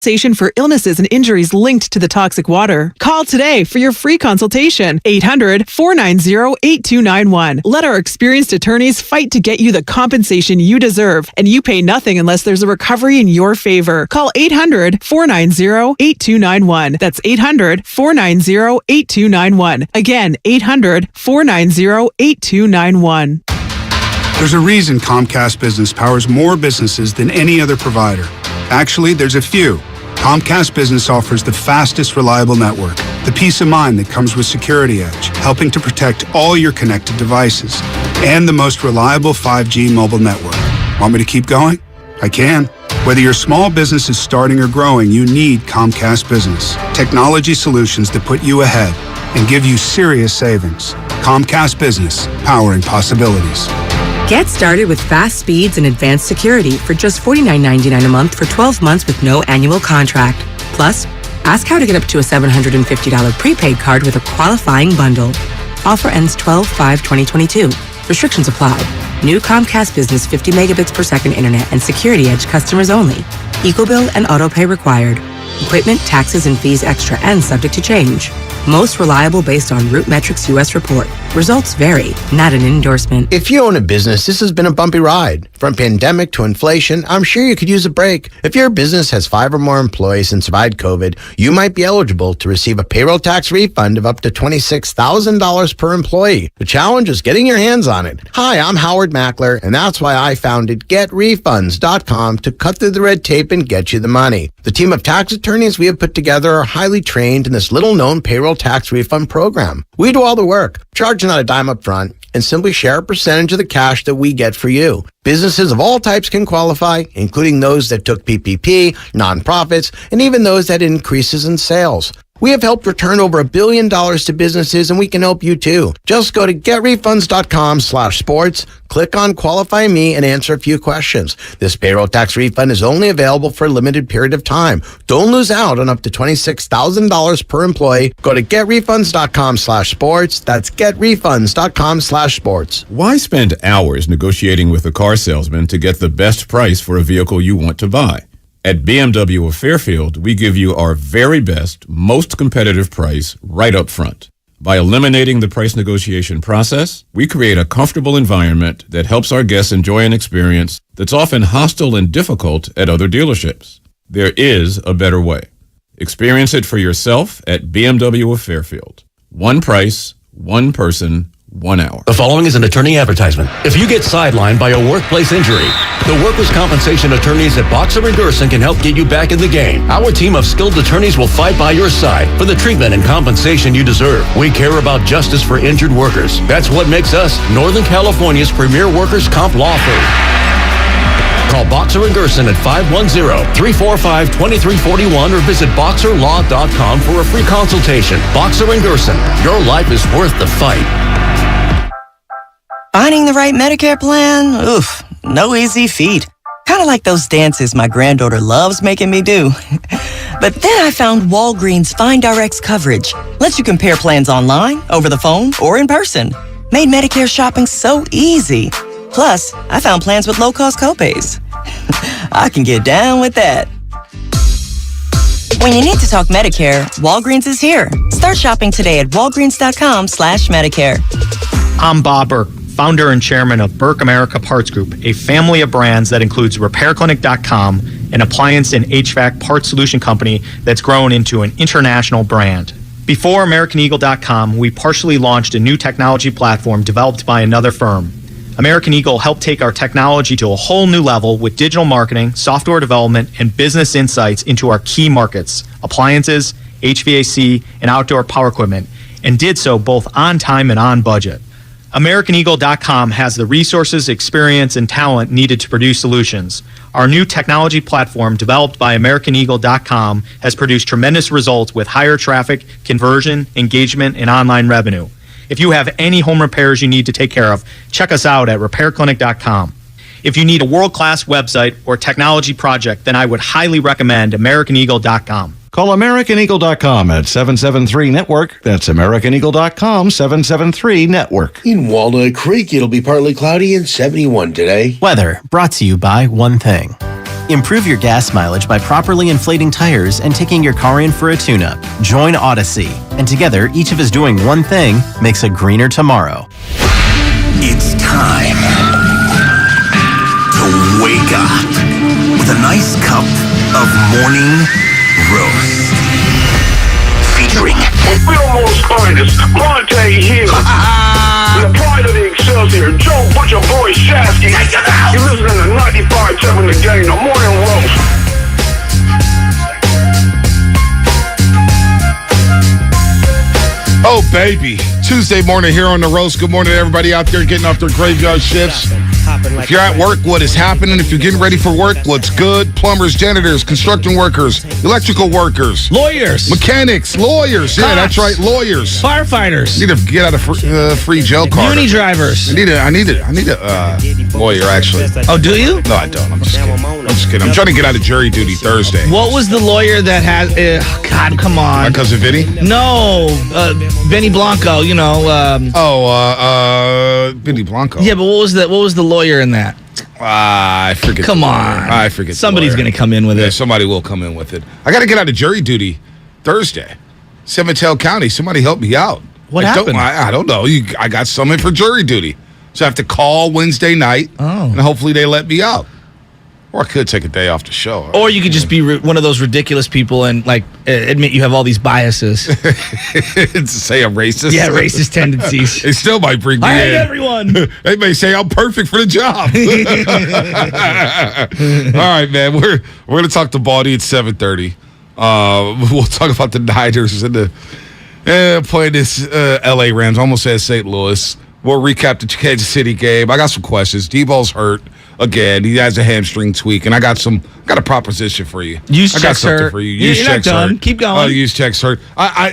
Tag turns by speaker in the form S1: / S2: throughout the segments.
S1: For illnesses and injuries linked to the toxic water. Call today for your free consultation. 800-490-8291. Let our experienced attorneys fight to get you the compensation you deserve, and you pay nothing unless there's a recovery in your favor. Call 800-490-8291. That's 800-490-8291. Again, 800-490-8291.
S2: There's a reason Comcast Business powers more businesses than any other provider. Actually, there's a few. Comcast Business offers the fastest, reliable network, the peace of mind that comes with Security Edge, helping to protect all your connected devices, and the most reliable 5G mobile network. Want me to keep going? I can. Whether your small business is starting or growing, you need Comcast Business. Technology solutions that put you ahead and give you serious savings. Comcast Business, powering possibilities.
S3: Get started with fast speeds and advanced security for just $49.99 a month for 12 months with no annual contract. Plus, ask how to get up to a $750 prepaid card with a qualifying bundle. Offer ends 12/5/2022. Restrictions apply. New Comcast Business 50 megabits per second internet and Security Edge customers only. EcoBill and autopay required. Equipment, taxes, and fees extra and subject to change. Most reliable based on Root Metrics US report. Results vary, not an endorsement.
S4: If you own a business, this has been a bumpy ride. From pandemic to inflation, I'm sure you could use a break. If your business has 5 or more employees and survived COVID, you might be eligible to receive a payroll tax refund of up to $26,000 per employee. The challenge is getting your hands on it. Hi, I'm Howard Mackler, and that's why I founded GetRefunds.com to cut through the red tape and get you the money. The team of tax attorneys we have put together are highly trained in this little-known payroll tax refund program. We do all the work, charge not a dime up front, and simply share a percentage of the cash that we get for you. Businesses of all types can qualify, including those that took PPP, nonprofits, and even those that had increases in sales. We have helped return over $1 billion to businesses, and we can help you too. Just go to getrefunds.com/sports, click on Qualify Me, and answer a few questions. This payroll tax refund is only available for a limited period of time. Don't lose out on up to $26,000 per employee. Go to getrefunds.com/sports. That's getrefunds.com/sports.
S5: Why spend hours negotiating with a car salesman to get the best price for a vehicle you want to buy? At BMW of Fairfield, we give you our very best, most competitive price right up front. By eliminating the price negotiation process, we create a comfortable environment that helps our guests enjoy an experience that's often hostile and difficult at other dealerships. There is a better way. Experience it for yourself at BMW of Fairfield. One price, one person, 1 hour.
S6: The following is an attorney advertisement. If you get sidelined by a workplace injury, the workers' compensation attorneys at Boxer & Gerson can help get you back in the game. Our team of skilled attorneys will fight by your side for the treatment and compensation you deserve. We care about justice for injured workers. That's what makes us Northern California's premier workers' comp law firm. Call Boxer & Gerson at 510-345-2341 or visit boxerlaw.com for a free consultation. Boxer & Gerson, your life is worth the fight.
S7: Finding the right Medicare plan? Oof, no easy feat. Kind of like those dances my granddaughter loves making me do. But then I found Walgreens Find Rx coverage. Lets you compare plans online, over the phone, or in person. Made Medicare shopping so easy. Plus, I found plans with low-cost copays. I can get down with that. When you need to talk Medicare, Walgreens is here. Start shopping today at walgreens.com/Medicare.
S8: I'm Bob Burke, founder and chairman of Burke America Parts Group, a family of brands that includes RepairClinic.com, an appliance and HVAC parts solution company that's grown into an international brand. Before AmericanEagle.com, we partially launched a new technology platform developed by another firm. American Eagle helped take our technology to a whole new level with digital marketing, software development, and business insights into our key markets, appliances, HVAC, and outdoor power equipment, and did so both on time and on budget. AmericanEagle.com has the resources, experience, and talent needed to produce solutions. Our new technology platform, developed by AmericanEagle.com, has produced tremendous results with higher traffic, conversion, engagement, and online revenue. If you have any home repairs you need to take care of, check us out at RepairClinic.com. If you need a world-class website or technology project, then I would highly recommend AmericanEagle.com.
S9: Call AmericanEagle.com at 773-NETWORK. That's AmericanEagle.com, 773-NETWORK.
S10: In Walnut Creek, it'll be partly cloudy and 71 today.
S11: Weather brought to you by One Thing.
S10: Improve your gas mileage by properly inflating tires and taking your car in for a tune-up. Join Odyssey, and together, each of us doing one thing makes a greener tomorrow.
S11: It's time to wake up with a nice cup of morning roast. Featuring
S12: Fillmore's finest, Monte Hill. The pride of the Excelsior, Joe Butcher Boy Shasky. You're listening to 95.7 The Game, the morning roast.
S13: Oh, baby. Tuesday morning here on The Roast. Good morning to everybody out there getting off their graveyard shifts. If you're at work, what is happening? If you're getting ready for work, what's good? Plumbers, janitors, construction workers, electrical workers.
S14: Lawyers.
S13: Mechanics, lawyers. Yeah, that's right, lawyers.
S14: Firefighters.
S13: Need to get out a free jail card.
S14: Uni drivers.
S13: I need a lawyer, actually.
S14: Oh, do you?
S13: No, I don't. I'm just kidding. I'm trying to get out of jury duty Thursday.
S14: What was the lawyer that has... God, come on.
S13: My cousin Vinny?
S14: No. Benny Blanco, you know.
S13: Vinny Blanco.
S14: Yeah, but what was the lawyer in that?
S13: I forget.
S14: Come on.
S13: I forget.
S14: Somebody's going to come in with it.
S13: Somebody will come in with it. I got to get out of jury duty Thursday. Cemetery County. Somebody help me out.
S14: What happened?
S13: I don't know. I got summoned for jury duty. So I have to call Wednesday night.
S14: Oh.
S13: And hopefully they let me out. Or I could take a day off the show.
S14: Or you could just be one of those ridiculous people and admit you have all these biases.
S13: To say I'm racist?
S14: Yeah, racist tendencies.
S13: They still might bring me in.
S14: I hate everyone.
S13: They may say I'm perfect for the job. All right, man. We're going to talk to Baldy at 7:30. We'll talk about the Niners and the playing this L.A. Rams. I almost said St. Louis. We'll recap the Kansas City game. I got some questions. Debo's hurt again. He has a hamstring tweak, and I got a proposition for you.
S14: Use
S13: I got
S14: checks
S13: something
S14: hurt.
S13: for you.
S14: You're
S13: Use
S14: not
S13: checks
S14: done.
S13: hurt.
S14: Keep going.
S13: Use checks hurt.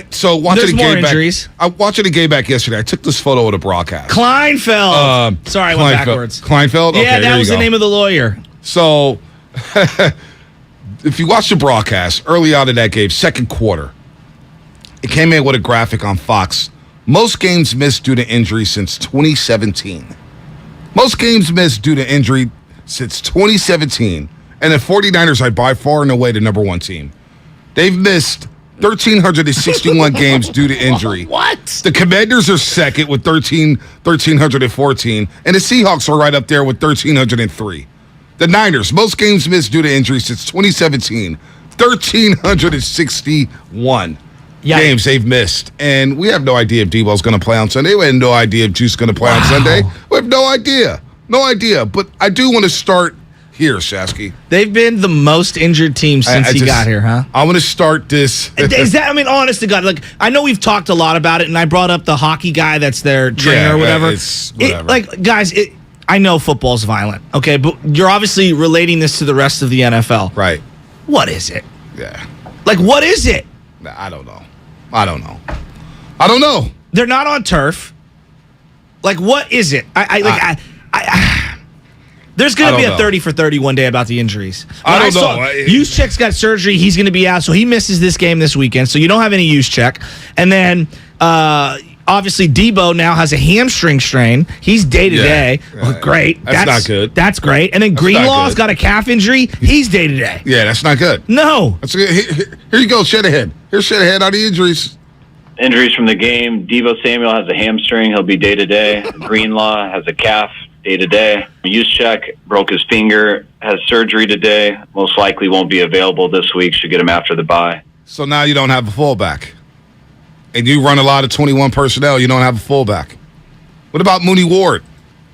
S13: So watching
S14: There's
S13: the
S14: more
S13: game
S14: injuries.
S13: back. Watching the game back yesterday. I took this photo of the broadcast.
S14: Kleinfeld. Sorry, I went backwards.
S13: Kleinfeld. Okay,
S14: yeah, that was the name of the lawyer.
S13: So, if you watch the broadcast early on in that game, second quarter, it came in with a graphic on Fox. Most games missed due to injury since 2017. Most games missed due to injury since 2017. And the 49ers are by far and away the number one team. They've missed 1,361 games due to injury.
S14: What?
S13: The Commanders are second with 1,314. And the Seahawks are right up there with 1,303. The Niners, most games missed due to injury since 2017. 1,361 games they've missed. And we have no idea if Debo's going to play on Sunday. We have no idea if Juice's going to play on Sunday. We have no idea. No idea. But I do want to start here, Shasky.
S14: They've been the most injured team since he got here, huh?
S13: I want to start this.
S14: Is that, honest to God, I know we've talked a lot about it, and I brought up the hockey guy that's their trainer or whatever.
S13: Guys,
S14: I know football's violent, okay, but you're obviously relating this to the rest of the NFL.
S13: Right.
S14: What is it?
S13: Yeah.
S14: What is it?
S13: I don't know. I don't know.
S14: They're not on turf. What is it? There's going to be a 30 for 30 one day about the injuries.
S13: I don't know.
S14: Juszczyk's got surgery. He's going to be out, so he misses this game this weekend. So you don't have any Juszczyk. And then, obviously, Debo now has a hamstring strain. He's day-to-day.
S13: Yeah.
S14: Oh, great.
S13: That's not good.
S14: That's great. And then Greenlaw's got a calf injury. He's day-to-day.
S13: Yeah, that's not good.
S14: No.
S13: Here you go, Shanahan. Here's Shanahan on the injuries.
S15: Injuries from the game. Deebo Samuel has a hamstring. He'll be day-to-day. Greenlaw has a calf, day-to-day. Juszczyk broke his finger, has surgery today. Most likely won't be available this week. Should get him after the bye.
S13: So now you don't have a fullback. And you run a lot of 21 personnel. You don't have a fullback. What about Mooney Ward?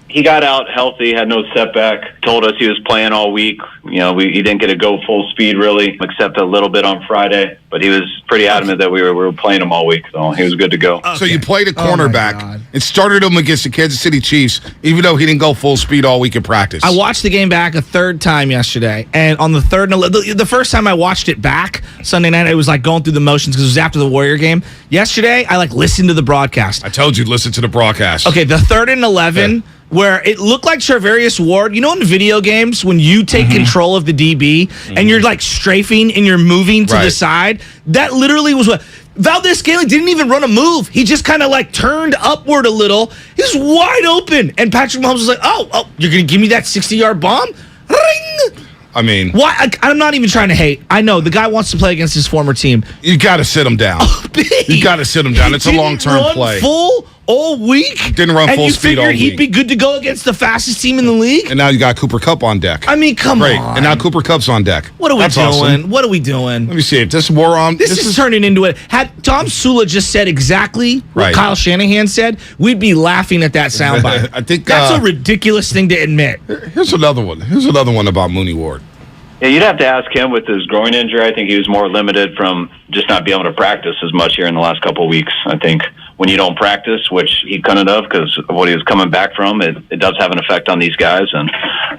S15: He got out healthy, had no setback, told us he was playing all week. He didn't get to go full speed really, except a little bit on Friday. But he was pretty adamant that we were playing him all week, so he was good to go.
S13: Okay. So you played a cornerback and started him against the Kansas City Chiefs, even though he didn't go full speed all week in practice.
S14: I watched the game back a third time yesterday, and on the third and the first time I watched it back Sunday night, it was going through the motions because it was after the Warrior game. Yesterday, I listened to the broadcast.
S13: I told you, listen to the broadcast.
S14: Okay, the 3rd and 11. Where it looked like Charvarius Ward, in video games when you take control of the DB and you're strafing and you're moving to the side, that literally was what Valdez-Scantling didn't even run a move. He just kind of turned upward a little. He was wide open, and Patrick Mahomes was like, "Oh, you're gonna give me that 60-yard bomb?" Ring.
S13: I mean,
S14: why? I'm not even trying to hate. I know the guy wants to play against his former team.
S13: You got to sit him down. You got to sit him down. It's a long-term play.
S14: Full all week.
S13: Didn't run full speed all week.
S14: And you figured he'd be good to go against the fastest team in the league.
S13: And now you got Cooper Kupp on deck.
S14: I mean, come
S13: Great.
S14: on.
S13: And now Cooper Kupp's on deck.
S14: What are we doing?
S13: Awesome.
S14: What are we doing?
S13: Let me see if this war on.
S14: This is turning into it. Had Tom Sula just said exactly what Kyle Shanahan said, we'd be laughing at that soundbite.
S13: I think
S14: that's a ridiculous thing to admit.
S13: Here's another one. Here's another one about Mooney Ward.
S15: Yeah, you'd have to ask him with his groin injury. I think he was more limited from just not being able to practice as much here in the last couple of weeks. I think when you don't practice, which he couldn't have because of what he was coming back from, it does have an effect on these guys, and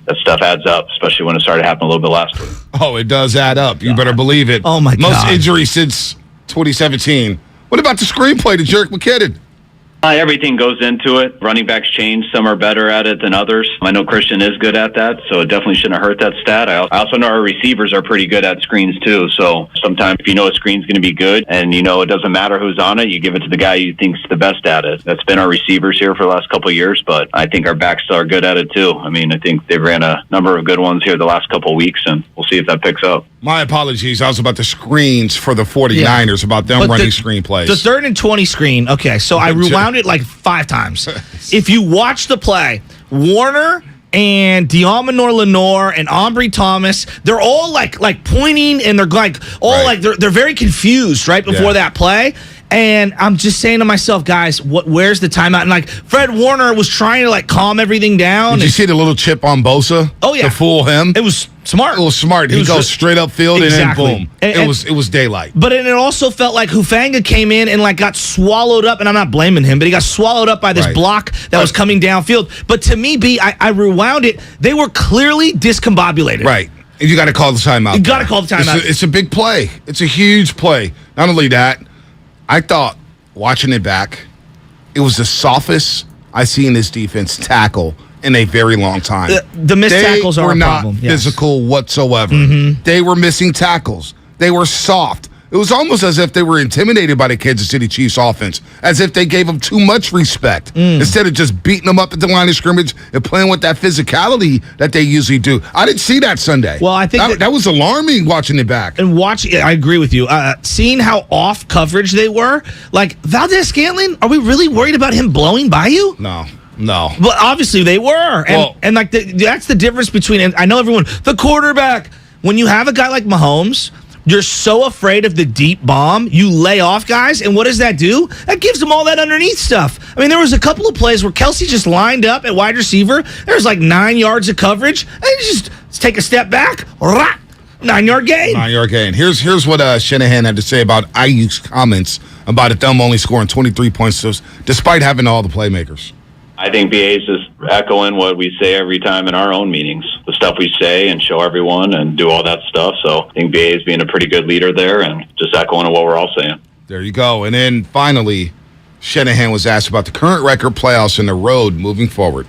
S15: that stuff adds up, especially when it started happening a little bit last week.
S13: Oh, it does add up. You better believe it.
S14: Oh, my God.
S13: Most injuries since 2017. What about the screenplay to Jerick McKinnon?
S15: Everything goes into it. Running backs change. Some are better at it than others. I know Christian is good at that, so it definitely shouldn't have hurt that stat. I also know our receivers are pretty good at screens, too. So sometimes if you know a screen's going to be good and you know it doesn't matter who's on it, you give it to the guy you think's the best at it. That's been our receivers here for the last couple of years, but I think our backs are good at it, too. I mean, I think they've ran a number of good ones here the last couple of weeks, and we'll see if that picks up.
S13: My apologies. I was about the screens for the 49ers, about them running screenplays.
S14: The 3rd and 20 screen, okay, so I rewound it like 5 times. If you watch the play, Warner and Diamonor Lenore and Ambry Thomas, they're all like pointing and they're like they're very confused right before that play. And I'm just saying to myself, guys, where's the timeout? And like Fred Warner was trying to like calm everything down.
S13: Did you see the little chip on Bosa?
S14: Oh yeah,
S13: to fool him.
S14: It was smart.
S13: It was smart. He goes straight up field and then boom. It was daylight.
S14: But it also felt like Hufanga came in and like got swallowed up, and I'm not blaming him, but he got swallowed up by this block that was coming downfield. But to me, I rewound it. They were clearly discombobulated.
S13: Right. And you got to call the timeout.
S14: You got to call the timeout.
S13: It's a big play. It's a huge play. Not only that, I thought, watching it back, it was the softest I've seen this defense tackle in a very long time.
S14: The missed tackles are a problem.
S13: They were not physical whatsoever. Mm-hmm. They were missing tackles. They were soft. It was almost as if they were intimidated by the Kansas City Chiefs offense, as if they gave them too much respect instead of just beating them up at the line of scrimmage and playing with that physicality that they usually do. I didn't see that Sunday.
S14: Well, I think
S13: that was alarming watching it back.
S14: And I agree with you. Seeing how off coverage they were, like Valdez-Scantling, are we really worried about him blowing by you?
S13: No.
S14: Well, obviously they were. And like that's the difference between, and I know everyone, the quarterback, when you have a guy like Mahomes, you're so afraid of the deep bomb, you lay off guys, and what does that do? That gives them all that underneath stuff. I mean, there was a couple of plays where Kelsey just lined up at wide receiver. There's like 9 yards of coverage, and just take a step back, 9-yard gain.
S13: 9-yard gain. Here's what Shanahan had to say about Ayuk's comments about a thumb only scoring 23 points despite having all the playmakers.
S15: I think BA is just echoing what we say every time in our own meetings. The stuff we say and show everyone and do all that stuff. So I think BA is being a pretty good leader there and just echoing what we're all saying.
S13: There you go. And then finally, Shanahan was asked about the current record playoffs and the road moving forward.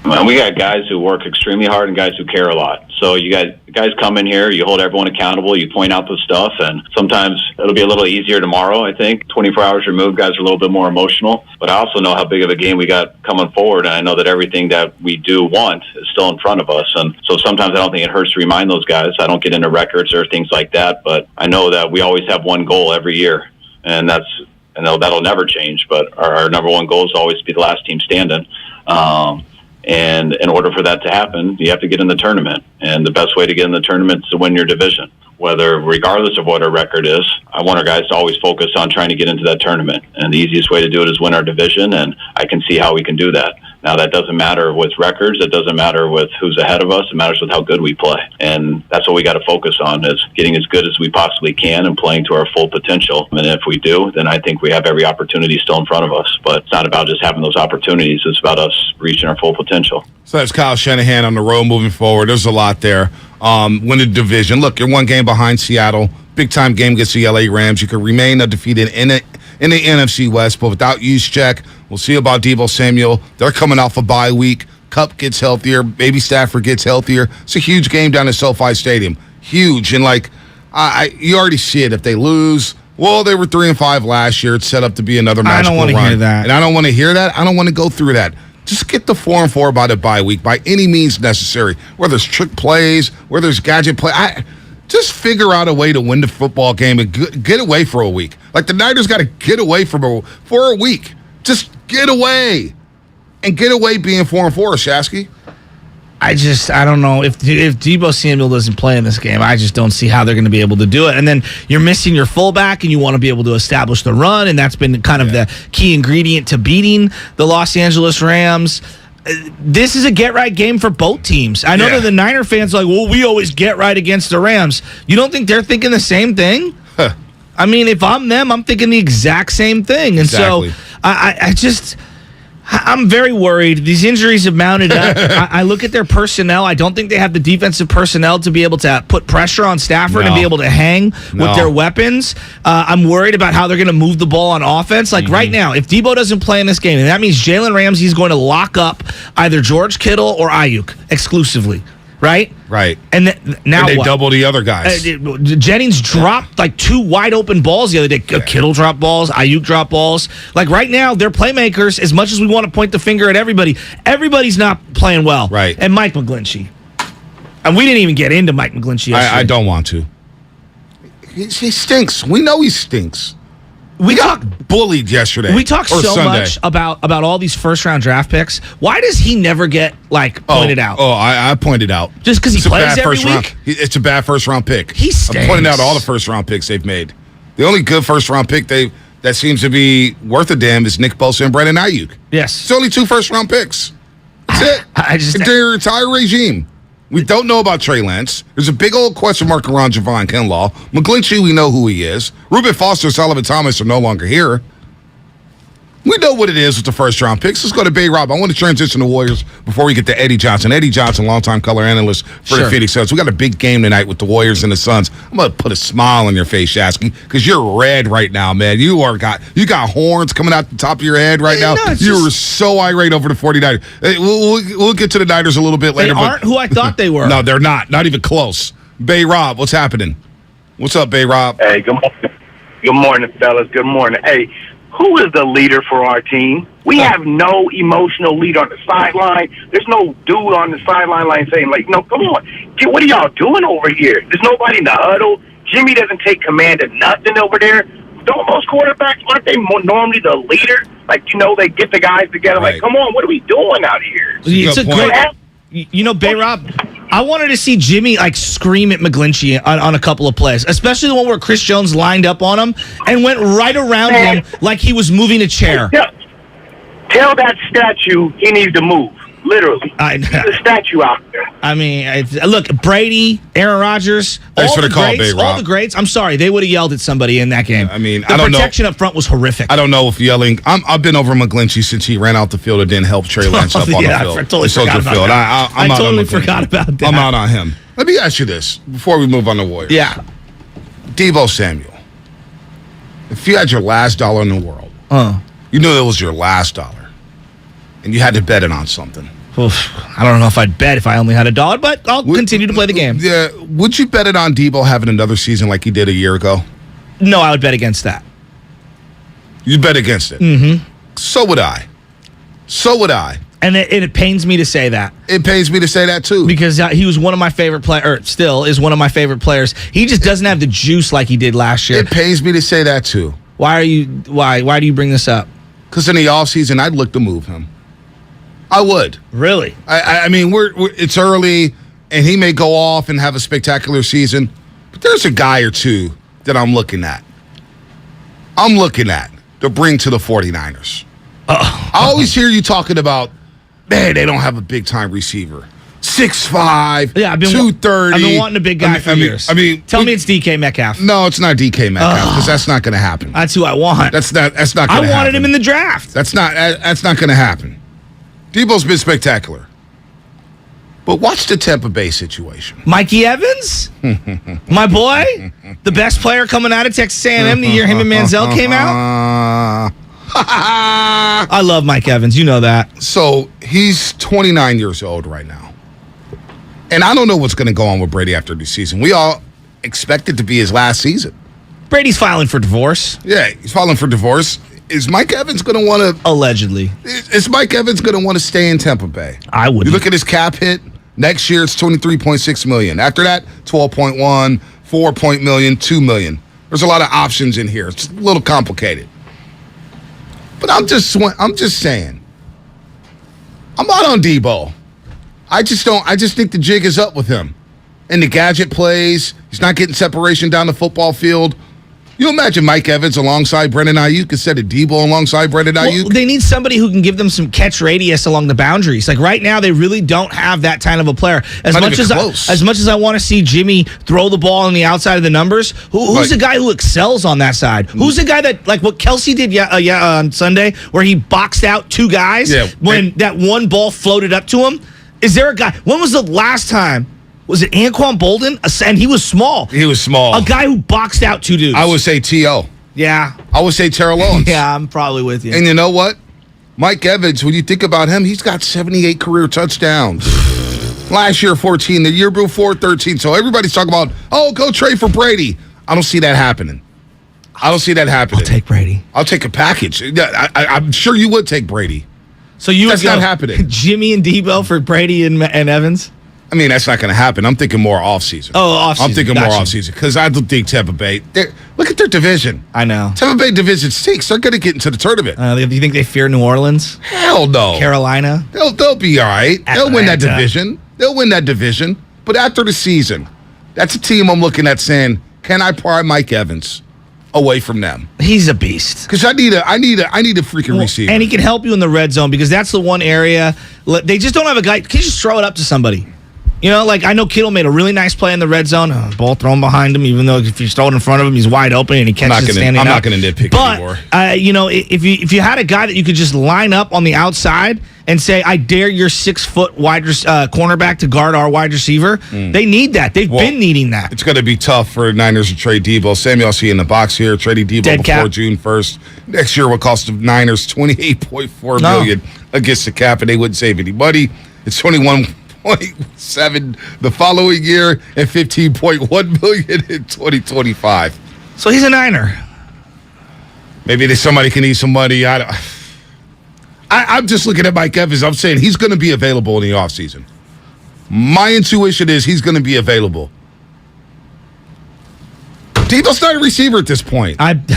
S15: And we got guys who work extremely hard and guys who care a lot. So you guys come in here, you hold everyone accountable, you point out the stuff, and sometimes it'll be a little easier tomorrow, I think. 24 hours removed, guys are a little bit more emotional. But I also know how big of a game we got coming forward, and I know that everything that we do want is still in front of us. And so sometimes I don't think it hurts to remind those guys. I don't get into records or things like that, but I know that we always have one goal every year, and that'll never change. But our number one goal is always to be the last team standing. And in order for that to happen, you have to get in the tournament. And the best way to get in the tournament is to win your division. Regardless of what our record is, I want our guys to always focus on trying to get into that tournament. And the easiest way to do it is win our division, and I can see how we can do that. Now, that doesn't matter with records. It doesn't matter with who's ahead of us. It matters with how good we play. And that's what we got to focus on, is getting as good as we possibly can and playing to our full potential. And if we do, then I think we have every opportunity still in front of us. But it's not about just having those opportunities. It's about us reaching our full potential.
S13: So that's Kyle Shanahan on the road moving forward. There's a lot there. Win the division. Look, you're one game behind Seattle. Big-time game against the LA Rams. You can remain undefeated in the NFC West, but without Juszczyk, we'll see about Deebo Samuel. They're coming off a bye week. Kupp gets healthier. Maybe Stafford gets healthier. It's a huge game down at SoFi Stadium. Huge. And, you already see it. If they lose, well, they were 3-5 last year. It's set up to be another magical run.
S14: I don't want to hear that.
S13: And I don't want to hear that. I don't want to go through that. Just get the 4-4 by the bye week by any means necessary. Whether it's trick plays, whether it's gadget play. Just figure out a way to win the football game and get away for a week. Like the Niners got to get away for a week. Just get away. And get away being 4-4, Shasky.
S14: I don't know. If Deebo Samuel doesn't play in this game, I just don't see how they're going to be able to do it. And then you're missing your fullback, and you want to be able to establish the run, and that's been kind of the key ingredient to beating the Los Angeles Rams. This is a get-right game for both teams. I know that the Niner fans are like, well, we always get right against the Rams. You don't think they're thinking the same thing? I mean, if I'm them, I'm thinking the exact same thing. And so I'm very worried. These injuries have mounted up. I look at their personnel. I don't think they have the defensive personnel to be able to put pressure on Stafford and be able to hang with their weapons. I'm worried about how they're going to move the ball on offense. Like right now, if Deebo doesn't play in this game, and that means Jalen Ramsey is going to lock up either George Kittle or Ayuk exclusively. Right?
S13: Right.
S14: And now
S13: they
S14: what?
S13: double the other guys.
S14: Jennings dropped like 2 wide open balls the other day. Kittle dropped balls. Ayuk dropped balls. Like right now, they're playmakers. As much as we want to point the finger at everybody's not playing well.
S13: Right.
S14: And Mike McGlinchey. And we didn't even get into Mike McGlinchey yesterday.
S13: I don't want to. He stinks. We know he stinks.
S14: We
S13: got bullied yesterday.
S14: We talk so
S13: Sunday.
S14: much about all these first-round draft picks. Why does he never get, pointed out?
S13: I pointed out.
S14: Just because he plays every week?
S13: It's a bad first-round pick.
S14: He stinks.
S13: I'm pointing out all the first-round picks they've made. The only good first-round pick that seems to be worth a damn is Nick Bosa and Brandon Ayuk.
S14: Yes.
S13: It's only 2 first-round picks. That's it. Their entire regime. We don't know about Trey Lance. There's a big old question mark around Javon Kinlaw. McGlinchey, we know who he is. Reuben Foster, Sullivan Thomas are no longer here. We know what it is with the first-round picks. Let's go to Bay Rob. I want to transition to Warriors before we get to Eddie Johnson. Eddie Johnson, longtime color analyst for the Phoenix Suns. We got a big game tonight with the Warriors and the Suns. I'm going to put a smile on your face, Shasky, because you're red right now, man. You got horns coming out the top of your head right now. You were so irate over the 49ers. Hey, we'll get to the Niners a little bit later.
S14: They aren't who I thought they were.
S13: No, they're not. Not even close. Bay Rob, what's happening? What's up, Bay Rob?
S16: Hey, good morning. Good morning, fellas. Good morning. Hey, who is the leader for our team? We have no emotional leader on the sideline. There's no dude on the sideline saying, no, come on. What are y'all doing over here? There's nobody in the huddle. Jimmy doesn't take command of nothing over there. Don't most quarterbacks, aren't they normally the leader? They get the guys together.
S13: Right.
S16: Come on, what are we doing out here?
S14: It's a good. Bay Rob, I wanted to see Jimmy scream at McGlinchey on a couple of plays, especially the one where Chris Jones lined up on him and went right around him like he was moving a chair.
S16: Tell that statue he needs to move. Literally. There's a statue out there.
S14: I mean, look, Brady, Aaron Rodgers,
S13: Thanks for the call, Bay Rob.
S14: all the greats. I'm sorry, they would have yelled at somebody in that game.
S13: I mean,
S14: the protection up front was horrific.
S13: I don't know if yelling. I've been over McGlinchey since he ran out the field and didn't help Trey Lance up on the field.
S14: I totally forgot about that.
S13: I
S14: totally forgot about that.
S13: I'm out on him. Let me ask you this before we move on to Warriors.
S14: Yeah.
S13: Deebo Samuel, if you had your last dollar in the world, you knew that was your last dollar, and you had to bet it on something.
S14: I don't know if I'd bet if I only had $1, but I'll continue to play the game.
S13: Yeah. Would you bet it on Deebo having another season like he did a year ago?
S14: No, I would bet against that.
S13: You'd bet against it?
S14: Mm-hmm.
S13: So would I.
S14: And it pains me to say that.
S13: It pains me to say that, too.
S14: Because he was one of my favorite players, or still is one of my favorite players. He just doesn't have the juice like he did last year.
S13: It pains me to say that, too.
S14: Why do you bring this up?
S13: Because in the offseason, I'd look to move him. I would.
S14: Really?
S13: I mean, it's early, and he may go off and have a spectacular season, but there's a guy or two that I'm looking at to bring to the 49ers. I always hear you talking about, man, they don't have a big-time receiver. 6'5", 230.
S14: I've been wanting a big guy for years. Tell me it's DK Metcalf.
S13: No, it's not DK Metcalf, because that's not going to happen.
S14: That's who I want.
S13: That's not going to happen.
S14: I wanted him in the draft.
S13: That's not going to happen. Deebo's been spectacular. But watch the Tampa Bay situation.
S14: Mikey Evans? My boy? The best player coming out of Texas A&M the year him and Manziel came out? I love Mike Evans. You know that.
S13: So he's 29 years old right now. And I don't know what's going to go on with Brady after this season. We all expect it to be his last season.
S14: Brady's filing for divorce.
S13: Yeah, he's filing for divorce. is Mike Evans going to want to...
S14: Allegedly.
S13: Is Mike Evans going to want to stay in Tampa Bay?
S14: I would.
S13: You look at his cap hit. Next year, it's $23.6 million. After that, $12.1, $4 million, $2 million. There's a lot of options in here. It's a little complicated. But I'm just saying. I'm out on Debo. I just think the jig is up with him. And the gadget plays. He's not getting separation down the football field. You imagine Mike Evans alongside Brendan Ayuk instead of Debo alongside Brendan Ayuk?
S14: Well, they need somebody who can give them some catch radius along the boundaries. Like right now, they really don't have that kind of a player. As much as I want to see Jimmy throw the ball on the outside of the numbers, who's the guy who excels on that side? Who's the guy that, like what Kelsey did on Sunday, where he boxed out two guys when that one ball floated up to him? Is there a guy? When was the last time? Was it Anquan Bolden? And he was small.
S13: He was small.
S14: A guy who boxed out two dudes.
S13: I would say T.O.
S14: Yeah.
S13: I would say Terrell Owens.
S14: Yeah, I'm probably with you.
S13: And you know what? Mike Evans, when you think about him, he's got 78 career touchdowns. Last year, 14. The year before, 13. So everybody's talking about, go trade for Brady. I don't see that happening. I'll
S14: take Brady.
S13: I'll take a package. I'm sure you would take Brady.
S14: So that's
S13: not happening.
S14: Jimmy and Debo for Brady and Evans?
S13: I mean, that's not going to happen. I'm thinking more offseason.
S14: Offseason.
S13: I'm thinking more offseason because I don't think Tampa Bay. Look at their division.
S14: I know.
S13: Tampa Bay division stinks. They're going to get into the tournament.
S14: Do you think they fear New Orleans?
S13: Hell no.
S14: Carolina?
S13: They'll be all right.
S14: Atlanta.
S13: They'll win that division. But after the season, that's a team I'm looking at saying, can I pry Mike Evans away from them?
S14: He's a beast.
S13: Because I need a freaking receiver.
S14: And he can help you in the red zone because that's the one area. They just don't have a guy. Can you just throw it up to somebody? You know, like I know Kittle made a really nice play in the red zone. Ball thrown behind him, even though if you throw it in front of him, he's wide open and he catches it standing up.
S13: I'm not going to nitpick anymore.
S14: But, if you had a guy that you could just line up on the outside and say, I dare your 6 foot wide cornerback to guard our wide receiver, they need that. They've been needing that.
S13: It's going to be tough for Niners to trade Debo. Samuel, I see in the box here, trading Debo before June 1st. Next year will cost the Niners $28.4 million against the cap, and they wouldn't save any money. It's 21.7 the following year and $15.1 million in 2025.
S14: So he's a Niner.
S13: Maybe somebody can need some money. I'm just looking at Mike Evans. I'm saying he's going to be available in the offseason. My intuition is he's going to be available. Debo's not a receiver at this point. Mike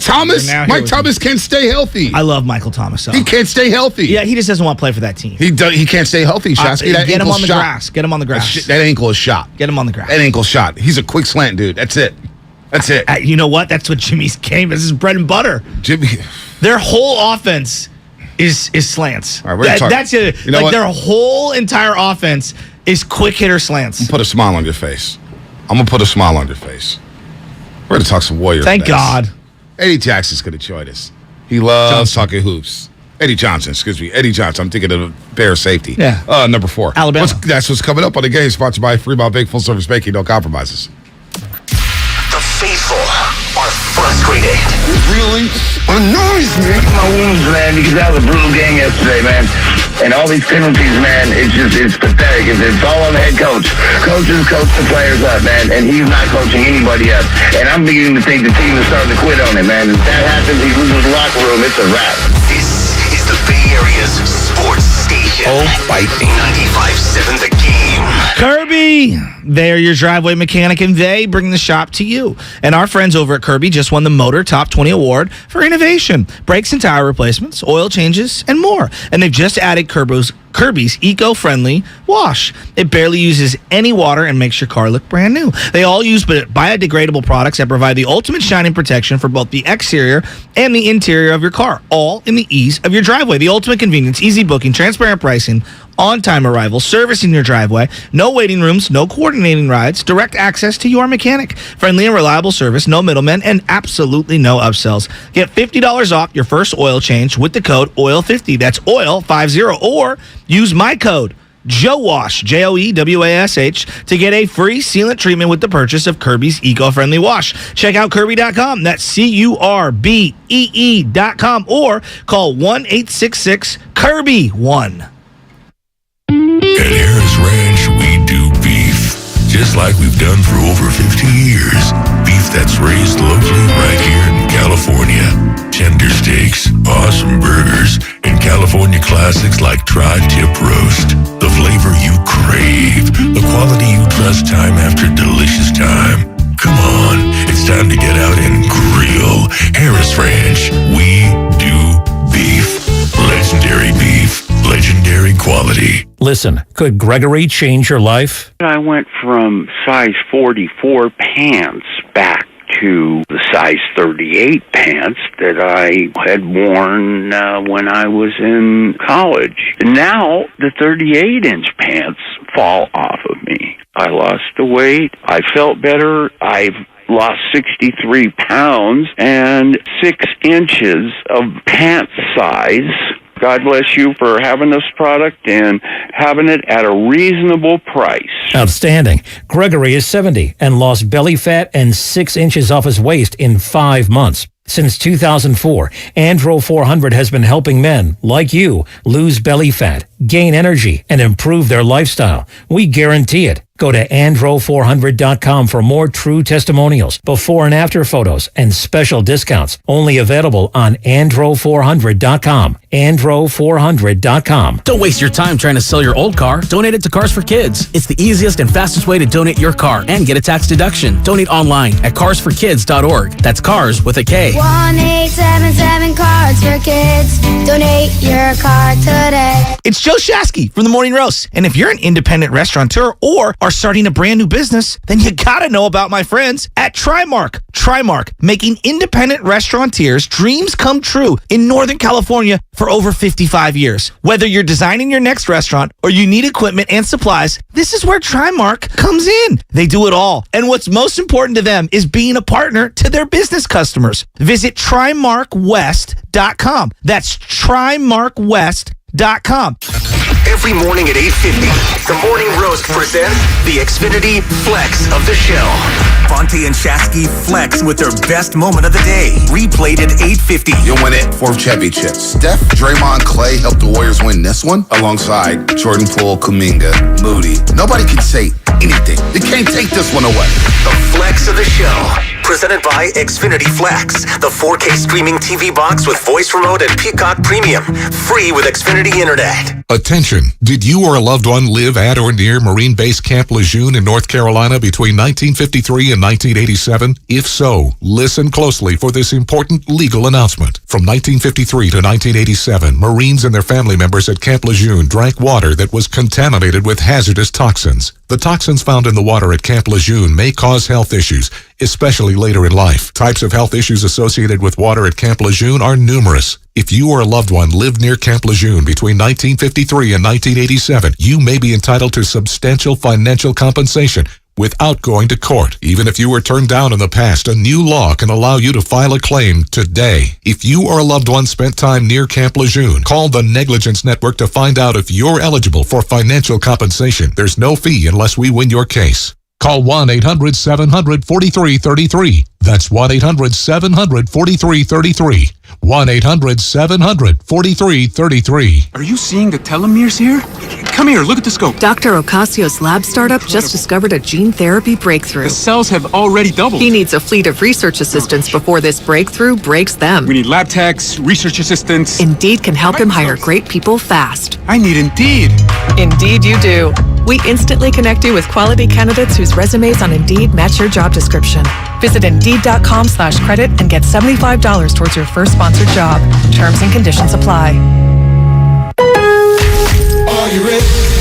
S13: Thomas can't stay healthy.
S14: I love Michael Thomas.
S13: He can't stay healthy.
S14: Yeah, he just doesn't want to play for that team.
S13: He can't stay healthy, Shasky.
S14: Get him on the grass. Get him on the grass.
S13: That ankle is shot.
S14: Get him on the grass.
S13: That ankle shot. He's a quick slant dude. That's it.
S14: You know what? That's what Jimmy's game is. His bread and butter. Their whole offense is slants.
S13: All right,
S14: that's it. Their whole entire offense is quick hitter slants.
S13: I'm gonna put a smile on your face. We're going to talk some Warriors.
S14: Thank God.
S13: Eddie Jackson's going to join us. He loves talking hoops. Eddie Johnson. I'm thinking of Bear safety.
S14: Yeah.
S13: Number 4.
S14: Alabama.
S13: That's what's coming up on the game, sponsored by Fremont Big Full Service Banking. No compromises.
S11: The faithful are frustrated.
S16: Really annoys me. My wounds, man, because that was a brutal game yesterday, man. And all these penalties, man, it's pathetic. It's all on the head coach. Coaches coach the players up, man, and he's not coaching anybody up. And I'm beginning to think the team is starting to quit on him, man. If that happens, he loses the locker room, it's a wrap.
S11: This is the Bay Area's sports station.
S13: Oh, bite me.
S11: 95.7 The Game.
S14: Kirby, they're your driveway mechanic, and they bring the shop to you. And our friends over at Kirby just won the Motor Top 20 Award for innovation, brakes and tire replacements, oil changes, and more. And they've just added Kirby's eco-friendly wash. It barely uses any water and makes your car look brand new. They all use biodegradable products that provide the ultimate shining protection for both the exterior and the interior of your car, all in the ease of your driveway. The ultimate convenience, easy booking, transparent pricing, on-time arrival, service in your driveway, no waiting rooms, no coordinating rides, direct access to your mechanic, friendly and reliable service, no middlemen, and absolutely no upsells. Get $50 off your first oil change with the code OIL50. That's OIL50, or use my code JOEWASH, JOEWASH, to get a free sealant treatment with the purchase of Kirby's eco-friendly wash. Check out Kirby.com. That's CURBEE.com, or call 1-866-KIRBY-1.
S17: At Harris Ranch, we do beef, just like we've done for over 50 years. Beef that's raised locally right here in California. classics like tri-tip roast. The flavor you crave. The quality you trust time after delicious time. Come on, it's time to get out and grill. Harris Ranch, we do beef. Legendary beef, legendary quality.
S18: Listen, could Gregory change your life?
S19: I went from size 44 pants back to the size 38 pants that I had worn when I was in college. Now the 38-inch pants fall off of me. I lost the weight. I felt better. I've lost 63 pounds and 6 inches of pant size. God bless you for having this product and having it at a reasonable price.
S18: Outstanding. Gregory is 70 and lost belly fat and 6 inches off his waist in 5 months. Since 2004, Andro 400 has been helping men like you lose belly fat, gain energy, and improve their lifestyle. We guarantee it. Go to andro400.com for more true testimonials, before and after photos, and special discounts. Only available on andro400.com. andro400.com.
S20: Don't waste your time trying to sell your old car. Donate it to Cars for Kids. It's the easiest and fastest way to donate your car and get a tax deduction. Donate online at carsforkids.org. That's cars with a K.
S21: 1-877 Cars for Kids. Donate your car today.
S14: It's Joe Shasky from the Morning Roast. And if you're an independent restaurateur or are starting a brand new business, then you gotta know about my friends at Trimark. Trimark, making independent restaurateurs' dreams come true in Northern California for over 55 years. Whether you're designing your next restaurant or you need equipment and supplies, this is where Trimark comes in. They do it all. And what's most important to them is being a partner to their business customers. Visit TrimarkWest.com. That's TrimarkWest.com.
S11: Every morning at 8:50, the Morning Roast presents the Xfinity Flex of the show. Bonte and Shasky flex with their best moment of the day. Replayed at 8:50.
S22: You'll win it. 4th championship. Steph, Draymond, Clay helped the Warriors win this one alongside Jordan Poole, Kuminga, Moody. Nobody can say anything. You can't take this one away.
S11: The Flex of the show. Presented by Xfinity Flex, the 4K streaming TV box with voice remote and Peacock Premium. Free with Xfinity Internet.
S17: Attention! Did you or a loved one live at or near Marine Base Camp Lejeune in North Carolina between 1953 and 1987? If so, listen closely for this important legal announcement. From 1953 to 1987, Marines and their family members at Camp Lejeune drank water that was contaminated with hazardous toxins. The toxins found in the water at Camp Lejeune may cause health issues, especially later in life. Types of health issues associated with water at Camp Lejeune are numerous. If you or a loved one lived near Camp Lejeune between 1953 and 1987, you may be entitled to substantial financial compensation without going to court. Even if you were turned down in the past, a new law can allow you to file a claim today. If you or a loved one spent time near Camp Lejeune, call the Negligence Network to find out if you're eligible for financial compensation. There's no fee unless we win your case. Call 1-800-700-4333. That's 1-800-700-4333. 1-800-700-4333.
S23: Are you seeing the telomeres here? Come here, look at the scope.
S24: Dr. Ocasio's lab startup just discovered a gene therapy breakthrough.
S23: The cells have already doubled.
S24: He needs a fleet of research assistants before this breakthrough breaks them.
S23: We need lab techs, research assistants.
S24: Indeed can help him hire great people fast.
S23: I need Indeed.
S24: Indeed you do. We instantly connect you with quality candidates whose resumes on Indeed match your job description. Visit Indeed.com/credit and get $75 towards your first sponsored job. Terms and conditions apply.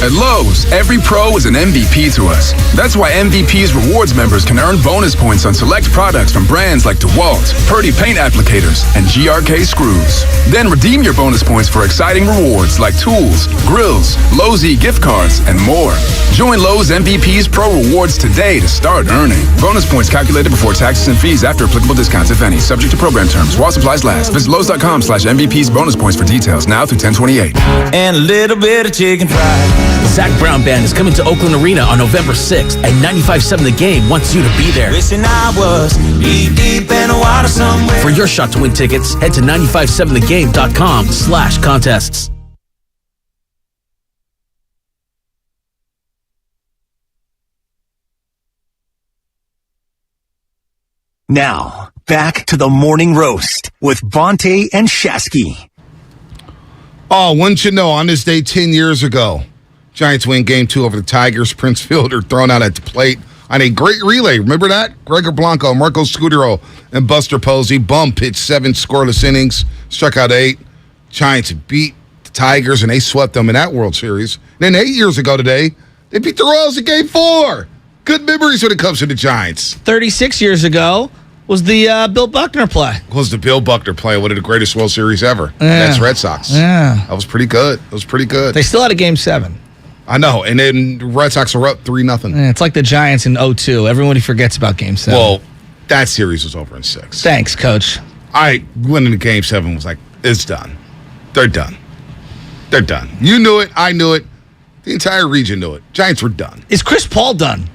S25: At Lowe's, every pro is an MVP to us. That's why MVP's rewards members can earn bonus points on select products from brands like DeWalt, Purdy paint applicators, and GRK screws. Then redeem your bonus points for exciting rewards like tools, grills, Lowe's gift cards, and more. Join Lowe's MVP's Pro Rewards today to start earning. Bonus points calculated before taxes and fees after applicable discounts, if any. Subject to program terms. While supplies last. Visit Lowe's.com/MVP's bonus points for details. Now through 10/28.
S6: And a little bit of chicken fried. Zach Brown Band is coming to Oakland Arena on November 6th, and 95.7 The Game wants you to be there.
S11: Wishing I was deep in the water somewhere.
S6: For your shot to win tickets, head to 957thegame.com/contests.
S11: Now, back to the Morning Roast with Bonte and Shasky.
S13: Oh, wouldn't you know, on this day 10 years ago, Giants win Game 2 over the Tigers. Prince Fielder thrown out at the plate on a great relay. Remember that? Gregor Blanco, Marco Scudero, and Buster Posey. Bum pitched 7 scoreless innings, struck out 8. Giants beat the Tigers, and they swept them in that World Series. Then 8 years ago today, they beat the Royals in Game 4. Good memories when it comes to the Giants.
S14: 36 years ago was the Bill Buckner play.
S13: Was the Bill Buckner play, one of the greatest World Series ever.
S14: Yeah.
S13: That's Red Sox.
S14: Yeah.
S13: That was pretty good.
S14: They still had a Game 7.
S13: I know, and then the Red Sox are up 3-0.
S14: Yeah, it's like the Giants in 2002. Everybody forgets about Game 7.
S13: Well, that series was over in 6.
S14: Thanks, Coach.
S13: Winning the Game 7 was like, it's done. They're done. They're done. You knew it. I knew it. The entire region knew it. Giants were done.
S14: Is Chris Paul done?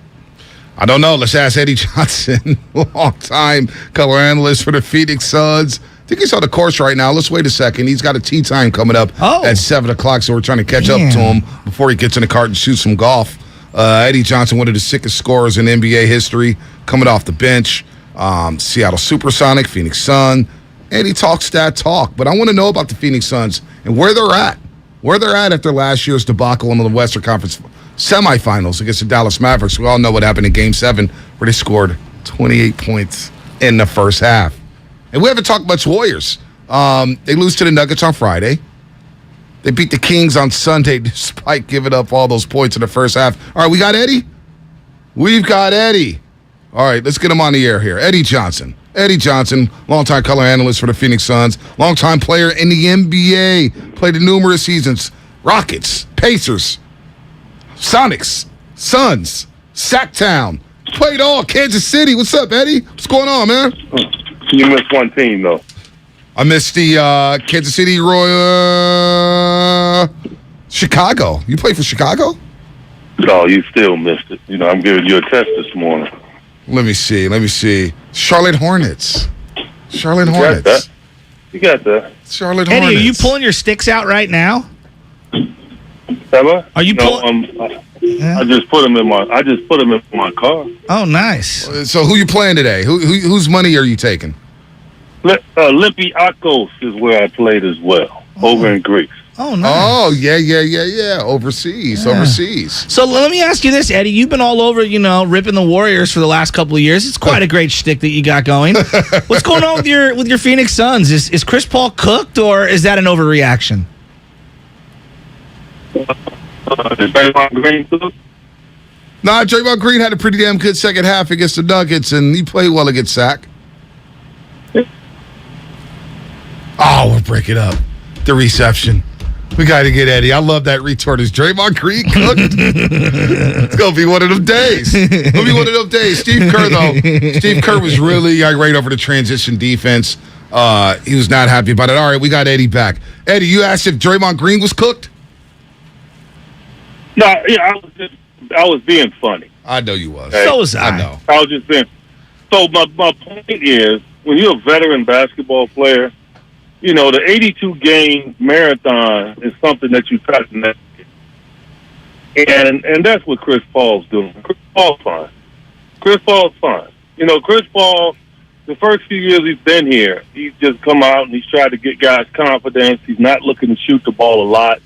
S13: I don't know. Let's ask Eddie Johnson, long-time color analyst for the Phoenix Suns. I think he's on the course right now. Let's wait a second. He's got a tee time coming up at 7 o'clock, so we're trying to catch up to him before he gets in the cart and shoots some golf. Eddie Johnson, one of the sickest scorers in NBA history, coming off the bench. Seattle Supersonic, Phoenix Sun. And he talks that talk. But I want to know about the Phoenix Suns and where they're at. Where they're at after last year's debacle in the Western Conference semifinals against the Dallas Mavericks. We all know what happened in Game 7, where they scored 28 points in the first half. And we haven't talked much Warriors. They lose to the Nuggets on Friday. They beat the Kings on Sunday despite giving up all those points in the first half. All right, we got Eddie? We've got Eddie. All right, let's get him on the air here. Eddie Johnson. Eddie Johnson, longtime color analyst for the Phoenix Suns, longtime player in the NBA, played in numerous seasons. Rockets, Pacers, Sonics, Suns, Sacktown, played all Kansas City. What's up, Eddie? What's going on, man?
S1: You missed one team, though.
S13: I missed the Kansas City Royal Chicago. You played for Chicago?
S1: No, you still missed it. You know, I'm giving you a test this morning.
S13: Let me see. Charlotte Hornets. You got that. Charlotte Hornets.
S14: Eddie, are you pulling your sticks out right now? Are you pulling?
S1: I just put them in my car.
S14: Oh, nice.
S13: So who you playing today? Whose money are you taking?
S1: Olympiacos is where I played as well, over in Greece.
S14: Oh, nice.
S13: Oh, yeah. Overseas.
S14: So let me ask you this, Eddie. You've been all over, ripping the Warriors for the last couple of years. It's quite a great shtick that you got going. What's going on with your Phoenix Suns? Is Chris Paul cooked, or is that an overreaction?
S13: Nah, Draymond Green had a pretty damn good second half against the Nuggets, and he played well against Sack. Oh, we're breaking up. The reception. We got to get Eddie. I love that retort. Is Draymond Green cooked? It's going to be one of them days. Steve Kerr, though. Steve Kerr was really right over the transition defense. He was not happy about it. All right, we got Eddie back. Eddie, you asked if Draymond Green was cooked?
S1: No, yeah, I was being funny.
S13: I know you was.
S1: Okay?
S14: So was I.
S13: I know.
S1: I was just being. So my point is, when you're a veteran basketball player, the 82-game marathon is something that you try to navigate. And that's what Chris Paul's doing. Chris Paul's fine. Chris Paul, the first few years he's been here, he's just come out and he's tried to get guys confidence. He's not looking to shoot the ball a lot.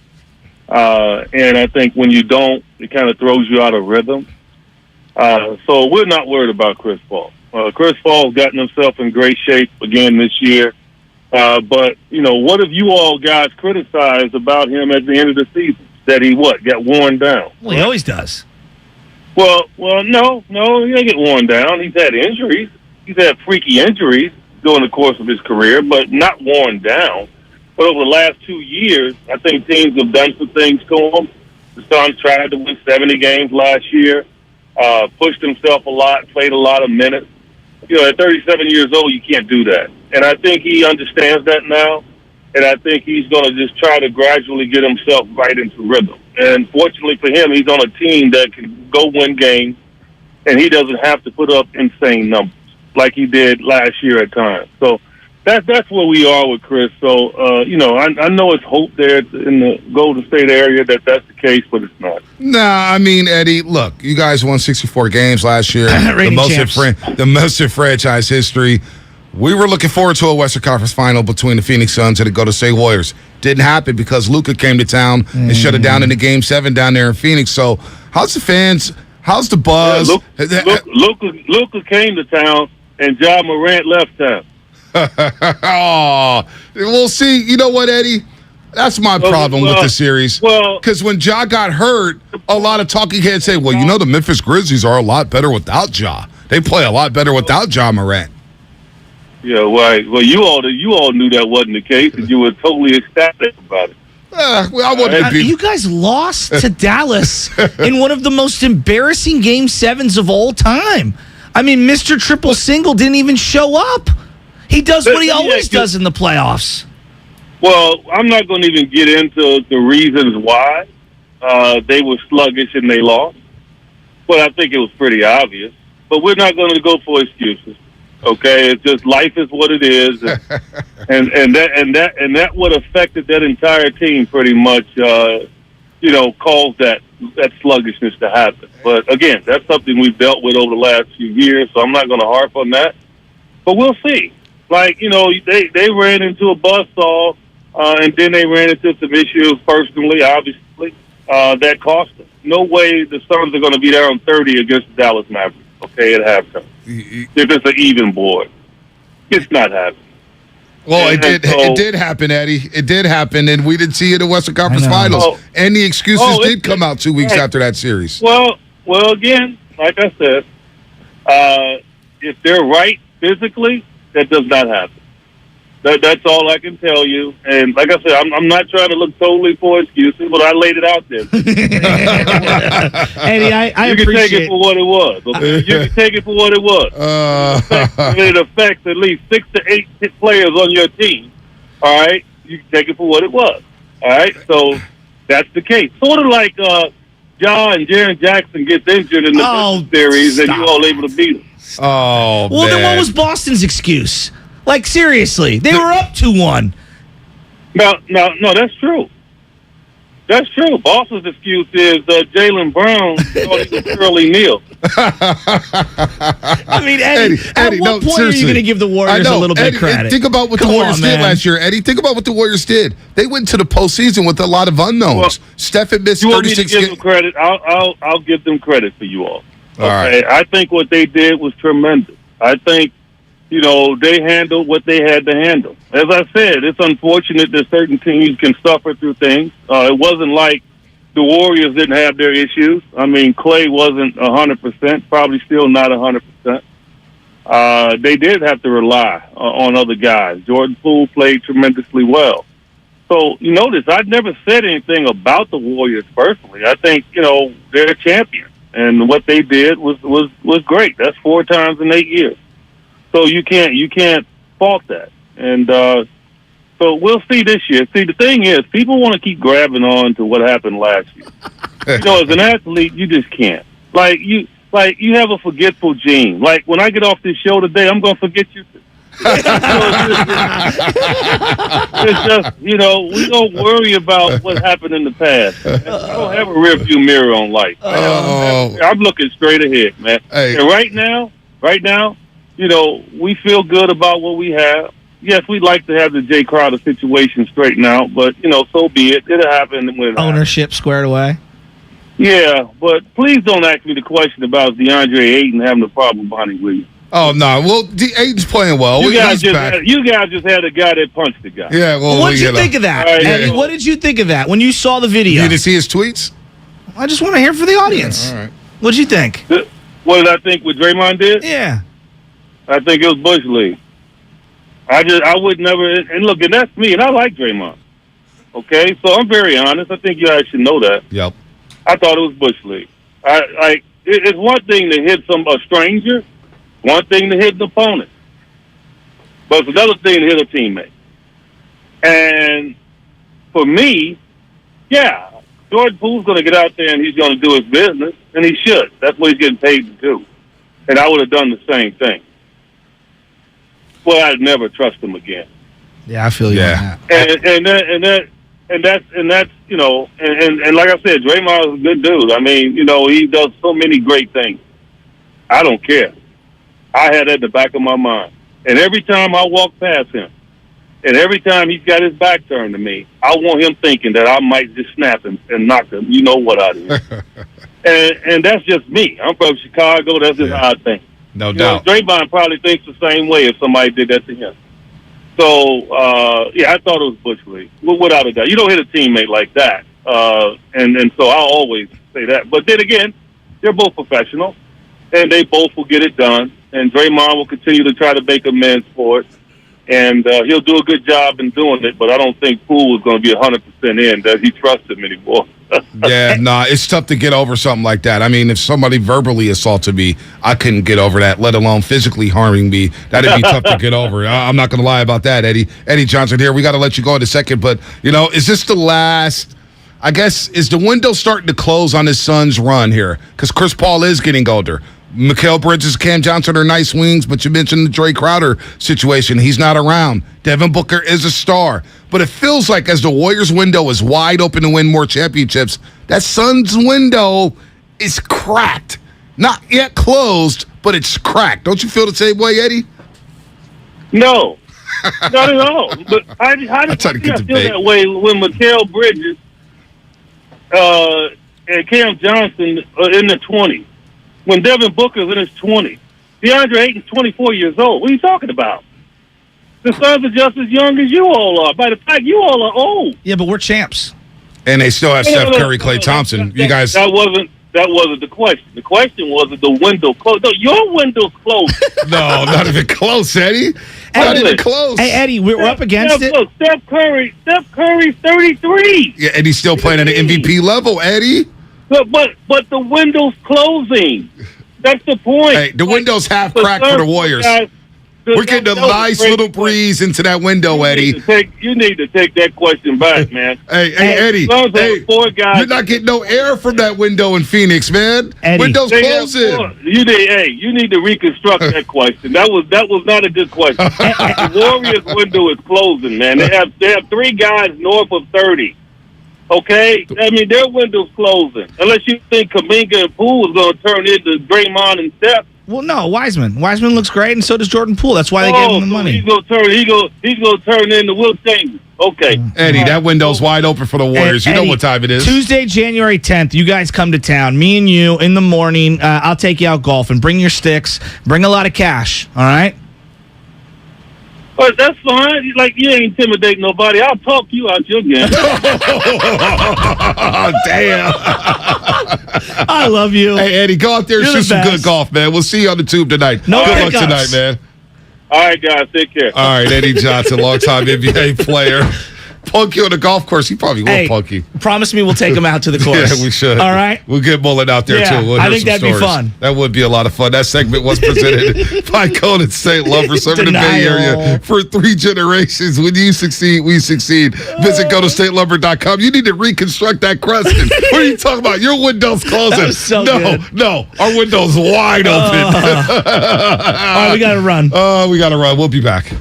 S1: And I think when you don't, it kind of throws you out of rhythm. So we're not worried about Chris Paul. Chris Paul's gotten himself in great shape again this year. But, what have you all guys criticized about him at the end of the season? That he got worn down?
S14: Well, he always does.
S1: Well, no, he didn't get worn down. He's had injuries. He's had freaky injuries during the course of his career, but not worn down. But over the last 2 years, I think teams have done some things to him. The Suns tried to win 70 games last year, pushed himself a lot, played a lot of minutes. At 37 years old, you can't do that. And I think he understands that now. And I think he's going to just try to gradually get himself right into rhythm. And fortunately for him, he's on a team that can go win games, and he doesn't have to put up insane numbers like he did last year at times. So that's where we are with Chris. So, I know it's hope there in the Golden State area that that's the case, but it's not.
S13: Nah, I mean, Eddie, look, you guys won 64 games last year. the most in franchise history. We were looking forward to a Western Conference final between the Phoenix Suns and the Golden State Warriors. Didn't happen because Luka came to town and shut it down in the Game 7 down there in Phoenix. So, how's the fans? How's the buzz?
S1: Luka came to town and Ja Morant left town.
S13: Oh, we'll see. You know what, Eddie? That's my problem with the series. Well, because when Ja got hurt, a lot of talking heads say, well, you know, the Memphis Grizzlies are a lot better without Ja. They play a lot better without Ja Morant.
S1: Yeah, right. Well, you all knew that wasn't the case, and you were totally ecstatic about it.
S14: You guys lost to Dallas in one of the most embarrassing Game 7s of all time. I mean, Mr. Triple Single didn't even show up. He does what he always does in the playoffs.
S1: Well, I'm not going to even get into the reasons why they were sluggish and they lost. But I think it was pretty obvious. But we're not going to go for excuses. Okay, it's just life is what it is, and that what affected that entire team pretty much, caused that sluggishness to happen. But again, that's something we've dealt with over the last few years, so I'm not going to harp on that. But we'll see. Like, they ran into a buzzsaw, and then they ran into some issues personally, obviously, that cost them. No way the Suns are going to be there on 30 against the Dallas Mavericks. Okay, at halftime. If it's an even board, it's not happening.
S13: Well, it did happen, Eddie. It did happen, and we did see it in the Western Conference Finals. And the excuses did come out 2 weeks after that series.
S1: Well, again, like I said, if they're right physically, that does not happen. That's all I can tell you. And like I said, I'm not trying to look totally for excuses, but I laid it out there.
S14: Eddie, I
S1: you can take it for what it was. Okay? You can take it for what it was. It affects at least 6 to 8 players on your team. All right? You can take it for what it was. All right? So that's the case. Sort of like Ja and Jaren Jackson gets injured in the series and you all able to beat them.
S13: Oh,
S14: well, then what was Boston's excuse? Like, seriously, they were up 2-1.
S1: No, that's true. That's true. Boston's excuse is Jaylen Brown thought he was Curly Neal.
S14: I mean, Eddie, at what point are you going to give the Warriors a little bit of credit?
S13: Think about what the Warriors did last year, Eddie. Think about what the Warriors did. They went to the postseason with a lot of unknowns. Steph had missed 36 games.
S1: You want me to give them credit? I'll give them credit for you all.
S13: All right.
S1: I think what they did was tremendous. I think, they handled what they had to handle. As I said, it's unfortunate that certain teams can suffer through things. It wasn't like the Warriors didn't have their issues. I mean, Clay wasn't 100%, probably still not 100%. They did have to rely on other guys. Jordan Poole played tremendously well. So, you notice, I've never said anything about the Warriors personally. I think, they're a champion. And what they did was great. That's 4 times in 8 years. So you can't fault that. And so we'll see this year. See, the thing is, people want to keep grabbing on to what happened last year. As an athlete, you just can't. Like you have a forgetful gene. Like when I get off this show today, I'm going to forget you. It's just, we don't worry about what happened in the past. I don't have a rear view mirror on life. I'm looking straight ahead, man.
S13: Hey.
S1: And right now, we feel good about what we have. Yes, we'd like to have the Jay Crowder situation straightened out, but, so be it. It'll happen when
S14: ownership squared away.
S1: Yeah, but please don't ask me the question about DeAndre Ayton having a problem with Bonnie Williams.
S13: Oh, no. Well, Ayton's playing well.
S1: You guys just had a guy that punched the guy.
S13: Yeah, well,
S14: what did you think of that?
S1: Right,
S14: Eddie, what did you think of that when you saw the video?
S13: You didn't see his tweets?
S14: I just want to hear from the audience.
S13: All right.
S14: What did you think?
S1: What did I think what Draymond did?
S14: Yeah.
S1: I think it was Bush League. I would never, and look, and that's me, and I like Draymond. Okay, so I'm very honest. I think you guys should know that.
S13: Yep.
S1: I thought it was Bush League. It's one thing to hit a stranger, one thing to hit an opponent, but it's another thing to hit a teammate. And for me, Jordan Poole's going to get out there and he's going to do his business, and he should. That's what he's getting paid to do. And I would have done the same thing. Well, I'd never trust him again.
S14: Yeah, I feel you on that.
S1: And that's and like I said, Draymond is a good dude. I mean, he does so many great things. I don't care. I had that at the back of my mind. And every time I walk past him, and every time he's got his back turned to me, I want him thinking that I might just snap him and knock him, you know what, out of here. and that's just me. I'm from Chicago. That's just how I think.
S13: No doubt.
S1: Draymond probably thinks the same way if somebody did that to him. So, I thought it was Bush League, without a doubt. You don't hit a teammate like that. And so I'll always say that. But then again, they're both professionals, and they both will get it done. And Draymond will continue to try to make amends for it. And he'll do a good job in doing it, but I don't think Poole is going to be 100% in that he trusts him anymore.
S13: Yeah, it's tough to get over something like that. I mean, if somebody verbally assaulted me, I couldn't get over that, let alone physically harming me. That'd be tough to get over. I'm not going to lie about that, Eddie. Eddie Johnson here. We got to let you go in a second, but, is this the last... I guess, is the window starting to close on his son's run here? Because Chris Paul is getting older. Mikal Bridges, Cam Johnson are nice wings, but you mentioned the Dre Crowder situation. He's not around. Devin Booker is a star. But it feels like as the Warriors' window is wide open to win more championships, that Suns' window is cracked. Not yet closed, but it's cracked. Don't you feel the same way, Eddie?
S1: No, not at all. But how did I feel that way when Mikal Bridges and Cam Johnson are in the 20s? When Devin Booker's in his 20s. DeAndre Ayton's 24 years old. What are you talking about? The Suns are just as young as you all are. By the fact, you all are old.
S14: Yeah, but we're champs.
S13: And they still have Steph Curry, Klay Thompson. You guys...
S1: That wasn't the question. The question was the window closed. No, your window's closed.
S13: No, not even close, Eddie. Not even close.
S14: Hey, Eddie, we're up against it.
S1: Look, Steph Curry's 33.
S13: Yeah, and he's still playing at an MVP level, Eddie.
S1: But the window's closing. That's the point.
S13: Hey, the window's half cracked for the Warriors. We're getting a nice little breeze into that window, Eddie.
S1: You need to take that question back, man.
S13: Hey, Eddie. Hey, you're not getting no air from that window in Phoenix, man.
S14: Eddie.
S13: Window's closing.
S1: You need to reconstruct that question. That was not a good question. The Warriors' window is closing, man. They have three guys north of 30. Okay? I mean, their window's closing. Unless you think Kuminga and Poole is going to turn into Draymond and Steph.
S14: Well, no, Wiseman. Wiseman looks great, and so does Jordan Poole. That's why they gave him the money.
S1: He's going to turn into Will Chamberlain. Okay.
S13: Eddie, that window's wide open for the Warriors. You know what time it is.
S14: Tuesday, January 10th, you guys come to town. Me and you in the morning. I'll take you out golfing. Bring your sticks. Bring a lot of cash. All right?
S1: But that's fine. Like, you ain't intimidating nobody. I'll talk you out your game.
S13: Oh, damn.
S14: I love you.
S13: Hey, Eddie, go out there and shoot some good golf, man. We'll see you on the tube tonight.
S14: No
S13: good luck tonight, man.
S1: All right, guys. Take care.
S13: All right, Eddie Johnson, longtime NBA player. Punky on the golf course. He probably will Punky.
S14: Promise me we'll take him out to the course.
S13: Yeah, we should.
S14: All right?
S13: We'll get Mullen out there, too. We'll
S14: I
S13: hear
S14: think
S13: some
S14: that'd
S13: stories.
S14: be fun.
S13: That would be a lot of fun. That segment was presented by Golden State Lovers, serving the Bay Area for 3 generations. When you succeed, we succeed. Visit GoToStateLumber.com. You need to reconstruct that question. What are you talking about? Your window's closing.
S14: That was so good.
S13: No. Our window's wide open.
S14: All right, we got to run.
S13: We got to run. We'll be back.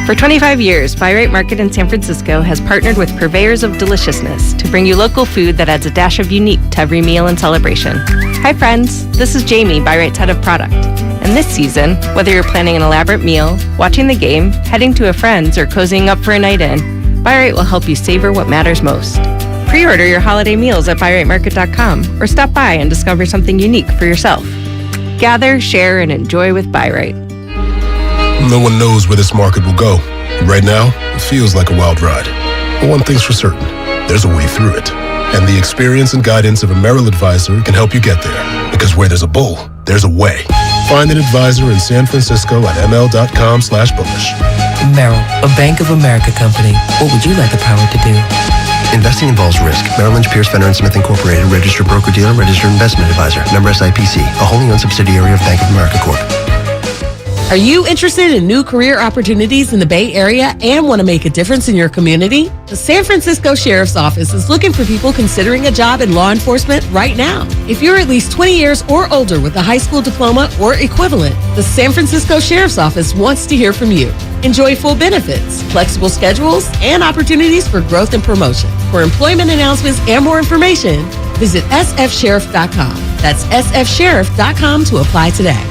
S2: For 25 years, Buy Right Market in San Francisco has partnered with purveyors of deliciousness to bring you local food that adds a dash of unique to every meal and celebration. Hi friends, this is Jamie, Buy Right's head of product. And this season, whether you're planning an elaborate meal, watching the game, heading to a friend's, or cozying up for a night in, Buy Right will help you savor what matters most. Pre-order your holiday meals at buyrightmarket.com or stop by and discover something unique for yourself. Gather, share, and enjoy with Buy Right.
S3: No one knows where this market will go. Right now, it feels like a wild ride. But one thing's for certain, there's a way through it. And the experience and guidance of a Merrill advisor can help you get there. Because where there's a bull, there's a way. Find an advisor in San Francisco at ml.com/bullish.
S4: Merrill, a Bank of America company. What would you like the power to do?
S5: Investing involves risk. Merrill Lynch, Pierce, Fenner & Smith Incorporated, registered broker-dealer, registered investment advisor. Member SIPC, a wholly owned subsidiary of Bank of America Corp.
S7: Are you interested in new career opportunities in the Bay Area and want to make a difference in your community? The San Francisco Sheriff's Office is looking for people considering a job in law enforcement right now. If you're at least 20 years or older with a high school diploma or equivalent, the San Francisco Sheriff's Office wants to hear from you. Enjoy full benefits, flexible schedules, and opportunities for growth and promotion. For employment announcements and more information, visit sfsheriff.com. That's sfsheriff.com to apply today.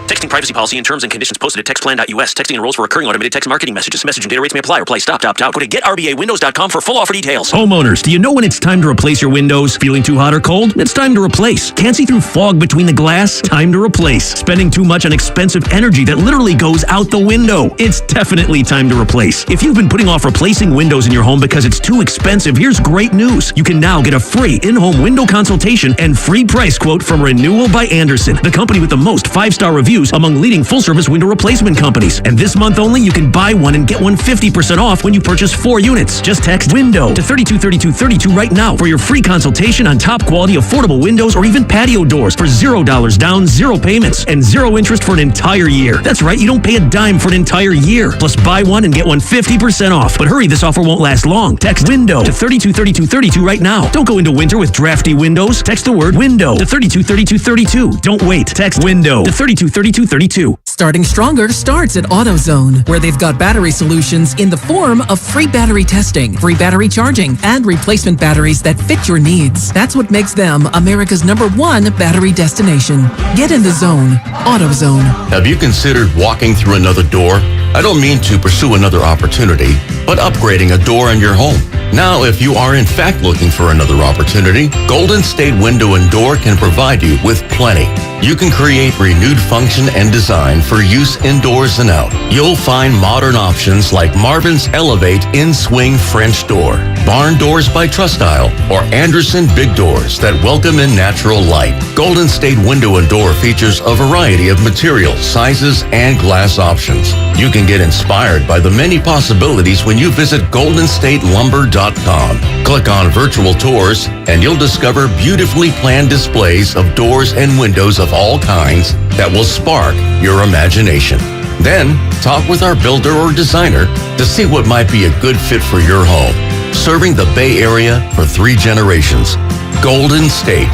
S8: Texting privacy policy and terms and conditions posted at textplan.us. Texting enrolls for recurring automated text marketing messages. Message and data rates may apply. Reply stop, opt out. Go to getrbawindows.com for full offer details.
S9: Homeowners, do you know when it's time to replace your windows? Feeling too hot or cold? It's time to replace. Can't see through fog between the glass? Time to replace. Spending too much on expensive energy that literally goes out the window? It's definitely time to replace. If you've been putting off replacing windows in your home because it's too expensive, here's great news. You can now get a free in-home window consultation and free price quote from Renewal by Andersen, the company with the most 5-star reviews among leading full-service window replacement companies. And this month only, you can buy one and get one 50% off when you purchase 4 units. Just text WINDOW to 323232 right now for your free consultation on top quality affordable windows or even patio doors for $0 down, 0 payments, and 0 interest for an entire year. That's right, you don't pay a dime for an entire year. Plus, buy one and get one 50% off. But hurry, this offer won't last long. Text WINDOW to 323232 right now. Don't go into winter with drafty windows. Text the word WINDOW to 323232. Don't wait. Text WINDOW to 323232.
S24: Starting stronger starts at AutoZone, where they've got battery solutions in the form of free battery testing, free battery charging, and replacement batteries that fit your needs. That's what makes them America's #1 battery destination. Get in the zone. AutoZone.
S6: Have you considered walking through another door? I don't mean to pursue another opportunity, but upgrading a door in your home. Now, if you are in fact looking for another opportunity, Golden State Window and Door can provide you with plenty. You can create renewed function and design for use indoors and out. You'll find modern options like Marvin's Elevate In-Swing French Door, Barn Doors by Trustyle, or Andersen Big Doors that welcome in natural light. Golden State Window and Door features a variety of materials, sizes, and glass options. You can get inspired by the many possibilities when you visit goldenstatelumber.com. Click on virtual tours and you'll discover beautifully planned displays of doors and windows of all kinds that will spark your imagination. Then, talk with our builder or designer to see what might be a good fit for your home. Serving the Bay Area for 3 generations. Golden State.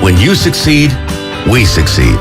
S6: When you succeed, we succeed.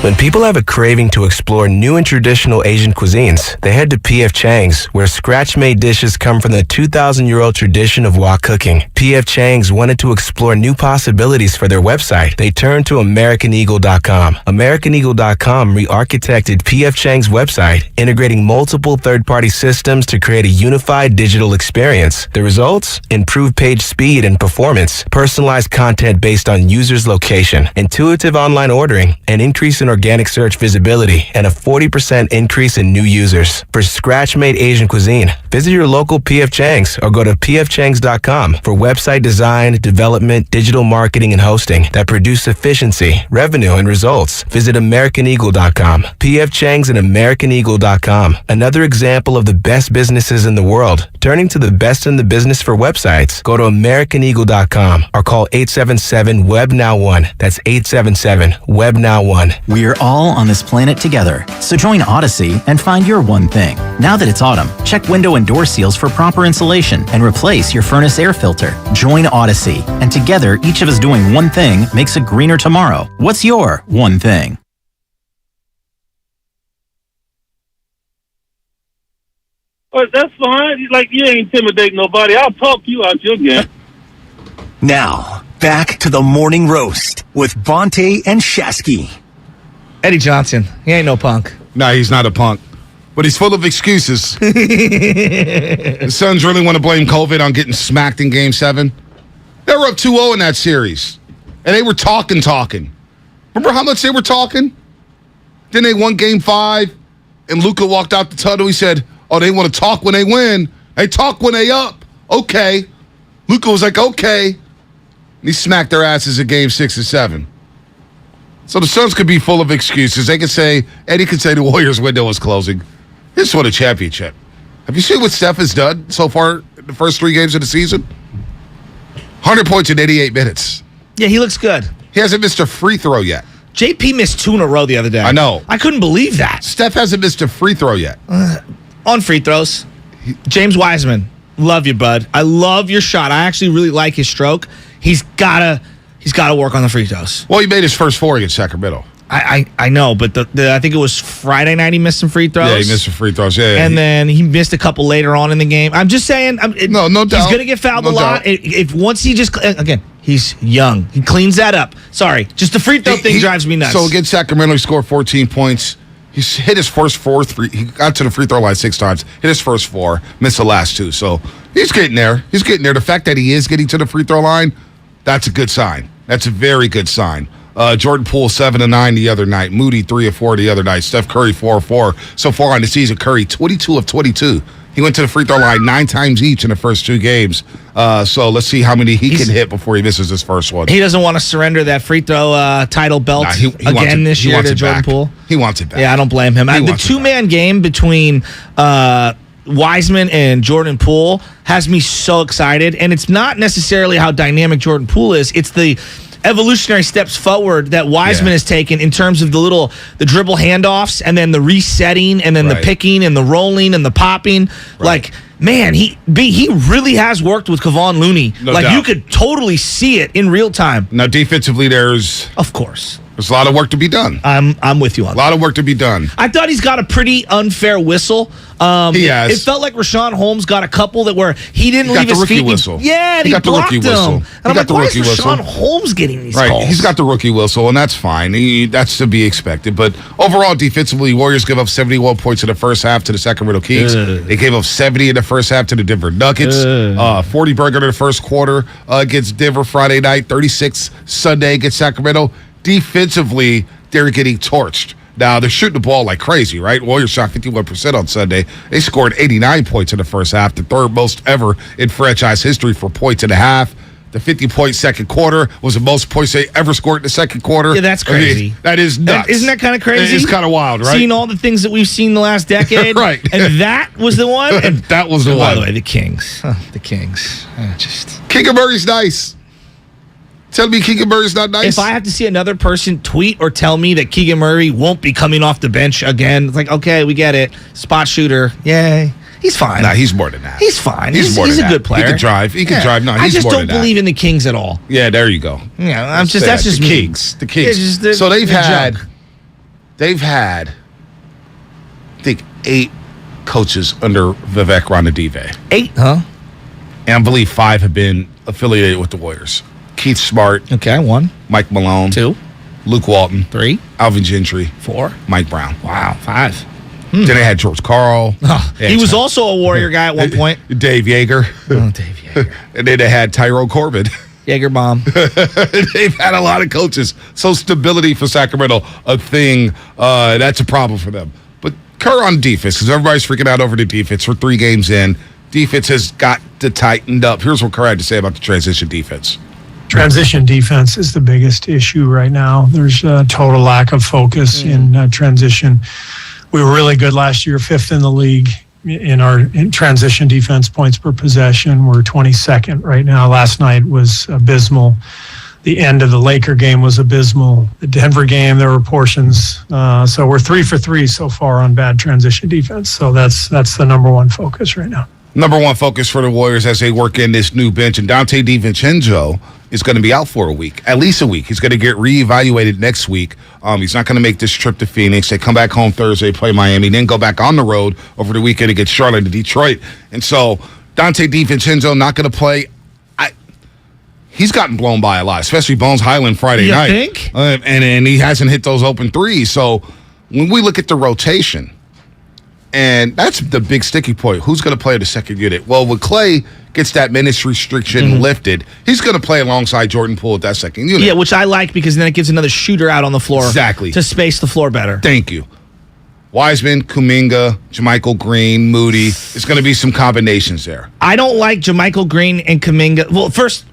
S10: When people have a craving to explore new and traditional Asian cuisines, they head to P.F. Chang's, where scratch-made dishes come from the 2,000-year-old tradition of wok cooking. P.F. Chang's wanted to explore new possibilities for their website. They turned to AmericanEagle.com. AmericanEagle.com re-architected P.F. Chang's website, integrating multiple third-party systems to create a unified digital experience. The results? Improved page speed and performance, personalized content based on users' location, intuitive online ordering, an increase in organic search visibility, and a 40% increase in new users. For scratch-made Asian cuisine, visit your local P.F. Chang's or go to pfchangs.com for website design, development, digital marketing, and hosting that produce efficiency, revenue, and results. Visit AmericanEagle.com. P.F. Chang's and AmericanEagle.com. Another example of the best businesses in the world. Turning to the best in the business for websites, go to AmericanEagle.com or call 877-WEB-NOW1. That's 877-WEB-NOW1.
S12: We're all on this planet together, so join Odyssey and find your one thing. Now that it's autumn, check window and door seals for proper insulation and replace your furnace air filter. Join Odyssey, and together, each of us doing one thing makes a greener tomorrow. What's your one thing?
S1: Well, that's fine. Like, you ain't intimidate nobody. I'll talk you out your game.
S11: Now, back to the morning roast with Bonte and Shasky.
S14: Eddie Johnson. He ain't no punk.
S13: No, he's not a punk. But he's full of excuses. The Suns really want to blame COVID on getting smacked in Game 7. They were up 2-0 in that series. And they were talking. Remember how much they were talking? Then they won Game 5, and Luka walked out the tunnel. He said, oh, they want to talk when they win. They talk when they up. Okay. Luka was like, okay. And he smacked their asses in Game 6 and 7. So the Suns could be full of excuses. They could say, Eddie could say the Warriors' window is closing. They just won a championship. Have you seen what Steph has done so far in the first 3 games of the season? 100 points in 88 minutes.
S14: Yeah, he looks good.
S13: He hasn't missed a free throw yet.
S14: JP missed 2 in a row the other day.
S13: I know.
S14: I couldn't believe that.
S13: Steph hasn't missed a free throw yet.
S14: On free throws, James Wiseman, love you, bud. I love your shot. I actually really like his stroke. He's gotta work on the free throws.
S13: Well, he made his first 4 against Sacramento.
S14: I know, but I think it was Friday night he missed some free throws.
S13: Yeah, he missed some free throws. Yeah,
S14: and then he missed a couple later on in the game. I'm just saying,
S13: no doubt.
S14: He's gonna get fouled a lot. If once he just again, He's young. He cleans that up. Sorry, just the free throw thing drives me nuts.
S13: So against Sacramento, he scored 14 points. He's hit his first 4 3. He got to the free throw line 6 times. Hit his first 4. Missed the last 2. So he's getting there. He's getting there. The fact that he is getting to the free throw line, that's a good sign. That's a very good sign. Jordan Poole 7 of 9 the other night. Moody 3 of 4 the other night. Steph Curry 4 of 4. So far on the season, Curry 22 of 22. He went to the free throw line 9 times each in the first 2 games. So let's see how many he can hit before he misses his first one.
S14: He doesn't want to surrender that free throw title belt again this year to Jordan Poole.
S13: He wants it back.
S14: Yeah, I don't blame him. The 2-man game between Wiseman and Jordan Poole has me so excited. And it's not necessarily how dynamic Jordan Poole is. It's the evolutionary steps forward that Wiseman has taken in terms of the dribble handoffs and then the resetting and then the picking and the rolling and the popping. Like, man, he really has worked with Kevon Looney.
S13: No doubt.
S14: You could totally see it in real time.
S13: Now, defensively, there's a lot of work to be done.
S14: I'm with you on that.
S13: A lot of work to be done.
S14: I thought he's got a pretty unfair whistle.
S13: He has.
S14: It felt like Rashawn Holmes got a couple that where he didn't leave his feet.
S13: Whistle.
S14: Yeah, and he
S13: got the
S14: blocked
S13: rookie
S14: him.
S13: whistle.
S14: And
S13: He
S14: I'm
S13: got
S14: like,
S13: the
S14: why
S13: rookie
S14: is Rashawn
S13: whistle.
S14: Holmes getting these calls?
S13: He's got the rookie whistle, and that's fine. That's to be expected. But overall, defensively, Warriors give up 71 points in the first half to the Sacramento Kings. They gave up 70 in the first half to the Denver Nuggets. 40 burger in the first quarter against Denver Friday night. 36 Sunday against Sacramento. Defensively, they're getting torched. Now, they're shooting the ball like crazy, right? Warriors shot 51% on Sunday. They scored 89 points in the first half, the third most ever in franchise history for points and a half. The 50-point second quarter was the most points they ever scored in the second quarter.
S14: Yeah, that's crazy.
S13: I mean, that is nuts.
S14: Isn't that kind of crazy?
S13: It's kind of wild, right?
S14: Seeing all the things that we've seen the last decade.
S13: Right.
S14: And that was the one? And
S13: that was the one.
S14: By the way, the Kings. The Kings.
S13: Keegan Murray's nice. Tell me Keegan Murray's not nice?
S14: If I have to see another person tweet or tell me that Keegan Murray won't be coming off the bench again, it's like, okay, we get it. Spot shooter. Yay. He's fine.
S13: Nah, he's more than that.
S14: He's fine.
S13: He's
S14: a good player.
S13: He can drive. He can drive. No, he's
S14: I just
S13: more
S14: don't
S13: than
S14: believe in the Kings at all.
S13: Yeah, there you go.
S14: Yeah, that's just
S13: the
S14: me.
S13: Kings. The Kings.
S14: Yeah, just
S13: so they've had, I think, 8 coaches under Vivek Ranadive.
S14: 8, huh?
S13: And I believe 5 have been affiliated with the Warriors. Keith Smart.
S14: Okay, 1.
S13: Mike Malone.
S14: 2.
S13: Luke Walton.
S14: 3.
S13: Alvin Gentry.
S14: 4.
S13: Mike Brown.
S14: Wow, 5.
S13: Then they had George Karl.
S14: He was also a Warrior guy at one point.
S13: Dave Yeager.
S14: Oh, Dave Yeager.
S13: And then they had Tyrone Corbin.
S14: Yeager bomb.
S13: They've had a lot of coaches. So stability for Sacramento, a thing. That's a problem for them. But Kerr on defense, because everybody's freaking out over the defense. For 3 games in, defense has got to tighten up. Here's what Kerr had to say about the transition defense.
S15: Transition defense is the biggest issue right now. There's a total lack of focus in transition. We were really good last year, 5th in the league in transition defense points per possession. We're 22nd right now. Last night was abysmal. The end of the Laker game was abysmal. The Denver game, there were portions. So we're 3 for 3 so far on bad transition defense. So that's the number one focus right now.
S13: Number one focus for the Warriors as they work in this new bench. And Dante DiVincenzo is going to be out for a week, at least a week. He's going to get reevaluated next week. He's not going to make this trip to Phoenix. They come back home Thursday, play Miami, then go back on the road over the weekend against Charlotte and Detroit. And so Dante DiVincenzo not going to play. He's gotten blown by a lot, especially Bones Highland Friday night.
S14: You think?
S13: And he hasn't hit those open threes. So when we look at the rotation, and that's the big sticky point. Who's going to play the second unit? Well, when Clay gets that minutes restriction lifted, he's going to play alongside Jordan Poole at that second unit.
S14: Yeah, which I like because then it gives another shooter out on the floor.
S13: Exactly.
S14: To space the floor better.
S13: Thank you. Wiseman, Kuminga, JaMychal Green, Moody. There's going to be some combinations there.
S14: I don't like JaMychal Green and Kuminga. Well,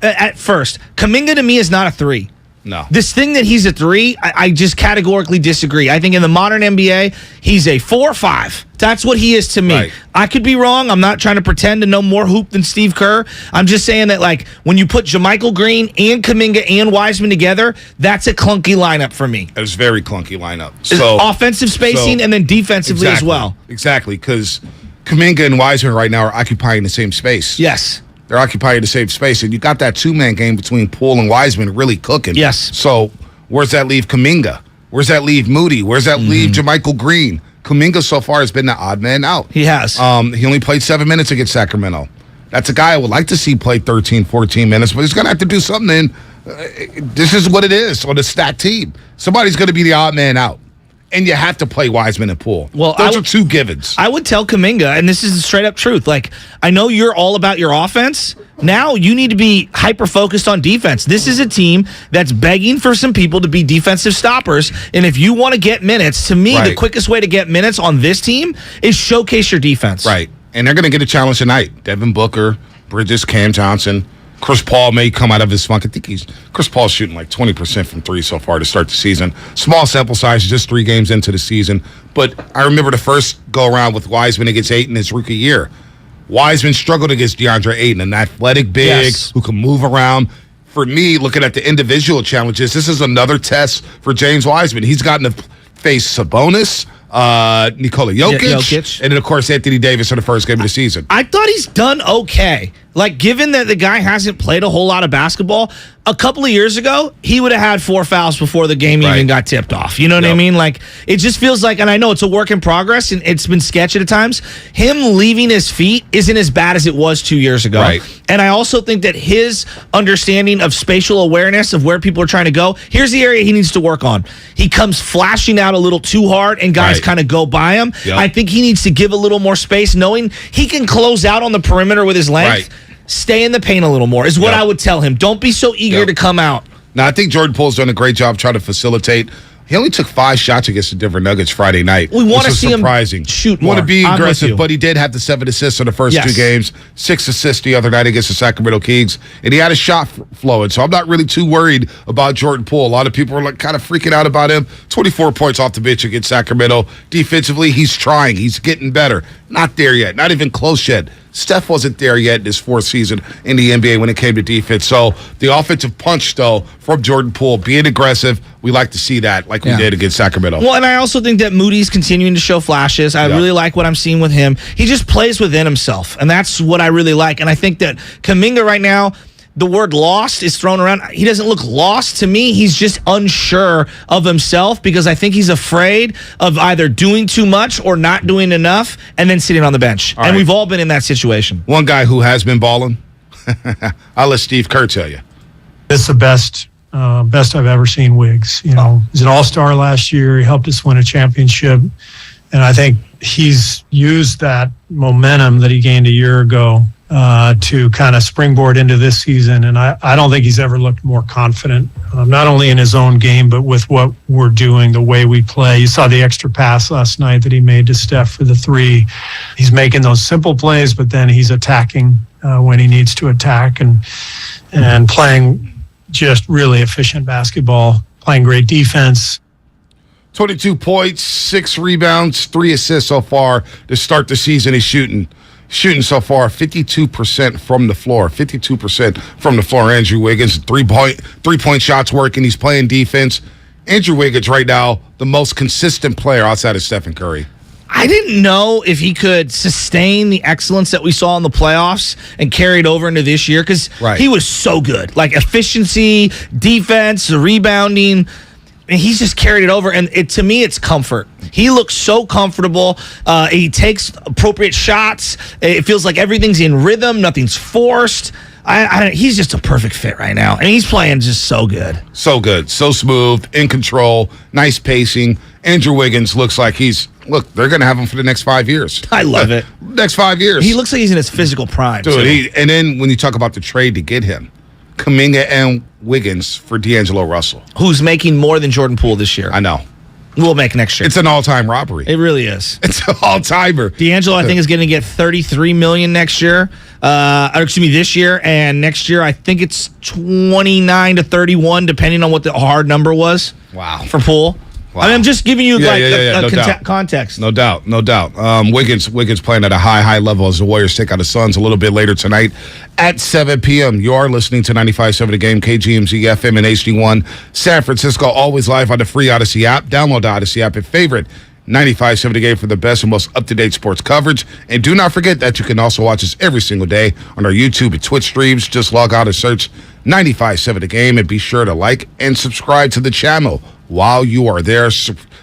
S14: at first, Kuminga to me is not a 3.
S13: No.
S14: This thing that he's a 3, I just categorically disagree. I think in the modern NBA, he's a 4 or 5. That's what he is to me.
S13: Right.
S14: I could be wrong. I'm not trying to pretend to know more hoop than Steve Kerr. I'm just saying that, like, when you put JaMychal Green and Kuminga and Wiseman together, that's a clunky lineup for me.
S13: It's a very clunky lineup.
S14: So offensive spacing and then defensively as well.
S13: Exactly, because Kuminga and Wiseman right now are occupying the same space.
S14: Yes.
S13: They're occupying the same space, and you got that 2-man game between Poole and Wiseman really cooking.
S14: Yes.
S13: So where's that leave Kuminga? Where's that leave Moody? Where's that leave JaMychal Green? Kuminga so far has been the odd man out.
S14: He has.
S13: He only played 7 minutes against Sacramento. That's a guy I would like to see play 13, 14 minutes, but he's going to have to do something. This is what it is on a stacked team. Somebody's going to be the odd man out. And you have to play Wiseman and Poole.
S14: Well,
S13: those are two givens.
S14: I would tell Kuminga, and this is the straight up truth. Like, I know you're all about your offense. Now you need to be hyper focused on defense. This is a team that's begging for some people to be defensive stoppers. And if you want to get minutes, to me, the quickest way to get minutes on this team is showcase your defense.
S13: Right. And they're going to get a challenge tonight. Devin Booker, Bridges, Cam Johnson. Chris Paul may come out of his funk. I think Chris Paul's shooting like 20% from three so far to start the season. Small sample size, just 3 games into the season. But I remember the first go-around with Wiseman against Ayton his rookie year. Wiseman struggled against DeAndre Ayton, an athletic big who can move around. For me, looking at the individual challenges, this is another test for James Wiseman. He's gotten to face Sabonis, Nikola Jokic, and then, of course, Anthony Davis in the first game of the season.
S14: I thought he's done okay. Like, given that the guy hasn't played a whole lot of basketball, a couple of years ago, he would have had 4 fouls before the game even got tipped off. You know what I mean? Like, it just feels like, and I know it's a work in progress, and it's been sketchy at times, him leaving his feet isn't as bad as it was 2 years ago.
S13: Right.
S14: And I also think that his understanding of spatial awareness of where people are trying to go, here's the area he needs to work on. He comes flashing out a little too hard, and guys kind of go by him. I think he needs to give a little more space, knowing he can close out on the perimeter with his length. Stay in the paint a little more is what I would tell him. Don't be so eager to come out.
S13: Now, I think Jordan Poole's done a great job trying to facilitate. He only took 5 shots against the Denver Nuggets Friday night.
S14: We want to see
S13: surprising.
S14: Him shoot
S13: more. Want to be
S14: I'm
S13: aggressive, but he did have the 7 assists in the first 2 games, 6 assists the other night against the Sacramento Kings, and he had a shot flowing. So I'm not really too worried about Jordan Poole. A lot of people are like kind of freaking out about him. 24 points off the bench against Sacramento. Defensively, he's trying. He's getting better. Not there yet. Not even close yet. Steph wasn't there yet in his 4th season in the NBA when it came to defense. So the offensive punch, though, from Jordan Poole, being aggressive, we like to see that like we did against Sacramento.
S14: Well, and I also think that Moody's continuing to show flashes. I really like what I'm seeing with him. He just plays within himself, and that's what I really like. And I think that Kuminga right now, the word lost is thrown around. He doesn't look lost to me. He's just unsure of himself because I think he's afraid of either doing too much or not doing enough and then sitting on the bench. And we've all been in that situation.
S13: One guy who has been balling, I'll let Steve Kerr tell you.
S15: It's the best I've ever seen Wiggs. You know, he's an all-star last year. He helped us win a championship. And I think he's used that momentum that he gained a year ago to kind of springboard into this season. And I don't think he's ever looked more confident, not only in his own game, but with what we're doing, the way we play. You saw the extra pass last night that he made to Steph for the 3. He's making those simple plays, but then he's attacking when he needs to attack and playing just really efficient basketball, playing great defense.
S13: 22 points, 6 rebounds, 3 assists so far to start the season. He's shooting so far 52% from the floor. 52% from the floor. Andrew Wiggins, 3-point shots working. He's playing defense. Andrew Wiggins right now, the most consistent player outside of Stephen Curry.
S14: I didn't know if he could sustain the excellence that we saw in the playoffs and carry it over into this year because he was so good. Like efficiency, defense, rebounding. And he's just carried it over, and to me, it's comfort. He looks so comfortable. He takes appropriate shots. It feels like everything's in rhythm. Nothing's forced. He's just a perfect fit right now, and he's playing just so good.
S13: So good. So smooth, in control, nice pacing. Andrew Wiggins looks like they're going to have him for the next 5 years.
S14: I love it.
S13: Next 5 years.
S14: He looks like he's in his physical prime.
S13: Dude, and then when you talk about the trade to get him, Kuminga and Wiggins for D'Angelo Russell.
S14: Who's making more than Jordan Poole this year.
S13: I know.
S14: We'll make next year.
S13: It's an all-time robbery.
S14: It really is.
S13: It's an all-timer.
S14: D'Angelo, I think, is going to get $33 million next year. This year. And next year, I think it's 29 to 31, depending on what the hard number was.
S13: Wow.
S14: For Poole. Wow. I mean, I'm just giving you context.
S13: No doubt. Wiggins playing at a high level as the Warriors take out the Suns a little bit later tonight at 7 p.m. You are listening to 95.7 The Game, KGMZ FM and HD1 San Francisco, always live on the free Odyssey app. Download the Odyssey app and favorite 95.7 The Game for the best and most up-to-date sports coverage. And do not forget that you can also watch us every single day on our YouTube and Twitch streams. Just log out and search 95.7 The Game and be sure to like and subscribe to the channel. While you are there,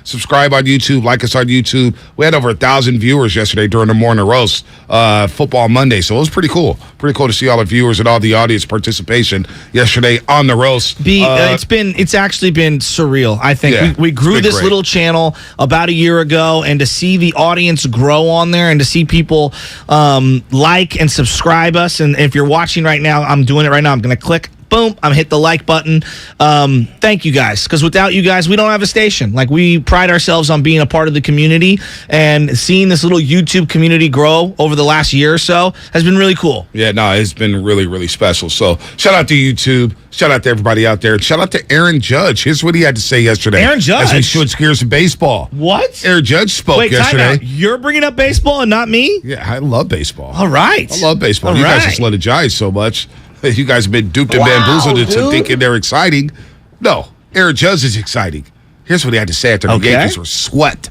S13: Subscribe on YouTube. Like us on YouTube. We had over 1,000 viewers yesterday during the morning roast, Football Monday. So it was pretty cool. Pretty cool to see all the viewers and all the audience participation yesterday on the roast.
S14: It's actually been surreal. I think we grew this little channel about a year ago, and to see the audience grow on there, and to see people like and subscribe us. And if you're watching right now, I'm doing it right now. I'm going to click. Boom, I'm hit the like button. Thank you guys, because without you guys, we don't have a station. Like, we pride ourselves on being a part of the community, and seeing this little YouTube community grow over the last year or so has been really cool.
S13: Yeah, no, it's been really, really special. So shout out to YouTube. Shout out to everybody out there. Shout out to Aaron Judge. Here's what he had to say yesterday.
S14: Aaron Judge?
S13: As we switch gears to baseball.
S14: What?
S13: Aaron Judge spoke yesterday.
S14: Time out. You're bringing up baseball and not me?
S13: Yeah, I love baseball.
S14: All right.
S13: I love baseball.
S14: All
S13: you
S14: right.
S13: guys just love the Giants so much. You guys have been duped and bamboozled into thinking they're exciting. No, Aaron Judge is exciting. Here's what he had to say after the Yankees were swept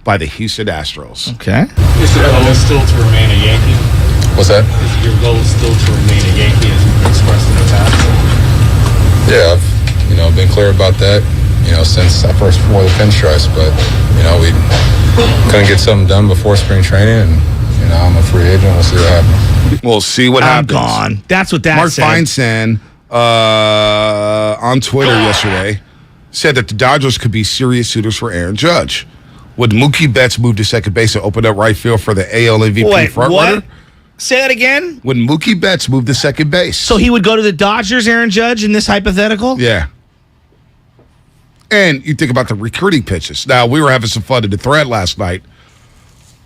S13: by the Houston Astros.
S14: Okay.
S16: Is your goal still to remain a Yankee?
S18: What's that?
S16: Is your goal still to remain a Yankee, as you've expressed in the past?
S18: Yeah, I've been clear about that, since I first wore the pinstripes. But, we couldn't get something done before spring training, and, I'm a free agent. We'll see what happens.
S13: We'll see what happens.
S14: I'm gone. That's what that
S13: Mark
S14: said.
S13: Feinstein on Twitter yesterday said that the Dodgers could be serious suitors for Aaron Judge. Would Mookie Betts move to second base and open up right field for the AL MVP frontrunner?
S14: Say that again?
S13: When Mookie Betts moved to second base.
S14: So he would go to the Dodgers, Aaron Judge, in this hypothetical?
S13: Yeah. And you think about the recruiting pitches. Now, we were having some fun in the thread last night.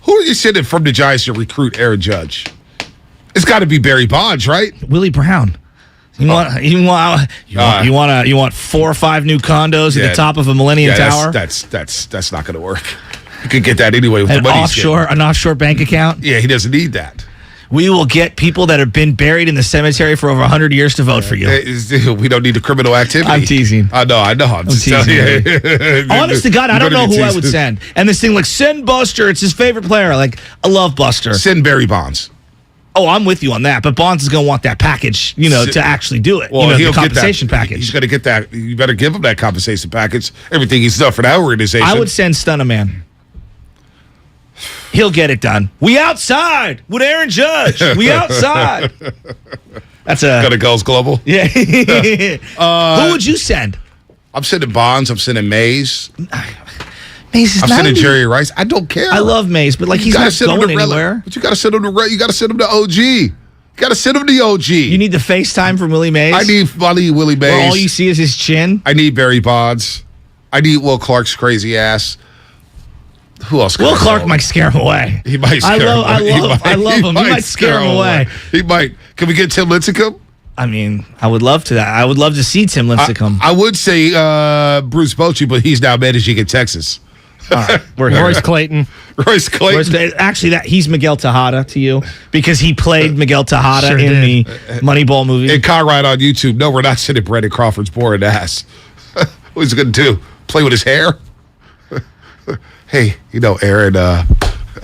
S13: Who are you sending from the Giants to recruit Aaron Judge? It's got to be Barry Bonds, right?
S14: Willie Brown. You want 4 or 5 new condos at the top of a Millennium Tower?
S13: That's not going to work. You could get that anyway with the money.
S14: An offshore bank account?
S13: Yeah, he doesn't need that.
S14: We will get people that have been buried in the cemetery for over 100 years to vote for you.
S13: We don't need the criminal activity.
S14: I'm teasing.
S13: I know. I'm just
S14: teasing.
S13: telling you.
S14: Honest to God, I don't know who I would send. And this thing, like, send Buster. It's his favorite player. Like, I love Buster.
S13: Send Barry Bonds.
S14: Oh, I'm with you on that. But Bonds is going to want that package, to actually do it.
S13: Well,
S14: the compensation package.
S13: He's going to get that. You better give him that compensation package. Everything he's done for that organization.
S14: I would send Stunnaman. He'll get it done. We outside with Aaron Judge. We outside. That's
S13: got a Gulls Global.
S14: Yeah. Who would you send?
S13: I'm sending Bonds. I'm sending Mays.
S14: Mays is
S13: I'm sending Jerry Rice. I don't care.
S14: I love Mays, but he's not going anywhere.
S13: But you got to send him to. You got to send him to OG. You got to send him to OG.
S14: You need the FaceTime from Willie Mays.
S13: I need Willie Mays.
S14: Where all you see is his chin.
S13: I need Barry Bonds. I need Will Clark's crazy ass. Who else?
S14: Will Clark might scare him away.
S13: He might scare him away.
S14: I love him. He might scare him away.
S13: He might. Can we get Tim Lincecum?
S14: I mean, I would love to. I would love to see Tim Lincecum.
S13: I would say Bruce Bochy, but he's now managing in Texas.
S14: All right,
S19: Royce Clayton.
S14: Actually, he's Miguel Tejada to you because he played Miguel Tejada in the Moneyball movie.
S13: And Conrad on YouTube. No, we're not sending Brandon Crawford's boring ass. What's he going to do? Play with his hair? Hey, Aaron.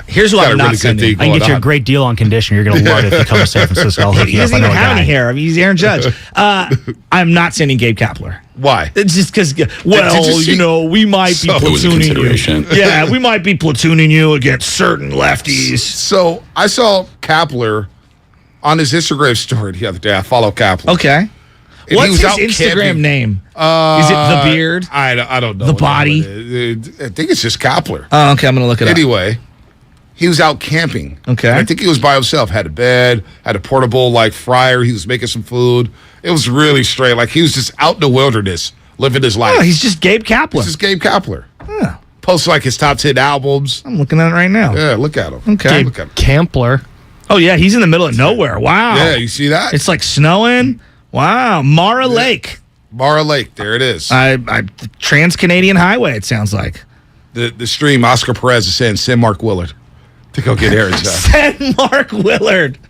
S14: Here's what I'm not sending.
S19: I can get you a great deal on conditioner. You're going to love it if you come to San Francisco.
S14: He doesn't even have any hair. I mean, he's Aaron Judge. I'm not sending Gabe Kapler.
S13: Why?
S14: It's just because, we might be platooning you. Yeah, we might be platooning you against certain lefties.
S13: So I saw Kapler on his Instagram story the other day. I follow Kapler.
S14: Okay.
S13: And
S14: what's his Instagram name? Is it the beard?
S13: I don't know.
S14: The body?
S13: I think it's just Kapler.
S14: Oh, okay. I'm going to look it up.
S13: Anyway, he was out camping.
S14: Okay.
S13: I think he was by himself. Had a bed, had a portable fryer. He was making some food. It was really strange. Like he was just out in the wilderness living his life.
S14: Oh, he's just Gabe Kapler.
S13: He's just Gabe Kapler.
S14: Yeah.
S13: Posts his top 10 albums.
S14: I'm looking at it right now.
S13: Yeah, look at him.
S14: Okay.
S13: Look at him.
S19: Campler.
S14: Oh, yeah. He's in the middle of nowhere. Wow.
S13: Yeah, you see that?
S14: It's like snowing. Wow. Mara Lake.
S13: Mara Lake. There it is.
S14: Trans-Canadian Highway, it sounds like.
S13: The stream, Oscar Perez is saying, send Mark Willard to go get Aaron Judge.
S14: Send Mark Willard.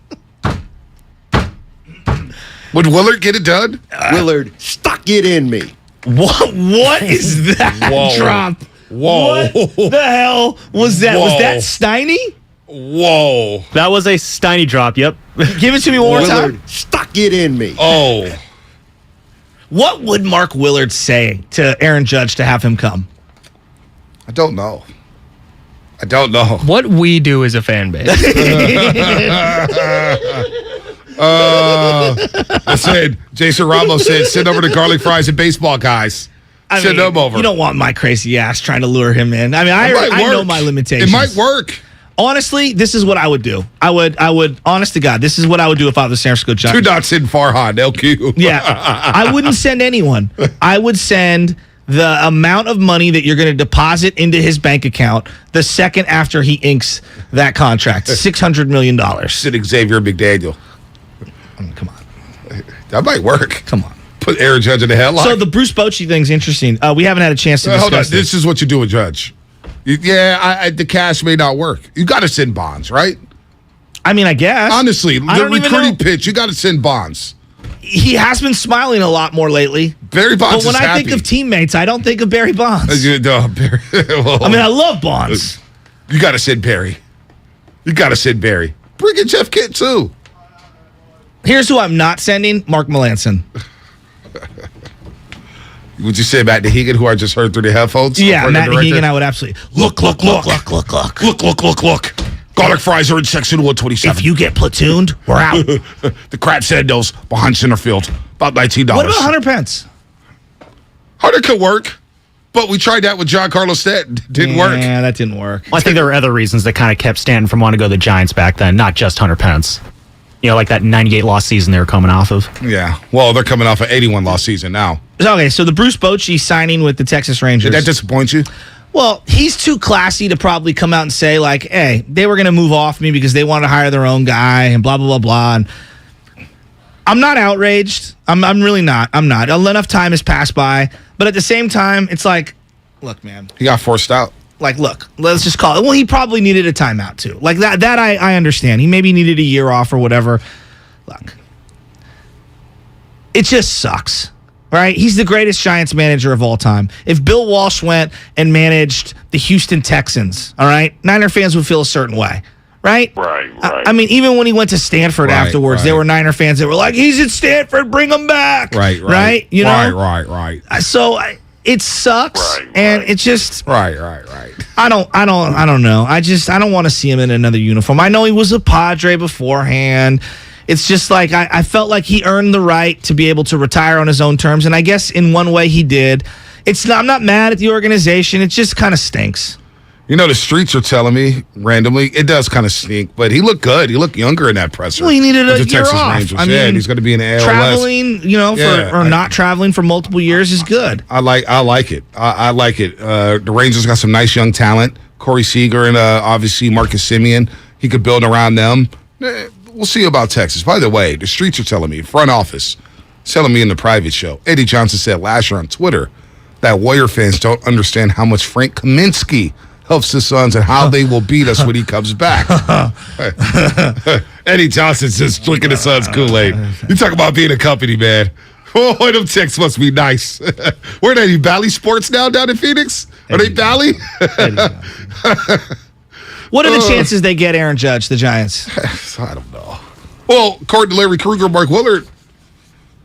S13: Would Willard get it done?
S20: Willard, stuck it in me.
S14: What is that drop?
S13: Whoa.
S14: What the hell was that?
S13: Whoa.
S14: Was that Steiny?
S13: Whoa.
S19: That was a Steiny drop, yep.
S14: Give it to me one more time.
S20: Willard, stuck it in me.
S13: Oh.
S14: What would Mark Willard say to Aaron Judge to have him come?
S13: I don't know.
S17: What we do as a fan base.
S13: Jason Ramos said, send over the garlic fries and baseball guys. Send them over.
S14: You don't want my crazy ass trying to lure him in. I mean, I know my limitations.
S13: It might work.
S14: Honestly, this is what I would do. I would, honest to God, this is what I would do if I was the San Francisco Giants.
S13: 2 dots in Farhan, LQ.
S14: Yeah. I wouldn't send anyone. I would send the amount of money that you're going to deposit into his bank account the second after he inks that contract. $600 million.
S13: Sid Xavier McDaniel.
S14: Come on.
S13: That might work.
S14: Come on.
S13: Put Aaron Judge in the headlock.
S14: So the Bruce Bochy thing's interesting. We haven't had a chance to discuss
S13: hold on. This is what you do with Judge. The cash may not work. You got to send bonds, right?
S14: I mean, I guess.
S13: Honestly, the recruiting pitch, you got to send bonds.
S14: He has been smiling a lot more lately.
S13: Barry Bonds
S14: But when I think of teammates, I don't think of Barry Bonds.
S13: Barry.
S14: I mean, I love Bonds.
S13: You got to send Barry. Bring in Jeff Kitt, too.
S14: Here's who I'm not sending, Mark Melanson.
S13: Would you say Matt Dehegan, who I just heard through the headphones?
S14: Yeah, Matt Dehegan, I would absolutely. Look.
S13: Garlic fries are in section 127.
S14: If you get platooned, we're out.
S13: The crab sandals behind center field, about $19.
S14: What about Hunter Pence?
S13: Hunter could work, but we tried that with John Carlos Stanton. Didn't work.
S14: Yeah, that didn't work.
S19: Well, I think there were other reasons that kind of kept Stanton from wanting to go to the Giants back then, not just Hunter Pence. You know, like that 98 loss season they were coming off of.
S13: Yeah. Well, they're coming off an 81 loss season now.
S14: Okay, so the Bruce Bochy signing with the Texas Rangers.
S13: Did that disappoint you?
S14: Well, he's too classy to probably come out and say, like, hey, they were going to move off me because they wanted to hire their own guy and blah, blah, blah, blah. And I'm not outraged. I'm really not. I'm not. Enough time has passed by. But at the same time, it's like, look, man.
S13: He got forced out.
S14: Like, look, let's just call it. Well, he probably needed a timeout, too. Like, that I understand. He maybe needed a year off or whatever. Look, it just sucks, right? He's the greatest Giants manager of all time. If Bill Walsh went and managed the Houston Texans, all right, Niner fans would feel a certain way, right?
S1: Right.
S14: I mean, even when he went to Stanford afterwards, there were Niner fans that were like, he's at Stanford, bring him back. Right? You know?
S13: Right.
S14: So it sucks, and it's just
S13: right.
S14: I don't know. I don't want to see him in another uniform. I know he was a Padre beforehand. It's just like I felt like he earned the right to be able to retire on his own terms, and I guess in one way he did. I'm not mad at the organization. It just kind of stinks.
S13: You know, the streets are telling me randomly it does kind of stink, but he looked good. He looked younger in that presser.
S14: Well, he needed a
S13: the
S14: year
S13: Texas
S14: off.
S13: Rangers.
S14: I mean,
S13: and he's going to be in the ALS.
S14: Traveling, not traveling for multiple years is good.
S13: I like it. I like it. The Rangers got some nice young talent. Corey Seager and obviously Marcus Semien. He could build around them. We'll see about Texas. By the way, the streets are telling me, front office, telling me in the private show. Eddie Johnson said last year on Twitter that Warrior fans don't understand how much Frank Kaminsky helps the Suns and how they will beat us when he comes back. Eddie Johnson's just drinking the Suns Kool-Aid. You talk about being a company, man. Oh, them checks must be nice. Where are they? Bally Sports now down in Phoenix? Are they Bally?
S14: What are the chances they get Aaron Judge, the Giants?
S13: I don't know. Well, according to Larry Krueger, Mark Willard,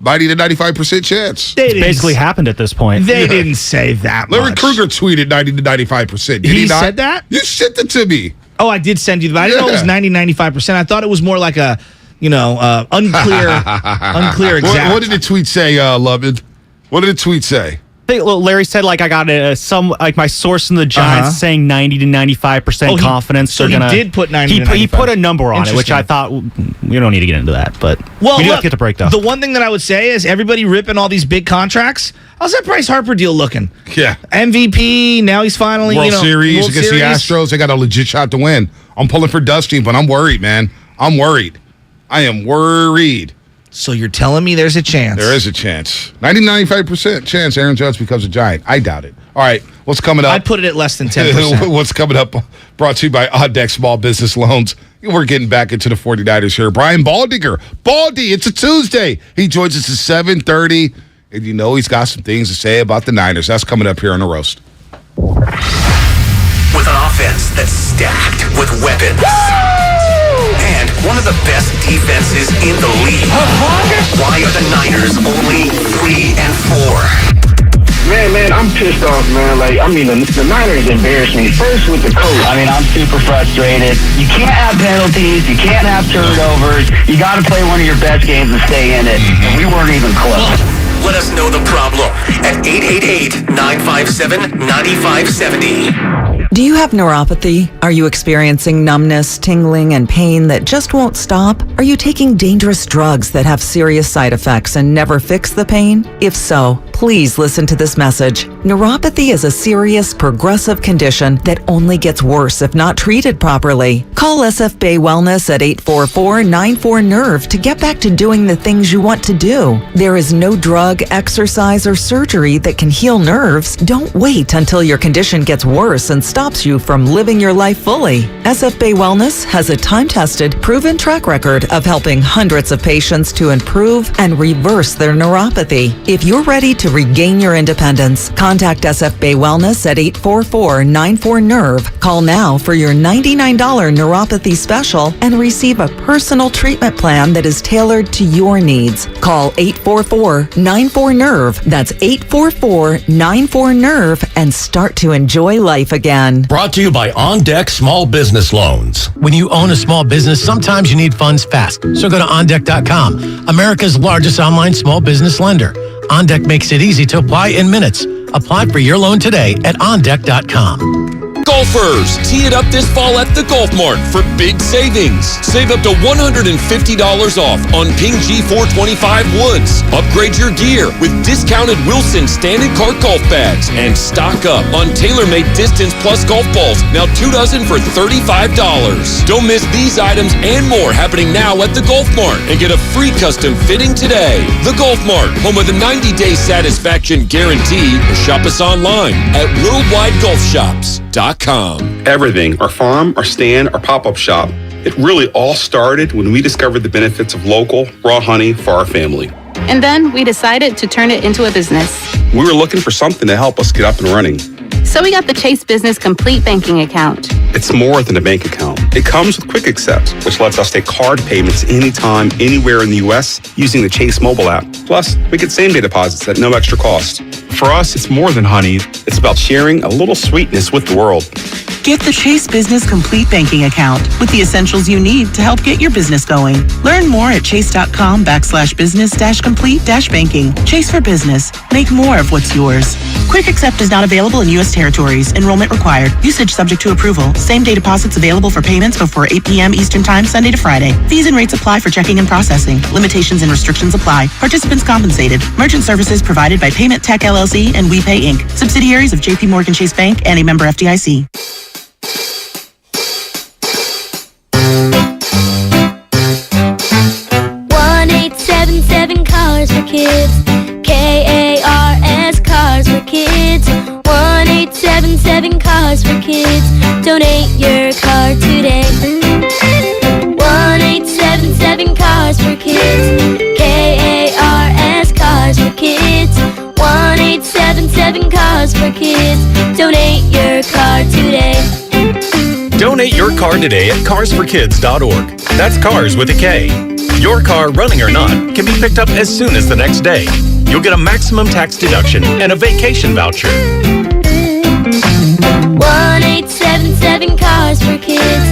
S13: 90 to 95% chance.
S19: It's basically happened at this point.
S14: They didn't say that much.
S13: Larry Krueger tweeted 90 to 95%. Did he not?
S14: Said that?
S13: You sent it to me.
S14: Oh, I did send you that. I didn't know it was 90, 95%. I thought it was more like a, unclear exact.
S13: What did the tweet say, Lovin? What did the tweet say?
S19: Larry said, I got my source in the Giants saying 90 to 95% confidence.
S14: So he did put 90 to 95.
S19: He put a number on it, which I thought we don't need to get into that. But we do have to get the breakdown.
S14: The one thing that I would say is everybody ripping all these big contracts. How's that Bryce Harper deal looking?
S13: Yeah.
S14: MVP, now he's finally,
S13: World Series against the Astros. They got a legit shot to win. I'm pulling for Dusty, but I'm worried, man. I'm worried. I am worried.
S14: So you're telling me there's a chance?
S13: There is a chance. 90-95% chance Aaron Judge becomes a Giant. I doubt it. All right, what's coming up?
S14: I'd put it at less than 10%.
S13: What's coming up? Brought to you by Odd Deck Small Business Loans. We're getting back into the 49ers here. Brian Baldinger. Baldy, it's a Tuesday. He joins us at 7:30, and he's got some things to say about the Niners. That's coming up here on The Roast.
S11: With an offense that's stacked with weapons. And one of the best defenses in the league. Why are the Niners only 3-4?
S2: Man, I'm pissed off, man. The Niners embarrassed me. First with the coach. I'm super frustrated. You can't have penalties. You can't have turnovers. You got to play one of your best games and stay in it. And we weren't even close.
S11: Let us know the problem at 888-957-9570.
S21: Do you have neuropathy? Are you experiencing numbness, tingling, and pain that just won't stop? Are you taking dangerous drugs that have serious side effects and never fix the pain? If so, please listen to this message. Neuropathy is a serious, progressive condition that only gets worse if not treated properly. Call SF Bay Wellness at 844-94-NERVE to get back to doing the things you want to do. There is no drug, exercise, or surgery that can heal nerves. Don't wait until your condition gets worse and stops you from living your life fully. SF Bay Wellness has a time-tested, proven track record of helping hundreds of patients to improve and reverse their neuropathy. If you're ready to regain your independence, contact SF Bay Wellness at 844-94-NERVE. Call now for your $99 neuropathy special and receive a personal treatment plan that is tailored to your needs. Call 844-94-NERVE. That's 844-94-NERVE and start to enjoy life again.
S6: Brought to you by On Deck Small Business Loans.
S22: When you own a small business, sometimes you need funds fast. So go to OnDeck.com, America's largest online small business lender. OnDeck makes it easy to apply in minutes. Apply for your loan today at OnDeck.com.
S23: Golfers, tee it up this fall at the Golf Mart for big savings. Save up to $150 off on Ping G425 woods. Upgrade your gear with discounted Wilson standard cart golf bags and stock up on TaylorMade Distance Plus golf balls, now 2 dozen for $35. Don't miss these items and more happening now at the Golf Mart and get a free custom fitting today. The Golf Mart, home of the 90-day satisfaction guarantee, or shop us online at worldwidegolfshops.com.
S25: Everything, our farm, our stand, our pop-up shop, it really all started when we discovered the benefits of local, raw honey for our family.
S26: And then we decided to turn it into a business.
S25: We were looking for something to help us get up and running.
S26: So we got the Chase Business Complete Banking Account.
S25: It's more than a bank account. It comes with Quick Accept, which lets us take card payments anytime, anywhere in the U.S. using the Chase mobile app. Plus, we get same-day deposits at no extra cost. For us, it's more than honey. It's about sharing a little sweetness with the world.
S27: Get the Chase Business Complete Banking Account with the essentials you need to help get your business going. Learn more at chase.com/business-complete-banking. Chase for business. Make more of what's yours. Quick Accept is not available in U.S. territories. Enrollment required. Usage subject to approval. Same-day deposits available for payments before 8 p.m. Eastern Time, Sunday to Friday. Fees and rates apply for checking and processing. Limitations and restrictions apply. Participants compensated. Merchant services provided by Payment Tech LLC and WePay Inc. Subsidiaries of J.P. Morgan Chase Bank and a member FDIC.
S28: 1877 Cars for Kids. KARS Cars for Kids. 1877 Cars for Kids. Donate your car today. 1877 Cars for Kids. KARS Cars for Kids. 1877 Cars for Kids. Donate your car today.
S29: Donate your car today at carsforkids.org. That's cars with a K. Your car, running or not, can be picked up as soon as the next day. You'll get a maximum tax deduction and a vacation voucher.
S28: 1877 Cars for Kids.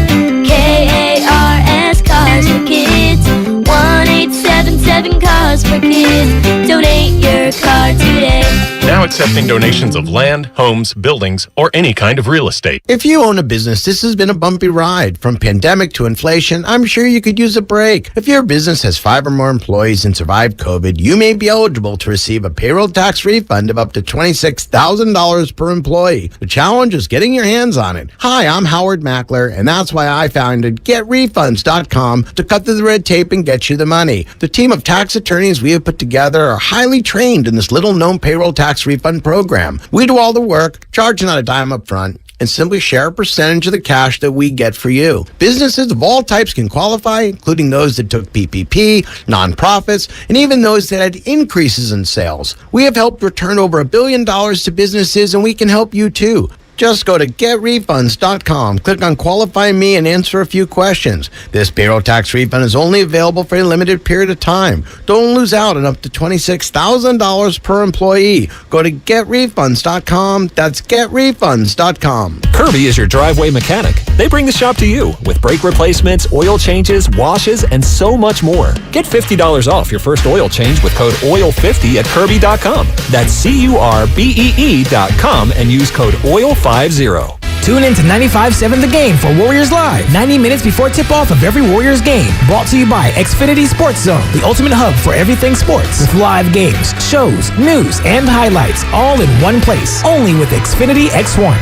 S28: KARS Cars for Kids. 1877 Cars for Kids. Donate your car today.
S29: Now accepting donations of land, homes, buildings, or any kind of real estate.
S30: If you own a business, this has been a bumpy ride. From pandemic to inflation, I'm sure you could use a break. If your business has 5 or more employees and survived COVID, you may be eligible to receive a payroll tax refund of up to $26,000 per employee. The challenge is getting your hands on it. Hi, I'm Howard Mackler, and that's why I founded GetRefunds.com to cut through the red tape and get you the money. The team of tax attorneys we have put together are highly trained in this little-known payroll tax refund program. We do all the work, charge not a dime up front, and simply share a percentage of the cash that we get for you. Businesses of all types can qualify, including those that took PPP, nonprofits, and even those that had increases in sales. We have helped return over $1 billion to businesses, and we can help you too. Just go to getrefunds.com, click on Qualify Me, and answer a few questions. This payroll tax refund is only available for a limited period of time. Don't lose out on up to $26,000 per employee. Go to getrefunds.com. That's getrefunds.com.
S3: Kirby is your driveway mechanic. They bring the shop to you with brake replacements, oil changes, washes, and so much more. Get $50 off your first oil change with code OIL50 at Kirby.com. That's CURBEE.com and use code OIL50.
S4: Tune in to 95.7 The Game for Warriors Live, 90 minutes before tip-off of every Warriors game. Brought to you by Xfinity Sports Zone, the ultimate hub for everything sports. With live games, shows, news, and highlights all in one place. Only with Xfinity X1.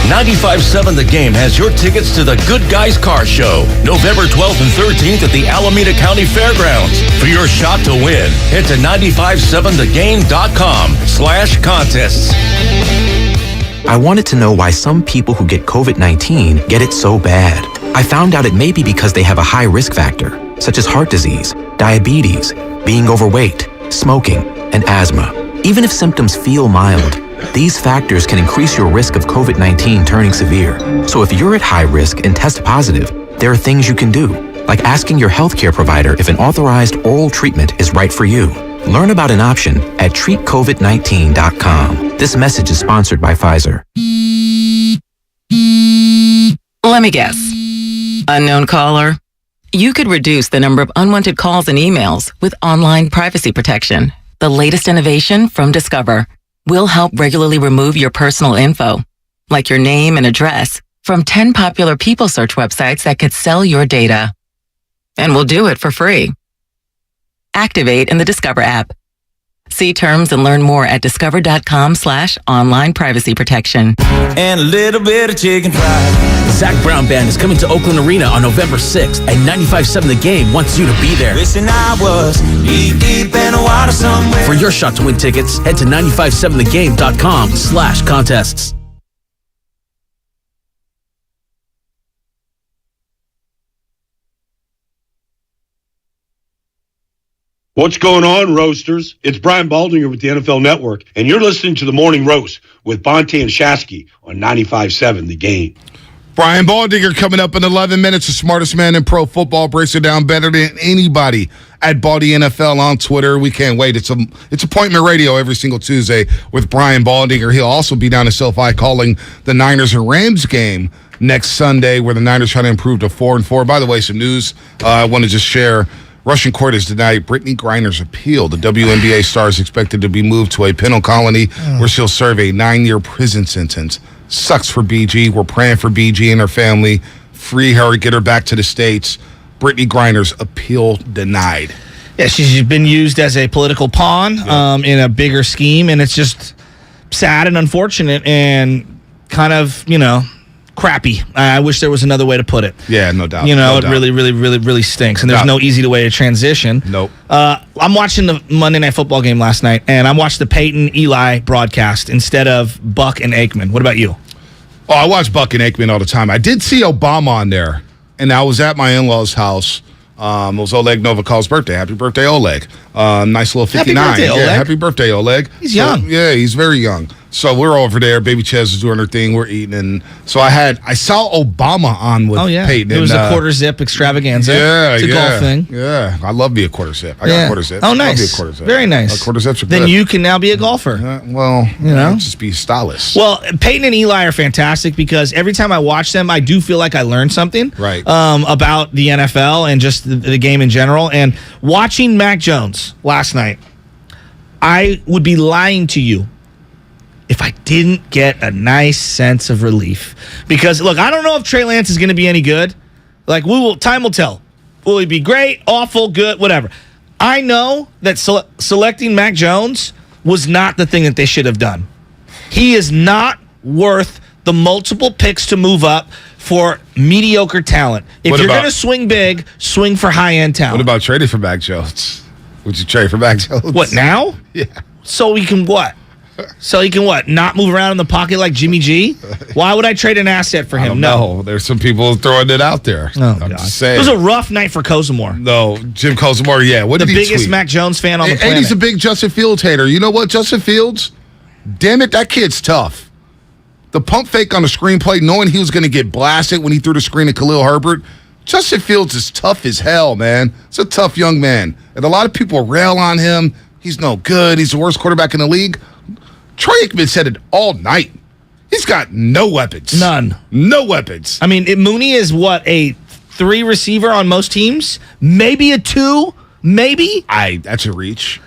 S6: 95.7 The Game has your tickets to the Good Guys Car Show, November 12th and 13th at the Alameda County Fairgrounds. For your shot to win, head to 957thegame.com/contests.
S5: I wanted to know why some people who get COVID-19 get it so bad. I found out it may be because they have a high risk factor, such as heart disease, diabetes, being overweight, smoking, and asthma. Even if symptoms feel mild, these factors can increase your risk of COVID-19 turning severe. So if you're at high risk and test positive, there are things you can do, like asking your healthcare provider if an authorized oral treatment is right for you. Learn about an option at treatcovid19.com. This message is sponsored by Pfizer.
S21: Let me guess. Unknown caller? You could reduce the number of unwanted calls and emails with online privacy protection. The latest innovation from Discover will help regularly remove your personal info, like your name and address, from 10 popular people search websites that could sell your data. And we'll do it for free. Activate in the Discover app. See terms and learn more at discover.com/online privacy protection.
S7: And a little bit of chicken fried.
S8: The Zach Brown Band is coming to Oakland Arena on November 6th, and 95.7 The Game wants you to be there.
S7: Wishing I was deep in the water somewhere.
S8: For your shot to win tickets, head to 957thegame.com/contests.
S9: What's going on, Roasters? It's Brian Baldinger with the NFL Network, and you're listening to The Morning Roast with Bonte and Shasky on 95.7 The Game.
S13: Brian Baldinger coming up in 11 minutes, the smartest man in pro football, breaks it down better than anybody at Baldy NFL on Twitter. We can't wait. It's appointment radio every single Tuesday with Brian Baldinger. He'll also be down in SoFi calling the Niners and Rams game next Sunday, where the Niners try to improve to 4-4. By the way, some news I want to just share. Russian court has denied Brittany Griner's appeal. The WNBA star is expected to be moved to a penal colony where she'll serve a 9-year prison sentence. Sucks for BG. We're praying for BG and her family. Free her, get her back to the States. Brittany Griner's appeal denied.
S14: Yeah, she's been used as a political pawn in a bigger scheme, and it's just sad and unfortunate and kind of, crappy. I wish there was another way to put it.
S13: Yeah, no doubt.
S14: It really, really, really, really stinks, and there's no easy way to transition.
S13: Nope.
S14: I'm watching the Monday Night Football game last night, and I watched the Peyton-Eli broadcast instead of Buck and Aikman. What about you?
S13: Oh, I watch Buck and Aikman all the time. I did see Obama on there, and I was at my in-laws' house. It was Oleg Novikov's birthday. Happy birthday, Oleg. Nice little 59.
S14: Happy birthday, Oleg.
S13: Yeah, happy birthday, Oleg.
S14: He's young.
S13: Yeah, he's very young. So we're over there. Baby Ches is doing her thing. We're eating. And so I saw Obama on with Peyton.
S14: It was a quarter zip extravaganza.
S13: Yeah,
S14: it's a golf thing.
S13: Yeah, I love me a quarter zip. I got a quarter zip.
S14: Oh,
S13: I
S14: nice.
S13: love me a quarter zip.
S14: Very nice.
S13: Quarter zips are
S14: then
S13: good.
S14: you can now be a golfer.
S13: Just be stylish.
S14: Well, Peyton and Eli are fantastic because every time I watch them, I do feel like I learned something about the NFL and just the game in general. And watching Mac Jones last night, I would be lying to you if I didn't get a nice sense of relief. Because, look, I don't know if Trey Lance is going to be any good. Time will tell. Will he be great, awful, good, whatever. I know that selecting Mac Jones was not the thing that they should have done. He is not worth the multiple picks to move up for mediocre talent. If you're going to swing big, swing for high-end talent.
S13: What about trading for Mac Jones? Would you trade for Mac Jones?
S14: What, now?
S13: Yeah.
S14: So he can what? Not move around in the pocket like Jimmy G? Why would I trade an asset for him?
S13: No. There's some people throwing it out there. I'm just saying.
S14: It was a rough night for Kozimor.
S13: No, Jim Kozimor, yeah. What did he tweet?
S14: The biggest Mac Jones fan on the planet.
S13: And he's a big Justin Fields hater. You know what, Justin Fields? Damn it, that kid's tough. the pump fake on the screenplay, knowing he was going to get blasted when he threw the screen at Khalil Herbert. Justin Fields is tough as hell, man. He's a tough young man. And a lot of people rail on him. He's no good. He's the worst quarterback in the league. Troy Aikman said it all night. He's got no weapons.
S14: None.
S13: No weapons.
S14: I mean, Mooney is what, a 3 receiver on most teams? Maybe a 2? Maybe?
S13: That's a reach.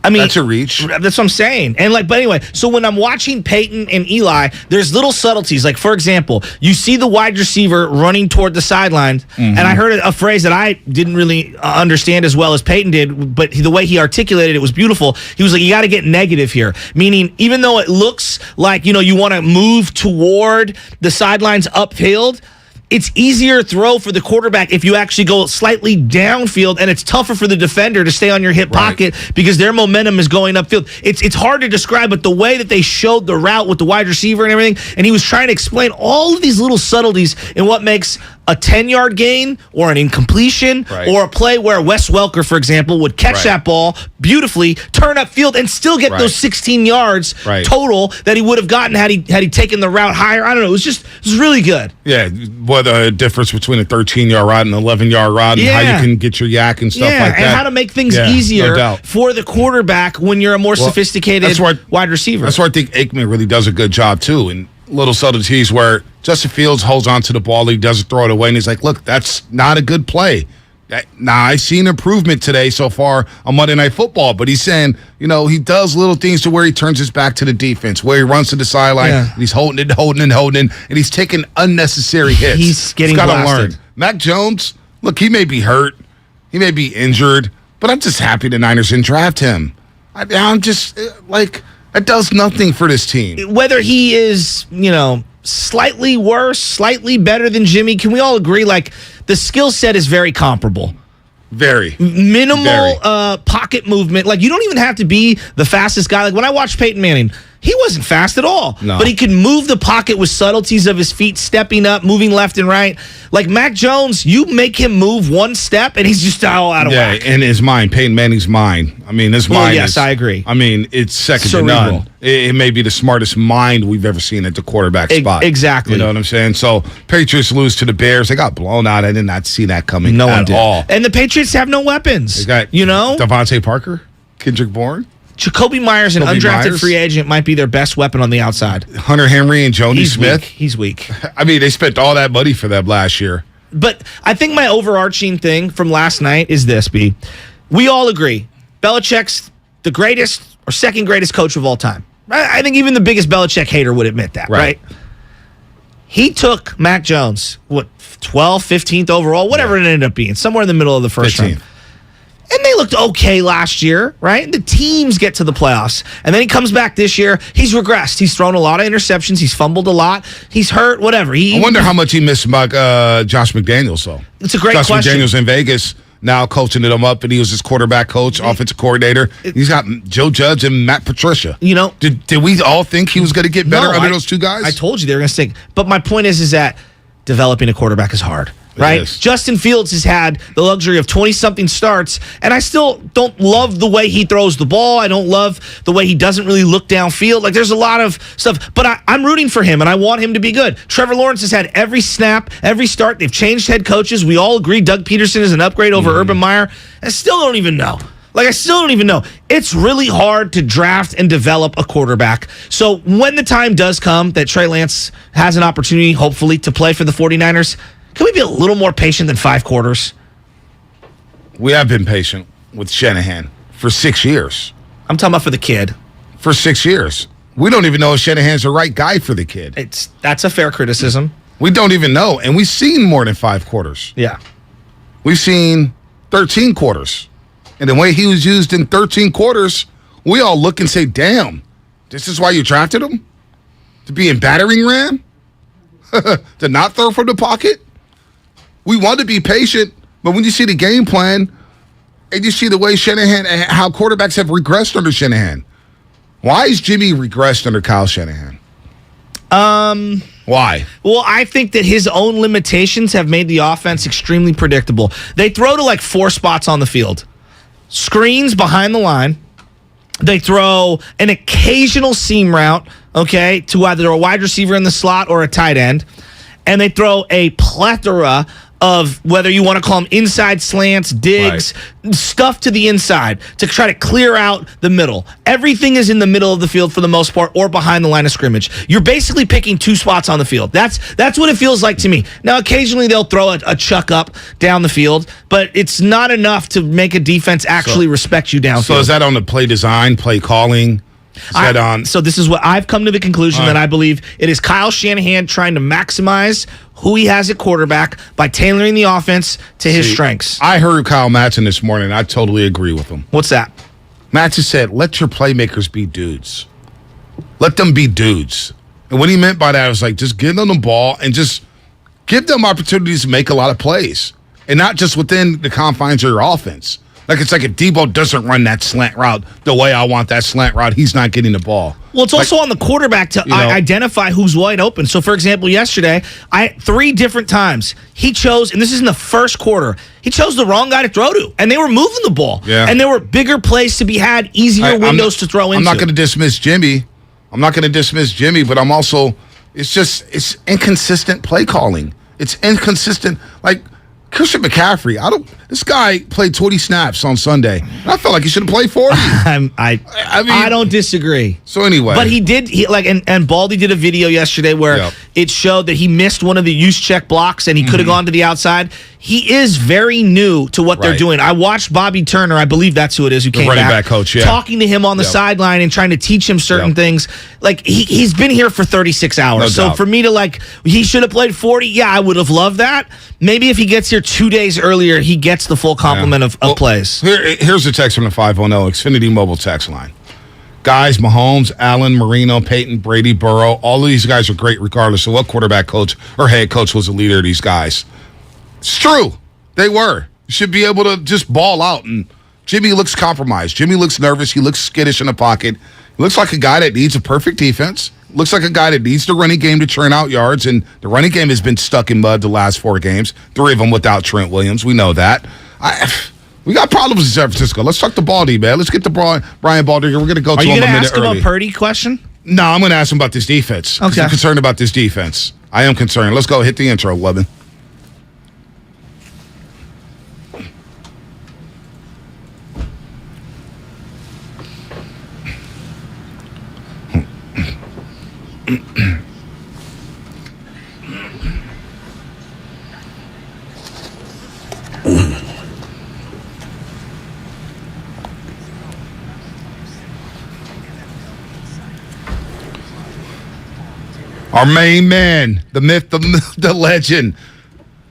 S14: I mean,
S13: that's a reach.
S14: That's what I'm saying. And but anyway, so when I'm watching Peyton and Eli, there's little subtleties. Like, for example, you see the wide receiver running toward the sideline, and I heard a phrase that I didn't really understand as well as Peyton did, but the way he articulated it was beautiful. He was like, you got to get negative here, meaning even though it looks like, you want to move toward the sidelines upfield, it's easier throw for the quarterback if you actually go slightly downfield, and it's tougher for the defender to stay on your hip pocket because their momentum is going upfield. It's hard to describe, but the way that they showed the route with the wide receiver and everything, and he was trying to explain all of these little subtleties in what makes a 10-yard gain or an incompletion or a play where Wes Welker, for example, would catch that ball beautifully, turn upfield, and still get those 16 yards total that he would have gotten had he taken the route higher. I don't know. It was really good.
S13: Yeah, what a difference between a 13-yard route and an 11-yard route, and how you can get your yak and stuff like that.
S14: And how to make things easier for the quarterback when you're a more sophisticated wide receiver.
S13: That's where I think Aikman really does a good job, too, and little subtleties where Justin Fields holds on to the ball, he doesn't throw it away, and he's like, look, that's not a good play. Now, I've seen improvement today so far on Monday Night Football, but he's saying, he does little things to where he turns his back to the defense, where he runs to the sideline, and he's holding it, and he's taking unnecessary hits.
S14: He's getting blasted.
S13: Learn. Mac Jones, look, he may be hurt, he may be injured, but I'm just happy the Niners didn't draft him. I'm just, it does nothing for this team.
S14: Whether he is, slightly worse, slightly better than Jimmy, can we all agree, the skill set is very comparable?
S13: Very.
S14: Minimal pocket movement. You don't even have to be the fastest guy. When I watched Peyton Manning, he wasn't fast at all.
S13: No.
S14: But he could move the pocket with subtleties of his feet, stepping up, moving left and right. Mac Jones, you make him move one step, and he's just all out of whack.
S13: Yeah, and his mind, Peyton Manning's mind. I mean, his mind
S14: yes, I agree.
S13: I mean, it's second to none. It may be the smartest mind we've ever seen at the quarterback spot.
S14: Exactly.
S13: You know what I'm saying? So, Patriots lose to the Bears. They got blown out. I did not see that coming
S14: no one
S13: at
S14: did.
S13: all.
S14: And the Patriots have no weapons.
S13: They got Devontae Parker, Kendrick Bourne.
S14: Jacoby Myers, an undrafted free agent, might be their best weapon on the outside.
S13: Hunter Henry and Joni Smith.
S14: He's weak.
S13: I mean, they spent all that money for them last year.
S14: But I think my overarching thing from last night is this, B. We all agree. Belichick's the greatest or second greatest coach of all time. I think even the biggest Belichick hater would admit that, right? He took Mac Jones, 12th, 15th overall, whatever it ended up being, somewhere in the middle of the first round. And they looked okay last year, right? The teams get to the playoffs. And then he comes back this year. He's regressed. He's thrown a lot of interceptions. He's fumbled a lot. He's hurt, whatever. I
S13: wonder how much he missed Josh McDaniels, though.
S14: It's a great
S13: question.
S14: Josh
S13: McDaniels in Vegas now coaching them up, and he was his quarterback coach, offensive coordinator. He's got Joe Judge and Matt Patricia. Did we all think he was going to get better under those two guys?
S14: I told you they were going to stink. But my point is that developing a quarterback is hard. Right? Justin Fields has had the luxury of 20-something starts, and I still don't love the way he throws the ball. I don't love the way he doesn't really look downfield. There's a lot of stuff, but I'm rooting for him, and I want him to be good. Trevor Lawrence has had every snap, every start. They've changed head coaches. We all agree Doug Peterson is an upgrade over Urban Meyer. I still don't even know. It's really hard to draft and develop a quarterback. So when the time does come that Trey Lance has an opportunity, hopefully, to play for the 49ers, can we be a little more patient than 5 quarters?
S13: We have been patient with Shanahan for 6 years.
S14: I'm talking about for the kid.
S13: For 6 years. We don't even know if Shanahan's the right guy for the kid.
S14: That's a fair criticism.
S13: We don't even know. And we've seen more than 5 quarters.
S14: Yeah.
S13: We've seen 13 quarters. And the way he was used in 13 quarters, we all look and say, damn, this is why you drafted him? To be in battering ram? To not throw from the pocket? We want to be patient, but when you see the game plan and you see the way Shanahan, how quarterbacks have regressed under Shanahan, why is Jimmy regressed under Kyle Shanahan? Why?
S14: Well, I think that his own limitations have made the offense extremely predictable. They throw to 4 spots on the field. Screens behind the line. They throw an occasional seam route okay, to either a wide receiver in the slot or a tight end, and they throw a plethora of whether you want to call them inside slants, digs, stuff to the inside to try to clear out the middle. Everything is in the middle of the field for the most part or behind the line of scrimmage. You're basically picking 2 spots on the field. That's what it feels like to me. Now, occasionally they'll throw a chuck up down the field, but it's not enough to make a defense actually respect you downfield.
S13: So is that on the play design, play calling?
S14: So this is what I've come to the conclusion that I believe it is Kyle Shanahan trying to maximize who he has at quarterback by tailoring the offense to his strengths.
S13: I heard Kyle Matson this morning. I totally agree with him.
S14: What's that?
S13: Matson said, let your playmakers be dudes. Let them be dudes. And what he meant by that was like, just give them the ball and just give them opportunities to make a lot of plays. And not just within the confines of your offense. Like, it's like if Debo doesn't run that slant route the way I want that slant route, he's not getting the ball.
S14: Well, it's also on the quarterback to identify who's wide open. So, for example, yesterday, 3 different times he chose, and this is in the first quarter, he chose the wrong guy to throw to, and they were moving the ball.
S13: Yeah.
S14: And there were bigger plays to be had, easier windows to throw into.
S13: I'm not going to dismiss Jimmy. But I'm also, it's inconsistent play calling. It's inconsistent. Like, Christian McCaffrey, this guy played 20 snaps on Sunday. I felt like he should have played 40.
S14: I don't disagree.
S13: So anyway.
S14: But he did, and Baldy did a video yesterday where it showed that he missed one of the use check blocks and he could have gone to the outside. He is very new to what they're doing. I watched Bobby Turner, I believe that's who it is, who came
S13: running
S14: back
S13: coach,
S14: talking to him on the sideline and trying to teach him certain things. Like, he's been here for 36 hours.
S13: No
S14: so
S13: doubt.
S14: for me to, he should have played 40, yeah, I would have loved that. Maybe if he gets here 2 days earlier, he gets the full complement of plays.
S13: Here's a text from the 510 Xfinity Mobile text line. Guys, Mahomes, Allen, Marino, Peyton, Brady, Burrow, all of these guys are great regardless of what quarterback coach or head coach was the leader of these guys. It's true. They were. You should be able to just ball out. And Jimmy looks compromised. Jimmy looks nervous. He looks skittish in the pocket. He looks like a guy that needs a perfect defense. Looks like a guy that needs the running game to churn out yards. And the running game has been stuck in mud the last 4 games. 3 of them without Trent Williams. We know that. We got problems in San Francisco. Let's talk to Baldy, man. Let's get to Brian Baldy. We're going to go to him a minute early.
S14: Are you going to ask him a Purdy question?
S13: No, I'm going to ask him about this defense.
S14: Okay.
S13: I'm concerned about this defense. I am concerned. Let's go. Hit the intro, Levin. Our main man, the myth, the legend,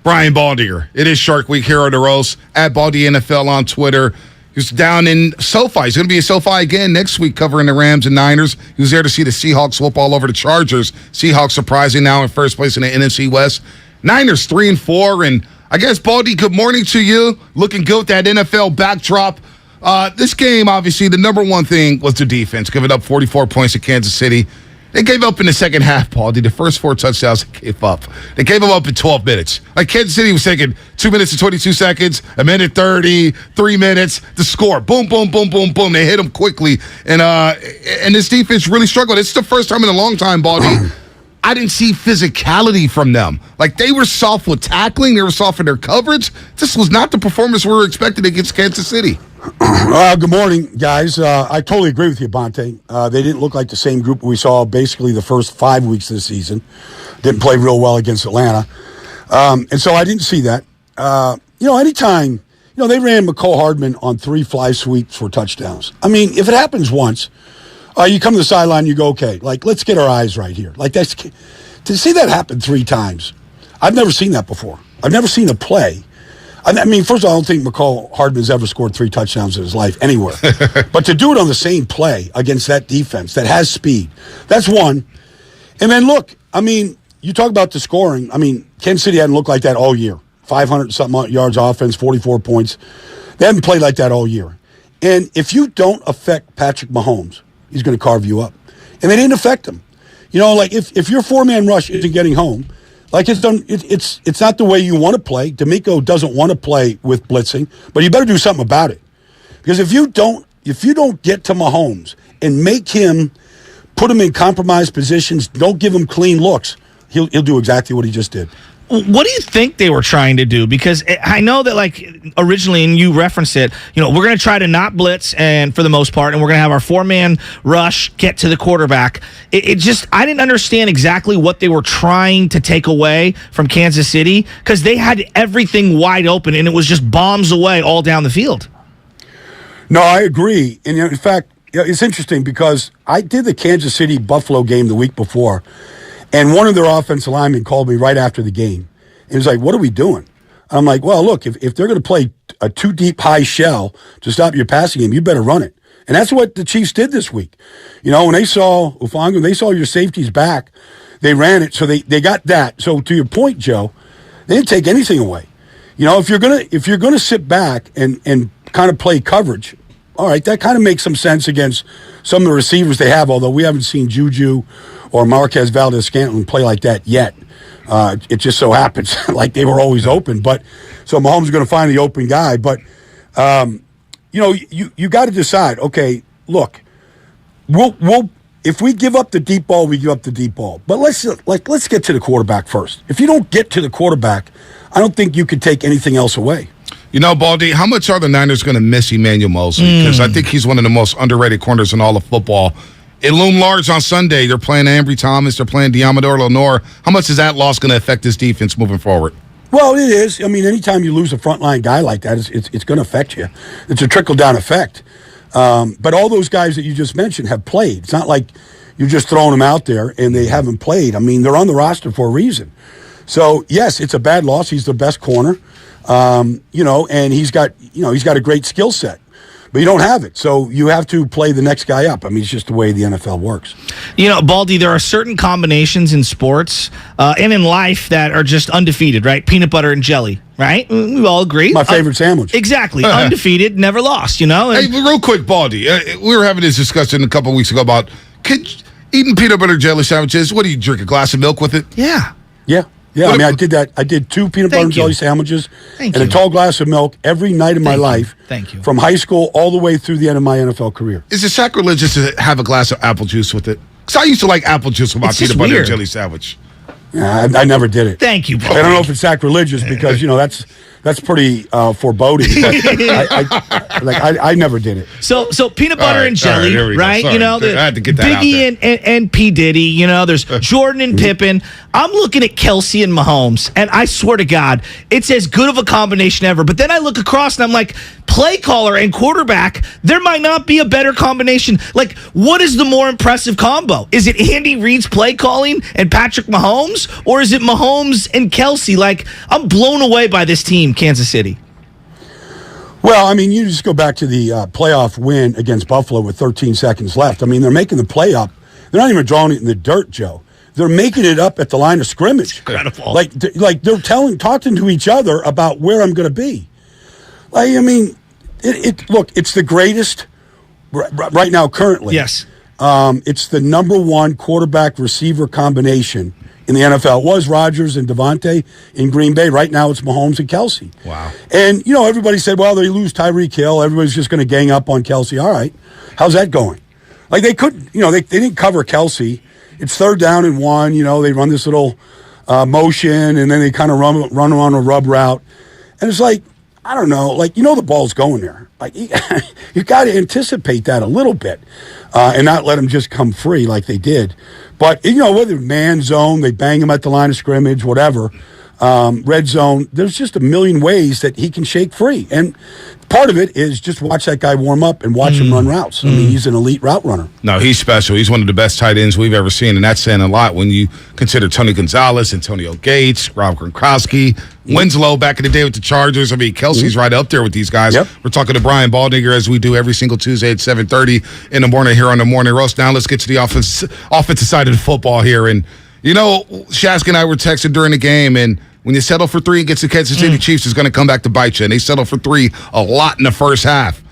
S13: Brian Baldinger. It is Shark Week here on the Roast, at Baldy NFL on Twitter. He's down in SoFi. He's going to be at SoFi again next week covering the Rams and Niners. He was there to see the Seahawks whoop all over the Chargers. Seahawks surprising now in first place in the NFC West. Niners 3-4, and I guess, Baldy, good morning to you. Looking good with that NFL backdrop. This game, obviously, the number one thing was the defense, giving up 44 points to Kansas City. They gave up in the second half, Baldy. The first 4 touchdowns they gave up. They gave them up in 12 minutes. Like, Kansas City was taking 2 minutes and 22 seconds, a minute 30, 3 minutes to score. Boom, boom, boom, boom, boom. They hit them quickly. And this defense really struggled. It's the first time in a long time, Baldy, I didn't see physicality from them. Like, they were soft with tackling. They were soft in their coverage. This was not the performance we were expecting against Kansas City.
S1: Good morning, guys. I totally agree with you, Bonte. They didn't look like the same group we saw basically the first 5 weeks of the season. Didn't play real well against Atlanta. And so I didn't see that. Anytime, they ran McCole Hardman on 3 fly sweeps for touchdowns. I mean, if it happens once, you come to the sideline, you go, okay, let's get our eyes right here. To see that happen 3 times, I've never seen that before. I've never seen a play. I mean, first of all, I don't think McCall Hardman's ever scored 3 touchdowns in his life anywhere. But to do it on the same play against that defense that has speed, that's one. And then look, I mean, you talk about the scoring. I mean, Kansas City hadn't looked like that all year. 500-something yards offense, 44 points. They haven't played like that all year. And if you don't affect Patrick Mahomes, he's going to carve you up. And they didn't affect him. If your 4-man rush isn't getting home, it's not the way you want to play. D'Amico doesn't want to play with blitzing, but you better do something about it. Because if you don't get to Mahomes and make him put him in compromised positions, don't give him clean looks, he'll do exactly what he just did.
S14: What do you think they were trying to do? Because I know that, like, originally, and you referenced it, we're going to try to not blitz, and for the most part, and we're going to have our 4-man rush get to the quarterback. It just, I didn't understand exactly what they were trying to take away from Kansas City, because they had everything wide open, and it was just bombs away all down the field.
S1: No, I agree. And in fact, it's interesting because I did the Kansas City-Buffalo game the week before, and one of their offensive linemen called me right after the game. He was like, what are we doing? I'm like, well, look, if they're going to play a too-deep high shell to stop your passing game, you better run it. And that's what the Chiefs did this week. When they saw Ufanga, they saw your safeties back, they ran it, so they got that. So to your point, Joe, they didn't take anything away. If you're gonna sit back and kind of play coverage, all right, that kind of makes some sense against some of the receivers they have, although we haven't seen Juju or Marquez Valdez-Scantling play like that yet. It just so happens like they were always open. But so Mahomes is going to find the open guy. But, you got to decide, okay, look, we'll if we give up the deep ball, we give up the deep ball. But let's get to the quarterback first. If you don't get to the quarterback, I don't think you could take anything else away.
S13: Baldy, how much are the Niners going to miss Emmanuel Mosley? Because I think he's one of the most underrated corners in all of football. It loomed large on Sunday. They're playing Ambry Thomas. They're playing Diamador Lenore. How much is that loss going to affect this defense moving forward?
S1: Well, it is. I mean, anytime you lose a frontline guy like that, it's going to affect you. It's a trickle-down effect. But all those guys that you just mentioned have played. It's not like you're just throwing them out there and they haven't played. I mean, they're on the roster for a reason. So, yes, it's a bad loss. He's the best corner. And he's got a great skill set, but you don't have it. So you have to play the next guy up. I mean, it's just the way the NFL works.
S14: Baldy, there are certain combinations in sports and in life that are just undefeated, right? Peanut butter and jelly, right? We all agree.
S1: My favorite sandwich.
S14: Exactly. Undefeated, never lost,
S13: Hey, real quick, Baldy, we were having this discussion a couple of weeks ago about eating peanut butter jelly sandwiches. What do you drink, a glass of milk with it?
S14: Yeah.
S1: Yeah, I did that. I did 2 peanut butter and jelly sandwiches and a tall glass of milk every night of my life.
S14: Thank you.
S1: From high school all the way through the end of my NFL career.
S13: Is it sacrilegious to have a glass of apple juice with it? Because I used to like apple juice with my peanut butter and jelly sandwich.
S1: Yeah, I never did it.
S14: Thank you, Baldy.
S1: I don't know if it's sacrilegious because, that's pretty foreboding. I never did it.
S14: So peanut butter and jelly, right?
S13: I had to get that
S14: Biggie out there. and P. Diddy, there's Jordan and Pippen. I'm looking at Kelsey and Mahomes, and I swear to God, it's as good of a combination ever. But then I look across and I'm like, play caller and quarterback, there might not be a better combination. Like, what is the more impressive combo? Is it Andy Reid's play calling and Patrick Mahomes? Or is it Mahomes and Kelsey? Like, I'm blown away by this team, Kansas City.
S1: Well, I mean, you just go back to the playoff win against Buffalo with 13 seconds left. I mean, they're making the play up. They're not even drawing it in the dirt, Joe. They're making it up at the line of scrimmage.
S14: Incredible.
S1: Like they're talking to each other about where I'm going to be. I mean, it's the greatest right now currently.
S14: Yes.
S1: It's the number one quarterback receiver combination in the NFL. It was Rodgers and Devontae in Green Bay. Right now it's Mahomes and Kelsey.
S13: Wow.
S1: And, everybody said, well, they lose Tyreek Hill. Everybody's just going to gang up on Kelsey. All right. How's that going? Like they couldn't, they didn't cover Kelsey. It's 3rd down and 1. They run this little motion and then they kind of run on a rub route. And it's like, I don't know, like, the ball's going there. Like, you got to anticipate that a little bit and not let them just come free like they did. But, whether man zone, they bang him at the line of scrimmage, whatever, red zone, there's just a million ways that he can shake free. And part of it is just watch that guy warm up and watch him run routes. I mean, he's an elite route runner.
S13: No, he's special. He's one of the best tight ends we've ever seen, and that's saying a lot when you consider Tony Gonzalez, Antonio Gates, Rob Gronkowski, Winslow back in the day with the Chargers. I mean, Kelsey's right up there with these guys.
S1: Yep.
S13: We're talking to Brian Baldinger as we do every single Tuesday at 7:30 in the morning here on the Morning Roast. Now let's get to the offensive side of the football here. And, Shask and I were texting during the game, and when you settle for 3 against the Kansas City Chiefs, it's going to come back to bite you. And they settled for 3 a lot in the first half.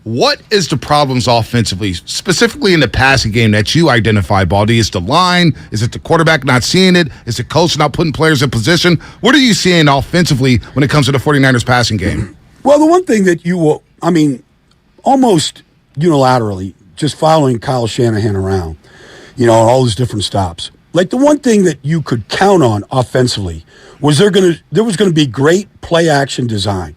S13: What is the problems offensively, specifically in the passing game that you identify, Baldy? Is the line? Is it the quarterback not seeing it? Is it coach not putting players in position? What are you seeing offensively when it comes to the 49ers passing game?
S1: Well, the one thing that you will, almost unilaterally, just following Kyle Shanahan around, all those different stops. Like the one thing that you could count on offensively was there was going to be great play action design,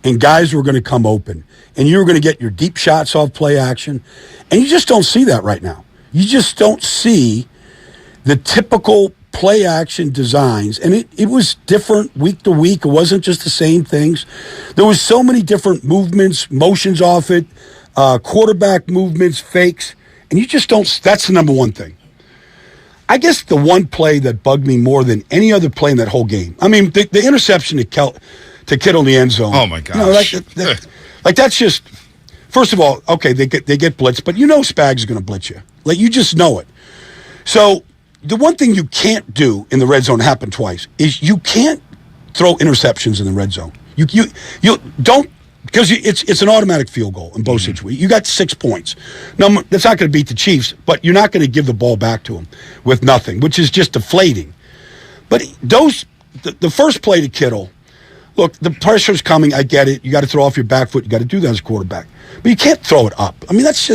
S1: and guys were going to come open, and you were going to get your deep shots off play action, and you just don't see that right now. You just don't see the typical play action designs, and it was different week to week. It wasn't just the same things. There was so many different movements, motions off it, quarterback movements, fakes, and you just don't. That's the number one thing. I guess the one play that bugged me more than any other play in that whole game. I mean, the interception to Kittle in the end zone.
S13: Oh my gosh!
S1: Like that's just. First of all, okay, they get blitzed, but Spags is going to blitz you. Like you just know it. So the one thing you can't do in the red zone, happened twice, is you can't throw interceptions in the red zone. You don't, because it's an automatic field goal in both situations. You got 6 points. Now, that's not going to beat the Chiefs, but you're not going to give the ball back to them with nothing, which is just deflating. But the first play to Kittle, look, the pressure's coming. I get it. You got to throw off your back foot. You got to do that as a quarterback. But you can't throw it up. I mean, that's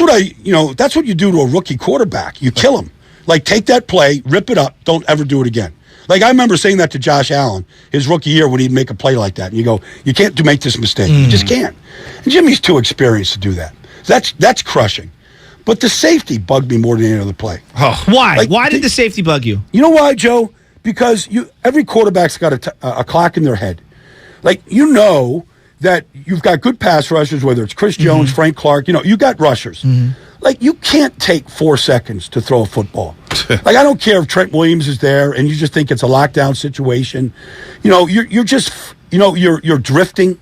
S1: what you do to a rookie quarterback. You kill him. Like, take that play, rip it up, don't ever do it again. Like, I remember saying that to Josh Allen his rookie year when he'd make a play like that. And you go, you can't make this mistake. You just can't. And Jimmy's too experienced to do that. That's crushing. But the safety bugged me more than any other play.
S14: Oh. Why? Why did the safety bug you?
S1: You know why, Joe? Because every quarterback's got a clock in their head. Like, that you've got good pass rushers, whether it's Chris Jones, Frank Clark, you got rushers. Like, you can't take 4 seconds to throw a football. Like, I don't care if Trent Williams is there and you just think it's a lockdown situation. You're just, you're drifting.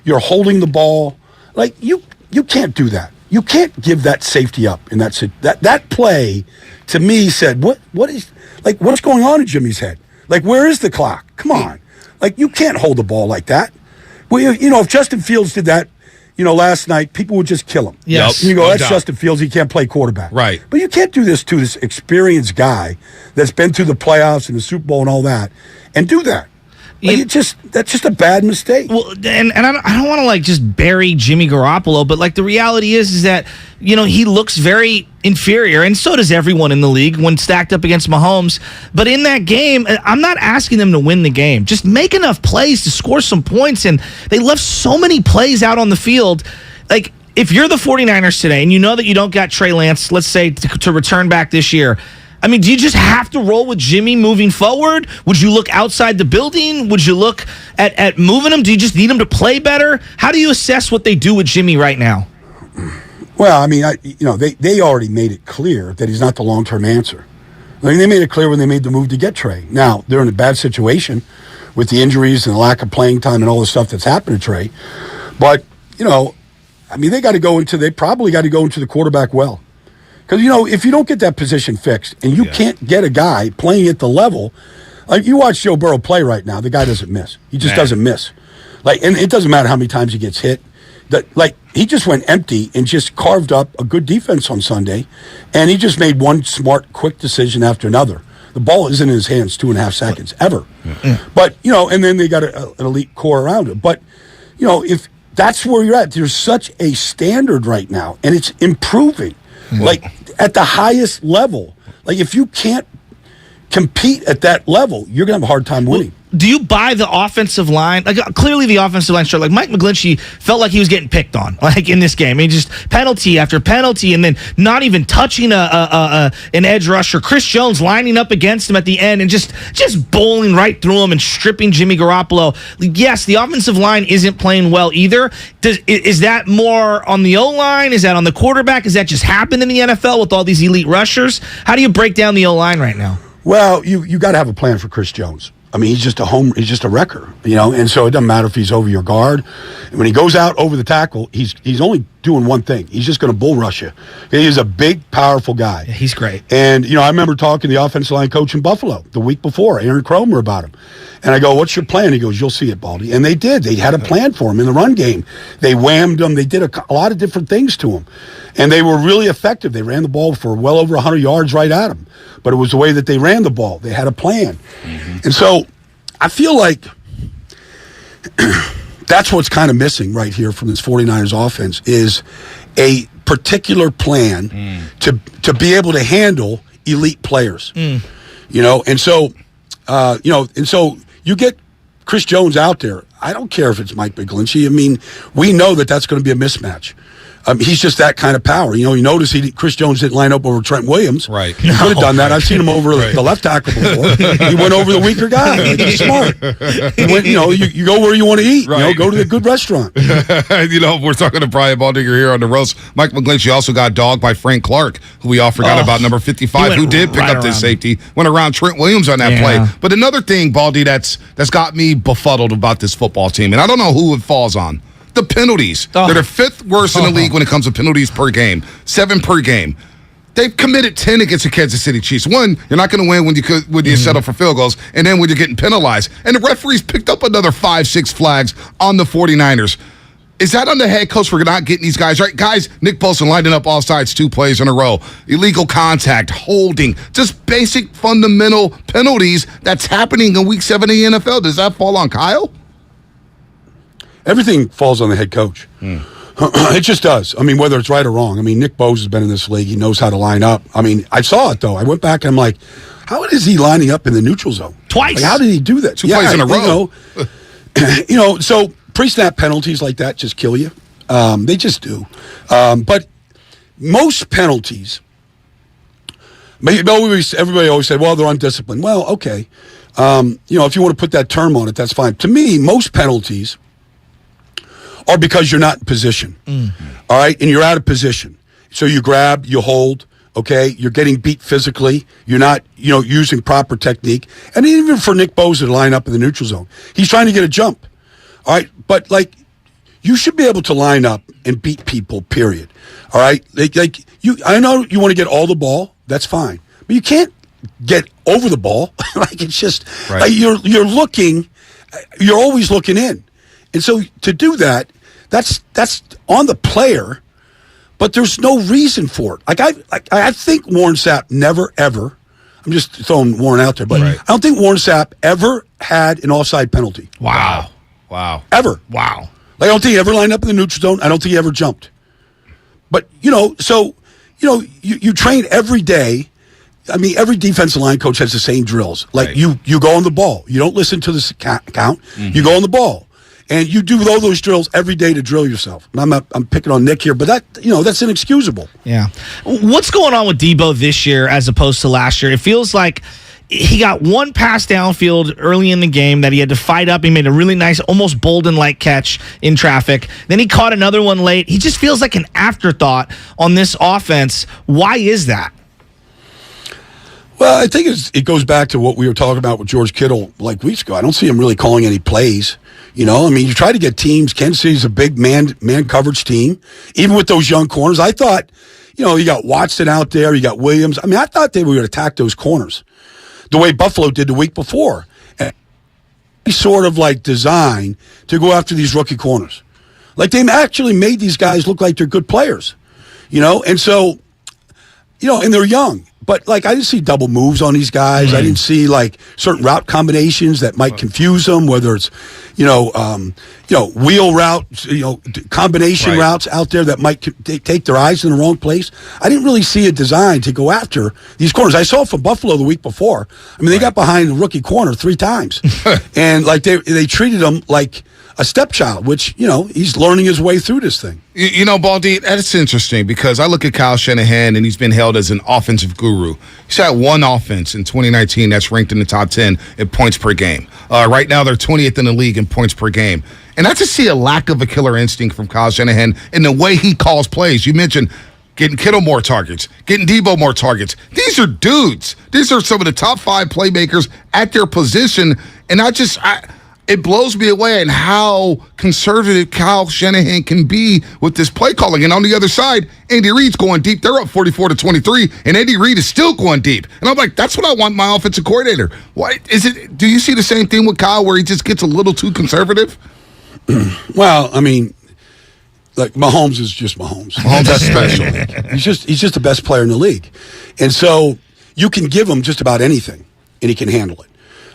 S1: You're holding the ball. Like, you can't do that. You can't give that safety up in that play. To me, said what's going on in Jimmy's head? Like, where is the clock? Come on, like you can't hold the ball like that. Well, if Justin Fields did that, last night, people would just kill him.
S14: Yes.
S1: And you go, that's Justin Fields. He can't play quarterback.
S13: Right.
S1: But you can't do this to this experienced guy that's been through the playoffs and the Super Bowl and all that, and do that. Like, that's just a bad mistake.
S14: Well, and I don't want to just bury Jimmy Garoppolo, but the reality is that he looks very inferior, and so does everyone in the league when stacked up against Mahomes. But in that game, I'm not asking them to win the game. Just make enough plays to score some points, and they left so many plays out on the field. Like, if you're the 49ers today and you know that you don't got Trey Lance, let's say, to return back this year, I mean, do you just have to roll with Jimmy moving forward? Would you look outside the building? Would you look at moving him? Do you just need him to play better? How do you assess what they do with Jimmy right now?
S1: Well, I mean, they already made it clear that he's not the long-term answer. I mean, they made it clear when they made the move to get Trey. Now, they're in a bad situation with the injuries and the lack of playing time and all the stuff that's happened to Trey. But, I mean, they probably got to go into the quarterback well. Because, if you don't get that position fixed and you can't get a guy playing at the level, like you watch Joe Burrow play right now, the guy doesn't miss. He just doesn't miss. And it doesn't matter how many times he gets hit. He just went empty and just carved up a good defense on Sunday, and he just made one smart, quick decision after another. The ball isn't in his hands 2.5 seconds, ever. Yeah. But, and then they got an elite core around him. But, if that's where you're at, there's such a standard right now, and it's improving. At the highest level. Like, if you can't compete at that level, you're going to have a hard time winning.
S14: Do you buy the offensive line? Clearly the offensive line struggled. Mike McGlinchey felt like he was getting picked on, in this game. I mean, just penalty after penalty, and then not even touching an edge rusher. Chris Jones lining up against him at the end and just bowling right through him and stripping Jimmy Garoppolo. Yes, the offensive line isn't playing well either. Is that more on the O-line? Is that on the quarterback? Has that just happened in the NFL with all these elite rushers? How do you break down the O-line right now?
S1: Well, you got to have a plan for Chris Jones. I mean, he's just a wrecker, and so it doesn't matter if he's over your guard. And when he goes out over the tackle, he's only doing one thing. He's just going to bull rush you. He's a big, powerful guy.
S14: Yeah, he's great.
S1: And, I remember talking to the offensive line coach in Buffalo the week before, Aaron Cromer, about him. And I go, what's your plan? He goes, you'll see it, Baldy. And they did. They had a plan for him in the run game. They whammed him. They did a lot of different things to him. And they were really effective. They ran the ball for well over 100 yards right at him. But it was the way that they ran the ball. They had a plan. Mm-hmm. And so I feel like that's what's kind of missing right here from this 49ers offense is a particular plan to be able to handle elite players. And so you get Chris Jones out there. I don't care if it's Mike McGlinchey. I mean, we know that that's going to be a mismatch. He's just that kind of power. You notice Chris Jones didn't line up over Trent Williams.
S13: Right.
S1: He could have done that. I've seen him over the left tackle before. He went over the weaker guy. Like, he's smart. He went, you go where you want to eat.
S13: Right.
S1: Go to a good restaurant.
S13: We're talking to Brian Baldinger here on the roast. Mike McGlinchey also got dogged by Frank Clark, who we all forgot about, number 55, who did pick up this safety. Went around Trent Williams on that play. But another thing, Baldy, that's got me befuddled about this football team, and I don't know who it falls on. The penalties. They're the 5th worst in the league when it comes to penalties per game. 7 per game. They've committed 10 against the Kansas City Chiefs. One, you're not going to win when you settle for field goals, and then when you're getting penalized. And the referees picked up another 5-6 flags on the 49ers. Is that on the head coach for not getting these guys right? Guys, Nick Bosa lining up offsides 2 plays in a row. Illegal contact, holding, just basic fundamental penalties that's happening in Week 7 of the NFL. Does that fall on Kyle?
S1: Everything falls on the head coach. It just does. I mean, whether it's right or wrong. I mean, Nick Bosa has been in this league. He knows how to line up. I mean, I saw it, though. I went back and I'm like, how is he lining up in the neutral zone?
S14: Twice.
S1: Like, how did he do that?
S13: 2 plays in a row.
S1: So pre-snap penalties like that just kill you. They just do. But most penalties, everybody always said, well, they're undisciplined. Well, okay. If you want to put that term on it, that's fine. To me, most penalties are because you're not in position. All right? And you're out of position. So you grab, you hold, okay? You're getting beat physically. You're not, using proper technique. And even for Nick Bosa to line up in the neutral zone, he's trying to get a jump. All right? But, you should be able to line up and beat people, period. All right? I know you want to get all the ball. That's fine. But you can't get over the ball. It's just, you're looking, you're always looking in. And so to do that, that's on the player, but there's no reason for it. I think Warren Sapp never, ever, I'm just throwing Warren out there, but I don't think Warren Sapp ever had an offside penalty.
S13: Wow.
S1: Ever.
S14: Wow.
S1: I don't think he ever lined up in the neutral zone. I don't think he ever jumped. But, you train every day. I mean, every defensive line coach has the same drills. You go on the ball. You don't listen to the count. You go on the ball. And you do all those drills every day to drill yourself. And I'm picking on Nick here, but that's inexcusable.
S14: Yeah. What's going on with Debo this year as opposed to last year? It feels like he got one pass downfield early in the game that he had to fight up. He made a really nice, almost Bolden-like catch in traffic. Then he caught another one late. He just feels like an afterthought on this offense. Why is that?
S1: Well, I think it goes back to what we were talking about with George Kittle weeks ago. I don't see him really calling any plays. You try to get teams. Kansas City's a big man coverage team. Even with those young corners, I thought, you got Watson out there, you got Williams. I mean, I thought they would attack those corners the way Buffalo did the week before. And sort of designed to go after these rookie corners. They actually made these guys look like they're good players. And so, and they're young. But I didn't see double moves on these guys. I didn't see certain route combinations that might confuse them. Whether it's wheel routes, combination routes out there that might take their eyes in the wrong place. I didn't really see a design to go after these corners. I saw it from Buffalo the week before. I mean, they got behind the rookie corner 3 times, and they treated him like a stepchild, which, he's learning his way through this thing.
S13: Baldy, that's interesting because I look at Kyle Shanahan and he's been hailed as an offensive guru. He's had one offense in 2019 that's ranked in the top 10 in points per game. Right now, they're 20th in the league in points per game. And I just see a lack of a killer instinct from Kyle Shanahan in the way he calls plays. You mentioned getting Kittle more targets, getting Debo more targets. These are dudes. These are some of the top 5 playmakers at their position. And it blows me away in how conservative Kyle Shanahan can be with this play calling. And on the other side, Andy Reid's going deep. They're up 44-23, and Andy Reid is still going deep. And I'm like, that's what I want my offensive coordinator. Why is it? Do you see the same thing with Kyle where he just gets a little too conservative?
S1: Well, I mean, Mahomes is just Mahomes.
S13: Mahomes is special.
S1: He's just the best player in the league. And so you can give him just about anything, and he can handle it.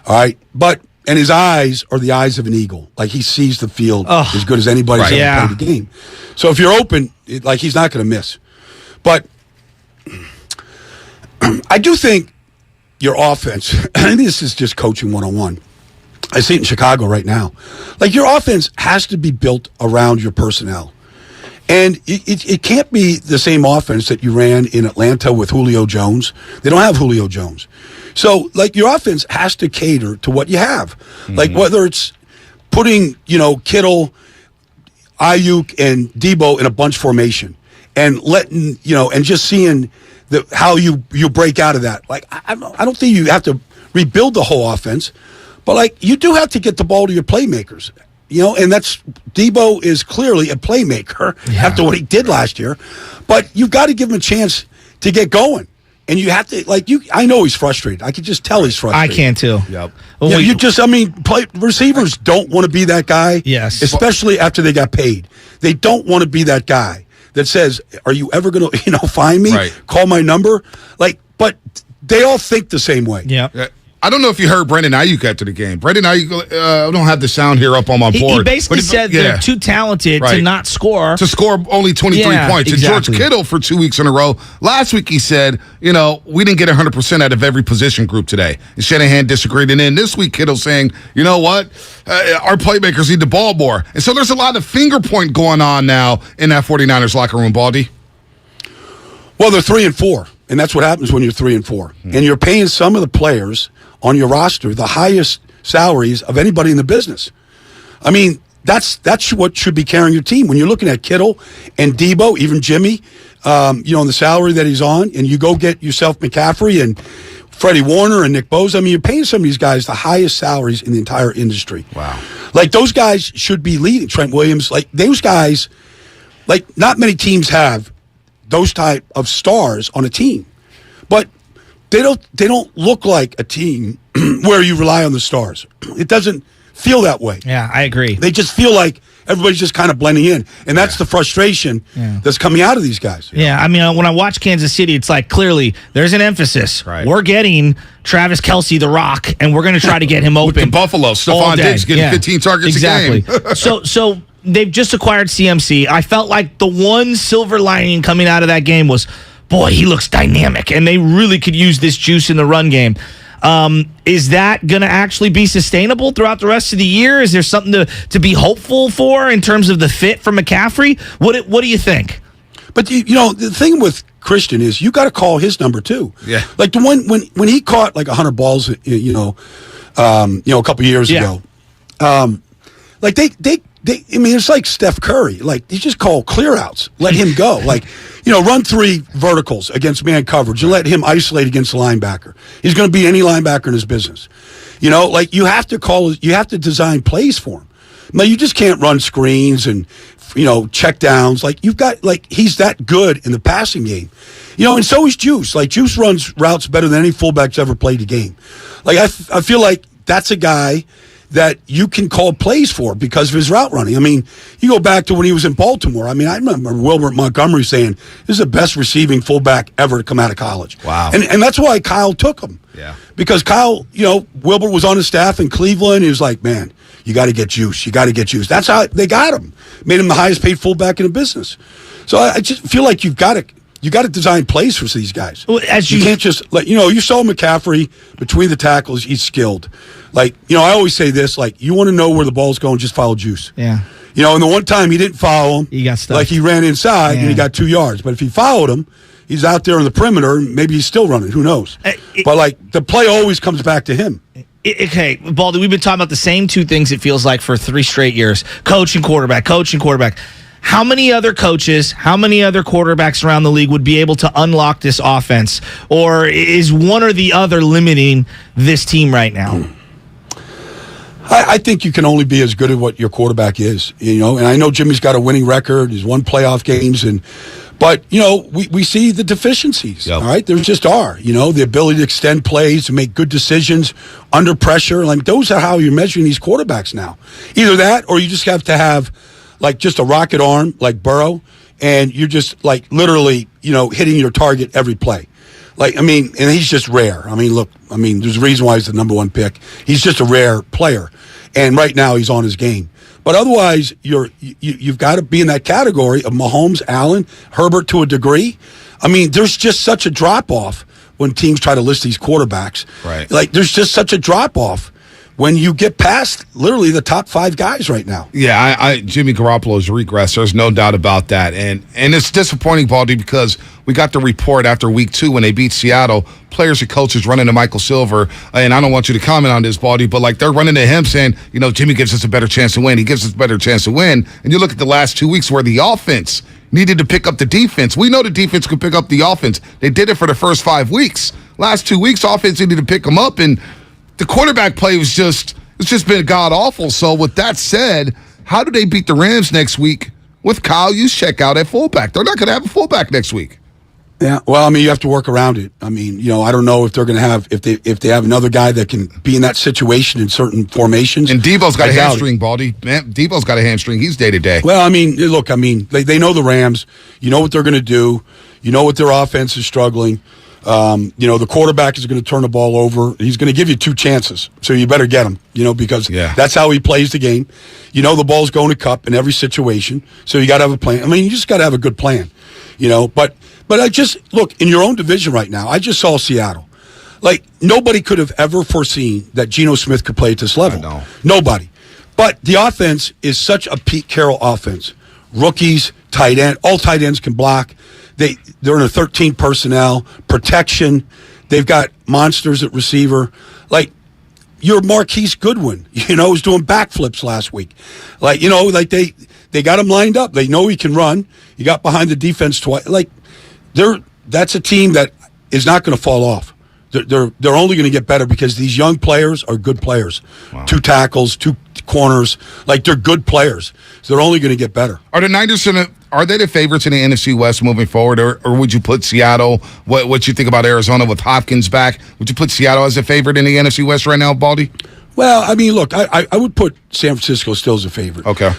S1: All right? But and his eyes are the eyes of an eagle. Like he sees the field as good as anybody's ever played the game. So if you're open, he's not going to miss. But I do think your offense, and this is just coaching 101. I see it in Chicago right now. Like your offense has to be built around your personnel. And it can't be the same offense that you ran in Atlanta with Julio Jones. They don't have Julio Jones. So, like, your offense has to cater to what you have. Mm-hmm. Like, whether it's putting, Kittle, Ayuk, and Debo in a bunch formation and letting, and just seeing how you break out of that. Like, I don't think you have to rebuild the whole offense, but, like, you do have to get the ball to your playmakers. And Debo is clearly a playmaker after what he did last year. But you've got to give him a chance to get going. And you have to, I know he's frustrated. I can just tell he's frustrated.
S14: I can too.
S1: Yep. Receivers don't want to be that guy.
S14: Yes.
S1: Especially after they got paid. They don't want to be that guy that says, are you ever going to, find me?
S13: Right.
S1: Call my number? But they all think the same way.
S14: Yeah.
S13: I don't know if you heard Brandon Ayuk after the game. Brandon Ayuk, I don't have the sound here up on my board.
S14: He basically said they're too talented to not score.
S13: To score only 23 points.
S14: Exactly.
S13: And George Kittle for 2 weeks in a row. Last week he said, we didn't get 100% out of every position group today. And Shanahan disagreed. And then this week Kittle's saying, you know what? Our playmakers need the ball more. And so there's a lot of finger point going on now in that 49ers locker room, Baldy.
S1: Well, they're 3-4. And that's what happens when you're 3-4. And you're paying some of the players on your roster the highest salaries of anybody in the business. I mean, that's what should be carrying your team. When you're looking at Kittle and Debo, even Jimmy, and the salary that he's on, and you go get yourself McCaffrey and Freddie Warner and Nick Bosa. I mean, you're paying some of these guys the highest salaries in the entire industry.
S13: Wow.
S1: Like, those guys should be leading. Trent Williams, like, those guys, like, not many teams have those type of stars on a team. But they don't look like a team where you rely on the stars. It doesn't feel that way.
S14: Yeah, I agree.
S1: They just feel like everybody's just kind of blending in. And that's the frustration that's coming out of these guys.
S14: Yeah, I mean, when I watch Kansas City, it's like clearly there's an emphasis.
S13: Right.
S14: We're getting Travis Kelce, the Rock, and we're going to try to get him open.
S13: With the Buffalo, Stephon Diggs getting 15 targets a game.
S14: So they've just acquired CMC. I felt like the one silver lining coming out of that game was, boy, he looks dynamic, and they really could use this juice in the run game. Is that going to actually be sustainable throughout the rest of the year? Is there something to be hopeful for in terms of the fit for McCaffrey? What do you think?
S1: But the thing with Christian is you got to call his number too.
S13: Yeah,
S1: like the one when he caught like 100 balls, a couple years ago. Like they I mean, it's like Steph Curry. Like, you just call clear outs. Let him go. Like, run 3 verticals against man coverage and let him isolate against the linebacker. He's going to beat any linebacker in his business. Like, you have to design plays for him. Now, you just can't run screens and, check downs. Like, he's that good in the passing game. And so is Juice. Like, Juice runs routes better than any fullback's ever played the game. Like, I feel like that's a guy that you can call plays for because of his route running. I mean, you go back to when he was in Baltimore. I mean, I remember Wilbert Montgomery saying, this is the best receiving fullback ever to come out of college.
S13: Wow.
S1: And that's why Kyle took him.
S13: Yeah.
S1: Because Kyle, Wilbert was on his staff in Cleveland. He was like, man, you got to get Juice. You got to get Juice. That's how they got him. Made him the highest paid fullback in the business. So I just feel like you got to design plays for these guys. Well, you can't just you saw McCaffrey between the tackles. He's skilled. Like, I always say this, like, you want to know where the ball's going, just follow Juice.
S14: Yeah.
S1: And the one time he didn't follow him,
S14: he got stuck.
S1: Like, he ran inside and he got 2 yards. But if he followed him, he's out there on the perimeter, and maybe he's still running. Who knows? But, like, the play always comes back to him.
S14: Okay, Baldy, we've been talking about the same 2 things, it feels like, for 3 straight years. Coach and quarterback. How many other coaches, how many other quarterbacks around the league would be able to unlock this offense? Or is one or the other limiting this team right now?
S1: I think you can only be as good at what your quarterback is, and I know Jimmy's got a winning record. He's won playoff games, but we see the deficiencies. Yep. All right, there just are, the ability to extend plays, to make good decisions under pressure. Like, those are how you're measuring these quarterbacks now. Either that, or you just have to have like just a rocket arm like Burrow, and you're just like literally, hitting your target every play. Like, I mean, and he's just rare. I mean, look, there's a reason why he's the number one pick. He's just a rare player. And right now he's on his game. But otherwise, you've got to be in that category of Mahomes, Allen, Herbert to a degree. I mean, there's just such a drop-off when teams try to list these quarterbacks.
S13: Right.
S1: Like, there's just such a drop-off when you get past literally the top 5 guys right now.
S13: Yeah, Jimmy Garoppolo's regressed. There's no doubt about that. And it's disappointing, Baldy, because we got the report after week 2 when they beat Seattle. Players and coaches running to Michael Silver. And I don't want you to comment on this, Baldy, but like they're running to him saying, Jimmy gives us a better chance to win. He gives us a better chance to win. And you look at the last 2 weeks where the offense needed to pick up the defense. We know the defense could pick up the offense. They did it for the first 5 weeks. Last 2 weeks, offense needed to pick them up, and the quarterback play it's just been god-awful. So with that said, how do they beat the Rams next week with Kyle Juszczyk out at fullback? They're not going to have a fullback next week.
S1: Yeah, well, I mean, you have to work around it. I mean, I don't know if they're going to have if they have another guy that can be in that situation in certain formations.
S13: And Debo's got a hamstring, Baldy. Man, Debo's got a hamstring. He's day to day.
S1: Well, I mean, look, they know the Rams. You know what they're going to do. You know what their offense is struggling. The quarterback is going to turn the ball over. He's going to give you 2 chances, so you better get him. Because that's how he plays the game. The ball's going to Cup in every situation, so you got to have a plan. I mean, you just got to have a good plan. But I just look in your own division right now. I just saw Seattle. Like nobody could have ever foreseen that Geno Smith could play at this level.
S13: I know.
S1: Nobody. But the offense is such a Pete Carroll offense. Rookies, tight end, all tight ends can block. They're in a 13 personnel, protection. They've got monsters at receiver. Like your Marquise Goodwin, was doing backflips last week. Like, they got him lined up. They know he can run. He got behind the defense twice. Like that's a team that is not going to fall off. They're only going to get better because these young players are good players. Wow. 2 tackles, 2 corners. Like they're good players. So they're only going to get better.
S13: Are the Niners are they the favorites in the NFC West moving forward, or would you put Seattle? What you think about Arizona with Hopkins back? Would you put Seattle as a favorite in the NFC West right now, Baldy?
S1: Well, I mean, look, I would put San Francisco still as a favorite.
S13: Okay.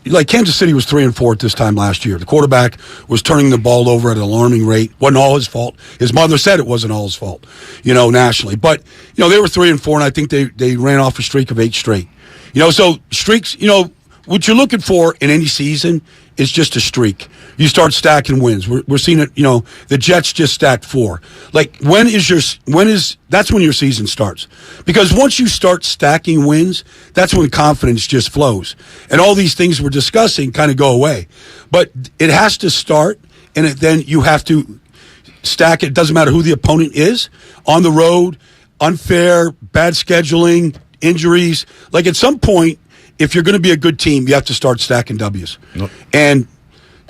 S1: Like Kansas City was 3-4 at this time last year. The quarterback was turning the ball over at an alarming rate. Wasn't all his fault. His mother said it wasn't all his fault, nationally. But, they were 3-4, and I think they ran off a streak of 8 straight. So streaks, what you're looking for in any season is just a streak. You start stacking wins. We're seeing it, the Jets just stacked 4. Like that's when your season starts. Because once you start stacking wins, that's when confidence just flows. And all these things we're discussing kind of go away. But it has to start, and then you have to stack it. It doesn't matter who the opponent is. On the road, unfair, bad scheduling, injuries. Like at some point, if you're going to be a good team, you have to start stacking W's. Nope. And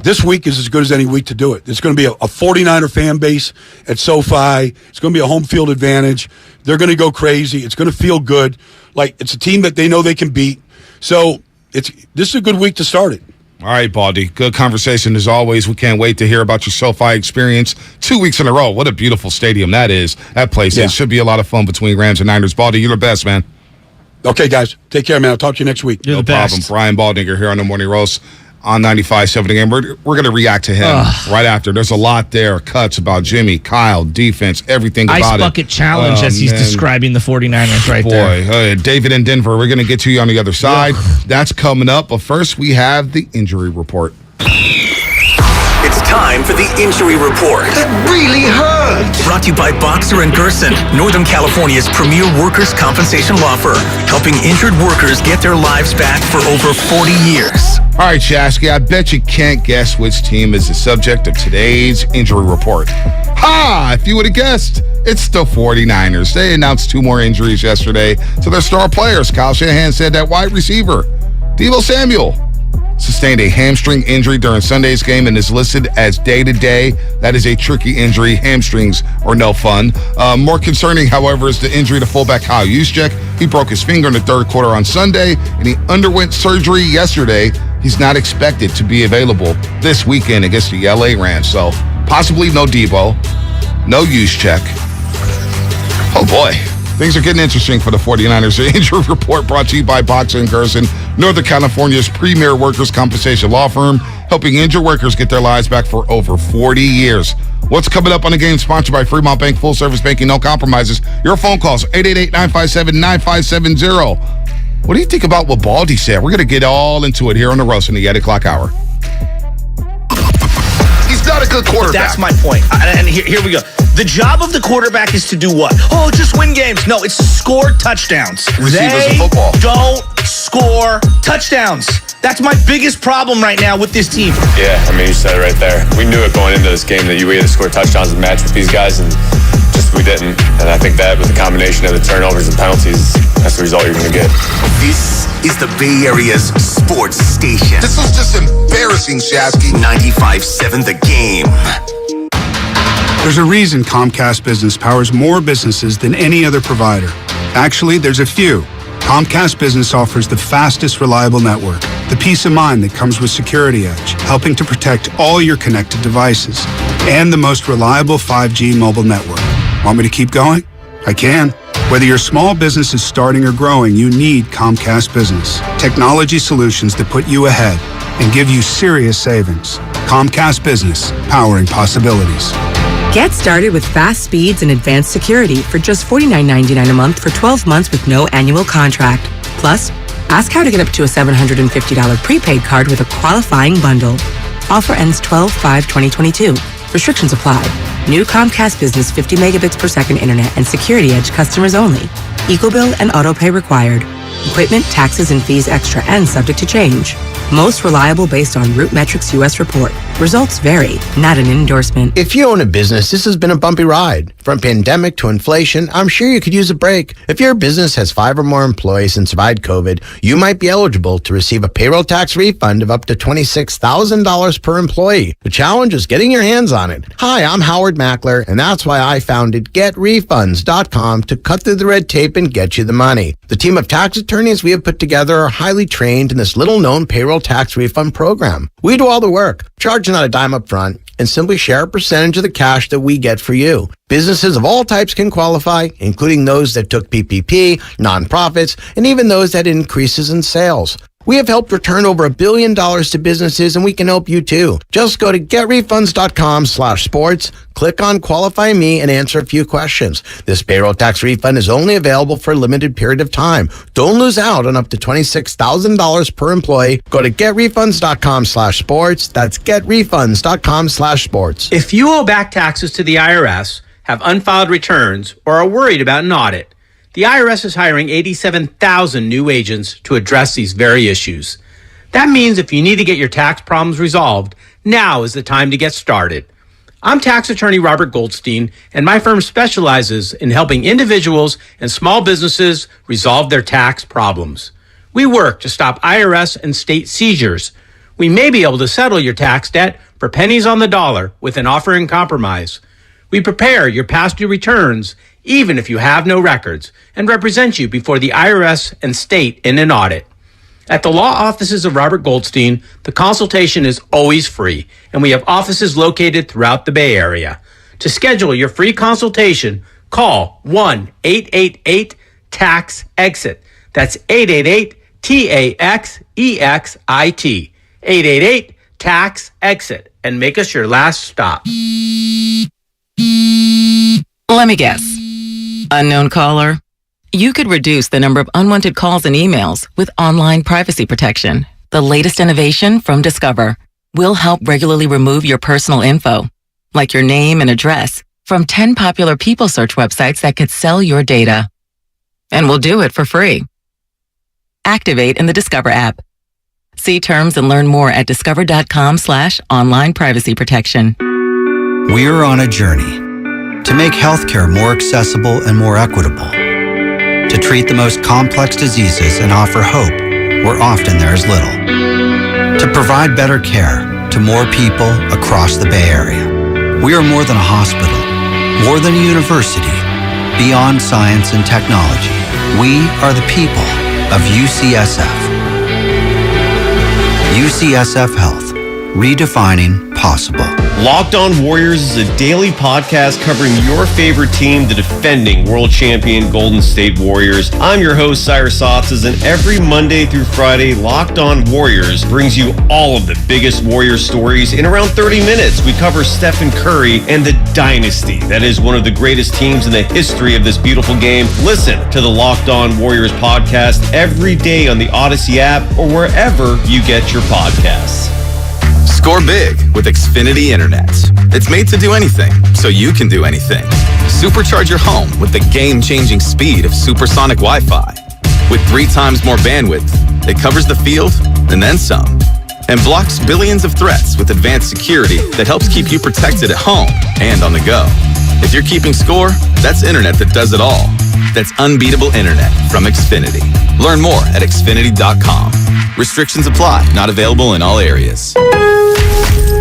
S1: this week is as good as any week to do it. It's going to be a 49er fan base at SoFi. It's going to be a home field advantage. They're going to go crazy. It's going to feel good. Like it's a team that they know they can beat. So this is a good week to start it.
S13: All right, Baldy. Good conversation as always. We can't wait to hear about your SoFi experience. 2 weeks in a row. What a beautiful stadium that is. That place. Yeah. It should be a lot of fun between Rams and Niners. Baldy, you're the best, man.
S1: Okay, guys. Take care, man. I'll talk to you next week.
S13: No problem. Brian Baldinger here on the Morning Roast on 95.7 again. We're going to react to him right after. There's a lot there. Cuts about Jimmy, Kyle, defense, everything about it.
S14: Ice bucket challenge as he's describing the 49ers right there.
S13: David in Denver, we're going to get to you on the other side. That's coming up. But first, we have the injury report.
S11: It's time for the injury report.
S7: It really hurts.
S11: Brought to you by Boxer & Gerson, Northern California's premier workers' compensation law firm, helping injured workers get their lives back for over 40 years.
S13: All right, Shasky, I bet you can't guess which team is the subject of today's injury report. Ha! If you would have guessed, it's the 49ers. They announced 2 more injuries yesterday to their star players. Kyle Shanahan said that wide receiver, Deebo Samuel, sustained a hamstring injury during Sunday's game and is listed as day-to-day. That is a tricky injury. Hamstrings are no fun. More concerning, however, is the injury to fullback Kyle Juszczyk. He broke his finger in the 3rd quarter on Sunday, and he underwent surgery yesterday. He's not expected to be available this weekend against the LA Rams. So possibly no Debo, no Juszczyk. Oh, boy. Things are getting interesting for the 49ers. The injury report brought to you by Boxer & Gerson. Northern California's premier workers' compensation law firm, helping injured workers get their lives back for over 40 years. What's coming up on the game? Sponsored by Fremont Bank, full service banking, no compromises. Your phone calls, 888-957-9570. What do you think about what Baldy said? We're going to get all into it here on the roast in the 8 o'clock hour. He's not a good quarterback.
S14: That's my point. And here we go. The job of the quarterback is to do what? Oh, just win games. No, it's to score touchdowns.
S13: Receivers in football.
S14: Don't score touchdowns. That's my biggest problem right now with this team.
S2: Yeah, I mean, you said it right there. We knew it going into this game that you either score touchdowns and match with these guys, and just we didn't. And I think that with the combination of the turnovers and penalties, that's the result you're going to get.
S11: This is the Bay Area's sports station.
S13: This was just embarrassing, Shasky.
S11: 95.7 The Game.
S10: There's a reason Comcast Business powers more businesses than any other provider. Actually, there's a few. Comcast Business offers the fastest, reliable network, the peace of mind that comes with Security Edge, helping to protect all your connected devices, and the most reliable 5G mobile network. Want me to keep going? I can. Whether your small business is starting or growing, you need Comcast Business. Technology solutions that put you ahead and give you serious savings. Comcast Business, powering possibilities.
S12: Get started with fast speeds and advanced security for just $49.99 a month for 12 months with no annual contract. Plus, ask how to get up to a $750 prepaid card with a qualifying bundle. Offer ends 12/5/2022. Restrictions apply. New Comcast Business 50 megabits per second internet and Security Edge customers only. EcoBill and autopay required. Equipment, taxes, and fees extra and subject to change. Most reliable based on Root Metrics US report. Results vary, not an endorsement.
S30: If you own a business, this has been a bumpy ride. From pandemic to inflation, I'm sure you could use a break. If your business has 5 or more employees and survived COVID, you might be eligible to receive a payroll tax refund of up to $26,000 per employee. The challenge is getting your hands on it. Hi, I'm Howard Mackler, and that's why I founded GetRefunds.com to cut through the red tape and get you the money. The team of tax attorneys we have put together are highly trained in this little-known payroll tax refund program. We do all the work, charge not a dime up front, and simply share a percentage of the cash that we get for you. Businesses of all types can qualify, including those that took PPP, nonprofits, and even those that had increases in sales. We have helped return over $1 billion to businesses, and we can help you too. Just go to getrefunds.com/sports, click on Qualify Me, and answer a few questions. This payroll tax refund is only available for a limited period of time. Don't lose out on up to $26,000 per employee. Go to getrefunds.com/sports. That's getrefunds.com/sports.
S15: If you owe back taxes to the IRS, have unfiled returns, or are worried about an audit, the IRS is hiring 87,000 new agents to address these very issues. That means if you need to get your tax problems resolved, now is the time to get started. I'm tax attorney Robert Goldstein, and my firm specializes in helping individuals and small businesses resolve their tax problems. We work to stop IRS and state seizures. We may be able to settle your tax debt for pennies on the dollar with an offer in compromise. We prepare your past due returns, even if you have no records, and represent you before the IRS and state in an audit. At the law offices of Robert Goldstein, the consultation is always free, and we have offices located throughout the Bay Area. To schedule your free consultation, call 1-888-TAX-EXIT. That's 888-TAXEXIT. 888-TAX-EXIT, and make us your last stop.
S21: Let me guess. Unknown caller? You could reduce the number of unwanted calls and emails with online privacy protection. The latest innovation from Discover will help regularly remove your personal info, like your name and address, from 10 popular people search websites that could sell your data. And we'll do it for free. Activate in the Discover app. See terms and learn more at discover.com/online privacy protection.
S16: We're on a journey to make healthcare more accessible and more equitable, to treat the most complex diseases and offer hope where often there is little, to provide better care to more people across the Bay Area. We are more than a hospital, more than a university, beyond science and technology. We are the people of UCSF. UCSF Health, redefining possible.
S17: Locked On Warriors is a daily podcast covering your favorite team, the defending world champion Golden State Warriors. I'm your host, Cyrus Softs, and every Monday through Friday, Locked On Warriors brings you all of the biggest Warriors stories in around 30 minutes. We cover Stephen Curry and the dynasty that is one of the greatest teams in the history of this beautiful game. Listen to the Locked On Warriors podcast every day on the Odyssey app or wherever you get your podcasts.
S18: Score big with Xfinity Internet. It's made to do anything, so you can do anything. Supercharge your home with the game-changing speed of supersonic Wi-Fi. With 3 times more bandwidth, it covers the field and then some. And blocks billions of threats with advanced security that helps keep you protected at home and on the go. If you're keeping score, that's internet that does it all. That's unbeatable internet from Xfinity. Learn more at Xfinity.com. Restrictions apply. Not available in all areas.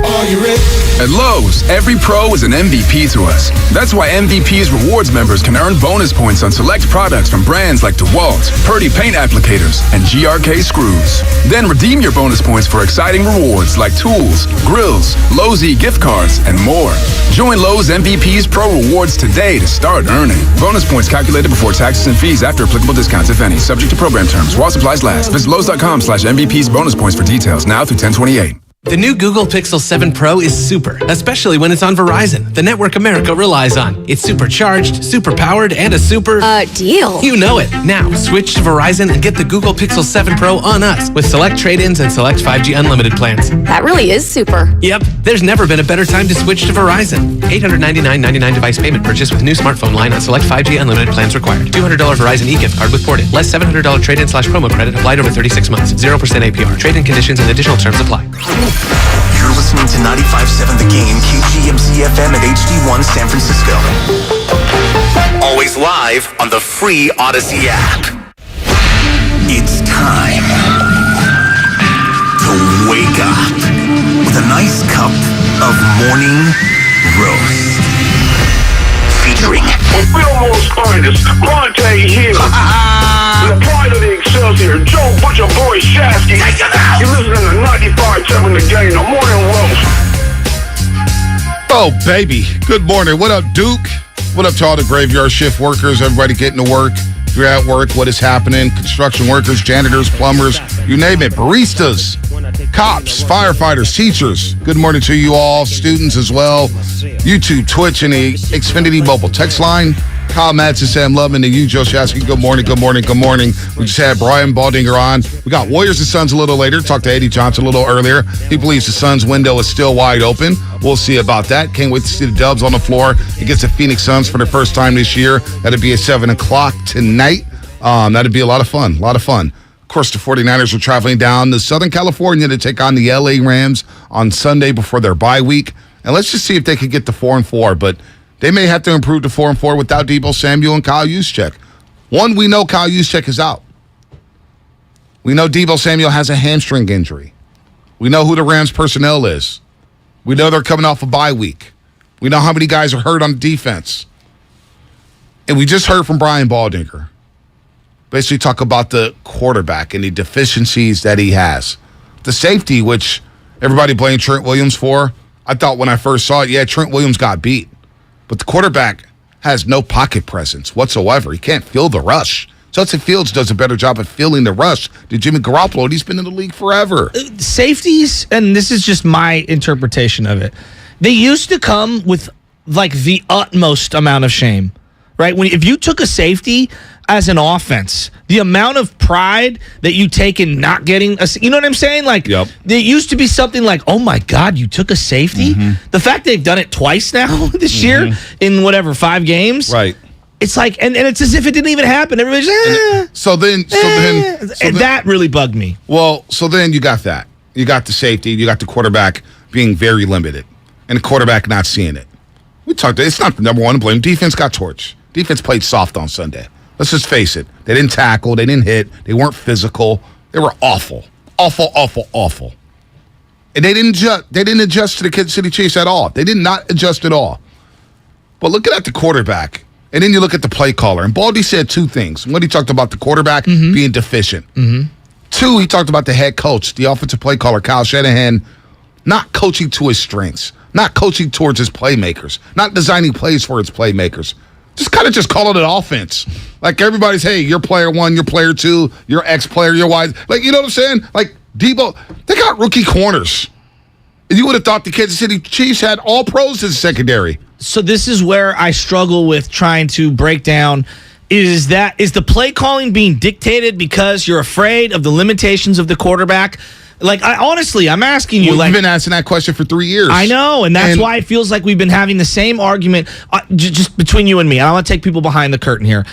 S19: Are you ready? At Lowe's, every pro is an MVP to us. That's why MVP's rewards members can earn bonus points on select products from brands like DeWalt, Purdy paint applicators, and GRK screws. Then redeem your bonus points for exciting rewards like tools, grills, Lowe's gift cards, and more. Join Lowe's MVP's Pro Rewards today to start earning. Bonus points calculated before taxes and fees after applicable discounts, if any. Subject to program terms. While supplies last. Visit Lowe's.com/MVP's bonus points for details. Now through 10/28.
S20: The new Google Pixel 7 Pro is super, especially when it's on Verizon, the network America relies on. It's supercharged, super powered, and a super...
S21: deal.
S20: You know it. Now, switch to Verizon and get the Google Pixel 7 Pro on us with select trade-ins and select 5G unlimited plans.
S21: That really is super.
S20: Yep. There's never been a better time to switch to Verizon. $899.99 device payment purchase with new smartphone line on select 5G unlimited plans required. $200 Verizon e-gift card with ported. Less $700 trade-in/promo credit applied over 36 months. 0% APR. Trade-in conditions and additional terms apply.
S11: You're listening to 95.7 The Game, KGMZ-FM at HD1 San Francisco. Always live on the free Odyssey app. It's time to wake up with a nice cup of morning roast. Featuring
S22: the Fillmore's finest, Bonte here. The pride of the Excelsior, Joe Butcher Boy Shasky. You're listening to 95.7 The Game, the morning roast.
S13: Oh, baby. Good morning. What up, Duke? What up to all the graveyard shift workers, everybody getting to work? If you're at work, what is happening? Construction workers, janitors, plumbers, you name it. Baristas, cops, firefighters, teachers. Good morning to you all. Students as well. YouTube, Twitch, and the Xfinity mobile text line. Kyle Madsen, Sam Lubman, and you, Joe Shasky. Good morning, good morning, good morning. We just had Brian Baldinger on. We got Warriors and Suns a little later. Talked to Eddie Johnson a little earlier. He believes the Suns' window is still wide open. We'll see about that. Can't wait to see the Dubs on the floor against the Phoenix Suns for the first time this year. That'll be at 7 o'clock tonight. That'd be a lot of fun, Of course, the 49ers are traveling down to Southern California to take on the LA Rams on Sunday before their bye week. And let's just see if they can get to 4-4. But they may have to improve to 4-4 without Deebo Samuel and Kyle Juszczyk. One, we know Kyle Juszczyk is out. We know Deebo Samuel has a hamstring injury. We know who the Rams personnel is. We know they're coming off a bye week. We know how many guys are hurt on defense. And we just heard from Brian Baldinger. Basically talk about the quarterback and the deficiencies that he has. The safety, which everybody blamed Trent Williams for. I thought when I first saw it, Trent Williams got beat. But the quarterback has no pocket presence whatsoever. He can't feel the rush. Justin Fields does a better job of feeling the rush than Jimmy Garoppolo, and he's been in the league forever.
S14: Safeties, and this is just my interpretation of it, they used to come with like the utmost amount of shame, right? If you took a safety as an offense, the amount of pride that you take in not getting a, you know what I'm saying? Like, There used to be something like, oh my God, you took a safety? Mm-hmm. The fact they've done it twice now this year in 5 games.
S13: Right.
S14: It's like, and it's as if it didn't even happen. Everybody's,
S13: So then
S14: that really bugged me.
S13: Well, so then you got that. You got the safety, you got the quarterback being very limited, and the quarterback not seeing it. We talked, it's not the number one to blame. Defense got torched. Defense played soft on Sunday. Let's just face it. They didn't tackle. They didn't hit. They weren't physical. They were awful. Awful. And they didn't adjust to the Kansas City Chiefs at all. They did not adjust at all. But looking at the quarterback, and then you look at the play caller, and Baldy said 2 things. One, he talked about the quarterback being deficient. 2, he talked about the head coach, the offensive play caller, Kyle Shanahan, not coaching to his strengths, not coaching towards his playmakers, not designing plays for his playmakers. Just kind of just calling it offense. Like everybody's, hey, you're player one, you're player two, you're X player, you're Y. Like, you know what I'm saying? Like Debo, they got rookie corners. And you would have thought the Kansas City Chiefs had all pros as secondary.
S14: So this is where I struggle with trying to break down. Is the play calling being dictated because you're afraid of the limitations of the quarterback? Like, honestly, I'm asking you.
S13: We've been asking that question for 3 years.
S14: I know, and that's why it feels like we've been having the same argument just between you and me. I want to take people behind the curtain here.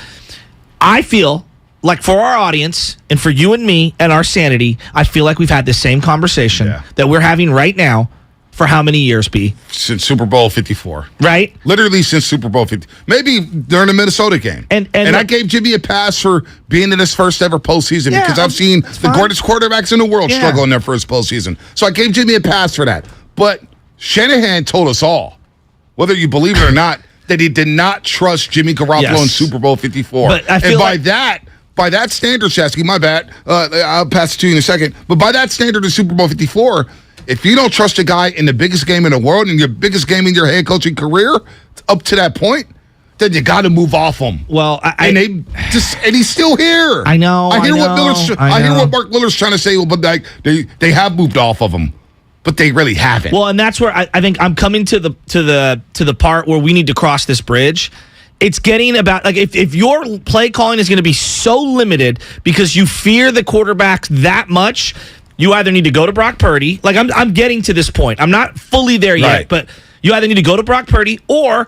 S14: I feel like for our audience and for you and me and our sanity, I feel like we've had the same conversation that we're having right now for how many years, B?
S13: Since Super Bowl 54.
S14: Right?
S13: Literally since Super Bowl 50. Maybe during the Minnesota game. And I gave Jimmy a pass for being in his first ever postseason because I've seen the greatest quarterbacks in the world struggle in their first postseason. So I gave Jimmy a pass for that. But Shanahan told us all, whether you believe it or not, that he did not trust Jimmy Garoppolo in Super Bowl 54.
S14: But I feel
S13: by that standard, Shasky, my bad, I'll pass it to you in a second. But by that standard in Super Bowl 54, if you don't trust a guy in the biggest game in the world and your biggest game in your head coaching career up to that point, then you got to move off him.
S14: Well,
S13: and he's still here.
S14: I know.
S13: I hear what Mark Miller's trying to say, but they have moved off of him, but they really haven't.
S14: Well, and that's where I think I'm coming to the part where we need to cross this bridge. It's getting about, like, if your play calling is going to be so limited because you fear the quarterback that much, you either need to go to Brock Purdy. Like, I'm getting to this point. I'm not fully there yet, but you either need to go to Brock Purdy or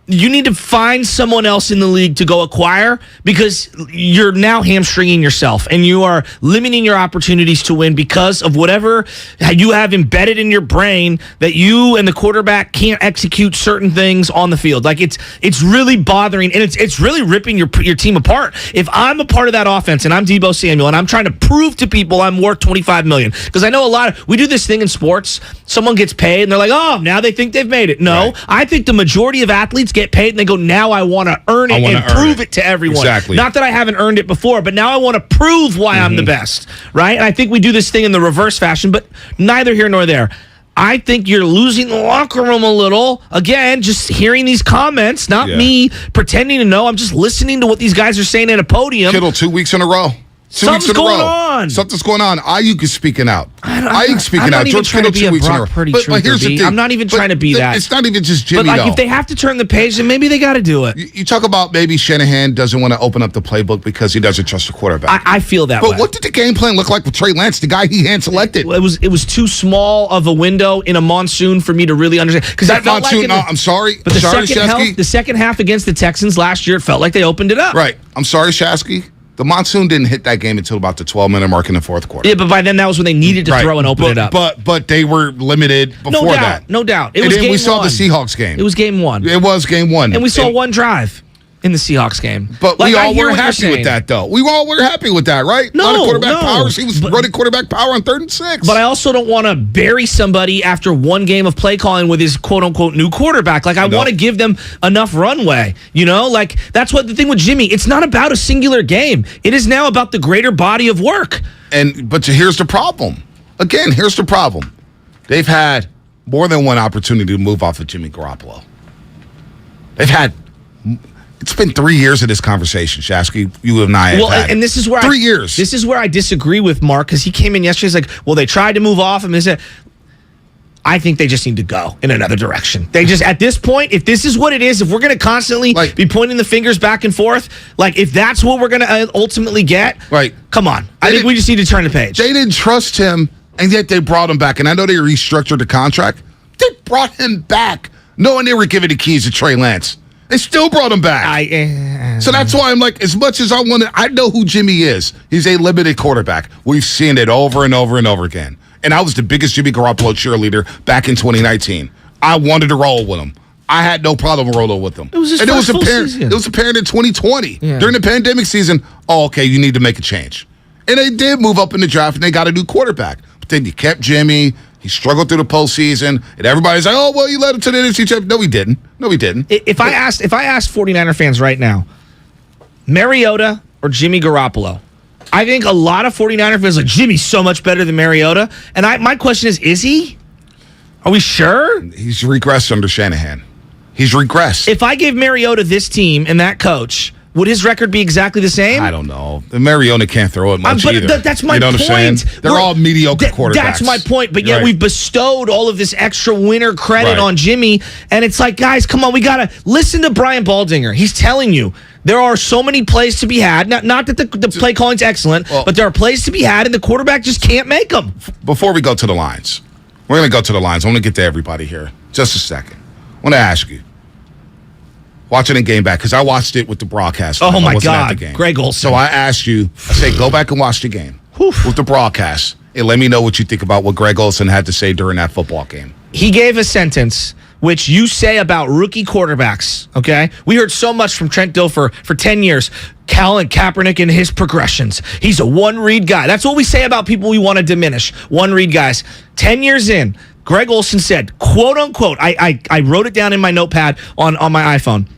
S14: you need to find someone else in the league to go acquire because you're now hamstringing yourself and you are limiting your opportunities to win because of whatever you have embedded in your brain that you and the quarterback can't execute certain things on the field. Like, it's really bothering and it's really ripping your team apart. If I'm a part of that offense and I'm Deebo Samuel and I'm trying to prove to people I'm worth $25 million, because I know we do this thing in sports. Someone gets paid and they're like, oh, now they think they've made it. No, I think the majority of athletes get paid and they go, now I want to earn it and prove it to everyone.
S13: Exactly.
S14: Not that I haven't earned it before, but now I want to prove why I'm the best, right? And I think we do this thing in the reverse fashion, but neither here nor there. I think you're losing the locker room a little. Again, just hearing these comments, not me pretending to know. I'm just listening to what these guys are saying at a podium.
S13: Kittle 2 weeks in a row.
S14: Something's going on.
S13: Something's going on. Ayuk is speaking out.
S14: Ayuk's speaking out.
S13: George Kittle 2 weeks in a row.
S14: But here's the thing. I'm not even trying to be that.
S13: It's not even just Jimmy,
S14: But if they have to turn the page, then maybe they got to do it.
S13: You talk about maybe Shanahan doesn't want to open up the playbook because he doesn't trust the quarterback.
S14: I feel that way.
S13: But what did the game plan look like with Trey Lance, the guy he hand-selected?
S14: It was too small of a window in a monsoon for me to really understand. Because
S13: that monsoon, I'm sorry.
S14: But the second half against the Texans last year, it felt like they opened it up.
S13: Right. I'm sorry, Shasky. The monsoon didn't hit that game until about the 12-minute mark in the fourth quarter.
S14: Yeah, but by then that was when they needed to throw and open it up.
S13: But they were limited before that.
S14: No doubt.
S13: We saw the Seahawks game.
S14: It was game one.
S13: It was game one.
S14: And we saw one drive in the Seahawks game.
S13: But we all were happy with that, though. We all were happy with that, right?
S14: No,
S13: a lot of quarterback powers. He was running quarterback power on 3rd and 6.
S14: But I also don't want to bury somebody after one game of play calling with his quote-unquote new quarterback. Like, I want to give them enough runway, you know? Like, that's what the thing with Jimmy. It's not about a singular game. It is now about the greater body of work.
S13: But here's the problem. Again, here's the problem. They've had more than one opportunity to move off of Jimmy Garoppolo. It's been 3 years of this conversation, Shasky. You and I have had.
S14: And this is where
S13: 3 years.
S14: This is where I disagree with Mark because he came in yesterday. He's like, well, they tried to move off him. I think they just need to go in another direction. They just, at this point, if this is what it is, if we're going to constantly be pointing the fingers back and forth, like if that's what we're going to ultimately get, come on. I think we just need to turn the page.
S13: They didn't trust him, and yet they brought him back. And I know they restructured the contract. They brought him back, knowing they were giving the keys to Trey Lance. They still brought him back. So that's why I'm like, as much as I know who Jimmy is. He's a limited quarterback. We've seen it over and over and over again. And I was the biggest Jimmy Garoppolo cheerleader back in 2019. I wanted to roll with him. I had no problem rolling with him.
S14: It was his first full season.
S13: It was apparent in 2020. Yeah. During the pandemic season, okay, you need to make a change. And they did move up in the draft, and they got a new quarterback. But then you kept Jimmy. He struggled through the postseason, and everybody's like, "Oh, well, you led him to the NFC Championship." No, he didn't.
S14: If I asked 49er fans right now, Mariota or Jimmy Garoppolo, I think a lot of 49er fans are like, Jimmy's so much better than Mariota. And my question is he? Are we sure?
S13: He's regressed under Shanahan. He's regressed.
S14: If I gave Mariota this team and that coach, would his record be exactly the same?
S13: I don't know. Mariota can't throw it much
S14: but
S13: either.
S14: That's my
S13: you know
S14: point.
S13: What I'm saying? They're all mediocre quarterbacks.
S14: That's my point. But yet
S13: Right.
S14: we've bestowed all of this extra winner credit
S13: Right.
S14: on Jimmy. And it's like, guys, come on. We got to listen to Brian Baldinger. He's telling you there are so many plays to be had. Not that the play calling's excellent, but there are plays to be had, and the quarterback just can't make them.
S13: Before we go to the lines, we're going to go to the lines. I want to get to everybody here. Just a second. I want to ask you. Watching the game back, because I watched it with the broadcast.
S14: Oh, my
S13: I wasn't at
S14: God.
S13: the game.
S14: Greg Olsen.
S13: So I asked you, I say, go back and watch the game with the broadcast and let me know what you think about what Greg Olsen had to say during that football game.
S14: He gave a sentence which you say about rookie quarterbacks, okay? We heard so much from Trent Dilfer for 10 years. Colin Kaepernick and his progressions. He's a one-read guy. That's what we say about people we want to diminish. One-read guys. 10 years in, Greg Olsen said, quote unquote, I wrote it down in my notepad on my iPhone.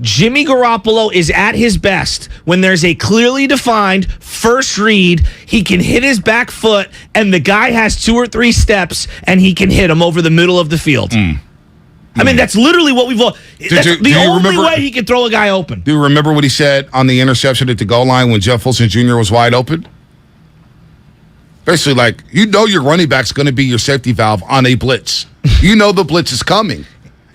S14: Jimmy Garoppolo is at his best when there's a clearly defined first read. He can hit his back foot, and the guy has 2 or 3 steps, and he can hit him over the middle of the field. I mean, that's literally what we've. That's the only way he can throw a guy open.
S13: Do you remember what he said on the interception at the goal line when Jeff Wilson Jr. was wide open? Basically, like, you know your running back's going to be your safety valve on a blitz. You know the blitz is coming.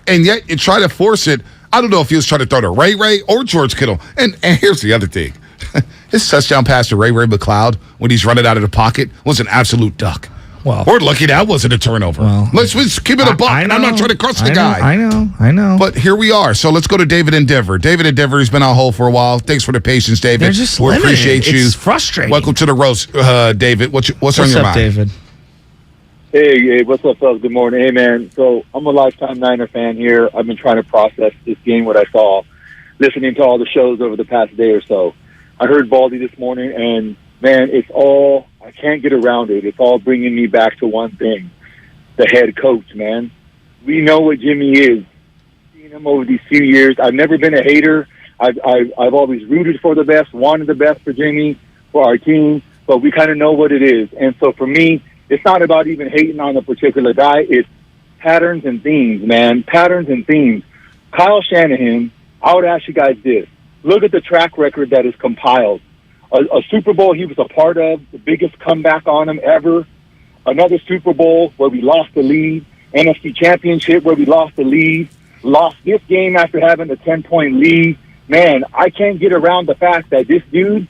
S13: And yet you try to force it. I don't know if he was trying to throw to Ray or George Kittle. And here's the other thing. His touchdown pass to Ray McLeod when he's running out of the pocket was an absolute duck.
S14: Well,
S13: we're lucky that wasn't a turnover.
S14: Well,
S13: let's keep it a buck. And I'm not trying to crush the guy.
S14: I know.
S13: But here we are. So let's go to David in Denver. David in Denver, he's been on hold for a while. Thanks for the patience, David.
S14: They're just
S13: we
S14: limited.
S13: appreciate you.
S14: It's frustrating.
S13: Welcome to the roast, David. What's on your
S14: up,
S13: mind?
S14: David?
S3: Hey, what's up, fellas? Good morning. Hey, man. So I'm a lifetime Niner fan here. I've been trying to process this game, what I saw, listening to all the shows over the past day or so. I heard Baldy this morning, and, man, I can't get around it. It's all bringing me back to one thing, the head coach, man. We know what Jimmy is. Seen him over these few years. I've never been a hater. I've always rooted for the best, wanted the best for Jimmy, for our team, but we kind of know what it is. And so for me, it's not about even hating on a particular guy. It's patterns and themes, man. Patterns and themes. Kyle Shanahan, I would ask you guys this. Look at the track record that is compiled. A Super Bowl he was a part of, the biggest comeback on him ever. Another Super Bowl where we lost the lead. NFC Championship where we lost the lead. Lost this game after having a 10-point lead. Man, I can't get around the fact that this dude,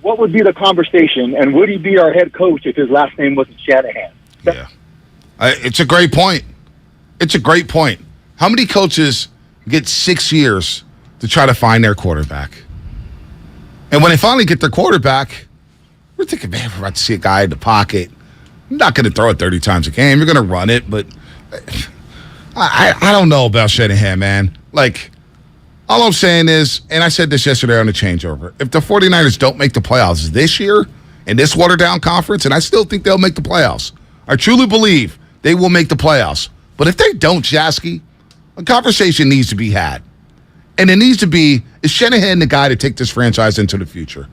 S3: what would be the conversation, and would he be our head coach if his last name wasn't Shanahan?
S13: Yeah. It's a great point. It's a great point. How many coaches get 6 years to try to find their quarterback? And when they finally get their quarterback, we're thinking, man, we're about to see a guy in the pocket. I'm not going to throw it 30 times a game. You're going to run it, but I don't know about Shanahan, man. Like, all I'm saying is, and I said this yesterday on the changeover, if the 49ers don't make the playoffs this year in this watered-down conference, and I still think they'll make the playoffs, I truly believe they will make the playoffs. But if they don't, Jasky, a conversation needs to be had. And it needs to be, is Shanahan the guy to take this franchise into the future?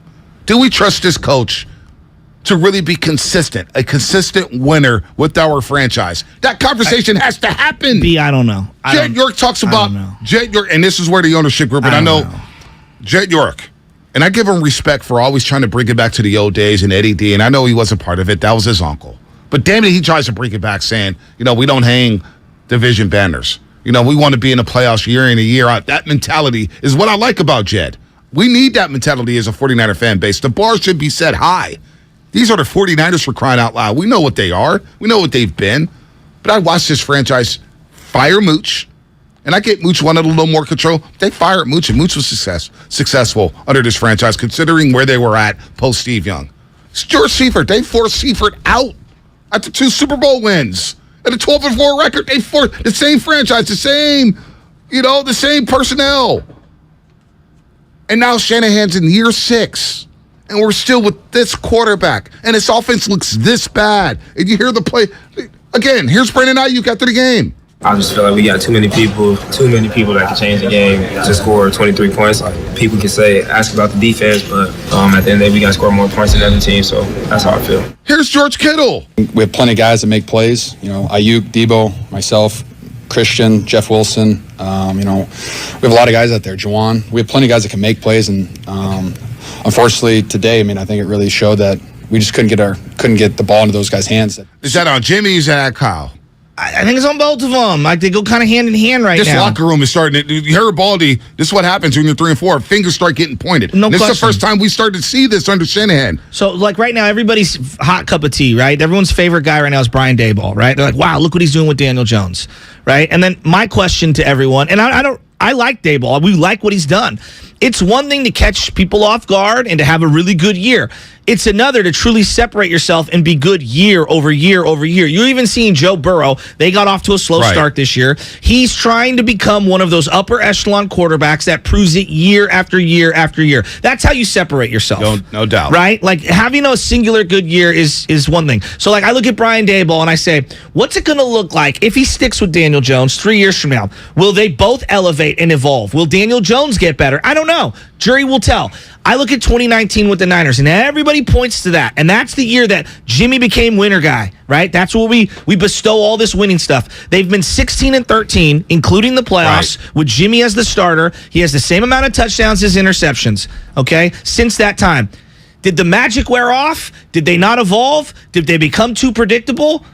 S13: Do we trust this coach to really be consistent, a consistent winner with our franchise? That conversation has to happen.
S14: I don't know.
S13: Jet York talks about Jet York, and this is where the ownership group, and I know Jet York, and I give him respect for always trying to bring it back to the old days and Eddie D, and I know he was a part of it. That was his uncle. But damn it, he tries to bring it back saying, we don't hang division banners. We want to be in the playoffs year in and year out. That mentality is what I like about Jed. We need that mentality as a 49er fan base. The bar should be set high. These are the 49ers for crying out loud. We know what they are. We know what they've been. But I watched this franchise fire Mooch, and I get Mooch wanted a little more control. They fired Mooch, and Mooch was successful under this franchise, considering where they were at post-Steve Young. Stuart Seifert, they forced Seifert out after 2 Super Bowl wins. At a 12-4 record, they forced the same franchise, the same personnel. And now Shanahan's in year 6. And we're still with this quarterback. And his offense looks this bad. And you hear the play. Again, here's Brandon Ayuk after the game.
S4: I just feel like we got too many people that can change the game to score 23 points. People can ask about the defense, but at the end of the day, we got to score more points than the other team, so that's how I feel.
S13: Here's George Kittle.
S5: We have plenty of guys that make plays. Ayuk, Debo, myself, Christian, Jeff Wilson. We have a lot of guys out there. Juwan. We have plenty of guys that can make plays, and unfortunately today, I think it really showed that we just couldn't get the ball into those guys' hands.
S13: Is that on Jimmy? Is that Kyle?
S14: I think it's on both of them. Like, they go kind of hand in hand right now.
S13: This locker room is starting to. You heard Baldy. This is what happens when you're 3 and 4. Fingers start getting pointed.
S14: No
S13: This
S14: question.
S13: is the first time we started to see this under Shanahan.
S14: So, like, right now, everybody's hot cup of tea, right? Everyone's favorite guy right now is Brian Daboll, right? They're like, wow, look what he's doing with Daniel Jones, right? And then my question to everyone, and I like Daboll. We like what he's done. It's one thing to catch people off guard and to have a really good year. It's another to truly separate yourself and be good year over year over year. You're even seeing Joe Burrow. They got off to a slow start this year. He's trying to become one of those upper echelon quarterbacks that proves it year after year after year. That's how you separate yourself.
S13: No doubt.
S14: Right? Like, having a singular good year is one thing. So, like, I look at Brian Daboll and I say, what's it going to look like if he sticks with Daniel Jones 3 years from now? Will they both elevate and evolve? Will Daniel Jones get better? I don't know. Jury will tell. I look at 2019 with the Niners, and everybody points to that. And that's the year that Jimmy became winner guy, right? That's where we bestow all this winning stuff. They've been 16-13, including the playoffs, with Jimmy as the starter. He has the same amount of touchdowns as interceptions, okay, since that time. Did the magic wear off? Did they not evolve? Did they become too predictable?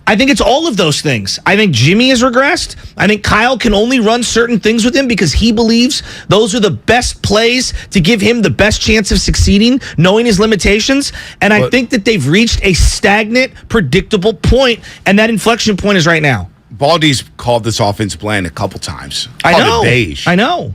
S14: I think it's all of those things. I think Jimmy has regressed. I think Kyle can only run certain things with him because he believes those are the best plays to give him the best chance of succeeding, knowing his limitations. And I think that they've reached a stagnant, predictable point, and that inflection point is right now.
S13: Baldy's called this offense bland a couple times.
S14: I know.
S13: Beige.
S14: I know.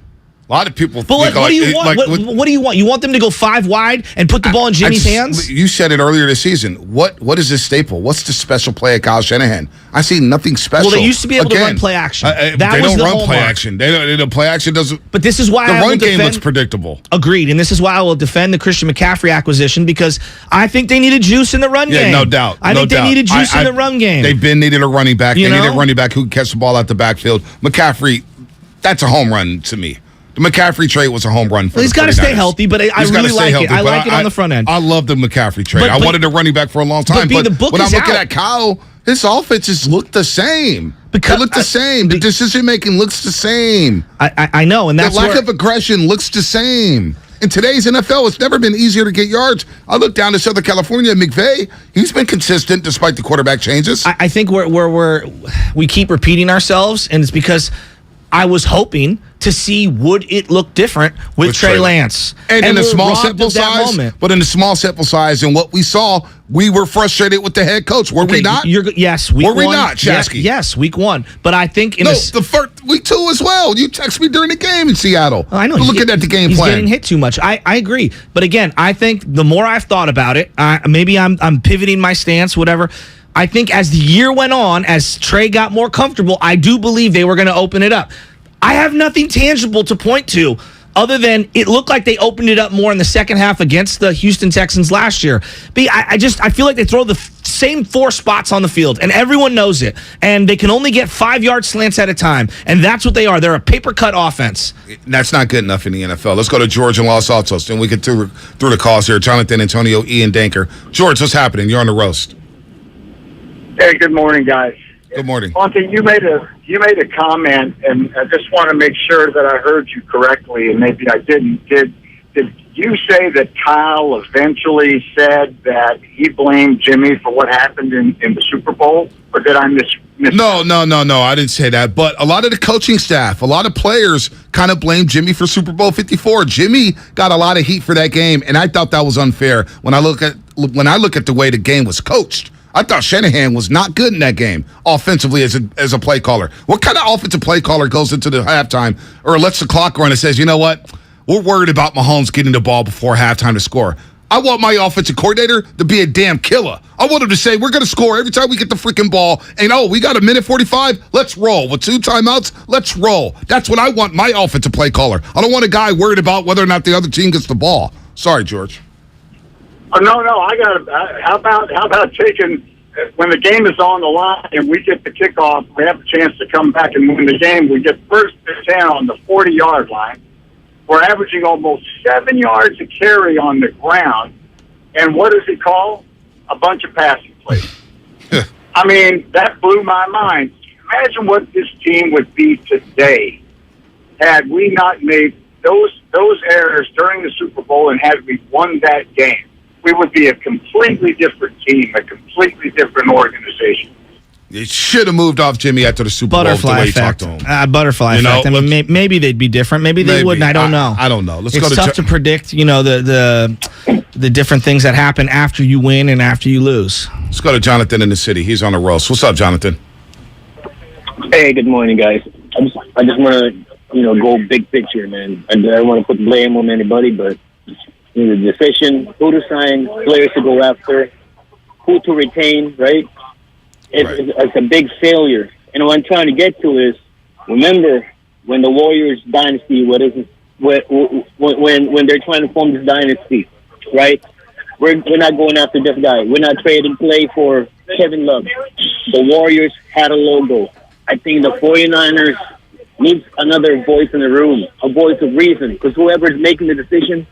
S13: A lot of people.
S14: But what do you want? What do you want? You want them to go 5 wide and put the ball in Jimmy's hands?
S13: You said it earlier this season. What is this staple? What's the special play at Kyle Shanahan? I see nothing special.
S14: Well, they used to be able to run play action.
S13: They don't run play action. The play action doesn't.
S14: But this is why
S13: the run game looks predictable.
S14: Agreed, and this is why I will defend the Christian McCaffrey acquisition because I think they needed juice in the run game.
S13: No doubt.
S14: I think they needed juice in the run game.
S13: They've been needed a running back. They needed a running back who can catch the ball out the backfield. McCaffrey, that's a home run to me. The McCaffrey trade was a home run for
S14: He's got to stay healthy, but I really like it. I like it on the front end.
S13: I love the McCaffrey trade. I wanted a running back for a long time, but when I'm looking at Kyle, his offenses look the same. They look the same. The decision-making looks the same.
S14: I know, and that's
S13: the lack of aggression looks the same. In today's NFL, it's never been easier to get yards. I look down to Southern California, McVay. He's been consistent despite the quarterback changes.
S14: I think we keep repeating ourselves, and it's because I was hoping to see would it look different with Trey Lance.
S13: And in a small sample size, but in a small sample size and what we saw, we were frustrated with the head coach. Were we not?
S14: Yes, week 1.
S13: Were we not, Shasky?
S14: Yes, week 1. But I think
S13: the first week 2 as well. You texted me during the game in Seattle.
S14: I know.
S13: Looking at the game
S14: he's
S13: plan.
S14: He's getting hit too much. I agree. But again, I think the more I've thought about it, maybe I'm pivoting my stance, whatever. I think as the year went on, as Trey got more comfortable, I do believe they were going to open it up. I have nothing tangible to point to other than it looked like they opened it up more in the second half against the Houston Texans last year. But I feel like they throw the same 4 spots on the field, and everyone knows it. And they can only get 5-yard slants at a time, and that's what they are. They're a paper-cut offense.
S13: That's not good enough in the NFL. Let's go to George in Los Altos, and we get through the calls here. Jonathan, Antonio, Ian Danker. George, what's happening? You're on the roast.
S6: Hey, good morning, guys.
S13: Good morning.
S6: Monty, you made a comment, and I just want to make sure that I heard you correctly, and maybe I didn't. Did you say that Kyle eventually said that he blamed Jimmy for what happened in the Super Bowl, or did I miss?
S13: No, I didn't say that. But a lot of the coaching staff, a lot of players kind of blame Jimmy for Super Bowl 54. Jimmy got a lot of heat for that game, and I thought that was unfair when I look at the way the game was coached. I thought Shanahan was not good in that game offensively as a play caller. What kind of offensive play caller goes into the halftime or lets the clock run and says, you know what, we're worried about Mahomes getting the ball before halftime to score. I want my offensive coordinator to be a damn killer. I want him to say, we're going to score every time we get the freaking ball. And, we got a minute 45. Let's roll. With 2 timeouts, let's roll. That's what I want my offensive play caller. I don't want a guy worried about whether or not the other team gets the ball. Sorry, George.
S6: Oh, no, I got it. How about taking when the game is on the line and we get the kickoff, we have a chance to come back and win the game. We get first and 10 on the 40-yard line. We're averaging almost 7 yards a carry on the ground. And what does he call? A bunch of passing plays. I mean, that blew my mind. Imagine what this team would be today had we not made those errors during the Super Bowl and had we won that game. We would be a completely different team, a completely different organization.
S13: It should have moved off Jimmy after the Super Bowl.
S14: Butterfly
S13: the way
S14: effect.
S13: He talked to him.
S14: Butterfly effect. I mean, maybe they'd be different. Maybe they wouldn't. I don't know.
S13: I don't know.
S14: It's tough to predict. The different things that happen after you win and after you lose.
S13: Let's go to Jonathan in the city. He's on the roast. What's up, Jonathan?
S1: Hey, good morning, guys. I just want to, go big picture, man. I don't want to put blame on anybody, but the decision, who to sign, players to go after, who to retain, right? It's a big failure. And what I'm trying to get to is, remember when the Warriors dynasty, when they're trying to form this dynasty, right? We're not going after this guy. We're not trading play for Kevin Love. The Warriors had a logo. I think the 49ers needs another voice in the room, a voice of reason, because whoever's making the decision,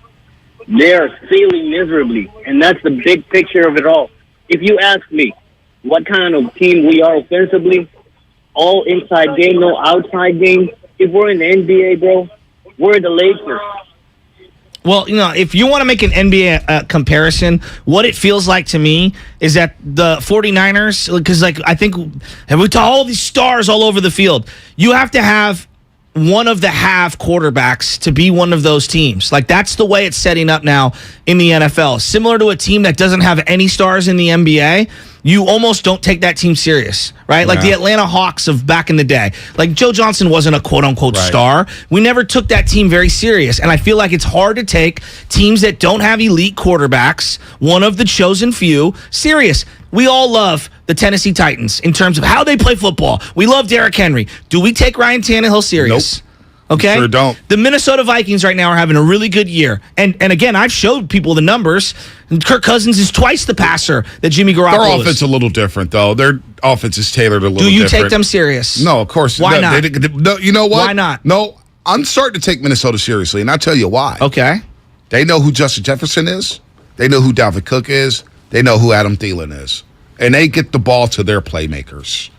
S1: they're failing miserably, and that's the big picture of it all. If you ask me what kind of team we are offensively, all inside game, no outside game, if we're in the NBA, bro, we're the Lakers.
S14: Well, if you want to make an NBA comparison, what it feels like to me is that the 49ers, because I think with all these stars all over the field, you have to have one of the half quarterbacks to be one of those teams. That's the way it's setting up now in the NFL. Similar to a team that doesn't have any stars in the NBA, you almost don't take that team serious, right? Like the Atlanta Hawks of back in the day. Joe Johnson wasn't a quote-unquote star. We never took that team very serious, and I feel like it's hard to take teams that don't have elite quarterbacks, one of the chosen few, serious. We all love the Tennessee Titans in terms of how they play football. We love Derrick Henry. Do we take Ryan Tannehill serious?
S13: Nope.
S14: Okay?
S13: Sure don't.
S14: The Minnesota Vikings right now are having a really good year. And again, I've showed people the numbers. Kirk Cousins is twice the passer that Jimmy Garoppolo
S13: Their offense is a little different, though. Their offense is tailored a little different.
S14: Do you take them serious?
S13: No, of course.
S14: Why not?
S13: No, you know what?
S14: Why not?
S13: No, I'm starting to take Minnesota seriously, and I'll tell you why.
S14: Okay.
S13: They know who Justin Jefferson is. They know who Dalvin Cook is. They know who Adam Thielen is. And they get the ball to their playmakers.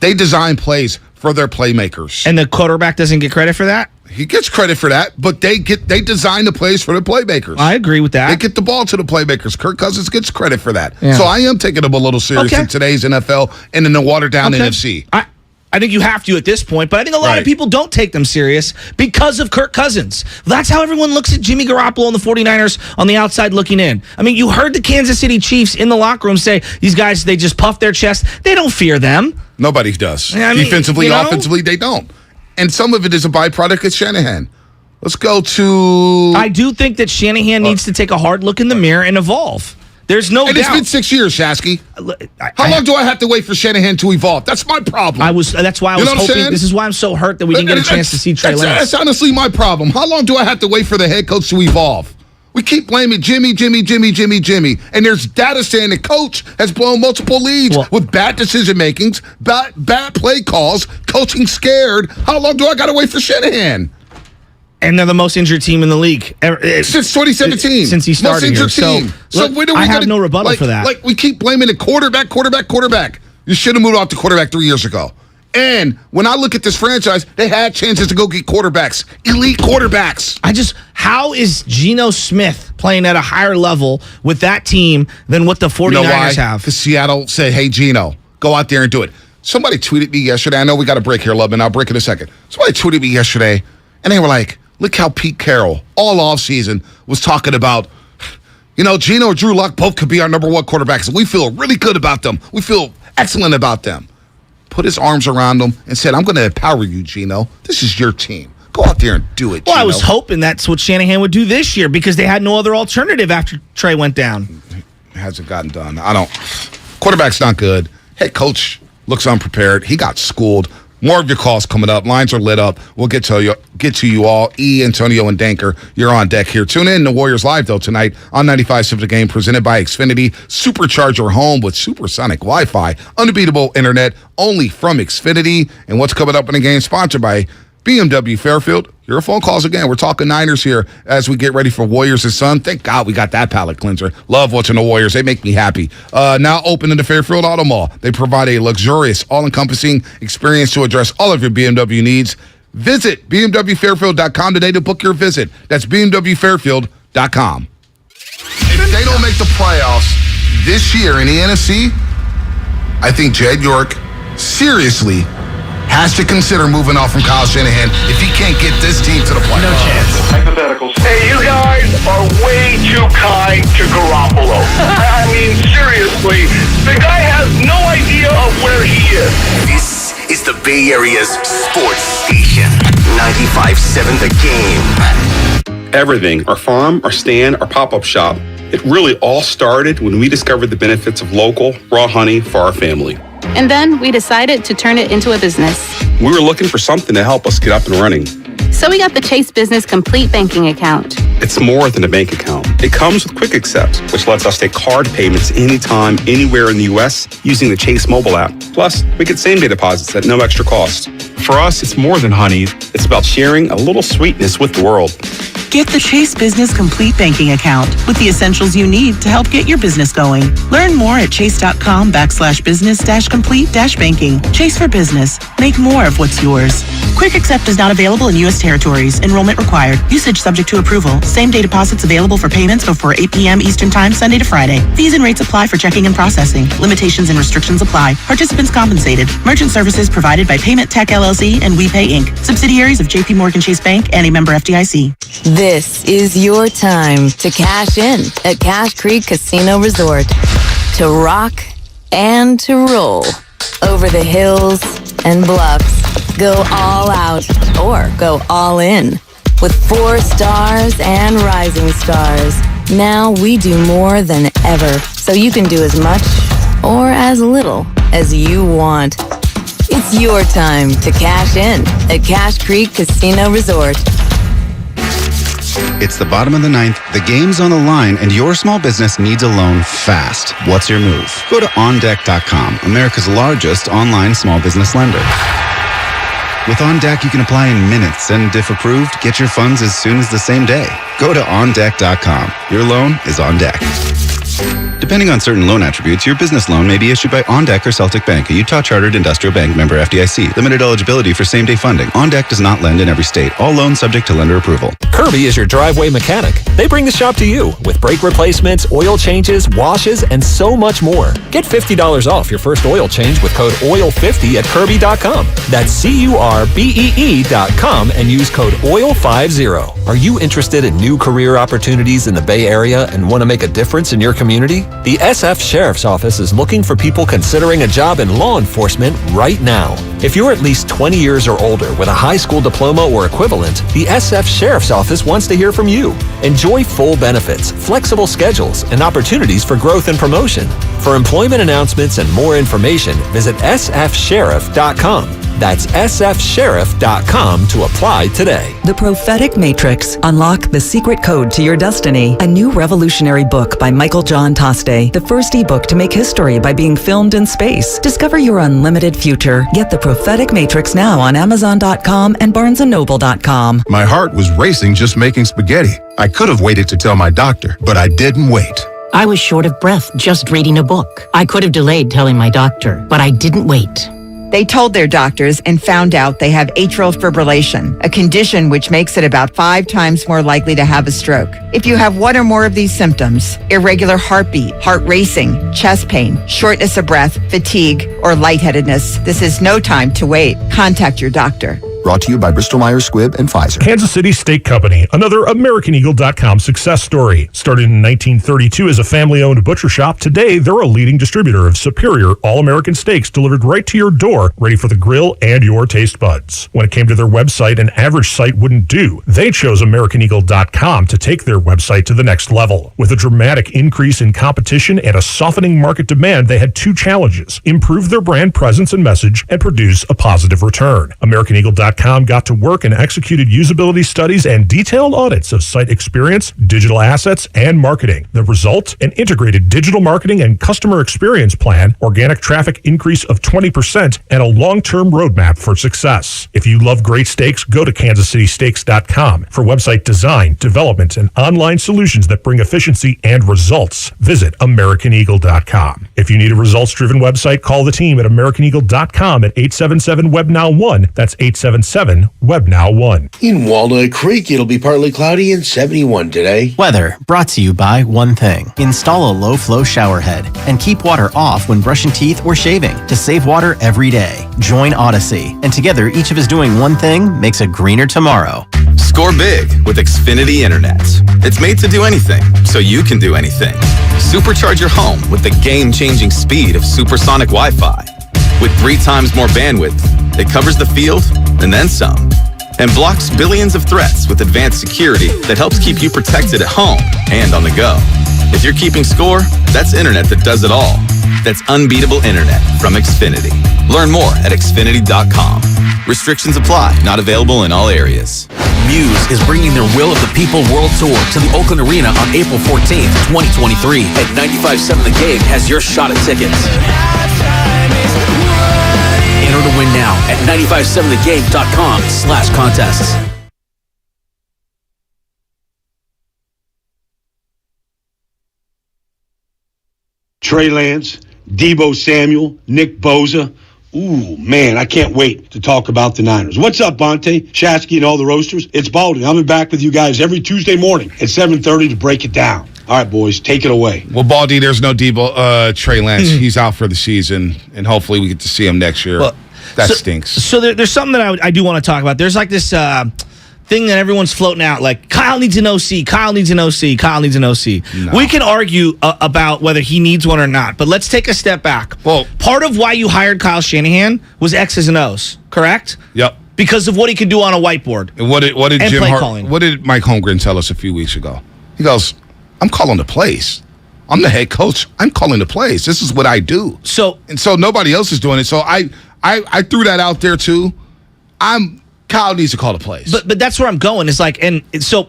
S13: They design plays for their playmakers.
S14: And the quarterback doesn't get credit for that?
S13: He gets credit for that, but they design the plays for the playmakers.
S14: I agree with that.
S13: They get the ball to the playmakers. Kirk Cousins gets credit for that.
S14: Yeah.
S13: So I am taking him a little serious in today's NFL and in the watered-down NFC.
S14: I think you have to at this point, but I think a lot of people don't take them serious because of Kirk Cousins. That's how everyone looks at Jimmy Garoppolo and the 49ers on the outside looking in. I mean, you heard the Kansas City Chiefs in the locker room say, these guys, they just puff their chest. They don't fear them.
S13: Nobody does.
S14: I mean,
S13: defensively, offensively, they don't. And some of it is a byproduct of Shanahan. Let's go to...
S14: I do think that Shanahan needs to take a hard look in the mirror and evolve. There's no doubt.
S13: It's been 6 years, Shasky. How long do I have to wait for Shanahan to evolve? That's my problem.
S14: That's why I was hoping. This is why I'm so hurt that we didn't get a chance to see Trey Lance.
S13: That's honestly my problem. How long do I have to wait for the head coach to evolve? We keep blaming Jimmy. And there's data saying the coach has blown multiple leads with bad decision-makings, bad play calls, coaching scared. How long do I got to wait for Shanahan?
S14: And they're the most injured team in the league
S13: since 2017.
S14: Since he started
S13: most injured
S14: here.
S13: Team.
S14: So
S13: when do we
S14: I have no rebuttal for that.
S13: We keep blaming the quarterback. You should have moved off the quarterback 3 years ago. And when I look at this franchise, they had chances to go get quarterbacks, elite quarterbacks.
S14: How is Geno Smith playing at a higher level with that team than what the 49ers have?
S13: Because Seattle said, hey, Geno, go out there and do it. Somebody tweeted me yesterday. I know we got a break here, Lubman. I'll break in a second. Somebody tweeted me yesterday, and they were like, look how Pete Carroll, all offseason, was talking about, Geno or Drew Luck both could be our number one quarterbacks. We feel really good about them. We feel excellent about them. Put his arms around them and said, I'm going to empower you, Geno. This is your team. Go out there and do it,
S14: Well,
S13: Geno.
S14: I was hoping that's what Shanahan would do this year because they had no other alternative after Trey went down.
S13: It hasn't gotten done. Quarterback's not good. Head coach looks unprepared. He got schooled. More of your calls coming up. Lines are lit up. We'll get to you all. Antonio, and Danker, you're on deck here. Tune in to Warriors Live, though, tonight on 95.7 The Game, presented by Xfinity. Supercharge your home with supersonic Wi-Fi. Unbeatable internet only from Xfinity. And what's coming up in the game, sponsored by BMW Fairfield. Your phone calls again. We're talking Niners here as we get ready for Warriors and Sun. Thank God we got that palate cleanser. Love watching the Warriors. They make me happy. Now open in the Fairfield Auto Mall. They provide a luxurious, all-encompassing experience to address all of your BMW needs. Visit BMWFairfield.com today to book your visit. That's BMWFairfield.com.
S7: If they don't make the playoffs this year in the NFC, I think Jed York seriously has to consider moving off from Kyle Shanahan if he can't get this team to the playoffs. No chance.
S22: Hypotheticals. Hey, you guys are way too kind to Garoppolo. I mean, seriously, the guy has no idea of where he is.
S11: This is the Bay Area's sports station. 95.7 The Game.
S8: Everything, our farm, our stand, our pop-up shop, it really all started when we discovered the benefits of local, raw honey for our family.
S9: And then we decided to turn it into a business.
S8: We were looking for something to help us get up and running.
S9: So we got the Chase Business Complete Banking Account.
S8: It's more than a bank account. It comes with Quick Accept, which lets us take card payments anytime, anywhere in the U.S. using the Chase mobile app. Plus, we get same-day deposits at no extra cost. For us, it's more than honey. It's about sharing a little sweetness with the world.
S23: Get the Chase Business Complete Banking Account with the essentials you need to help get your business going. Learn more at chase.com/business-complete-banking. Chase for business. Make more of what's yours. Quick Accept is not available in U.S. territories. Enrollment required. Usage subject to approval. Same-day deposits available for payments before 8 p.m. Eastern Time, Sunday to Friday. Fees and rates apply for checking and processing. Limitations and restrictions apply. Participants compensated. Merchant services provided by Payment Tech LLC and WePay Inc. Subsidiaries of J.P. Morgan Chase Bank and a member FDIC.
S24: This is your time to cash in at Cache Creek Casino Resort. To rock and to roll. Over the hills and bluffs. Go all out or go all in. With 4 stars and rising stars. Now we do more than ever, so you can do as much or as little as you want. It's your time to cash in at Cache Creek Casino Resort.
S25: It's the bottom of the 9th, the game's on the line, and your small business needs a loan fast. What's your move? Go to OnDeck.com, America's largest online small business lender. With OnDeck, you can apply in minutes, and if approved, get your funds as soon as the same day. Go to OnDeck.com. Your loan is on deck. Depending on certain loan attributes, your business loan may be issued by OnDeck or Celtic Bank, a Utah Chartered Industrial Bank member FDIC. Limited eligibility for same-day funding. OnDeck does not lend in every state. All loans subject to lender approval.
S26: Kirby is your driveway mechanic. They bring the shop to you with brake replacements, oil changes, washes, and so much more. Get $50 off your first oil change with code OIL50 at Kirby.com. That's CURBEE.com and use code OIL50. Are you interested in new career opportunities in the Bay Area and want to make a difference in your community? The SF Sheriff's Office is looking for people considering a job in law enforcement right now. If you're at least 20 years or older with a high school diploma or equivalent, the SF Sheriff's Office wants to hear from you. Enjoy full benefits, flexible schedules, and opportunities for growth and promotion. For employment announcements and more information, visit sfsheriff.com. That's sfsheriff.com to apply today.
S21: The Prophetic Matrix. Unlock the secret code to your destiny. A new revolutionary book by Michael John Toste. The first ebook to make history by being filmed in space. Discover your unlimited future. Get The Prophetic Matrix now on Amazon.com and BarnesandNoble.com.
S27: My heart was racing just making spaghetti. I could have waited to tell my doctor, but I didn't wait.
S30: I was short of breath just reading a book. I could have delayed telling my doctor, but I didn't wait.
S28: They told their doctors and found out they have atrial fibrillation, a condition which makes it about 5 times more likely to have a stroke. If you have one or more of these symptoms, irregular heartbeat, heart racing, chest pain, shortness of breath, fatigue, or lightheadedness, this is no time to wait. Contact your doctor.
S2: Brought to you by Bristol-Myers Squibb and Pfizer.
S10: Kansas City Steak Company, another AmericanEagle.com success story. Started in 1932 as a family-owned butcher shop, today they're a leading distributor of superior all-American steaks delivered right to your door, ready for the grill and your taste buds. When it came to their website, an average site wouldn't do. They chose AmericanEagle.com to take their website to the next level. With a dramatic increase in competition and a softening market demand, they had two challenges: improve their brand presence and message and produce a positive return. AmericanEagle.com got to work and executed usability studies and detailed audits of site experience, digital assets, and marketing. The result? An integrated digital marketing and customer experience plan, organic traffic increase of 20%, and a long-term roadmap for success. If you love great steaks, go to kansascitysteaks.com for website design, development, and online solutions that bring efficiency and results. Visit AmericanEagle.com. If you need a results-driven website, call the team at AmericanEagle.com at 877-WEB-NOW1. That's 877-WEB-NOW1.
S12: In Walnut Creek, it'll be partly cloudy and 71 today.
S15: Weather brought to you by One Thing. Install a low-flow shower head and keep water off when brushing teeth or shaving to save water every day. Join Odyssey, and together each of us doing one thing makes a greener tomorrow.
S16: Score big with Xfinity Internet. It's made to do anything, so you can do anything. Supercharge your home with the game-changing speed of supersonic Wi-Fi. With 3 times more bandwidth, it covers the field and then some, and blocks billions of threats with advanced security that helps keep you protected at home and on the go. If you're keeping score, that's internet that does it all. That's unbeatable internet from Xfinity. Learn more at Xfinity.com. Restrictions apply, not available in all areas.
S11: Muse is bringing their Will of the People World Tour to the Oakland Arena on April 14th, 2023. And 95.7 The Game has your shot at tickets. Enter to win now at 957thegame.com/contests.
S17: Trey Lance, Deebo Samuel, Nick Bosa. Ooh, man, I can't wait to talk about the Niners. What's up, Bonte, Shasky, and all the roasters? It's Baldy. I'll be back with you guys every Tuesday morning at 7:30 to break it down. All right, boys, take it away.
S13: Well, Baldy, there's no Deebo, Trey Lance. He's out for the season, and hopefully we get to see him next year. Well, that stinks.
S14: So there's something that I do want to talk about. There's like this thing that everyone's floating out, like Kyle needs an OC, Kyle needs an OC, Kyle needs an OC. No. We can argue about whether he needs one or not, but let's take a step back.
S13: Well,
S14: part of why you hired Kyle Shanahan was X's and O's, correct?
S13: Yep.
S14: Because of what he could do on a whiteboard.
S13: And what did Mike Holmgren tell us a few weeks ago? He goes, I'm calling the plays. I'm the head coach. I'm calling the plays. This is what I do. So nobody else is doing it. So I threw that out there too. Kyle needs to call the plays.
S14: But that's where I'm going. It's like, and so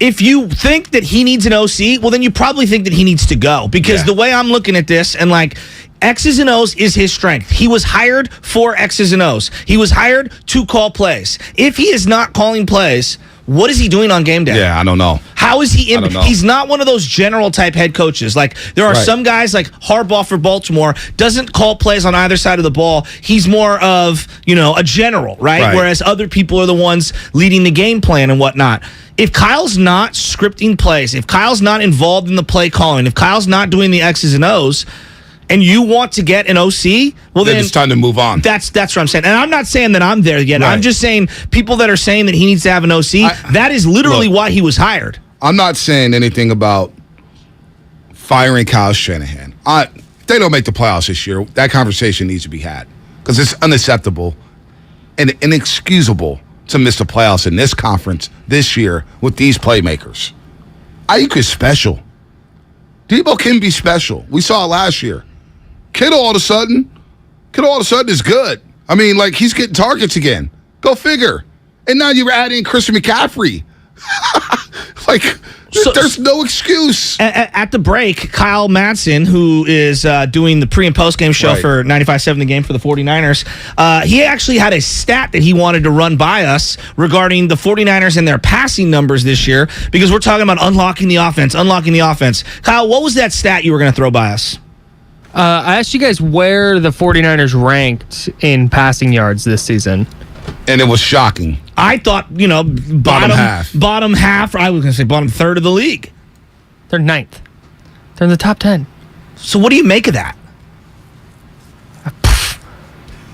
S14: if you think that he needs an OC, well, then you probably think that he needs to go. Because the way I'm looking at this, and like, X's and O's is his strength. He was hired for X's and O's. He was hired to call plays. If he is not calling plays, what is he doing on game day?
S13: Yeah, I don't know.
S14: How is he? He's not one of those general type head coaches. Like there are some guys like Harbaugh for Baltimore doesn't call plays on either side of the ball. He's more of a general, right? Whereas other people are the ones leading the game plan and whatnot. If Kyle's not scripting plays, if Kyle's not involved in the play calling, if Kyle's not doing the X's and O's, and you want to get an OC, well then
S13: it's time to move on.
S14: That's what I'm saying. And I'm not saying that I'm there yet. Right. I'm just saying people that are saying that he needs to have an OC, that is literally why he was hired.
S13: I'm not saying anything about firing Kyle Shanahan. If they don't make the playoffs this year, that conversation needs to be had because it's unacceptable and inexcusable to miss the playoffs in this conference this year with these playmakers. Ayuk is special. Deebo can be special. We saw it last year. Kittle all of a sudden is good. I mean, like, he's getting targets again. Go figure. And now you're adding Christian McCaffrey. There's no excuse.
S14: At the break, Kyle Madsen, who is doing the pre- and post-game show for 95.7 The Game for the 49ers, he actually had a stat that he wanted to run by us regarding the 49ers and their passing numbers this year, because we're talking about unlocking the offense. Kyle, what was that stat you were going to throw by us?
S18: I asked you guys where the 49ers ranked in passing yards this season.
S13: And it was shocking.
S14: I thought, bottom half. I was going to say bottom third of the league.
S18: They're 9th. They're in the top 10.
S14: So what do you make of that?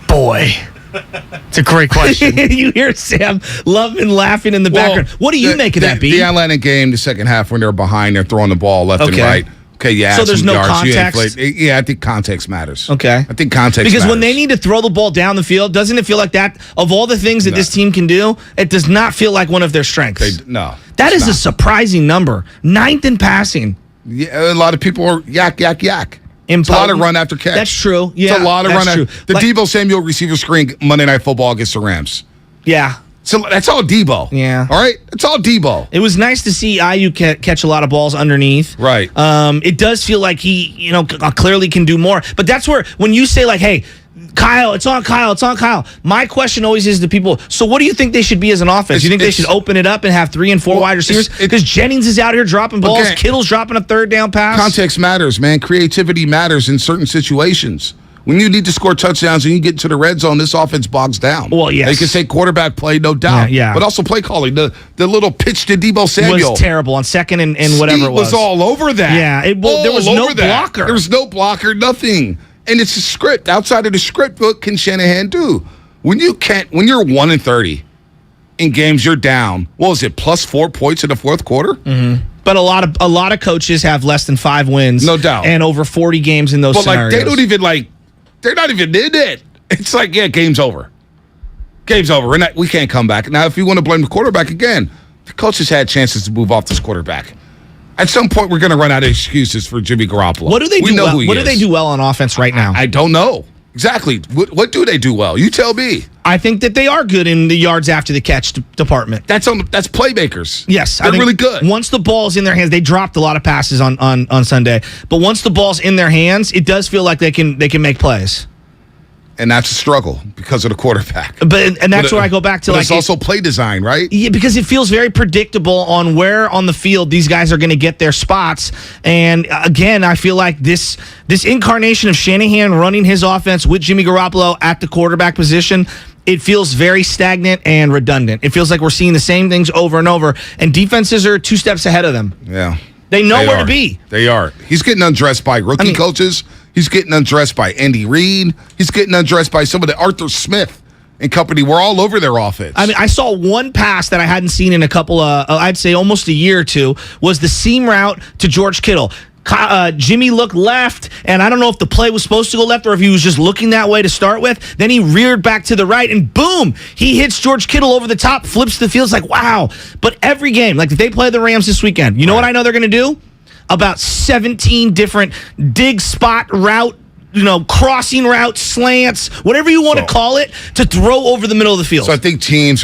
S18: Boy. It's a great question.
S14: You hear Sam loving laughing in the background. What do you make of that, B?
S13: The Atlanta game, the second half, when they're behind, they're throwing the ball left and right. Okay, yeah.
S14: So there's no context?
S13: Yeah, I think context matters.
S14: Okay.
S13: I think context
S14: Because
S13: matters.
S14: when they need to throw the ball down the field, doesn't it feel like that, of all the things that this team can do, it does not feel like one of their strengths? That is a surprising number. 9th in passing.
S13: Yeah, a lot of people are yak. It's a lot of run after catch.
S14: That's true. Yeah,
S13: it's a lot of
S14: that's
S13: run
S14: true.
S13: after. The Debo Samuel receiver screen Monday Night Football against the Rams.
S14: Yeah.
S13: So that's all Debo.
S14: Yeah.
S13: All right? It's all Debo.
S14: It was nice to see IU catch a lot of balls underneath.
S13: Right.
S14: It does feel like he, clearly can do more. But that's where, when you say like, hey, Kyle, it's on Kyle. My question always is to people, so what do you think they should be as an offense? You think they should open it up and have 3 and 4 wide receivers? Because Jennings is out here dropping balls.
S13: Okay.
S14: Kittle's dropping a third down pass.
S13: Context matters, man. Creativity matters in certain situations. When you need to score touchdowns and you get to the red zone, this offense bogs down.
S14: Well, yes.
S13: They can say quarterback play, no doubt.
S14: Yeah.
S13: But also play calling. The little pitch to Debo Samuel
S14: was terrible on second and whatever it was.
S13: was all over that.
S14: Yeah. There was no blocker.
S13: There was no blocker, nothing. And it's a script. Outside of the script, what can Shanahan do? When you're 1-30 in games you're down, what was it, +4 points in the fourth quarter?
S14: Mm-hmm. But a lot of coaches have less than 5 wins.
S13: No doubt.
S14: And over 40 games in those scenarios.
S13: They don't even they're not even in it. It's like, yeah, game's over. Game's over. We can't come back. Now, if you want to blame the quarterback again, the coach has had chances to move off this quarterback. At some point, we're going to run out of excuses for Jimmy Garoppolo.
S14: What do they do well? What do they do well on offense right now?
S13: I don't know. Exactly. What do they do well? You tell me.
S14: I think that they are good in the yards after the catch department.
S13: That's playmakers.
S14: Yes.
S13: They're really good.
S14: Once the ball's in their hands, they dropped a lot of passes on Sunday. But once the ball's in their hands, it does feel like they can make plays.
S13: And that's a struggle because of the quarterback.
S14: And that's where I go back to
S13: it's also play design, right?
S14: Yeah, because it feels very predictable on where on the field these guys are going to get their spots. And again, I feel like this incarnation of Shanahan running his offense with Jimmy Garoppolo at the quarterback position, it feels very stagnant and redundant. It feels like we're seeing the same things over and over, and defenses are 2 steps ahead of them.
S13: Yeah.
S14: They know where to be.
S13: They are. He's getting undressed by rookie coaches. He's getting undressed by Andy Reid. He's getting undressed by some of the Arthur Smith and company. We're all over their offense.
S14: I saw one pass that I hadn't seen in a couple of, I'd say almost a year or two, was the seam route to George Kittle. Jimmy looked left, and I don't know if the play was supposed to go left or if he was just looking that way to start with. Then he reared back to the right, and boom, he hits George Kittle over the top, flips the field. It's like, wow. But every game, like if they play the Rams this weekend, you know what I know they're going to do? About 17 different dig spot route, crossing route, slants, whatever you want to call it, to throw over the middle of the field.
S13: So I think teams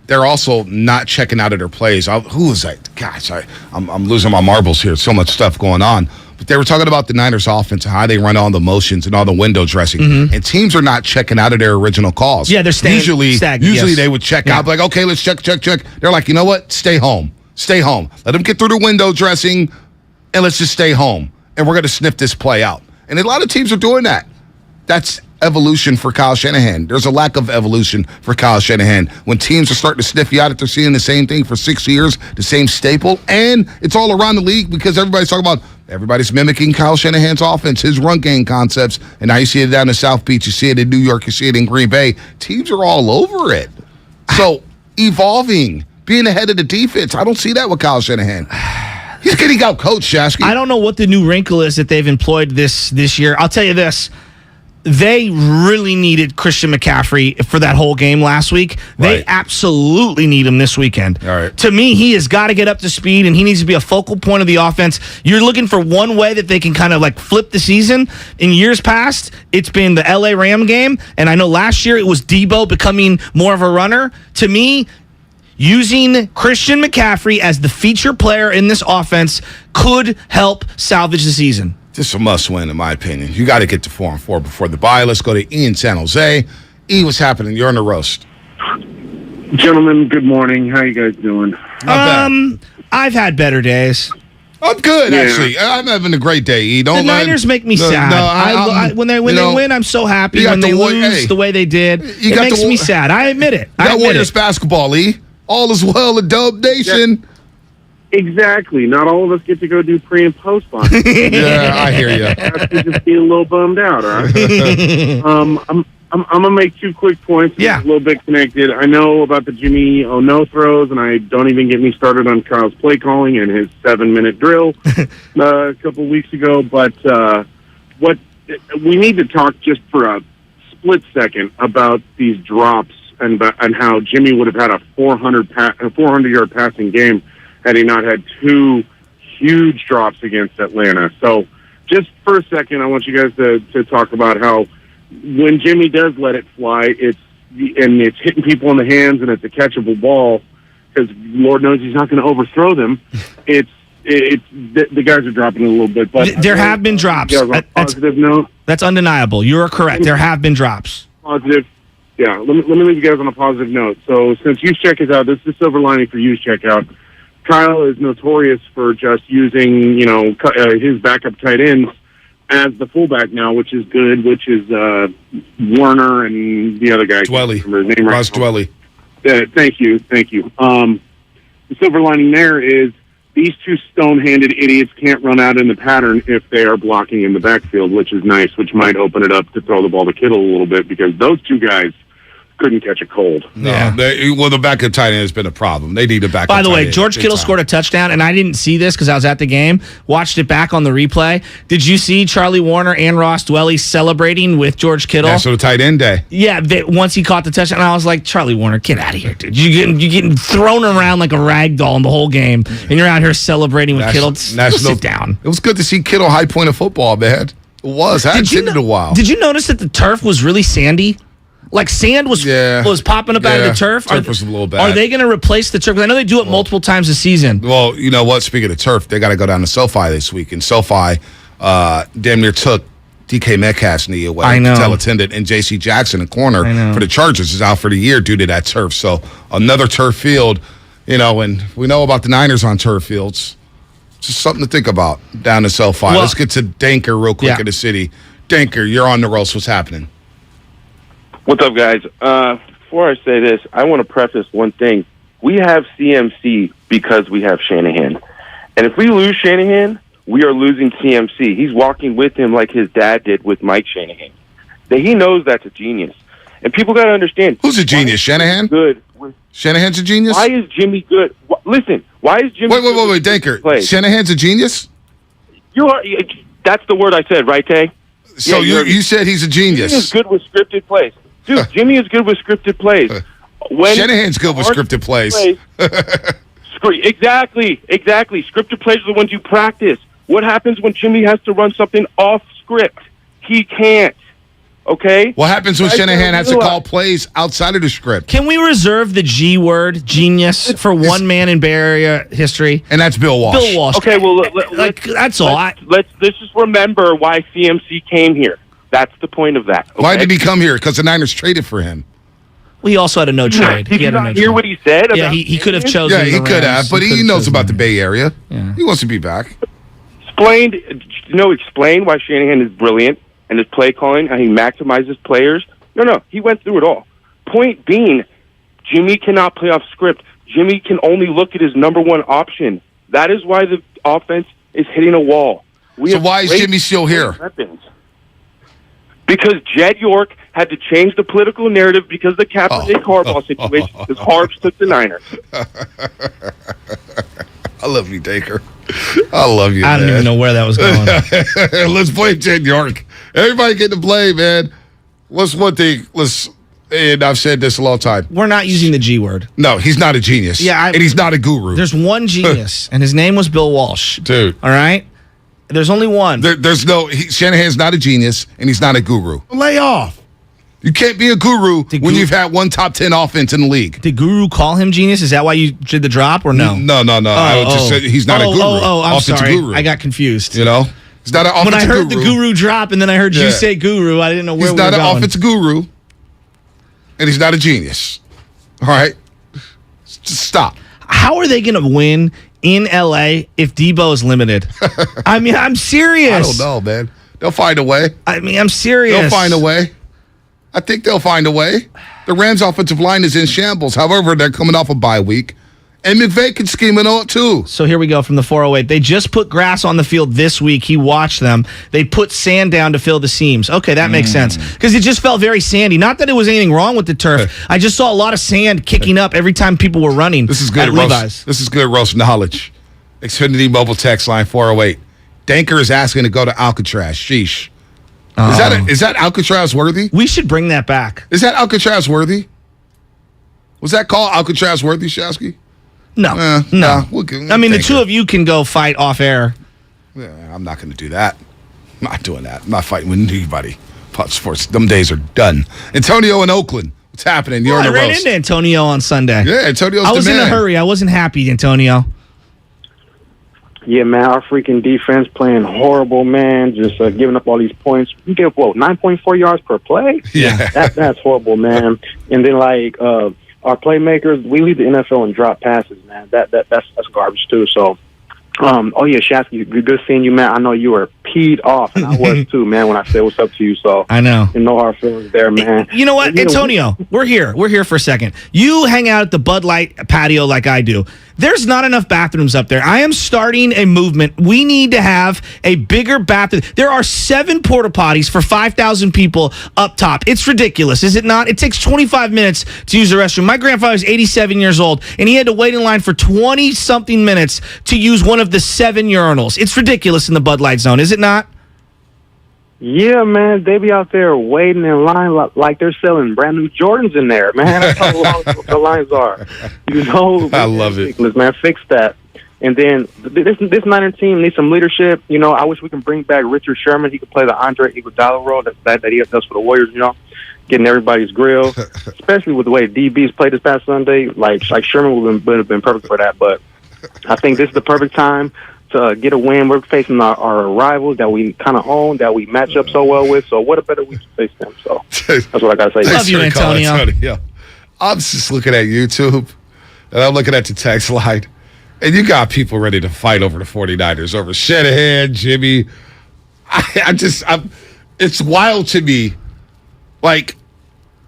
S13: they're also not checking out of their plays. Who was that? Gosh, I'm losing my marbles here. So much stuff going on. But they were talking about the Niners offense and how they run all the motions and all the window dressing. Mm-hmm. And teams are not checking out of their original calls.
S14: Yeah, they're staying stagnant.
S13: Usually they would check out, like, okay, let's check. They're like, you know what? Stay home. Let them get through the window dressing, and let's just stay home. And we're going to sniff this play out. And a lot of teams are doing that. That's evolution for Kyle Shanahan. There's a lack of evolution for Kyle Shanahan. When teams are starting to sniff you out, if they're seeing the same thing for 6 years, the same staple, and it's all around the league because everybody's mimicking Kyle Shanahan's offense, his run game concepts, and now you see it down in South Beach, you see it in New York, you see it in Green Bay. Teams are all over it. So, evolving, being ahead of the defense, I don't see that with Kyle Shanahan. He's getting out coached, Shasky.
S14: I don't know what the new wrinkle is that they've employed this year. I'll tell you this. They really needed Christian McCaffrey for that whole game last week. They absolutely need him this weekend.
S13: All right.
S14: To me, he has got to get up to speed, and he needs to be a focal point of the offense. You're looking for one way that they can kind of like flip the season. In years past, it's been the LA Ram game, and I know last year it was Debo becoming more of a runner. To me, using Christian McCaffrey as the feature player in this offense could help salvage the season.
S13: This is a must-win, in my opinion. You got to get to 4-4 before the bye. Let's go to E in San Jose. E, what's happening? You're on the roast.
S1: Gentlemen, good morning. How you guys doing?
S14: I've had better days.
S13: I'm good, actually. I'm having a great day, E.
S14: The Niners make me sad. When they win, I'm so happy. When they lose the way they did, it makes me sad. I admit it.
S13: You got Warriors basketball, E. All is well in Dub Nation.
S1: Yeah. Exactly. Not all of us get to go do pre and post on.
S13: Yeah, I hear you.
S1: Just being a little bummed out, all right? I'm going to make 2 quick points.
S14: Yeah.
S1: A little bit connected. I know about the Jimmy no throws, and I don't even get me started on Kyle's play calling and his 7-minute drill a couple weeks ago. But what we need to talk just for a split second about these drops and how Jimmy would have had a 400-yard passing game had he not had 2 huge drops against Atlanta. So just for a second, I want you guys to talk about how when Jimmy does let it fly, it's hitting people in the hands and it's a catchable ball because Lord knows he's not going to overthrow them. The guys are dropping it a little bit, but
S14: there have been drops.
S1: Positive note.
S14: That's undeniable. You're correct. There have been drops.
S1: Positive. Yeah. Let me leave you guys on a positive note. So since Juszczyk is out, this is the silver lining for Juszczyk out. Kyle is notorious for just using his backup tight ends as the fullback now, which is good, which is Warner and the other guy.
S13: Dwelly.
S1: Ross
S13: Dwelly.
S1: Thank you. The silver lining there is these 2 stone-handed idiots can't run out in the pattern if they are blocking in the backfield, which is nice, which might open it up to throw the ball to Kittle a little bit because those 2 guys couldn't catch a cold.
S13: No, the backup tight end has been a problem. They need a backup.
S14: By the way,
S13: tight end.
S14: George Kittle scored a touchdown, and I didn't see this because I was at the game. Watched it back on the replay. Did you see Charlie Warner and Ross Dwelly celebrating with George Kittle?
S13: Yeah, so the tight end day.
S14: Yeah, once he caught the touchdown, I was like, Charlie Warner, get out of here, dude. You're getting thrown around like a rag doll in the whole game, and you're out here celebrating with Kittle. Sit down.
S13: It was good to see Kittle high point of football, man. It was. I hadn't seen it in a while.
S14: Did you notice that the turf was really sandy? Like sand was popping up out of the turf.
S13: Turf was a little bad.
S14: Are they going to replace the turf? I know they do it multiple times a season.
S13: Well, you know what? Speaking of turf, they got to go down to SoFi this week. And SoFi damn near took DK Metcalf's knee away.
S14: I know.
S13: Tell attendant and J.C. Jackson, a corner for the Chargers, is out for the year due to that turf. So another turf field, and we know about the Niners on turf fields. Just something to think about down in SoFi. Let's get to Danker real quick in the city. Danker, you're on the roast. What's happening?
S3: What's up, guys? Before I say this, I want to preface one thing. We have CMC because we have Shanahan. And if we lose Shanahan, we are losing CMC. He's walking with him like his dad did with Mike Shanahan. He knows that's a genius. And people got to understand.
S13: Who's a genius? Shanahan?
S3: Good.
S13: Shanahan's a genius?
S3: Why is Jimmy good? Listen, why is Jimmy
S13: Wait, Danker. Shanahan's a genius?
S3: That's the word I said, right, Tay?
S13: So you said he's a genius.
S3: Jimmy is good with scripted plays. Dude, Jimmy is good with scripted plays.
S13: Shanahan's good with scripted plays.
S3: Exactly. Scripted plays are the ones you practice. What happens when Jimmy has to run something off script? He can't. Okay?
S13: What happens when Shanahan has to call plays outside of the script?
S14: Can we reserve the G word, genius, for one man in Bay Area history?
S13: And that's Bill Walsh.
S14: Bill Walsh.
S3: Okay, well,
S14: that's all.
S3: Let's just remember why CMC came here. That's the point of that. Okay?
S13: Why did he come here? Because the Niners traded for him.
S14: Well, he also had a no trade.
S3: Did you not hear what he said?
S14: Yeah, he could have chosen.
S13: Yeah, he could have, but he knows about the Bay Area.
S14: Yeah.
S13: He wants to be back.
S3: Explain why Shanahan is brilliant and his play calling, how he maximizes players. No, he went through it all. Point being, Jimmy cannot play off script. Jimmy can only look at his number one option. That is why the offense is hitting a wall.
S13: So why is Jimmy still here?
S3: Weapons. Because Jed York had to change the political narrative because of the Kaepernick Harbaugh situation. Because Harbs took the Niners.
S13: I love you, Daker. I love you,
S14: I don't even know where that was going.
S13: Let's blame Jed York. Everybody get to blame, man. What's one thing? And I've said this a long time.
S14: We're not using the G word.
S13: No, he's not a genius.
S14: Yeah,
S13: and he's not a guru.
S14: There's one genius, and his name was Bill Walsh.
S13: Dude.
S14: All right? There's only one.
S13: Shanahan's not a genius, and he's not a guru.
S30: Lay off.
S13: You can't be a guru when you've had one top 10 offense in the league.
S14: Did Guru call him genius? Is that why you did the drop or no?
S13: No. I would just say he's not a guru.
S14: I'm sorry.
S13: Guru.
S14: I got confused.
S13: He's not an offensive guru.
S14: When I heard the guru drop and then I heard you say guru, I didn't know where we were going.
S13: He's not an offensive guru, and he's not a genius. All right? Just stop.
S14: How are they going to win in L.A. if Debo is limited? I mean, I'm serious.
S13: I don't know, man. They'll find a way.
S14: I mean, I'm serious.
S13: They'll find a way. I think they'll find a way. The Rams' offensive line is in shambles. However, they're coming off a bye week, And McVay can scheme it out too.
S14: So here we go from the 408. They just put grass on the field this week. He watched them. They put sand down to fill the seams. Okay, that makes sense. Because it just felt very sandy. Not that it was anything wrong with the turf. I just saw a lot of sand kicking up every time people were running.
S13: This is good
S14: Levi's.
S13: This is good roast knowledge. Xfinity mobile text line 408. Danker is asking to go to Alcatraz. Sheesh. Is that Alcatraz worthy?
S14: We should bring that back.
S13: Is that Alcatraz worthy? Was that called Alcatraz worthy, Shasky?
S14: No. I mean, the two of you can go fight off air.
S13: Yeah, I'm not going to do that. I'm not doing that. I'm not fighting with anybody. Pot sports. Them days are done. Antonio in Oakland. What's happening? You're on the roast.
S14: I ran into Antonio on Sunday.
S13: Yeah, Antonio's
S14: I was
S13: the man.
S14: in a hurry. I wasn't happy, Antonio.
S4: Yeah, man, our freaking defense playing horrible, man. Just giving up all these points. We give 9.4 yards per play.
S13: Yeah,
S4: that's horrible, man. And then our playmakers, we lead the NFL in drop passes, man. That's garbage too. So, Shasky, good seeing you, man. I know you were peed off, and I was too, man, when I said what's up to you. So
S14: I know.
S4: And no hard feelings there, man.
S14: You know what, Antonio? We're here. We're here for a second. You hang out at the Bud Light patio like I do. There's not enough bathrooms up there. I am starting a movement. We need to have a bigger bathroom. There are 7 porta potties for 5,000 people up top. It's ridiculous, is it not? It takes 25 minutes to use the restroom. My grandfather's 87 years old, and he had to wait in line for 20-something minutes to use one of the 7 urinals. It's ridiculous in the Bud Light zone, is it not?
S4: Yeah, man, they be out there waiting in line like they're selling brand new Jordans in there, man. That's how long the lines are. You know,
S13: I love it,
S4: man. Fix that. And then this Niner team needs some leadership. You know, I wish we can bring back Richard Sherman. He could play the Andre Iguodala role that he does for the Warriors. You know, getting everybody's grill, especially with the way DBs played this past Sunday. Like Sherman would have been perfect for that. But I think this is the perfect time to get a win. We're facing our rivals that we kind of own, that we match up so well with. So what a better week to face them. So that's what I got to say.
S14: Love you, Antonio.
S13: I'm just looking at YouTube, and I'm looking at the text line, and you got people ready to fight over the 49ers, over Shanahan, Jimmy. It's wild to me. Like,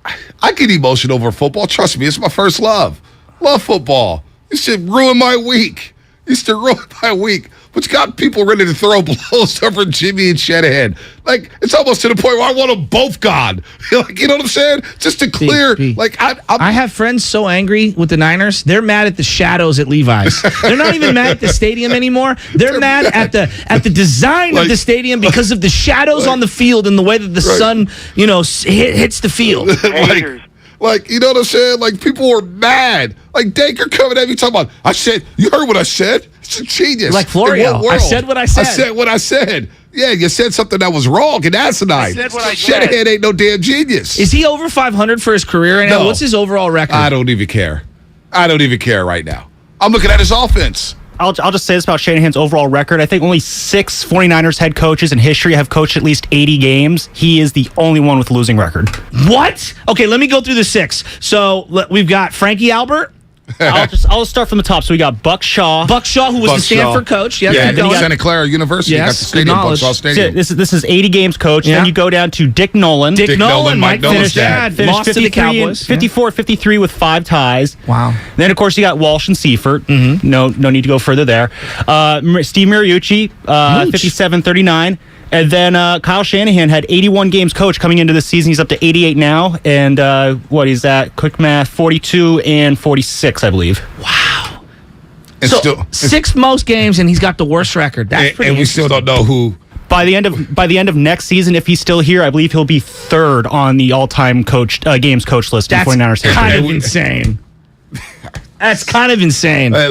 S13: I get emotional over football. Trust me, it's my first love. Love football. It should ruin my week. But you got people ready to throw blows over Jimmy and Shanahan. Like, it's almost to the point where I want them both gone. Like, you know what I'm saying? Just to clear. Like,
S14: I have friends so angry with the Niners. They're mad at the shadows at Levi's. They're not even mad at the stadium anymore. They're mad at the design of the stadium because of the shadows on the field and the way that the sun, hits the field.
S13: Like, you know what I'm saying? Like, people were mad. Like, Danker coming at me talking about, you heard what I said? It's a genius.
S14: Like Florio, I said what I said.
S13: I said what I said. Yeah, you said something that was wrong and asinine.
S14: I said what I said.
S13: Shanahan ain't no damn genius.
S14: Is he over 500 for his career right now? What's his overall record?
S13: I don't even care. Right now. I'm looking at his offense.
S5: I'll just say this about Shanahan's overall record. I think only 6 49ers head coaches in history have coached at least 80 games. He is the only one with a losing record.
S14: What? Okay, let me go through the 6. So we've got Frankie Albert.
S5: I'll start from the top. So we got Buck Shaw.
S14: Who was the Stanford coach.
S13: Yeah, and then Santa Clara University. Got the stadium, Buck Shaw Stadium.
S5: So this is 80 games coached. Yeah. Then you go down to Dick Nolan.
S14: Dick Nolan, Mike Nolan's dad.
S5: Finished
S14: Lost to the Cowboys.
S5: 54-53 with 5 ties.
S14: Wow.
S5: Then, of course, you got Walsh and Seifert. Mm-hmm. No need to go further there. Steve Mariucci, 57-39. And then Kyle Shanahan had 81 games coached coming into the season. He's up to 88 now. And he's at, quick math, 42 and 46, I believe.
S14: Wow.
S13: And
S14: so 6th most games, and he's got the worst record. That's pretty.
S13: And we still don't know who.
S5: By the end of next season, if he's still here, I believe he'll be 3rd on the all-time games coach list in 49ers history.
S14: That's kind of insane. That's kind of insane.
S13: Hey,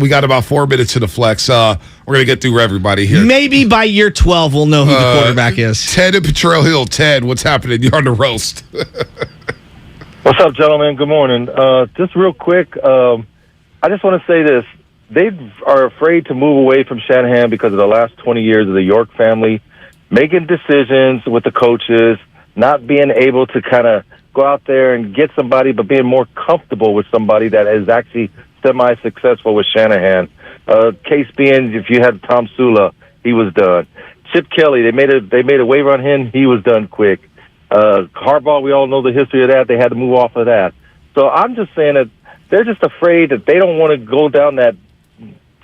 S13: we got about 4 minutes to the flex. We're going to get through everybody here.
S14: Maybe by year 12, we'll know who the quarterback is.
S13: Ted in Potrero Hill. Ted, what's happening? You're on the roast.
S6: What's up, gentlemen? Good morning. Just real quick, I just want to say this. They are afraid to move away from Shanahan because of the last 20 years of the York family making decisions with the coaches, not being able to kind of go out there and get somebody, but being more comfortable with somebody that is actually semi-successful with Shanahan. Case being, if you had Tom Sula, he was done. Chip Kelly, they made a waiver on him, he was done quick. Harbaugh, we all know the history of that. They had to move off of that. So I'm just saying that they're just afraid that they don't want to go down that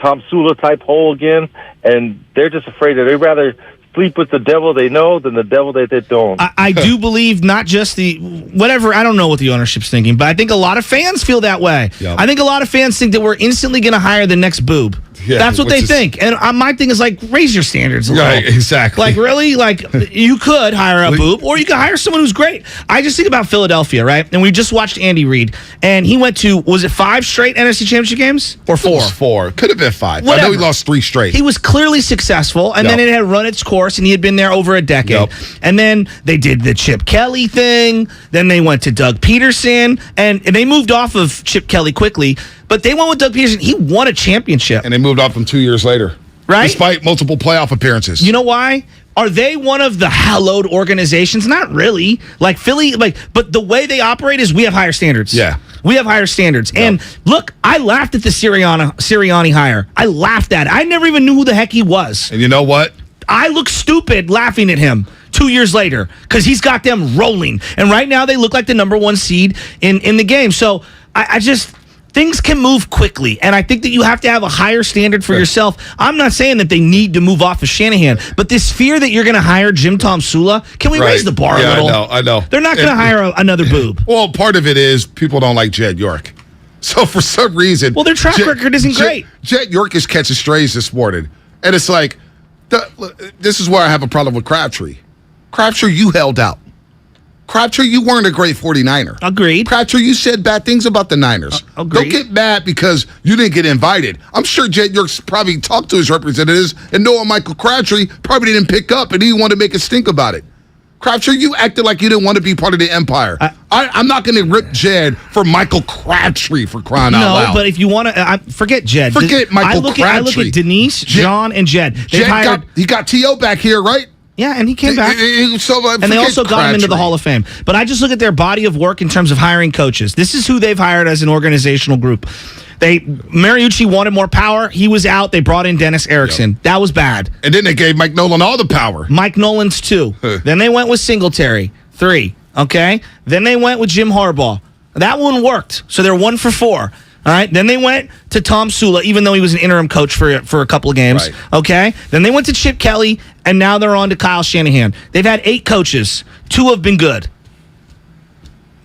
S6: Tom Sula type hole again, and they're just afraid that they'd rather sleep with the devil they know than the devil that they don't.
S14: I do believe not just whatever, I don't know what the ownership's thinking, but I think a lot of fans feel that way.
S13: Yep.
S14: I think a lot of fans think that we're instantly going to hire the next boob.
S13: Yeah,
S14: that's what they think. And my thing is like, raise your standards a little.
S13: Right, exactly.
S14: Like, really? Like, you could hire a boob, or you could hire someone who's great. I just think about Philadelphia, right? And we just watched Andy Reid, and he went to, was it 5 straight NFC Championship games? Or 4?
S13: It was 4. Could have been 5.
S14: Whatever.
S13: I know he lost 3 straight.
S14: He was clearly successful, and then it had run its course, and he had been there over a decade.
S13: Yep.
S14: And then they did the Chip Kelly thing. Then they went to Doug Peterson, and they moved off of Chip Kelly quickly, but they went with Doug Peterson. He won a championship.
S13: And they moved off him 2 years later.
S14: Right?
S13: Despite multiple playoff appearances.
S14: You know why? Are they one of the hallowed organizations? Not really. Like Philly, but the way they operate is we have higher standards.
S13: Yeah.
S14: We have higher standards. Yep. And look, I laughed at the Sirianni hire. I laughed at it. I never even knew who the heck he was.
S13: And you know what?
S14: I look stupid laughing at him 2 years later because he's got them rolling. And right now they look like the number 1 seed in the game. So I just... Things can move quickly, and I think that you have to have a higher standard for yourself. I'm not saying that they need to move off of Shanahan, but this fear that you're going to hire Jim Tom Sula, can we raise the bar a little?
S13: I know.
S14: They're not going to hire another boob.
S13: Well, part of it is people don't like Jed York. So for some reason...
S14: Well, their track record isn't great.
S13: Jed York is catching strays this morning, and it's like, this is where I have a problem with Crabtree. Crabtree, you held out. Crabtree, you weren't a great 49er.
S14: Agreed.
S13: Crabtree, you said bad things about the Niners.
S14: Agreed.
S13: Don't get mad because you didn't get invited. I'm sure Jed York's probably talked to his representatives and knowing Michael Crabtree probably didn't pick up and he didn't want to make a stink about it. Crabtree, you acted like you didn't want to be part of the empire. I'm not going to rip Jed for Michael Crabtree for crying out loud.
S14: No, but if you want to, forget Jed.
S13: Forget Michael Crabtree.
S14: I look at Denise, John, and Jed.
S13: He got T.O. back here, right?
S14: Yeah, and he came back. And they also got him into the Hall of Fame. But I just look at their body of work in terms of hiring coaches. This is who they've hired as an organizational group. Mariucci wanted more power. He was out. They brought in Dennis Erickson. Yep. That was bad.
S13: And then they gave Mike Nolan all the power.
S14: Mike Nolan's 2. Then they went with Singletary, 3. Okay? Then they went with Jim Harbaugh. That one worked. So they're 1 for 4. All right. Then they went to Tom Sula, even though he was an interim coach for a couple of games. Right. Okay. Then they went to Chip Kelly, and now they're on to Kyle Shanahan. They've had 8 coaches. 2 have been good.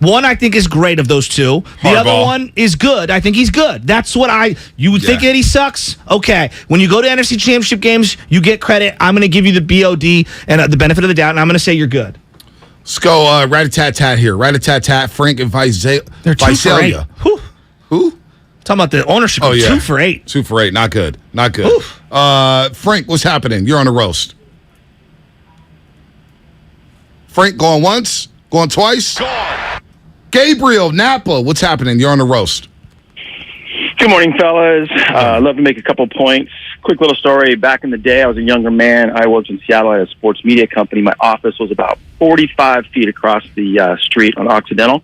S14: One I think is great of those 2. The other one is good. I think he's good. That's what you would think that he sucks. Okay. When you go to NFC Championship games, you get credit. I'm going to give you the BOD and the benefit of the doubt, and I'm going to say you're good.
S13: Let's go rat-a-tat-tat here. Rat-a-tat-tat, Frank and Visalia.
S14: They're 2 for 8.
S13: Who?
S14: Talking about the ownership.
S13: Oh, yeah.
S14: 2 for 8.
S13: 2 for 8. Not good. Not good. Frank, what's happening? You're on a roast. Frank going once? Going twice? Gabriel, Napa, what's happening? You're on the roast.
S7: Good morning, fellas. I'd love to make a couple points. Quick little story. Back in the day, I was a younger man. I worked in Seattle at a sports media company. My office was about 45 feet across the street on Occidental.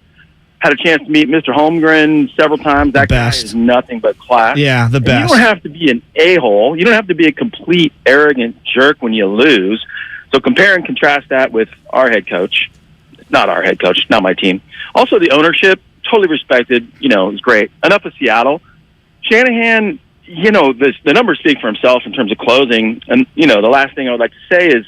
S7: Had a chance to meet Mr. Holmgren several times. That guy is nothing but class.
S14: Yeah, the
S7: And
S14: best.
S7: you don't have to be an a-hole. You don't have to be a complete arrogant jerk when you lose. So compare and contrast that with our head coach. Not our head coach, not my team. Also, the ownership, totally respected, is great. Enough of Seattle. Shanahan, the numbers speak for himself in terms of closing. And, the last thing I would like to say is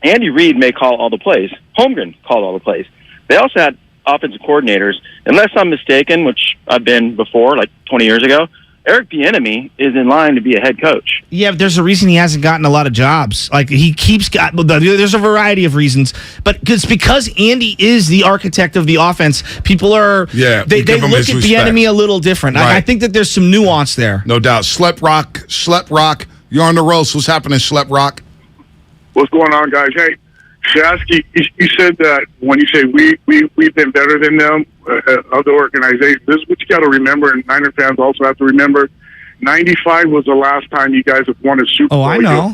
S7: Andy Reid may call all the plays. Holmgren called all the plays. They also had offensive coordinators. Unless I'm mistaken, which I've been before, like 20 years ago, Eric Bieniemy is in line to be a head coach.
S14: Yeah, but there's a reason he hasn't gotten a lot of jobs. Like, there's a variety of reasons. But it's because Andy is the architect of the offense, people are...
S13: Yeah,
S14: they look at Bieniemy a little different.
S13: Right.
S14: I think that there's some nuance there.
S13: No doubt. Schlep Rock, you're on the roast. What's happening, Schlep Rock?
S8: What's going on, guys? Hey, Shasky, you said that when you say we've been better than them, other organizations, this is what you got to remember, and Niner fans also have to remember, 95 was the last time you guys have won a Super Bowl.
S14: I know.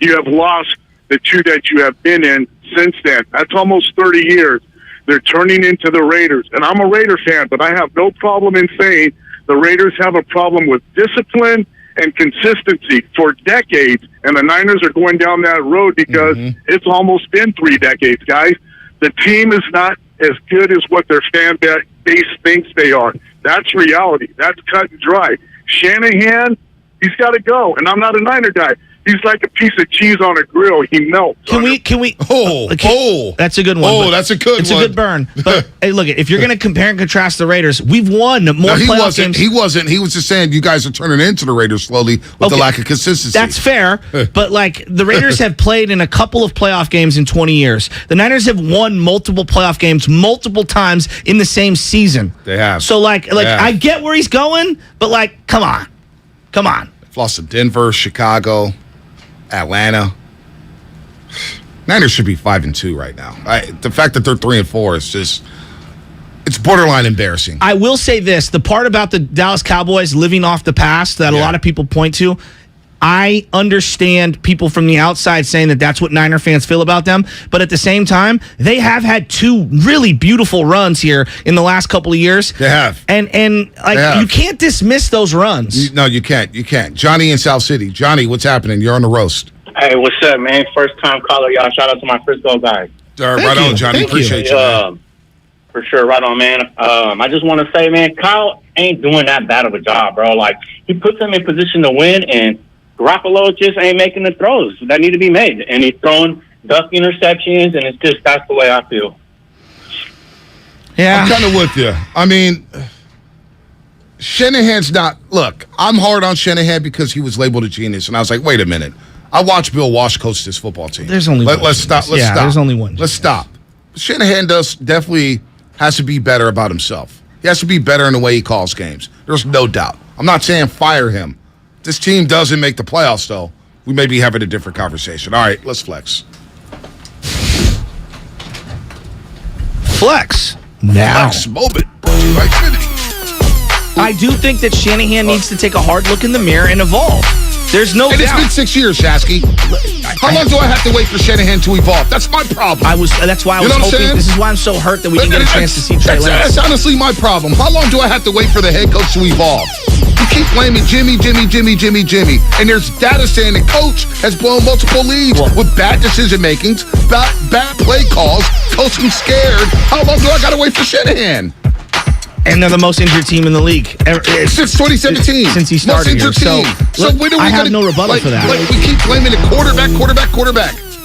S8: You have lost the 2 that you have been in since then. That's almost 30 years. They're turning into the Raiders. And I'm a Raider fan, but I have no problem in saying the Raiders have a problem with discipline and consistency for decades, and the Niners are going down that road because it's almost been 3 decades, guys. The team is not as good as what their fan base thinks they are. That's reality. That's cut and dry. Shanahan, he's got to go. And I'm not a Niner guy. He's like a piece of cheese on a grill. He melts.
S14: Can we? That's a good one.
S13: Oh, that's a good
S14: It's
S13: one.
S14: a good burn. But hey, look, if you're going to compare and contrast the Raiders, we've won more playoff games.
S13: He wasn't. He was just saying you guys are turning into the Raiders slowly with the lack of consistency.
S14: That's fair. But like the Raiders have played in a couple of playoff games in 20 years. The Niners have won multiple playoff games multiple times in the same season.
S13: They have.
S14: So like I get where he's going, but like, come on.
S13: They've lost to Denver, Chicago, Atlanta. Niners should be 5-2 right now. The fact that they're 3-4 is just—it's borderline embarrassing.
S14: I will say this: the part about the Dallas Cowboys living off the past that a lot of people point to, I understand people from the outside saying that that's what Niner fans feel about them. But at the same time, they have had two really beautiful runs here in the last couple of years.
S13: They have,
S14: and you can't dismiss those runs.
S13: No, you can't. You can't. Johnny in South City. Johnny, what's happening? You're on the roast.
S9: Hey, what's up, man? First time caller, y'all. Shout out to my Frisco guys.
S13: Right on, Johnny. Appreciate you. Man.
S9: For sure, right on, man. I just want to say, man, Kyle ain't doing that bad of a job, bro. Like, he puts them in position to win, and Garoppolo just ain't making the throws that need to be made. And he's throwing duck interceptions, and it's just, that's the way I feel.
S14: Yeah.
S13: I'm kind of with you. I mean, Shanahan's not. Look, I'm hard on Shanahan because he was labeled a genius, and I was like, wait a minute. I watched Bill Walsh coach this football team.
S14: There's only one.
S13: Let's stop. Let's stop.
S14: There's only one.
S13: Let's stop. Shanahan definitely has to be better about himself. He has to be better in the way he calls games. There's no doubt. I'm not saying fire him. This team doesn't make the playoffs, though. We may be having a different conversation. All right, let's flex.
S14: Flex now.
S13: Flex moment.
S14: I do think that Shanahan needs to take a hard look in the mirror and evolve. There's no doubt.
S13: It's been 6 years, Shasky. How long do I have to wait for Shanahan to evolve? That's my problem.
S14: That's why I was hoping. This is why I'm so hurt that we didn't get a chance to see Trey Lance.
S13: That's honestly my problem. How long do I have to wait for the head coach to evolve? You keep blaming Jimmy, and there's data saying the coach has blown multiple leads with bad decision makings, bad play calls, coaching scared. How long do I got to wait for Shanahan?
S14: And they're the most injured team in the league
S13: since 2017.
S14: Since he started here. So
S13: when are we
S14: I have no rebuttal for that.
S13: Like we keep blaming the quarterback.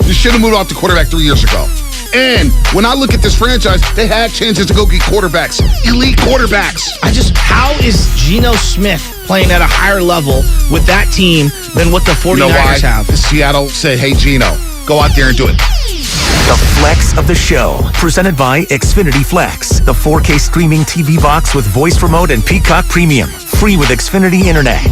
S13: You should have moved off the quarterback 3 years ago. And when I look at this franchise, they had chances to go get quarterbacks, elite quarterbacks.
S14: How is Geno Smith playing at a higher level with that team than what the 49ers have?
S13: Seattle said, hey, Geno, go out there and do it.
S11: The Flex of the Show, presented by Xfinity Flex, the 4K streaming TV box with voice remote and Peacock Premium, free with Xfinity Internet.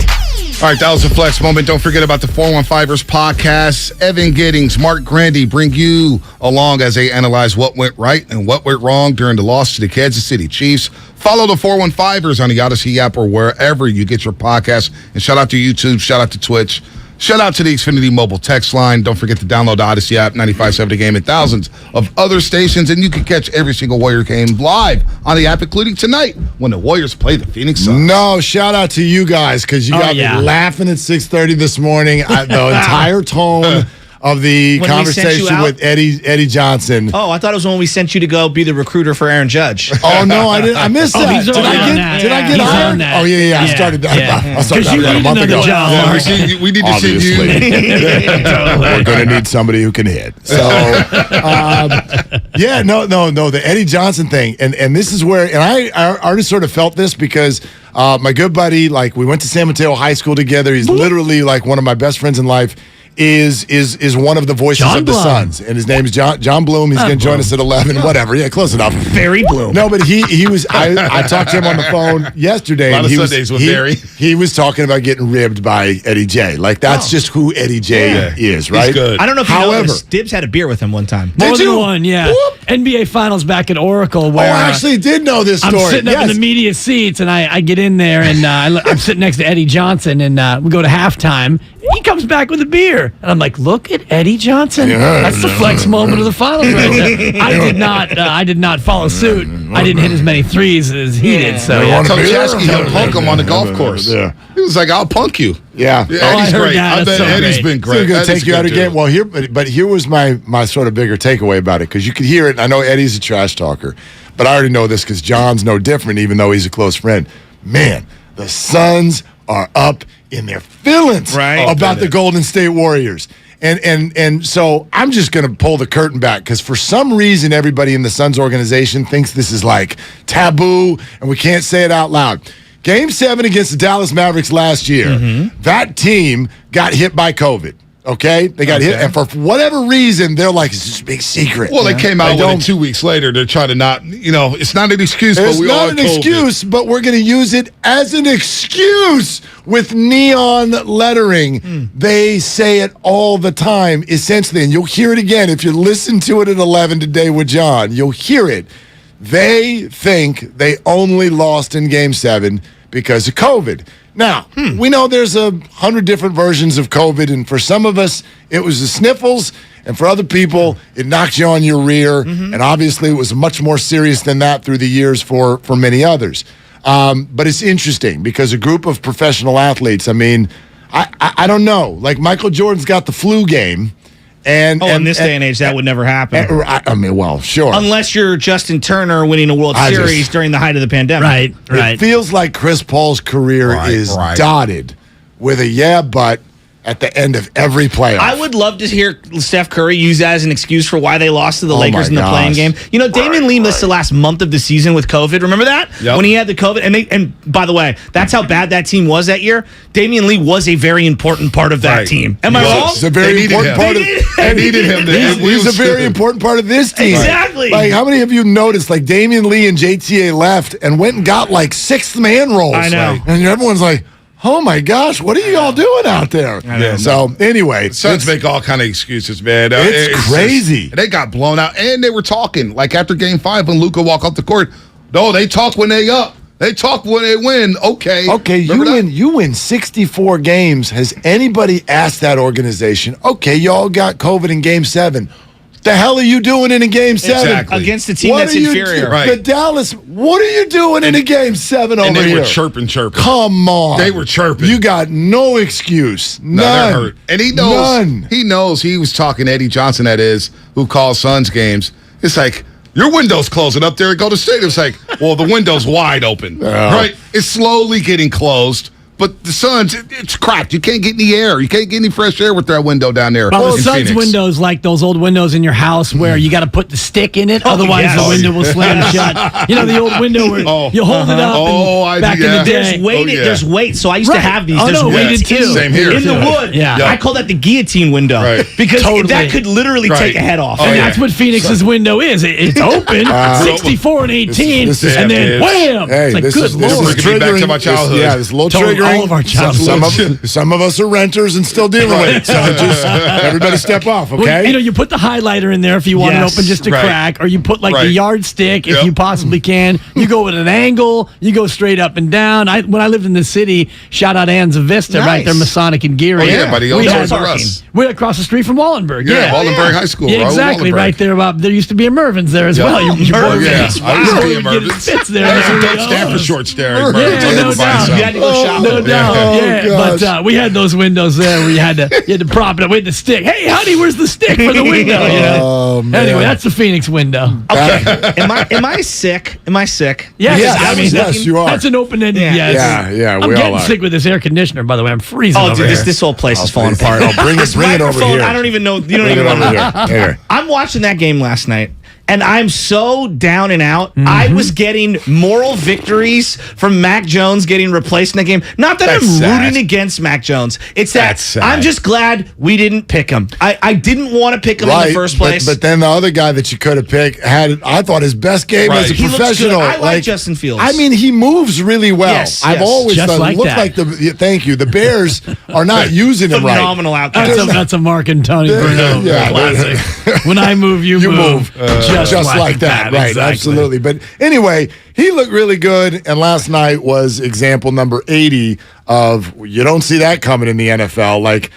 S13: All right, that was a Flex moment. Don't forget about the 415ers podcast. Evan Giddings, Mark Grandy bring you along as they analyze what went right and what went wrong during the loss to the Kansas City Chiefs. Follow the 415ers on the Odyssey app or wherever you get your podcasts. And shout out to YouTube, shout out to Twitch. Shout out to the Xfinity mobile text line. Don't forget to download the Odyssey app, 95.7 The Game, and thousands of other stations. And you can catch every single Warrior game live on the app, including tonight when the Warriors play the Phoenix Suns.
S19: No, shout out to you guys because you got me laughing at 6:30 this morning. The entire tone of the conversation with Eddie Johnson.
S14: Oh, I thought it was when we sent you to go be the recruiter for Aaron Judge.
S19: Oh no, I didn't. I missed that. Did I get hired? Oh yeah. I started that. I started that a month ago.
S13: We need to see you.
S19: We're going to need somebody who can hit. So, no, the Eddie Johnson thing, and this is where, and I already sort of felt this because my good buddy, like we went to San Mateo High School together. He's literally like one of my best friends in life. Is one of the voices of the Suns, and his name is John Bloom. He's going to join us at 11. Whatever, yeah, close enough.
S14: Barry Bloom.
S19: No, but he was. I talked to him on the phone yesterday.
S13: A lot of Sundays with Barry.
S19: He was talking about getting ribbed by Eddie J. Like that's just who Eddie J is, right?
S13: He's good.
S14: I don't know if you know this. Dibs had a beer with him one time.
S20: More than one, yeah. Whoop. NBA Finals back at Oracle. Where,
S19: I actually did know this story.
S20: I'm sitting up in the media seats, and I get in there, and I'm sitting next to Eddie Johnson, and we go to halftime. He comes back with a beer, and I'm like, "Look at Eddie Johnson. That's the flex moment of the finals right there." I did not follow suit. I didn't hit as many threes as he did. So
S13: Coach Chasky he'll punk him on the golf course. Yeah. He was like, "I'll punk you."
S19: Yeah.
S13: Eddie's great. I bet Eddie's been great.
S19: He's going to take you out of game. Well, here was my sort of bigger takeaway about it because you could hear it. I know Eddie's a trash talker. but I already know this because John's no different, even though he's a close friend. Man, the Suns are up in their feelings about the Golden State Warriors. And so I'm just going to pull the curtain back because for some reason everybody in the Suns organization thinks this is like taboo and we can't say it out loud. Game 7 against the Dallas Mavericks last year, that team got hit by COVID. Okay, they got hit, and for whatever reason, they're like, "It's just a big secret."
S13: Well, they came out with it 2 weeks later. They're trying to not, it's not an excuse, but we all
S19: It's not an excuse, but we're going to use it as an excuse with neon lettering. They say it all the time, essentially, and you'll hear it again if you listen to it at 11 today with John. You'll hear it. They think they only lost in Game 7 because of COVID. Now, we know there's 100 different versions of COVID, and for some of us, it was the sniffles, and for other people, it knocked you on your rear, and obviously it was much more serious than that through the years for many others. But it's interesting because a group of professional athletes, I mean, I don't know. Like Michael Jordan's got the flu game. And
S14: in this day and age, that would never happen.
S19: I mean, well, sure.
S14: Unless you're Justin Turner winning a World Series during the height of the pandemic.
S19: Right. It feels like Chris Paul's career is dotted with a but at the end of every playoff.
S14: I would love to hear Steph Curry use that as an excuse for why they lost to the Lakers in the playing game. Damian Lee missed the last month of the season with COVID. Remember that? Yep. When he had the COVID. And by the way, that's how bad that team was that year. Damian Lee was a very important part of that team. Am I wrong?
S19: It's a very important part of
S13: They needed him.
S19: He's a very important part of this team.
S14: Exactly.
S19: Like, how many of you noticed, like, Damian Lee and JTA left and went and got, like, sixth man roles?
S14: I know.
S19: And everyone's like, oh my gosh, what are you all doing out there? So anyway,
S13: Suns make all kind of excuses, man.
S19: It's crazy.
S13: They got blown out, and they were talking like after Game 5 when Luka walked off the court. No, they talk when they up. They talk when they win. Okay,
S19: you win 64 games. Has anybody asked that organization? Okay, y'all got COVID in Game 7. The hell are you doing in a Game 7?
S13: Exactly.
S14: Against a team that's inferior.
S19: The Dallas, what are you doing in a Game 7 over here?
S13: And they were chirping.
S19: Come on.
S13: They were chirping.
S19: You got no excuse. None.
S13: No, they're hurt. And he knows. None. He knows. He was talking to Eddie Johnson, that is, who calls Suns games. It's like, your window's closing up there at Golden State. It's like, well, the window's wide open. Right? It's slowly getting closed. But the Suns, it's cracked. You can't get any air. You can't get any fresh air with that window down there.
S20: Well, the Suns windows like those old windows in your house where you got to put the stick in it, otherwise the window will slam shut. You know the old window where you hold it up. Back in the day,
S14: there's weight. So I used to have these. There's weighted
S20: too.
S13: Same here.
S14: In the wood.
S20: Yeah.
S14: I call that the guillotine window because that could literally take a head off.
S20: And that's what Phoenix's window is. It's open, 64 and 18, and then wham!
S19: Hey,
S20: it's like,
S19: this
S20: good
S19: is
S20: Lord.
S19: triggering.
S13: Back to my childhood.
S19: It's a little triggering.
S20: All of our childhood.
S19: Some of us are renters and still dealing with it. So just everybody step off, okay?
S20: Well, you put the highlighter in there if you want it open just to crack, or you put like the yardstick if you possibly can. You go with an angle. You go straight up and down. When I lived in the city, shout out Anza Vista, right there, Masonic and Geary.
S13: Oh, yeah, buddy.
S20: We're across the street from Wallenberg.
S13: Yeah, Wallenberg High School.
S20: Yeah, exactly, right there. There used to be a Mervin's there as well.
S13: Mervin's. I used to be a Mervin's.
S20: Fits there.
S13: Don't stand for shorts there.
S20: No doubt.
S14: You had to go shopping.
S20: No doubt. But we had those windows there where you had to prop it up with the stick. Hey, honey, where's the stick for the window?
S19: Oh, man.
S20: Anyway, that's the Phoenix window.
S14: Okay. Am I sick?
S19: Yes, you are.
S20: That's an open-ended yes.
S19: Yeah,
S20: I'm getting sick with this air conditioner, by the way. I'm freezing over here.
S14: This whole place is falling apart.
S19: Bring it over here.
S14: I don't even know. You don't even want to hear. I'm watching that game last night. And I'm so down and out. I was getting moral victories from Mac Jones getting replaced in that game. Not that I'm rooting against Mac Jones. It's that I'm just glad we didn't pick him. I didn't want to pick him in the first place.
S19: But then the other guy that you could have picked had, I thought, his best game as a professional.
S14: I like Justin Fields.
S19: I mean, he moves really well.
S14: Yes,
S19: I've always
S20: just
S19: thought
S20: like
S19: it looked
S20: that.
S19: like thank you. The Bears are not using him right.
S14: Phenomenal outcome.
S20: That's a Mark and Tony Bruno classic. When I move, you move.
S19: Just like that, right?
S20: Exactly.
S19: Absolutely. But anyway, he looked really good, and last night was example number 80 of you don't see that coming in the NFL. Like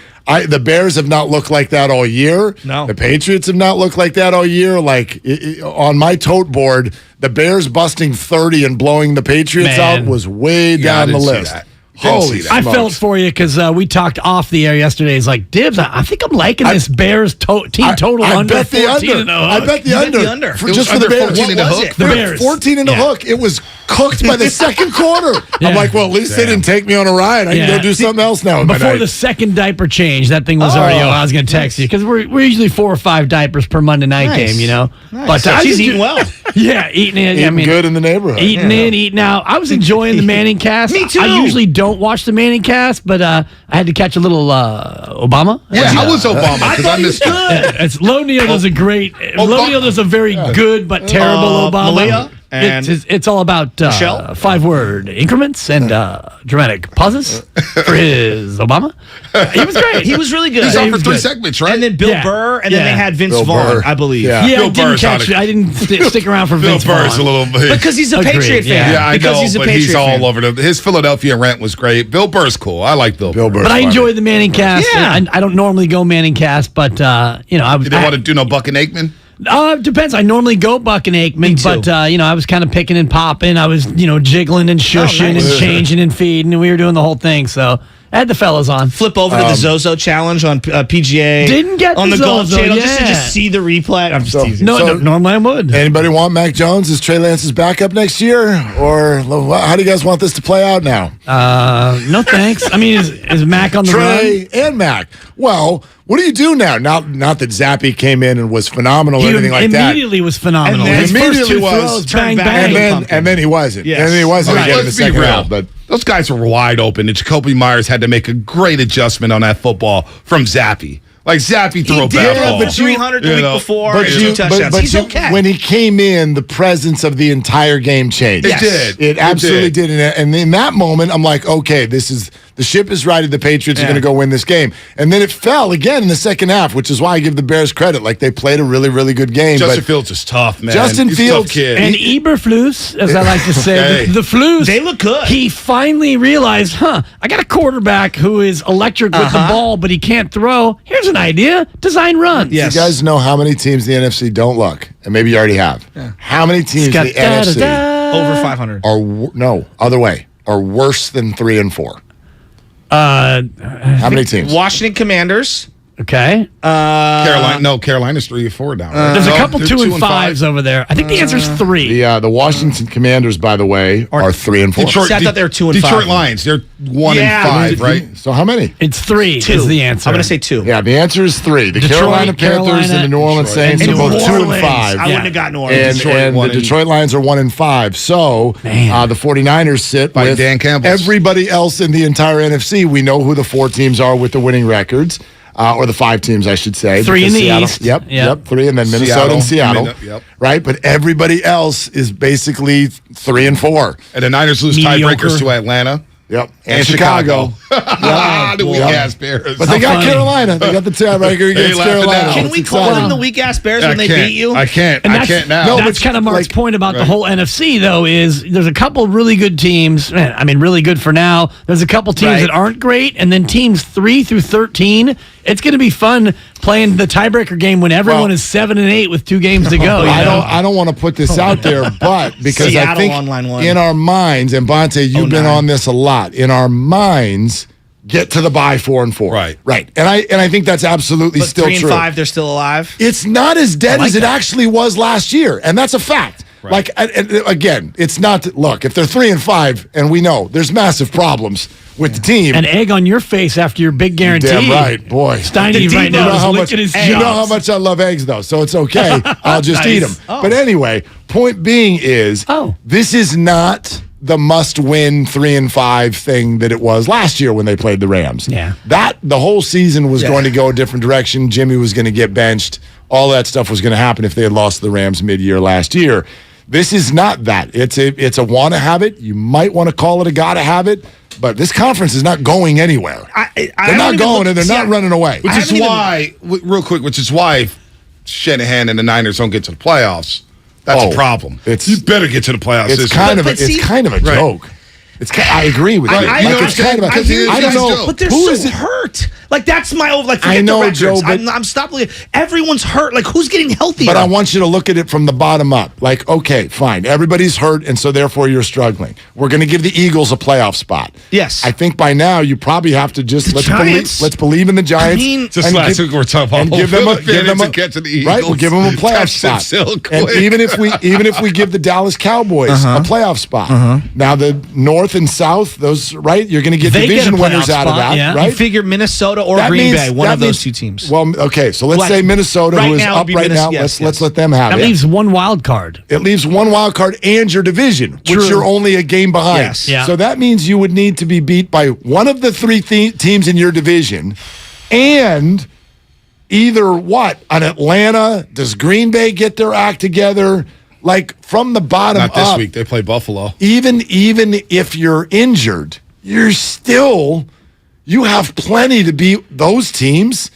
S19: the Bears have not looked like that all year.
S14: No,
S19: the Patriots have not looked like that all year. Like on my tote board, the Bears busting 30 and blowing the Patriots out was way down the list. Holy
S20: I felt for you because we talked off the air yesterday. It's like, Dibs, I think I'm liking this Bears team total under 14 and a hook.
S19: I bet the under. Just for the Bears.
S13: 14 and a hook.
S19: The Bears. 14 and a hook. It was cooked by the second quarter. I'm like, well, at least they didn't take me on a ride. I can go do something else now.
S20: Before the second diaper change, that thing was already. I was going to text you because we're usually 4 or 5 diapers per Monday night game, you know.
S5: Nice.
S20: But
S5: She's eating well.
S20: Yeah, eating it.
S19: Eating good in the neighborhood.
S20: Eating in, eating out. I was enjoying the Manning cast.
S14: Me too.
S20: I usually don't watch the Manning cast, but I had to catch a little Obama.
S13: Yeah, how was Obama? Because I missed it.
S20: It's Lonio does a great. Lonio does a very good but terrible Obama.
S5: Malia and
S20: It's all about 5-word increments and dramatic pauses for his Obama. He was great.
S14: He was really good.
S13: He's on for 3 segments, right?
S5: And then Bill Burr, and then they had Vince
S19: Bill
S5: Vaughn,
S19: Burr.
S5: I believe.
S19: Yeah.
S20: Yeah,
S13: Bill
S20: I didn't
S13: Burr's
S20: catch it. I didn't stick around for
S13: Bill
S20: Vince
S13: Burr's
S20: Vaughn.
S13: a little bit.
S14: Because he's a
S20: Agreed,
S14: Patriot fan.
S13: Yeah, I
S14: because
S13: know,
S14: he's a
S13: but
S14: Patriot
S13: he's
S14: fan.
S13: all over the. His Philadelphia rant was great. Bill Burr's cool. I like Bill Burr.
S20: But I enjoyed the Manning cast.
S14: Yeah.
S20: I don't normally go Manning cast, but you know, I was.
S13: You didn't want to do no Buck and Aikman?
S20: Depends. I normally go Buck and Aikman, but you know, I was kind of picking and popping. I was, you know, jiggling and shushing and changing and feeding, and we were doing the whole thing. So I had the fellas on.
S14: Flip over to the Zozo challenge on PGA.
S20: Didn't get
S14: on the Golf
S20: Zozo,
S14: Channel
S20: yeah.
S14: just to see the replay. I'm just teasing.
S20: No, normally I would.
S19: Anybody want Mac Jones as Trey Lance's backup next year? Or how do you guys want this to play out now?
S20: No thanks. I mean, is Mac on the
S19: Trey and Mac. Well, what do you do now? Not that Zappy came in and was phenomenal or
S20: He
S19: anything like that.
S20: immediately was phenomenal.
S19: And
S20: His
S19: then
S20: first two
S19: immediately
S20: throws,
S19: was
S20: bang,
S5: turned back
S20: bang.
S19: And then he wasn't.
S5: Yes.
S19: And then he wasn't
S13: All right,
S19: again in the
S13: let's be
S19: second
S13: real.
S19: round. But
S13: Those guys were wide open, and Jacoby Myers had to make a great adjustment on that football from Zappy. Like Zappy threw a bad ball.
S14: But 300 the week before and 2 touchdowns. He's okay.
S19: When he came in, the presence of the entire game changed.
S13: It did.
S19: It absolutely did. And in that moment, I'm like, okay, the ship is righted. The Patriots are going to go win this game. And then it fell again in the second half, which is why I give the Bears credit. Like, they played a really, really good game.
S13: Justin Fields is tough, man.
S19: Justin
S13: He's a
S19: Fields
S13: tough kid.
S20: And Eberflus, as I like to say, the Flus.
S14: They look good.
S20: He finally realized, I got a quarterback who is electric with the ball, but he can't throw. Here's an idea. Design runs.
S19: You guys know how many teams in the NFC don't look? And maybe you already have. Yeah. How many teams in the NFC
S14: over 500
S19: other way, are worse than 3 and 4? How many teams?
S14: Washington Commanders.
S20: Okay.
S13: Carolina's 3 or 4 now. Right?
S20: There's a couple 2 and 5s over there. I think the answer is 3.
S19: The Washington Commanders, by the way, are 3 and 4.
S14: I thought they were 2 and 5.
S13: Detroit Lions, they're 1 and 5, right?
S19: So how many?
S20: It's 3
S14: 2.
S20: is the answer.
S14: I'm going to say 2.
S19: Yeah, the answer is 3. The
S20: Detroit,
S19: Carolina Panthers and the New Orleans Saints are both 2 and 5.
S14: I wouldn't have gotten New Orleans.
S19: And the Detroit Lions are 1 and 5. So the 49ers sit
S13: By
S19: with
S13: Dan Campbell.
S19: everybody else in the entire NFC. We know who the 4 teams are with the winning records. Or the 5 teams, I should say.
S20: 3 in the
S19: Seattle,
S20: East.
S19: Yep, 3, and then Minnesota and Seattle. Right, but everybody else is basically 3 and 4.
S13: And the Niners lose tiebreakers to Atlanta.
S19: Yep,
S13: And Chicago. The weak-ass Bears.
S19: But they got Carolina. They got the tiebreaker against Carolina.
S14: Can we call them the weak-ass Bears when they beat you?
S13: I can't.
S20: And
S13: I can't now.
S20: No, that's kind of Mark's point about the whole NFC, though, is there's a couple really good teams. I mean, really good for now. There's a couple teams that aren't great, and then teams 3 through 13. It's going to be fun playing the tiebreaker game when everyone is 7 and 8 with 2 games to go.
S19: I don't want to put this out there, but because
S14: Seattle
S19: I think
S14: on line 1.
S19: in our minds, and Bonte, you've been on this a lot. In our minds, get to the bye 4 and 4. Right. And I think that's absolutely
S14: but
S19: still
S14: 3 and
S19: true.
S14: 5, they're still alive.
S19: It's not as dead as it actually was last year, and that's a fact. Like, again, it's not. Look, if they're 3 and 5, and we know there's massive problems with the team.
S20: An egg on your face after your big guarantee.
S19: Damn right, boy.
S20: Steiny right now is licking his chops.
S19: You know how much I love eggs, though, so it's okay. I'll just eat them. But anyway, point being is, this is not the must-win 3 and 5 thing that it was last year when they played the Rams.
S20: Yeah,
S19: the whole season was going to go a different direction. Jimmy was going to get benched. All that stuff was going to happen if they had lost to the Rams mid-year last year. This is not that. It's a want to have it. You might want to call it a got to have it. But this conference is not going anywhere. They're not going, and they're not running away.
S13: Which is why, real quick, Shanahan and the Niners don't get to the playoffs. That's a problem. You better get to the playoffs.
S19: It's kind of a joke. I agree with you.
S14: I don't know. But they're so hurt. Like that's my forget
S19: I know,
S14: the records.
S19: Joe, but
S14: I'm stopping. Everyone's hurt. Like who's getting healthier?
S19: But I want you to look at it from the bottom up. Like, okay, fine, everybody's hurt, and so therefore you're struggling. We're going to give the Eagles a playoff spot.
S14: Yes,
S19: I think by now you probably have to just let's believe in the Giants.
S14: I mean,
S13: just last week we're talking about
S19: give them a
S13: get to the Eagles.
S19: Right, we'll give them a playoff spot. And even if we give the Dallas Cowboys a playoff spot, now the North and South, those right, you're going to get division winners out of that, right?
S14: You figure Minnesota or Green Bay, one of those two teams.
S19: Well, okay, so let's say Minnesota, who is up right now. Let's let them have it.
S20: That leaves one wild card.
S19: It leaves one wild card and your division, which you're only a game behind.
S14: Yes. Yeah.
S19: So that means you would need to be beat by one of the three teams in your division, and either an Atlanta, does Green Bay get their act together? Like from the bottom up.
S13: Not this week. They play Buffalo.
S19: Even if you're injured, you have plenty to beat those teams.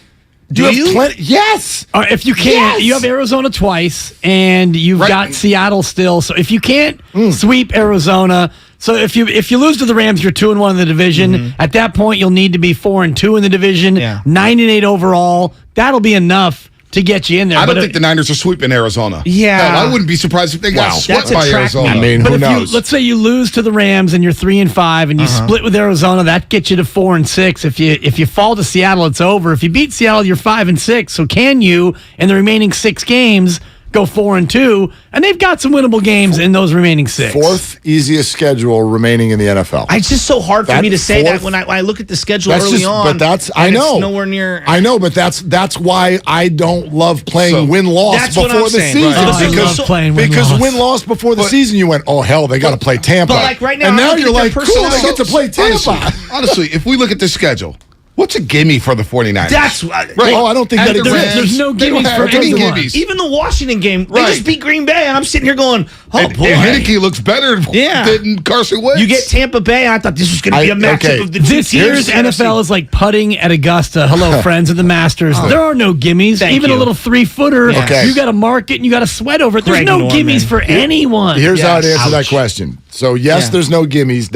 S20: Do you?
S19: Plenty? Yes.
S20: If you can't, you have Arizona twice, and you've got Seattle still. So if you can't sweep Arizona, so if you lose to the Rams, you're 2-1 in the division. At that point, you'll need to be 4-2 in the division. 9-8 overall. That'll be enough to get you in there.
S13: I don't think the Niners are sweeping Arizona.
S14: Yeah.
S13: Hell, I wouldn't be surprised if they got swept by Arizona.
S19: I mean, who knows?
S20: Let's say you lose to the Rams and you're 3-5, and you split with Arizona, that gets you to 4-6. If you fall to Seattle, it's over. If you beat Seattle, you're 5-6. So can you, in the remaining 6 games, go 4-2? And they've got some winnable games in those remaining 6.
S19: Fourth easiest schedule remaining in the NFL.
S14: It's just so hard for me to say that when I look at the schedule early on.
S19: But I know.
S14: It's nowhere near.
S19: I know, but that's why I don't love playing win-loss before the season.
S20: Right.
S19: Because win-loss before the season, you went, oh, hell, they got to play Tampa.
S14: But like right now,
S19: and now you're like, cool, they get to play Tampa.
S13: Honestly, if we look at the schedule, what's a gimme for the 49ers?
S14: That's
S19: right. Oh, I don't think
S20: there's no gimmies for
S13: any
S20: anyone.
S14: Even the Washington game, they just beat Green Bay, and I'm sitting here going, boy.
S13: Heineke looks better than Carson Wentz.
S14: You get Tampa Bay, I thought this was going to be a matchup of the two
S20: This year's NFL is like putting at Augusta. Hello, friends of the Masters. There are no gimmies. Even a little 3-footer.
S19: Okay.
S20: You got to mark it, and you got to sweat over it. There's no gimmies for anyone.
S19: Here's how to answer that question. So, yes, there's no gimmies, ...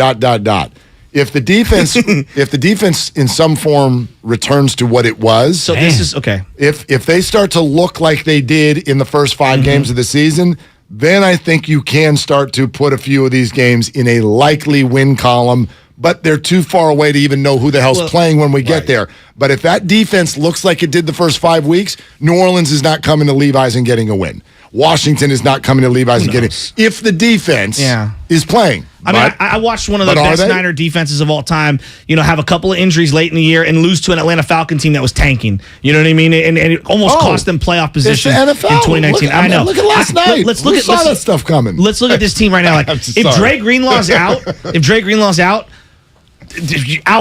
S19: If the defense in some form returns to what it was,
S14: so this is okay.
S19: If they start to look like they did in the first 5 games of the season, then I think you can start to put a few of these games in a likely win column. But they're too far away to even know who the hell's playing when we get there. But if that defense looks like it did the first 5 weeks, New Orleans is not coming to Levi's and getting a win. Washington is not coming to Levi's and getting if the defense is playing.
S14: I mean, I watched one of the best Niner defenses of all time, have a couple of injuries late in the year and lose to an Atlanta Falcon team that was tanking. You know what I mean? And it almost cost them playoff position in 2019.
S19: I know. Look at last night.
S14: Let's look at
S19: that stuff coming.
S14: Let's look at this team right now. Like, if Dre Greenlaw's out,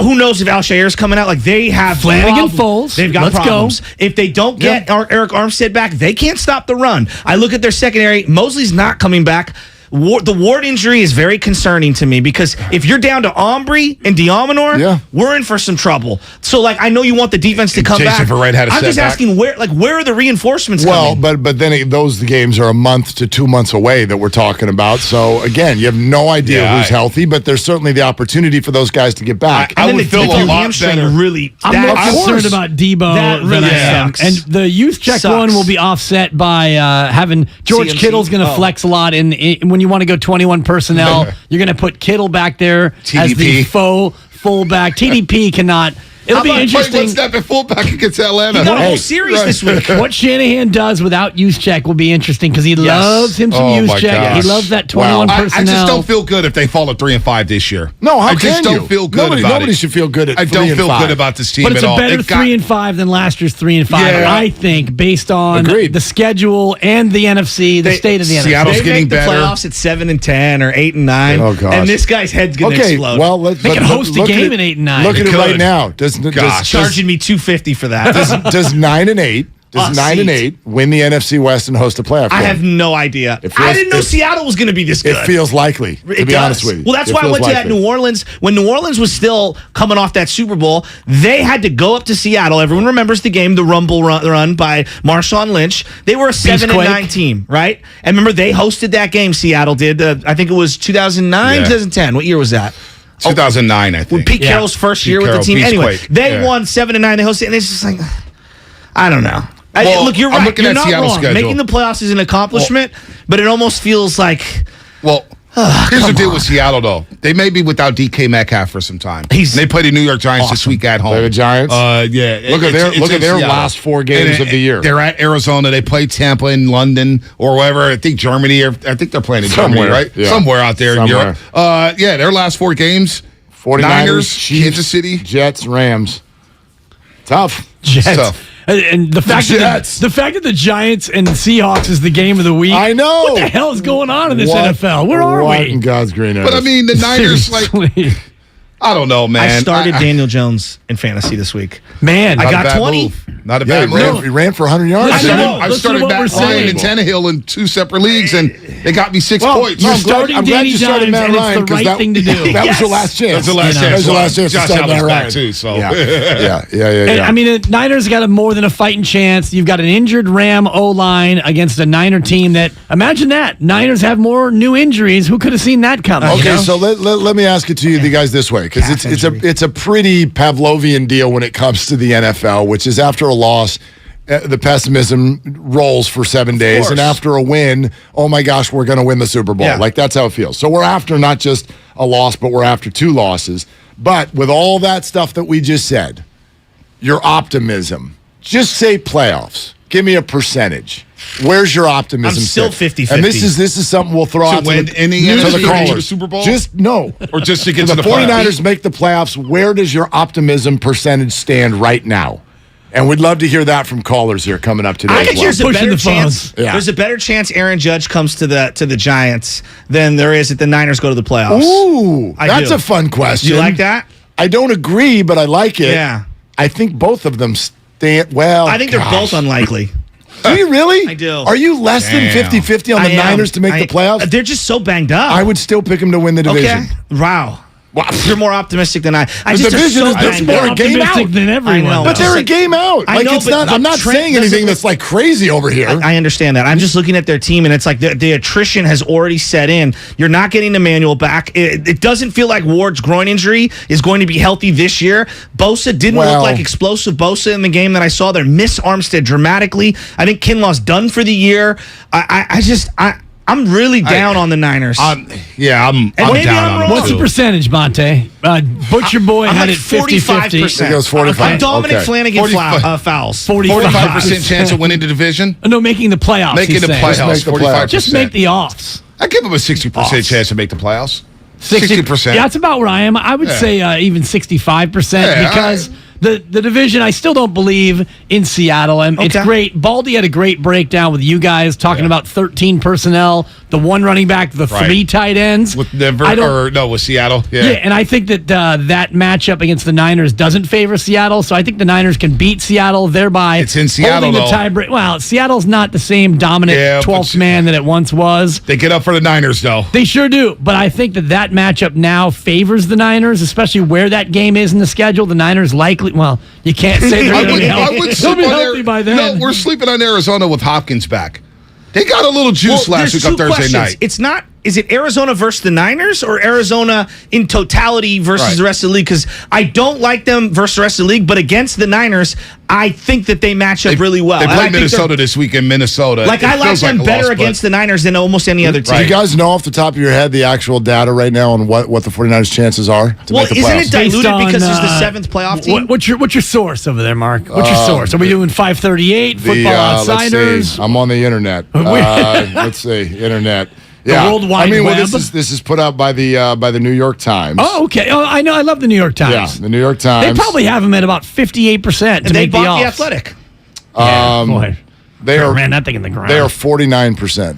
S14: who knows if Alshair's coming out? Like they have
S20: Flanagan Foles.
S14: They've got problems. If they don't get Eric Armstead back, they can't stop the run. I look at their secondary. Mosley's not coming back. The Ward injury is very concerning to me because if you're down to Ombre and Diamonor, we're in for some trouble. So, I know you want the defense to come
S13: Jason
S14: back.
S13: Verrett had a
S14: I'm just asking where are the reinforcements coming?
S19: But then those games are a month to 2 months away that we're talking about. So again, you have no idea who's healthy, but there's certainly the opportunity for those guys to get back.
S14: I would feel a lot better. Really,
S20: I'm more concerned about Debo than I am. And the youth check one will be offset by having George
S14: CMC?
S20: Kittle's going to flex a lot when you want to go 21 personnel. You're going to put Kittle back there as the faux fullback. TDP cannot. It'll be interesting.
S13: One step at fullback against Atlanta.
S14: He got a whole series this week.
S20: What Shanahan does without Juszczyk will be interesting because he loves him some Juszczyk. He loves that 21 personnel.
S13: I just don't feel good if they fall at 3-5 this year.
S19: No,
S13: I just don't feel good about it.
S19: Nobody should feel good at 3-5.
S13: I don't feel good about this team at all.
S20: But it's a better 3-5 than last year's 3-5. I think based on the schedule and the NFC, the state of the NFC.
S13: Seattle's getting better.
S14: They make the playoffs at 7-10 or 8-9.
S19: Oh gosh.
S14: And this guy's head's going to explode.
S19: Well,
S20: they can host a game at 8-9.
S19: Look at it right now.
S14: Charging me $250 for that.
S19: Does 9-8 win the NFC West and host a playoff game?
S14: I have no idea. I didn't know Seattle was going to be this good.
S19: It feels likely, to be honest with you.
S14: Well, that's why I went to that New Orleans. When New Orleans was still coming off that Super Bowl, they had to go up to Seattle. Everyone remembers the game, the Rumble run by Marshawn Lynch. They were a 7-9 team, right? And remember, they hosted that game, Seattle did. I think it was 2009, 2010. What year was that?
S13: 2009, I think.
S14: When Pete Carroll's first year with the team. Anyway, they won 7-9. They hosted, and it's just like, I don't know. Look, you're right. You're not wrong.
S13: Schedule.
S14: Making the playoffs is an accomplishment, but it almost feels like.
S13: Well, here's the deal with Seattle, though. They may be without DK Metcalf for some time. They play the New York Giants this week at home.
S19: Play the Giants?
S13: Yeah.
S19: Look at their last 4 games of the year.
S13: They're at Arizona. They play Tampa in London or wherever. I think Germany. I think they're playing in Germany, right? Yeah. Somewhere out there in Europe. Their last 4 games.
S19: 49ers,
S13: Niners,
S19: Chiefs,
S13: Kansas City.
S19: Jets, Rams. Tough.
S20: Jets.
S13: Tough.
S20: And the fact that the Giants and Seahawks is the game of the week.
S19: I know.
S20: What the hell is going on in this NFL? Where are
S19: what
S20: we?
S19: in God's green earth?
S13: But I mean, the Niners, I don't know, man.
S14: I started Daniel Jones in fantasy this week.
S20: Man,
S14: I got 20.
S13: Move. Not a bad move.
S19: He ran for 100 yards.
S13: I started Matt Ryan and Tannehill in 2 separate leagues, and they got me 6 points.
S20: You're starting Danny Dimes, and it's the right thing to do.
S19: That was your last chance.
S13: That's the last chance.
S19: That was your last chance to
S13: Josh
S19: start Matt
S13: Allen's
S19: Ryan.
S13: back too. So
S19: yeah.
S20: And, I mean, the Niners got more than a fighting chance. You've got an injured Ram O-line against a Niner team that, imagine that. Niners have more new injuries. Who could have seen that coming?
S19: Okay, so let me ask it to you guys this way, because it's a pretty Pavlovian deal when it comes to the NFL, which is after a loss, the pessimism rolls for 7 days, and after a win, oh my gosh, we're going to win the Super Bowl. Like, that's how it feels. So we're after not just a loss, but we're after 2 losses. But with all that stuff that we just said, your optimism, just say playoffs. Give me a percentage. Where's your optimism?
S14: I'm still 50-50.
S19: And this is something we'll throw out to the callers.
S13: Super Bowl?
S19: Just no.
S13: Or just to get to
S19: the 49ers make the playoffs. Where does your optimism percentage stand right now? And we'd love to hear that from callers here coming up today.
S14: I think there's a better chance.
S19: Yeah.
S14: There's a better chance Aaron Judge comes to the Giants than there is that the Niners go to the playoffs.
S19: Ooh, that's a fun question.
S14: You like that?
S19: I don't agree, but I like it.
S14: Yeah.
S19: I think both of them stand well.
S14: I think they're both unlikely.
S19: Do you really?
S14: I do.
S19: Are you less than 50-50 on the Niners to make the playoffs?
S14: They're just so banged up.
S19: I would still pick them to win the division.
S14: Okay. Wow. You're more optimistic than I.
S19: The division is more a game out
S20: than everyone.
S14: I know.
S19: But they're a game out.
S14: I know,
S19: it's not. I'm not saying anything that's like crazy over here.
S14: I understand that. I'm just looking at their team, and it's like the attrition has already set in. You're not getting Emmanuel back. It doesn't feel like Ward's groin injury is going to be healthy this year. Bosa didn't look like explosive Bosa in the game that I saw. They miss Armstead dramatically. I think Kinlaw's done for the year. I'm really down on the Niners.
S13: I'm
S14: maybe
S13: down
S14: I'm
S13: on them.
S20: What's the percentage, Monte? Butcher Boy
S14: I'm
S20: had
S14: like
S20: it 50-50.
S19: It goes 45.
S14: I'm Dominic Flanagan
S13: 45.
S14: fouls.
S13: 45% chance of winning the division?
S20: No, making the playoffs.
S13: Making the playoffs, 45%.
S20: Just make the offs.
S13: I give them a 60% chance to make the playoffs. 60%.
S20: Yeah, that's about where I am. I would say even 65% because the division, I still don't believe in Seattle. And it's great. Baldy had a great breakdown with you guys talking about 13 personnel, the 1 running back, the 3 tight ends.
S13: With Denver, with Seattle. Yeah,
S20: and I think that that matchup against the Niners doesn't favor Seattle. So I think the Niners can beat Seattle, thereby
S13: it's in Seattle,
S20: holding the tiebreak. Well, Seattle's not the same dominant 12th man that it once was.
S13: They get up for the Niners, though.
S20: They sure do. But I think that matchup now favors the Niners, especially where that game is in the schedule. The Niners likely, well, you can't say they're going to be healthy. They'll be healthy by then.
S13: No, we're sleeping on Arizona with Hopkins back. They got a little juice last week on Thursday night.
S14: It's not. Is it Arizona versus the Niners or Arizona in totality versus the rest of the league? Because I don't like them versus the rest of the league, but against the Niners, I think that they match up really well.
S13: They play Minnesota this week in Minnesota.
S14: Like, I like them better against the Niners than almost any other team.
S19: Do you guys know off the top of your head the actual data right now on what the 49ers' chances are to make the playoffs?
S14: Isn't it diluted because there's the 7th playoff team?
S20: What's your source over there, Mark? What's your source? Are we doing 538, Football Outsiders?
S19: Let's see. I'm on the internet. Let's see, internet. Yeah,
S20: the World Wide Web.
S19: This is put out by the New York Times.
S20: Oh, okay. Oh, I know. I love the New York Times.
S19: Yeah, the New York Times.
S20: They probably have them at about 58% to make the
S14: bought
S20: offs.
S14: the Athletic.
S20: Boy.
S19: They
S20: ran that thing in the ground.
S19: They are 49%.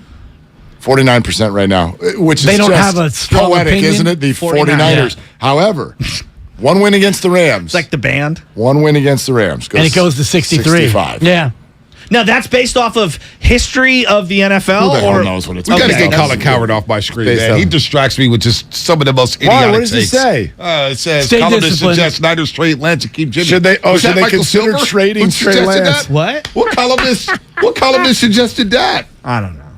S19: 49% right now, which
S20: they
S19: is
S20: don't
S19: just
S20: have a strong
S19: poetic,
S20: opinion?
S19: isn't it? The 49ers. Yeah. However, 1 win against the Rams.
S14: It's like the band.
S19: 1 win against the Rams.
S20: And it goes to 63.
S19: 65.
S20: Yeah.
S14: Now, that's based off of history of the NFL?
S19: Who the hell knows what it's
S13: We got to get Colin Coward off my screen, man. He distracts me with just some of the most idiotic
S19: Why? What does it say?
S13: It says,
S20: Stay
S13: columnist
S20: disciplined.
S13: suggests Niners trade Lance and keep Jimmy.
S19: Should they consider
S13: Silver?
S19: trading
S13: Who
S19: Trey
S13: suggested
S19: Lance?
S13: that? What columnist suggested that?
S14: I don't know.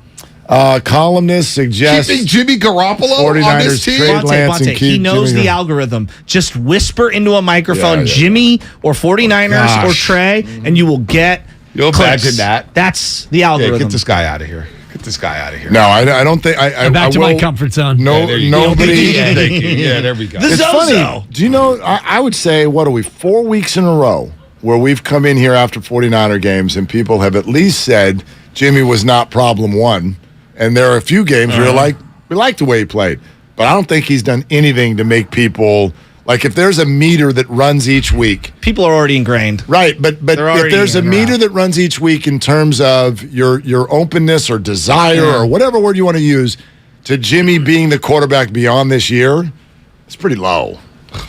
S19: Columnist suggests
S13: Keeping Jimmy Garoppolo on this
S19: 49ers
S13: team?
S19: trade Lance and
S14: Bonte,
S19: keep
S14: he knows
S19: Jimmy
S14: the
S19: Garoppolo.
S14: algorithm. Just whisper into a microphone,
S19: Yeah.
S14: Jimmy or 49ers or
S13: gosh.
S14: Trey, and you will get
S13: You'll
S14: clicks.
S13: imagine that.
S14: That's the
S13: Yeah,
S14: algorithm.
S13: get this guy out of here. Get this guy out of here.
S19: No, I don't think. I
S20: Back to my
S19: will-
S20: comfort zone.
S19: No,
S13: Yeah, there you go.
S19: nobody.
S13: Yeah, thank you. Yeah, there we go.
S14: The
S19: It's
S14: Zozo.
S19: funny. Do you know? I would say, what are we? 4 weeks in a row where we've come in here after 49er games and people have at least said Jimmy was not problem one. And there are a few games where you're like, we like the way he played, but I don't think he's done anything to make people like. If there's a meter that runs each week,
S14: People are already ingrained.
S19: right? But
S14: They're
S19: if
S14: already
S19: there's a
S14: in
S19: meter
S14: route.
S19: that runs each week in terms of your openness or desire or whatever word you want to use to Jimmy being the quarterback beyond this year, it's pretty low.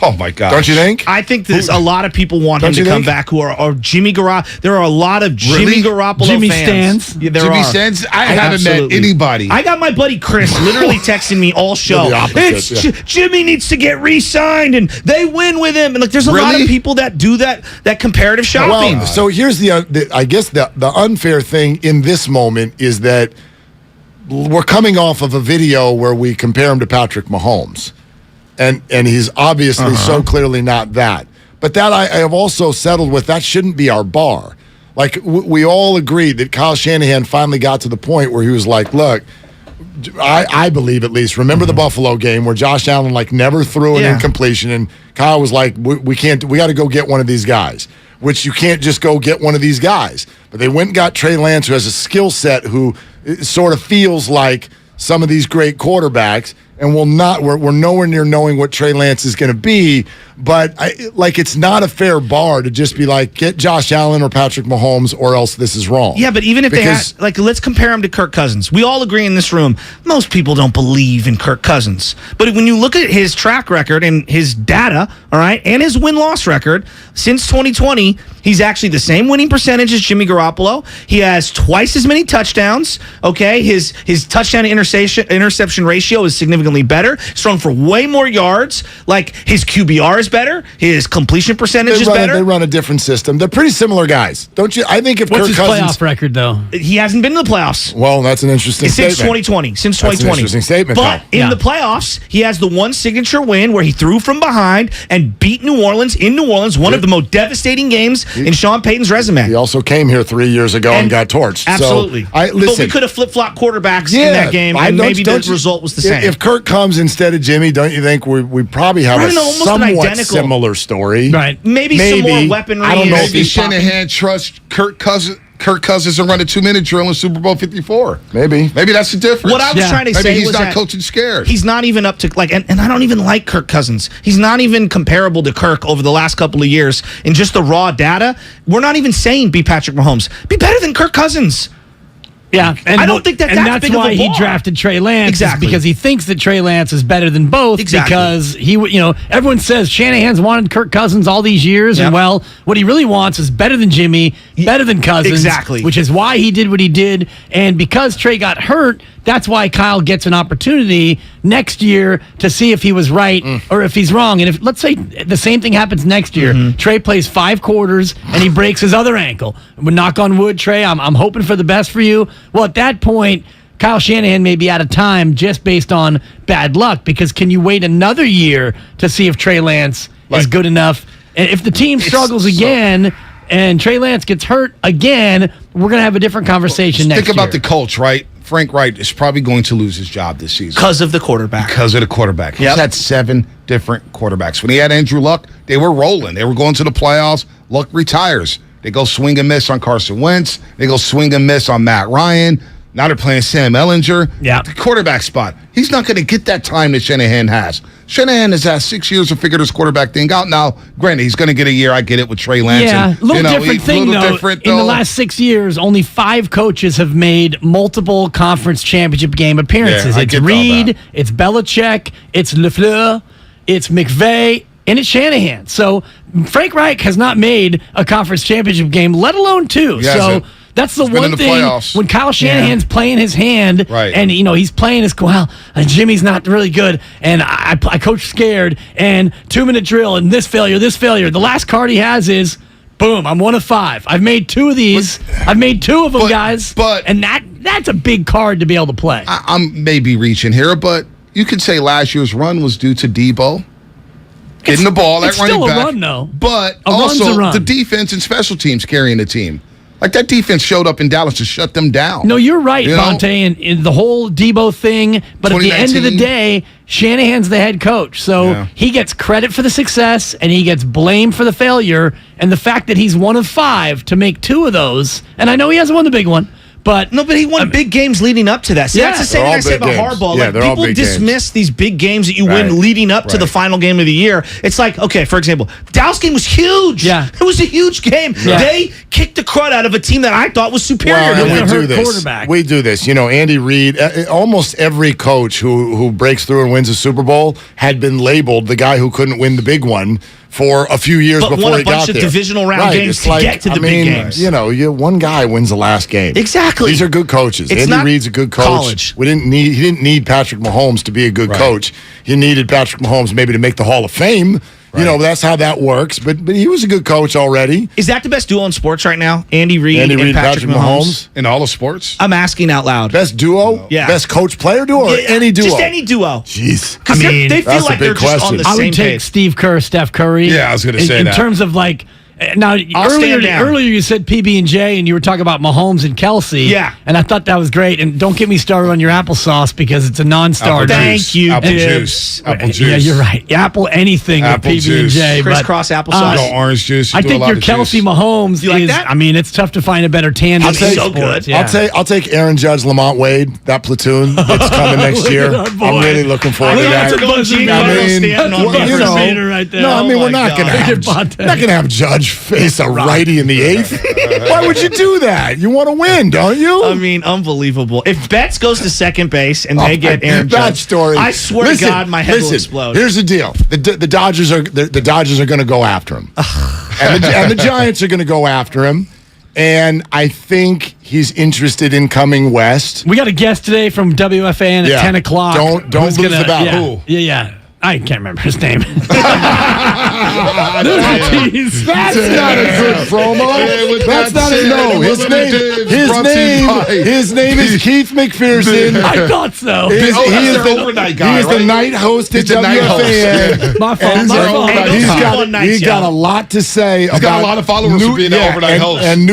S13: Oh, my God.
S19: Don't you think?
S14: I think there's a lot of people want him
S19: Don't
S14: to
S19: you
S14: come
S19: think?
S14: back who are Jimmy Garoppolo. There are a lot of Jimmy
S13: Really?
S14: Garoppolo
S20: Jimmy
S14: fans.
S20: stands?
S14: Yeah, there
S13: Jimmy
S14: are.
S13: Sands? I haven't met
S14: Absolutely.
S13: anybody.
S14: I got my buddy Chris literally texting me all show.
S19: the opposite, yeah.
S14: Jimmy needs to get re-signed, and they win with him. And like, there's a lot
S13: Really?
S14: of people that do that comparative shopping.
S19: Well, so here's the I guess the unfair thing in this moment is that we're coming off of a video where we compare him to Patrick Mahomes, and he's obviously so clearly not that. But that I have also settled with. That shouldn't be our bar. Like we all agreed that Kyle Shanahan finally got to the point where he was like, look. I believe at least. Remember the Buffalo game where Josh Allen like never threw an incompletion, and Kyle was like, "We can't. We got to go get one of these guys." Which you can't just go get one of these guys. But they went and got Trey Lance, who has a skill set, who sort of feels like some of these great quarterbacks, and we're nowhere near knowing what Trey Lance is going to be. But it's not a fair bar to just be like, get Josh Allen or Patrick Mahomes, or else this is wrong.
S14: Yeah, but even if they had, let's compare him to Kirk Cousins. We all agree in this room, most people don't believe in Kirk Cousins. But when you look at his track record and his data, all right, and his win-loss record, since 2020, he's actually the same winning percentage as Jimmy Garoppolo. He has twice as many touchdowns, okay? His touchdown to interception ratio is significantly better. He's thrown for way more yards. Like, his QBR is better. His completion percentage is better.
S19: They run a different system. They're pretty similar guys, don't you? I think if
S20: What's
S19: Kirk
S20: his
S19: Cousins
S20: playoff record, though?
S14: He hasn't been to the playoffs.
S19: Well, that's an interesting
S14: Since
S19: statement.
S14: 2020. Since
S19: That's
S14: 2020.
S19: an interesting statement,
S14: But
S19: though.
S14: in the playoffs, he has the one signature win where he threw from behind and beat New Orleans in New Orleans, one of the most devastating games in Sean Payton's resume.
S19: He also came here 3 years ago and got torched.
S14: Absolutely.
S19: So,
S14: but we could have flip-flopped quarterbacks in that game, and maybe the result was the same.
S19: If Kirk comes instead of Jimmy, don't you think we probably have
S14: Right,
S19: a
S14: almost an
S19: somewhat
S14: identical-
S19: similar story?
S20: Right.
S14: Maybe some more weaponry.
S19: I don't know if
S13: Maybe
S19: he's
S13: Shanahan trusts Kirk Cousins and run a 2-minute drill in Super Bowl 54.
S19: Maybe
S13: that's the difference.
S14: What I was trying to
S13: Maybe
S14: say
S13: he's
S14: was
S13: not
S14: that
S13: coaching scared.
S14: He's not even up to and I don't even like Kirk Cousins. He's not even comparable to Kirk over the last couple of years in just the raw data. We're not even saying be Patrick Mahomes. Be better than Kirk Cousins.
S20: Yeah, and
S14: I don't think that's
S20: that's
S14: big of a
S20: why he
S14: bar.
S20: drafted Trey Lance.
S14: Exactly.
S20: Is because he thinks that Trey Lance is better than both.
S14: Exactly.
S20: Because everyone says Shanahan's wanted Kirk Cousins all these years, and well, what he really wants is better than Jimmy, better than Cousins.
S14: Exactly.
S20: Which is why he did what he did, and because Trey got hurt, that's why Kyle gets an opportunity next year to see if he was right or if he's wrong. And if, let's say, the same thing happens next year, Trey plays 5 quarters and he breaks his other ankle. Knock on wood, Trey, I'm hoping for the best for you. Well, at that point, Kyle Shanahan may be out of time just based on bad luck, because can you wait another year to see if Trey Lance is good enough? And if the team struggles again and Trey Lance gets hurt again, we're going to have a different conversation next year.
S13: Think about the coach, right? Frank Wright is probably going to lose his job this season.
S14: Because of the quarterback.
S13: Because of the quarterback. He's had 7 different quarterbacks. When he had Andrew Luck, they were rolling. They were going to the playoffs. Luck retires. They go swing and miss on Carson Wentz. They go swing and miss on Matt Ryan. Now they're playing Sam Ellinger.
S20: Yeah.
S13: The quarterback spot. He's not going to get that time that Shanahan has. Shanahan has had 6 years to figure this quarterback thing out. Now, granted, he's going to get a year. I get it with Trey Lance.
S20: Yeah,
S13: and,
S20: a little different thing, though. In the
S13: though.
S20: last 6 years, only 5 coaches have made multiple conference championship game appearances.
S13: Yeah, I
S20: It's
S13: get all
S20: Reed,
S13: that.
S20: it's Belichick, it's LaFleur, it's McVay, and it's Shanahan. So Frank Reich has not made a conference championship game, let alone 2.
S13: He
S20: So
S13: hasn't.
S20: that's the
S13: He's been in
S20: one
S13: the
S20: thing
S13: playoffs.
S20: when Kyle Shanahan's playing his hand,
S13: Right.
S20: and he's playing his Jimmy's not really good, and I coach scared, and 2-minute drill, and this failure. The last card he has is Boom, I'm 1 of 5. I've made 2 of these. I've made 2 of them, guys. And that's a big card to be able to play.
S13: I'm maybe reaching here, but you could say last year's run was due to Debo getting the ball at running back.
S20: It's still a run, though.
S13: But
S20: A run's a
S13: also
S20: run.
S13: the defense and special teams carrying the team. Like, that defense showed up in Dallas to shut them down.
S20: No, you're right,
S13: You know?
S20: Bonte, and the whole Debo thing. But at the end of the
S13: 2019.
S20: day, Shanahan's the head coach. So he gets credit for the success, and he gets blamed for the failure. And the fact that he's 1 of 5 to make 2 of those, and I know he hasn't won the big one, but
S14: he won big games leading up to that. See, that's the same thing I say about Harbaugh. Like, people dismiss these big games that you win leading up to the final game of the year. It's like, okay, for example, Dallas game was huge. Yeah, it was a huge game.
S19: Yeah.
S14: They kicked the crud out of a team that I thought was superior.
S19: Well,
S14: to
S19: and
S14: them.
S19: we do this. We do this. You know, Andy Reid, almost every coach who breaks through and wins a Super Bowl had been labeled the guy who couldn't win the big one for a few years
S14: But
S19: before
S14: won a
S19: he got
S14: bunch of
S19: there.
S14: divisional round games
S19: It's
S14: to get to the big games.
S19: You know, one guy wins the last game.
S14: Exactly.
S19: These are good coaches.
S14: It's
S19: Andy
S14: not
S19: Reid's a good coach.
S14: college.
S19: He didn't need Patrick Mahomes to be a good coach. He needed Patrick Mahomes maybe to make the Hall of Fame. You know, that's how that works. But he was a good coach already.
S14: Is that the best duo in sports right now? Andy Reid and Patrick Mahomes?
S13: In all of sports?
S14: I'm asking out loud.
S19: Best duo?
S14: Yeah.
S19: Best coach-player duo or any duo?
S14: Just any duo.
S19: Jeez.
S14: Because they feel like they're just on the
S20: I
S14: same
S20: would take
S14: page.
S20: Steve Kerr, Steph Curry.
S13: Yeah, I was gonna say
S20: in
S13: that.
S20: terms of like. Now,
S14: I'll stand down.
S20: earlier you said PB&J, and you were talking about Mahomes and Kelsey.
S14: Yeah.
S20: And I thought that was great. And don't get me started on your applesauce because it's a non-starter.
S14: Thank you,
S13: Apple
S14: Dibs.
S13: juice. Apple juice.
S20: Yeah, you're right. Apple anything
S13: Apple
S20: with PB&J.
S13: juice.
S20: but,
S14: Crisscross applesauce.
S13: No orange juice. You
S20: I
S13: do a
S20: think
S13: lot
S20: your
S13: of
S20: Kelsey
S13: juice.
S20: Mahomes
S14: You like
S20: is.
S14: that?
S20: I mean, it's tough to find a better tandem.
S19: I'll
S20: in
S19: take-
S20: sports. Yeah.
S19: I'll take Aaron Judge, Lamont Wade, that platoon that's coming next year. I'm really looking forward to that. No, I mean, we're not going to have Judge face a righty in the eighth. Why would you do that? You want to win, don't you?
S14: I mean, unbelievable. If Betts goes to second base and they get Aaron
S19: that
S14: Judge,
S19: story.
S14: I swear to God, my head will explode.
S19: Here's the deal: the Dodgers are going to go after him, and the Giants are going to go after him. And I think he's interested in coming west.
S20: We got a guest today from WFAN at 10 o'clock.
S19: Don't lose the battle. Who?
S20: Yeah. I can't remember his name.
S19: That's not a good promo. That's not a no. His name is Keith McPherson.
S20: I thought so.
S19: He is the
S13: overnight guy.
S19: He is the night host at WFAN.
S20: My fault.
S19: He's got a lot to say about.
S13: He's got a lot of followers for being an overnight host.
S19: And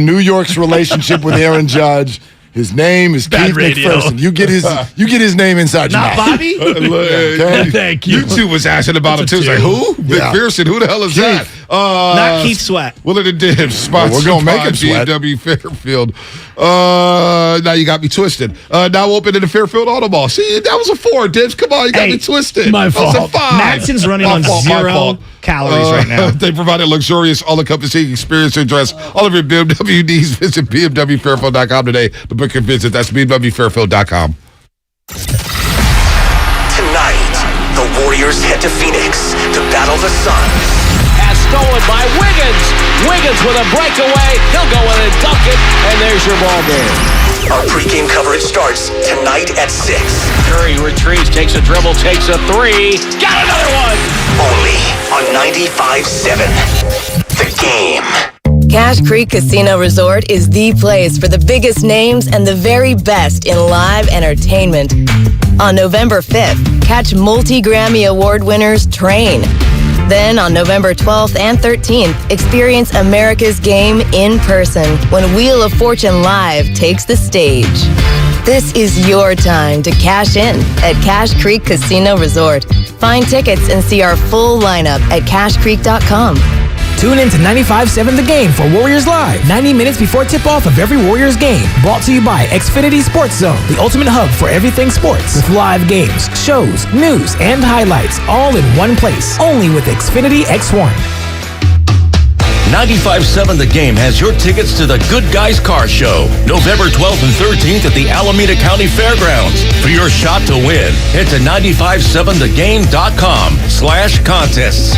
S19: New York's relationship with Aaron Judge. His name is Keith McPherson. You get his name inside your mouth.
S14: Not Bobby?
S19: Okay?
S20: Thank you.
S13: YouTube was asking about him too. It's like, who? McPherson? Who the hell is that?
S14: Not Keith Sweat.
S13: Willard Dibs, sponsored
S19: we're gonna make
S13: by
S19: him sweat.
S13: BMW Fairfield. Now you got me twisted. Now open in the Fairfield Auto Mall. See, that was a 4, Dibs. Come on, you got me twisted.
S20: My
S13: That was a
S20: fault.
S13: 5.
S14: Matson's running on
S13: My
S14: 0
S13: fault.
S14: calories right now.
S13: They provide a luxurious, all-encompassing experience to address all of your BMW needs. Visit BMWFairfield.com today to book your visit. That's BMWFairfield.com.
S11: Tonight, the Warriors head to Phoenix to battle the sun.
S2: Pass stolen by Wiggins. Wiggins with a breakaway. He'll go in and dunk it, and there's your ball game.
S11: Our pregame coverage starts tonight at 6.
S2: Curry retreats, takes a dribble, takes a 3. Got another one.
S11: Only on 95.7. The Game.
S21: Cash Creek Casino Resort is the place for the biggest names and the very best in live entertainment. On November 5th, catch multi-Grammy Award winners Train. Then on November 12th and 13th, experience America's Game in person when Wheel of Fortune Live takes the stage. This is your time to cash in at Cash Creek Casino Resort. Find tickets and see our full lineup at cashcreek.com.
S22: Tune in to 95.7 The Game for Warriors Live, 90 minutes before tip-off of every Warriors game. Brought to you by Xfinity Sports Zone, the ultimate hub for everything sports. With live games, shows, news, and highlights, all in one place. Only with Xfinity X1.
S23: 95.7 The Game has your tickets to the Good Guys Car Show, November 12th and 13th at the Alameda County Fairgrounds. For your shot to win, head to 957thegame.com/contests.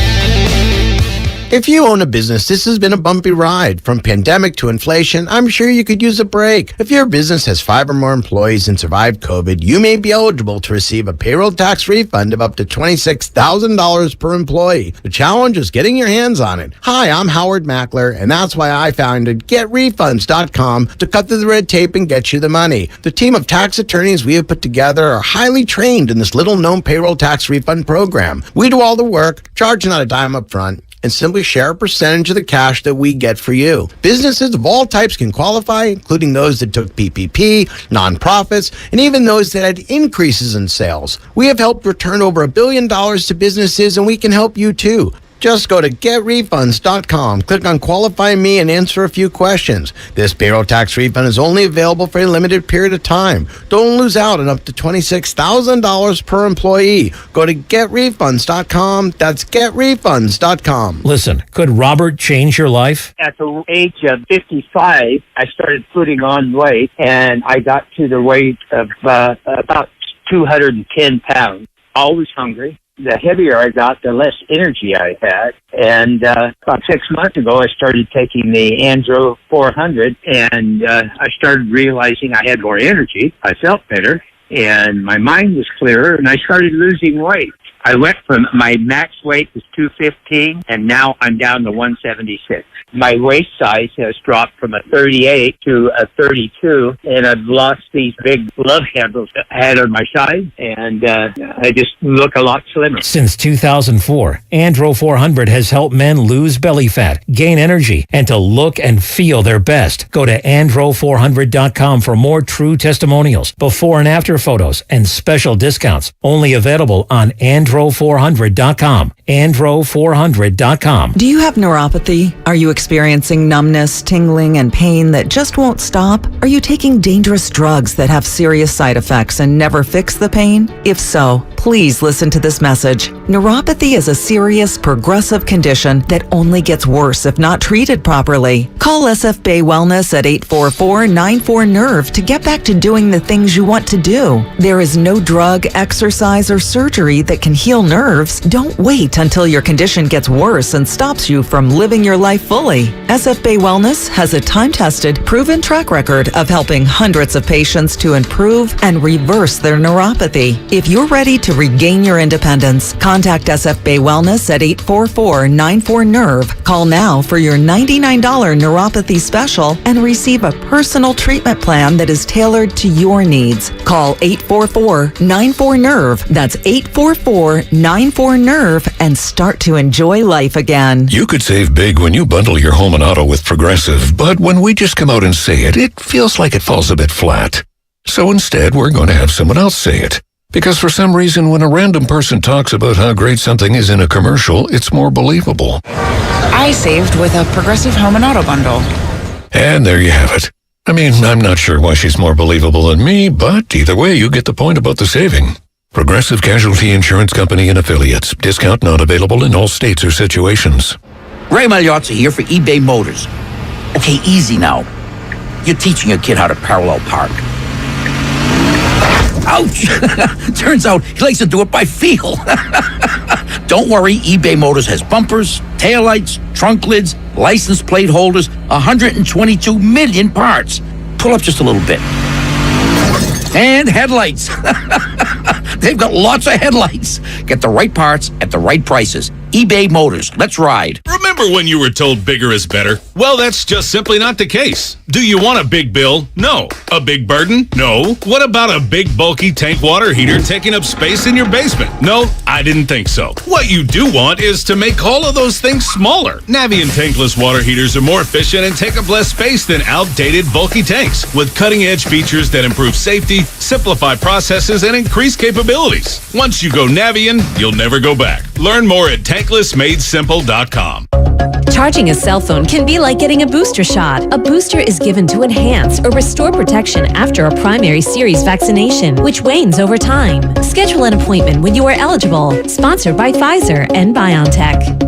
S30: If you own a business, this has been a bumpy ride. From pandemic to inflation, I'm sure you could use a break. If your business has 5 or more employees and survived COVID, you may be eligible to receive a payroll tax refund of up to $26,000 per employee. The challenge is getting your hands on it. Hi, I'm Howard Mackler, and that's why I founded GetRefunds.com to cut through the red tape and get you the money. The team of tax attorneys we have put together are highly trained in this little-known payroll tax refund program. We do all the work, charge not a dime up front, and simply share a percentage of the cash that we get for you. Businesses of all types can qualify, including those that took PPP, nonprofits, and even those that had increases in sales. We have helped return over $1 billion to businesses, and we can help you too. Just go to GetRefunds.com, click on Qualify Me, and answer a few questions. This payroll tax refund is only available for a limited period of time. Don't lose out on up to $26,000 per employee. Go to GetRefunds.com. That's GetRefunds.com.
S10: Listen, could Robert change your life?
S12: At the age of 55, I started putting on weight, and I got to the weight of about 210 pounds. Always hungry. The heavier I got, the less energy I had. And about 6 months ago, I started taking the Andro 400, and I started realizing I had more energy. I felt better, and my mind was clearer, and I started losing weight. I went from my max weight was 215, and now I'm down to 176. My waist size has dropped from a 38 to a 32, and I've lost these big love handles I had on my side, and I just look a lot slimmer.
S10: Since 2004, Andro 400 has helped men lose belly fat, gain energy, and to look and feel their best. Go to Andro400.com for more true testimonials, before and after photos, and special discounts. Only available on Andro400.com. Andro400.com.
S15: Do you have neuropathy? Are you experiencing numbness, tingling, and pain that just won't stop? Are you taking dangerous drugs that have serious side effects and never fix the pain? If so, please listen to this message. Neuropathy is a serious, progressive condition that only gets worse if not treated properly. Call SF Bay Wellness at 844-94-NERVE to get back to doing the things you want to do. There is no drug, exercise, or surgery that can heal nerves. Don't wait until your condition gets worse and stops you from living your life fully. SF Bay Wellness has a time-tested, proven track record of helping hundreds of patients to improve and reverse their neuropathy. If you're ready to regain your independence, contact SF Bay Wellness at 844-94-NERVE. Call now for your $99 neuropathy special and receive a personal treatment plan that is tailored to your needs. Call 844-94-NERVE. That's 844-94-NERVE and start to enjoy life again.
S23: You could save big when you bundle your home and auto with Progressive, but when we just come out and say it, it feels like it falls a bit flat. So instead, we're going to have someone else say it. Because for some reason, when a random person talks about how great something is in a commercial, it's more believable.
S16: I saved with a Progressive home and auto bundle.
S23: And there you have it. I mean, I'm not sure why she's more believable than me, but either way, you get the point about the saving. Progressive Casualty Insurance Company and Affiliates. Discount not available in all states or situations.
S24: Ray Magliozzi here for eBay Motors. Okay, easy now. You're teaching your kid how to parallel park. Ouch! Turns out he likes to do it by feel. Don't worry, eBay Motors has bumpers, taillights, trunk lids, license plate holders, 122 million parts. Pull up just a little bit. And headlights. They've got lots of headlights. Get the right parts at the right prices. eBay Motors. Let's ride.
S25: Remember when you were told bigger is better? Well, that's just simply not the case. Do you want a big bill? No. A big burden? No. What about a big bulky tank water heater taking up space in your basement? No, I didn't think so. What you do want is to make all of those things smaller. Navien tankless water heaters are more efficient and take up less space than outdated bulky tanks, with cutting-edge features that improve safety, simplify processes, and increase capabilities. Once you go Navien, you'll never go back. Learn more at tanklessmadesimple.com.
S26: Charging a cell phone can be like getting a booster shot. A booster is given to enhance or restore protection after a primary series vaccination, which wanes over time. Schedule an appointment when you are eligible. Sponsored by Pfizer and BioNTech.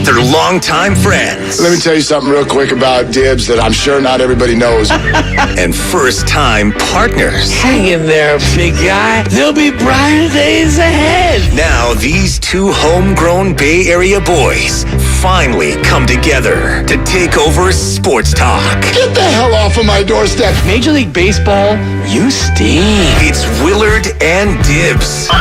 S11: They're longtime friends.
S19: Let me tell you something real quick about Dibs that I'm sure not everybody knows.
S11: And first-time partners.
S24: Hang in there, big guy. There'll be brighter days ahead.
S11: Now, these two homegrown Bay Area boys finally come together to take over sports talk.
S19: Get the hell off of my doorstep.
S24: Major League Baseball, you stink.
S11: It's Willard and Dibs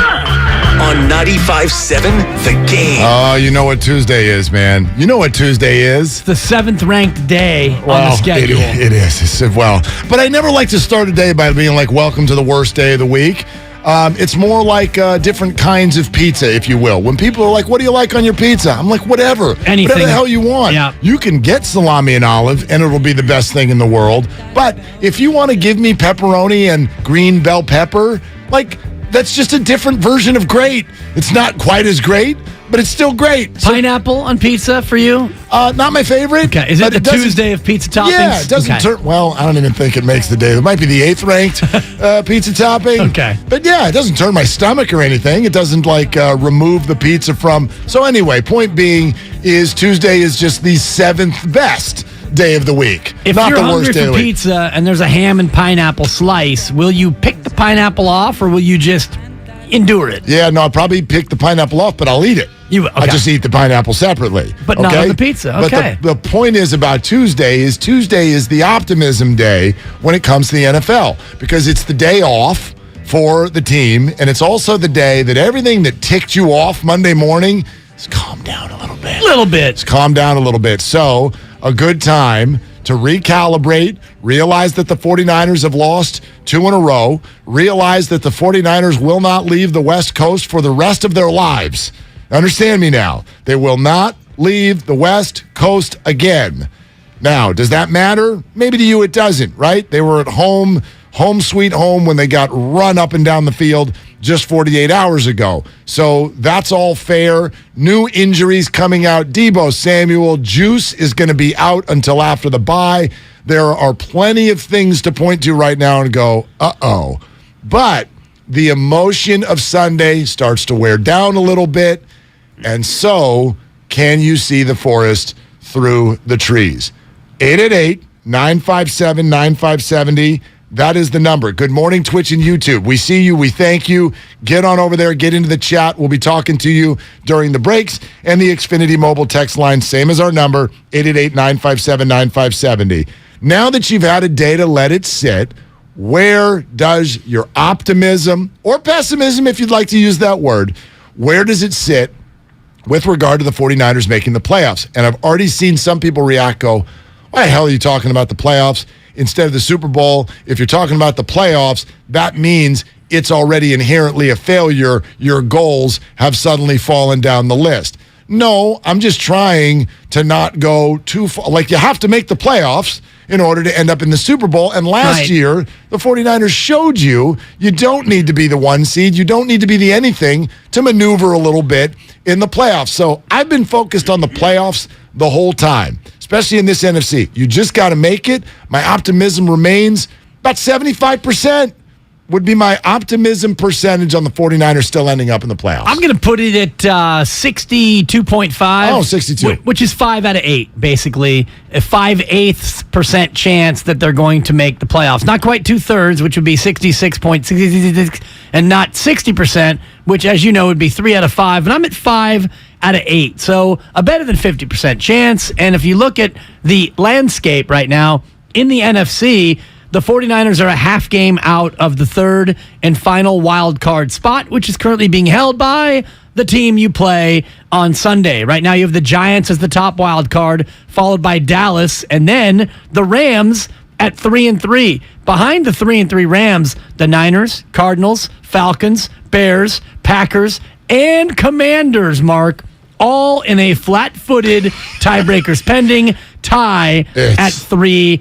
S11: on 95.7 The Game.
S19: Oh, you know what Tuesday is, man. You know what Tuesday is.
S20: The 7th ranked day on the schedule.
S19: It is. Well, but I never like to start a day by being like, welcome to the worst day of the week. It's more like different kinds of pizza, if you will. When people are like, what do you like on your pizza? I'm like, whatever.
S20: Anything.
S19: Whatever the hell you want.
S20: Yeah.
S19: You can get salami and olive, and it'll be the best thing in the world. But if you want to give me pepperoni and green bell pepper, like, that's just a different version of great. It's not quite as great, but it's still great.
S20: Pineapple on pizza for you?
S19: Not my favorite.
S20: Okay. Is it the Tuesday of pizza toppings?
S19: Yeah, it doesn't turn. Well, I don't even think it makes the day. It might be the 8th ranked pizza topping.
S20: Okay.
S19: But yeah, it doesn't turn my stomach or anything. It doesn't remove the pizza from. So anyway, point being is Tuesday is just the 7th best day of the week.
S20: If
S19: not
S20: you're
S19: the
S20: hungry
S19: worst day
S20: for
S19: of the week.
S20: pizza and there's a ham and pineapple slice, will you pick the pineapple off or will you just endure it?
S19: Yeah, no, I'll probably pick the pineapple off, but I'll eat it. I just eat the pineapple separately.
S20: But not on the pizza. Okay.
S19: But the point is about Tuesday is the optimism day when it comes to the NFL because it's the day off for the team, and it's also the day that everything that ticked you off Monday morning is calmed down a little bit. It's calmed down a little bit. So a good time to recalibrate, realize that the 49ers have lost 2 in a row, realize that the 49ers will not leave the West Coast for the rest of their lives. Understand me now. They will not leave the West Coast again. Now, does that matter? Maybe to you it doesn't, right? They were at home sweet home when they got run up and down the field just 48 hours ago. So that's all fair. New injuries coming out. Deebo Samuel, Juice is going to be out until after the bye. There are plenty of things to point to right now and go, uh-oh. But the emotion of Sunday starts to wear down a little bit. And so can you see the forest through the trees? 888-957-9570. That is the number. Good morning, Twitch and YouTube. We see you. We thank you. Get on over there. Get into the chat. We'll be talking to you during the breaks. And the Xfinity mobile text line, same as our number, 888-957-9570. Now that you've had a day to let it sit, where does your optimism or pessimism, if you'd like to use that word, where does it sit with regard to the 49ers making the playoffs? And I've already seen some people react, go, why the hell are you talking about the playoffs instead of the Super Bowl? If you're talking about the playoffs, that means it's already inherently a failure. Your goals have suddenly fallen down the list. No, I'm just trying to not go too far. Like, you have to make the playoffs in order to end up in the Super Bowl. And last year, the 49ers showed you don't need to be the 1 seed. You don't need to be the anything to maneuver a little bit in the playoffs. So I've been focused on the playoffs the whole time, especially in this NFC. You just got to make it. My optimism remains about 75%. Would be my optimism percentage on the 49ers still ending up in the playoffs.
S20: I'm going to put it at 62.5.
S19: Oh, 62.
S20: Which is 5 out of 8, basically. A 5/8% chance that they're going to make the playoffs. Not quite 2/3, which would be 66.66, and not 60%, which, as you know, would be 3 out of 5. And I'm at 5 out of 8. So a better than 50% chance. And if you look at the landscape right now in the NFC, the 49ers are a half game out of the third and final wild card spot, which is currently being held by the team you play on Sunday. Right now, you have the Giants as the top wild card, followed by Dallas, and then the Rams at 3-3. Behind the 3-3 Rams, the Niners, Cardinals, Falcons, Bears, Packers, and Commanders, Mark, all in a flat-footed tiebreakers pending tie at 3-4.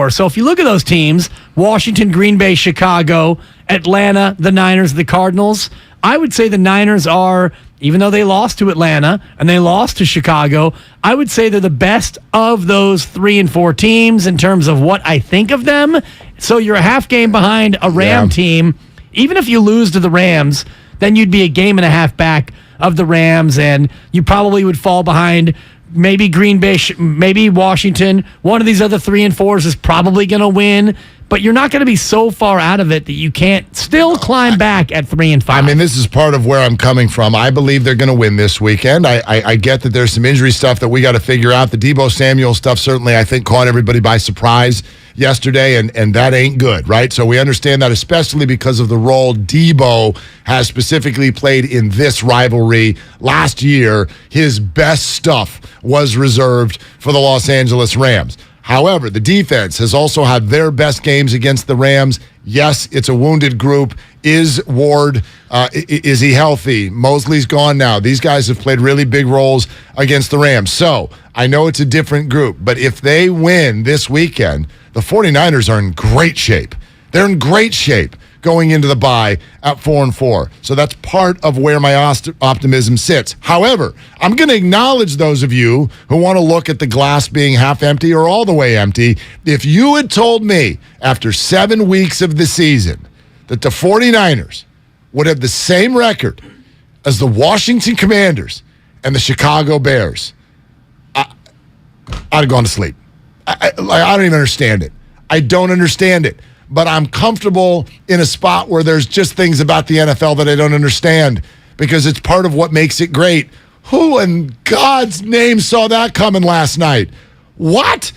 S20: So if you look at those teams, Washington, Green Bay, Chicago, Atlanta, the Niners, the Cardinals, I would say the Niners are, even though they lost to Atlanta and they lost to Chicago, I would say they're the best of those 3 and 4 teams in terms of what I think of them. So you're a half game behind a Ram team. Even if you lose to the Rams, then you'd be a game and a half back of the Rams, and you probably would fall behind maybe Green Bay, maybe Washington. One of these other 3 and 4s is probably going to win, but you're not going to be so far out of it that you can't still climb back at 3 and 5.
S19: I mean, this is part of where I'm coming from. I believe they're going to win this weekend. I get that there's some injury stuff that we got to figure out. The Deebo Samuel stuff certainly, I think, caught everybody by surprise yesterday, and that ain't good, right? So we understand that, especially because of the role Deebo has specifically played in this rivalry. Last year, his best stuff was reserved for the Los Angeles Rams. However, the defense has also had their best games against the Rams. Yes, it's a wounded group. Is Ward, is he healthy? Mosley's gone now. These guys have played really big roles against the Rams. So I know it's a different group, but if they win this weekend, the 49ers are in great shape. They're in great shape going into the bye at 4-4. So that's part of where my optimism sits. However, I'm going to acknowledge those of you who want to look at the glass being half empty or all the way empty. If you had told me after 7 weeks of the season that the 49ers would have the same record as the Washington Commanders and the Chicago Bears, I'd have gone to sleep. I don't even understand it. I don't understand it. But I'm comfortable in a spot where there's just things about the NFL that I don't understand because it's part of what makes it great. Who in God's name saw that coming last night? What?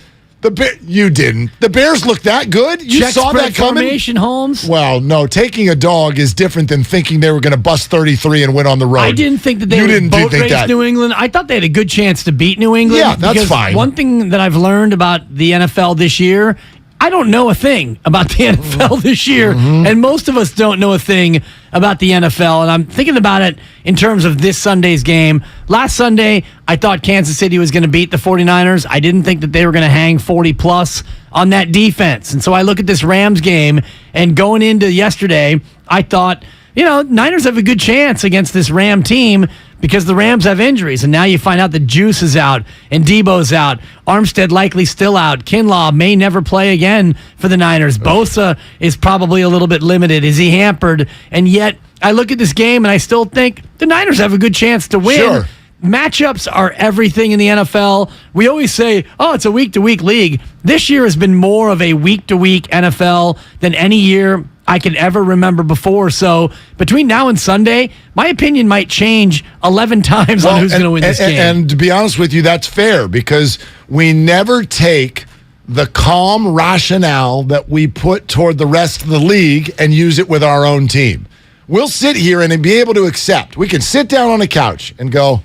S19: You didn't. The Bears looked that good? You
S20: Check
S19: saw
S20: spread
S19: that coming?
S20: formation, Holmes?
S19: Well, no. Taking a dog is different than thinking they were going to bust 33 and win on the road.
S20: I didn't think that they would boat race New England. I thought they had a good chance to beat New England.
S19: Yeah, that's fine.
S20: One thing that I've learned about the NFL this year, I don't know a thing about the NFL this year, and most of us don't know a thing about the NFL, and I'm thinking about it in terms of this Sunday's game. Last Sunday, I thought Kansas City was going to beat the 49ers. I didn't think that they were going to hang 40-plus on that defense, and so I look at this Rams game, and going into yesterday, I thought, Niners have a good chance against this Ram team because the Rams have injuries, and now you find out that Juice is out and Debo's out. Armstead likely still out. Kinlaw may never play again for the Niners. Bosa is probably a little bit limited. Is he hampered? And yet, I look at this game and I still think the Niners have a good chance to win.
S19: Sure.
S20: Matchups are everything in the NFL. We always say, it's a week-to-week league. This year has been more of a week-to-week NFL than any year I could ever remember before. So between now and Sunday, my opinion might change 11 times on who's going to win this game.
S19: And to be honest with you, that's fair because we never take the calm rationale that we put toward the rest of the league and use it with our own team. We'll sit here and be able to accept. We can sit down on a couch and go,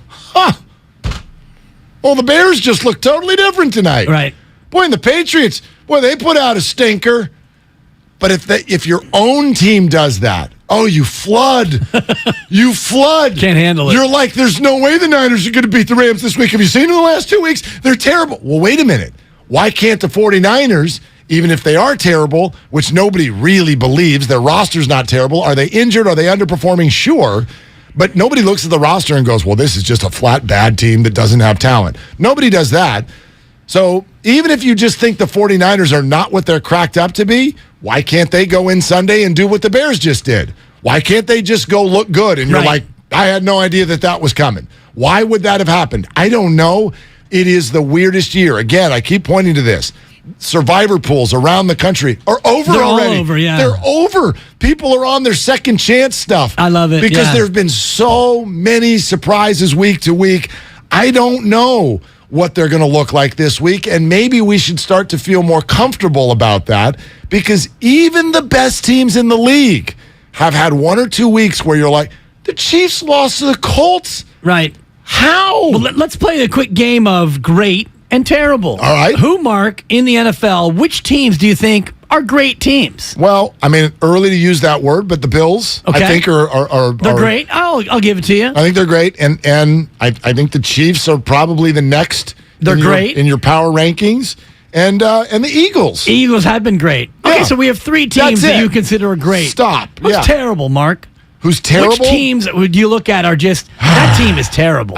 S19: well, the Bears just look totally different tonight.
S20: Right.
S19: Boy, and the Patriots, they put out a stinker. But if your own team does that, you flood. You flood.
S20: Can't handle it.
S19: You're like, there's no way the Niners are going to beat the Rams this week. Have you seen them the last 2 weeks? They're terrible. Well, wait a minute. Why can't the 49ers, even if they are terrible, which nobody really believes, their roster's not terrible, are they injured? Are they underperforming? Sure. But nobody looks at the roster and goes, well, this is just a flat bad team that doesn't have talent. Nobody does that. So even if you just think the 49ers are not what they're cracked up to be, why can't they go in Sunday and do what the Bears just did? Why can't they just go look good? And you're like, I had no idea that was coming. Why would that have happened? I don't know. It is the weirdest year. Again, I keep pointing to this. Survivor pools around the country are over
S20: They're
S19: already.
S20: All over, yeah.
S19: They're over. People are on their second chance stuff.
S20: I love it.
S19: Because there have been so many surprises week to week. I don't know what they're going to look like this week, and maybe we should start to feel more comfortable about that because even the best teams in the league have had 1 or 2 weeks where you're like, the Chiefs lost to the Colts.
S20: Right.
S19: How?
S20: Well, let's play a quick game of great and terrible.
S19: All right.
S20: Who, Mark, in the NFL, which teams do you think are great teams?
S19: Well, I mean, early to use that word, but the Bills, I think, are
S20: they're great. I'll give it to you.
S19: I think they're great, and I think the Chiefs are probably the next.
S20: They're great
S19: in your power rankings, and the Eagles.
S20: Eagles have been great. Okay,
S19: Yeah.
S20: so we have 3 teams that you consider are great.
S19: Stop.
S20: Who's terrible, Mark?
S19: Who's terrible?
S20: Which teams would you look at are just that team is terrible?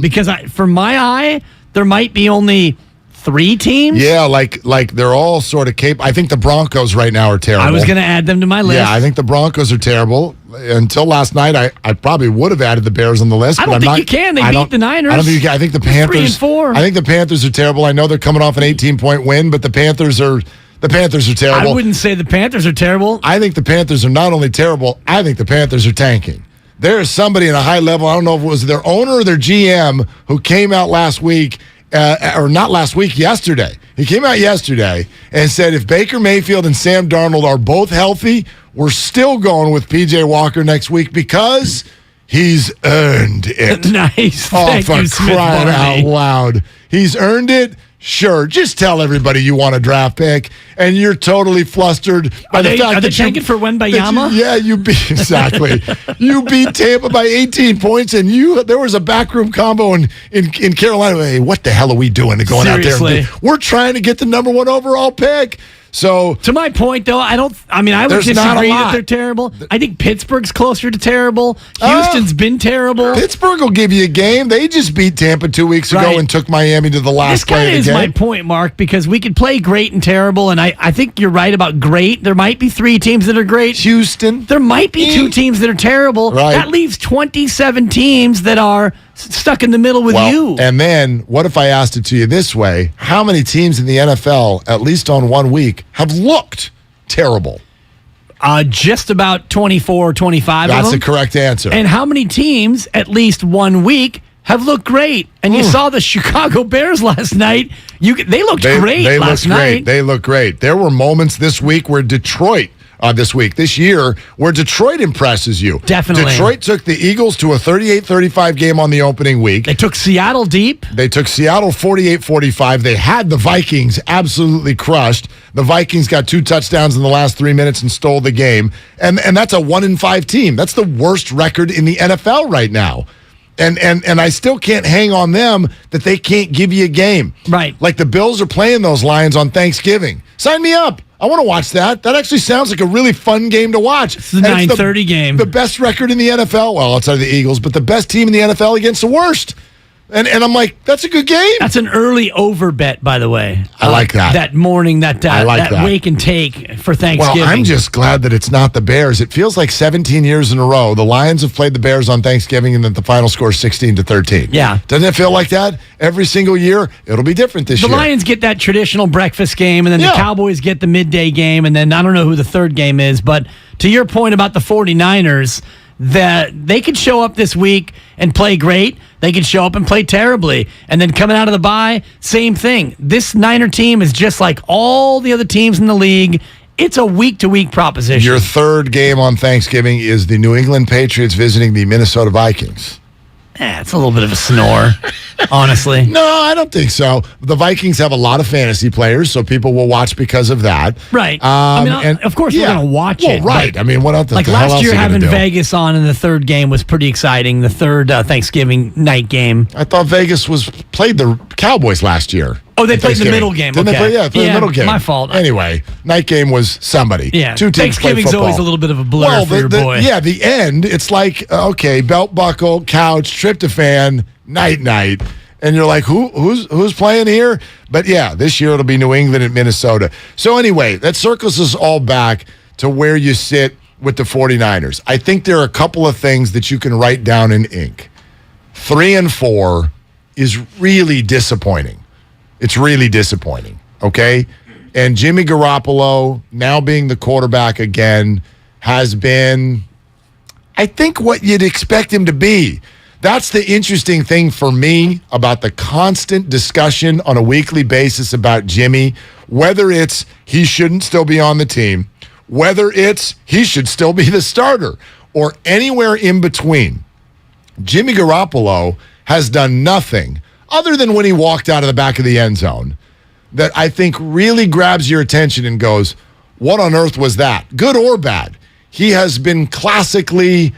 S20: Because from my eye, there might be only 3 teams?
S19: Yeah, like they're all sort of capable. I think the Broncos right now are terrible.
S20: I was going to add them to my list.
S19: Yeah, I think the Broncos are terrible. Until last night, I probably would have added the Bears on the list.
S20: I don't think you can. They beat the Niners.
S19: I don't think you can. I think the Panthers.
S20: 3-4.
S19: I think the Panthers are terrible. I know they're coming off an 18-point win, but the Panthers are terrible.
S20: I wouldn't say the Panthers are terrible.
S19: I think the Panthers are not only terrible, I think the Panthers are tanking. There is somebody at a high level, I don't know if it was their owner or their GM, who came out last week, or not last week, yesterday. He came out yesterday and said if Baker Mayfield and Sam Darnold are both healthy, we're still going with P.J. Walker next week because he's earned it.
S20: Nice.
S19: Oh,
S20: Thank
S19: for
S20: you, Smith
S19: crying
S20: Barney.
S19: out loud. He's earned it. Sure, just tell everybody you want a draft pick, and you're totally flustered by the fact
S20: Are they
S19: that
S20: tanking for Wembayama?
S19: you beat exactly. You beat Tampa by 18 points, and there was a backroom combo in Carolina. Hey, what the hell are we doing to going
S20: Seriously.
S19: out there? We're trying to get the number 1 overall pick. So
S20: to my point, though, I would
S19: There's not
S20: disagree
S19: a
S20: that
S19: lot.
S20: they're terrible. I think Pittsburgh's closer to terrible. Houston's been terrible.
S19: Pittsburgh will give you a game. They just beat Tampa 2 weeks ago
S20: Right.
S19: and took Miami to the
S20: This
S19: last play
S20: kind
S19: of
S20: of
S19: the
S20: is
S19: game.
S20: my point, Mark, because we could play great and terrible, and I think you're right about great. There might be 3 teams that are great.
S19: Houston.
S20: There might be 2 teams that are terrible.
S19: Right.
S20: That leaves 27 teams that are stuck in the middle with you.
S19: And then, what if I asked it to you this way? How many teams in the NFL, at least on 1 week, have looked terrible?
S20: Just about 24, 25 of
S19: That's
S20: them.
S19: the correct answer.
S20: And how many teams, at least 1 week, have looked great? And you saw the Chicago Bears last night. They looked great last night.
S19: They look great. There were moments this week where this year, where Detroit impresses you.
S20: Definitely.
S19: Detroit took the Eagles to a 38-35 game on the opening week.
S20: They took Seattle deep.
S19: They took Seattle 48-45. They had the Vikings absolutely crushed. The Vikings got 2 touchdowns in the last 3 minutes and stole the game. And that's a 1-5 team. That's the worst record in the NFL right now. And I still can't hang on them that they can't give you a game.
S20: Right.
S19: Like the Bills are playing those Lions on Thanksgiving. Sign me up. I want to watch that. That actually sounds like a really fun game to watch.
S20: It's the 9:30 game.
S19: The best record in the NFL. Well, outside of the Eagles, but the best team in the NFL against the worst. And I'm like, that's a good game.
S20: That's an early over bet, by the way.
S19: I like that.
S20: That morning, that
S19: that.
S20: wake and take for Thanksgiving.
S19: Well, I'm just glad that it's not the Bears. It feels like 17 years in a row, the Lions have played the Bears on Thanksgiving and then the final score is 16-13.
S20: Yeah.
S19: Doesn't it feel like that? Every single year, it'll be different this
S20: the
S19: year.
S20: Lions get that traditional breakfast game, and then the Cowboys get the midday game, and then I don't know who the third game is, but to your point about the 49ers, that they could show up this week and play great. They could show up and play terribly. And then coming out of the bye, same thing. This Niner team is just like all the other teams in the league. It's a week-to-week proposition.
S19: Your third game on Thanksgiving is the New England Patriots visiting the Minnesota Vikings.
S20: It's a little bit of a snore, honestly.
S19: No, I don't think so. The Vikings have a lot of fantasy players, so people will watch because of that.
S20: Right. Of course, we're going to watch it.
S19: Right. I mean, what else?
S20: Like
S19: the hell
S20: last
S19: else
S20: year,
S19: are you gonna
S20: having
S19: do?
S20: Vegas on in the third game was pretty exciting. The third Thanksgiving night game.
S19: I thought Vegas played the Cowboys last year.
S20: Oh, they played the
S19: Thanksgiving.
S20: middle game.
S19: Didn't
S20: Okay.
S19: they play? Yeah, they played the middle game.
S20: My fault.
S19: Anyway, night game was somebody.
S20: Yeah.
S19: 2 teams played
S20: Thanksgiving's
S19: football.
S20: always a little bit of a blur for your boy.
S19: Yeah, the end, it's like, okay, belt buckle, couch, tryptophan, night. And you're like, who's playing here? But yeah, this year it'll be New England and Minnesota. So anyway, that circles us all back to where you sit with the 49ers. I think there are a couple of things that you can write down in ink. 3-4 is really disappointing. It's really disappointing, okay? And Jimmy Garoppolo, now being the quarterback again, has been, I think, what you'd expect him to be. That's the interesting thing for me about the constant discussion on a weekly basis about Jimmy, whether it's he shouldn't still be on the team, whether it's he should still be the starter, or anywhere in between. Jimmy Garoppolo has done nothing other than when he walked out of the back of the end zone that I think really grabs your attention and goes, what on earth was that? Good or bad? He has been classically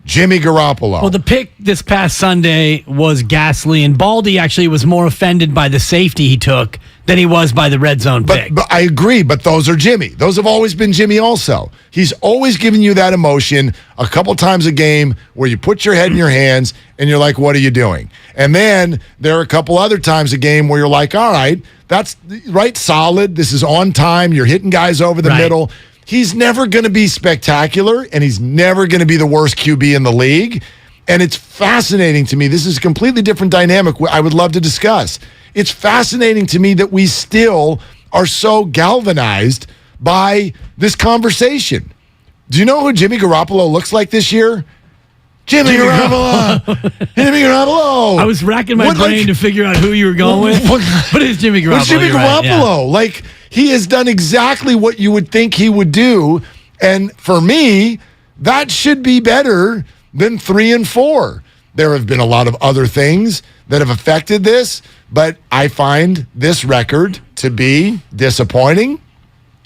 S19: Jimmy Garoppolo.
S20: Well, the pick this past Sunday was ghastly, and Baldy actually was more offended by the safety he took than he was by the red zone pick.
S19: But I agree, but those are Jimmy. Those have always been Jimmy also. He's always given you that emotion a couple times a game where you put your head in your hands and you're like, what are you doing? And then there are a couple other times a game where you're like, all right, that's right, solid. This is on time. You're hitting guys over the middle. He's never going to be spectacular, and he's never going to be the worst QB in the league. And it's fascinating to me. This is a completely different dynamic I would love to discuss. It's fascinating to me that we still are so galvanized by this conversation. Do you know who Jimmy Garoppolo looks like this year? Jimmy Garoppolo. Jimmy Garoppolo.
S20: I was racking my brain to figure out who you were going with, but it's Jimmy Garoppolo.
S19: It's Jimmy Garoppolo. Right, like, he has done exactly what you would think he would do. And for me, that should be better than 3-4. There have been a lot of other things that have affected this, but I find this record to be disappointing.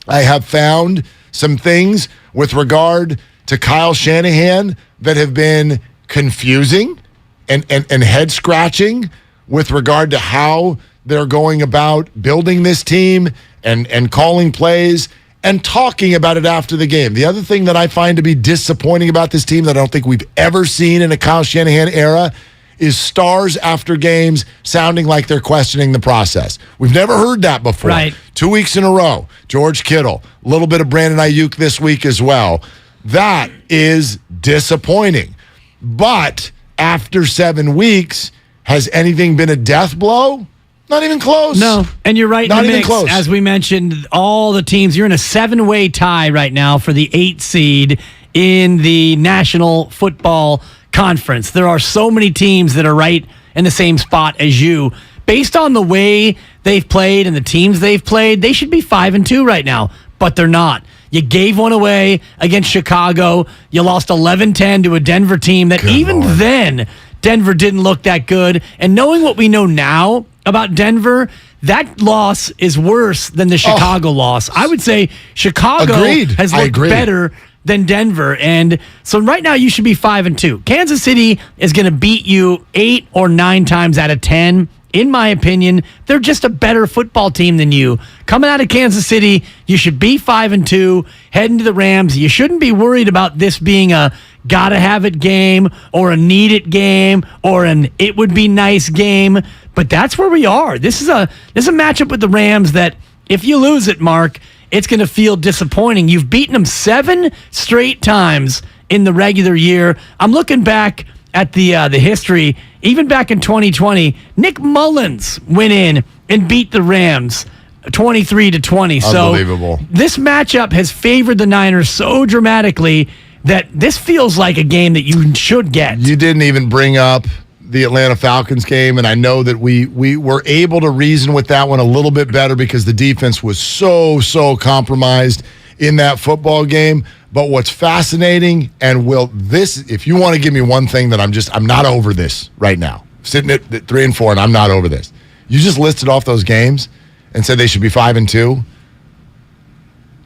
S19: I have found some things with regard to Kyle Shanahan that have been confusing and head-scratching with regard to how they're going about building this team and calling plays and talking about it after the game. The other thing that I find to be disappointing about this team that I don't think we've ever seen in a Kyle Shanahan era is stars after games sounding like they're questioning the process. We've never heard that before.
S20: Right.
S19: 2 weeks in a row, George Kittle, a little bit of Brandon Ayuk this week as well. That is disappointing. But after 7 weeks, has anything been a death blow? Not even close.
S20: No, and you're right.
S19: Not
S20: in the
S19: even
S20: mix.
S19: close.
S20: As we mentioned, all the teams, you're in a 7-way tie right now for the 8th seed in the National Football Conference. There are so many teams that are right in the same spot as you. Based on the way they've played and the teams they've played, they should be 5-2 right now, but they're not. You gave one away against Chicago. You lost 11-10 to a Denver team that then Denver didn't look that good. And knowing what we know now about Denver, that loss is worse than the Chicago loss. I would say Chicago has looked better than Denver. And so right now you should be 5-2. Kansas City is going to beat you 8 or 9 times out of 10. In my opinion, they're just a better football team than you. Coming out of Kansas City, you should be 5-2, heading to the Rams. You shouldn't be worried about this being a gotta have it game or a need it game or an it would be nice game. But that's where we are. This is a matchup with the Rams that if you lose it, Mark, it's going to feel disappointing. You've beaten them 7 straight times in the regular year. I'm looking back at the history. Even back in 2020, Nick Mullins went in and beat the Rams 23-20.
S19: Unbelievable.
S20: So this matchup has favored the Niners so dramatically that this feels like a game that you should get.
S19: You didn't even bring up the Atlanta Falcons game, and I know that we were able to reason with that one a little bit better because the defense was so compromised in that football game. But what's fascinating, and if you want to give me one thing that I'm not over this right now, sitting at 3-4, and I'm not over this. You just listed off those games and said they should be 5-2.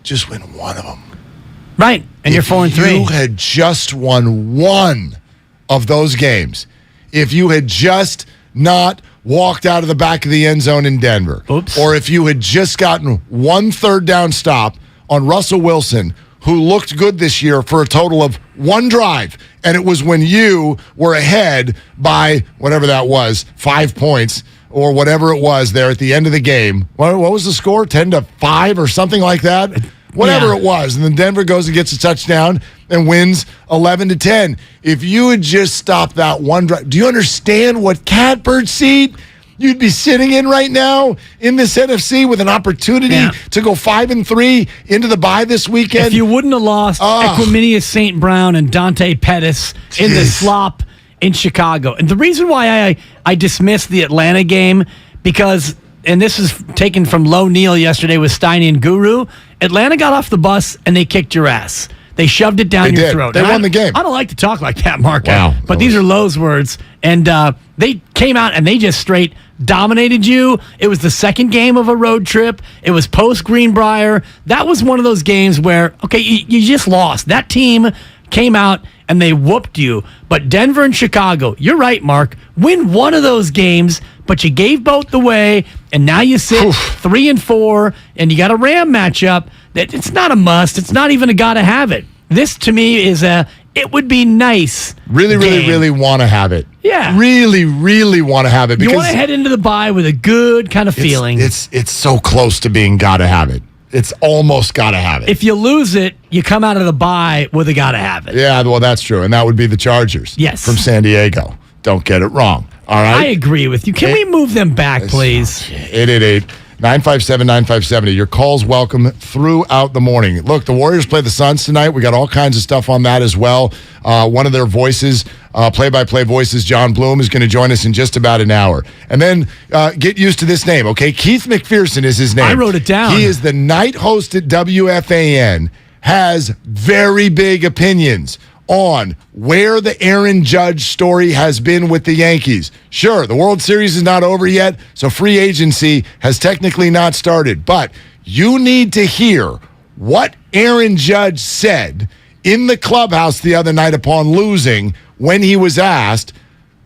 S19: Just win one of them.
S20: Right, and you're 4-3.
S19: If you had just won one of those games, if you had just not walked out of the back of the end zone in Denver, or if you had just gotten 1 third down stop on Russell Wilson, who looked good this year for a total of 1 drive, and it was when you were ahead by whatever that was, 5 points or whatever it was there at the end of the game. What was the score? 10-5 or something like that? Whatever it was. And then Denver goes and gets a touchdown and wins 11-10. If you had just stopped that 1 drive, do you understand what catbird seat you'd be sitting in right now in this NFC with an opportunity to go 5-3 into the bye this weekend?
S20: If you wouldn't have lost Equiminius St. Brown and Dante Pettis in the slop in Chicago. And the reason why I dismissed the Atlanta game, because, and this is taken from Low Neal yesterday with Steiny and Guru, Atlanta got off the bus and they kicked your ass. They shoved it down your throat.
S19: They won the game.
S20: I don't like to talk like that, Mark.
S19: Wow.
S20: But these are Lowe's words. And they came out and they just straight dominated you. It was the second game of a road trip. It was post Greenbrier. That was one of those games where, okay, you just lost. That team came out and they whooped you. But Denver and Chicago, you're right, Mark, win one of those games, but you gave both away, and now you sit 3-4, and you got a Ram matchup that it's not a must. It's not even a gotta have it. This, to me, is it would be nice.
S19: Really want to have it.
S20: Yeah.
S19: Really want to have it. Because
S20: you want to head into the bye with a good kind of feeling.
S19: It's so close to being gotta have it. It's almost gotta have it.
S20: If you lose it, you come out of the bye with a gotta have it.
S19: Yeah, well, that's true. And that would be the Chargers.
S20: Yes.
S19: From San Diego. Don't get it wrong. All right?
S20: I agree with you. Can we move them back, please?
S19: 888-957-9570. Your call's welcome throughout the morning. Look, the Warriors play the Suns tonight. We got all kinds of stuff on that as well. One of their voices, play-by-play voices, John Bloom, is going to join us in just about an hour. And then get used to this name, okay? Keith McPherson is his name.
S20: I wrote it down.
S19: He is the night host at WFAN, has very big opinions on where the Aaron Judge story has been with the Yankees. Sure, the World Series is not over yet, so free agency has technically not started. But you need to hear what Aaron Judge said in the clubhouse the other night upon losing when he was asked,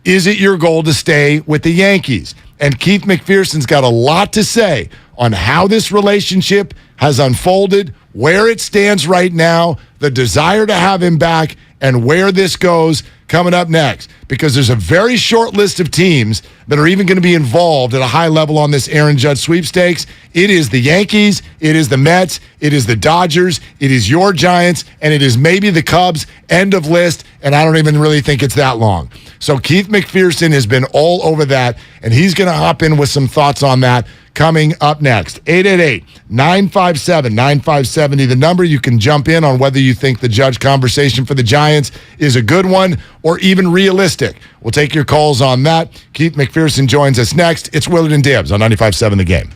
S19: is it your goal to stay with the Yankees? And Keith McPherson's got a lot to say on how this relationship has unfolded, where it stands right now, the desire to have him back, and where this goes coming up next. Because there's a very short list of teams that are even going to be involved at a high level on this Aaron Judge sweepstakes. It is the Yankees, it is the Mets, it is the Dodgers, it is your Giants, and it is maybe the Cubs. End of list, and I don't even really think it's that long. So Keith McPherson has been all over that, and he's going to hop in with some thoughts on that coming up next. 888-957-9570, the number. You can jump in on whether you think the Judge conversation for the Giants is a good one or even realistic. We'll take your calls on that. Keith McPherson joins us next. It's Willard and Dibs on 95.7 The Game.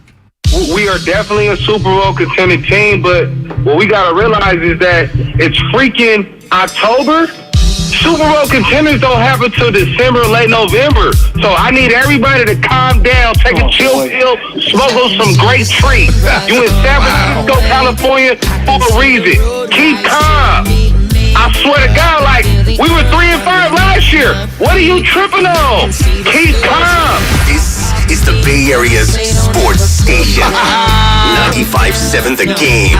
S1: We are definitely a Super Bowl contending team, but what we got to realize is that it's freaking October. Super Bowl contenders don't happen till December, late November. So I need everybody to calm down, take a chill pill, smoke on some great trees. You in San Francisco, California for a reason. Keep calm. I swear to God, like, we were 3-5 last year. What are you tripping on? Keep calm.
S11: This is the Bay Area's sports station. 95.7 The Game.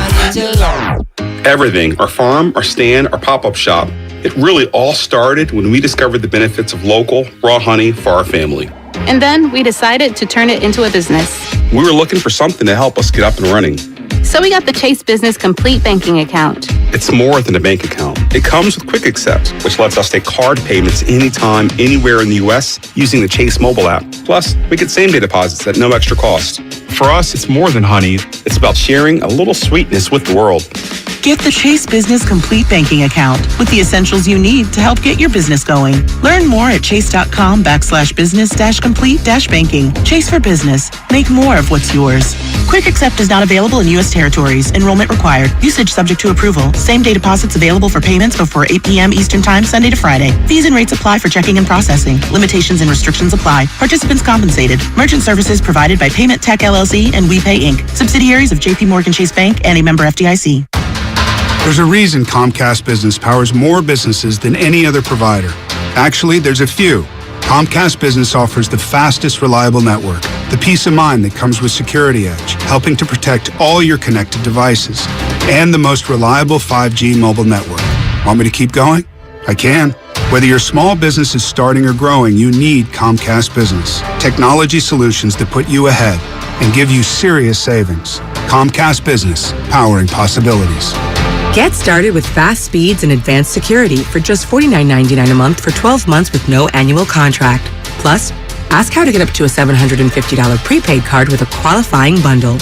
S3: Everything, our farm, our stand, our pop-up shop, it really all started when we discovered the benefits of local, raw honey for our family.
S4: And then we decided to turn it into a business.
S3: We were looking for something to help us get up and running.
S4: So we got the Chase Business Complete Banking Account.
S3: It's more than a bank account. It comes with Quick Accept, which lets us take card payments anytime, anywhere in the U.S. using the Chase mobile app. Plus, we get same-day deposits at no extra cost. For us, it's more than honey. It's about sharing a little sweetness with the world.
S6: Get the Chase Business Complete Banking Account with the essentials you need to help get your business going. Learn more at chase.com/business-complete-banking. Chase for business. Make more of what's yours. Quick Accept is not available in U.S. territories. Enrollment required. Usage subject to approval. Same-day deposits available for payments before 8 p.m. Eastern Time, Sunday to Friday. Fees and rates apply for checking and processing. Limitations and restrictions apply. Participants compensated. Merchant services provided by Payment Tech LLC and WePay Inc. Subsidiaries of J.P. Morgan Chase Bank and a member FDIC.
S7: There's a reason Comcast Business powers more businesses than any other provider. Actually, there's a few. Comcast Business offers the fastest, reliable network, the peace of mind that comes with Security Edge, helping to protect all your connected devices, and the most reliable 5G mobile network. Want me to keep going? I can. Whether your small business is starting or growing, you need Comcast Business. Technology solutions that put you ahead and give you serious savings. Comcast Business, powering possibilities.
S17: Get started with fast speeds and advanced security for just $49.99 a month for 12 months with no annual contract. Plus, ask how to get up to a $750 prepaid card with a qualifying bundle.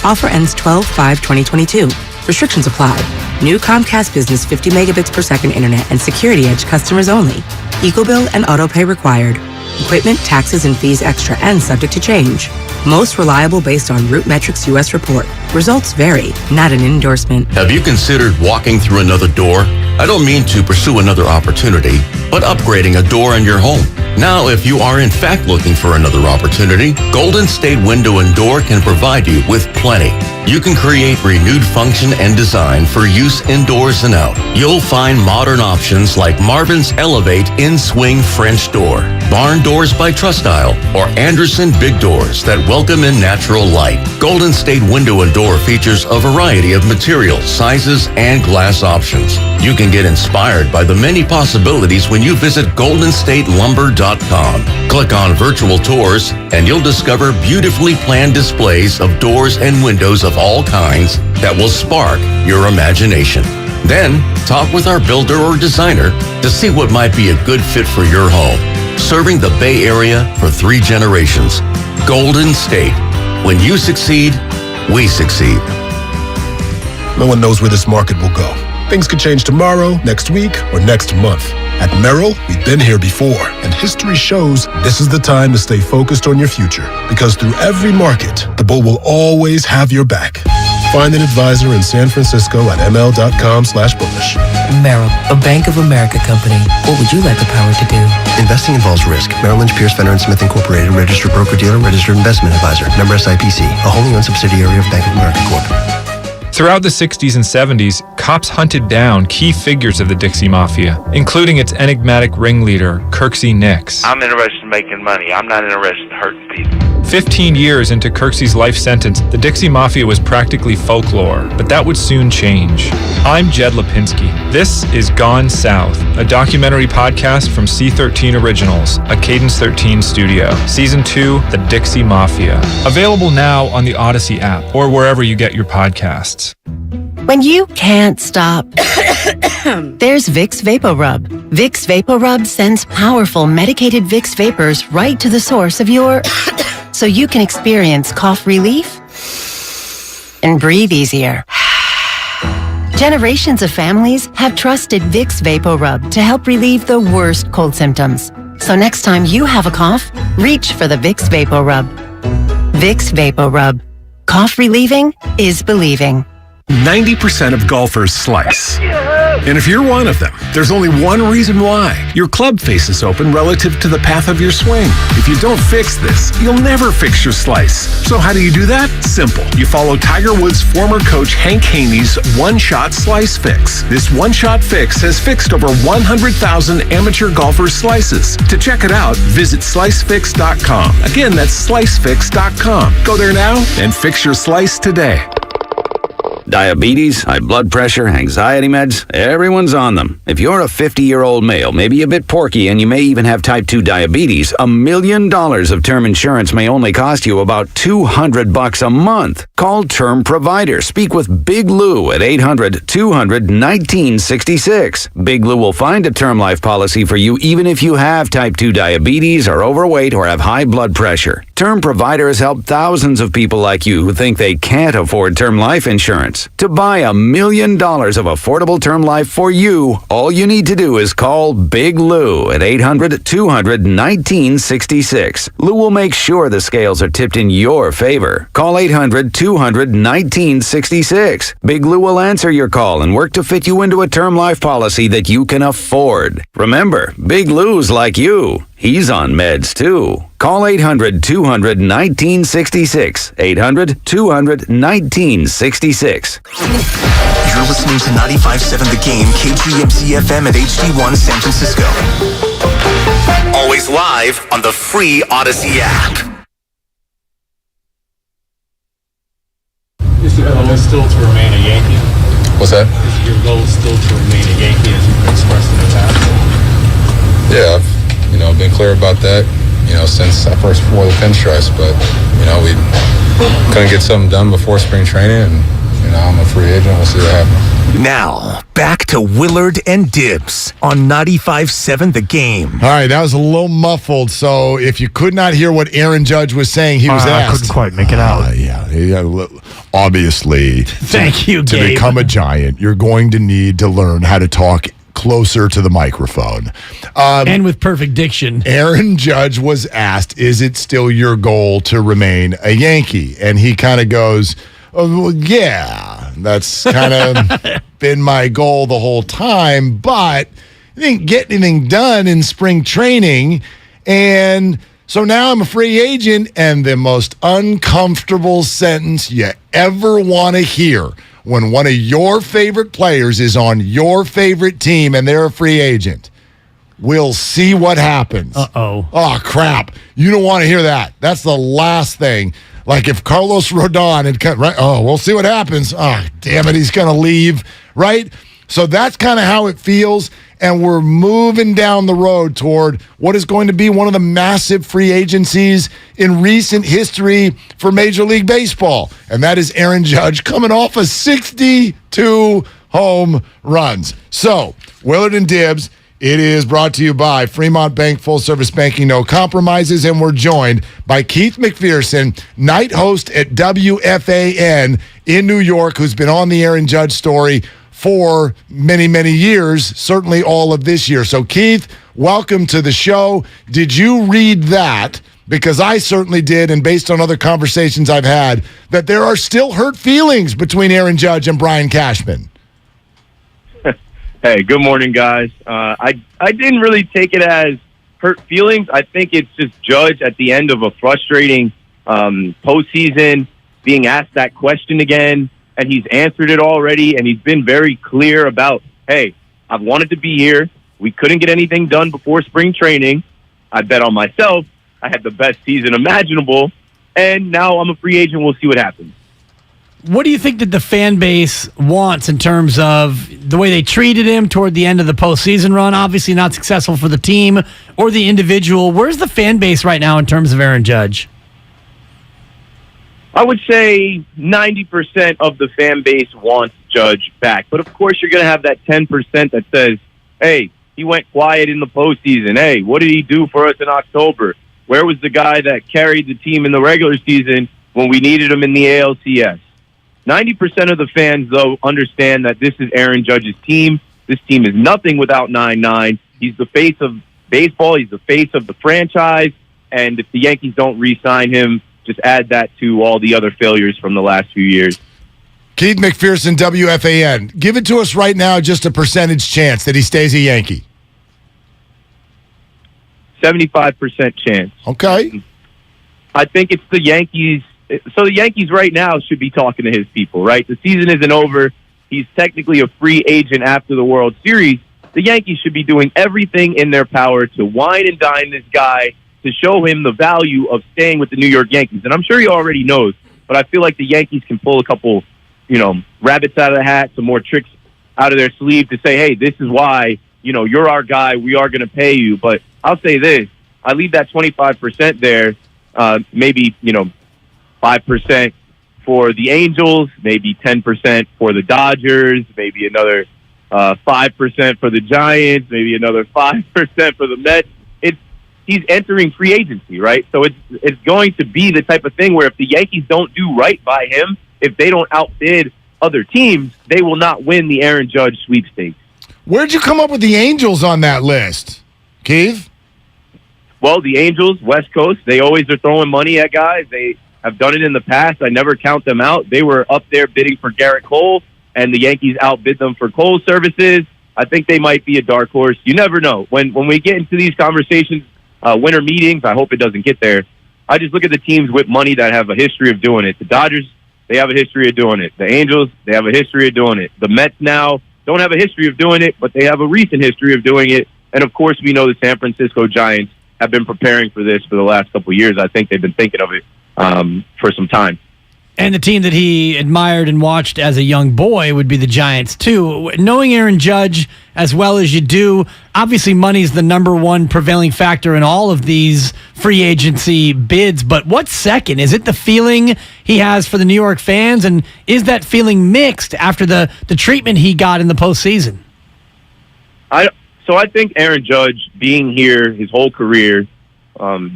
S17: Offer ends 12/5/2022. Restrictions apply. New Comcast Business 50 megabits per second internet and Security Edge customers only. EcoBill and autopay required. Equipment, taxes, and fees extra and subject to change. Most reliable based on Root Metrics US report. Results vary, not an endorsement.
S18: Have you considered walking through another door?
S2: I don't mean to pursue another opportunity, but upgrading a door in your home. Now, if you are in fact looking for another opportunity, Golden State Window and Door can provide you with plenty. You can create renewed function and design for use indoors and out. You'll find modern options like Marvin's Elevate In-Swing French Door, Barn Doors by Trustyle, or Anderson Big Doors that welcome in natural light. Golden State Window and Door features a variety of materials, sizes, and glass options. You can get inspired by the many possibilities when you visit goldenstatelumber.com. Click on virtual tours and you'll discover beautifully planned displays of doors and windows of all kinds that will spark your imagination. Then, talk with our builder or designer to see what might be a good fit for your home. Serving the Bay Area for 3 generations. Golden State. When you succeed, we succeed.
S5: No one knows where this market will go. Things could change tomorrow, next week, or next month. At Merrill, we've been here before, and history shows this is the time to stay focused on your future. Because through every market, the bull will always have your back. Find an advisor in San Francisco at ml.com/bullish.
S8: Merrill, a Bank of America company. What would you like the power to do?
S9: Investing involves risk. Merrill Lynch, Pierce, Fenner & Smith Incorporated, registered broker-dealer, registered investment advisor. Member SIPC, a wholly owned subsidiary of Bank of America Corp.
S13: Throughout the 60s and 70s, cops hunted down key figures of the Dixie Mafia, including its enigmatic ringleader, Kirksey Nix.
S14: I'm interested in making money. I'm not interested in hurting people.
S13: 15 years into Kirksey's life sentence, the Dixie Mafia was practically folklore, but that would soon change. I'm Jed Lipinski. This is Gone South, a documentary podcast from C13 Originals, a Cadence 13 studio. Season 2, The Dixie Mafia. Available now on the Odyssey app or wherever you get your podcasts.
S18: When you can't stop, there's Vicks VapoRub. Vicks VapoRub sends powerful medicated Vicks vapors right to the source of your... so you can experience cough relief and breathe easier. Generations of families have trusted Vicks VapoRub to help relieve the worst cold symptoms. So next time you have a cough, reach for the Vicks VapoRub. Vicks VapoRub. Cough relieving is believing.
S5: 90% of golfers slice. And if you're one of them, there's only one reason why. Your club face is open relative to the path of your swing. If you don't fix this, you'll never fix your slice. So how do you do that? Simple. You follow Tiger Woods' former coach Hank Haney's one-shot slice fix. This one-shot fix has fixed over 100,000 amateur golfers' slices. To check it out, visit slicefix.com. Again, that's slicefix.com. Go there now and fix your slice today.
S27: Diabetes, high blood pressure, anxiety meds, everyone's on them. If you're a 50-year-old male, maybe a bit porky, and you may even have type 2 diabetes, $1 million of term insurance may only cost you about $200 a month. Call Term Provider. Speak with Big Lou at 800-200-1966. Big Lou will find a term life policy for you even if you have type 2 diabetes, are overweight, or have high blood pressure. Term Provider has helped thousands of people like you who think they can't afford term life insurance. To buy $1 million of affordable term life for you, all you need to do is call Big Lou at 800-200-1966. Lou will make sure the scales are tipped in your favor. Call 800-200-1966. Big Lou will answer your call and work to fit you into a term life policy that you can afford. Remember, Big Lou's like you. He's on meds, too. Call 800-200-1966. 800-200-1966.
S11: You're listening to 95.7 The Game, KGMZ-FM at HD1 San Francisco. Always live on the free Odyssey app.
S28: Is your goal still to remain a Yankee?
S29: What's that?
S28: Is your goal still to remain a Yankee as you've expressed in the past?
S29: Yeah, I've been clear about that, since I first wore the pinstripes, but, we couldn't get something done before spring training, and, I'm a free agent. We'll see what happens.
S11: Now, back to Willard and Dibs on 95.7 The Game.
S19: All right, that was a little muffled, so if you could not hear what Aaron Judge was saying, he was asked.
S31: I couldn't quite make it out.
S19: Obviously,
S20: Thank you,
S19: to
S20: Gabe.
S19: become a Giant, you're going to need to learn how to talk closer to the microphone.
S20: And with perfect diction.
S19: Aaron Judge was asked, is it still your goal to remain a Yankee? And he kind of goes, Well, yeah, that's kind of been my goal the whole time, but I didn't get anything done in spring training. And so now I'm a free agent, and the most uncomfortable sentence you ever want to hear when one of your favorite players is on your favorite team and they're a free agent. We'll see what happens.
S20: Uh-oh.
S19: Oh, crap. You don't want to hear that. That's the last thing. Like if Carlos Rodon had cut, right? Oh, we'll see what happens. Oh, damn it. He's going to leave, right? So that's kind of how it feels. And we're moving down the road toward what is going to be one of the massive free agencies in recent history for Major League Baseball. And that is Aaron Judge coming off of 62 home runs. So, Willard and Dibs, it is brought to you by Fremont Bank, full service banking, no compromises. And we're joined by Keith McPherson, night host at WFAN in New York, who's been on the Aaron Judge story for many, many years, certainly all of this year. So, Keith, welcome to the show. Did you read that? Because I certainly did, and based on other conversations I've had, that there are still hurt feelings between Aaron Judge and Brian Cashman.
S10: Hey, good morning, guys. I didn't really take it as hurt feelings. I think it's just Judge at the end of a frustrating postseason being asked that question again. And he's answered it already, and he's been very clear about, hey, I've wanted to be here. We couldn't get anything done before spring training. I bet on myself. I had the best season imaginable, and now I'm a free agent. We'll see what happens.
S20: What do you think that the fan base wants in terms of the way they treated him toward the end of the postseason run? Obviously not successful for the team or the individual. Where's the fan base right now in terms of Aaron Judge?
S10: I would say 90% of the fan base wants Judge back. But, of course, you're going to have that 10% that says, hey, he went quiet in the postseason. Hey, what did he do for us in October? Where was the guy that carried the team in the regular season when we needed him in the ALCS? 90% of the fans, though, understand that this is Aaron Judge's team. This team is nothing without 9-9. He's the face of baseball. He's the face of the franchise. And if the Yankees don't re-sign him, just add that to all the other failures from the last few years.
S19: Keith McPherson, WFAN. Give it to us right now, just a percentage chance that he stays a Yankee.
S10: 75% chance.
S19: Okay.
S10: I think it's the Yankees. So the Yankees right now should be talking to his people, right? The season isn't over. He's technically a free agent after the World Series. The Yankees should be doing everything in their power to wine and dine this guy, to show him the value of staying with the New York Yankees. And I'm sure he already knows, but I feel like the Yankees can pull a couple, rabbits out of the hat, some more tricks out of their sleeve to say, hey, this is why, you're our guy. We are going to pay you. But I'll say this. I leave that 25% there, maybe, 5% for the Angels, maybe 10% for the Dodgers, maybe another 5% for the Giants, maybe another 5% for the Mets. He's entering free agency, right? So it's going to be the type of thing where if the Yankees don't do right by him, if they don't outbid other teams, they will not win the Aaron Judge sweepstakes.
S19: Where'd you come up with the Angels on that list, Keith?
S10: Well, the Angels, West Coast, they always are throwing money at guys. They have done it in the past. I never count them out. They were up there bidding for Garrett Cole, and the Yankees outbid them for Cole services. I think they might be a dark horse. You never know. When we get into these conversations, winter meetings, I hope it doesn't get there. I just look at the teams with money that have a history of doing it. The Dodgers, they have a history of doing it. The Angels, they have a history of doing it. The Mets now don't have a history of doing it, but they have a recent history of doing it. And, of course, we know the San Francisco Giants have been preparing for this for the last couple of years. I think they've been thinking of it for some time.
S20: And the team that he admired and watched as a young boy would be the Giants, too. Knowing Aaron Judge as well as you do, obviously money is the number one prevailing factor in all of these free agency bids. But what's second? Is it the feeling he has for the New York fans? And is that feeling mixed after the treatment he got in the postseason?
S10: So I think Aaron Judge being here his whole career,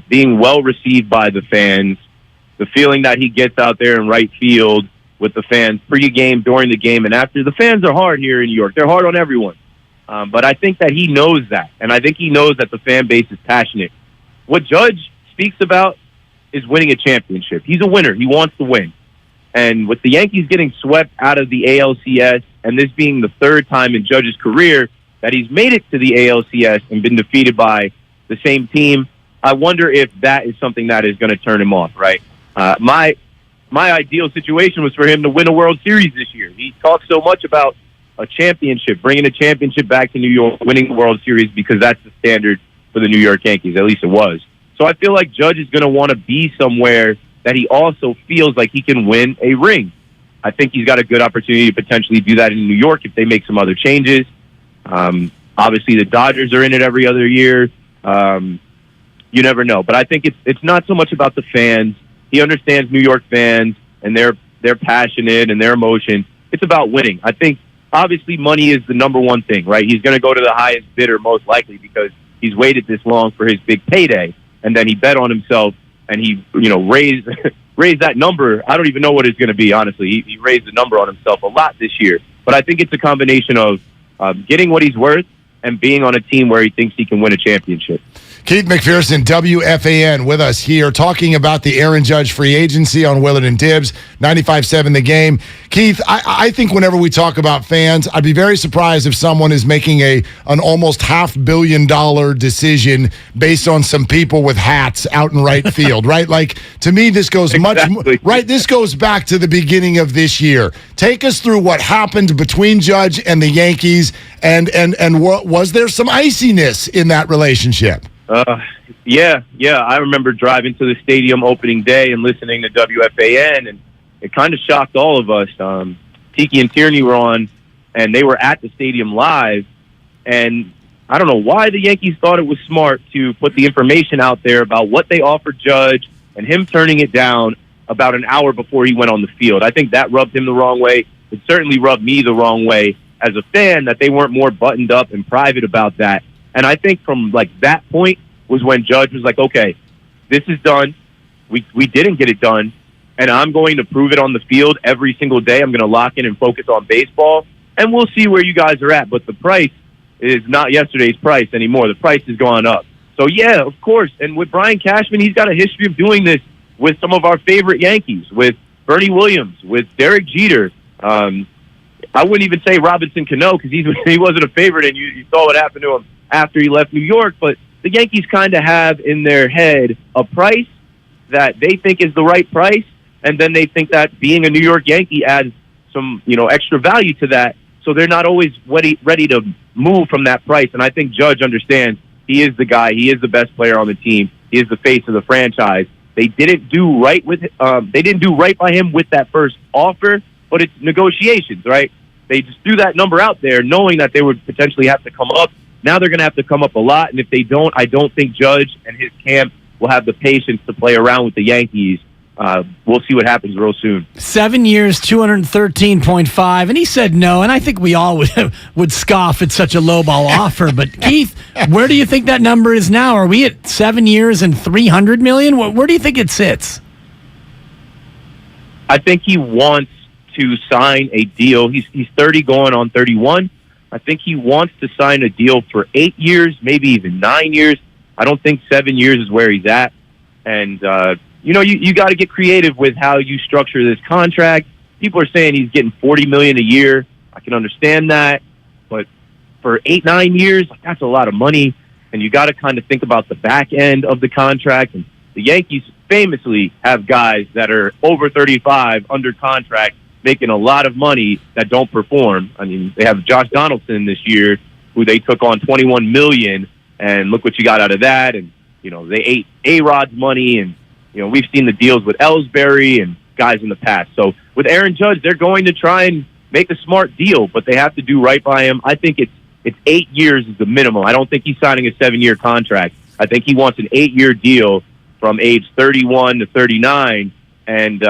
S10: being well received by the fans, the feeling that he gets out there in right field with the fans pre-game, during the game, and after. The fans are hard here in New York. They're hard on everyone. But I think that he knows that, and I think he knows that the fan base is passionate. What Judge speaks about is winning a championship. He's a winner. He wants to win. And with the Yankees getting swept out of the ALCS, and this being the third time in Judge's career that he's made it to the ALCS and been defeated by the same team, I wonder if that is something that is going to turn him off, right? My ideal situation was for him to win a World Series this year. He talks so much about a championship, bringing a championship back to New York, winning the World Series, because that's the standard for the New York Yankees. At least it was. So I feel like Judge is going to want to be somewhere that he also feels like he can win a ring. I think he's got a good opportunity to potentially do that in New York if they make some other changes. Obviously, the Dodgers are in it every other year. You never know. But I think it's not so much about the fans. He understands New York fans and their passionate and their emotion. It's about winning. I think, obviously, money is the number one thing, right? He's going to go to the highest bidder most likely because he's waited this long for his big payday. And then he bet on himself, and he, raised that number. I don't even know what it's going to be, honestly. He raised the number on himself a lot this year. But I think it's a combination of getting what he's worth and being on a team where he thinks he can win a championship.
S19: Keith McPherson, WFAN, with us here, talking about the Aaron Judge free agency on Willard and Dibs, 95.7 The Game. Keith, I think whenever we talk about fans, I'd be very surprised if someone is making an almost $500 million decision based on some people with hats out in right field, right? Like, to me, this goes right. This goes back to the beginning of this year. Take us through what happened between Judge and the Yankees, and was there some iciness in that relationship?
S10: Yeah. I remember driving to the stadium opening day and listening to WFAN, and it kind of shocked all of us. Tiki and Tierney were on, and they were at the stadium live, and I don't know why the Yankees thought it was smart to put the information out there about what they offered Judge and him turning it down about an hour before he went on the field. I think that rubbed him the wrong way. It certainly rubbed me the wrong way as a fan that they weren't more buttoned up and private about that. And I think from that point was when Judge was like, okay, this is done. We didn't get it done, and I'm going to prove it on the field every single day. I'm going to lock in and focus on baseball, and we'll see where you guys are at. But the price is not yesterday's price anymore. The price has gone up. So, yeah, of course. And with Brian Cashman, he's got a history of doing this with some of our favorite Yankees, with Bernie Williams, with Derek Jeter. I wouldn't even say Robinson Cano because he wasn't a favorite, and you saw what happened to him after he left New York. But the Yankees kind of have in their head a price that they think is the right price, and then they think that being a New York Yankee adds some, extra value to that. So they're not always ready to move from that price. And I think Judge understands he is the guy. He is the best player on the team. He is the face of the franchise. They didn't do right by him with that first offer, but it's negotiations, right? They just threw that number out there knowing that they would potentially have to come up. Now they're going to have to come up a lot, and if they don't, I don't think Judge and his camp will have the patience to play around with the Yankees. We'll see what happens real soon.
S20: 7 years, 213.5, and he said no, and I think we all would scoff at such a lowball offer. But Keith, where do you think that number is now? Are we at 7 years and $300 million? Where do you think it sits?
S10: I think he wants to sign a deal. He's 30 going on 31. I think he wants to sign a deal for 8 years, maybe even 9 years. I don't think 7 years is where he's at. And, you got to get creative with how you structure this contract. People are saying he's getting $40 million a year. I can understand that. But for 8-9 years, that's a lot of money. And you got to kind of think about the back end of the contract. And the Yankees famously have guys that are over 35 under contract making a lot of money that don't perform. I mean, they have Josh Donaldson this year, who they took on $21 million, and look what you got out of that. And, they ate A-Rod's money, and, we've seen the deals with Ellsbury and guys in the past. So with Aaron Judge, they're going to try and make a smart deal, but they have to do right by him. I think it's 8 years is the minimum. I don't think he's signing a 7-year contract. I think he wants an 8-year deal from age 31 to 39, and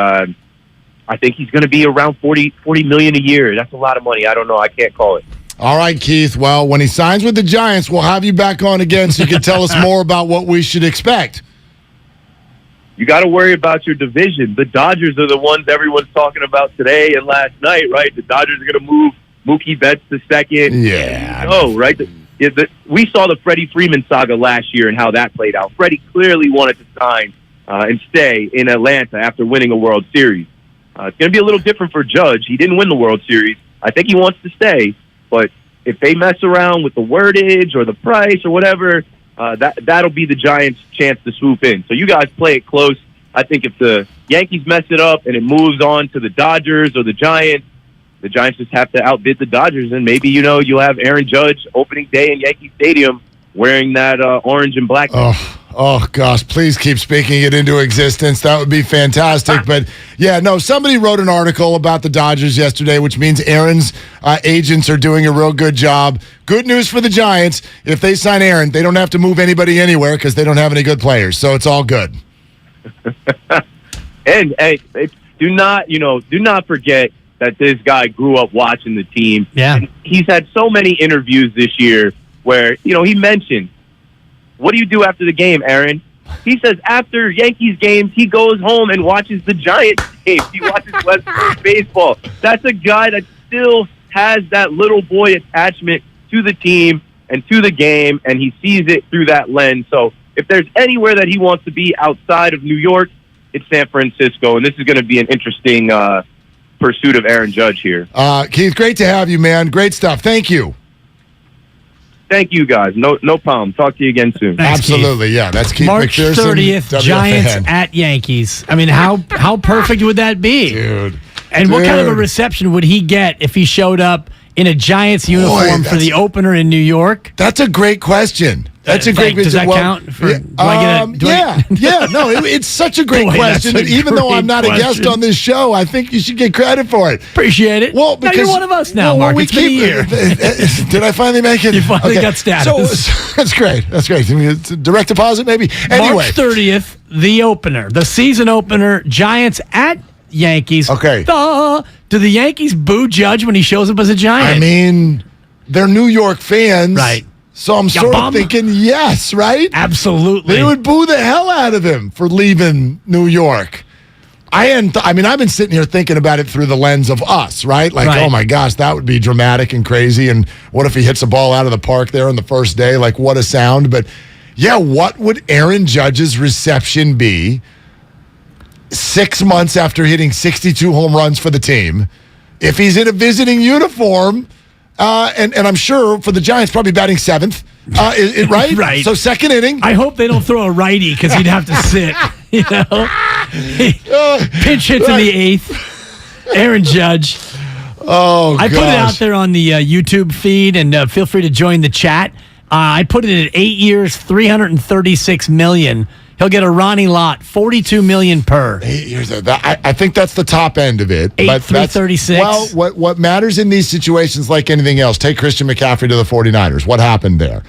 S10: I think he's going to be around $40 million a year. That's a lot of money. I don't know. I can't call it.
S19: All right, Keith. Well, when he signs with the Giants, we'll have you back on again so you can tell us more about what we should expect.
S10: You got to worry about your division. The Dodgers are the ones everyone's talking about today and last night, right? The Dodgers are going to move Mookie Betts to second.
S19: Yeah.
S10: Oh, right. We saw the Freddie Freeman saga last year and how that played out. Freddie clearly wanted to sign and stay in Atlanta after winning a World Series. It's going to be a little different for Judge. He didn't win the World Series. I think he wants to stay, but if they mess around with the wordage or the price or whatever, that'll be the Giants' chance to swoop in. So you guys play it close. I think if the Yankees mess it up and it moves on to the Dodgers or the Giants just have to outbid the Dodgers, and maybe, you'll have Aaron Judge opening day in Yankee Stadium wearing that orange and black.
S19: Oh, gosh, please keep speaking it into existence. That would be fantastic. But, yeah, no, somebody wrote an article about the Dodgers yesterday, which means Aaron's agents are doing a real good job. Good news for the Giants. If they sign Aaron, they don't have to move anybody anywhere because they don't have any good players. So it's all good.
S10: And hey, do not forget that this guy grew up watching the team.
S20: Yeah.
S10: And he's had so many interviews this year where, he mentioned, what do you do after the game, Aaron? He says after Yankees games, he goes home and watches the Giants games. He watches West Coast baseball. That's a guy that still has that little boy attachment to the team and to the game, and he sees it through that lens. So if there's anywhere that he wants to be outside of New York, it's San Francisco, and this is going to be an interesting pursuit of Aaron Judge here.
S19: Keith, great to have you, man. Great stuff. Thank you.
S10: Thank you, guys. No problem. Talk to you again soon.
S20: Thanks,
S19: Absolutely,
S20: Keith.
S19: yeah. That's Keith
S20: March
S19: McPherson,
S20: 30th, Giants at Yankees. I mean, how perfect would that be?
S19: Dude.
S20: And what kind of a reception would he get if he showed up in a Giants uniform for the opener in New York?
S19: That's a great question. That's a great question.
S20: Does that count?
S19: It's such a great question that even though I'm not a guest on this show, I think you should get credit for it.
S20: Appreciate it.
S19: Well, because
S20: you're one of us now, Mark. It's been a year.
S19: Did I finally make it?
S20: You finally got status.
S19: So that's great. That's great. I mean, it's a direct deposit, maybe. Anyway.
S20: March 30th, the opener, the season opener, Giants at Yankees.
S19: Okay.
S20: Do the Yankees boo Judge when he shows up as a Giant?
S19: I mean, they're New York fans.
S20: Right.
S19: So I'm sort of thinking yes, right?
S20: Absolutely.
S19: They would boo the hell out of him for leaving New York. I've been sitting here thinking about it through the lens of us, right? Like, oh my gosh, that would be dramatic and crazy. And what if he hits a ball out of the park there on the first day? Like, what a sound. But yeah, what would Aaron Judge's reception be 6 months after hitting 62 home runs for the team if he's in a visiting uniform? And I'm sure for the Giants, probably batting seventh, right?
S20: Right.
S19: So second inning.
S20: I hope they don't throw a righty because he'd have to sit. Pinch hits in the eighth. Aaron Judge.
S19: Oh,
S20: I put it out there on the YouTube feed, and feel free to join the chat. I put it at 8 years, $336 million. He'll get a Ronnie Lott, $42 million per.
S19: 8 years. I think that's the top end of it.
S20: 336.
S19: Well, what matters in these situations, like anything else, take Christian McCaffrey to the 49ers. What happened there?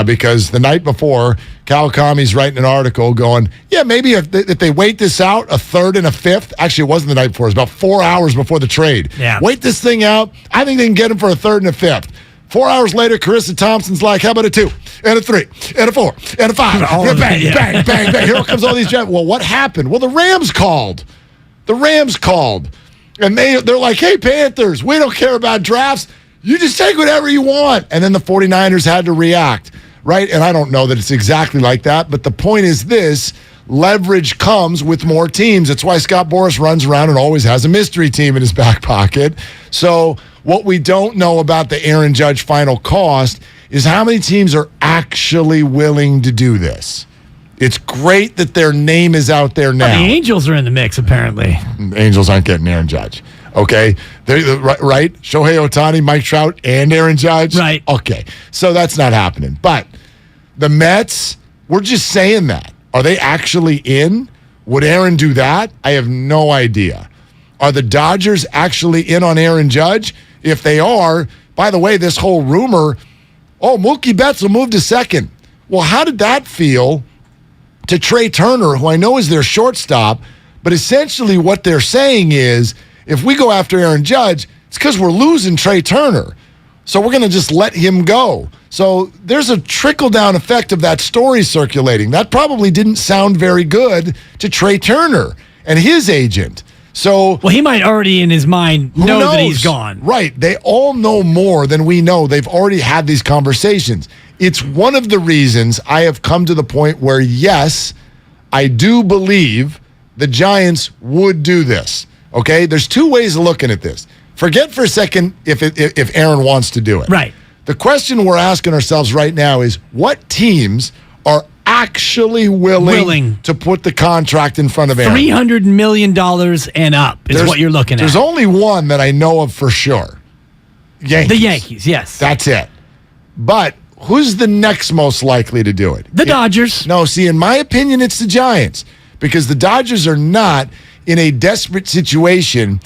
S19: Because the night before, Kawakami's writing an article going, yeah, maybe if they wait this out, a third and a fifth. Actually, it wasn't the night before. It was about 4 hours before the trade.
S20: Yeah.
S19: Wait this thing out. I think they can get him for a third and a fifth. 4 hours later, Carissa Thompson's like, how about a 2 and a 3 and a 4 and a 5? Bang, bang, bang. Here comes all these Giants. Well, what happened? Well, the Rams called. And they're like, hey, Panthers, we don't care about drafts. You just take whatever you want. And then the 49ers had to react, right? And I don't know that it's exactly like that, but the point is this. Leverage comes with more teams. That's why Scott Boras runs around and always has a mystery team in his back pocket. So what we don't know about the Aaron Judge final cost is how many teams are actually willing to do this. It's great that their name is out there now.
S20: Well, the Angels are in the mix, apparently.
S19: The Angels aren't getting Aaron Judge. Okay? Right? Shohei Ohtani, Mike Trout, and Aaron Judge?
S20: Right.
S19: Okay. So that's not happening. But the Mets, we're just saying that. Are they actually in? Would Aaron do that? I have no idea. Are the Dodgers actually in on Aaron Judge? If they are, by the way, this whole rumor, Mookie Betts will move to second. Well, how did that feel to Trey Turner, who I know is their shortstop, but essentially what they're saying is, if we go after Aaron Judge, it's because we're losing Trey Turner. So we're going to just let him go. So there's a trickle-down effect of that story circulating. That probably didn't sound very good to Trey Turner and his agent. So,
S20: well, he might already in his mind know that he's gone.
S19: Right. They all know more than we know. They've already had these conversations. It's one of the reasons I have come to the point where, yes, I do believe the Giants would do this. Okay? There's two ways of looking at this. Forget for a second if Aaron wants to do it.
S20: Right.
S19: The question we're asking ourselves right now is what teams are actually willing to put the contract in front of Aaron?
S20: $300 million and up is what you're looking at.
S19: There's only one that I know of for sure. Yankees.
S20: The Yankees, yes.
S19: That's it. But who's the next most likely to do it?
S20: The Dodgers.
S19: No, see, in my opinion, it's the Giants because the Dodgers are not in a desperate situation.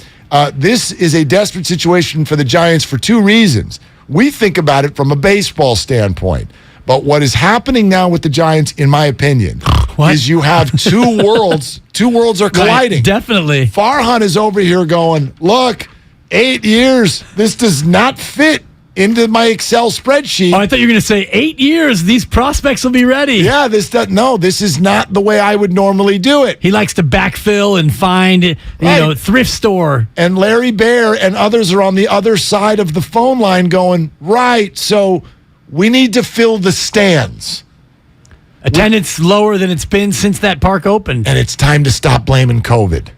S19: This is a desperate situation for the Giants for two reasons. We think about it from a baseball standpoint. But what is happening now with the Giants, in my opinion, is you have two worlds. Two worlds are colliding.
S20: Right, definitely.
S19: Farhan is over here going, look, 8 years. This does not fit into my Excel spreadsheet.
S20: Oh, I thought you were going to say 8 years. These prospects will be ready.
S19: Yeah, this is not the way I would normally do it.
S20: He likes to backfill and find, thrift store.
S19: And Larry Bear and others are on the other side of the phone line going, right, so we need to fill the stands.
S20: Attendance lower than it's been since that park opened.
S19: And it's time to stop blaming COVID.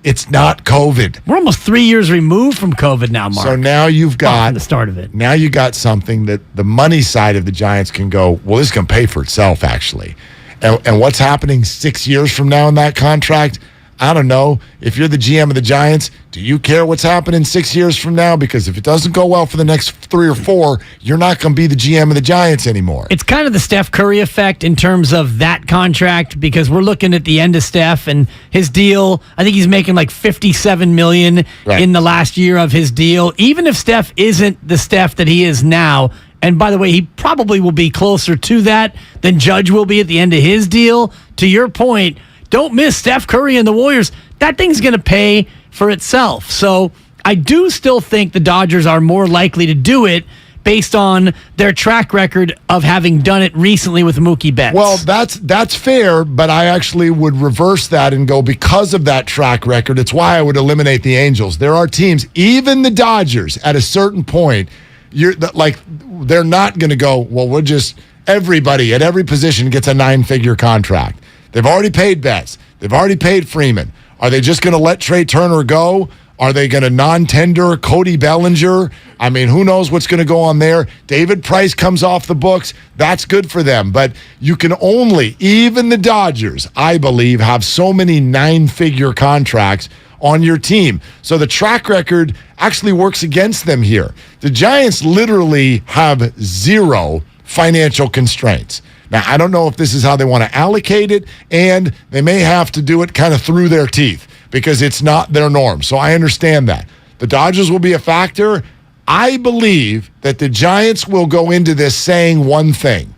S19: It's not COVID.
S20: We're almost 3 years removed from COVID now, Mark.
S19: So now you've got
S20: the start of it.
S19: Now you got something that the money side of the Giants can go, well, this can pay for itself, actually. And what's happening 6 years from now in that contract? I don't know. If you're the GM of the Giants, do you care what's happening 6 years from now? Because if it doesn't go well for the next 3 or 4, you're not going to be the GM of the Giants anymore.
S20: It's kind of the Steph Curry effect in terms of that contract because we're looking at the end of Steph and his deal. I think he's making like $57 million in the last year of his deal. Even if Steph isn't the Steph that he is now, and by the way, he probably will be closer to that than Judge will be at the end of his deal. To your point, don't miss Steph Curry and the Warriors. That thing's going to pay for itself. So I do still think the Dodgers are more likely to do it based on their track record of having done it recently with Mookie Betts.
S19: Well, that's fair, but I actually would reverse that and go because of that track record. It's why I would eliminate the Angels. There are teams, even the Dodgers, at a certain point, they're not going to go, well, we're just everybody at every position gets a 9-figure contract. They've already paid Betts. They've already paid Freeman. Are they just going to let Trey Turner go? Are they going to non-tender Cody Bellinger? I mean, who knows what's going to go on there? David Price comes off the books. That's good for them. But you can only, even the Dodgers, I believe, have so many 9-figure contracts on your team. So the track record actually works against them here. The Giants literally have 0 financial constraints. Now, I don't know if this is how they want to allocate it, and they may have to do it kind of through their teeth because it's not their norm. So I understand that. The Dodgers will be a factor. I believe that the Giants will go into this saying one thing.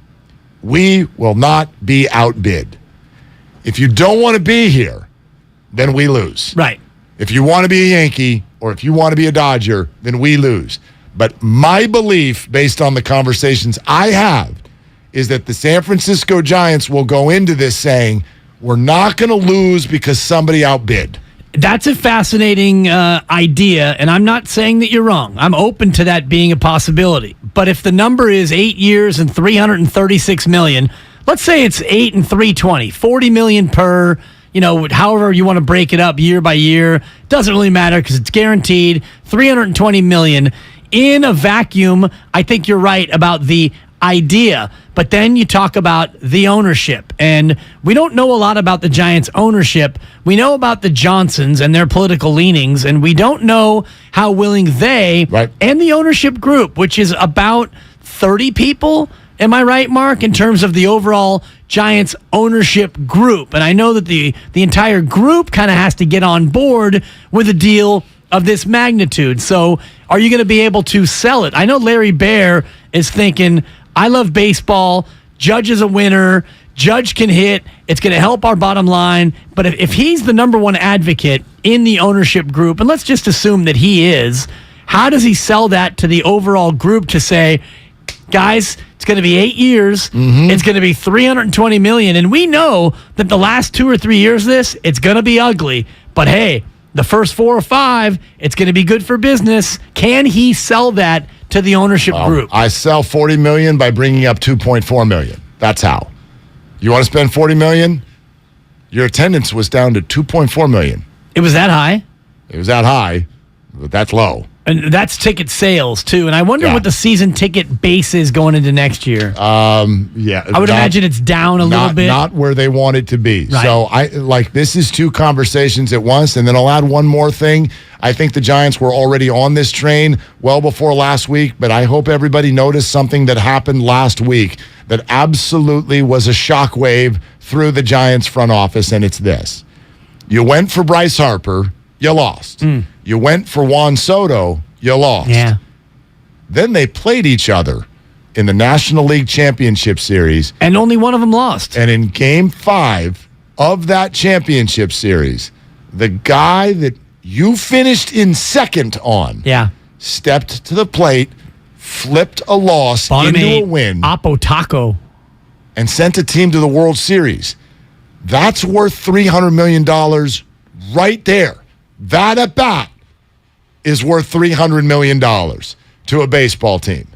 S19: We will not be outbid. If you don't want to be here, then we lose.
S20: Right.
S19: If you want to be a Yankee or if you want to be a Dodger, then we lose. But my belief, based on the conversations I have, is that the San Francisco Giants will go into this saying, we're not going to lose because somebody outbid.
S20: That's a fascinating idea, and I'm not saying that you're wrong. I'm open to that being a possibility. But if the number is 8 years and $336 million, let's say it's 8 and $320, $40 million per, however you want to break it up year by year, doesn't really matter because it's guaranteed, $320 million. In a vacuum, I think you're right about the idea, but then you talk about the ownership, and we don't know a lot about the Giants ownership. We know about the Johnsons and their political leanings, and we don't know how willing they and the ownership group, which is about 30 people, am I right, Mark, in terms of the overall Giants ownership group? And I know that the entire group kind of has to get on board with a deal of this magnitude. So are you going to be able to sell it? I know Larry Bear is thinking, I love baseball. Judge is a winner. Judge can hit. It's going to help our bottom line. But if he's the number one advocate in the ownership group, and let's just assume that he is, how does he sell that to the overall group to say, guys, it's going to be 8 years. It's going to be $320 million. And we know that the last 2 or 3 years of this, it's going to be ugly. But hey, the first 4 or 5, it's going to be good for business. Can he sell that to the ownership group?
S19: I sell $40 million by bringing up $2.4 million. That's how. You want to spend $40 million? Your attendance was down to $2.4 million.
S20: It was that high?
S19: It was that high, but that's low.
S20: And that's ticket sales, too. And I wonder what the season ticket base is going into next year.
S19: Yeah.
S20: I would imagine it's down a little bit.
S19: Not where they want it to be.
S20: Right.
S19: So, this is two conversations at once. And then I'll add one more thing. I think the Giants were already on this train well before last week, but I hope everybody noticed something that happened last week that absolutely was a shockwave through the Giants front office, and it's this. You went for Bryce Harper, you lost. You went for Juan Soto, you lost.
S20: Yeah.
S19: Then they played each other in the National League Championship Series.
S20: And only one of them lost.
S19: And in Game 5 of that championship series, the guy that you finished in second on stepped to the plate, flipped a loss into a win.
S20: Oppo Taco.
S19: And sent a team to the World Series. That's worth $300 million right there. That at bat is worth $300 million to a baseball team.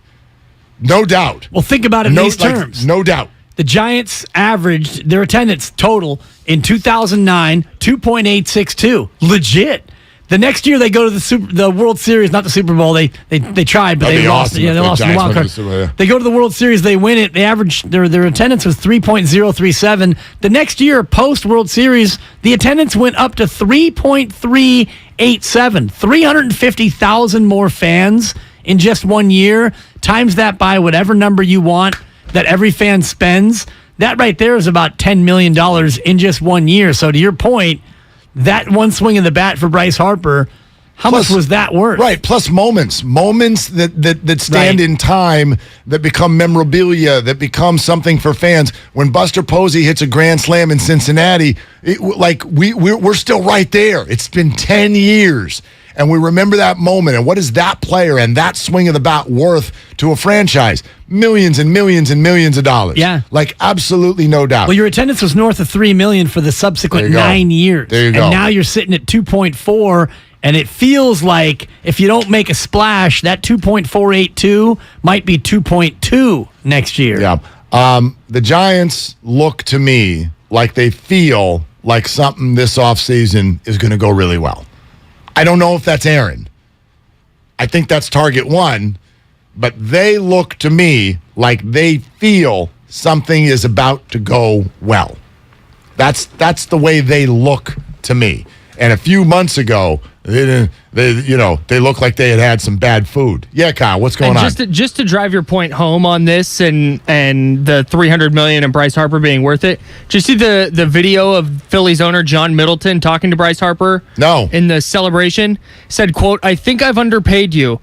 S19: No doubt.
S20: Well, think about it in these terms.
S19: No doubt.
S20: The Giants averaged their attendance total in 2009, 2.862. Legit. The next year they go to the World Series, not the Super Bowl. They tried, but they lost.
S19: Awesome.
S20: Yeah, they lost in the wild card. They go to the World Series, they win it. They average their attendance was 3.037. The next year, post World Series, the attendance went up to 3.387. 350,000 more fans in just 1 year. Times that by whatever number you want that every fan spends. That right there is about $10 million in just 1 year. So to your point, that one swing of the bat for Bryce Harper, how much was that worth?
S19: Right, plus moments that stand in time, that become memorabilia, that become something for fans. When Buster Posey hits a grand slam in Cincinnati, we're still right there. It's been 10 years, and we remember that moment. And what is that player and that swing of the bat worth to a franchise? Millions and millions and millions of dollars.
S20: Yeah.
S19: Absolutely no doubt.
S20: Well, your attendance was north of $3 million for the subsequent 9 years.
S19: There you go.
S20: And now you're sitting at 2.4, and it feels like if you don't make a splash, that 2.482 might be 2.2 next year.
S19: Yeah. The Giants look to me like they feel like something this offseason is going to go really well. I don't know if that's Aaron. I think that's target one, but they look to me like they feel something is about to go well. That's the way they look to me. And a few months ago, they looked like they had some bad food. Yeah, Kyle, what's going on?
S12: Just to drive your point home on this and the $300 million and Bryce Harper being worth it. Did you see the video of Phillies owner John Middleton talking to Bryce Harper?
S19: No.
S12: In the celebration, said, quote, "I think I've underpaid you.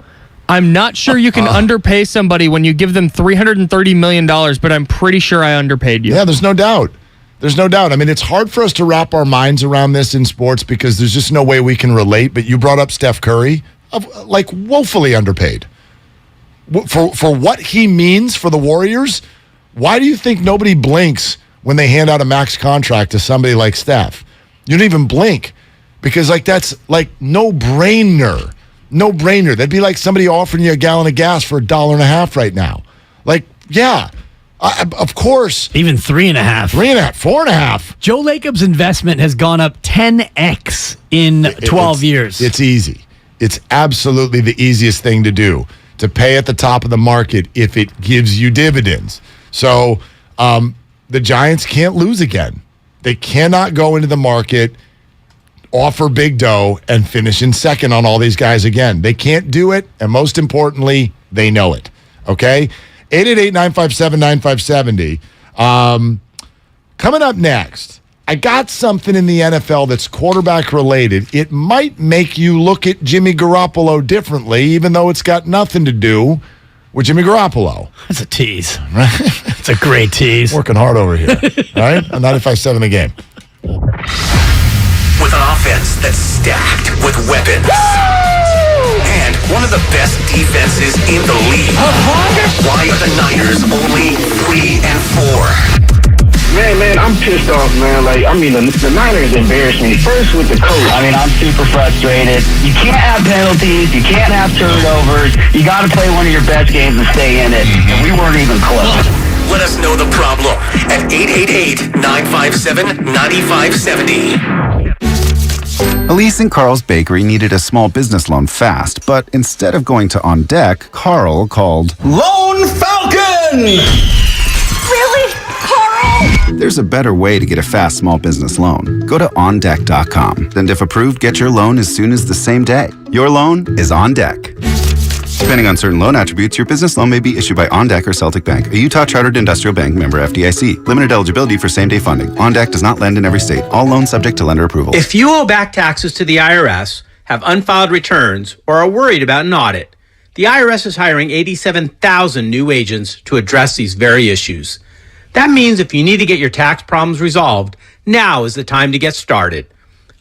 S12: I'm not sure you can underpay somebody when you give them $330 million, but I'm pretty sure I underpaid you."
S19: Yeah, there's no doubt. There's no doubt. I mean, it's hard for us to wrap our minds around this in sports because there's just no way we can relate. But you brought up Steph Curry, woefully underpaid. For what he means for the Warriors, why do you think nobody blinks when they hand out a max contract to somebody like Steph? You don't even blink because that's no-brainer. No-brainer. That'd be like somebody offering you a gallon of gas for $1.50 right now. Yeah. Of course.
S20: Even 3.5.
S19: 3.5, 4.5.
S20: Joe Lacob's investment has gone up 10x in 12 years.
S19: It's easy. It's absolutely the easiest thing to do, to pay at the top of the market if it gives you dividends. So the Giants can't lose again. They cannot go into the market, offer big dough, and finish in second on all these guys again. They can't do it, and most importantly, they know it. Okay? 888-957-9570. Coming up next, I got something in the NFL that's quarterback related. It might make you look at Jimmy Garoppolo differently, even though it's got nothing to do with Jimmy Garoppolo.
S20: That's a tease. Right? It's a great tease.
S19: Working hard over here. All right? On 95.7 The Game.
S11: With an offense that's stacked with weapons. And one of the best defenses in the league. Why are the Niners only 3-4?
S1: Man, I'm pissed off, man. The Niners embarrassed me. First with the coach. I'm super frustrated. You can't have penalties. You can't have turnovers. You got to play one of your best games and stay in it. And we weren't even close.
S11: Let us know the problem at 888-957-9570.
S4: Elise and Carl's bakery needed a small business loan fast, but instead of going to On Deck, Carl called
S15: Lone Falcon! Really? Carl?
S4: There's a better way to get a fast small business loan. Go to OnDeck.com, and if approved, get your loan as soon as the same day. Your loan is on deck. Depending on certain loan attributes, your business loan may be issued by OnDeck or Celtic Bank, a Utah Chartered Industrial Bank member FDIC. Limited eligibility for same-day funding. OnDeck does not lend in every state. All loans subject to lender approval.
S16: If you owe back taxes to the IRS, have unfiled returns, or are worried about an audit, the IRS is hiring 87,000 new agents to address these very issues. That means if you need to get your tax problems resolved, now is the time to get started.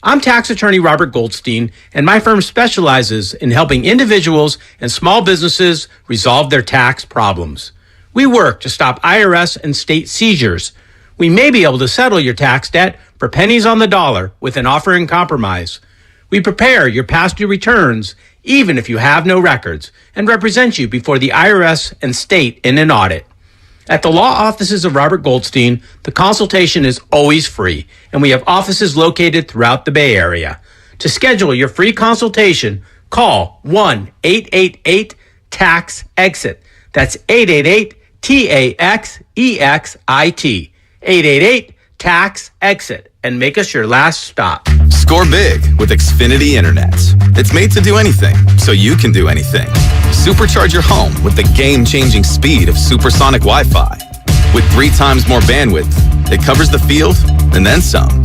S16: I'm tax attorney Robert Goldstein, and my firm specializes in helping individuals and small businesses resolve their tax problems. We work to stop IRS and state seizures. We may be able to settle your tax debt for pennies on the dollar with an offer in compromise. We prepare your past due returns, even if you have no records, and represent you before the IRS and state in an audit. At the law offices of Robert Goldstein, the consultation is always free, and we have offices located throughout the Bay Area. To schedule your free consultation, call 1-888-TAX-EXIT. That's 888-TAXEXIT. 888-TAX-EXIT, and make us your last stop.
S21: Score big with Xfinity Internet. It's made to do anything, so you can do anything. Supercharge your home with the game-changing speed of supersonic Wi-Fi. With 3 times more bandwidth, it covers the field and then some.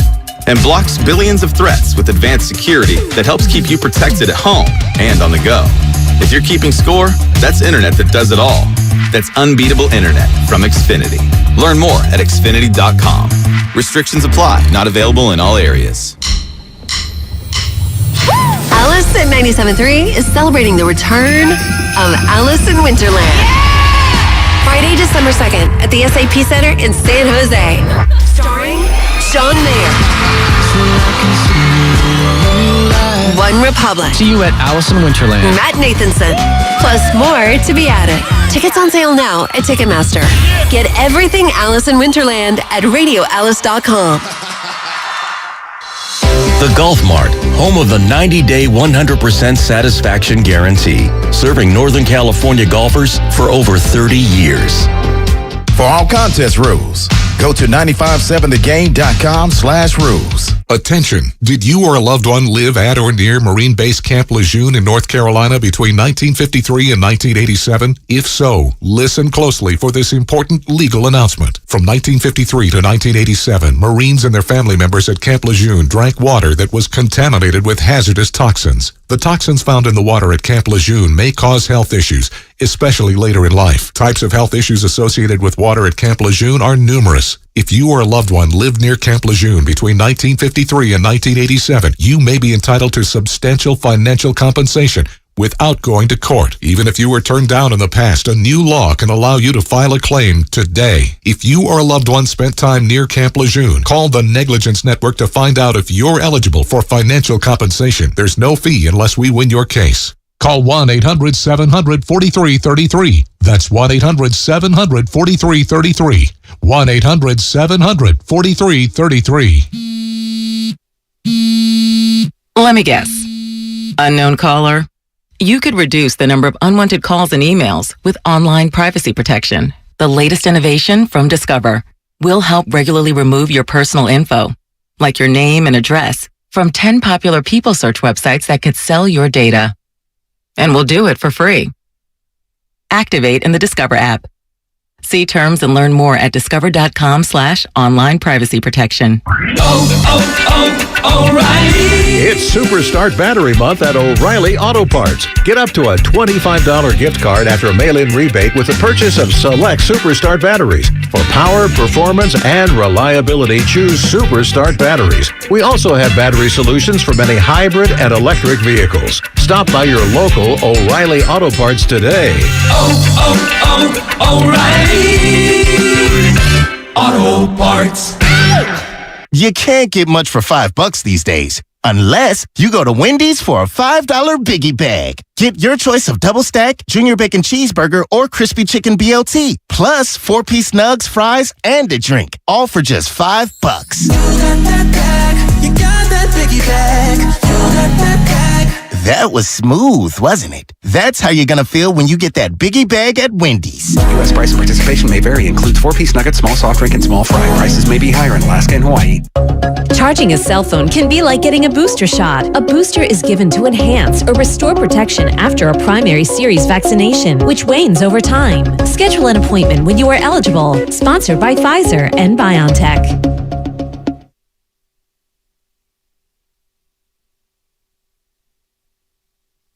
S21: And blocks billions of threats with advanced security that helps keep you protected at home and on the go. If you're keeping score, that's internet that does it all. That's unbeatable internet from Xfinity. Learn more at Xfinity.com. Restrictions apply. Not available in all areas.
S22: Alice at 97.3 is celebrating the return of Alice in Winterland. Friday, December 2nd at the SAP Center in San Jose. Starring John Mayer. One Republic.
S20: See you at Alice in Winterland.
S22: Matt Nathanson. Plus more to be added. Tickets on sale now at Ticketmaster. Get everything Alice in Winterland at RadioAlice.com.
S2: The Golf Mart, home of the 90-day 100% satisfaction guarantee, serving Northern California golfers for over 30 years.
S23: For all contest rules, go to 957thegame.com/rules.
S24: Attention! Did you or a loved one live at or near Marine Base Camp Lejeune in North Carolina between 1953 and 1987? If so, listen closely for this important legal announcement. From 1953 to 1987, Marines and their family members at Camp Lejeune drank water that was contaminated with hazardous toxins. The toxins found in the water at Camp Lejeune may cause health issues, especially later in life. Types of health issues associated with water at Camp Lejeune are numerous. If you or a loved one lived near Camp Lejeune between 1953 and 1987, you may be entitled to substantial financial compensation without going to court. Even if you were turned down in the past, a new law can allow you to file a claim today. If you or a loved one spent time near Camp Lejeune, call the Negligence Network to find out if you're eligible for financial compensation. There's no fee unless we win your case. Call 1-800-700-4333. That's 1-800-700-4333. 1-800-700-4333.
S25: Let me guess. Unknown caller? You could reduce the number of unwanted calls and emails with online privacy protection. The latest innovation from Discover will help regularly remove your personal info, like your name and address, from 10 popular people search websites that could sell your data. And we'll do it for free. Activate in the Discover app. See terms and learn more at discover.com/online privacy protection.
S26: O'Reilly! It's Superstart Battery Month at O'Reilly Auto Parts. Get up to a $25 gift card after a mail-in rebate with the purchase of select Superstart batteries. For power, performance, and reliability, choose Superstart batteries. We also have battery solutions for many hybrid and electric vehicles. Stop by your local O'Reilly Auto Parts today.
S15: O'Reilly Auto Parts.
S23: You can't get much for $5 these days, unless you go to Wendy's for a $5 Biggie Bag. Get your choice of double stack, junior bacon cheeseburger, or crispy chicken BLT, plus 4-piece nugs, fries, and a drink, all for just $5.
S15: You got that bag, you got that Biggie Bag.
S23: That was smooth, wasn't it? That's how you're gonna feel when you get that biggie bag at Wendy's.
S27: U.S. price and participation may vary. Includes 4-piece nuggets, small soft drink, and small fry. Prices may be higher in Alaska and Hawaii.
S3: Charging a cell phone can be like getting a booster shot. A booster is given to enhance or restore protection after a primary series vaccination, which wanes over time. Schedule an appointment when you are eligible. Sponsored by Pfizer and BioNTech.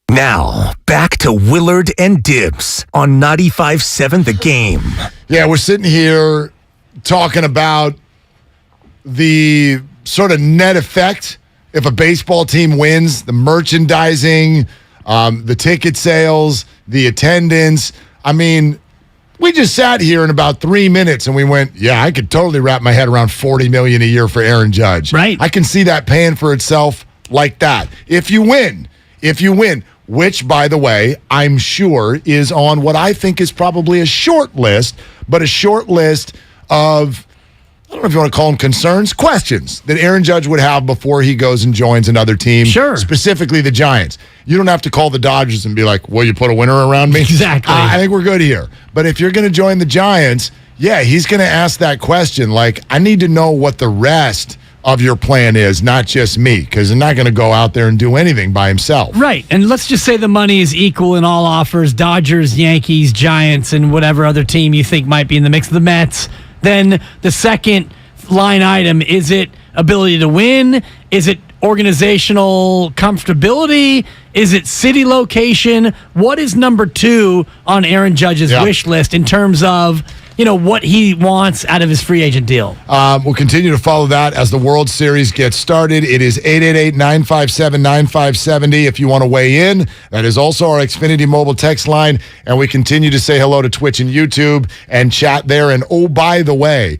S11: Now, back to Willard and Dibs on 95.7 The Game.
S19: Yeah, we're sitting here talking about the sort of net effect if a baseball team wins, the merchandising, the ticket sales, the attendance. I mean, we just sat here in about 3 minutes and we went, yeah, I could totally wrap my head around $40 million a year for Aaron Judge.
S20: Right.
S19: I can see that paying for itself like that. If you win, which, by the way, I'm sure is on what I think is probably a short list, but a short list of, I don't know if you want to call them concerns, questions that Aaron Judge would have before he goes and joins another team.
S20: Sure.
S19: Specifically the Giants. You don't have to call the Dodgers and be like, will you put a winner around me?
S20: Exactly.
S19: I think we're good here. But if you're going to join the Giants, yeah, he's going to ask that question. Like, I need to know what the rest of your plan is, not just me, because he's not going to go out there and do anything by himself.
S20: Right. And let's just say the money is equal in all offers, Dodgers, Yankees, Giants, and whatever other team you think might be in the mix, the Mets. Then the second line item, is it ability to win? Is it organizational comfortability? Is it city location? What is number 2 on Aaron Judge's wish list in terms of, what he wants out of his free agent deal?
S19: We'll continue to follow that as the World Series gets started. It is 888-957-9570 if you want to weigh in. That is also our Xfinity mobile text line. And we continue to say hello to Twitch and YouTube and chat there. And oh, by the way,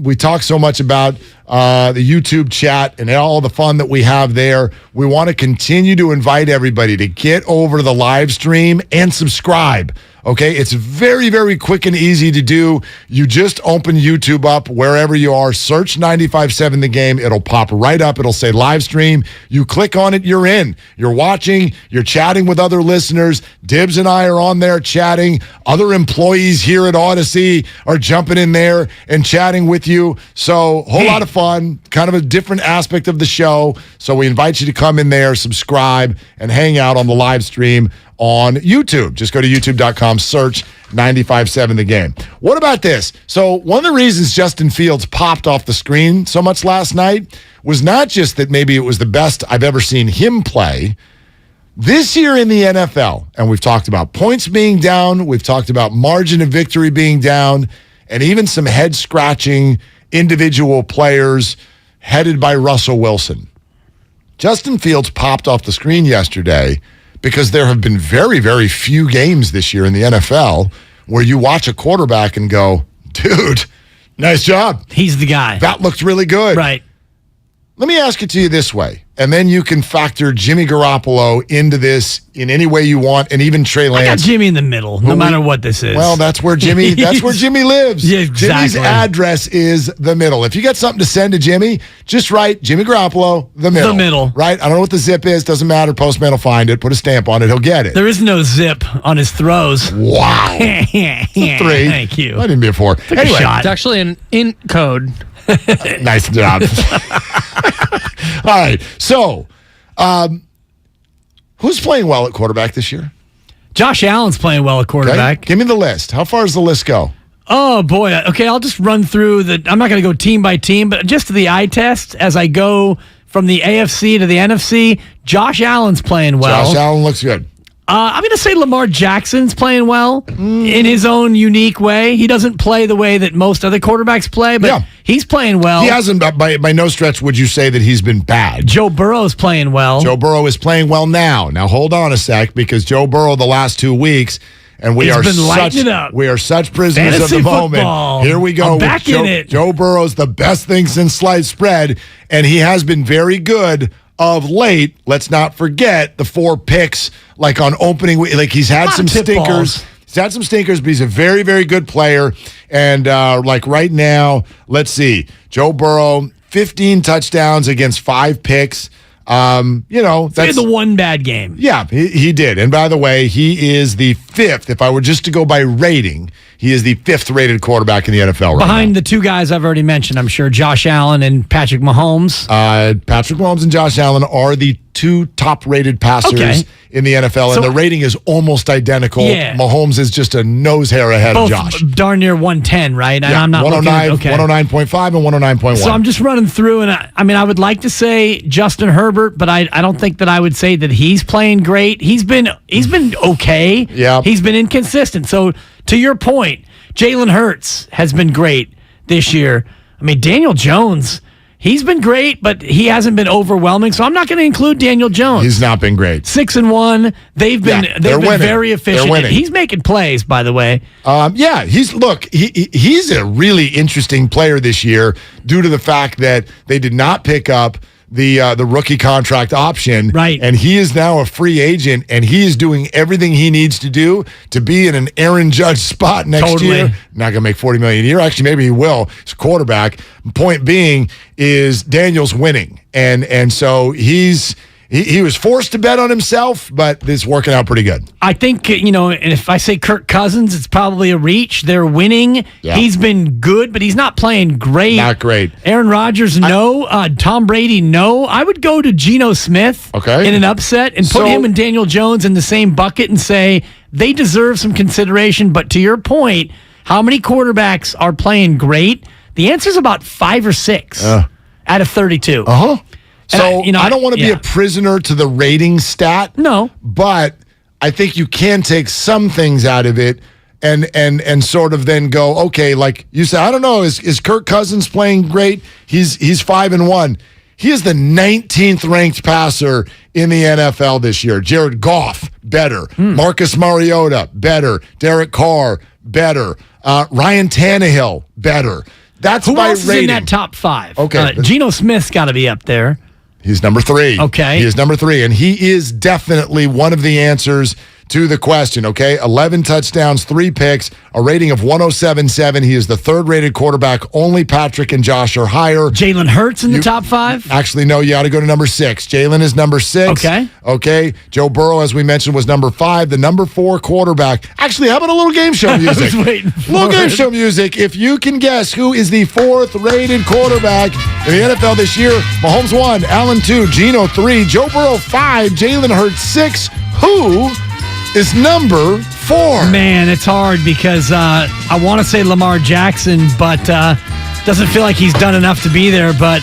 S19: we talk so much about the YouTube chat and all the fun that we have there. We want to continue to invite everybody to get over to the live stream and subscribe. Okay, it's very, very quick and easy to do. You just open YouTube up wherever you are, search 95.7 The Game. It'll pop right up. It'll say live stream. You click on it, you're in. You're watching, you're chatting with other listeners. Dibs and I are on there chatting. Other employees here at Odyssey are jumping in there and chatting with you. So, whole lot of fun, kind of a different aspect of the show. So we invite you to come in there, subscribe, and hang out on the live stream on YouTube. Just go to youtube.com, search 95.7 The Game. What about this? So one of the reasons Justin Fields popped off the screen so much last night was not just that maybe it was the best I've ever seen him play. This year in the NFL, and we've talked about points being down, we've talked about margin of victory being down, and even some head-scratching individual players headed by Russell Wilson. Justin Fields popped off the screen yesterday because there have been very, very few games this year in the NFL where you watch a quarterback and go, dude, nice job.
S20: He's the guy.
S19: That looked really good.
S20: Right.
S19: Let me ask it to you this way, and then you can factor Jimmy Garoppolo into this in any way you want, and even Trey Lance.
S20: I got Jimmy in the middle, no matter what this is.
S19: Well, that's where Jimmy lives.
S20: Yeah, exactly.
S19: Jimmy's address is the middle. If you got something to send to Jimmy, just write Jimmy Garoppolo, the middle.
S20: The middle.
S19: Right? I don't know what the zip is. Doesn't matter. Postman will find it. Put a stamp on it. He'll get it.
S20: There is no zip on his throws.
S19: Wow. 3.
S20: Thank you.
S19: I didn't be a 4.
S20: Anyway,
S12: It's actually an int code.
S19: Nice job. All right. So, who's playing well at quarterback this year?
S20: Josh Allen's playing well at quarterback.
S19: Okay. Give me the list. How far does the list go?
S20: Oh, boy. Okay, I'll just run through I'm not going to go team by team, but just to the eye test as I go from the AFC to the NFC, Josh Allen's playing well.
S19: Josh Allen looks good.
S20: I'm going to say Lamar Jackson's playing well in his own unique way. He doesn't play the way that most other quarterbacks play, but he's playing well.
S19: He hasn't, by no stretch would you say that he's been bad.
S20: Joe Burrow's playing well.
S19: Joe Burrow is playing well now. Now, hold on a sec, because Joe Burrow the last 2 weeks, and we are such prisoners
S20: Fantasy
S19: of the moment.
S20: football.
S19: Here we go.
S20: I'm back in it.
S19: Joe Burrow's the best thing since sliced spread, and he has been very good of late. Let's not forget the 4 picks, like on opening week. Like he's had some stinkers. He's had some stinkers, but he's a very, very good player. And like right now, let's see. Joe Burrow, 15 touchdowns against 5 picks. That's
S20: he had the one bad game.
S19: Yeah, he did. And by the way, he is the 5th. If I were just to go by rating, he is the 5th rated quarterback in the NFL right
S20: Behind the two guys I've already mentioned, I'm sure, Josh Allen and Patrick Mahomes.
S19: Patrick Mahomes and Josh Allen are the 2 top-rated passers in the NFL, and the rating is almost identical.
S20: Yeah.
S19: Mahomes is just a nose hair ahead of Josh.
S20: Darn near 110, right? And
S19: Yeah,
S20: I'm not
S19: 109.5 and 109.1.
S20: So I'm just running through, and I would like to say Justin Herbert, but I don't think that I would say that he's playing great. He's been okay.
S19: Yeah.
S20: He's been inconsistent. So to your point, Jalen Hurts has been great this year. I mean, Daniel Jones, he's been great, but he hasn't been overwhelming. So I'm not going to include Daniel Jones.
S19: He's not been great.
S20: 6-1. They've been very efficient.
S19: They're winning.
S20: He's making plays, by the way.
S19: He's a really interesting player this year due to the fact that they did not pick up the rookie contract option.
S20: Right.
S19: And he is now a free agent, and he is doing everything he needs to do to be in an Aaron Judge spot next year. Not going to make $40 million a year. Actually, maybe he will. He's a quarterback. Point being is Daniel's winning. And so he was forced to bet on himself, but it's working out pretty good.
S20: I think, and if I say Kirk Cousins, it's probably a reach. They're winning.
S19: Yeah.
S20: He's been good, but he's not playing great.
S19: Not great.
S20: Aaron Rodgers, no. Tom Brady, no. I would go to Geno Smith in an upset and put him and Daniel Jones in the same bucket and say they deserve some consideration. But to your point, how many quarterbacks are playing great? The answer is about 5 or 6 out of 32.
S19: Uh-huh. So
S20: I
S19: don't want to be a prisoner to the rating stat.
S20: No.
S19: But I think you can take some things out of it and sort of then go, okay, like you said, I don't know, is Kirk Cousins playing great? He's 5-1. He is the 19th ranked passer in the NFL this year. Jared Goff, better. Marcus Mariota, better. Derek Carr, better. Ryan Tannehill, better. That's
S20: Who
S19: by
S20: else
S19: rating.
S20: is in that top 5?
S19: Okay.
S20: Geno Smith's got to be up there.
S19: He's number 3.
S20: Okay.
S19: He is number 3, and he is definitely one of the answers to the question, okay? 11 touchdowns, 3 picks, a rating of 107.7. He is the 3rd rated quarterback. Only Patrick and Josh are higher.
S20: Jalen Hurts in the top 5?
S19: Actually, no, you ought to go to number 6. Jalen is number 6. Okay. Joe Burrow, as we mentioned, was number 5. The number 4 quarterback. Actually, how about a little game show music?
S20: I was waiting for
S19: little game
S20: it.
S19: show music. If you can guess who is the 4th rated quarterback in the NFL this year, Mahomes 1, Allen 2, Geno 3, Joe Burrow 5, Jalen Hurts 6. Who is number 4?
S20: Man, it's hard because I want to say Lamar Jackson, but doesn't feel like he's done enough to be there. But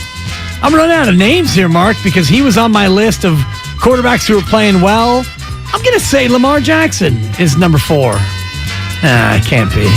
S20: I'm running out of names here, Mark, because he was on my list of quarterbacks who are playing well. I'm going to say Lamar Jackson is number 4. It can't be.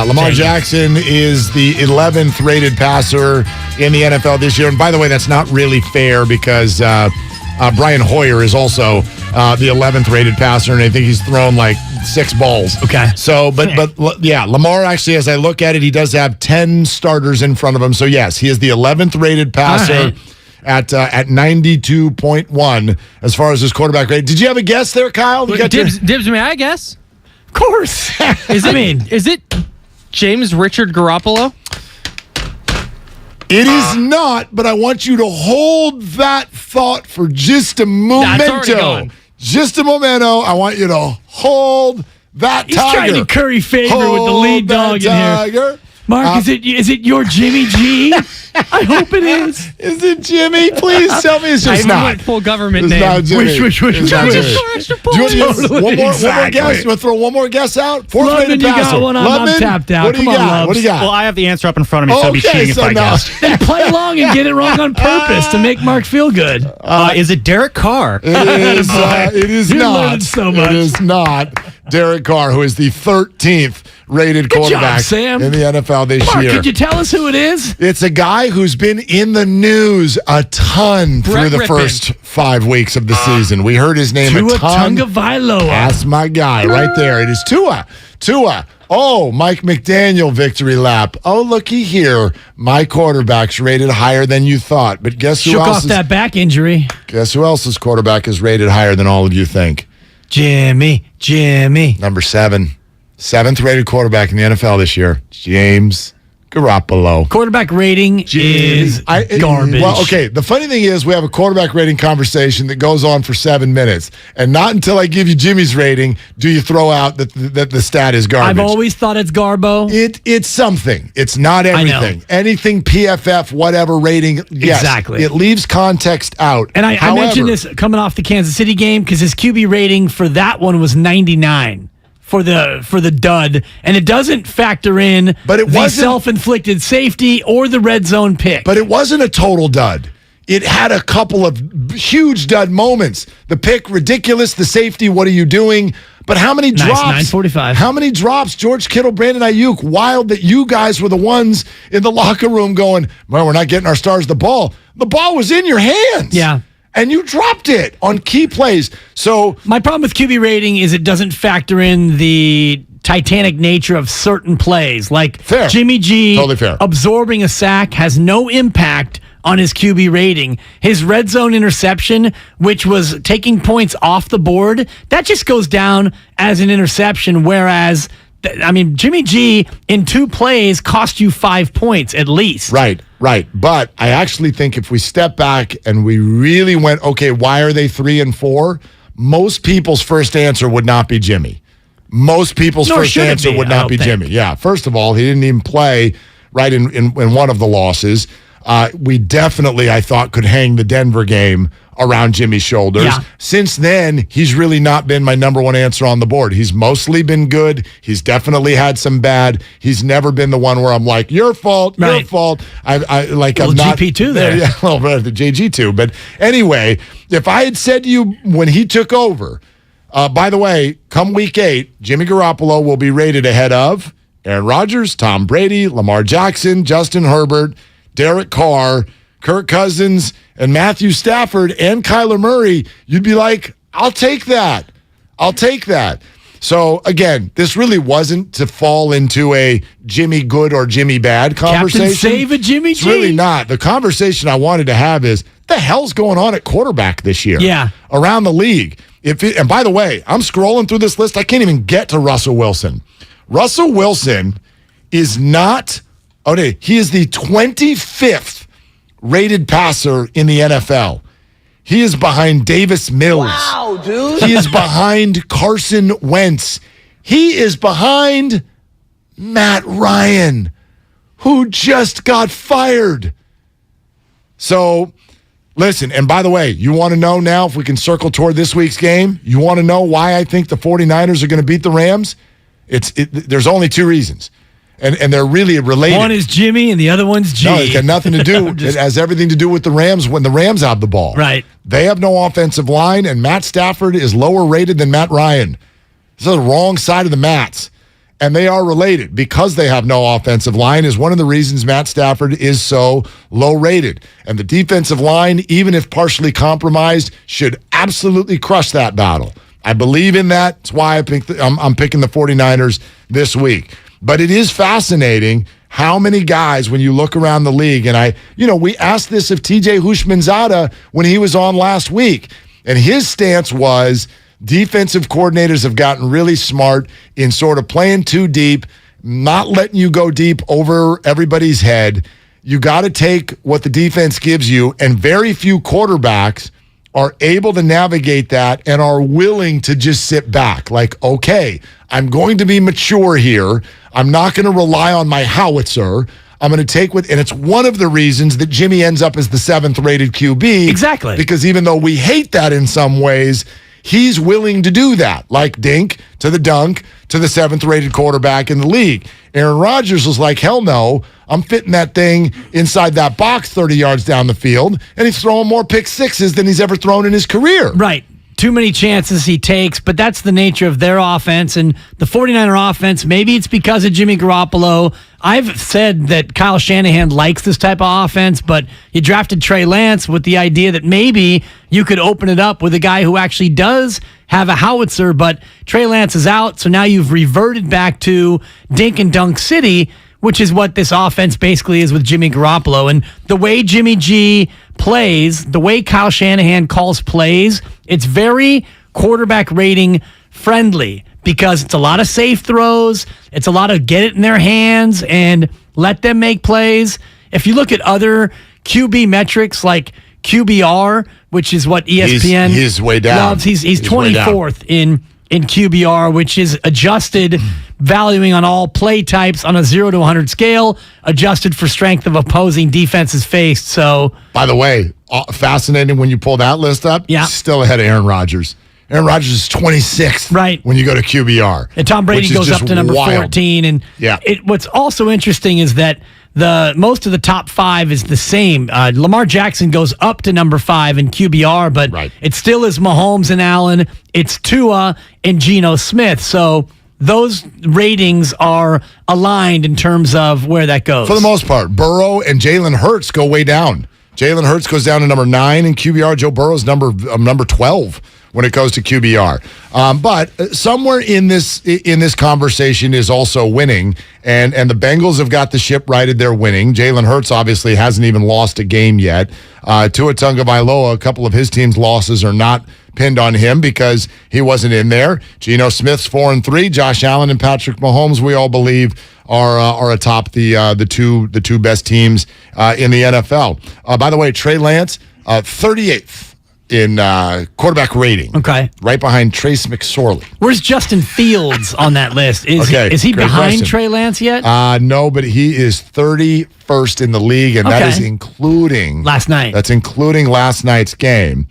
S19: Lamar Jackson is the 11th rated passer in the NFL this year. And by the way, that's not really fair because Brian Hoyer is also the 11th rated passer, and I think he's thrown like 6 balls.
S20: Okay.
S19: So, but yeah, Lamar actually, as I look at it, he does have 10 starters in front of him. So yes, he is the 11th rated passer at 92.1 as far as his quarterback rate. Did you have a guess there, Kyle? You got
S12: Dibs, may I guess?
S20: Of course.
S12: Is it James Richard Garoppolo?
S19: It is not, but I want you to hold that thought for just a momento.
S12: That's already gone.
S19: Just a momento. I want you to hold that
S20: He's
S19: tiger.
S20: trying to curry favor with the lead dog in here. Mark, is it your Jimmy G? I hope it is.
S19: Is it Jimmy? Please tell me it's just not.
S12: Went full government
S19: It's
S12: name.
S19: not Jimmy.
S20: Wish.
S19: It's not Jimmy. Do you want
S20: Totally.
S19: one more
S20: Exactly.
S19: guess? You want to throw one more guess out? 4th
S20: Lubman,
S19: rated
S20: you got
S19: passer.
S20: one. I'm
S19: Lubman,
S20: tapped out.
S19: What do you
S20: Come on,
S19: got?
S20: Lubs.
S19: What do you got?
S5: Well, I have the answer up in front of me, so it'd be cheating if I guessed.
S20: Then play along and get it wrong on purpose to make Mark feel good.
S5: Is it Derek Carr?
S19: It is
S20: You're
S19: not.
S20: learning so much.
S19: It is not Derek Carr, who is the 13th rated
S20: Good
S19: quarterback
S20: job, Sam.
S19: in the NFL this
S20: Mark,
S19: year.
S20: could you tell us who it is?
S19: It's a guy who's been in the news a ton
S12: Brett
S19: through the
S12: Rippon.
S19: first 5 weeks of the season. We heard his name
S20: Tua
S19: a ton.
S20: Tagovailoa.
S19: That's my guy right there. It is Tua. Oh, Mike McDaniel victory lap. Oh, looky here. My quarterback's rated higher than you thought. But guess who
S20: Shook
S19: else
S20: off that back injury.
S19: Guess who else's quarterback is rated higher than all of you think?
S20: Jimmy.
S19: Number 7. 7th rated quarterback in the NFL this year. James Garoppolo.
S20: Quarterback rating is garbage.
S19: Well, okay. The funny thing is we have a quarterback rating conversation that goes on for 7 minutes. And not until I give you Jimmy's rating do you throw out that the stat is garbage.
S20: I've always thought it's Garbo.
S19: It's something. It's not everything. Anything PFF, whatever rating, yes.
S20: Exactly.
S19: It leaves context out.
S20: And I mentioned this coming off the Kansas City game because his QB rating for that one was 99. For the dud, and it doesn't factor in the self-inflicted safety or the red zone pick.
S19: But it wasn't a total dud. It had a couple of huge dud moments. The pick, ridiculous. The safety, what are you doing? But how many drops?
S20: 9:45.
S19: How many drops? George Kittle, Brandon Ayuk. Wild that you guys were the ones in the locker room going, well, we're not getting our stars the ball. The ball was in your hands.
S20: Yeah.
S19: And you dropped it on key plays. So
S20: my problem with QB rating is it doesn't factor in the titanic nature of certain plays. Like Jimmy G absorbing a sack has no impact on his QB rating. His red zone interception, which was taking points off the board, that just goes down as an interception, whereas Jimmy G in 2 plays cost you 5 points at least.
S19: Right. But I actually think if we step back and we really went, okay, why are they 3 and 4? Most people's first answer would not be Jimmy. Most people's first answer would not be Jimmy. Yeah. First of all, he didn't even play right in one of the losses. We definitely, I thought, could hang the Denver game around Jimmy's shoulders.
S20: Yeah.
S19: Since then, he's really not been my number one answer on the board. He's mostly been good. He's definitely had some bad. He's never been the one where I'm like, your fault. I'm not
S20: GP too there.
S19: Yeah, well, the JG too. But anyway, if I had said to you when he took over, by the way, come week 8, Jimmy Garoppolo will be rated ahead of Aaron Rodgers, Tom Brady, Lamar Jackson, Justin Herbert, Derek Carr, Kirk Cousins, and Matthew Stafford, and Kyler Murray, you'd be like, I'll take that. So, again, this really wasn't to fall into a Jimmy good or Jimmy bad conversation.
S20: Captain save a Jimmy G.
S19: It's really not. The conversation I wanted to have is, the hell's going on at quarterback this year?
S20: Yeah.
S19: Around the league. And by the way, I'm scrolling through this list. I can't even get to Russell Wilson. Russell Wilson is not... Okay, he is the 25th rated passer in the NFL. He is behind Davis Mills.
S15: Wow, dude.
S19: He is behind Carson Wentz. He is behind Matt Ryan, who just got fired. So, listen, and by the way, you want to know now, if we can circle toward this week's game, you want to know why I think the 49ers are going to beat the Rams? There's only 2 reasons. And they're really related.
S20: One is Jimmy and the other one's G.
S19: No, it's got nothing to do. It has everything to do with the Rams when the Rams have the ball.
S20: Right.
S19: They have no offensive line, and Matt Stafford is lower rated than Matt Ryan. This is the wrong side of the mats. And they are related because they have no offensive line is one of the reasons Matt Stafford is so low rated. And the defensive line, even if partially compromised, should absolutely crush that battle. I believe in that. That's why I'm picking the 49ers this week. But it is fascinating how many guys, when you look around the league, and we asked this of TJ Houshmandzadeh when he was on last week, and his stance was defensive coordinators have gotten really smart in sort of playing too deep, not letting you go deep over everybody's head. You got to take what the defense gives you, and very few quarterbacks are able to navigate that and are willing to just sit back. Like, okay, I'm going to be mature here. I'm not going to rely on my howitzer. I'm going to take and it's one of the reasons that Jimmy ends up as the 7th rated QB.
S20: Exactly.
S19: Because even though we hate that in some ways, he's willing to do that. Like Dink to the dunk to the 7th rated quarterback in the league. Aaron Rodgers was like, hell no, I'm fitting that thing inside that box 30 yards down the field, and he's throwing more pick sixes than he's ever thrown in his career.
S20: Right. Too many chances he takes, but that's the nature of their offense. And the 49er offense, maybe it's because of Jimmy Garoppolo. I've said that Kyle Shanahan likes this type of offense, but you drafted Trey Lance with the idea that maybe you could open it up with a guy who actually does have a howitzer, but Trey Lance is out, so now you've reverted back to Dink and Dunk City, which is what this offense basically is with Jimmy Garoppolo. And the way Jimmy G plays, the way Kyle Shanahan calls plays, it's very quarterback rating friendly because it's a lot of safe throws. It's a lot of get it in their hands. And Let them make plays. If you look at other QB metrics like QBR, which is what ESPN
S19: he's way down.
S20: loves, he's 24th in QBR, which is adjusted valuing on all play types on a 0 to 100 scale, adjusted for strength of opposing defenses faced. So,
S19: by the way, fascinating when you pull that list up.
S20: Yeah,
S19: still ahead of Aaron Rodgers. Aaron Rodgers is 26th,
S20: right?
S19: When you go to QBR,
S20: and Tom Brady goes up to number 14. And what's also interesting is that most of the top 5 is the same. Lamar Jackson goes up to number 5 in QBR, but it still is Mahomes and Allen. It's Tua and Geno Smith. So those ratings are aligned in terms of where that goes.
S19: For the most part, Burrow and Jalen Hurts go way down. Jalen Hurts goes down to number 9 in QBR. Joe Burrow's number 12 when it goes to QBR. But somewhere in this conversation is also winning, and the Bengals have got the ship righted. They're winning. Jalen Hurts obviously hasn't even lost a game yet. Tua Tagovailoa, a couple of his team's losses are not pinned on him because he wasn't in there. Geno Smith's 4-3. Josh Allen and Patrick Mahomes, we all believe, are atop the two best teams in the NFL. By the way, Trey Lance, 38th. In quarterback rating.
S20: Okay.
S19: Right behind Trace McSorley.
S20: Where's Justin Fields on that list? Is he behind question. Trey Lance yet?
S19: No, but he is 31st in the league, and that is including
S20: last night.
S19: That's including last night's game.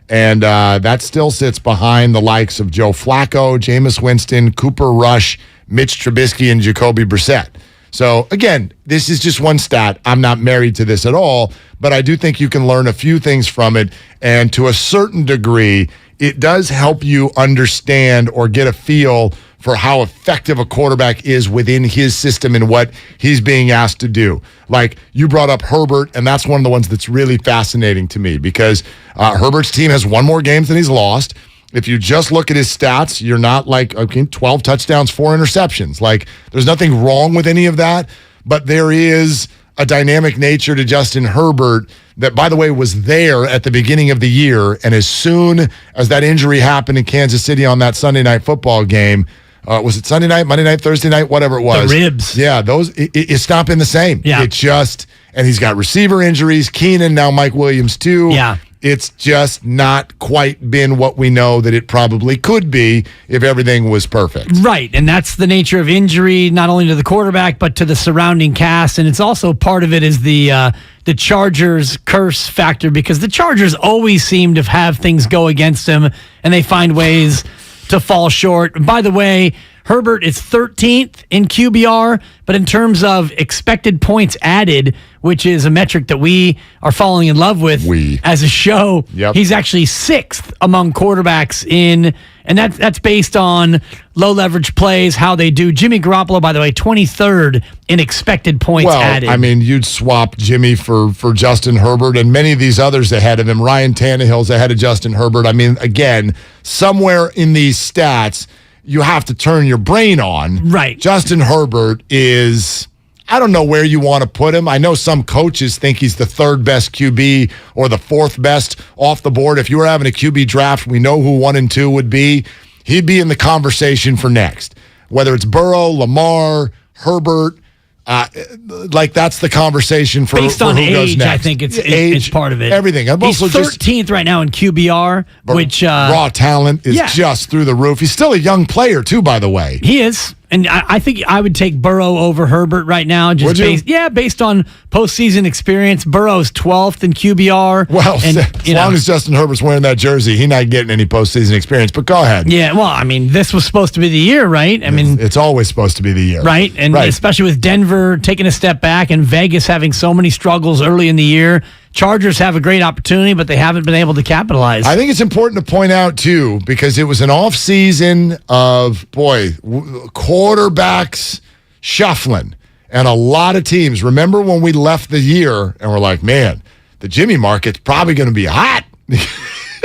S19: And that still sits behind the likes of Joe Flacco, Jameis Winston, Cooper Rush, Mitch Trubisky, and Jacoby Brissett. So, again, this is just one stat. I'm not married to this at all, but I do think you can learn a few things from it. And to a certain degree, it does help you understand or get a feel for how effective a quarterback is within his system and what he's being asked to do. Like, you brought up Herbert, and that's one of the ones that's really fascinating to me because Herbert's team has won more games than he's lost. If you just look at his stats, you're not like, 12 touchdowns, 4 interceptions. Like, there's nothing wrong with any of that, but there is a dynamic nature to Justin Herbert that, by the way, was there at the beginning of the year. And as soon as that injury happened in Kansas City on that Sunday night football game, was it Sunday night, Monday night, Thursday night, whatever it was?
S20: The ribs.
S19: Yeah, it's not been the same.
S20: Yeah.
S19: And he's got receiver injuries, Keenan, now Mike Williams too.
S20: Yeah.
S19: It's just not quite been what we know that it probably could be if everything was perfect.
S20: Right, and that's the nature of injury, not only to the quarterback, but to the surrounding cast. And it's also part of it is the Chargers curse factor because the Chargers always seem to have things go against them, and they find ways to fall short. By the way, Herbert is 13th in QBR, but in terms of expected points added, which is a metric that we are falling in love with as a show, he's actually 6th among quarterbacks and that's based on low leverage plays, how they do. Jimmy Garoppolo, by the way, 23rd in expected points added.
S19: I mean, you'd swap Jimmy for Justin Herbert and many of these others ahead of him. Ryan Tannehill's ahead of Justin Herbert. I mean, again, somewhere in these stats, you have to turn your brain on.
S20: Right.
S19: Justin Herbert is, I don't know where you want to put him. I know some coaches think he's the 3rd best QB or the 4th best off the board. If you were having a QB draft, we know who 1 and 2 would be. He'd be in the conversation for next. Whether it's Burrow, Lamar, Herbert, that's the conversation for
S20: based on
S19: who
S20: age,
S19: goes next.
S20: I think it's part of it.
S19: Everything.
S20: He's 13th right now in QBR, which
S19: raw talent is just through the roof. He's still a young player too, by the way.
S20: He is. And I think I would take Burrow over Herbert right now. Just based on postseason experience. Burrow's 12th in QBR.
S19: Well, as long as Justin Herbert's wearing that jersey, he's not getting any postseason experience. But go ahead.
S20: Yeah, well, I mean, this was supposed to be the year, right? I mean,
S19: it's always supposed to be the year.
S20: Right? And especially with Denver taking a step back and Vegas having so many struggles early in the year. Chargers have a great opportunity, but they haven't been able to capitalize.
S19: I think it's important to point out, too, because it was an off season of, quarterbacks shuffling. And a lot of teams, remember when we left the year and we're like, man, the Jimmy market's probably going to be hot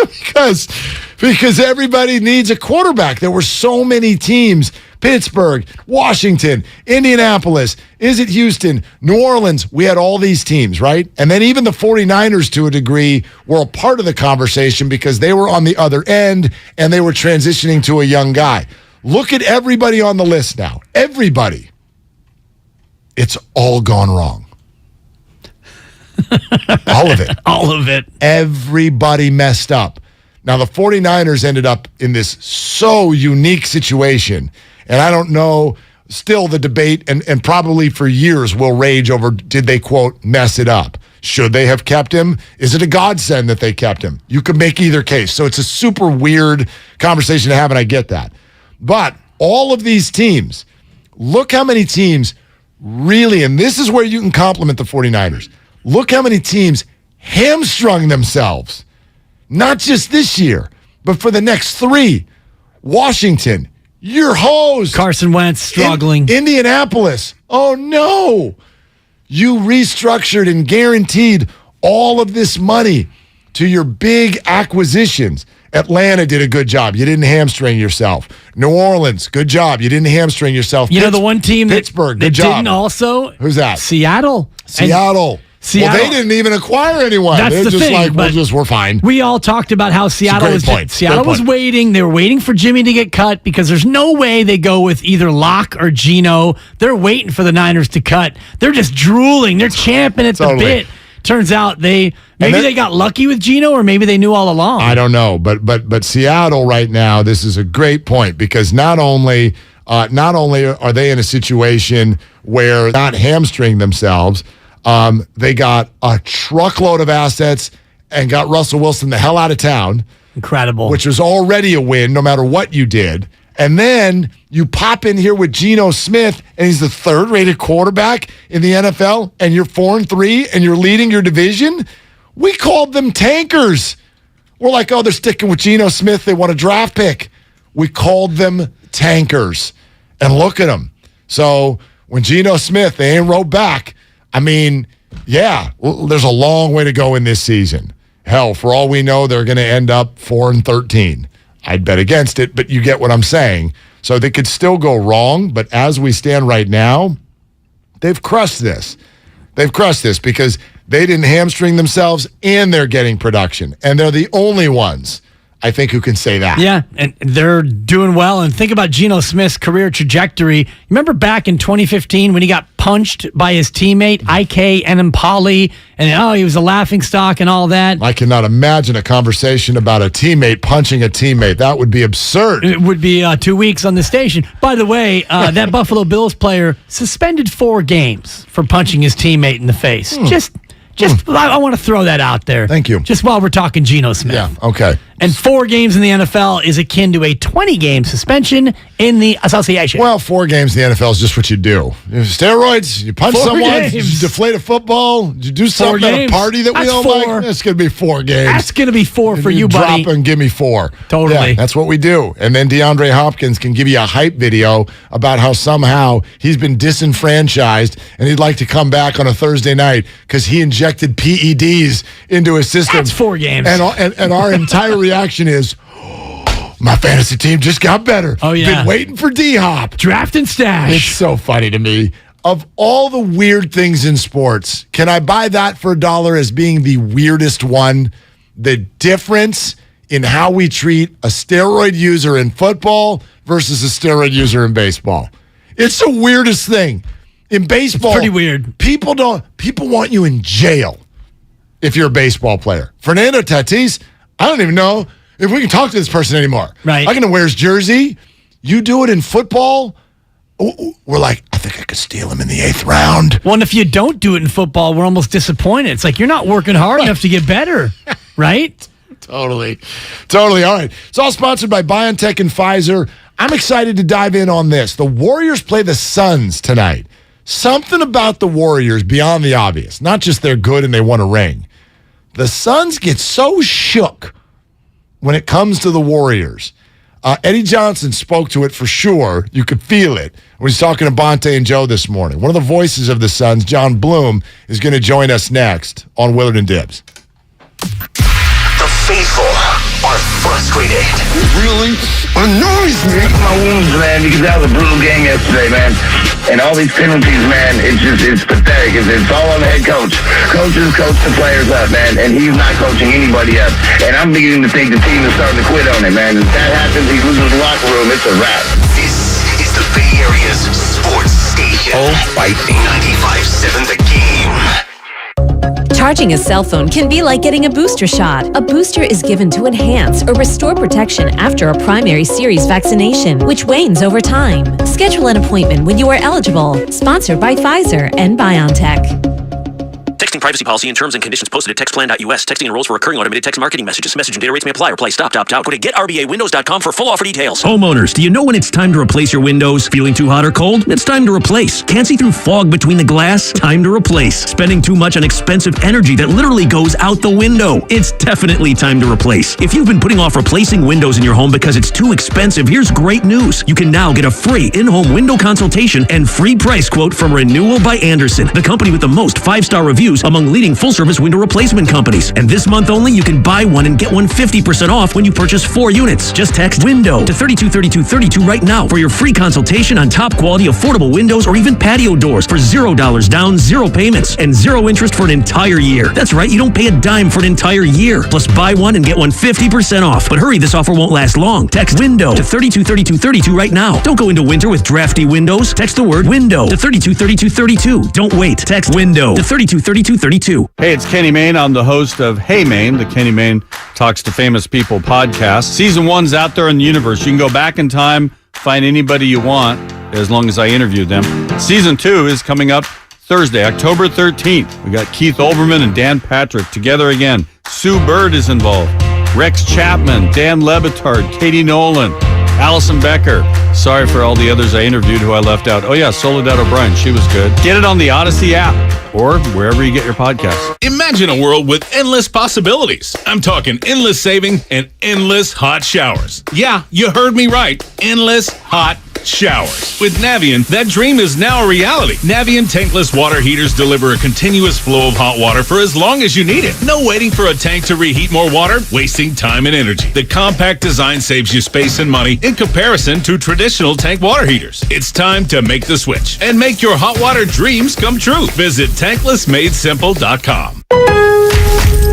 S19: because everybody needs a quarterback. There were so many teams. Pittsburgh, Washington, Indianapolis, is it Houston, New Orleans? We had all these teams, right? And then even the 49ers, to a degree, were a part of the conversation because they were on the other end and they were transitioning to a young guy. Look at everybody on the list now. Everybody. It's all gone wrong. All of it.
S20: All of it.
S19: Everybody messed up. Now, the 49ers ended up in this so unique situation, and I don't know, still the debate, and probably for years will rage over, did they, quote, mess it up? Should they have kept him? Is it a godsend that they kept him? You could make either case. So it's a super weird conversation to have, and I get that. But all of these teams, look how many teams really, and this is where you can compliment the 49ers, look how many teams hamstrung themselves. Not just this year, but for the next 3. Washington, you're hosed.
S20: Carson Wentz struggling.
S19: Indianapolis, oh no. You restructured and guaranteed all of this money to your big acquisitions. Atlanta did a good job. You didn't hamstring yourself. New Orleans, good job. You didn't hamstring yourself.
S20: You know the one team
S19: Pittsburgh,
S20: that
S19: good job.
S20: didn't also?
S19: Who's that?
S20: Seattle.
S19: Seattle. Well, they didn't even acquire anyone.
S20: That's
S19: They're
S20: the
S19: just
S20: thing,
S19: like,
S20: but
S19: we're fine.
S20: We all talked about how Seattle was waiting. They were waiting for Jimmy to get cut because there's no way they go with either Locke or Geno. They're waiting for the Niners to cut. They're just drooling. They're champing at the bit. Turns out they got lucky with Geno, or maybe they knew all along.
S19: I don't know, but Seattle right now, this is a great point because not only are they in a situation where not hamstring themselves. They got a truckload of assets and got Russell Wilson the hell out of town.
S20: Incredible.
S19: Which was already a win no matter what you did. And then you pop in here with Geno Smith, and he's the third-rated quarterback in the NFL, and you're 4-3, and you're leading your division? We called them tankers. We're like, oh, they're sticking with Geno Smith. They want a draft pick. We called them tankers. And look at them. So when Geno Smith, they ain't wrote back. I mean, yeah, there's a long way to go in this season. Hell, for all we know, they're going to end up 4-13. I'd bet against it, but you get what I'm saying. So they could still go wrong, but as we stand right now, they've crushed this. They've crushed this because they didn't hamstring themselves and they're getting production. And they're the only ones, I think, who can say that.
S20: Yeah, and they're doing well. And think about Geno Smith's career trajectory. Remember back in 2015 when he got punched by his teammate, Ike Enemkpali, and he was a laughingstock and all that?
S19: I cannot imagine a conversation about a teammate punching a teammate. That would be absurd.
S20: It would be 2 weeks on the station. By the way, that Buffalo Bills player suspended 4 games for punching his teammate in the face. I want to throw that out there.
S19: Thank you.
S20: Just while we're talking Geno Smith.
S19: Yeah, okay.
S20: And 4 games in the NFL is akin to a 20-game suspension in the association.
S19: Well, 4 games in the NFL is just what you do. Steroids, you punch
S20: 4
S19: someone,
S20: games.
S19: you deflate a football, you do something at a party that we don't like. It's going to be 4 games.
S20: That's going to be 4 for you, buddy.
S19: Drop and give me 4.
S20: Totally.
S19: Yeah, that's what we do. And then DeAndre Hopkins can give you a hype video about how somehow he's been disenfranchised and he'd like to come back on a Thursday night because he injected PEDs into his system.
S20: That's 4 games.
S19: And our entire reaction is, my fantasy team just got better.
S20: Oh, yeah.
S19: Been waiting for D-Hop.
S20: Draft and stash.
S19: It's so funny to me. Of all the weird things in sports, can I buy that for $1 as being the weirdest one? The difference in how we treat a steroid user in football versus a steroid user in baseball. It's the weirdest thing. In baseball,
S20: it's pretty weird.
S19: People want you in jail if you're a baseball player. Fernando Tatis, I don't even know if we can talk to this person anymore.
S20: Right.
S19: I can know wear his jersey. You do it in football, we're like, I think I could steal him in the 8th round.
S20: Well, and if you don't do it in football, we're almost disappointed. It's like you're not working hard enough to get better, right?
S19: Totally. All right. It's all sponsored by BioNTech and Pfizer. I'm excited to dive in on this. The Warriors play the Suns tonight. Something about the Warriors beyond the obvious. Not just they're good and they won a ring. The Suns get so shook when it comes to the Warriors. Eddie Johnson spoke to it for sure. You could feel it when he's talking to Bonte and Joe this morning. One of the voices of the Suns, John Bloom, is going to join us next on Willard and Dibs.
S11: The faithful are frustrated.
S1: Really annoys me. My wounds, man, because that was a brutal game yesterday, man. And all these penalties, man, it's pathetic. It's all on the head coach. Coaches coach the players up, man, and he's not coaching anybody up. And I'm beginning to think the team is starting to quit on it, man. If that happens, he loses the locker room, it's a wrap.
S11: This is the Bay Area's sports station. Oh, bite me. 95.7 The Game.
S3: Charging a cell phone can be like getting a booster shot. A booster is given to enhance or restore protection after a primary series vaccination, which wanes over time. Schedule an appointment when you are eligible. Sponsored by Pfizer and BioNTech.
S6: Texting privacy policy and terms and conditions posted at textplan.us. Texting enrolls for recurring automated text marketing messages. Message and data rates may apply. Reply stop, opt out. Go to getrbawindows.com for full offer details.
S7: Homeowners, do you know when it's time to replace your windows? Feeling too hot or cold? It's time to replace. Can't see through fog between the glass? Time to replace. Spending too much on expensive energy that literally goes out the window? It's definitely time to replace. If you've been putting off replacing windows in your home because it's too expensive, here's great news. You can now get a free in-home window consultation and free price quote from Renewal by Andersen, the company with the most 5-star reviews among leading full-service window replacement companies. And this month only, you can buy one and get one 50% off when you purchase 4 units. Just text WINDOW to 323232 right now for your free consultation on top-quality affordable windows or even patio doors for $0 down, 0 payments, and 0 interest for an entire year. That's right, you don't pay a dime for an entire year. Plus, buy one and get one 50% off. But hurry, this offer won't last long. Text WINDOW to 323232 right now. Don't go into winter with drafty windows. Text the word WINDOW to 323232. Don't wait. Text WINDOW to 323232.
S8: Hey, it's Kenny Mayne. I'm the host of Hey Mayne, the Kenny Mayne Talks to Famous People podcast. Season 1's out there in the universe. You can go back in time, find anybody you want, as long as I interviewed them. Season 2 is coming up Thursday, October 13th. We got Keith Olbermann and Dan Patrick together again. Sue Bird is involved. Rex Chapman, Dan Lebitard, Katie Nolan, Allison Becker. Sorry for all the others I interviewed who I left out. Oh yeah, Soledad O'Brien, she was good. Get it on the Odyssey app or wherever you get your podcasts.
S9: Imagine a world with endless possibilities. I'm talking endless saving and endless hot showers. Yeah, you heard me right. Endless hot showers. With Navien, that dream is now a reality. Navien tankless water heaters deliver a continuous flow of hot water for as long as you need it. No waiting for a tank to reheat more water, wasting time and energy. The compact design saves you space and money in comparison to traditional tank water heaters. It's time to make the switch and make your hot water dreams come true. Visit tanklessmadesimple.com.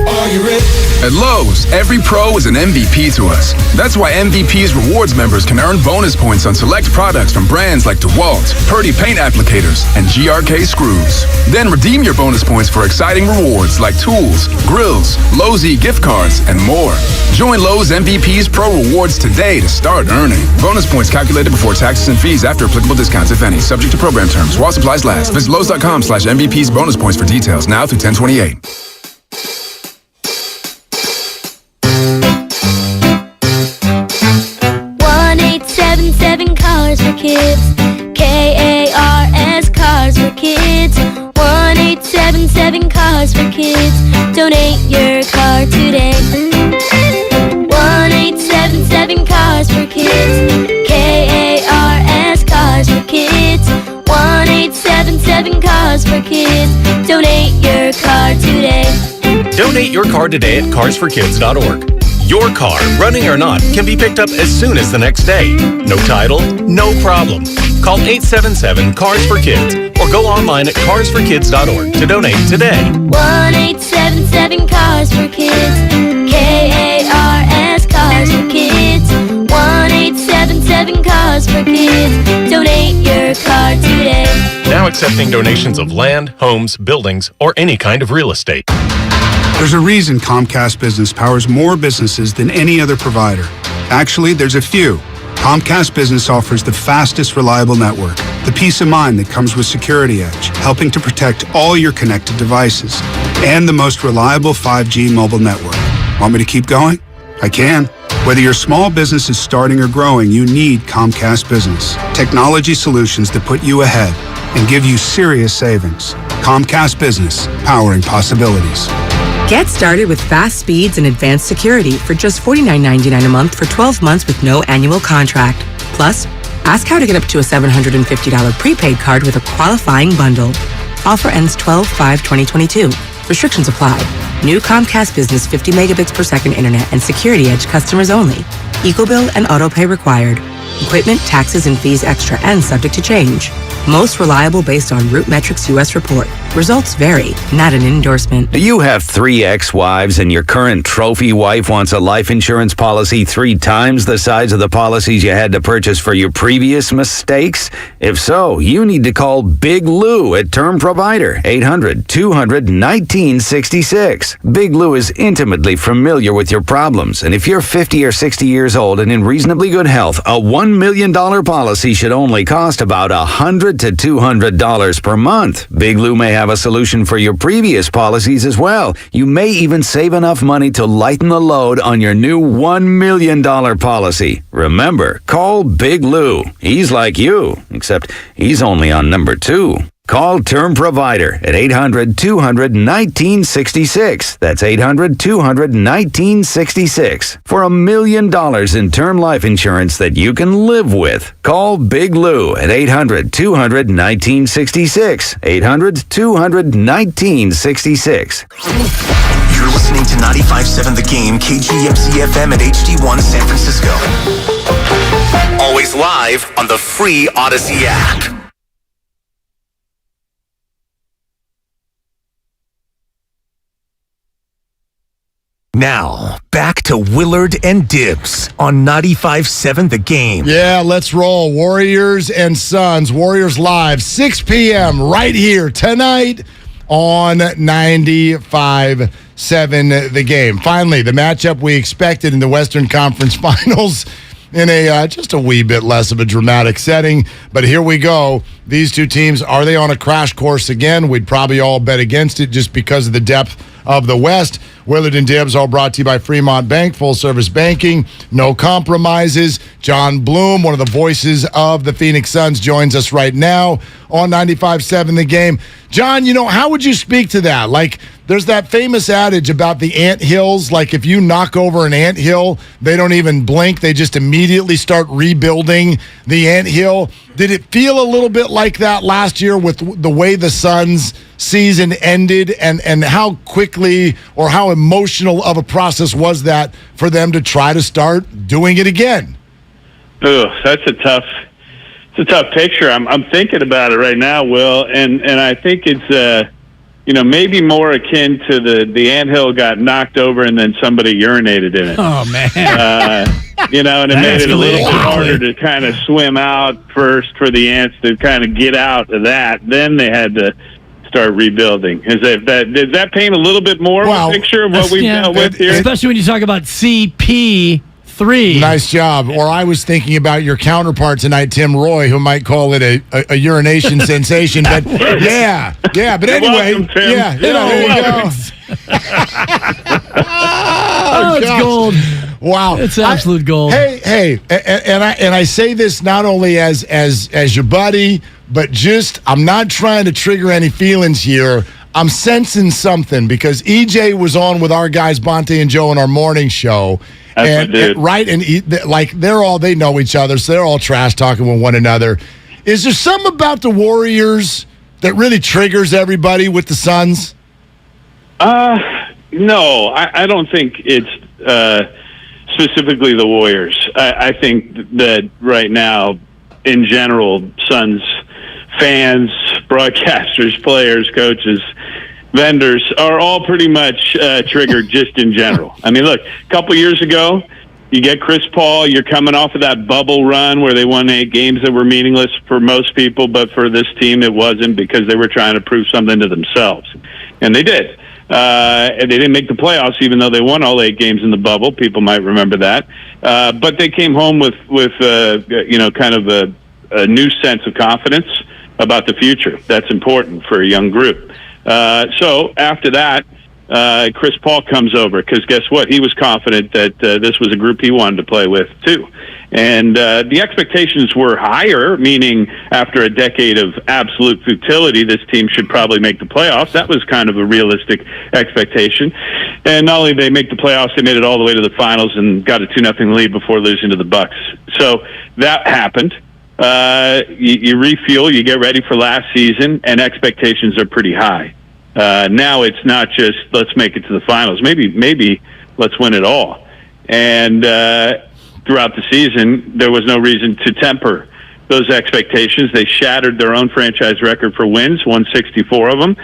S13: Are you ready? At Lowe's, every pro is an MVP to us. That's why MVP's rewards members can earn bonus points on select products from brands like DeWalt, Purdy paint applicators, and GRK screws. Then redeem your bonus points for exciting rewards like tools, grills, Lowe's gift cards, and more. Join Lowe's MVP's Pro Rewards today to start earning. Bonus points calculated before taxes and fees after applicable discounts, if any. Subject to program terms. While supplies last. Visit Lowe's.com/MVP's bonus points for details. Now through 10/28.
S14: 1877 Cars for Kids. KARS Cars for Kids. 1877 Cars for Kids. Donate your car today. 1877 Cars for Kids. KARS Cars for Kids. 1877 Cars for Kids. Donate your car today.
S17: Donate your car today at carsforkids.org. Your car, running or not, can be picked up as soon as the next day. No title, no problem. Call 877-CARS-FOR-KIDS or go online at carsforkids.org to donate today.
S14: 1877 Cars for Kids. KARS Cars for Kids. 1877 Cars for Kids. Donate your car today.
S17: Now accepting donations of land, homes, buildings, or any kind of real estate.
S18: There's a reason Comcast Business powers more businesses than any other provider. Actually, there's a few. Comcast Business offers the fastest, reliable network, the peace of mind that comes with Security Edge, helping to protect all your connected devices, and the most reliable 5G mobile network. Want me to keep going? I can. Whether your small business is starting or growing, you need Comcast Business. Technology solutions that put you ahead and give you serious savings. Comcast Business, powering possibilities.
S28: Get started with fast speeds and advanced security for just $49.99 a month for 12 months with no annual contract. Plus, ask how to get up to a $750 prepaid card with a qualifying bundle. Offer ends 12/5/2022. Restrictions apply. New Comcast Business 50 megabits per second internet and Security Edge customers only. EcoBill and autopay required. Equipment, taxes, and fees extra and subject to change. Most reliable based on RootMetrics US report. Results vary, not an endorsement.
S27: Do you have 3 ex-wives and your current trophy wife wants a life insurance policy 3 times the size of the policies you had to purchase for your previous mistakes? If so, you need to call Big Lou at Term Provider, 800-200-1966. Big Lou is intimately familiar with your problems, and if you're 50 or 60 years old and in reasonably good health, a $1 million policy should only cost about $100 to $200 per month. Big Lou may have a solution for your previous policies as well. You may even save enough money to lighten the load on your new $1 million policy. Remember, call Big Lou. He's like you, except he's only on number 2. Call Term Provider at 800-200-1966. That's 800-200-1966 for $1 million in term life insurance that you can live with. Call Big Lou at 800-200-1966. 800-200-1966.
S11: You're listening to 95.7 The Game, KGMC FM and HD1 San Francisco. Always live on the free Odyssey app. Now, back to Willard and Dibs on 95.7 The Game.
S19: Yeah, let's roll. Warriors and Suns. Warriors live, 6 p.m. right here tonight on 95.7 The Game. Finally, the matchup we expected in the Western Conference Finals in a just a wee bit less of a dramatic setting. But here we go. These two teams, are they on a crash course again? We'd probably all bet against it just because of the depth of the West. Willard and Dibs, all brought to you by Fremont Bank, full-service banking, no compromises. John Bloom, one of the voices of the Phoenix Suns, joins us right now on 95.7 The Game. John, how would you speak to that? Like, there's that famous adage about the anthills. Like, if you knock over an anthill, they don't even blink. They just immediately start rebuilding the anthill. Did it feel a little bit like that last year with the way the Suns' season ended and how quickly or how emotional of a process was that for them to try to start doing it again?
S2: Oh, that's a tough picture. I'm thinking about it right now, Will, and I think it's maybe more akin to the anthill got knocked over and then somebody urinated in it.
S20: Oh man.
S2: And it made it a little bit harder to kind of swim out first for the ants to kind of get out of that. Then they had to start rebuilding. Does that paint a little bit more of a picture of what we've dealt with here?
S20: Especially when you talk about CP3.
S19: Nice job. Or I was thinking about your counterpart tonight, Tim Roy, who might call it a urination sensation. But yeah. But anyway,
S2: welcome, Tim.
S19: there you go.
S20: It's gold.
S19: Wow,
S20: it's absolute gold.
S19: Hey, and I say this not only as your buddy, but just I'm not trying to trigger any feelings here. I'm sensing something because EJ was on with our guys Bonte and Joe in our morning show. They know each other, so they're all trash talking with one another. Is there something about the Warriors that really triggers everybody with the Suns?
S2: No, I don't think it's specifically the Warriors. I think that right now, in general, Suns fans, broadcasters, players, coaches, vendors are all pretty much triggered just in general. I mean, look, a couple years ago, you get Chris Paul, you're coming off of that bubble run where they won 8 games that were meaningless for most people, but for this team it wasn't because they were trying to prove something to themselves. And they did. And they didn't make the playoffs, even though they won all 8 games in the bubble. People might remember that. But they came home with kind of a new sense of confidence about the future. That's important for a young group. So after that, Chris Paul comes over because guess what? He was confident that this was a group he wanted to play with too. And the expectations were higher, meaning after a decade of absolute futility, this team should probably make the playoffs. That was kind of a realistic expectation. And not only did they make the playoffs, they made it all the way to the finals and got a 2-0 lead before losing to the Bucks. So that happened. You refuel, you get ready for last season, and expectations are pretty high. Now it's not just let's make it to the finals. Maybe let's win it all. And throughout the season, there was no reason to temper those expectations. They shattered their own franchise record for wins, won 64 of them.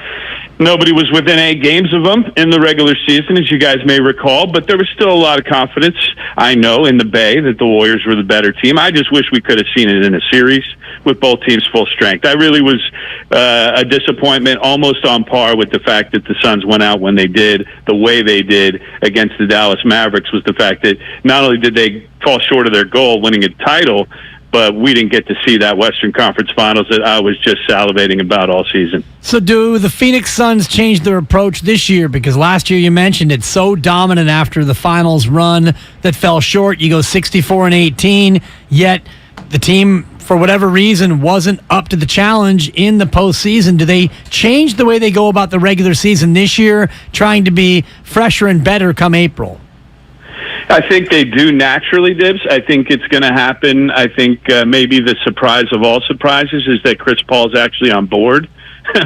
S2: Nobody was within 8 games of them in the regular season, as you guys may recall, but there was still a lot of confidence, I know, in the Bay that the Warriors were the better team. I just wish we could have seen it in a series with both teams full strength. I really was a disappointment, almost on par with the fact that the Suns went out when they did, the way they did against the Dallas Mavericks, was the fact that not only did they fall short of their goal, winning a title, but we didn't get to see that Western Conference Finals that I was just salivating about all season.
S20: So do the Phoenix Suns change their approach this year? Because last year you mentioned it's so dominant after the finals run that fell short. You go 64-18, yet the team, for whatever reason, wasn't up to the challenge in the postseason. Do they change the way they go about the regular season this year, trying to be fresher and better come April?
S2: I think they do naturally, Dibs. I think it's going to happen. I think maybe the surprise of all surprises is that Chris Paul's actually on board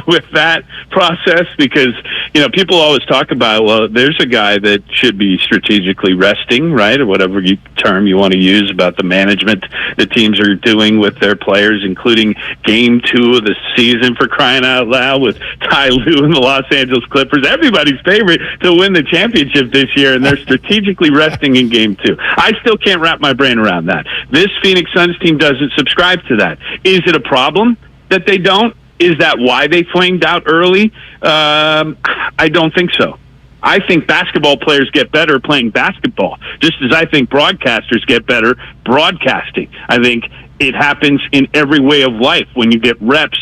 S2: with that process, because, you know, people always talk about, well, there's a guy that should be strategically resting, right, or whatever term you want to use about the management the teams are doing with their players, including Game 2 of the season, for crying out loud, with Ty Lue and the Los Angeles Clippers, everybody's favorite to win the championship this year, and they're strategically resting in Game 2. I still can't wrap my brain around that. This Phoenix Suns team doesn't subscribe to that. Is it a problem that they don't? Is that why they flamed out early? I don't think so. I think basketball players get better playing basketball, just as I think broadcasters get better broadcasting. I think it happens in every way of life. When you get reps,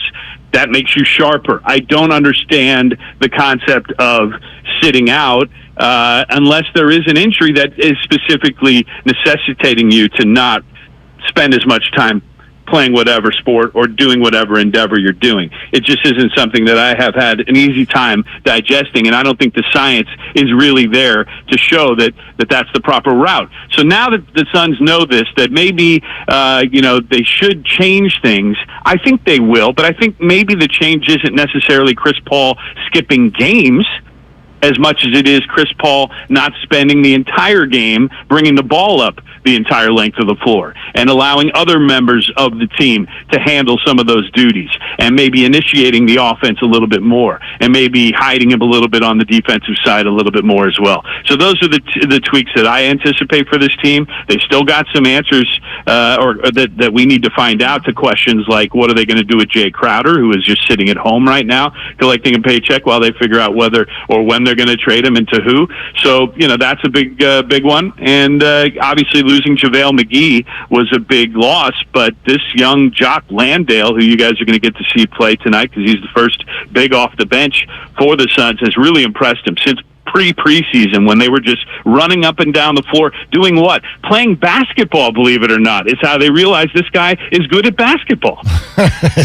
S2: that makes you sharper. I don't understand the concept of sitting out unless there is an injury that is specifically necessitating you to not spend as much time playing whatever sport or doing whatever endeavor you're doing. It just isn't something that I have had an easy time digesting, and I don't think the science is really there to show that that's the proper route. So now that the Suns know this, that maybe they should change things, I think they will, but I think maybe the change isn't necessarily Chris Paul skipping games as much as it is Chris Paul not spending the entire game bringing the ball up the entire length of the floor and allowing other members of the team to handle some of those duties, and maybe initiating the offense a little bit more, and maybe hiding him a little bit on the defensive side a little bit more as well. So those are the tweaks that I anticipate for this team. They still got some answers that we need to find out to questions like, what are they going to do with Jay Crowder, who is just sitting at home right now collecting a paycheck while they figure out whether or when they're going to trade him, and to who. So, that's a big one. And obviously losing JaVale McGee was a big loss, but this young Jock Landale, who you guys are going to get to see play tonight because he's the first big off the bench for the Suns, has really impressed him since preseason, when they were just running up and down the floor doing what? Playing basketball, believe it or not, is how they realized this guy is good at basketball.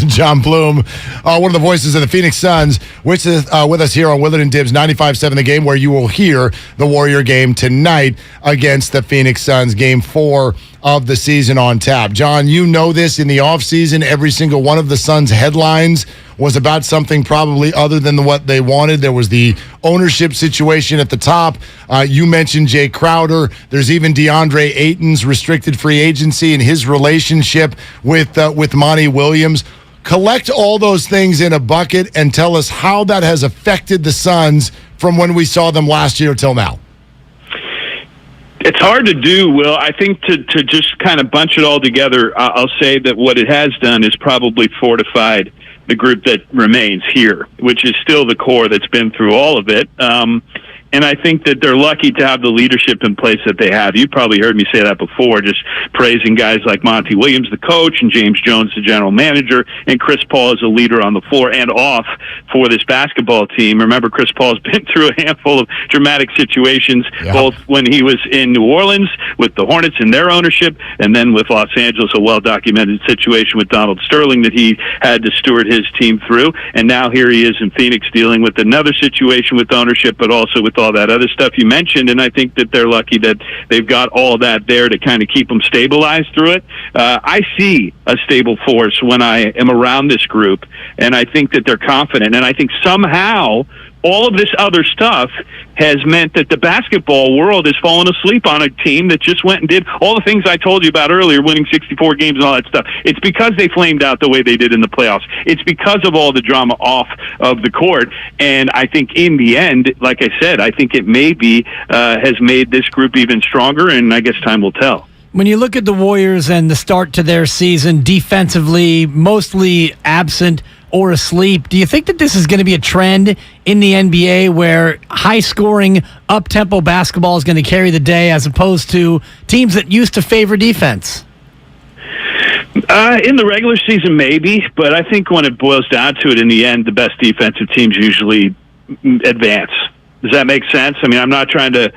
S19: John Bloom, one of the voices of the Phoenix Suns, which is with us here on Willard and Dibs 95.7 The Game, where you will hear the Warrior game tonight against the Phoenix Suns, Game 4 of the season on tap. John, you know this, in the offseason, every single one of the Suns' headlines was about something probably other than what they wanted. There was the ownership situation at the top. You mentioned Jay Crowder. There's even DeAndre Ayton's restricted free agency and his relationship with Monty Williams. Collect all those things in a bucket and tell us how that has affected the Suns from when we saw them last year till now.
S2: It's hard to do, Will. I think to just kind of bunch it all together, I'll say that what it has done is probably fortified the group that remains here, which is still the core that's been through all of it. And I think that they're lucky to have the leadership in place that they have. You probably heard me say that before, just praising guys like Monty Williams, the coach, and James Jones, the general manager, and Chris Paul as a leader on the floor and off for this basketball team. Remember, Chris Paul's been through a handful of dramatic situations, both when he was in New Orleans with the Hornets and their ownership, and then with Los Angeles, a well-documented situation with Donald Sterling that he had to steward his team through. And now here he is in Phoenix dealing with another situation with ownership, but also with all that other stuff you mentioned, and I think that they're lucky that they've got all that there to kind of keep them stabilized through it. I see a stable force when I am around this group, and I think that they're confident, and I think somehow all of this other stuff has meant that the basketball world has fallen asleep on a team that just went and did all the things I told you about earlier, winning 64 games and all that stuff. It's because they flamed out the way they did in the playoffs. It's because of all the drama off of the court. And I think in the end, like I said, I think it maybe has made this group even stronger, and I guess time will tell.
S20: When you look at the Warriors and the start to their season, defensively, mostly absent or asleep, do you think that this is going to be a trend in the NBA where high-scoring, up-tempo basketball is going to carry the day as opposed to teams that used to favor defense?
S2: In the regular season, maybe, but I think when it boils down to it, in the end, the best defensive teams usually advance. Does that make sense? I mean, I'm not trying to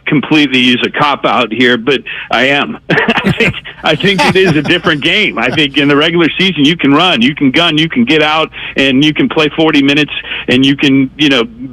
S2: completely use a cop-out here, but I am. I think it is a different game. I think in the regular season, you can run, you can gun, you can get out, and you can play 40 minutes, and you can,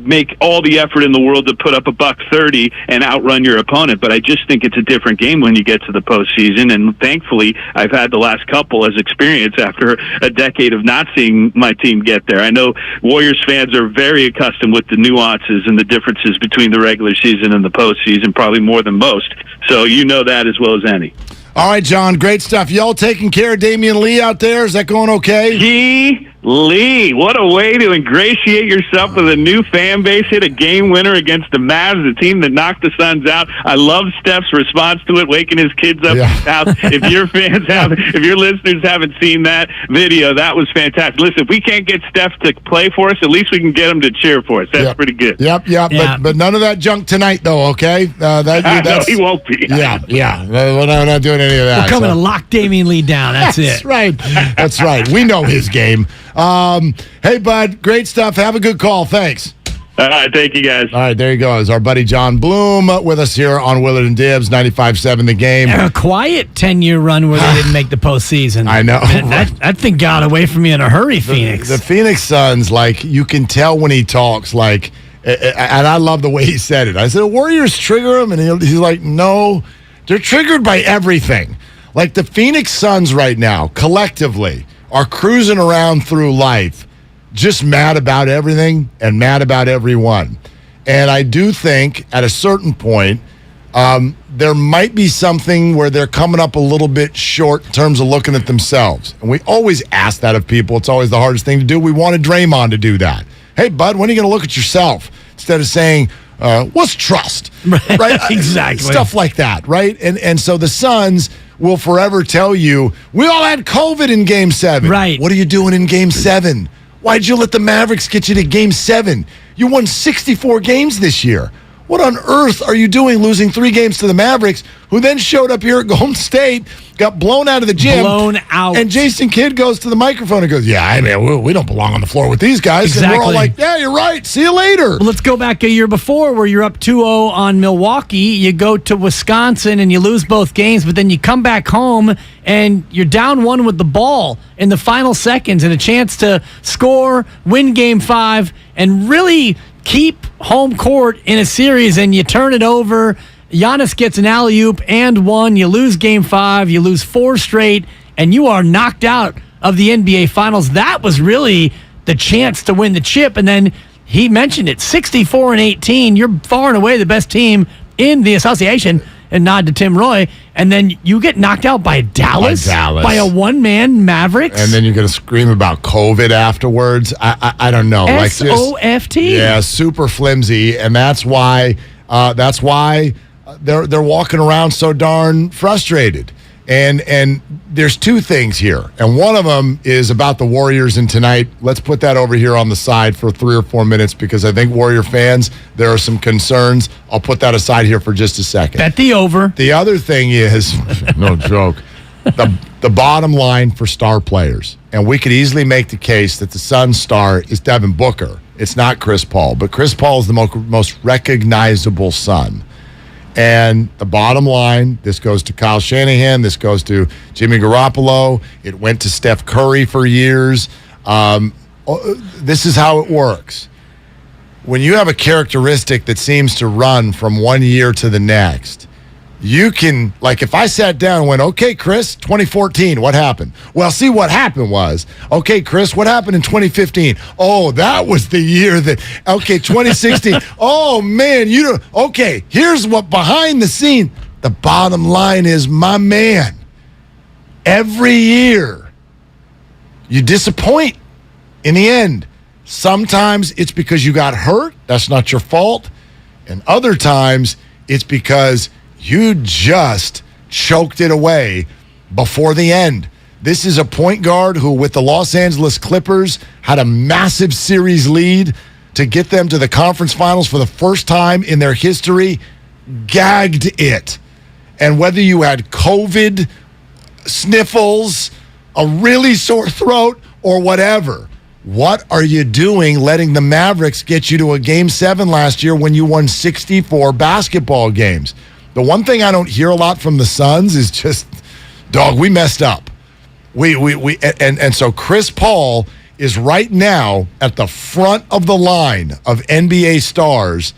S2: make all the effort in the world to put up $130 and outrun your opponent. But I just think it's a different game when you get to the postseason, and thankfully, I've had the last couple as experience after a decade of not seeing my team get there. I know Warriors fans are very accustomed with the nuances and the differences between the regular season and the postseason, probably more than most. So you know that as well as any.
S19: All right, John, great stuff. Y'all taking care of Damian Lee out there? Is that going okay?
S2: Lee, what a way to ingratiate yourself with a new fan base. Hit a game winner against the Mavs, the team that knocked the Suns out. I love Steph's response to it, waking his kids up in his house. If your listeners haven't seen that video, that was fantastic. Listen, if we can't get Steph to play for us, at least we can get him to cheer for us. That's pretty good.
S19: Yep. But none of that junk tonight, though, okay?
S2: No, he won't be.
S19: Yeah. We're not doing any of that.
S20: We're coming to lock Damian Lee down. That's it.
S19: That's right. We know his game. Hey, bud, great stuff. Have a good call. Thanks.
S2: All right, thank you, guys.
S19: All right, there you go. Is our buddy John Bloom with us here on Willard and Dibs, 95.7 The Game.
S20: A quiet 10-year run where they didn't make the postseason.
S19: I know.
S20: That thing got away from me in a hurry, Phoenix.
S19: The Phoenix Suns, you can tell when he talks, and I love the way he said it. I said, Warriors trigger him? And he's like, no, they're triggered by everything. Like the Phoenix Suns right now, collectively, are cruising around through life just mad about everything and mad about everyone. And I do think at a certain point, there might be something where they're coming up a little bit short in terms of looking at themselves. And we always ask that of people. It's always the hardest thing to do. We wanted Draymond to do that. Hey, bud, when are you going to look at yourself? Instead of saying, what's trust? Right?
S20: Exactly.
S19: Stuff like that, right? And so the Suns will forever tell you, we all had COVID in Game 7.
S20: Right.
S19: What are you doing in Game 7? Why'd you let the Mavericks get you to Game 7? You won 64 games this year. What on earth are you doing losing 3 games to the Mavericks, who then showed up here at Golden State, got blown out of the gym?
S20: Blown out.
S19: And Jason Kidd goes to the microphone and goes, I mean, we don't belong on the floor with these guys.
S20: Exactly.
S19: And we're all like, yeah, you're right. See you later.
S20: Well, let's go back a year before where you're up 2-0 on Milwaukee. You go to Wisconsin and you lose both games, but then you come back home and you're down 1 with the ball in the final seconds and a chance to score, win Game 5, and really keep home court in a series, and you turn it over. Giannis gets an alley-oop and 1. You lose Game 5. You lose 4 straight, and you are knocked out of the NBA Finals. That was really the chance to win the chip, and then he mentioned it, 64-18. You're far and away the best team in the association, and nod to Tim Roy, and then you get knocked out by Dallas. By a one-man Mavericks.
S19: And then you're going to scream about COVID afterwards. I don't know.
S20: SOFT?
S19: Yeah, super flimsy, and that's why they're walking around so darn frustrated. And there's 2 things here, and one of them is about the Warriors and tonight. Let's put that over here on the side for 3 or 4 minutes because I think Warrior fans, there are some concerns. I'll put that aside here for just a second.
S20: Bet the over.
S19: The other thing is, no joke, the bottom line for star players, and we could easily make the case that the Suns star is Devin Booker. It's not Chris Paul, but Chris Paul is the most recognizable Sun. And the bottom line, this goes to Kyle Shanahan, this goes to Jimmy Garoppolo, it went to Steph Curry for years. This is how it works. When you have a characteristic that seems to run from one year to the next, You can, like, if I sat down and went, okay, Chris, 2014, what happened? Well, see, what happened was, okay, Chris, what happened in 2015? Oh, that was the year that, okay, 2016. Oh, man, okay, here's what behind the scene. The bottom line is, my man, every year you disappoint in the end. Sometimes it's because you got hurt. That's not your fault. And other times it's because you just choked it away before the end. This is a point guard who, with the Los Angeles Clippers, had a massive series lead to get them to the conference finals for the first time in their history, gagged it. And whether you had COVID, sniffles, a really sore throat, or whatever, what are you doing letting the Mavericks get you to a Game 7 last year when you won 64 basketball games? The one thing I don't hear a lot from the Suns is just, dog, we messed up. And so Chris Paul is right now at the front of the line of NBA stars,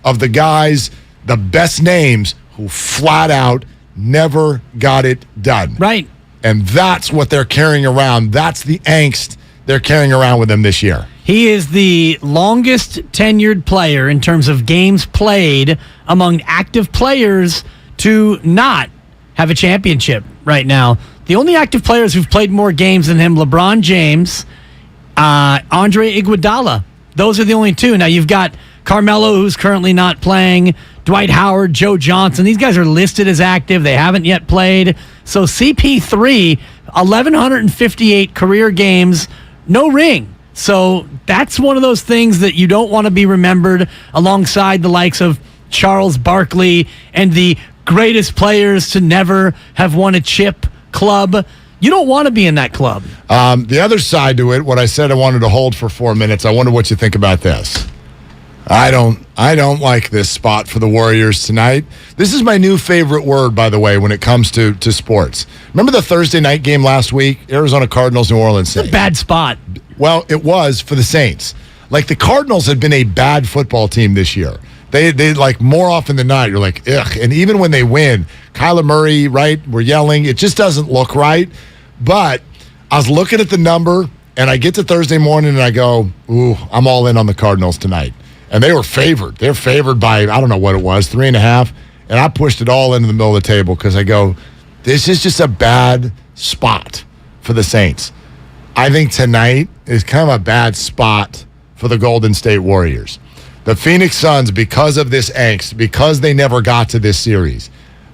S19: of the guys, the best names, who flat out never got it done.
S20: Right.
S19: And that's what they're carrying around. That's the angst they're carrying around with them this year.
S20: He is the longest tenured player in terms of games played among active players to not have a championship right now. The only active players who've played more games than him, LeBron James, Andre Iguodala. Those are the only two. Now you've got Carmelo, who's currently not playing, Dwight Howard, Joe Johnson. These guys are listed as active. They haven't yet played. So CP3, 1,158 career games, no ring. So that's one of those things that you don't want to be remembered alongside the likes of Charles Barkley and the greatest players to never have won a chip club. You don't want to be in that club.
S19: The other side to it, what I said I wanted to hold for 4 minutes, I wonder what you think about this. I don't like this spot for the Warriors tonight. This is my new favorite word, by the way, when it comes to sports. Remember the Thursday night game last week? Arizona Cardinals, New Orleans Saints.
S20: It's a bad spot.
S19: Well, it was for the Saints. Like, the Cardinals had been a bad football team this year. They like, more often than not, you're like, ugh. And even when they win, Kyler Murray, right, we're yelling. It just doesn't look right. But I was looking at the number, and I get to Thursday morning, and I go, ooh, I'm all in on the Cardinals tonight. And they were favored. They're favored by, I don't know what it was, 3.5. And I pushed it all into the middle of the table because I go, this is just a bad spot for the Saints. I think tonight is kind of a bad spot for the Golden State Warriors. The Phoenix Suns, because of this angst, because they never got to this series,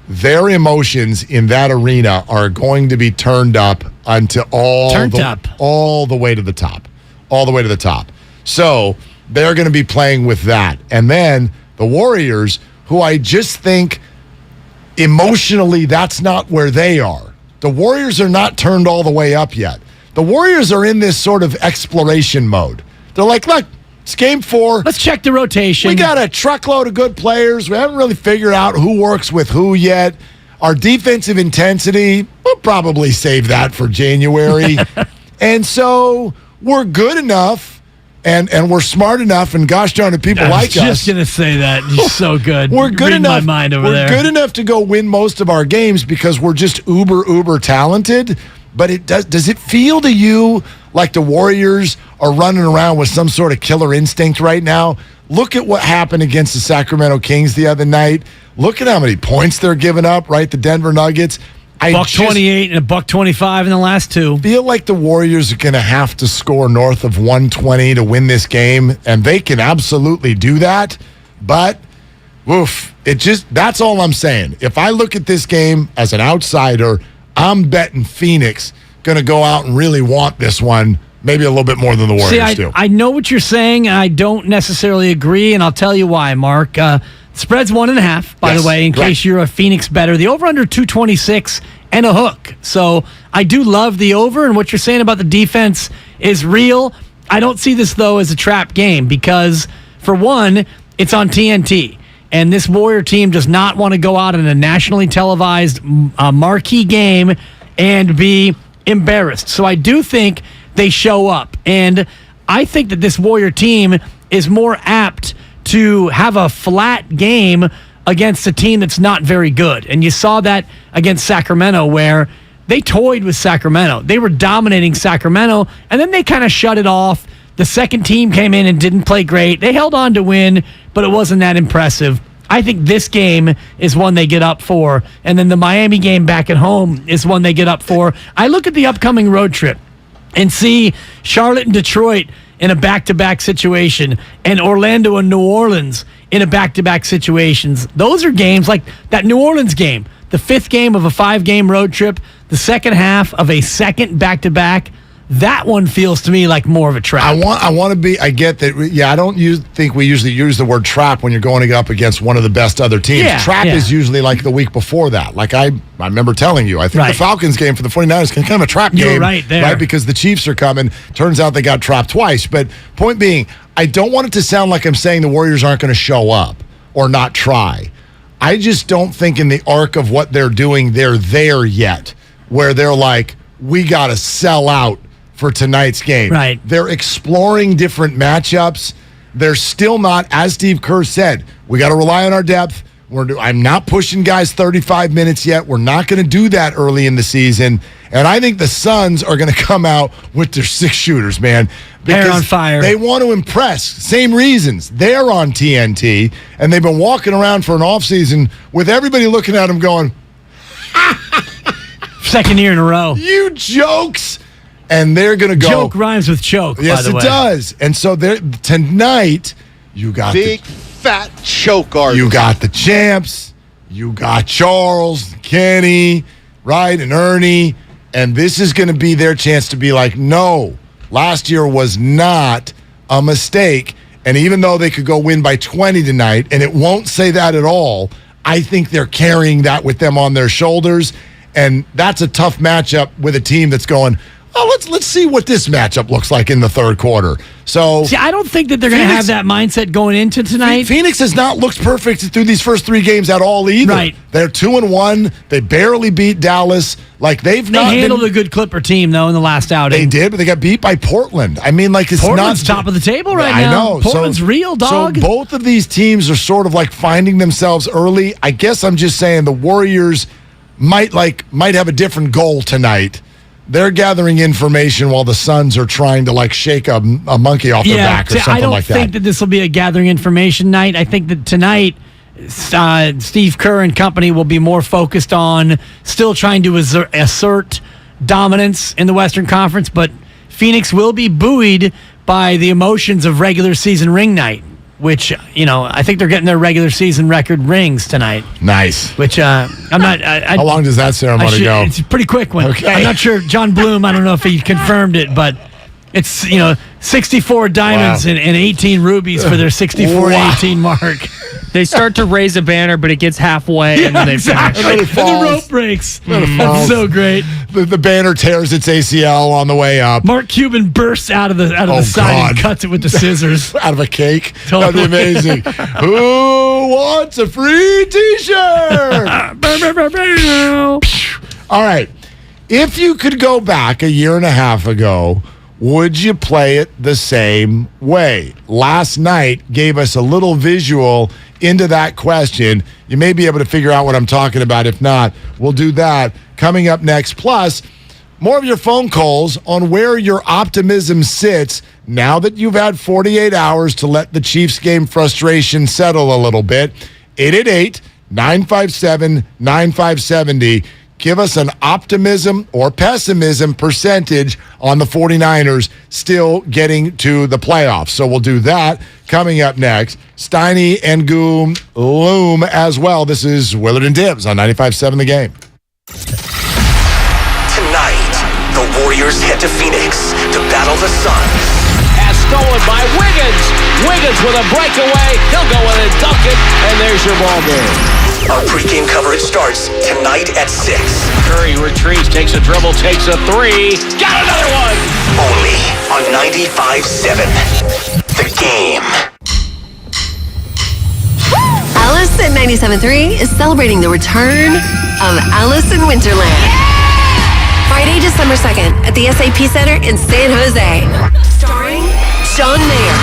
S19: their emotions in that arena are going to be turned up until all the way to the top. All the way to the top. So they're going to be playing with that. And then the Warriors, who I just think emotionally that's not where they are. The Warriors are not turned all the way up yet. The Warriors are in this sort of exploration mode. They're like, look, it's game 4.
S20: Let's check the rotation.
S19: We got a truckload of good players. We haven't really figured out who works with who yet. Our defensive intensity, we'll probably save that for January. And so we're good enough. And we're smart enough, and gosh darn it, people like us.
S20: I was just going to say that. You're so good.
S19: We're good enough.
S20: My mind over there.
S19: We're good enough to go win most of our games because we're just uber talented. But does it feel to you like the Warriors are running around with some sort of killer instinct right now? Look at what happened against the Sacramento Kings the other night. Look at how many points they're giving up, right? The Denver Nuggets.
S20: $128 and $125 in the last two.
S19: Feel like the Warriors are going to have to score north of 120 to win this game, and they can absolutely do that. But, that's all I'm saying. If I look at this game as an outsider, I'm betting Phoenix going to go out and really want this one, maybe a little bit more than the Warriors do.
S20: I know what you're saying. I don't necessarily agree, and I'll tell you why, Mark. Spread's 1.5, by the way, in case you're a Phoenix bettor. The over-under 226 and a hook. So I do love the over, and what you're saying about the defense is real. I don't see this, though, as a trap game because, for one, it's on TNT. And this Warrior team does not want to go out in a nationally televised marquee game and be embarrassed. So I do think they show up. And I think that this Warrior team is more apt to have a flat game against a team that's not very good. And you saw that against Sacramento where they toyed with Sacramento. They were dominating Sacramento, and then they kind of shut it off. The second team came in and didn't play great. They held on to win, but it wasn't that impressive. I think this game is one they get up for, and then the Miami game back at home is one they get up for. I look at the upcoming road trip and see Charlotte and Detroit in a back-to-back situation and Orlando and New Orleans in a back-to-back situations. Those are games like that New Orleans game, the fifth game of a 5-game road trip, the second half of a second back-to-back. That one feels to me like more of a trap.
S19: I want to be. I get that. Yeah, I don't think we usually use the word trap when you're going up against one of the best other teams.
S20: Yeah,
S19: trap is usually like the week before that. Like I remember telling you, I think the Falcons game for the 49ers is kind of a trap game.
S20: You're right there.
S19: Right, because the Chiefs are coming. Turns out they got trapped twice. But point being, I don't want it to sound like I'm saying the Warriors aren't going to show up or not try. I just don't think in the arc of what they're doing, they're there yet, where they're like, we got to sell out for tonight's game.
S20: Right.
S19: They're exploring different matchups. They're still not, as Steve Kerr said, we got to rely on our depth. I'm not pushing guys 35 minutes yet. We're not going to do that early in the season. And I think the Suns are going to come out with their 6 shooters, man.
S20: They're on fire.
S19: They want to impress. Same reasons. They're on TNT, and they've been walking around for an offseason with everybody looking at them going,
S20: second year in a row.
S19: You jokes. And they're going to go.
S20: Joke rhymes with choke,
S19: yes,
S20: by the way.
S19: Yes, it does. And so tonight, you got
S4: big, fat choke artist.
S19: You got the champs. You got Charles, Kenny, right, and Ernie. And this is going to be their chance to be like, no, last year was not a mistake. And even though they could go win by 20 tonight, and it won't say that at all, I think they're carrying that with them on their shoulders. And that's a tough matchup with a team that's going, oh, let's see what this matchup looks like in the third quarter. So,
S20: see, I don't think that they're going to have that mindset going into tonight.
S19: Phoenix has not looked perfect through these first 3 games at all either.
S20: Right.
S19: They're 2-1. They barely beat Dallas. Like they
S20: handled a good Clipper team though in the last outing.
S19: They did, but they got beat by Portland. I mean, like it's
S20: Portland's top of the table right now.
S19: I know.
S20: Portland's real, dog.
S19: So both of these teams are sort of like finding themselves early. I guess I'm just saying the Warriors might have a different goal tonight. They're gathering information while the Suns are trying to like shake a monkey off their back or something like that.
S20: I don't think that this will be a gathering information night. I think that tonight Steve Kerr and company will be more focused on still trying to assert dominance in the Western Conference, but Phoenix will be buoyed by the emotions of regular season ring night, which, I think they're getting their regular season record rings tonight.
S19: Nice.
S20: Which I'm not.
S19: How long does that ceremony go?
S20: It's a pretty quick one.
S19: Okay.
S20: I'm not sure. John Bloom, I don't know if he confirmed it, but it's 64 diamonds and 18 rubies for their 64 and 18 mark.
S12: They start to raise a banner, but it gets halfway, and then they finish.
S20: And the rope breaks. That's so great.
S19: The banner tears its ACL on the way up.
S20: Mark Cuban bursts out of the side and cuts it with the scissors.
S19: Out of a cake.
S20: Totally.
S19: That'd be amazing. Who wants a free T-shirt? All right. If you could go back a year and a half ago, would you play it the same way? Last night gave us a little visual into that question. You may be able to figure out what I'm talking about. If not, we'll do that coming up next. Plus, more of your phone calls on where your optimism sits now that you've had 48 hours to let the Chiefs game frustration settle a little bit. 888-957-9570. Give us an optimism or pessimism percentage on the 49ers still getting to the playoffs. So we'll do that coming up next. Steiny and Guru loom as well. This is Willard and Dibs on 95.7 The Game.
S11: Tonight, the Warriors head to Phoenix to battle the Suns.
S10: Pass stolen by Wiggins. Wiggins with a breakaway. He'll go in and dunk it, and there's your ball game.
S11: Our pregame coverage starts tonight at 6.
S10: Curry retreats, takes a dribble, takes a 3. Got another one!
S11: Only on 95.7 The Game.
S16: Alice at 97.3 is celebrating the return of Alice in Winterland. Friday, December 2nd at the SAP Center in San Jose. Starring John Mayer.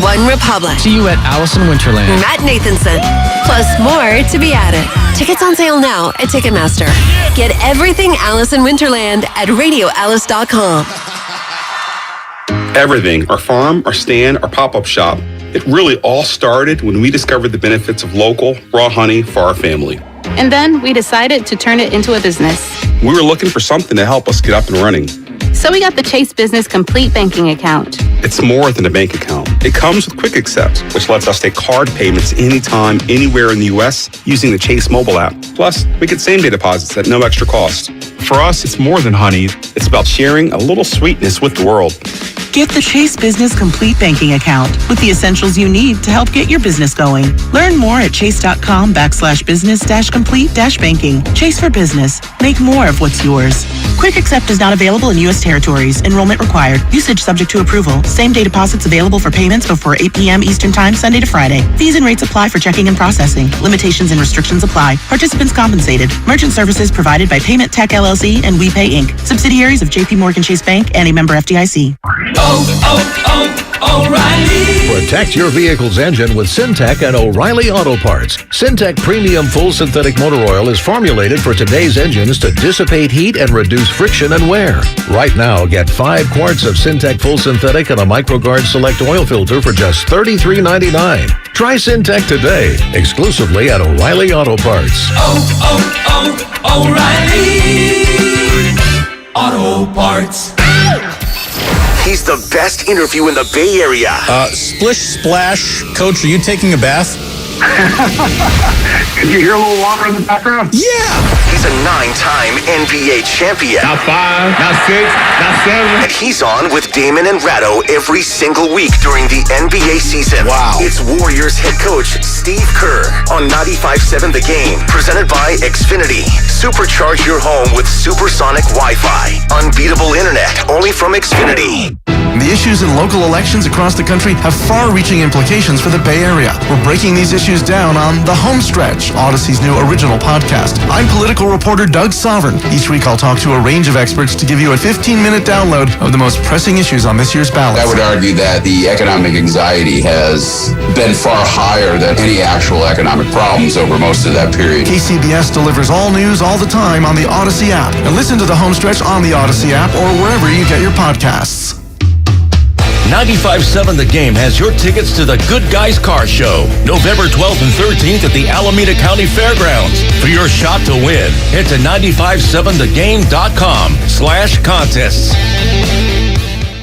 S16: One Republic.
S12: See you at Alice in Winterland.
S16: Matt Nathanson. Plus more to be added. Tickets on sale now at Ticketmaster. Get everything Alice in Winterland at radioalice.com.
S13: Everything, our farm, our stand, our pop-up shop, it really all started when we discovered the benefits of local, raw honey for our family.
S5: And then we decided to turn it into a business.
S13: We were looking for something to help us get up and running.
S5: So we got the Chase Business Complete Banking Account.
S13: It's more than a bank account. It comes with Quick Accept, which lets us take card payments anytime, anywhere in the U.S. using the Chase mobile app. Plus, we get same-day deposits at no extra cost. For us, it's more than honey. It's about sharing a little sweetness with the world.
S15: Get the Chase Business Complete Banking Account with the essentials you need to help get your business going. Learn more at chase.com/business-complete-banking. Chase for Business. Make more of what's yours. Quick Accept is not available in U.S. territories. Enrollment required. Usage subject to approval. Same-day deposits available for payments before 8 p.m. Eastern Time, Sunday to Friday. Fees and rates apply for checking and processing. Limitations and restrictions apply. Participants compensated. Merchant services provided by Payment Tech LLC and WePay Inc. Subsidiaries of J.P. Morgan Chase Bank and a member FDIC.
S21: O'Reilly. Protect your vehicle's engine with Syntec and O'Reilly Auto Parts. Syntec Premium Full Synthetic Motor Oil is formulated for today's engines to dissipate heat and reduce friction and wear. Right now, get 5 quarts of Syntec Full Synthetic and a MicroGuard Select Oil Filter for just $33.99. Try Syntec today, exclusively at O'Reilly Auto Parts.
S11: O'Reilly Auto Parts. He's the best interview in the Bay Area.
S22: Splish Splash. Coach, are you taking a bath?
S1: Can you hear a little water in the background?
S22: Yeah!
S11: He's a 9-time NBA champion.
S1: Now 5, now 6, now 7.
S11: And he's on with Damon and Ratto every single week during the NBA season.
S22: Wow.
S11: It's Warriors head coach Steve Kerr on 95.7 The Game. Presented by Xfinity. Supercharge your home with supersonic Wi-Fi. Unbeatable internet only from Xfinity.
S23: The issues in local elections across the country have far-reaching implications for the Bay Area. We're breaking these issues down on The Home Stretch, Odyssey's new original podcast. I'm political reporter Doug Sovereign. Each week I'll talk to a range of experts to give you a 15-minute download of the most pressing issues on this year's ballot.
S24: I would argue that the economic anxiety has been far higher than any actual economic problems over most of that period.
S23: KCBS delivers all news all the time on the Odyssey app. And listen to The Home Stretch on the Odyssey app or wherever you get your podcasts.
S21: 95.7 The Game has your tickets to the Good Guys Car Show, November 12th and 13th at the Alameda County Fairgrounds. For your shot to win, head to 957thegame.com/contests.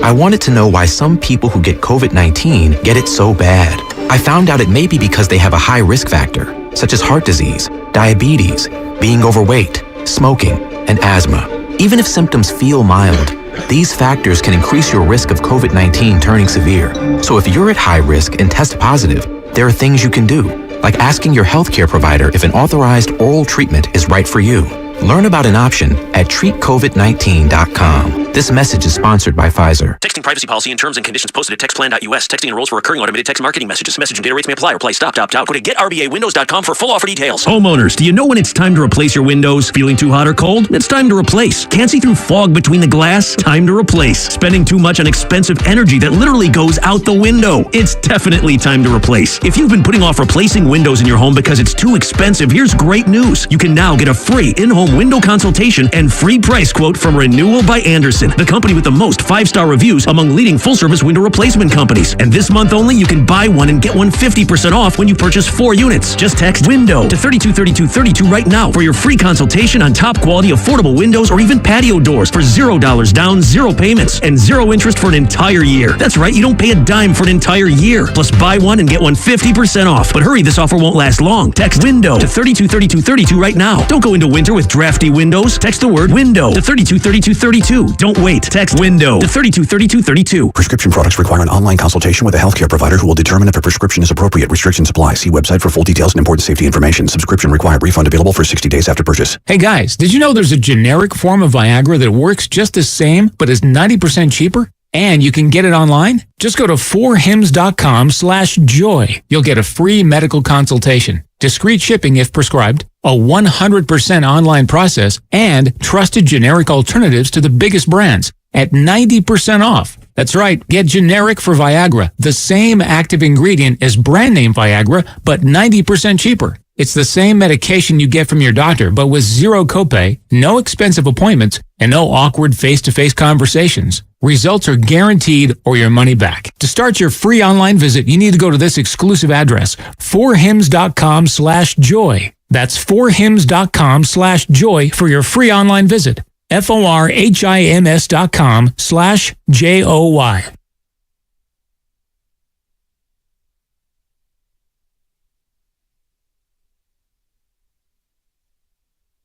S25: I wanted to know why some people who get COVID-19 get it so bad. I found out it may be because they have a high risk factor, such as heart disease, diabetes, being overweight, smoking, and asthma. Even if symptoms feel mild, these factors can increase your risk of COVID-19 turning severe. So if you're at high risk and test positive, there are things you can do, like asking your healthcare provider if an authorized oral treatment is right for you. Learn about an option at treatcovid19.com. This message is sponsored by Pfizer.
S6: Texting privacy policy and terms and conditions posted at textplan.us. Texting enrolls for recurring automated text marketing messages. Message and data rates may apply. Reply stop, opt out. Go to getrba.windows.com for full offer details.
S7: Homeowners, do you know when it's time to replace your windows? Feeling too hot or cold? It's time to replace. Can't see through fog between the glass? Time to replace. Spending too much on expensive energy that literally goes out the window? It's definitely time to replace. If you've been putting off replacing windows in your home because it's too expensive, here's great news. You can now get a free in-home window consultation and free price quote from Renewal by Andersen, the company with the most 5-star reviews among leading full-service window replacement companies. And this month only, you can buy one and get one 50% off when you purchase 4 units. Just text WINDOW to 323232 right now for your free consultation on top quality affordable windows or even patio doors for $0 down, 0 payments, and 0 interest for an entire year. That's right, you don't pay a dime for an entire year. Plus buy one and get one 50% off. But hurry, this offer won't last long. Text WINDOW to 323232 right now. Don't go into winter with drafty windows. Text the word WINDOW to 323232. Don't wait. Text WINDOW to 323232.
S26: Prescription products require an online consultation with a healthcare provider who will determine if a prescription is appropriate. Restrictions apply. See website for full details and important safety information. Subscription required. Refund available for 60 days after purchase.
S29: Hey guys, did you know there's a generic form of Viagra that works just the same but is 90% cheaper? And you can get it online? Just go to 4hims.com/joy. You'll get a free medical consultation, discreet shipping if prescribed, a 100% online process, and trusted generic alternatives to the biggest brands at 90% off. That's right. Get generic for Viagra, the same active ingredient as brand name Viagra, but 90% cheaper. It's the same medication you get from your doctor, but with zero copay, no expensive appointments, and no awkward face-to-face conversations. Results are guaranteed or your money back. To start your free online visit, you need to go to this exclusive address, forhims.com/joy. That's forhims.com/joy for your free online visit. forhims.com/joy.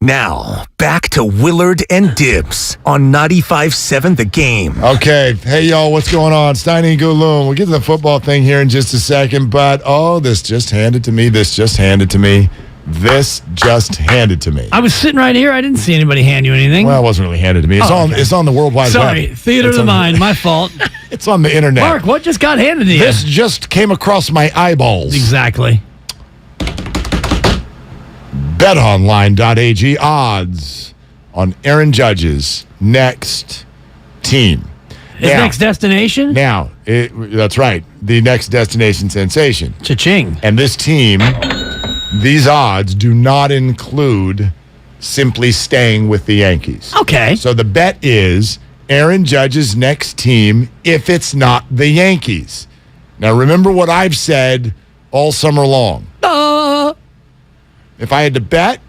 S11: Now, back to Willard and Dibs on 95.7 The Game.
S19: Okay. Hey, y'all, what's going on? Steiny Guru. We'll get to the football thing here in just a second, but, this just handed to me. This just handed to me.
S20: I was sitting right here. I didn't see anybody hand you anything.
S19: Well, it wasn't really handed to me. It's on the World Wide Web.
S20: Sorry, theater of the mind. My fault.
S19: It's on the internet.
S20: Mark, what just got handed to you?
S19: This just came across my eyeballs.
S20: Exactly.
S19: BetOnline.ag odds on Aaron Judge's next team.
S20: His next destination?
S19: Now, that's right. The next destination sensation.
S20: Cha-ching.
S19: And this team, these odds do not include simply staying with the Yankees.
S20: Okay.
S19: So the bet is Aaron Judge's next team if it's not the Yankees. Now, remember what I've said all summer long. If I had to bet,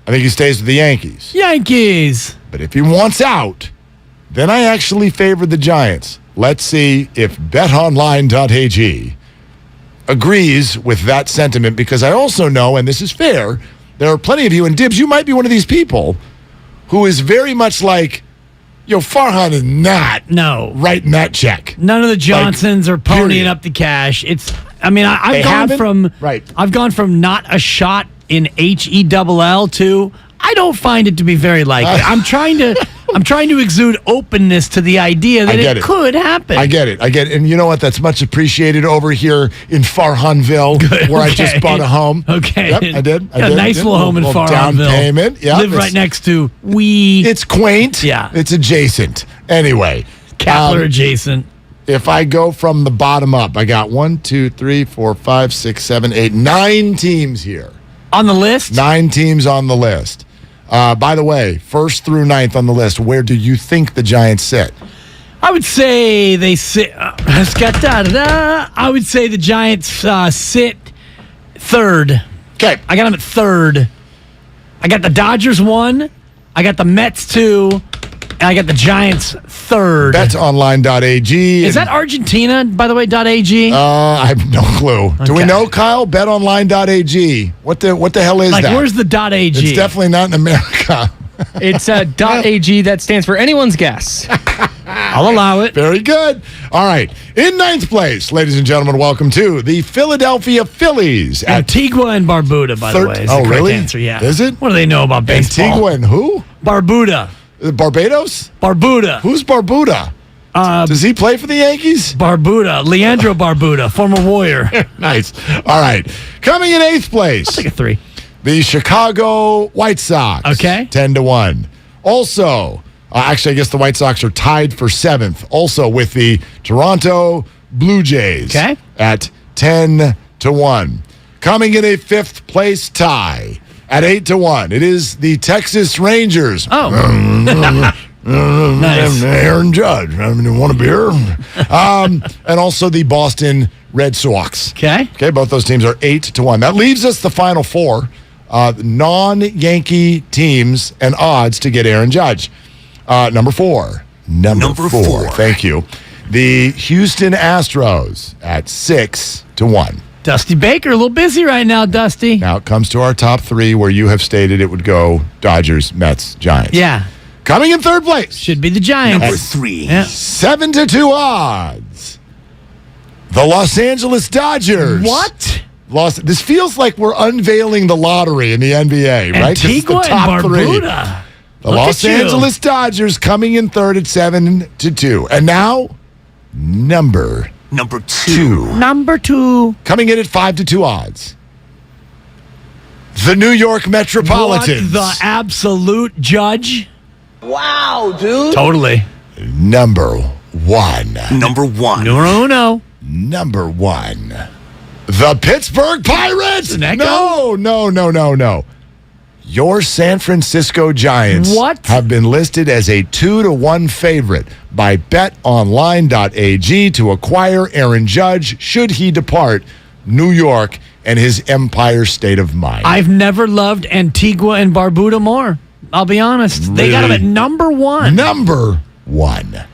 S19: I think he stays with the Yankees.
S20: Yankees.
S19: But if he wants out, then I actually favor the Giants. Let's see if betonline.ag agrees with that sentiment, because I also know, and this is fair, there are plenty of you, and Dibs, you might be one of these people who is very much like, Farhan is not writing that check.
S20: None of the Johnsons are ponying up the cash. I've gone from not a shot in HELL to I don't find it to be very likely. I'm trying to exude openness to the idea that it could happen.
S19: I get it. And you know what? That's much appreciated over here in Farhanville, where I just bought a home.
S20: Okay.
S19: Yep, I did.
S20: A nice little home in Farhanville.
S19: Down payment. Yeah.
S20: Live right next to
S19: It's quaint.
S20: Yeah.
S19: It's adjacent. Anyway.
S20: Kapler adjacent.
S19: If I go from the bottom up, I got 1, 2, 3, 4, 5, 6, 7, 8, 9 teams here.
S20: On the list?
S19: 9 teams on the list. By the way, 1st through 9th on the list, where do you think the Giants sit?
S20: I would say they sit. I would say the Giants sit 3rd.
S19: Okay.
S20: I got them at 3rd. I got the Dodgers 1. I got the Mets 2. And I got the Giants 3rd.
S19: BetOnline.ag.
S20: Is that Argentina, by the way, .ag?
S19: I have no clue. Okay. Do we know, Kyle? BetOnline.ag. What the hell is that?
S20: Where's the .ag?
S19: It's definitely not in America.
S12: It's .ag that stands for anyone's guess.
S20: I'll allow it.
S19: Very good. All right. In 9th place, ladies and gentlemen, welcome to the Philadelphia Phillies.
S20: Antigua and Barbuda, by the way. Is the correct answer, yeah.
S19: Is it?
S20: What do they know about baseball?
S19: Antigua and who?
S20: Barbuda.
S19: Barbados?
S20: Barbuda.
S19: Who's Barbuda? Does he play for the Yankees?
S20: Barbuda. Leandro Barbuda, former Warrior.
S19: Nice. All right. Coming in 8th place.
S20: I'll take a 3.
S19: The Chicago White Sox.
S20: Okay.
S19: 10-1. Also, actually, I guess the White Sox are tied for 7th. Also with the Toronto Blue Jays.
S20: Okay.
S19: At 10-1. Coming in a 5th place tie. At 8-1, it is the Texas Rangers.
S20: Oh.
S19: Nice. Aaron Judge. Want a beer? And also the Boston Red Sox.
S20: Okay.
S19: Okay, both those teams are 8-1. That leaves us the final 4 non-Yankee teams and odds to get Aaron Judge. Number 4. Number 4. Thank you. The Houston Astros at 6-1.
S20: Dusty Baker, a little busy right now, Dusty.
S19: Now it comes to our top 3 where you have stated it would go Dodgers, Mets, Giants.
S20: Yeah.
S19: Coming in 3rd place.
S20: Should be the Giants.
S11: Number 3.
S20: Yeah.
S19: 7-2 odds. The Los Angeles Dodgers.
S20: What?
S19: This feels like we're unveiling the lottery in the NBA, right?
S20: Antigua and Barbuda.
S19: The Los Angeles Dodgers coming in 3rd at 7-2. And now, number 2.
S20: Number 2.
S19: Coming in at 5-2 odds. The New York Metropolitans.
S20: What the absolute judge?
S2: Wow, dude.
S20: Totally.
S19: Number one.
S11: Number one.
S19: Number one. The Pittsburgh Pirates. No. Your San Francisco Giants have been listed as a 2-1 favorite by betonline.ag to acquire Aaron Judge should he depart New York and his empire state of mind.
S20: I've never loved Antigua and Barbuda more. I'll be honest.
S19: Really?
S20: They got him at number one.
S19: Number one.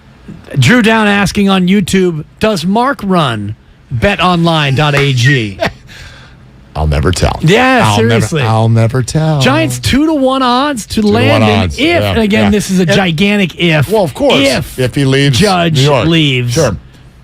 S20: Drew Down asking on YouTube, does Mark run betonline.ag?
S19: I'll never tell.
S20: Yeah, seriously.
S19: I'll never tell.
S20: Giants 2-1 odds to Landon if, and again, this is a gigantic if.
S19: Well, of course. If he leaves
S20: Judge
S19: New York.
S20: leaves.
S19: Sure.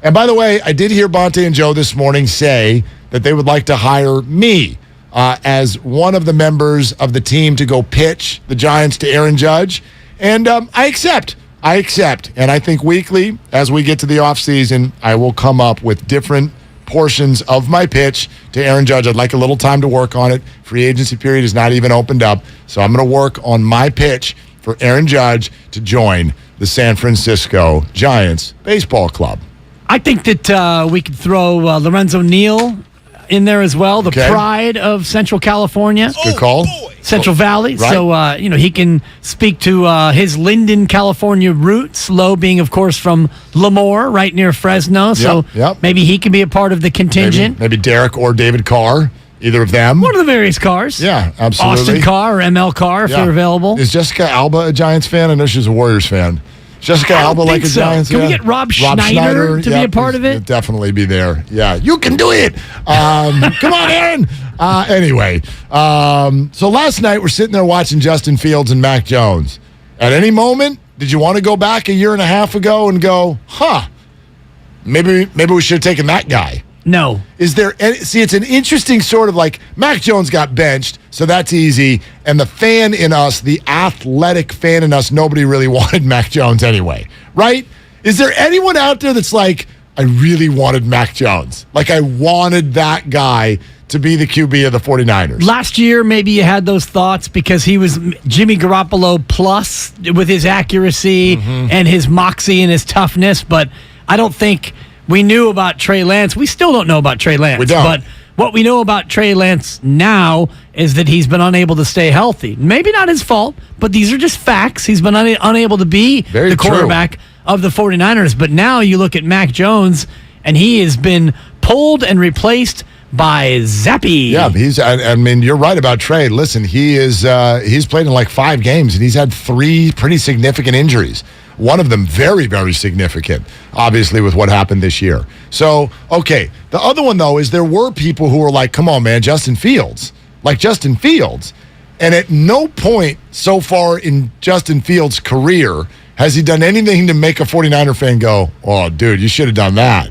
S19: And by the way, I did hear Bonte and Joe this morning say that they would like to hire me as one of the members of the team to go pitch the Giants to Aaron Judge. And I accept. And I think weekly, as we get to the offseason, I will come up with different portions of my pitch to Aaron Judge. I'd like a little time to work on it. Free agency period is not even opened up. So I'm going to work on my pitch for Aaron Judge to join the San Francisco Giants baseball club.
S20: I think that we could throw Lorenzo Neal in there as well, the pride of Central California.
S19: Good call.
S20: Central Valley.
S19: Right.
S20: So, he can speak to his Linden, California roots. Lowe being, of course, from Lemoore, right near Fresno. So maybe he can be a part of the contingent.
S19: Maybe Derek or David Carr, either of them.
S20: One of the various Cars.
S19: Yeah, absolutely.
S20: Austin Carr or ML Carr if they're available.
S19: Is Jessica Alba a Giants fan? I know she's a Warriors fan. Jessica Alba like a Giants
S20: fan? Can we get Rob Schneider to be a part of it?
S19: He'll definitely be there. Yeah, you can do it. Come on, Aaron. Anyway, so last night we're sitting there watching Justin Fields and Mac Jones. At any moment, did you want to go back a year and a half ago and go, maybe we should have taken that guy?
S20: No.
S19: Is there any, see, it's an interesting sort of like Mac Jones got benched, so that's easy. And the fan in us, the athletic fan in us, nobody really wanted Mac Jones anyway, right? Is there anyone out there that's like, I really wanted Mac Jones? Like, I wanted that guy to be the QB of the 49ers.
S20: Last year, maybe you had those thoughts because he was Jimmy Garoppolo plus with his accuracy and his moxie and his toughness, but I don't think we knew about Trey Lance. We still don't know about Trey Lance.
S19: We don't.
S20: But what we know about Trey Lance now is that he's been unable to stay healthy. Maybe not his fault, but these are just facts. He's been unable to be the quarterback of the 49ers. But now you look at Mac Jones, and he has been pulled and replaced by Zappy.
S19: Yeah, I mean, you're right about Trey. Listen, he's played in like 5 games, and he's had 3 pretty significant injuries. One of them very, very significant, obviously, with what happened this year. So, okay. The other one, though, is there were people who were like, come on, man, Justin Fields. Like Justin Fields. And at no point so far in Justin Fields' career has he done anything to make a 49er fan go, oh, dude, you should have done that.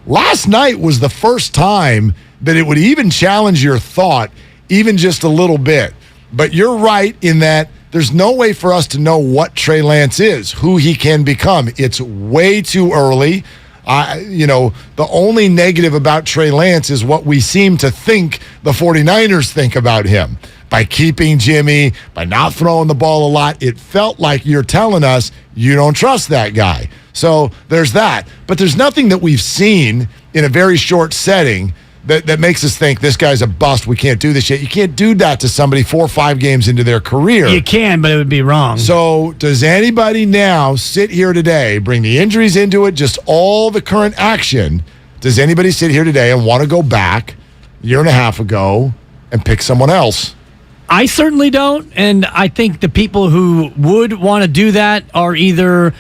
S19: Last night was the first time that it would even challenge your thought, even just a little bit. But you're right in that there's no way for us to know what Trey Lance is, who he can become. It's way too early. The only negative about Trey Lance is what we seem to think the 49ers think about him. By keeping Jimmy, by not throwing the ball a lot, it felt like you're telling us you don't trust that guy. So there's that. But there's nothing that we've seen in a very short setting that makes us think this guy's a bust. We can't do this yet. You can't do that to somebody 4 or 5 games into their career.
S20: You can, but it would be wrong.
S19: So does anybody now sit here today, bring the injuries into it, just all the current action, does anybody sit here today and want to go back a year and a half ago and pick someone else?
S20: I certainly don't, and I think the people who would want to do that are either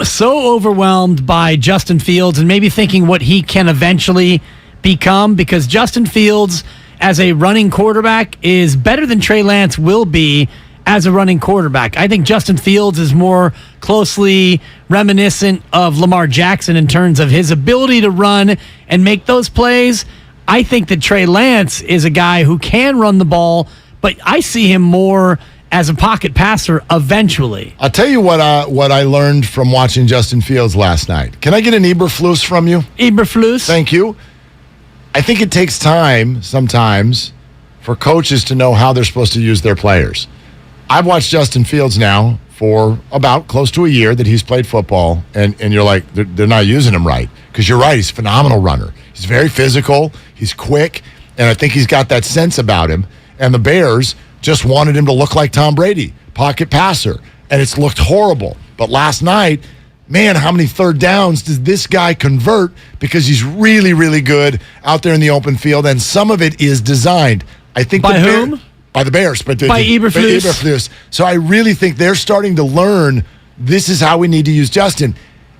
S20: so overwhelmed by Justin Fields and maybe thinking what he can eventually become, because Justin Fields as a running quarterback is better than Trey Lance will be as a running quarterback. I think Justin Fields is more closely reminiscent of Lamar Jackson in terms of his ability to run and make those plays. I think that Trey Lance is a guy who can run the ball, but I see him more as a pocket passer eventually.
S19: I'll tell you what I learned from watching Justin Fields last night. Can I get an Eberflus from you?
S20: Eberflus.
S19: Thank you. I think it takes time sometimes for coaches to know how they're supposed to use their players. I've watched Justin Fields now for about close to a year that he's played football, and you're like, they're not using him right. Because you're right, he's a phenomenal runner. He's very physical, he's quick, and I think he's got that sense about him. And the Bears just wanted him to look like Tom Brady, pocket passer, and it's looked horrible. But last night, man, how many third downs does this guy convert? Because he's really, really good out there in the open field, and some of it is designed. I think
S20: by whom?
S19: By the Bears. But
S20: by Eberflus.
S19: So I really think they're starting to learn this is how we need to use Justin.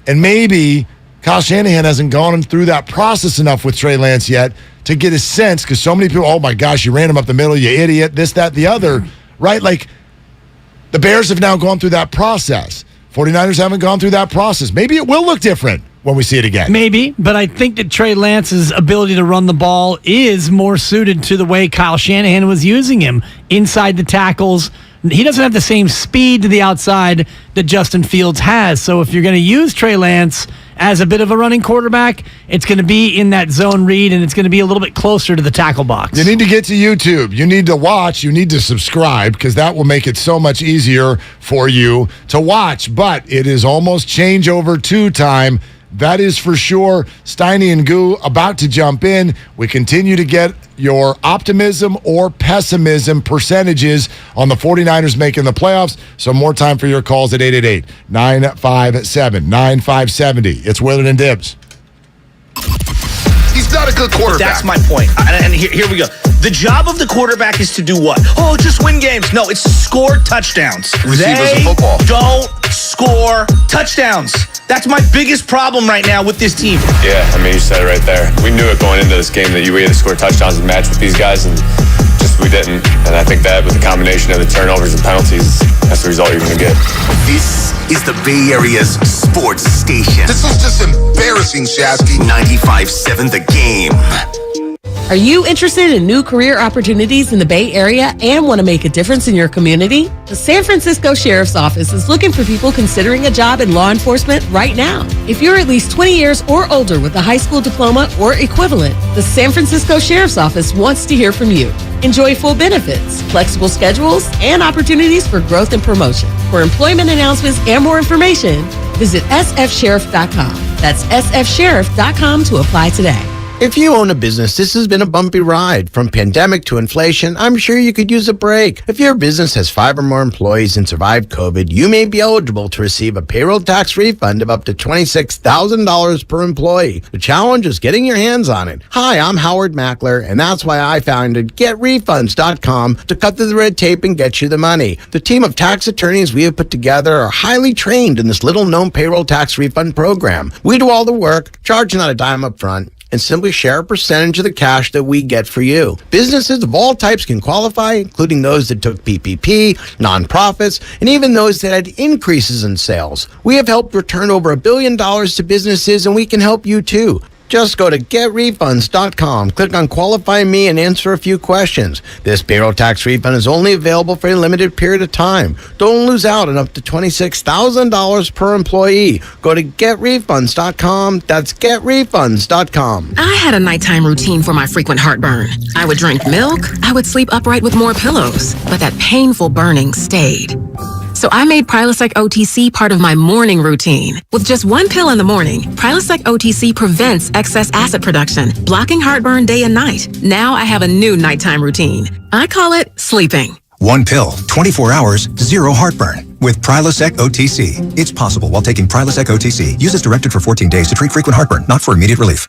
S19: And maybe Kyle Shanahan hasn't gone through that process enough with Trey Lance yet to get a sense, because so many people, oh my gosh, you ran him up the middle, you idiot, this, that, the other, right? Like, the Bears have now gone through that process. 49ers haven't gone through that process. Maybe it will look different when we see it again.
S20: Maybe, but I think that Trey Lance's ability to run the ball is more suited to the way Kyle Shanahan was using him inside the tackles. He doesn't have the same speed to the outside that Justin Fields has. So if you're going to use Trey Lance as a bit of a running quarterback, it's going to be in that zone read, and it's going to be a little bit closer to the tackle box.
S19: You need to get to YouTube. You need to watch. You need to subscribe, because that will make it so much easier for you to watch. But it is almost changeover 2 time. That is for sure. Steiny and Goo about to jump in. We continue to get your optimism or pessimism percentages on the 49ers making the playoffs. So more time for your calls at 888-957-9570. It's Willard and Dibs.
S2: He's not a good quarterback. That's my point. And here we go. The job of the quarterback is to do what? Oh, just win games. No, it's to score touchdowns.
S24: Receivers in football
S2: don't score touchdowns. That's my biggest problem right now with this team.
S3: Yeah, I mean, you said it right there. We knew it going into this game that you either score touchdowns and match with these guys, and just we didn't. And I think that with the combination of the turnovers and penalties, that's the result you're going to get.
S11: This is the Bay Area's sports station.
S2: This was just embarrassing, Shasky.
S11: 95.7 The Game.
S8: Are you interested in new career opportunities in the Bay Area and want to make a difference in your community? The San Francisco Sheriff's Office is looking for people considering a job in law enforcement right now. If you're at least 20 years or older with a high school diploma or equivalent, the San Francisco Sheriff's Office wants to hear from you. Enjoy full benefits, flexible schedules, and opportunities for growth and promotion. For employment announcements and more information, visit sfsheriff.com. That's sfsheriff.com to apply today.
S9: If you own a business, this has been a bumpy ride. From pandemic to inflation, I'm sure you could use a break. If your business has 5 or more employees and survived COVID, you may be eligible to receive a payroll tax refund of up to $26,000 per employee. The challenge is getting your hands on it. Hi, I'm Howard Mackler, and that's why I founded GetRefunds.com to cut through the red tape and get you the money. The team of tax attorneys we have put together are highly trained in this little-known payroll tax refund program. We do all the work, charge not a dime up front, and simply share a percentage of the cash that we get for you. Businesses of all types can qualify, including those that took PPP, nonprofits, and even those that had increases in sales. We have helped return over $1 billion to businesses, and we can help you too. Just go to GetRefunds.com, click on Qualify Me, and answer a few questions. This payroll tax refund is only available for a limited period of time. Don't lose out on up to $26,000 per employee. Go to GetRefunds.com. That's GetRefunds.com.
S14: I had a nighttime routine for my frequent heartburn. I would drink milk. I would sleep upright with more pillows. But that painful burning stayed. So I made Prilosec OTC part of my morning routine. With just 1 pill in the morning, Prilosec OTC prevents excess acid production, blocking heartburn day and night. Now I have a new nighttime routine. I call it sleeping.
S17: 1 pill, 24 hours, 0 heartburn. With Prilosec OTC. It's possible while taking Prilosec OTC. Use as directed for 14 days to treat frequent heartburn, not for immediate relief.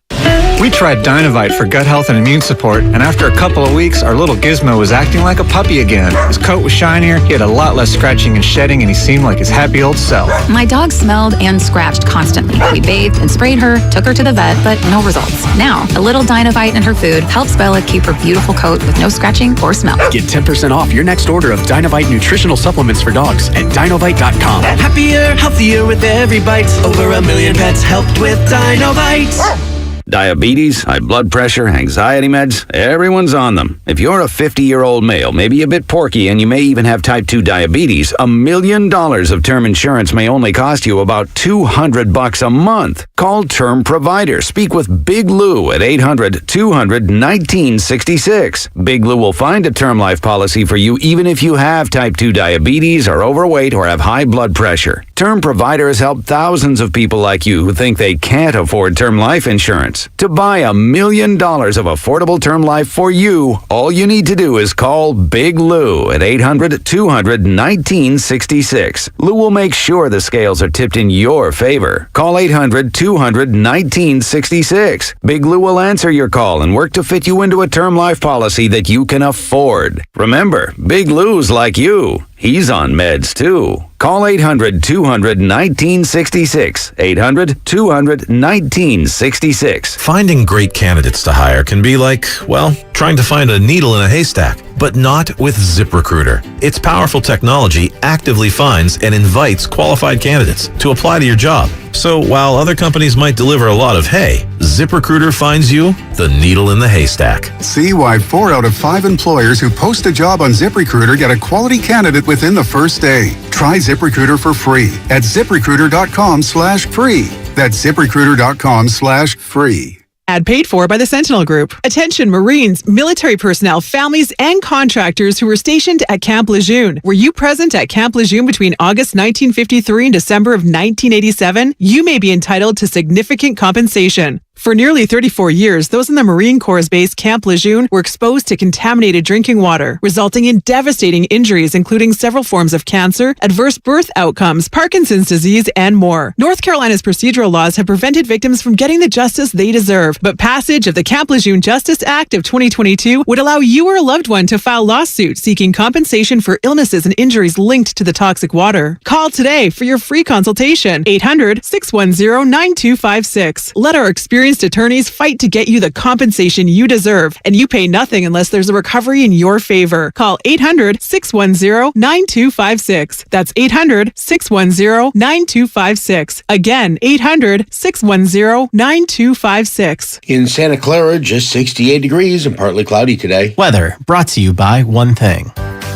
S18: We tried Dynovite for gut health and immune support, and after a couple of weeks, our little Gizmo was acting like a puppy again. His coat was shinier, he had a lot less scratching and shedding, and he seemed like his happy old self.
S27: My dog smelled and scratched constantly. We bathed and sprayed her, took her to the vet, but no results. Now, a little Dynovite in her food helps Bella keep her beautiful coat with no scratching or smell.
S26: Get 10% off your next order of Dynovite nutritional supplements for dogs at Dynovite.com.
S28: Happier, healthier with every bite. Over 1 million pets helped with Dynovite.
S1: Diabetes, high blood pressure, anxiety meds, everyone's on them. If you're a 50-year-old male, maybe a bit porky, and you may even have type 2 diabetes, $1 million of term insurance may only cost you about $200 a month. Call Term Provider. Speak with Big Lou at 800-200-1966. Big Lou will find a term life policy for you even if you have type 2 diabetes, are overweight, or have high blood pressure. Term Provider has helped thousands of people like you who think they can't afford term life insurance. To buy $1 million of affordable term life for you, all you need to do is call Big Lou at 800-200-1966. Lou will make sure the scales are tipped in your favor. Call 800-200-1966. Big Lou will answer your call and work to fit you into a term life policy that you can afford. Remember, Big Lou's like you. He's on meds too. Call 800-200-1966. 800-200-1966.
S4: Finding great candidates to hire can be like, well, trying to find a needle in a haystack, but not with ZipRecruiter. Its powerful technology actively finds and invites qualified candidates to apply to your job. So while other companies might deliver a lot of hay, ZipRecruiter finds you the needle in the haystack.
S5: See why 4 out of 5 employers who post a job on ZipRecruiter get a quality candidate within the first day. Try ZipRecruiter for free at ZipRecruiter.com/free. That's ZipRecruiter.com/free.
S10: Ad paid for by the Sentinel Group. Attention Marines, military personnel, families, and contractors who were stationed at Camp Lejeune. Were you present at Camp Lejeune between August 1953 and December of 1987? You may be entitled to significant compensation. For nearly 34 years, those in the Marine Corps' base Camp Lejeune were exposed to contaminated drinking water, resulting in devastating injuries, including several forms of cancer, adverse birth outcomes, Parkinson's disease, and more. North Carolina's procedural laws have prevented victims from getting the justice they deserve, but passage of the Camp Lejeune Justice Act of 2022 would allow you or a loved one to file lawsuits seeking compensation for illnesses and injuries linked to the toxic water. Call today for your free consultation. 800-610-9256. Let our experienced attorneys fight to get you the compensation you deserve, and you pay nothing unless there's a recovery in your favor. Call 800-610-9256. That's 800-610-9256. Again, 800-610-9256.
S9: In Santa Clara, just 68 degrees and partly cloudy today.
S13: Weather brought to you by One Thing.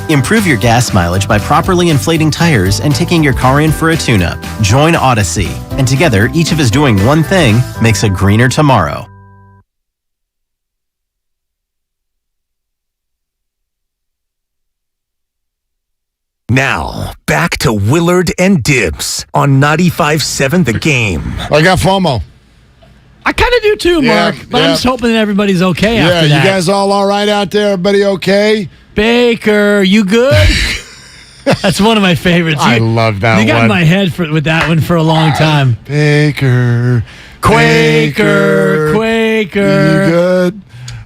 S13: Improve your gas mileage by properly inflating tires and taking your car in for a tune-up. Join Odyssey, and together, each of us doing one thing makes a greener tomorrow.
S11: Now, back to Willard and Dibs on 95.7 The Game.
S19: I got FOMO.
S20: I kind of do too, Mark, but I'm just hoping that everybody's okay after that.
S19: Yeah, you guys all right out there? Everybody okay?
S20: Baker, you good? That's one of my favorites.
S19: I love that one.
S20: You got in my head with that one for a long time.
S19: Baker.
S20: Quaker.
S19: You good?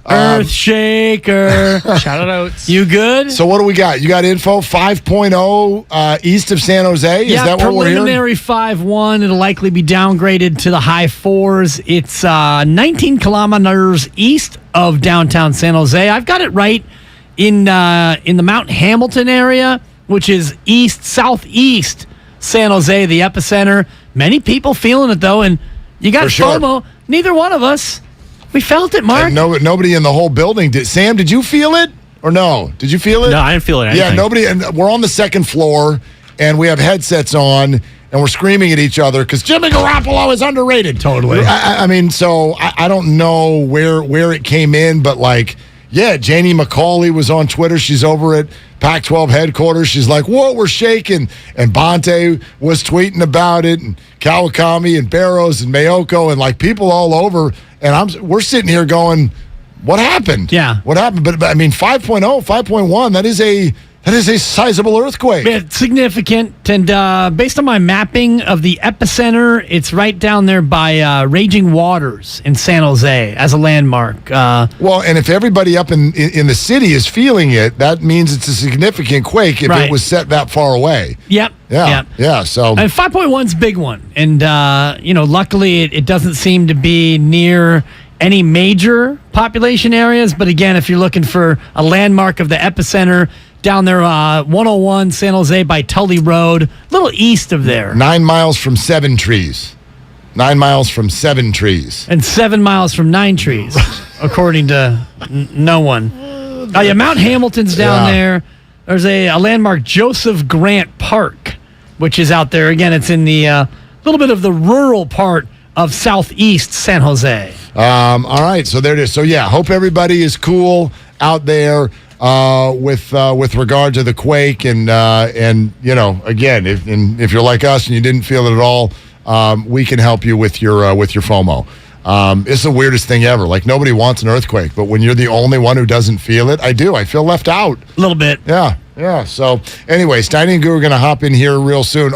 S20: Earth Shaker.
S12: Shout out.
S20: You good?
S19: So what do we got? You got info 5.0 east of San Jose? Is that what we're hearing?
S20: Preliminary 5.1. It'll likely be downgraded to the high 4s. It's 19 kilometers east of downtown San Jose. I've got it right in the Mount Hamilton area, which is southeast San Jose, the epicenter. Many people feeling it, though, and you got FOMO. Neither one of us. We felt it, Mark.
S19: And nobody in the whole building did. Sam, did you feel it or no? Did you feel it?
S12: No, I didn't feel it.
S19: Yeah, nobody. And we're on the second floor, and we have headsets on, and we're screaming at each other because Jimmy Garoppolo is underrated.
S20: Totally.
S19: I mean, so I don't know where it came in, but like, yeah, Janie McCauley was on Twitter. She's over at Pac-12 headquarters. She's like, "Whoa, we're shaking." And Bonte was tweeting about it, and Kawakami and Barrows and Mayoko and like people all over. And we're sitting here going, what happened?
S20: Yeah.
S19: What happened? But I mean, 5.0, 5.1, that is a sizable earthquake.
S20: Yeah, it's significant. And based on my mapping of the epicenter, it's right down there by Raging Waters in San Jose as a landmark.
S19: Well, and if everybody up in the city is feeling it, that means it's a significant quake if it was set that far away.
S20: Yep.
S19: Yeah. So,
S20: and 5.1's a big one. And, luckily it doesn't seem to be near any major population areas. But again, if you're looking for a landmark of the epicenter, down there, 101 San Jose by Tully Road, a little east of there.
S19: 9 miles from Seven Trees. 9 miles from 7 trees.
S20: And 7 miles from 9 trees, according to no one. Oh, yeah, Mount Hamilton's down there. There's a landmark, Joseph Grant Park, which is out there. Again, it's in the little bit of the rural part of southeast San Jose.
S19: All right, so there it is. So, yeah, hope everybody is cool out there with regard to the quake. And you know, again, if you're like us and you didn't feel it at all, we can help you with your FOMO. It's the weirdest thing ever. Like, nobody wants an earthquake, but when you're the only one who doesn't feel it, I do. I feel left out.
S20: A little bit.
S19: Yeah. So, anyway, Steiny and Guru are going to hop in here real soon.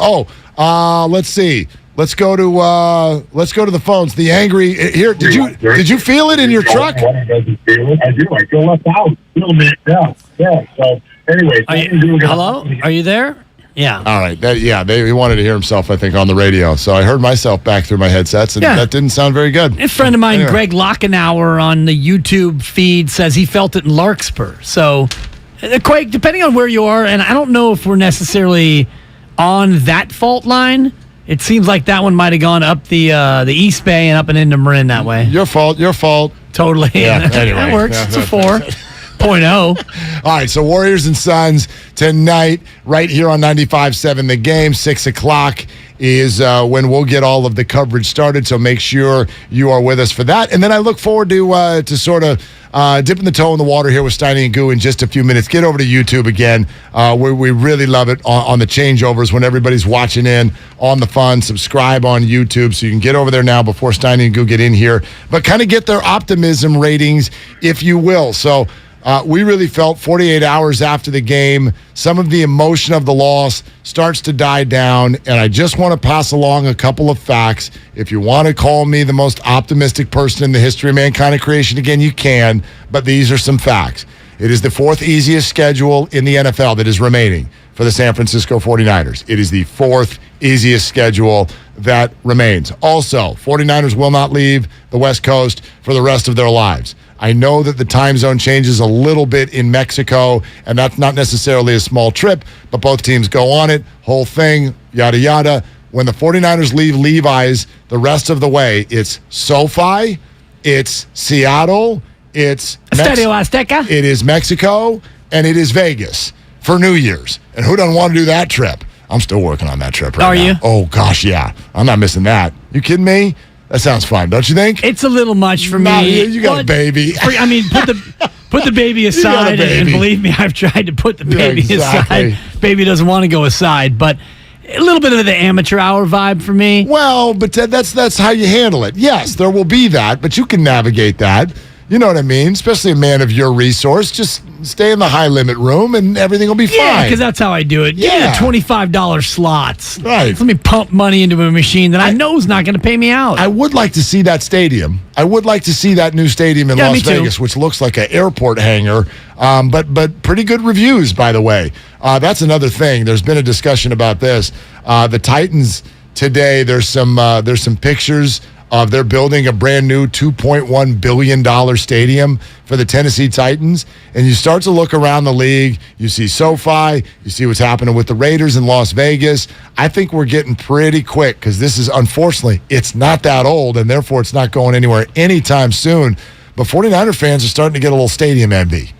S19: Let's see. Let's go to the phones. The angry here. Did you feel it in your truck?
S6: I do. I feel left out a little bit. Yeah. So, anyway,
S20: hello. Are you there? Yeah.
S19: All right. He wanted to hear himself, I think, on the radio. So I heard myself back through my headsets, and that didn't sound very good.
S20: A friend of mine, Greg Lockenauer, on the YouTube feed says he felt it in Larkspur. So the quake, depending on where you are, and I don't know if we're necessarily on that fault line. It seems like that one might have gone up the East Bay and up and into Marin that way.
S19: Your fault.
S20: Totally.
S19: Yeah, anyway.
S20: That works. It's a 4.0.
S19: All right, so Warriors and Suns tonight, right here on 95.7 The Game, 6 o'clock is when we'll get all of the coverage started, so make sure you are with us for that. And then I look forward to sort of dipping the toe in the water here with Steiny and Goo in just a few minutes. Get over to YouTube again. We really love it on the changeovers when everybody's watching in on the fun. Subscribe on YouTube so you can get over there now before Steiny and Goo get in here. But kind of get their optimism ratings, if you will. So we really felt 48 hours after the game, some of the emotion of the loss starts to die down, and I just want to pass along a couple of facts. If you want to call me the most optimistic person in the history of mankind and creation, again, you can, but these are some facts. It is the 4th easiest schedule in the NFL that is remaining for the San Francisco 49ers. It is the 4th easiest schedule that remains. Also, 49ers will not leave the West Coast for the rest of their lives. I know that the time zone changes a little bit in Mexico, and that's not necessarily a small trip, but both teams go on it, whole thing, yada, yada. When the 49ers leave Levi's the rest of the way, it's SoFi, it's Seattle, it's
S20: Estadio Azteca.
S19: It is Mexico, and it is Vegas for New Year's. And who doesn't want to do that trip? I'm still working on that trip right now.
S20: Are you?
S19: Oh, gosh, yeah. I'm not missing that. You kidding me? That sounds fun, don't you think?
S20: It's a little much for me.
S19: Nah, you got a baby.
S20: I mean, put the baby aside, and believe me, I've tried to put the baby aside. Baby doesn't want to go aside, but a little bit of the amateur hour vibe for me.
S19: Well, but that's how you handle it. Yes, there will be that, but you can navigate that. You know what I mean? Especially a man of your resource. Just stay in the high limit room and everything will be fine.
S20: Yeah, because that's how I do it. Give me the $25 slots.
S19: Right.
S20: Let me pump money into a machine that I know is not going to pay me out.
S19: I would like to see that stadium. I would like to see that new stadium in Las Vegas, which looks like an airport hangar. But pretty good reviews, by the way. That's another thing. There's been a discussion about this. The Titans today, there's some pictures of they're building a brand new $2.1 billion stadium for the Tennessee Titans. And you start to look around the league. You see SoFi. You see what's happening with the Raiders in Las Vegas. I think we're getting pretty quick because this is, unfortunately, it's not that old, and therefore it's not going anywhere anytime soon. But 49er fans are starting to get a little stadium envy.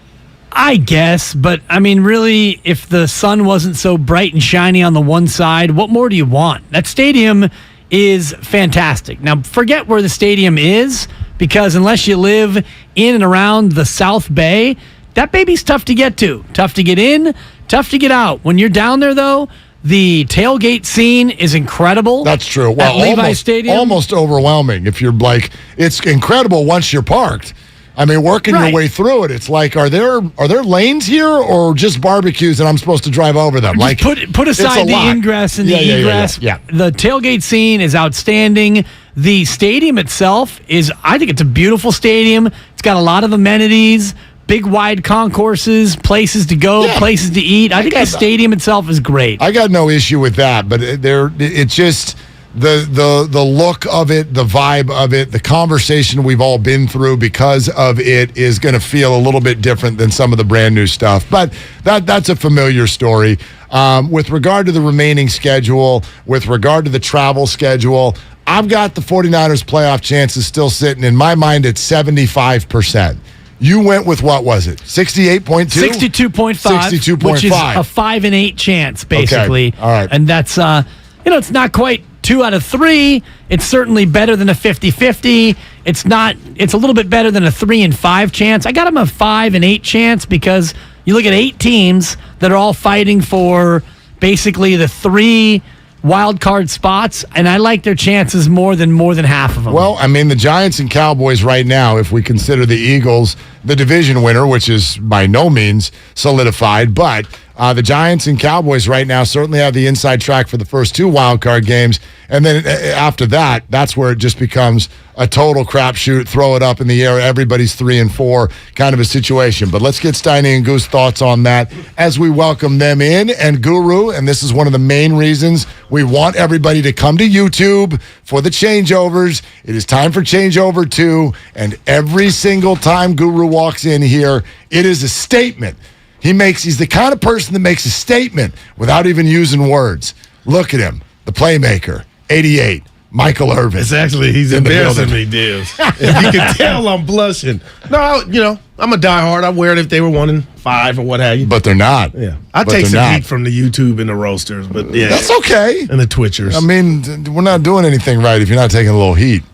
S20: I guess, but I mean, really, if the sun wasn't so bright and shiny on the one side, what more do you want? That stadium is fantastic. Now, forget where the stadium is, because unless you live in and around the South Bay, that baby's tough to get to. Tough to get in, tough to get out. When you're down there, though, the tailgate scene is incredible.
S19: That's true. Well,
S20: at Levi's Stadium.
S19: Almost overwhelming. If you're like, it's incredible once you're parked. I mean, working your way through it, it's like, are there lanes here or just barbecues and I'm supposed to drive over them?
S20: Like, put aside the ingress and the egress.
S19: Yeah.
S20: The tailgate scene is outstanding. The stadium itself I think it's a beautiful stadium. It's got a lot of amenities, big wide concourses, places to go, places to eat. I think the stadium itself is great.
S19: I got no issue with that, but it's just the look of it, the vibe of it, the conversation we've all been through because of it is going to feel a little bit different than some of the brand new stuff. But that's a familiar story. With regard to the remaining schedule, with regard to the travel schedule, I've got the 49ers playoff chances still sitting in my mind at 75%. You went with what was it? 68.2?
S20: 62.5.
S19: 62.5.
S20: Which is a 5 and 8 chance, basically.
S19: Okay. All right.
S20: And that's, it's not quite 2 out of 3. It's certainly better than a 50-50. It's a little bit better than a 3 and 5 chance. I got him a 5 and 8 chance because you look at 8 teams that are all fighting for basically the 3 wild card spots, and I like their chances more than half of them.
S19: Well, I mean, the Giants and Cowboys right now, if we consider the Eagles the division winner, which is by no means solidified, but the Giants and Cowboys right now certainly have the inside track for the first 2 wild card games, and then after that, that's where it just becomes a total crapshoot, throw it up in the air, everybody's 3 and 4 kind of a situation. But let's get Steiny and Goose thoughts on that as we welcome them in. And Guru, and this is one of the main reasons we want everybody to come to YouTube for the changeovers. It is time for changeover 2, and every single time Guru walks in here, it is a statement. He's the kind of person that makes a statement without even using words. Look at him, the playmaker, 88. Michael Irvin.
S7: It's actually, he's embarrassing me, Dibs. If you can tell, I'm blushing. No, I'm a diehard. I wear it if they were 1-5 or what have you.
S19: But they're not.
S7: Yeah. I take some heat from the YouTube and the roasters, but yeah.
S19: That's okay.
S7: And the Twitchers.
S19: I mean, we're not doing anything right if you're not taking a little heat.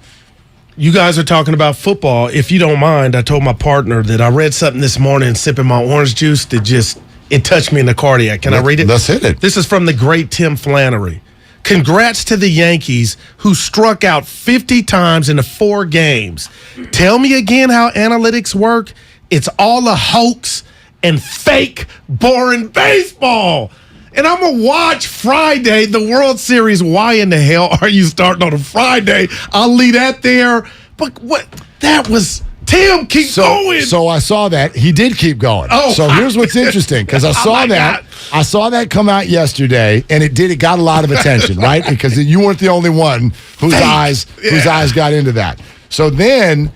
S7: You guys are talking about football. If you don't mind, I told my partner that I read something this morning sipping my orange juice that it touched me in the cardiac. Can I read it?
S19: Let's hit it.
S7: This is from the great Tim Flannery. Congrats to the Yankees who struck out 50 times in the 4 games. Tell me again how analytics work. It's all a hoax and fake, boring baseball. And I'm going to watch Friday, the World Series. Why in the hell are you starting on a Friday? I'll leave that there. But that was... Tim, keep going.
S19: So I saw that. He did keep going.
S7: Oh,
S19: so here's what's interesting, because I saw that. I saw that come out yesterday, and it got a lot of attention, right? Because you weren't the only one whose eyes got into that. So then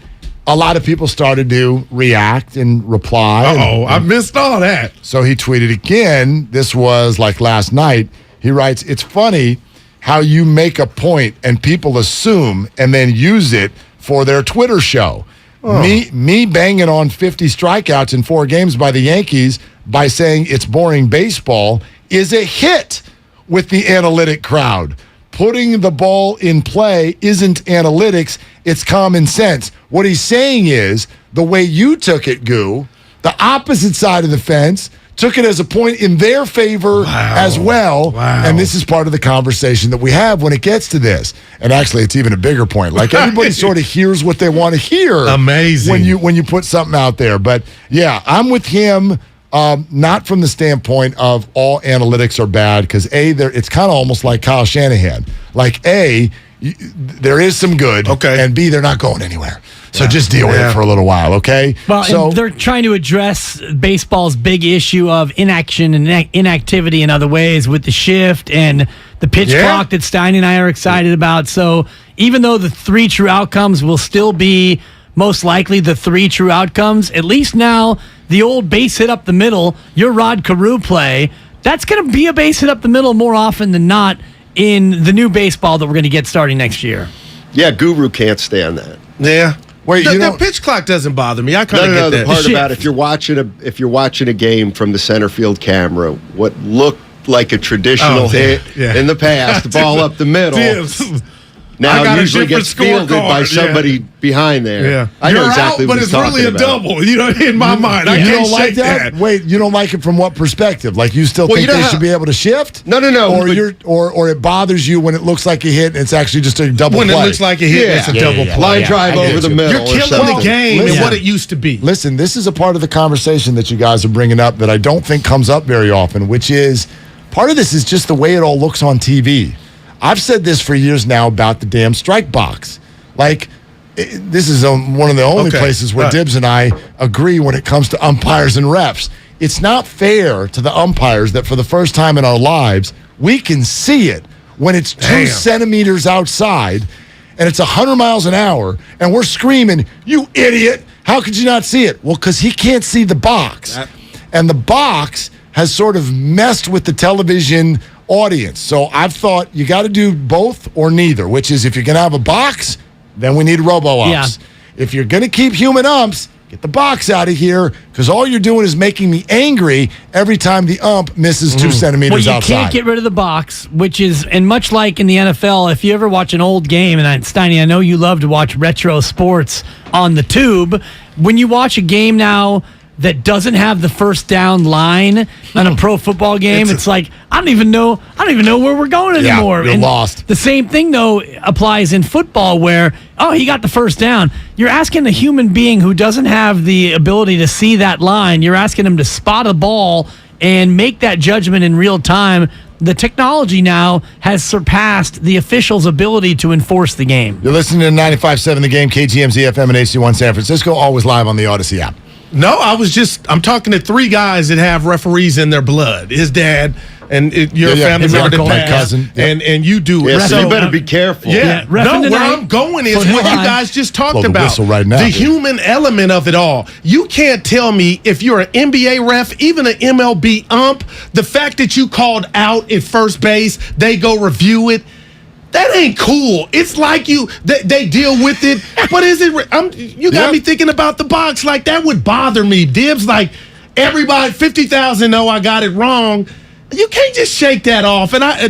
S19: a lot of people started to react and reply.
S7: I missed all that.
S19: So he tweeted again. This was like last night. He writes, "It's funny how you make a point and people assume and then use it for their Twitter show. Me banging on 50 strikeouts in 4 games by the Yankees by saying it's boring baseball is a hit with the analytic crowd. Putting the ball in play isn't analytics, it's common sense." What he's saying is the way you took it, Goo, the opposite side of the fence, took it as a point in their favor as well. Wow. And this is part of the conversation that we have when it gets to this. And actually, it's even a bigger point. Like, everybody sort of hears what they want to hear.
S7: Amazing.
S19: When you put something out there. But, yeah, I'm with him, not from the standpoint of all analytics are bad, because, it's kind of almost like Kyle Shanahan. Like, there is some good, and B, they're not going anywhere. So just deal with it for a little while, okay?
S20: Well, and they're trying to address baseball's big issue of inaction and inactivity in other ways with the shift and the pitch clock that Steiny and I are excited about. So even though the 3 true outcomes will still be most likely the 3 true outcomes, at least now the old base hit up the middle, your Rod Carew play, that's going to be a base hit up the middle more often than not in the new baseball that we're going to get starting next year.
S15: Yeah, Guru can't stand that.
S7: Yeah. Wait, the pitch clock doesn't bother me. I kind of get that.
S15: The part about if you're watching a game from the center field camera, what looked like a traditional hit in the past, the ball up the middle. Now usually gets fielded by somebody behind there.
S7: Yeah.
S15: I know exactly what he's talking about.
S7: But it's really a double. You know, in my mind, I can't
S19: like
S7: shake that.
S19: Wait, you don't like it from what perspective? Like, you still think they should be able to shift?
S15: No.
S19: Or it bothers you when it looks like a hit and it's actually just a double play.
S7: When it looks like a hit, it's a double play.
S15: Line drive over the middle.
S7: You're killing the game and what it used to be.
S19: Listen, this is a part of the conversation that you guys are bringing up that I don't think comes up very often, which is part of this is just the way it all looks on TV. I've said this for years now about the damn strike box. Like, this is one of the only places where Dibs and I agree when it comes to umpires and refs. It's not fair to the umpires that for the first time in our lives, we can see it when it's 2 centimeters outside and it's 100 miles an hour and we're screaming, "You idiot, how could you not see it?" Well, because he can't see the box. And the box has sort of messed with the television audience. So I've thought you got to do both or neither, which is if you're going to have a box, then we need robo-umps. If you're going to keep human umps, get the box out of here, because all you're doing is making me angry every time the ump misses 2 centimeters outside.
S20: Well, you can't get rid of the box, which is, and much like in the NFL, if you ever watch an old game, and Steiny, I know you love to watch retro sports on the tube, when you watch a game now that doesn't have the first down line on a pro football game, it's like, I don't even know where we're going anymore.
S19: You're lost.
S20: The same thing, though, applies in football where, he got the first down. You're asking a human being who doesn't have the ability to see that line, you're asking him to spot a ball and make that judgment in real time. The technology now has surpassed the officials' ability to enforce the game.
S19: You're listening to 95.7 The Game, KGMZ FM and AC1 San Francisco, always live on the Odyssey app.
S7: No, I'm talking to 3 guys that have referees in their blood. His dad, and your family member,
S19: my cousin,
S7: and you do.
S15: Yeah, so you better be careful.
S7: Yeah, where I'm going is what you guys just talked about.
S19: Right now,
S7: the human element of it all. You can't tell me if you're an NBA ref, even an MLB ump, the fact that you called out at first base, they go review it. That ain't cool. It's like they deal with it, but is it? You got me thinking about the box. Like that would bother me. Dibs, like everybody, 50,000 know I got it wrong. You can't just shake that off. And I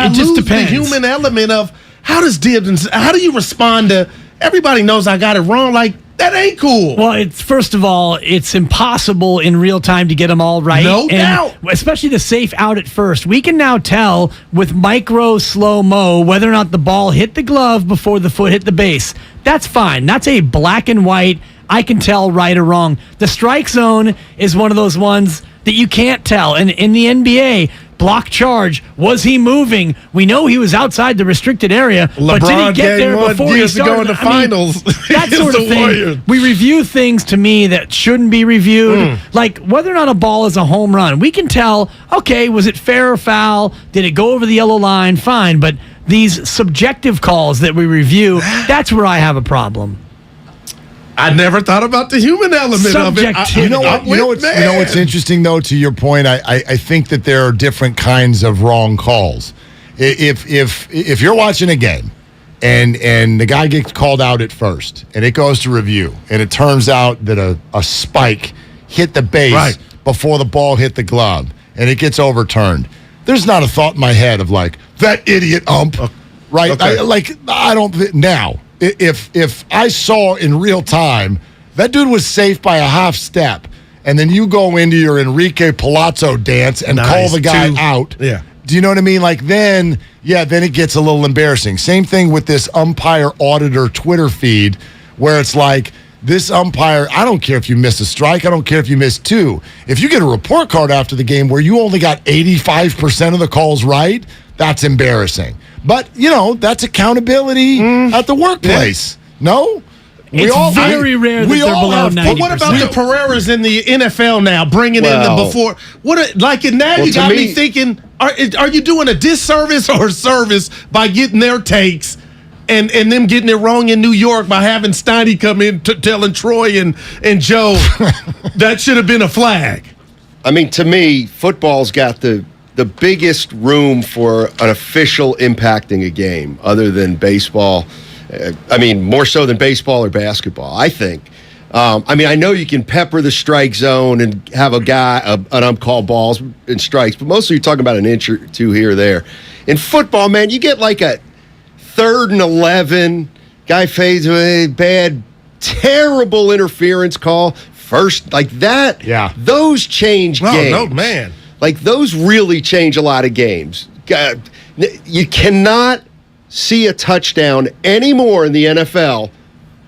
S20: just
S7: lose
S20: depends.
S7: the human element of how do you respond to? Everybody knows I got it wrong. Like that ain't cool.
S20: Well, first of all, it's impossible in real time to get them all right.
S7: No doubt.
S20: Especially the safe out at first. We can now tell with micro slow-mo whether or not the ball hit the glove before the foot hit the base. That's fine. That's a black and white. I can tell right or wrong. The strike zone is one of those ones that you can't tell. And in the NBA, block charge. Was he moving? We know he was outside the restricted area, but did he get there before he started?
S7: Ago in the finals.
S20: That sort of thing.
S7: Warriors.
S20: We review things to me that shouldn't be reviewed, like whether or not a ball is a home run. We can tell, okay, was it fair or foul? Did it go over the yellow line? Fine, but these subjective calls that we review, that's where I have a problem.
S7: I never thought about the human element of it.
S19: You know what's interesting though, to your point, I think that there are different kinds of wrong calls. If you're watching a game and the guy gets called out at first and it goes to review and it turns out that a spike hit the base before the ball hit the glove and it gets overturned, there's not a thought in my head of like, that idiot ump, right?
S7: Okay.
S19: I don't now. If I saw in real time that dude was safe by a half step, and then you go into your Enrique Palazzo dance and call the guy out.
S7: Yeah.
S19: Do you know what I mean? Like then it gets a little embarrassing. Same thing with this umpire auditor Twitter feed where it's like, this umpire, I don't care if you miss a strike. I don't care if you miss 2. If you get a report card after the game where you only got 85% of the calls right, that's embarrassing. But, that's accountability at the workplace. No?
S20: It's very rare that they're below 90%.
S7: But what about the Pereiras in the NFL now, bringing in the before? You got me thinking, are you doing a disservice or a service by getting their takes and them getting it wrong in New York by having Steiny come in telling Troy and Joe that should have been a flag?
S15: I mean, to me, football's got the biggest room for an official impacting a game other than baseball. More so than baseball or basketball, I think. I know you can pepper the strike zone and have an ump call balls and strikes, but mostly you're talking about an inch or 2 here or there. In football, man, you get like a 3rd and 11, guy fades away, bad, terrible interference call, first, like that.
S19: Yeah.
S15: Those change games.
S7: No, man.
S15: Like, those really change a lot of games. You cannot see a touchdown anymore in the NFL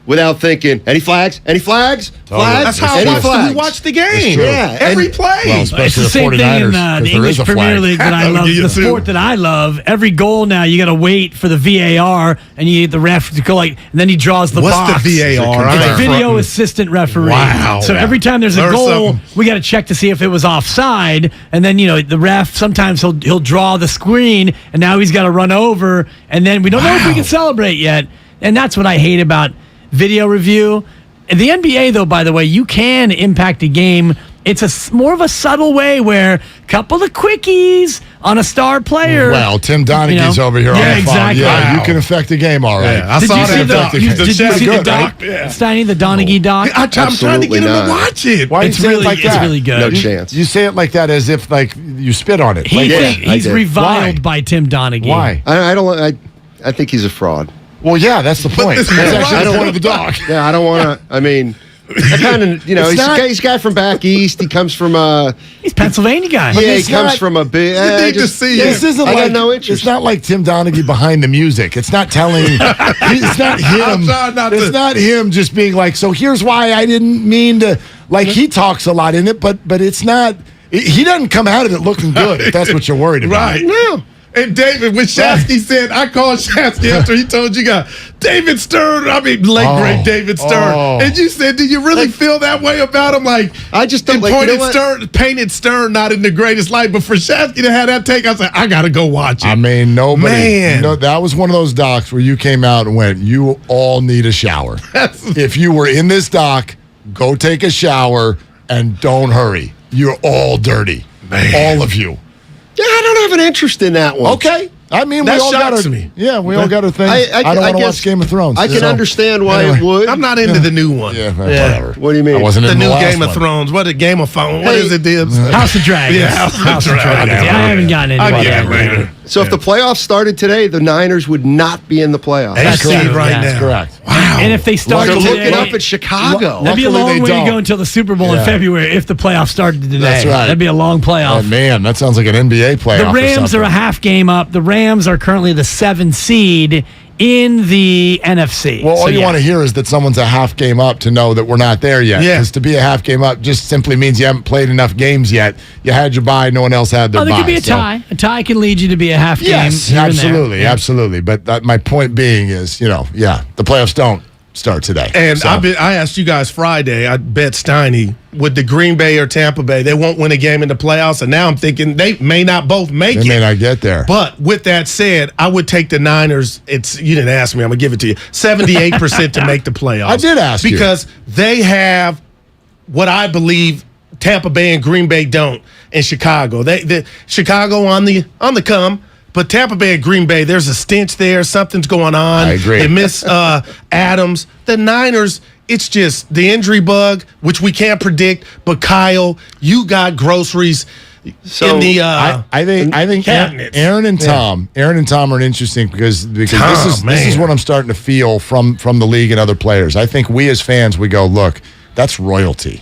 S15: without thinking, any flags? Any flags? Flags?
S7: That's how we watch the game.
S15: Yeah.
S7: Every play.
S19: Well, especially
S20: it's the same thing in the English Premier League that I love, the sport that I love. Every goal now, you got to wait for the VAR, and you get the ref to go and then he draws the box.
S7: What's the VAR?
S20: It's a video assistant referee.
S7: Wow.
S20: So every time there's a goal, we got to check to see if it was offside, and then the ref sometimes he'll draw the screen, and now he's got to run over, and then we don't know if we can celebrate yet, and that's what I hate about video review. The NBA, though, by the way, you can impact a game. It's more of a subtle way where a couple of quickies, on a star player.
S19: Well, Tim Donaghy's over here on the phone.
S20: Exactly.
S19: Yeah, you can affect the game all right.
S7: Yeah, I
S20: Did
S7: saw
S20: you see
S7: that.
S20: did you see the doc, Steiny, the Donaghy doc?
S7: I'm trying to get him to watch it.
S19: Why
S20: It's
S19: you say
S20: really-
S19: it like
S20: it's
S19: that?
S20: really good.
S15: No chance.
S19: You say it like that as if like you spit on it.
S20: He's
S15: did.
S20: reviled by Tim Donaghy.
S19: Why?
S15: I think he's a fraud.
S19: Well, yeah, that's the point. That's actually the point of the dog.
S15: Yeah, I don't want to. I mean, I kind of, he's a guy from back east. He comes from
S20: he's a Pennsylvania guy.
S15: Yeah, he comes from a big.
S19: This isn't
S15: I
S19: like
S15: got no interest.
S19: It's not like Tim Donaghy behind the music. It's not telling. It's not him. It's not him just being like. So here's why I didn't mean to. Like he talks a lot in it, but it's not. He doesn't come out of it looking good. If that's what you're worried about.
S7: Right.
S15: No.
S7: And David, when Shasky said, I called Shasky after he told you got David Stern, great David Stern. And you said, do you really feel that way about him? Like,
S15: I just don't
S7: painted Stern not in the greatest light, but for Shasky to have that take, I said, I got to go watch it.
S19: I mean, nobody. That was one of those docs where you came out and went, you all need a shower. If you were in this doc, go take a shower and don't hurry. You're all dirty. All of you.
S15: Yeah, I don't have an interest in that one.
S19: Okay. I mean,
S7: That
S19: we all got
S7: shocks
S19: our,
S7: me.
S19: Yeah, we all got our things. I don't want to watch Game of Thrones.
S15: I can understand why it would.
S7: I'm not into the new one.
S19: Yeah, whatever.
S15: What do you mean?
S19: I wasn't
S7: The
S19: in
S7: new
S19: last
S7: Game of
S19: one.
S7: Thrones. What a Game of Thrones. What is it, Dibs?
S20: House of Dragons.
S7: Yeah, House of Dragons.
S20: I haven't gotten into
S7: I'll
S20: it
S7: get
S20: yet.
S7: it later.
S15: So if the playoffs started today, the Niners would not be in the playoffs.
S7: That's
S20: correct.
S7: right
S20: Yeah,
S7: now.
S19: That's correct.
S7: Wow.
S20: And if they start
S15: So
S20: today,
S15: looking up at Chicago.
S20: that'd be a
S19: Luckily
S20: long
S19: they
S20: way to
S19: don't.
S20: go until the Super Bowl in
S19: Yeah.
S20: February if the playoffs started today.
S19: That's right.
S20: That'd be a long playoff.
S19: Oh, man, that sounds like an NBA playoff.
S20: The Rams
S19: or
S20: are a half game up. The Rams are currently the 7th seed in the NFC.
S19: Well, all
S20: So,
S19: you
S20: yeah.
S19: want to hear is that someone's a half game up to know that we're not there yet.
S7: Yeah.
S19: Because to be a half game up just simply means you haven't played enough games yet. You had your bye, no one else had their
S20: Oh, there
S19: bye.
S20: could be a tie. A tie can lead you to be a half game.
S19: Yes,
S20: here and there.
S19: absolutely,
S20: Yeah.
S19: absolutely. But my point being is, the playoffs don't start today.
S7: And
S19: So-
S7: I asked you guys Friday, I bet Steiny, would the Green Bay or Tampa Bay, they won't win a game in the playoffs. And now I'm thinking they may not both make
S19: they
S7: it.
S19: may not get there.
S7: But with that said, I would take the Niners. You didn't ask me. I'm going to give it to you. 78% to make the playoffs.
S19: I did ask you.
S7: Because they have what I believe Tampa Bay and Green Bay don't in Chicago. They Chicago on the come. But Tampa Bay and Green Bay, there's a stench there. Something's going on.
S19: I agree.
S7: They miss Adams. The Niners, it's just the injury bug, which we can't predict. But Kyle, you got groceries in the
S19: I think
S7: cabinets.
S19: Aaron and Tom are interesting because this is what I'm starting to feel from the league and other players. I think we as fans, we go, look, that's royalty.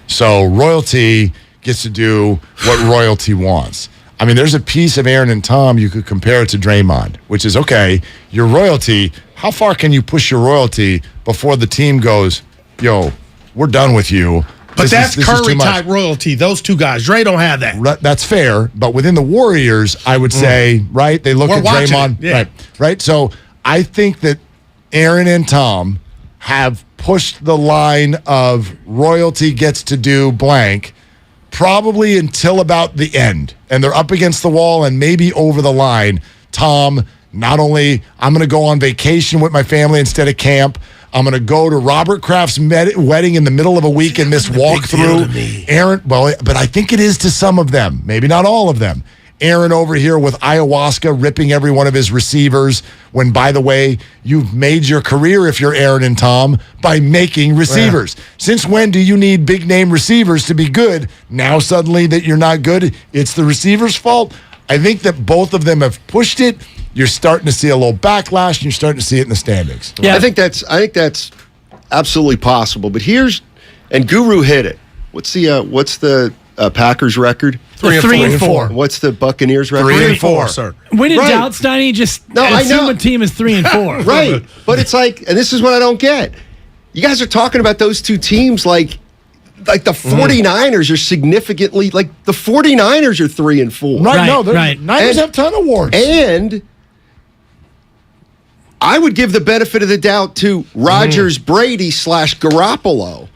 S19: So royalty gets to do what royalty wants. I mean, there's a piece of Aaron and Tom you could compare it to Draymond, which is, okay, your royalty, how far can you push your royalty before the team goes, yo, we're done with you.
S7: But that's Curry-type royalty. Those two guys. Dre don't have that.
S19: That's fair. But within the Warriors, I would say, right, they look
S7: We're
S19: at
S7: watching
S19: Draymond.
S7: it, yeah.
S19: Right. So I think that Aaron and Tom have pushed the line of royalty gets to do blank probably until about the end. And they're up against the wall and maybe over the line. Tom, not only I'm going to go on vacation with my family instead of camp, I'm going to go to Robert Kraft's wedding in the middle of a week and miss walkthrough. Aaron, but I think it is to some of them, maybe not all of them. Aaron over here with ayahuasca ripping every one of his receivers when, by the way, you've made your career, if you're Aaron and Tom, by making receivers. Yeah. Since when do you need big-name receivers to be good? Now suddenly that you're not good, it's the receiver's fault? I think that both of them have pushed it. You're starting to see a little backlash, and you're starting to see it in the standings.
S15: Yeah, I think that's absolutely possible. But and Guru hit it. What's the Packers record?
S20: 3-4.
S15: What's the Buccaneers record?
S7: 3-4, sir.
S20: When in doubt, Steiny, just assume a team is 3-4.
S15: Right. But it's like, and this is what I don't get. You guys are talking about those two teams like the 49ers are significantly, like the 49ers are 3-4.
S19: Right. Niners have a ton of awards.
S15: And I would give the benefit of the doubt to Rodgers, Brady / Garoppolo.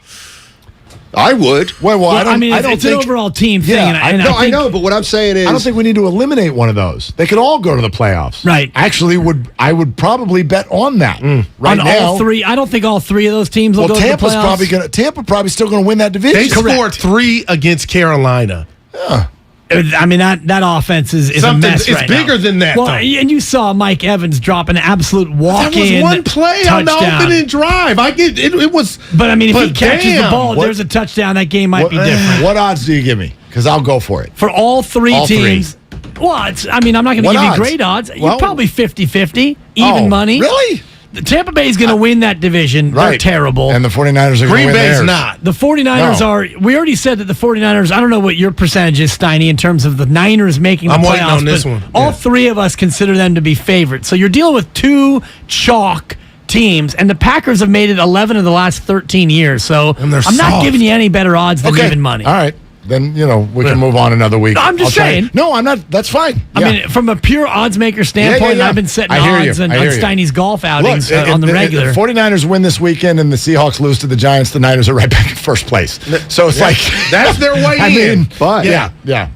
S15: I would.
S19: Well, I mean,
S20: it's an overall team thing.
S19: Yeah,
S15: I know, but what I'm saying is,
S19: I don't think we need to eliminate one of those. They could all go to the playoffs.
S20: Right.
S19: Actually, I would probably bet on that. Right
S20: on
S19: now,
S20: all three. I don't think all three of those teams will go to the playoffs.
S19: Tampa probably still going to win that division.
S7: They scored 3 against Carolina.
S19: Yeah.
S20: I mean, that offense is a mess right now.
S7: It's bigger than that,
S20: Well,
S7: though.
S20: and you saw Mike Evans drop an absolute walk-in
S7: That was one play on the
S20: touchdown.
S7: opening drive. I get it was.
S20: But I mean, if he catches the ball,
S19: What-
S20: there's a touchdown. That game might be different.
S19: What odds do you give me? Because I'll go for it.
S20: For all three
S19: All three.
S20: teams. Well, I'm not going to
S19: What
S20: give
S19: odds?
S20: you great odds. You're
S19: Well-
S20: probably 50-50, even money.
S19: Really?
S20: The Tampa Bay is going to win that division.
S19: Right.
S20: They're terrible.
S19: And the 49ers are going to
S7: Green
S19: win
S7: Bay's
S19: theirs.
S7: not.
S20: The 49ers
S19: No.
S20: are. We already said that the 49ers. I don't know what your percentage is, Steiny, in terms of the Niners making the
S7: I'm
S20: playoffs.
S7: waiting on this
S20: but
S7: one.
S20: All
S7: Yeah.
S20: three of us consider them to be favorites. So you're dealing with two chalk teams, and the Packers have made it 11 of the last 13 years. So
S7: And they're
S20: I'm not
S7: soft.
S20: giving you any better odds than even money.
S19: All right. Then, we can move on another week.
S20: No, I'm just
S19: I'll try-
S20: saying.
S19: No, I'm not. That's fine.
S20: I mean, from a pure odds maker standpoint,
S19: Yeah.
S20: I've been setting
S19: I hear you.
S20: odds on
S19: I hear you.
S20: Steiny's golf outings
S19: Look,
S20: on the
S19: if
S20: regular.
S19: the 49ers win this weekend and the Seahawks lose to the Giants, the Niners are right back in first place. So it's like
S7: That's their way
S19: I
S7: in.
S19: mean,
S15: But
S19: yeah.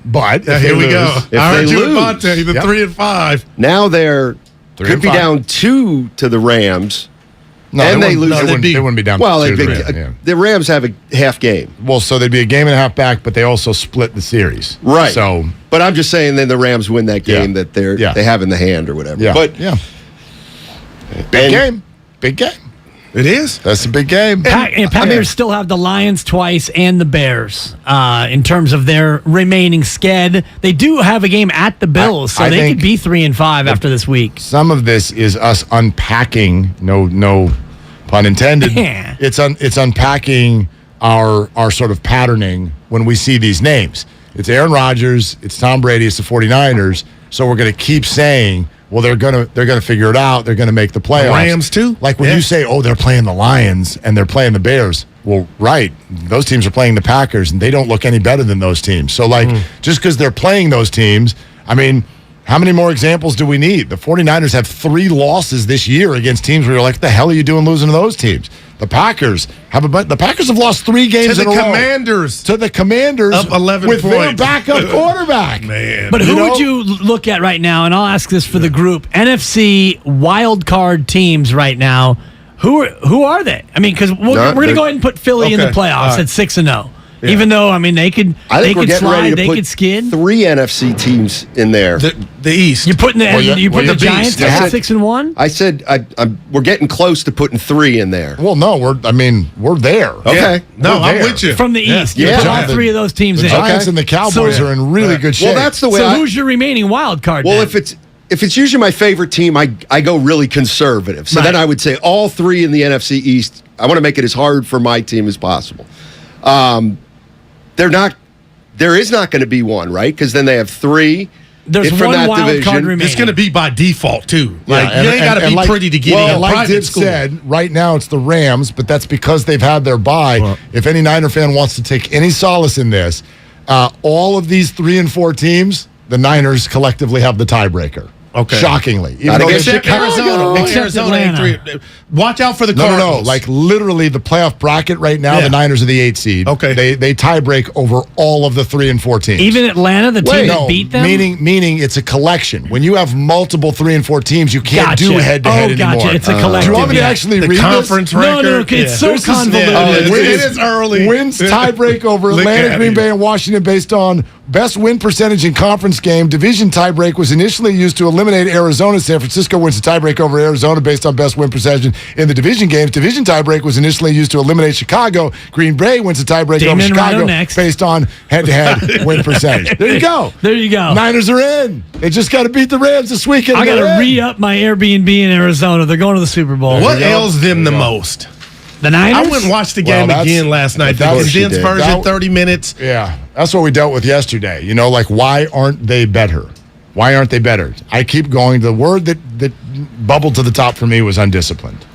S19: But if
S7: Here
S19: they
S7: we
S19: lose-
S7: go.
S15: If
S7: I heard
S15: they
S7: you
S15: lose,
S7: Monte, the
S19: Yep.
S7: 3 and 5.
S15: now they're
S19: 3
S15: could
S19: and
S15: be
S19: 5.
S15: down 2 to the Rams.
S19: No,
S15: and they
S19: wouldn't-
S15: lose.
S19: no, they wouldn't be down.
S15: Well,
S19: to
S15: they,
S19: the Rams, yeah.
S15: the Rams have a half game.
S19: Well, so they'd be a game and a half back, but they also split the series.
S15: Right.
S19: So,
S15: But I'm just saying, then the Rams win that game
S19: Yeah.
S15: that they have in the hand or whatever.
S19: yeah.
S15: But
S19: yeah. Big game. Big game.
S7: It is.
S19: That's a big game.
S20: Packers still have the Lions twice and the Bears in terms of their remaining sked. They do have a game at the Bills, so
S19: I
S20: they
S19: think
S20: could be 3 and 5 after this week.
S19: Some of this is us unpacking. No pun intended.
S20: Yeah.
S19: It's unpacking our sort of patterning when we see these names. It's Aaron Rodgers. It's Tom Brady. It's the 49ers. So we're going to keep saying, well, they're gonna figure it out. They're going to make the playoffs.
S7: Rams too?
S19: Like when
S7: Yeah.
S19: you say, oh, they're playing the Lions and they're playing the Bears. Well, right. Those teams are playing the Packers, and they don't look any better than those teams. So, just because they're playing those teams, I mean, how many more examples do we need? The 49ers have 3 losses this year against teams where you're like, what the hell are you doing losing to those teams? The Packers have lost 3 games
S7: To
S19: in
S7: the
S19: a row.
S7: Commanders.
S19: To the Commanders.
S7: Up 11
S19: with their
S7: points.
S19: backup quarterback.
S7: Man.
S20: But who would you look at right now? And I'll ask this for the group: NFC wild card teams right now. Who are they? I mean, because we're going to go ahead and put Philly in the
S7: Okay.
S20: playoffs
S7: All right.
S20: at 6-0.
S7: Yeah.
S20: Even though they could
S15: I think
S20: they
S15: we're
S20: could
S15: getting ready
S20: slide,
S15: to
S20: they
S15: put
S20: could skid.
S15: 3 NFC teams in there.
S7: The East.
S20: You're putting the
S19: the
S20: Giants
S19: Beast.
S20: at 6-1.
S15: I said we're getting close to putting 3 in there.
S19: Well, no, we're there.
S15: Okay.
S7: No,
S19: We're
S7: I'm
S19: there.
S7: with you.
S20: From the East.
S15: Yeah.
S20: You put all
S19: The-
S20: 3 of those teams
S19: The
S20: in.
S19: Giants and the Cowboys
S20: So-
S19: are in really good shape.
S15: Well, that's the way.
S20: So who's your remaining wild card?
S15: Well,
S20: then?
S15: if it's usually my favorite team, I go really conservative. So then I would say all 3 in the NFC East. I want to make it as hard for my team as possible. There is not going to be one, right? Because then they have 3.
S20: There's
S15: from
S20: one
S15: that
S20: wild
S15: division.
S20: card remaining.
S7: It's going to be by default too. Like
S19: Yeah,
S7: you ain't got to be pretty to get in.
S19: Like
S7: Private
S19: Dibs
S7: school.
S19: said, right now it's the Rams, but that's because they've had their bye. If any Niner fan wants to take any solace in this, all of these 3 and 4 teams, the Niners collectively have the tiebreaker.
S7: Okay.
S19: Shockingly. Even
S15: Not
S19: though
S15: against
S19: they-
S7: Except Arizona.
S20: Except
S7: Arizona ain't
S20: Atlanta.
S7: 3. Watch out for the
S19: No,
S7: Cardinals.
S19: like literally the playoff bracket right now,
S7: Yeah.
S19: the Niners are the 8 seed.
S7: Okay.
S19: They tie break over all of the 3 and 4 teams.
S20: Even Atlanta, the team that
S19: No,
S20: beat them.
S19: meaning it's a collection. When you have multiple 3 and 4 teams, you can't do head-to-head anymore.
S20: Gotcha. It's a
S19: Do
S20: collective.
S19: you want me to
S20: yeah.
S19: actually
S7: the
S19: read
S7: conference
S19: this?
S7: record.
S20: No, it's so
S7: This is-
S20: convoluted.
S7: It is early.
S19: Wins tiebreak over
S7: Look
S19: Atlanta,
S7: at
S19: Green
S7: you.
S19: Bay, and Washington based on best win percentage in conference game. Division tiebreak was initially used to eliminate Arizona. San Francisco wins the tiebreak over Arizona based on best win percentage in the division games. Division tiebreak was initially used to eliminate Chicago. Green Bay wins the tiebreak over
S20: Damon Ratto
S19: Chicago
S20: next.
S19: based on head-to-head win percentage. There you go.
S20: There you go.
S19: Niners are in. They just got to beat the Rams this weekend.
S20: I got
S19: They're
S20: to
S19: in.
S20: re-up my Airbnb in Arizona. They're going to the Super Bowl.
S7: What ails them the most?
S20: The Niners?
S7: I went and watched the
S19: Well,
S7: game
S19: that's-
S7: again last night. The
S19: that was-
S7: condensed
S19: she did.
S7: version,
S19: That-
S7: 30 minutes.
S19: Yeah, that's what we dealt with yesterday. You know, like, why aren't they better? Why aren't they better? I keep going. The word that bubbled to the top for me was undisciplined.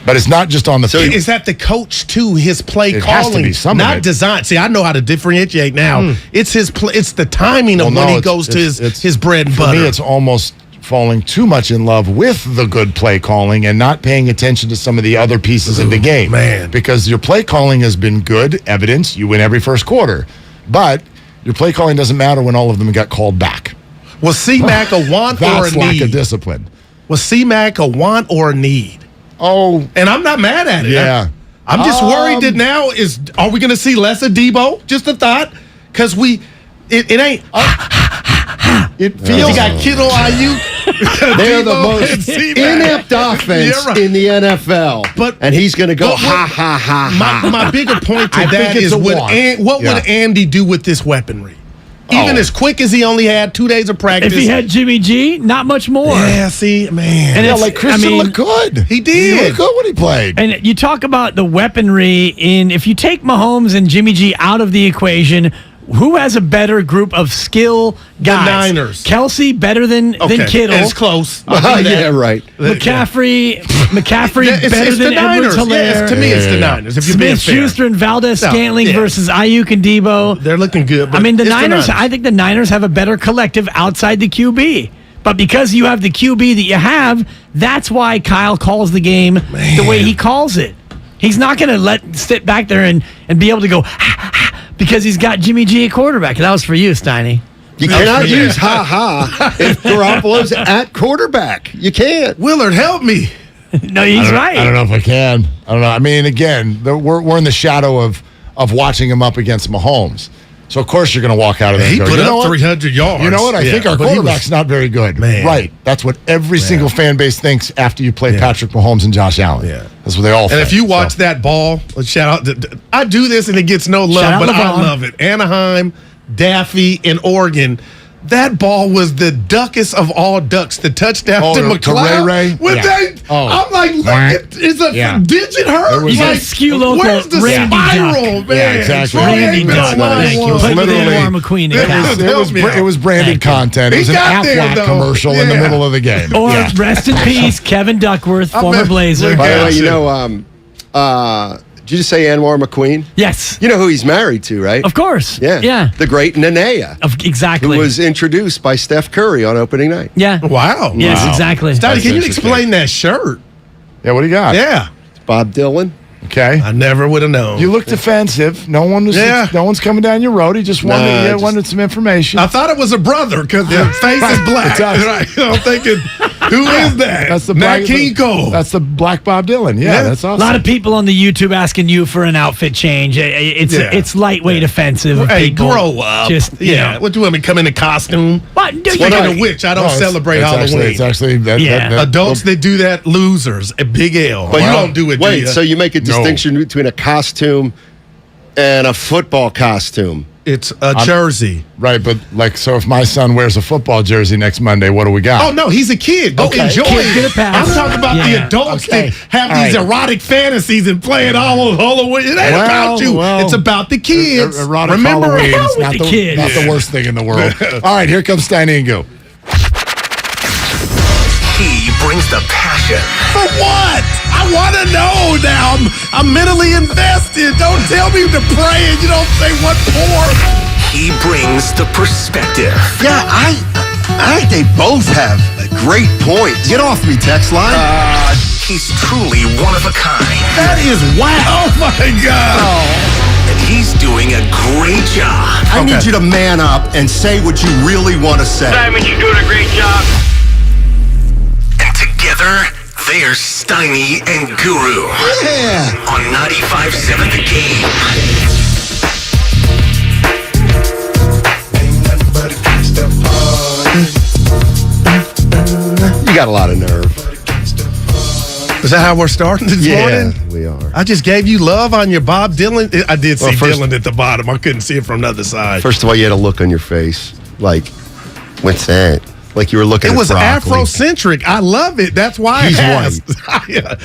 S19: But it's not just on the field.
S7: Is that the coach too? His play
S19: It
S7: calling,
S19: has to be some of
S7: not
S19: it.
S7: design. See, I know how to differentiate now. It's his. It's the timing of when he goes to his bread and
S19: for
S7: butter.
S19: me, it's almost falling too much in love with the good play calling and not paying attention to some of the other pieces of the game.
S7: Man.
S19: Because your play calling has been good, evidence, you win every first quarter. But your play calling doesn't matter when all of them got called back.
S7: Was C-Mac a want or a
S19: That's lack
S7: need?
S19: of discipline.
S7: Was C-Mac a want or a need?
S19: Oh.
S7: And I'm not mad at it.
S19: Yeah.
S7: I'm just worried that now are we going to see less of Debo? Just a thought. Because It ain't. It feels. You got Kittle, Ayuk.
S15: They're the most inept offense in the NFL. And he's going to go ha.
S7: My bigger point to that is what would Andy do with this weaponry? Even as quick as he only had 2 days of practice.
S20: If he had Jimmy G, not much more.
S7: Yeah, see, man.
S19: And like Christian looked good.
S7: He did.
S19: He looked good when he played.
S20: And you talk about the weaponry if you take Mahomes and Jimmy G out of the equation, who has a better group of skill guys?
S7: The Niners.
S20: Kelsey better than Kittle.
S7: It's close.
S15: Yeah, right.
S20: McCaffrey better than Edwards-Helaire.
S7: Yeah, to me, it's the Niners. If you're being fair.
S20: Smith-Schuster and Valdez-Scantling versus Ayuk and Debo.
S7: They're looking good. But
S20: I mean, the Niners. I think the Niners have a better collective outside the QB. But because you have the QB that you have, that's why Kyle calls the game the way he calls it. He's not going to sit back there and be able to go because he's got Jimmy G at quarterback. That was for you, Steiny.
S15: You cannot use if Garoppolo's at quarterback. You can't.
S7: Willard, help me.
S20: No, he's right.
S19: I don't know if I can. I don't know. I mean, again, we're in the shadow of watching him up against Mahomes. So, of course, you're going to walk out of there.
S7: He put up 300 yards.
S19: You know what? I think our quarterback's not very good.
S7: Man.
S19: Right. That's what every single fan base thinks after you play Patrick Mahomes and Josh Allen.
S7: Yeah.
S19: That's what they all think.
S7: And if you watch that ball, shout out. I do this and it gets no love, but I love it. Anaheim, Daffy, and Oregon. That ball was the duckest of all ducks. The touchdown to McLeod.
S19: Ray.
S7: I'm like, look, it's a digit hurt.
S20: You got skew local.
S7: Where's the
S20: spiral,
S7: man?
S19: Yeah, exactly.
S20: Randy Duck.
S19: It was branded content. It was an Aflac commercial in the middle of the game.
S20: Or rest in peace, Kevin Duckworth, former Blazer.
S15: By the way, you know, did you just say Anwar McQueen?
S20: Yes.
S15: You know who he's married to, right?
S20: Of course.
S15: Yeah. The great Nanea.
S20: Exactly.
S15: Who was introduced by Steph Curry on opening night.
S20: Yeah.
S7: Wow.
S20: Yes, exactly.
S7: Steiny, can you explain that shirt?
S19: Yeah, what do you got?
S7: Yeah.
S15: It's Bob Dylan.
S19: Okay.
S7: I never would have known.
S19: You looked offensive. No one's coming down your road. He just wanted some information.
S7: I thought it was a brother because the face is black. Right. I'm thinking, who is that?
S19: That's the
S7: Nat
S19: black
S7: King Cole.
S19: That's the Black Bob Dylan. Yeah, that's awesome.
S20: A lot of people on the YouTube asking you for an outfit change. It's lightweit offensive.
S7: Hey,
S20: people.
S7: grow up.
S20: Just you know.
S7: What do you want me to come in a costume?
S20: What?
S7: Speaking of which, I don't celebrate Halloween.
S19: It's actually
S7: adults that do that, losers. A big L.
S15: But
S7: you don't do it.
S15: Wait, so you make a distinction between a costume and a football costume?
S7: It's a jersey.
S19: Right, but so if my son wears a football jersey next Monday, what do we got?
S7: Oh, no, he's a kid. Go enjoy it. I'm talking about the adults that have these erotic fantasies and playing all of Halloween. It ain't about you. It's about the kids.
S19: Erotic
S7: Remember,
S19: Halloween is not
S20: the kids.
S19: Not the worst thing in the world. All right, here comes Steiny Guru.
S11: He brings the passion.
S7: For what? I want to know now. I'm mentally invested. Don't tell me to pray and you don't say what for.
S11: He brings the perspective.
S15: Yeah, I they both have a great point. Get off me, text line.
S11: He's truly one of a kind.
S7: That is wow. Oh, my God.
S11: And he's doing a great job.
S15: I need you to man up and say what you really want to say.
S6: Simon, you're doing a great job.
S11: And together, they're Steiny and Guru.
S15: Yeah.
S11: On 95.7 The Game.
S15: You got a lot of nerve.
S7: Is that how we're starting this morning?
S15: Yeah, we are.
S7: I just gave you love on your Bob Dylan. I did see Dylan at the bottom. I couldn't see it from the other side.
S15: First of all, you had a look on your face. Like, what's that? Like you were looking at
S7: It was
S15: broccoli.
S7: Afrocentric. I love it. That's why
S15: He's
S7: I asked.
S15: white.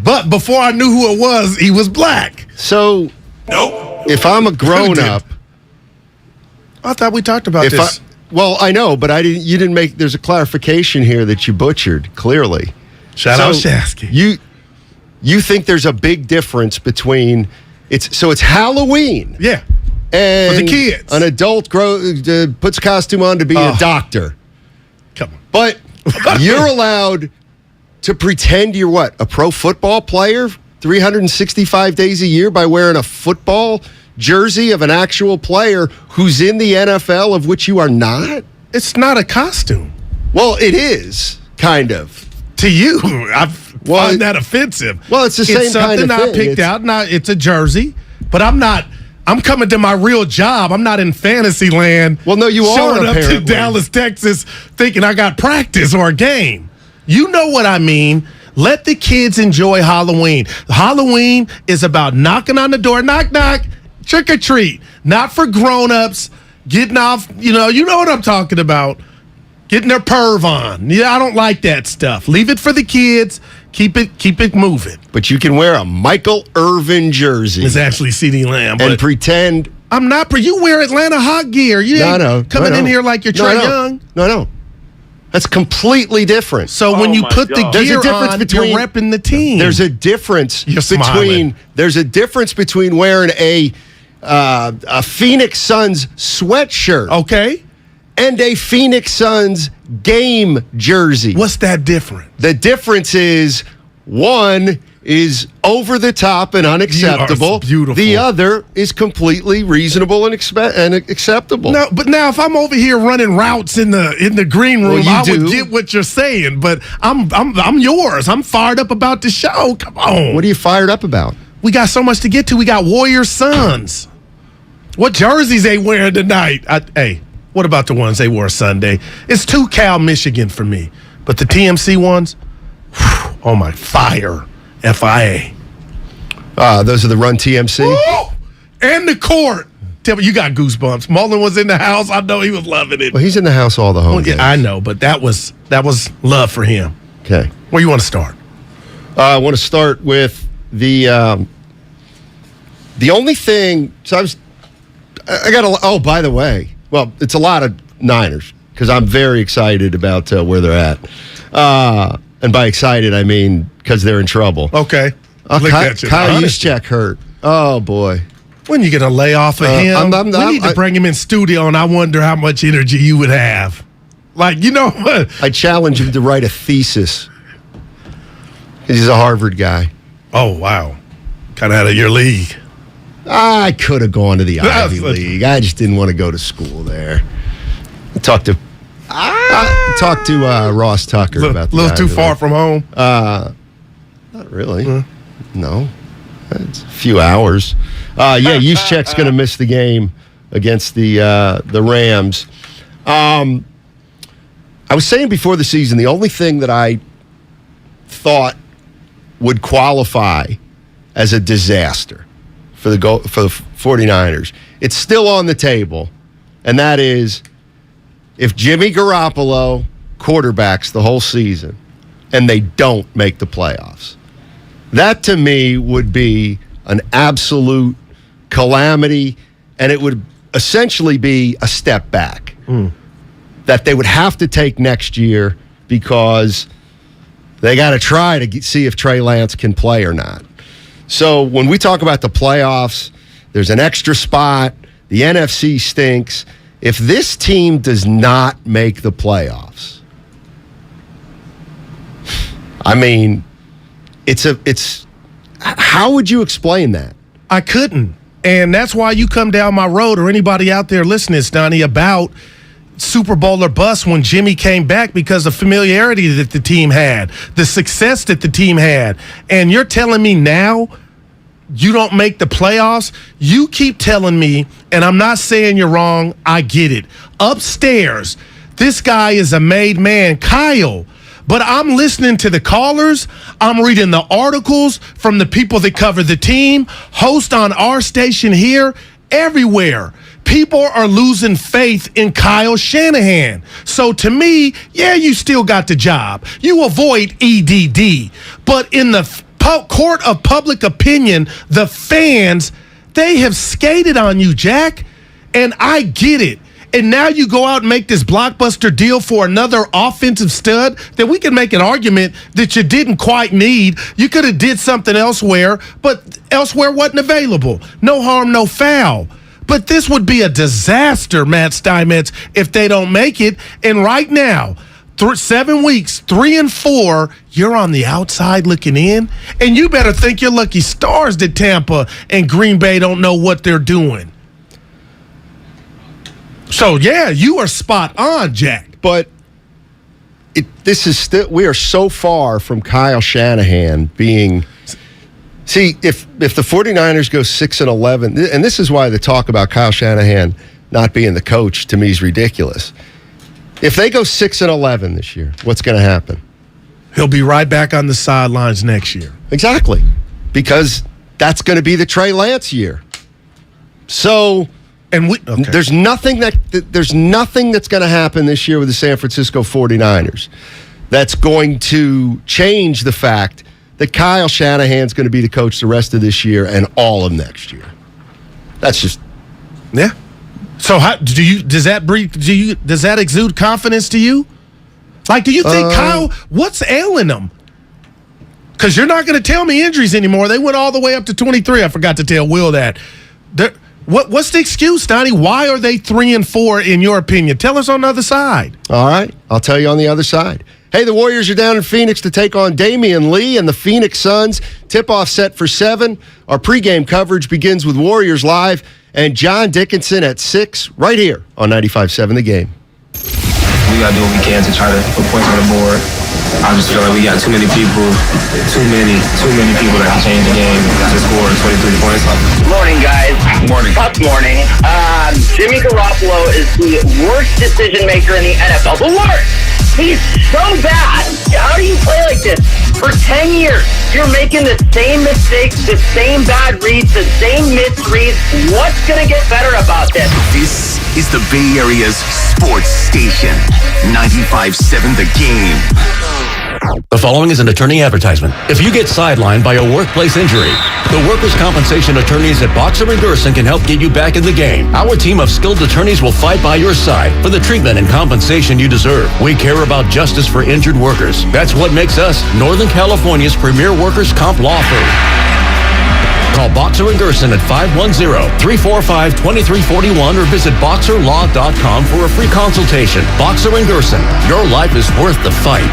S7: But before I knew who it was, he was black.
S15: So, if I'm a grown-up...
S7: I thought we talked about this.
S15: Well, I know, but you didn't make... There's a clarification here that you butchered, clearly.
S7: Shout out Shasky.
S15: You think there's a big difference between... It's Halloween.
S7: Yeah.
S15: And
S7: for the kids.
S15: An adult puts a costume on to be a doctor.
S7: Come on.
S15: But you're allowed to pretend you're what? A pro football player 365 days a year by wearing a football jersey of an actual player who's in the NFL of which you are not?
S7: It's not a costume.
S15: Well, it is, kind of.
S7: To you, I find that offensive.
S15: Well, it's the same kind of thing.
S7: It's something I picked out. Now, it's a jersey, but I'm not I'm coming to my real job. I'm not in fantasy land.
S15: Well, no, you
S7: showing
S15: are,
S7: up
S15: apparently.
S7: to Dallas, Texas, thinking I got practice or a game. You know what I mean. Let the kids enjoy Halloween. Halloween is about knocking on the door, knock, knock, trick or treat. Not for grown-ups getting off, you know what I'm talking about. Getting their perv on. Yeah, I don't like that stuff. Leave it for the kids. Keep it moving.
S15: But you can wear a Michael Irvin jersey.
S7: It's actually CeeDee Lamb.
S15: And pretend.
S7: I'm not. You wear Atlanta Hawk gear. You ain't coming in here like you're Trae Young.
S15: No. That's completely different.
S7: So when you put the gear on, you're repping the team.
S15: There's a difference between wearing a Phoenix Suns sweatshirt.
S7: Okay.
S15: And a Phoenix Suns game jersey.
S7: What's that difference?
S15: The difference is one is over the top and unacceptable.
S7: Beautiful.
S15: The other is completely reasonable and acceptable.
S7: No, but now if I'm over here running routes in the green room, I would get what you're saying. But I'm yours. I'm fired up about the show. Come on.
S15: What are you fired up about?
S7: We got so much to get to. We got Warriors Suns. What jerseys they wearing tonight? Hey. What about the ones they wore Sunday? It's 2 Cal Michigan for me. But the TMC ones, oh my, fire. FIA.
S15: Those are the Run TMC?
S7: Woo! And the court. Tell me, you got goosebumps. Mullen was in the house. I know he was loving it.
S15: Well, he's in the house all the home games.
S7: Yeah, I know, but that was love for him.
S15: Okay.
S7: Where you want to start?
S15: I want to start with the only thing. So I got oh, by the way. Well, it's a lot of Niners because I'm very excited about where they're at. And by excited, I mean because they're in trouble.
S7: Okay.
S15: Kyle Juszczyk hurt. Oh, boy.
S7: When you going to lay off of him? We need to bring him in studio, and I wonder how much energy you would have. Like, you know what?
S15: I challenge him to write a thesis. He's a Harvard guy.
S7: Oh, wow. Kind of out of your league.
S15: I could have gone to the Ivy League. I just didn't want to go to school there. Talk to Ross Tucker about the
S7: a little too
S15: Ivy
S7: far
S15: League.
S7: from home.
S15: Not really. No, it's a few hours. Juszczyk's going to miss the game against the Rams. I was saying before the season, the only thing that I thought would qualify as a disaster for the 49ers. It's still on the table, and that is if Jimmy Garoppolo quarterbacks the whole season and they don't make the playoffs. That, to me, would be an absolute calamity, and it would essentially be a step back that they would have to take next year because they got to try to see if Trey Lance can play or not. So when we talk about the playoffs, there's an extra spot. The NFC stinks. If this team does not make the playoffs, I mean, it's how would you explain that?
S7: I couldn't. And that's why you come down my road, or anybody out there listening, Steiny, about Super Bowl or bust when Jimmy came back because of familiarity that the team had, the success that the team had. And you're telling me now you don't make the playoffs? You keep telling me, and I'm not saying you're wrong, I get it. Upstairs, this guy is a made man, Kyle. But I'm listening to the callers. I'm reading the articles from the people that cover the team, host on our station here, everywhere. People are losing faith in Kyle Shanahan. So to me, yeah, you still got the job. You avoid EDD. But in the court of public opinion, the fans, they have skated on you, Jack. And I get it. And now you go out and make this blockbuster deal for another offensive stud that we can make an argument that you didn't quite need. You could have did something elsewhere, but elsewhere wasn't available. No harm, no foul. But this would be a disaster, Matt Steinmetz, if they don't make it. And right now, 7 weeks, 3-4, you're on the outside looking in. And you better think your lucky stars that Tampa and Green Bay don't know what they're doing. So, yeah, you are spot on, Jack.
S15: But this is still, we are so far from Kyle Shanahan being See, if the 49ers go 6-11, and this is why the talk about Kyle Shanahan not being the coach to me is ridiculous. If they go 6-11 this year, what's going to happen?
S7: He'll be right back on the sidelines next year.
S15: Exactly, because that's going to be the Trey Lance year. So, there's nothing that's going to happen this year with the San Francisco 49ers that's going to change the fact that Kyle Shanahan's going to be the coach the rest of this year and all of next year. That's just
S7: So does that exude confidence to you? Like, do you think Kyle, what's ailing them? Because you're not going to tell me injuries anymore. They went all the way up to 23. I forgot to tell Will that. What's the excuse, Steiny? Why are they 3-4 in your opinion? Tell us on the other side.
S15: All right, I'll tell you on the other side. Hey, the Warriors are down in Phoenix to take on Damian Lee and the Phoenix Suns. Tip-off set for 7. Our pregame coverage begins with Warriors Live and John Dickinson at 6 right here on 95.7 The Game.
S3: We got to do what we can to try to put points on the board. I just feel like we got too many people that can change the game to score 23 points.
S16: Morning, guys.
S3: Morning.
S16: Tough morning. Jimmy Garoppolo is the worst decision maker in the NFL. The worst. He's so bad. How do you play like this? For 10 years, you're making the same mistakes, the same bad reads, the same misreads. What's going to get better about this?
S11: This is the Bay Area's sports station. 95.7 The Game.
S21: The following is an attorney advertisement. If you get sidelined by a workplace injury, the workers' compensation attorneys at Boxer & Gerson can help get you back in the game. Our team of skilled attorneys will fight by your side for the treatment and compensation you deserve. We care about justice for injured workers. That's what makes us Northern California's premier workers' comp law firm. Call Boxer & Gerson at 510-345-2341 or visit boxerlaw.com for a free consultation. Boxer & Gerson, your life is worth the fight.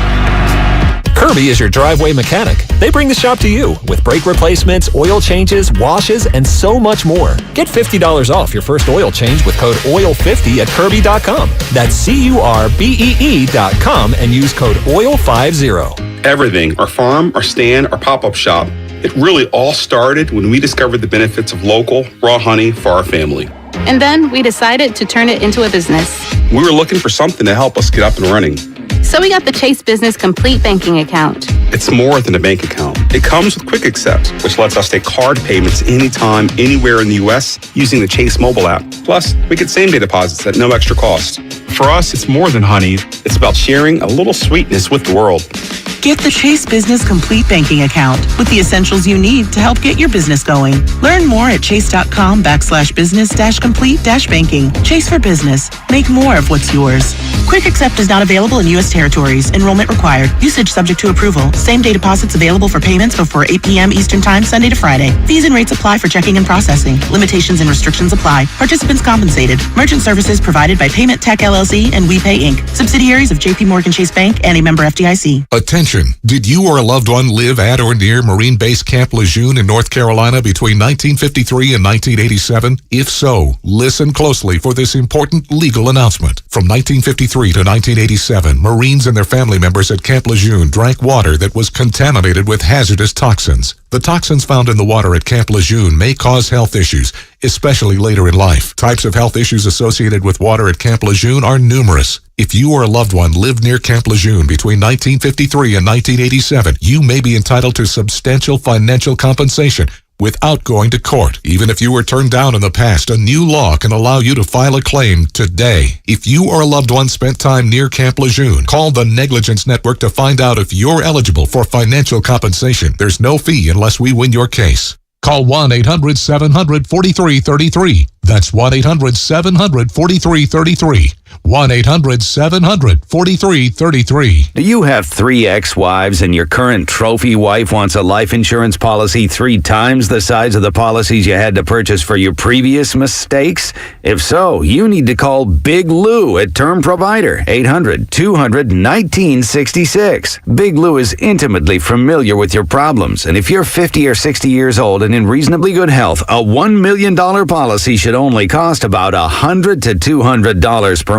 S22: Kirby is your driveway mechanic. They bring the shop to you with brake replacements, oil changes, washes, and so much more. Get $50 off your first oil change with code OIL50 at Kirby.com. That's CURBEE.com and use code OIL50.
S23: Everything, our farm, our stand, our pop-up shop, it really all started when we discovered the benefits of local, raw honey for our family.
S27: And then we decided to turn it into a business.
S23: We were looking for something to help us get up and running.
S27: So we got the Chase Business Complete Banking Account.
S23: It's more than a bank account. It comes with Quick Accept, which lets us take card payments anytime, anywhere in the U.S. using the Chase mobile app. Plus, we get same-day deposits at no extra cost. For us, it's more than honey. It's about sharing a little sweetness with the world.
S24: Get the Chase Business Complete Banking Account with the essentials you need to help get your business going. Learn more at chase.com/business-complete-banking. Chase for business. Make more of what's yours. Quick Accept is not available in U.S. territories. Enrollment required. Usage subject to approval. Same-day deposits available for payments before 8 p.m. Eastern Time, Sunday to Friday. Fees and rates apply for checking and processing. Limitations and restrictions apply. Participants compensated. Merchant services provided by Payment Tech LLC and WePay Inc. Subsidiaries of J.P. Morgan Chase Bank and a member FDIC.
S25: Attention. Did you or a loved one live at or near Marine Base Camp Lejeune in North Carolina between 1953 and 1987? If so, listen closely for this important legal announcement. From 1953 to 1987, Marines and their family members at Camp Lejeune drank water that was contaminated with hazardous toxins. The toxins found in the water at Camp Lejeune may cause health issues, especially later in life. Types of health issues associated with water at Camp Lejeune are numerous. If you or a loved one lived near Camp Lejeune between 1953 and 1987, you may be entitled to substantial financial compensation without going to court. Even if you were turned down in the past, a new law can allow you to file a claim today. If you or a loved one spent time near Camp Lejeune, call the Negligence Network to find out if you're eligible for financial compensation. There's no fee unless we win your case. Call 1-800-700-4333. That's 1-800-700-4333. 1-800-700-4333.
S1: Do you have 3 ex-wives and your current trophy wife wants a life insurance policy 3 times the size of the policies you had to purchase for your previous mistakes? If so, you need to call Big Lou at Term Provider, 800-200-1966. Big Lou is intimately familiar with your problems, and if you're 50 or 60 years old and in reasonably good health, a $1 million policy should only cost about $100 to $200 per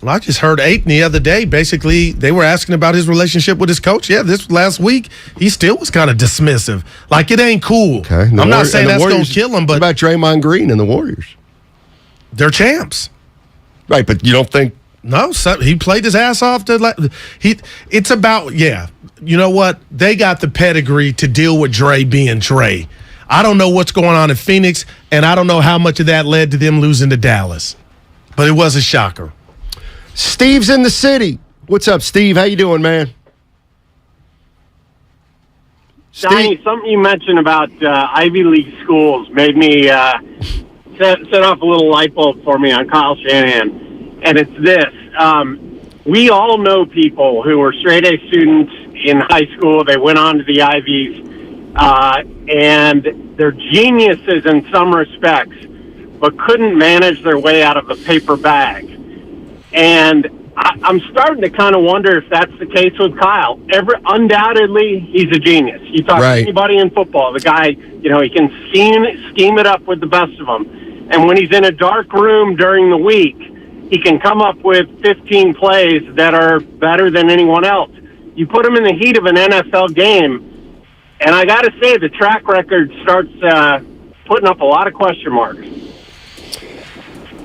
S7: Well, I just heard Aiton the other day. Basically, they were asking about his relationship with his coach. Yeah, this last week, he still was kind of dismissive. Like, it ain't cool.
S15: Okay.
S7: I'm not saying that's going to kill him, but...
S15: What about Draymond Green and the Warriors?
S7: They're champs.
S15: Right, but you don't think...
S7: No, he played his ass off. It's about, you know what? They got the pedigree to deal with Dre being Dre. I don't know what's going on in Phoenix, and I don't know how much of that led to them losing to Dallas. But it was a shocker.
S15: Steve's in the city. What's up, Steve? How you doing, man?
S5: Steiny, something you mentioned about Ivy League schools made me set off a little light bulb for me on Kyle Shanahan. And it's this. We all know people who were straight-A students in high school. They went on to the Ivies, and they're geniuses in some respects, but couldn't manage their way out of the paper bag. And I'm starting to kind of wonder if that's the case with Kyle. Undoubtedly, he's a genius. You talk to anybody in football, the guy, he can scheme it up with the best of them. And when he's in a dark room during the week, he can come up with 15 plays that are better than anyone else. You put him in the heat of an NFL game, and I got to say, the track record starts putting up a lot of question marks.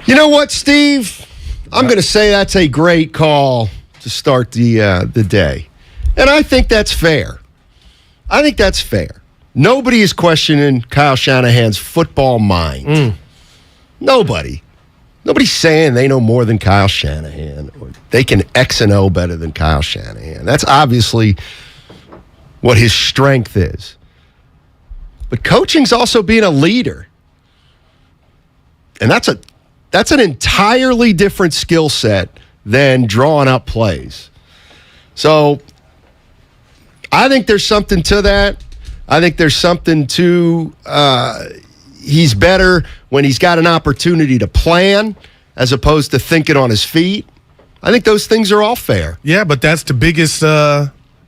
S15: You know what, Steve? I'm going to say that's a great call to start the day. And I think that's fair. Nobody is questioning Kyle Shanahan's football mind. Nobody. Nobody's saying they know more than Kyle Shanahan or they can X and O better than Kyle Shanahan. That's obviously what his strength is. But coaching's also being a leader. And that's an entirely different skill set than drawing up plays. So I think there's something to that. I think there's something to he's better when he's got an opportunity to plan as opposed to thinking on his feet. I think those things are all fair.
S7: Yeah, but that's the biggest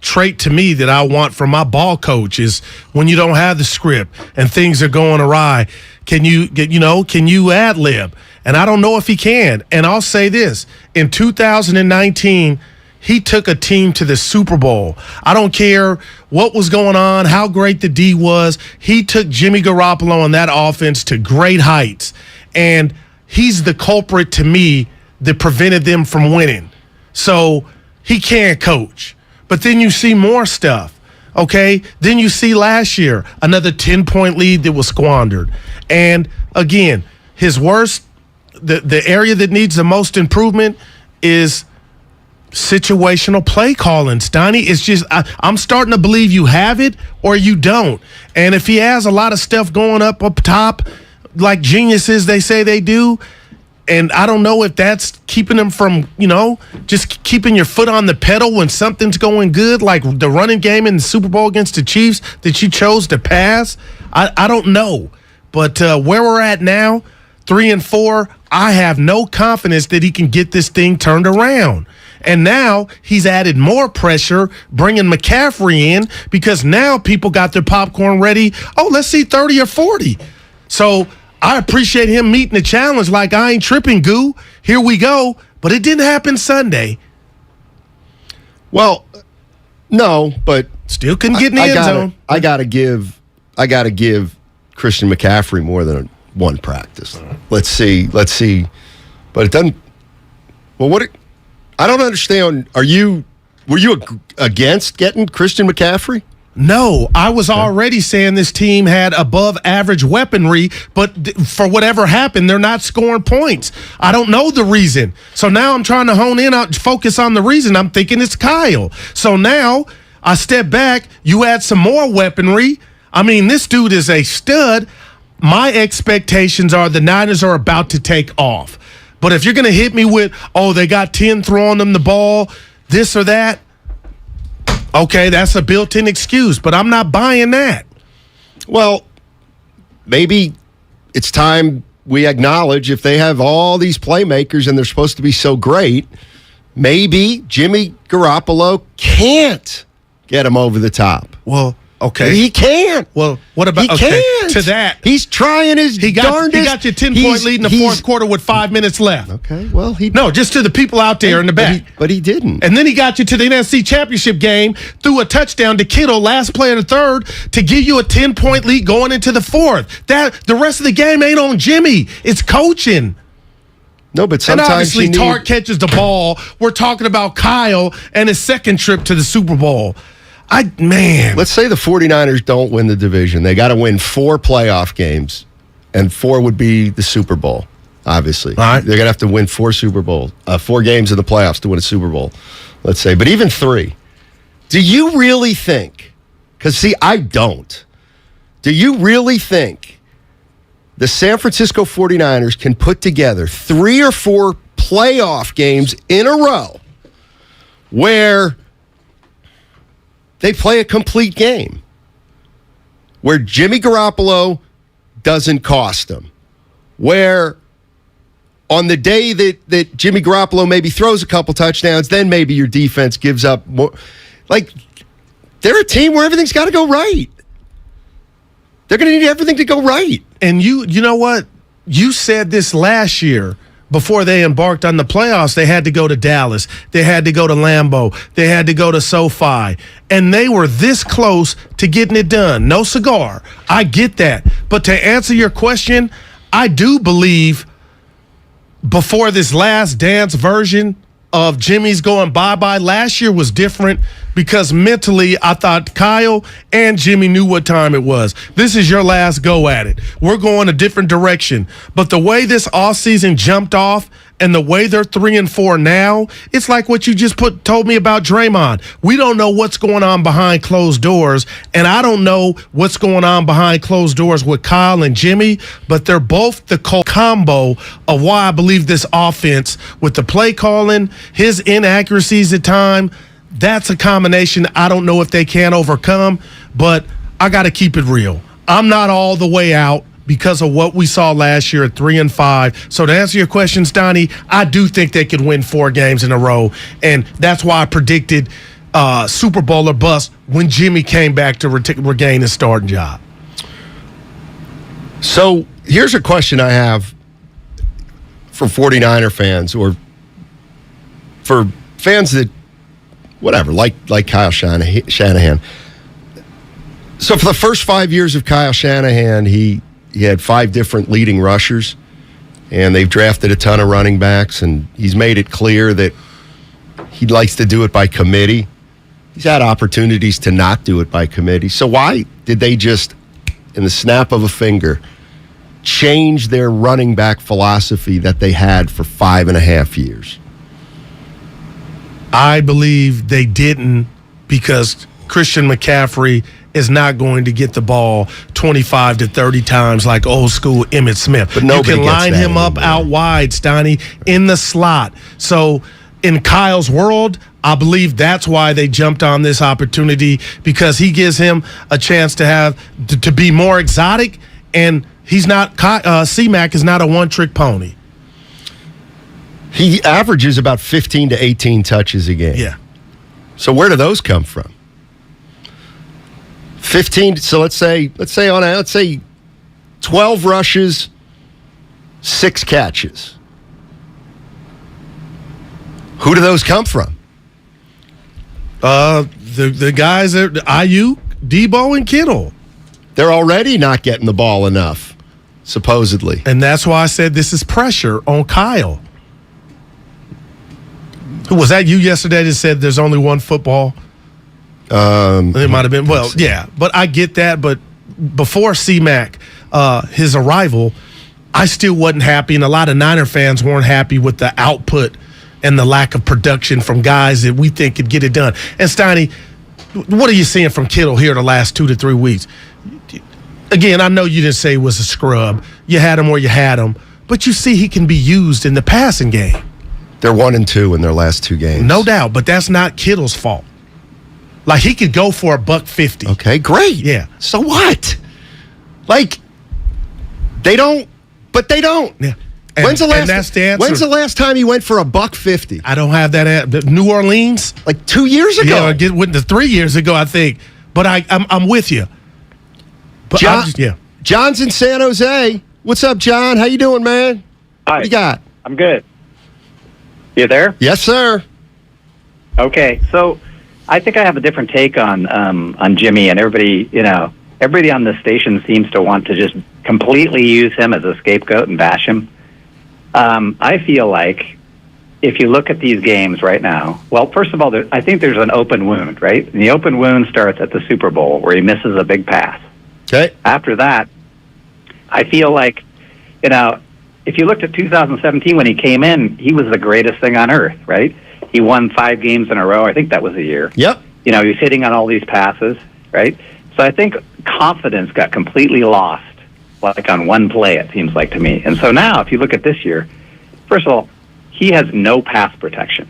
S7: trait to me that I want from my ball coach is when you don't have the script and things are going awry, can you ad-lib? And I don't know if he can. And I'll say this, in 2019, he took a team to the Super Bowl. I don't care what was going on, how great the D was. He took Jimmy Garoppolo and that offense to great heights. And he's the culprit to me that prevented them from winning. So he can coach. But then you see more stuff, okay? Then you see last year, another 10-point lead that was squandered. And, again, his worst, the area that needs the most improvement is situational play calling. Steiny, it's just I'm starting to believe you have it or you don't. And if he has a lot of stuff going up top, like geniuses they say they do, and I don't know if that's keeping him from, just keeping your foot on the pedal when something's going good, like the running game in the Super Bowl against the Chiefs that you chose to pass. I don't know. But where we're at now, 3-4, I have no confidence that he can get this thing turned around. And now he's added more pressure, bringing McCaffrey in, because now people got their popcorn ready. Oh, let's see 30 or 40. So I appreciate him meeting the challenge like I ain't tripping, Goo. Here we go. But it didn't happen Sunday.
S15: Well, no, but
S7: still couldn't get in the end zone.
S15: I gotta give Christian McCaffrey more than one practice. Let's see. But it doesn't. Well, I don't understand. Were you against getting Christian McCaffrey?
S7: No, I was already saying this team had above average weaponry, but for whatever happened, they're not scoring points. I don't know the reason. So now I'm trying to focus on the reason. I'm thinking it's Kyle. So now I step back. You add some more weaponry. I mean, this dude is a stud. My expectations are the Niners are about to take off. But if you're going to hit me with, they got 10 throwing them the ball, this or that, okay, that's a built-in excuse, but I'm not buying that.
S15: Well, maybe it's time we acknowledge if they have all these playmakers and they're supposed to be so great, maybe Jimmy Garoppolo can't get them over the top.
S7: Well, Okay.
S15: He can't.
S7: Well, what about
S15: he can't.
S7: To that?
S15: He's trying his darndest.
S7: He got you 10-point lead in the fourth quarter with 5 minutes left.
S15: Okay, well,
S7: just to the people out there in the back.
S15: But he didn't.
S7: And then he got you to the NFC Championship game, threw a touchdown to Kittle, last play of the third, to give you a 10-point lead going into the fourth. The rest of the game ain't on Jimmy. It's coaching.
S15: No, but sometimes
S7: and obviously Tart catches the ball. We're talking about Kyle and his second trip to the Super Bowl.
S15: Let's say the 49ers don't win the division. They got to win 4 playoff games, and 4 would be the Super Bowl, obviously.
S7: All right.
S15: They're going to have to win 4 games in the playoffs to win a Super Bowl, let's say. But even 3. Do you really think, because see, I don't. Do you really think the San Francisco 49ers can put together 3 or 4 playoff games in a row where they play a complete game, where Jimmy Garoppolo doesn't cost them, where on the day that Jimmy Garoppolo maybe throws a couple touchdowns, then maybe your defense gives up more? Like, they're a team where everything's got to go right. They're going to need everything to go right.
S7: And you know what? You said this last year before they embarked on the playoffs. They had to go to Dallas. They had to go to Lambeau. They had to go to SoFi. And they were this close to getting it done. No cigar. I get that. But to answer your question, I do believe before this last dance version of Jimmy's going bye-bye, last year was different because mentally I thought Kyle and Jimmy knew what time it was. This is your last go at it. We're going a different direction. But the way this offseason jumped off and the way they're 3-4 now, it's like what you just told me about Draymond. We don't know what's going on behind closed doors, and I don't know what's going on behind closed doors with Kyle and Jimmy, but they're both the combo of why I believe this offense, with the play calling, his inaccuracies at time, that's a combination I don't know if they can overcome, but I got to keep it real. I'm not all the way out because of what we saw last year at 3-5. So to answer your question, Steiny, I do think they could win 4 games in a row, and that's why I predicted Super Bowl or bust when Jimmy came back to regain his starting job.
S15: So here's a question I have for 49er fans, or for fans that, whatever, like Kyle Shanahan. So for the first 5 years of Kyle Shanahan, he had 5 different leading rushers, and they've drafted a ton of running backs, and he's made it clear that he likes to do it by committee. He's had opportunities to not do it by committee. So why did they just, in the snap of a finger, change their running back philosophy that they had for 5.5 years?
S7: I believe they didn't because Christian McCaffrey is not going to get the ball 25 to 30 times like old school Emmitt Smith.
S15: But
S7: you can line him up out wide, Steiny, in the slot. So in Kyle's world, I believe that's why they jumped on this opportunity, because he gives him a chance to be more exotic, and he's not C-Mac is not a one-trick pony.
S15: He averages about 15 to 18 touches a game.
S7: Yeah.
S15: So where do those come from? 15. So let's say 12 rushes, 6 catches. Who do those come from?
S7: The guys at Ayuk, Debo, and Kittle.
S15: They're already not getting the ball enough, supposedly.
S7: And that's why I said this is pressure on Kyle. Was that you yesterday that said there's only one football? It might have been. Well, yeah, but I get that. But before C-Mac, his arrival, I still wasn't happy, and a lot of Niner fans weren't happy with the output and the lack of production from guys that we think could get it done. And Steiny, what are you seeing from Kittle here the last 2 to 3 weeks? Again, I know you didn't say he was a scrub. You had him where you had him, but you see he can be used in the passing game.
S15: They're 1-2 in their last 2 games.
S7: No doubt, but that's not Kittle's fault. Like, he could go for $150.
S15: Okay, great.
S7: Yeah.
S15: So what? Like, they don't, but they don't.
S7: Yeah.
S15: When's the last?
S7: That's the answer.
S15: When's the last time he went for $150?
S7: I don't have that. New Orleans,
S15: like 2 years ago.
S7: Yeah, went to 3 years ago, I think. But I'm with you. But
S15: John's in San Jose. What's up, John? How you doing, man?
S3: Hi.
S15: What you got?
S3: I'm good. You there?
S15: Yes, sir.
S3: Okay, so I think I have a different take on Jimmy, and everybody on the station seems to want to just completely use him as a scapegoat and bash him. I feel like if you look at these games right now, well, first of all, I think there's an open wound, right? And the open wound starts at the Super Bowl where he misses a big pass.
S15: Okay.
S3: After that, I feel like, if you looked at 2017 when he came in, he was the greatest thing on earth, right? He won 5 games in a row. I think that was the year.
S15: Yep.
S3: He was hitting on all these passes, right? So I think confidence got completely lost, like on one play, it seems like to me. And so now, if you look at this year, first of all, he has no pass protection.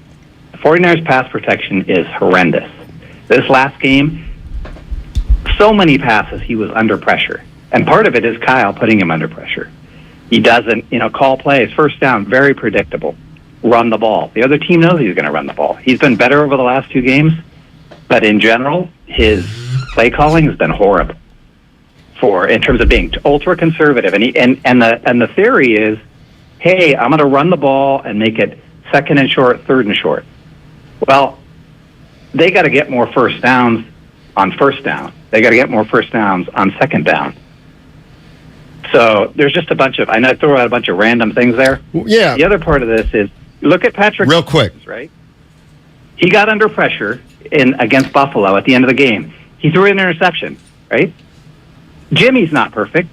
S3: The 49ers pass protection is horrendous. This last game, so many passes, he was under pressure. And part of it is Kyle putting him under pressure. He doesn't, call plays. First down, very predictable. Run the ball. The other team knows he's going to run the ball. He's been better over the last 2 games, but in general, his play calling has been horrible in terms of being ultra conservative. And the theory is, hey, I'm going to run the ball and make it 2nd and short, 3rd and short. Well, they got to get more first downs on first down. They got to get more first downs on second down. So there's just I know I throw out a bunch of random things there.
S15: Yeah.
S3: The other part of this is, look at Patrick.
S15: Real quick.
S3: Right? He got under pressure against Buffalo at the end of the game. He threw an interception, right? Jimmy's not perfect.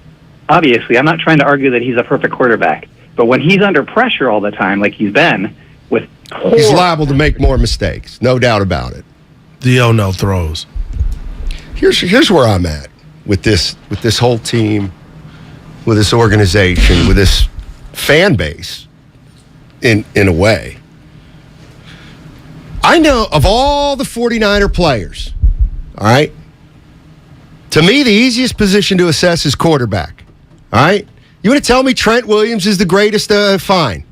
S3: Obviously, I'm not trying to argue that he's a perfect quarterback. But when he's under pressure all the time, like he's been,
S15: he's liable to make more mistakes. No doubt about it.
S7: The no throws.
S15: Here's where I'm at with this whole team, with this organization, with this fan base, in a way. I know of all the 49er players, all right, to me, the easiest position to assess is quarterback, all right? You want to tell me Trent Williams is the greatest? Fine.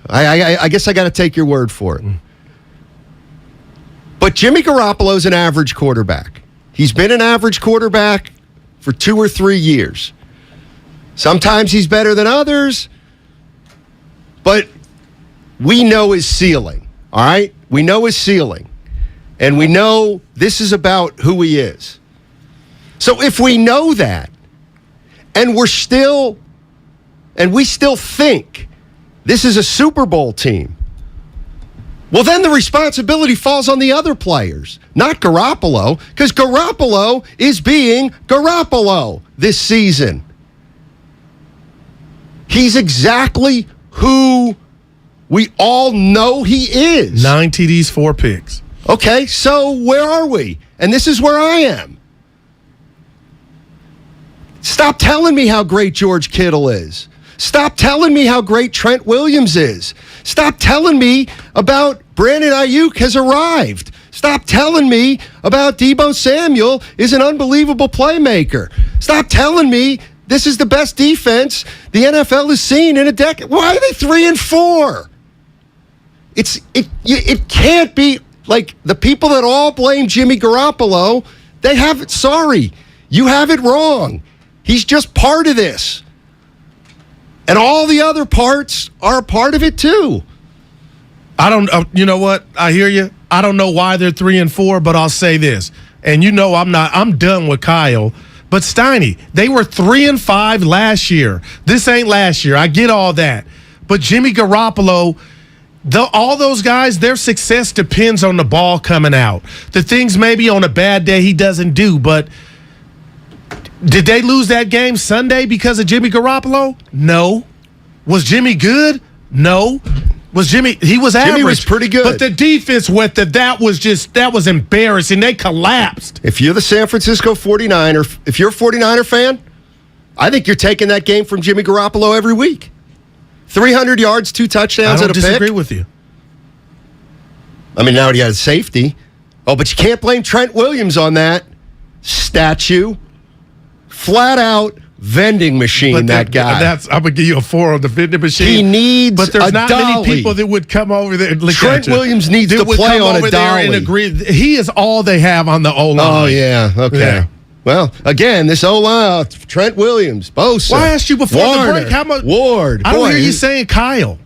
S15: I guess I got to take your word for it. But Jimmy Garoppolo's an average quarterback. He's been an average quarterback for 2 or 3 years. Sometimes he's better than others, but we know his ceiling, all right? We know his ceiling, and we know this is about who he is. So if we know that, and we still think this is a Super Bowl team, well, then the responsibility falls on the other players, not Garoppolo, because Garoppolo is being Garoppolo this season. He's exactly who we all know he is.
S7: 9 TDs, 4 picks.
S15: Okay, so where are we? And this is where I am. Stop telling me how great George Kittle is. Stop telling me how great Trent Williams is. Stop telling me about Brandon Ayuk has arrived. Stop telling me about Deebo Samuel is an unbelievable playmaker. Stop telling me this is the best defense the NFL has seen in a decade. Why are they 3-4? It can't be like the people that all blame Jimmy Garoppolo. They have it. Sorry, you have it wrong. He's just part of this. And all the other parts are a part of it too.
S7: I don't, you know what? I hear you. I don't know why they're 3-4, but I'll say this. And I'm done with Kyle. But Steiny, they were 3-5 last year. This ain't last year. I get all that. But Jimmy Garoppolo, all those guys, their success depends on the ball coming out. The things maybe on a bad day he doesn't do, but did they lose that game Sunday because of Jimmy Garoppolo? No. Was Jimmy good? No. He was average.
S15: Jimmy was pretty good.
S7: But the defense that was embarrassing. They collapsed.
S15: If you're the San Francisco 49er, if you're a 49er fan, I think you're taking that game from Jimmy Garoppolo every week. 300 yards, 2 touchdowns and a pick.
S7: I don't disagree with you.
S15: I mean, now he has safety. Oh, but you can't blame Trent Williams on that. Statue. Flat out vending machine,
S7: But
S15: that guy.
S7: I'm going to give you a 4 on the vending machine.
S15: He needs
S7: But there's
S15: a
S7: not
S15: dolly.
S7: many people that would come over there and look
S15: Trent
S7: at you.
S15: Williams needs
S7: That
S15: to
S7: would
S15: play
S7: come
S15: on
S7: over
S15: a
S7: there and
S15: dolly.
S7: agree. He is all they have on the O-line.
S15: Oh, yeah. Okay.
S7: Yeah.
S15: Well, again, this O-line, Trent Williams, Bosa.
S7: Well, I asked you before
S15: Warner,
S7: the break how much.
S15: Ward.
S7: I don't
S15: Boy,
S7: hear you saying Kyle.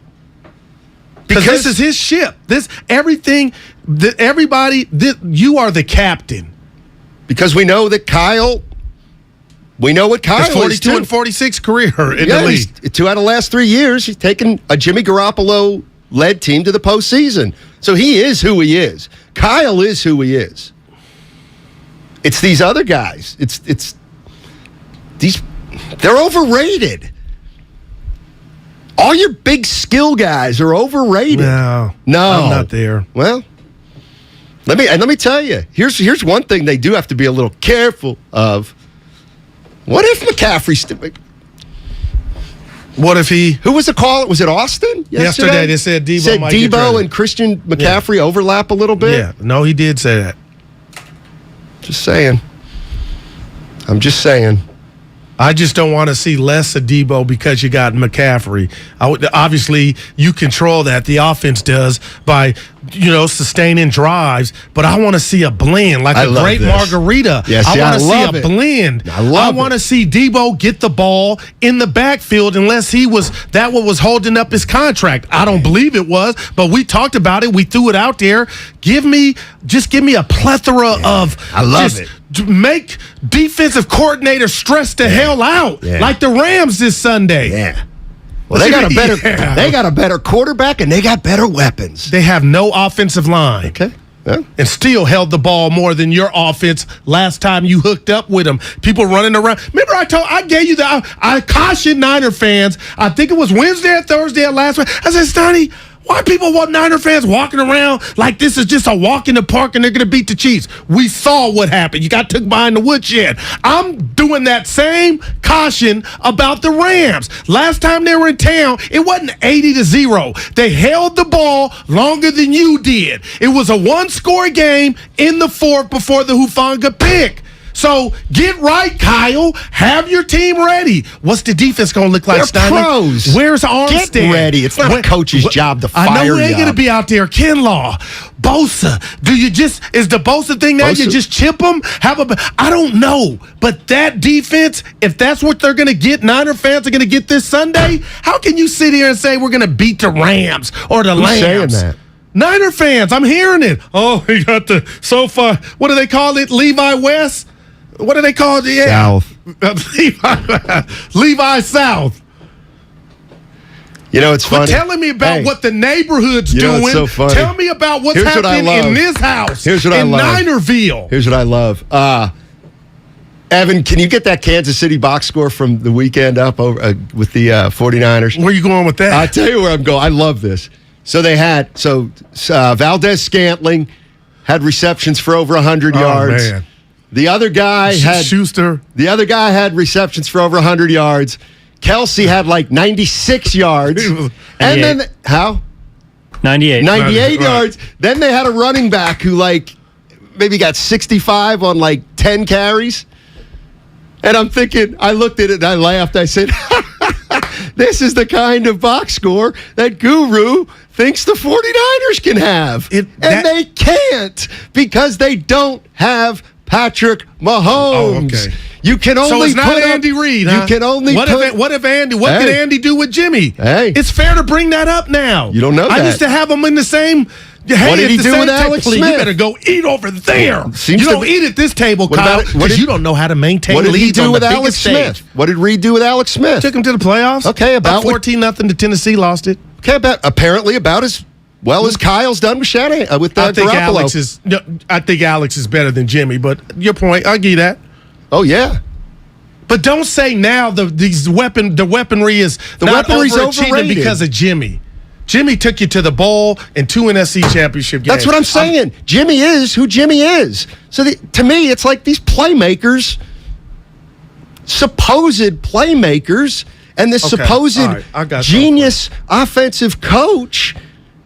S7: Because this is his ship. Everybody, you are the captain.
S15: Because we know that Kyle, we know what Kyle
S7: His 42
S15: is.
S7: and 46 career in the league.
S15: 2 out of the last 3 years, he's taken a Jimmy Garoppolo-led team to the postseason. So he is who he is. Kyle is who he is. It's these other guys. It's these. They're overrated. All your big skill guys are overrated.
S7: No, I'm not there.
S15: Well, let me tell you. Here's one thing they do have to be a little careful of. What if McCaffrey?
S7: What if he?
S15: Who was the call? Was it Austin
S7: Yesterday they said Debo might get traded.
S15: And Christian McCaffrey overlap a little bit.
S7: Yeah, no, he did say that.
S15: Just saying. I'm just saying.
S7: I just don't want to see less of Debo because you got McCaffrey. Obviously, you control that. The offense does by, sustaining drives. But I want to see a blend, like a great margarita.
S15: Yes,
S7: I want to see a
S15: it.
S7: blend.
S15: I
S7: want to see Debo get the ball in the backfield unless that what was holding up his contract. I don't believe it was, but we talked about it. We threw it out there. Give me a plethora of.
S15: I love it.
S7: Make defensive coordinators stress the hell out, like the Rams this Sunday.
S15: Yeah. Well, they got a better quarterback and they got better weapons.
S7: They have no offensive line.
S15: Okay. Yeah.
S7: And still held the ball more than your offense last time you hooked up with them. People running around. Remember, I gave you I cautioned Niner fans. I think it was Wednesday or Thursday of last week. I said, Steiny, why people want Niner fans walking around like this is just a walk in the park and they're going to beat the Chiefs? We saw what happened. You got took behind the woodshed. I'm doing that same caution about the Rams. Last time they were in town, it wasn't 80-0. They held the ball longer than you did. It was a one-score game in the fourth before the Hufanga pick. So get right, Kyle. Have your team ready. What's the defense going to look like,
S15: They're
S7: Steiny?
S15: pros.
S7: Where's Armstead?
S15: Get ready. It's not a coach's job to fire you.
S7: I know he ain't going to be out there. Kinlaw, Bosa. Is the Bosa thing now?
S15: Bosa.
S7: You just chip them? I don't know. But that defense, if that's what they're going to get, Niner fans are going to get this Sunday, how can you sit here and say we're going to beat the Rams or the Lambs?
S15: Who's saying that?
S7: Niner fans, I'm hearing it. Oh, he got the SoFi. What do they call it? Levi West? What do they call it? Yeah.
S15: South.
S7: Levi South.
S15: It's funny.
S7: But telling me about what the neighborhood's doing.
S15: It's so funny.
S7: Tell me about what's happening in this house.
S15: Here's what I love.
S7: Ninerville.
S15: Here's what I love. Evan, can you get that Kansas City box score from the weekend up over with the 49ers?
S7: Where are you going with that?
S15: I'll tell you where I'm going. I love this. So they had Valdez-Scantling had receptions for over 100 yards.
S7: Man.
S15: The other guy had
S7: Schuster.
S15: The other guy had receptions for over 100 yards. Kelsey had like 96 yards. And then how?
S9: 98
S15: yards. Then they had a running back who maybe got 65 on 10 carries. And I'm thinking, I looked at it and I laughed. I said, this is the kind of box score that Guru thinks the 49ers can have. They can't because they don't have Patrick Mahomes.
S7: Oh, okay.
S15: You can only
S7: so it's not
S15: put
S7: Andy Reid. Huh?
S15: You can only
S7: what if Andy? What did Andy do with Jimmy?
S15: Hey,
S7: it's fair to bring that up now.
S15: You don't know that.
S7: I used to have them in the same. Hey,
S15: what did he do with Alex Smith?
S7: You better go eat over there. You don't eat at this table, Kyle, because you don't know how to maintain leads.
S15: What did he do with
S7: Alex
S15: Smith? What did Reid do with Alex Smith?
S7: Took him to the playoffs.
S15: Okay, about
S7: 14-0 to Tennessee, lost it.
S15: Okay, about as well as Kyle's done with Shanahan with Garoppolo.
S7: I think Alex is better than Jimmy, but your point, I'll give you that.
S15: Oh yeah.
S7: But don't say now the weaponry is not overachieving because of Jimmy. Jimmy took you to the bowl and 2 NFC championship games.
S15: That's what I'm saying. Jimmy is who Jimmy is. So to me, it's like these playmakers, supposed playmakers, and this supposed genius offensive coach.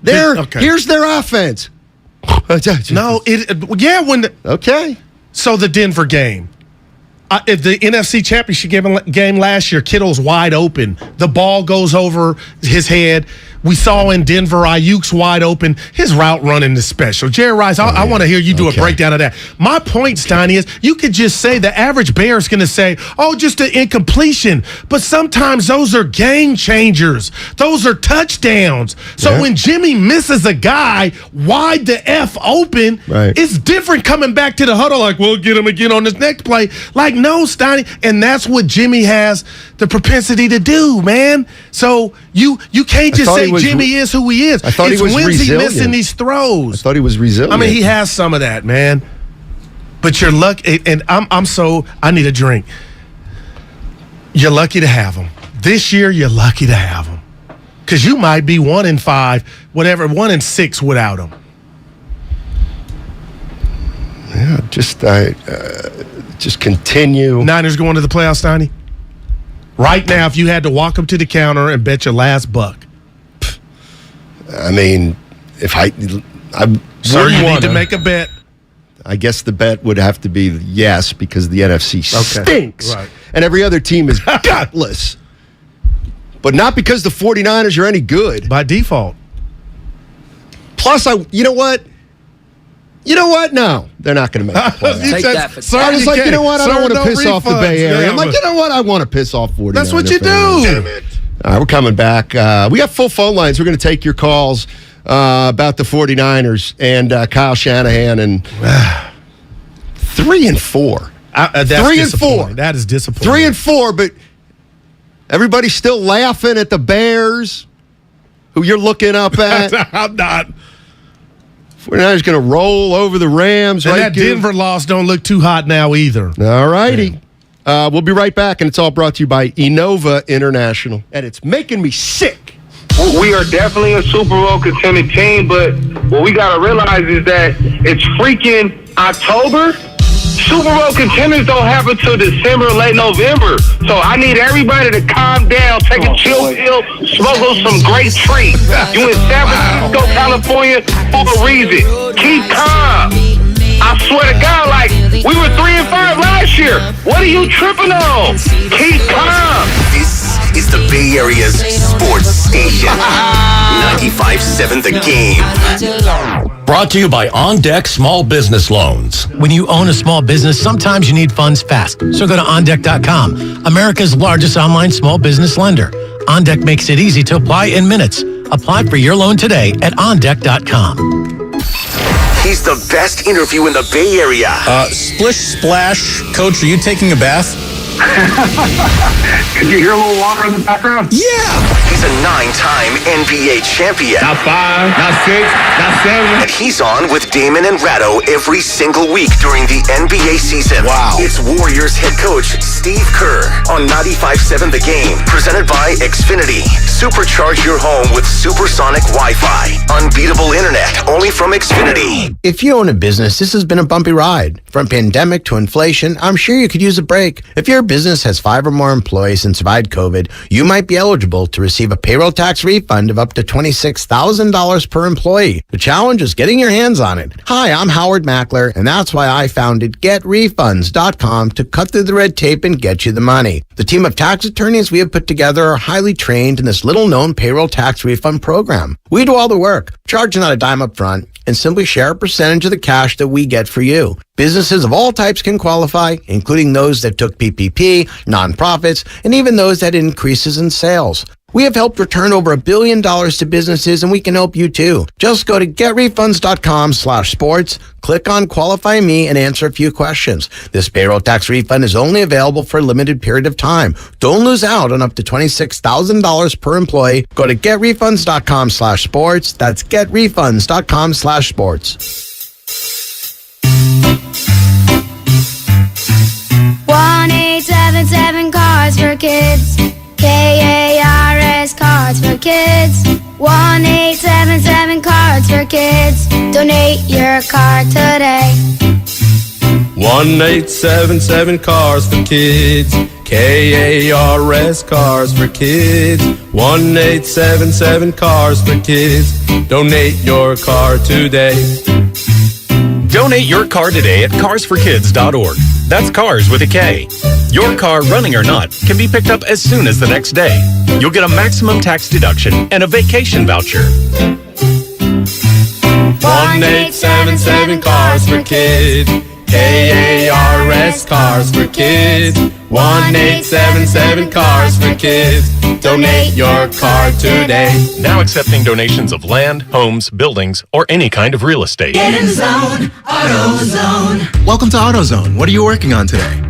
S15: Here's their offense.
S7: Okay. So the Denver game. At the NFC Championship game last year, Kittle's wide open. The ball goes over his head. We saw in Denver, Ayuk's wide open. His route running is special. Jerry Rice, I want to hear you do a breakdown of that. My point, Steiny, is you could just say the average bear is going to say, oh, just an incompletion. But sometimes those are game changers. Those are touchdowns. So when Jimmy misses a guy wide the F open, it's different coming back to the huddle like, we'll get him again on this next play. Like, no, Steiny. And that's what Jimmy has the propensity to do, man. So you can't just say Jimmy is who he is.
S15: I thought
S7: it's
S15: he was resilient.
S7: He's missing these throws.
S15: I thought he was resilient.
S7: I mean, he has some of that, man. But you're lucky, and I need a drink. You're lucky to have him. This year, you're lucky to have him. Because you might be 1-5, whatever, 1-6 without him.
S15: Yeah, just continue.
S7: Niners going to the playoffs, Steiny? Right now, if you had to walk up to the counter and bet your last buck.
S15: I mean, if I
S7: Sir, you need to make a bet.
S15: I guess the bet would have to be yes, because the NFC stinks.
S7: Right.
S15: And every other team is gutless. But not because the 49ers are any good.
S7: By default.
S15: Plus, you know what? No, they're not going to make the playoffs. I was like, you know what? I don't want to piss off the Bay Area. I'm like, you know what? I want to piss off 49ers.
S7: That's what you do.
S15: Damn it. All right, we're coming back. We got full phone lines. We're going to take your calls about the 49ers and Kyle Shanahan and 3-4.
S7: That's
S15: 3-4.
S7: That is disappointing.
S15: 3-4, but everybody's still laughing at the Bears, who you're looking up at.
S7: I'm not.
S15: 49ers going to roll over the Rams.
S7: And that Denver loss don't look too hot now either.
S15: All righty. We'll be right back, and it's all brought to you by Innova International. And it's making me sick.
S9: We are definitely a Super Bowl contending team, but what we got to realize is that it's freaking October. Super Bowl contenders don't happen till December, late November. So I need everybody to calm down, take a chill pill, smoke some great treats. You in San Francisco, California for a reason. Keep calm. I swear to God, like, we were 3-5 last year. What are you tripping on? Keep calm.
S11: This is the Bay Area's sports station. 95.7 The Game.
S21: Brought to you by On Deck Small Business Loans.
S10: When you own a small business, sometimes you need funds fast. So go to OnDeck.com, America's largest online small business lender. OnDeck makes it easy to apply in minutes. Apply for your loan today at OnDeck.com.
S11: He's the best interview in the Bay Area.
S12: Splish Splash. Coach, are you taking a bath?
S9: Can you hear a little water in the background?
S11: Yeah. He's a 9-time NBA champion.
S9: Not 5, not 6, not 7.
S11: And he's on with Damon and Ratto every single week during the NBA season.
S12: Wow.
S11: It's Warriors head coach Steve Kerr on 95.7 The Game. Presented by Xfinity. Supercharge your home with supersonic Wi-Fi. Unbeatable internet only from Xfinity.
S14: If you own a business, this has been a bumpy ride. From pandemic to inflation, I'm sure you could use a break. If your business has 5 or more employees and survived COVID, you might be eligible to receive a payroll tax refund of up to $26,000 per employee. The challenge is getting your hands on it. Hi, I'm Howard Mackler, and that's why I founded GetRefunds.com to cut through the red tape and get you the money. The team of tax attorneys we have put together are highly trained in this little-known payroll tax refund program. We do all the work, charge not a dime up front, and simply share a percentage of the cash that we get for you. Businesses of all types can qualify, including those that took PPP, nonprofits, and even those that had increases in sales. We have helped return over $1 billion to businesses, and we can help you too. Just go to getrefunds.com/sports, click on Qualify Me, and answer a few questions. This payroll tax refund is only available for a limited period of time. Don't lose out on up to $26,000 per employee. Go to getrefunds.com/sports. That's getrefunds.com/sports.
S13: 1-877 Cards for Kids. KARS Cards for Kids. 1-877 Cards for Kids. Donate your card today.
S12: 1-877 Cars for Kids. KARS Cars for Kids. 1-877 Cars for Kids. Donate your car today.
S22: Donate your car today at carsforkids.org.
S16: That's cars with a K. Your car, running or not, can be picked up as soon as the next day. You'll get a maximum tax deduction and a vacation voucher.
S19: 1877 Cars for Kids. KARS Cars for Kids. 1877 Cars for Kids. Donate your car today.
S21: Now accepting donations of land, homes, buildings, or any kind of real estate.
S20: Get in the zone. AutoZone.
S23: Welcome to AutoZone. What are you working on today?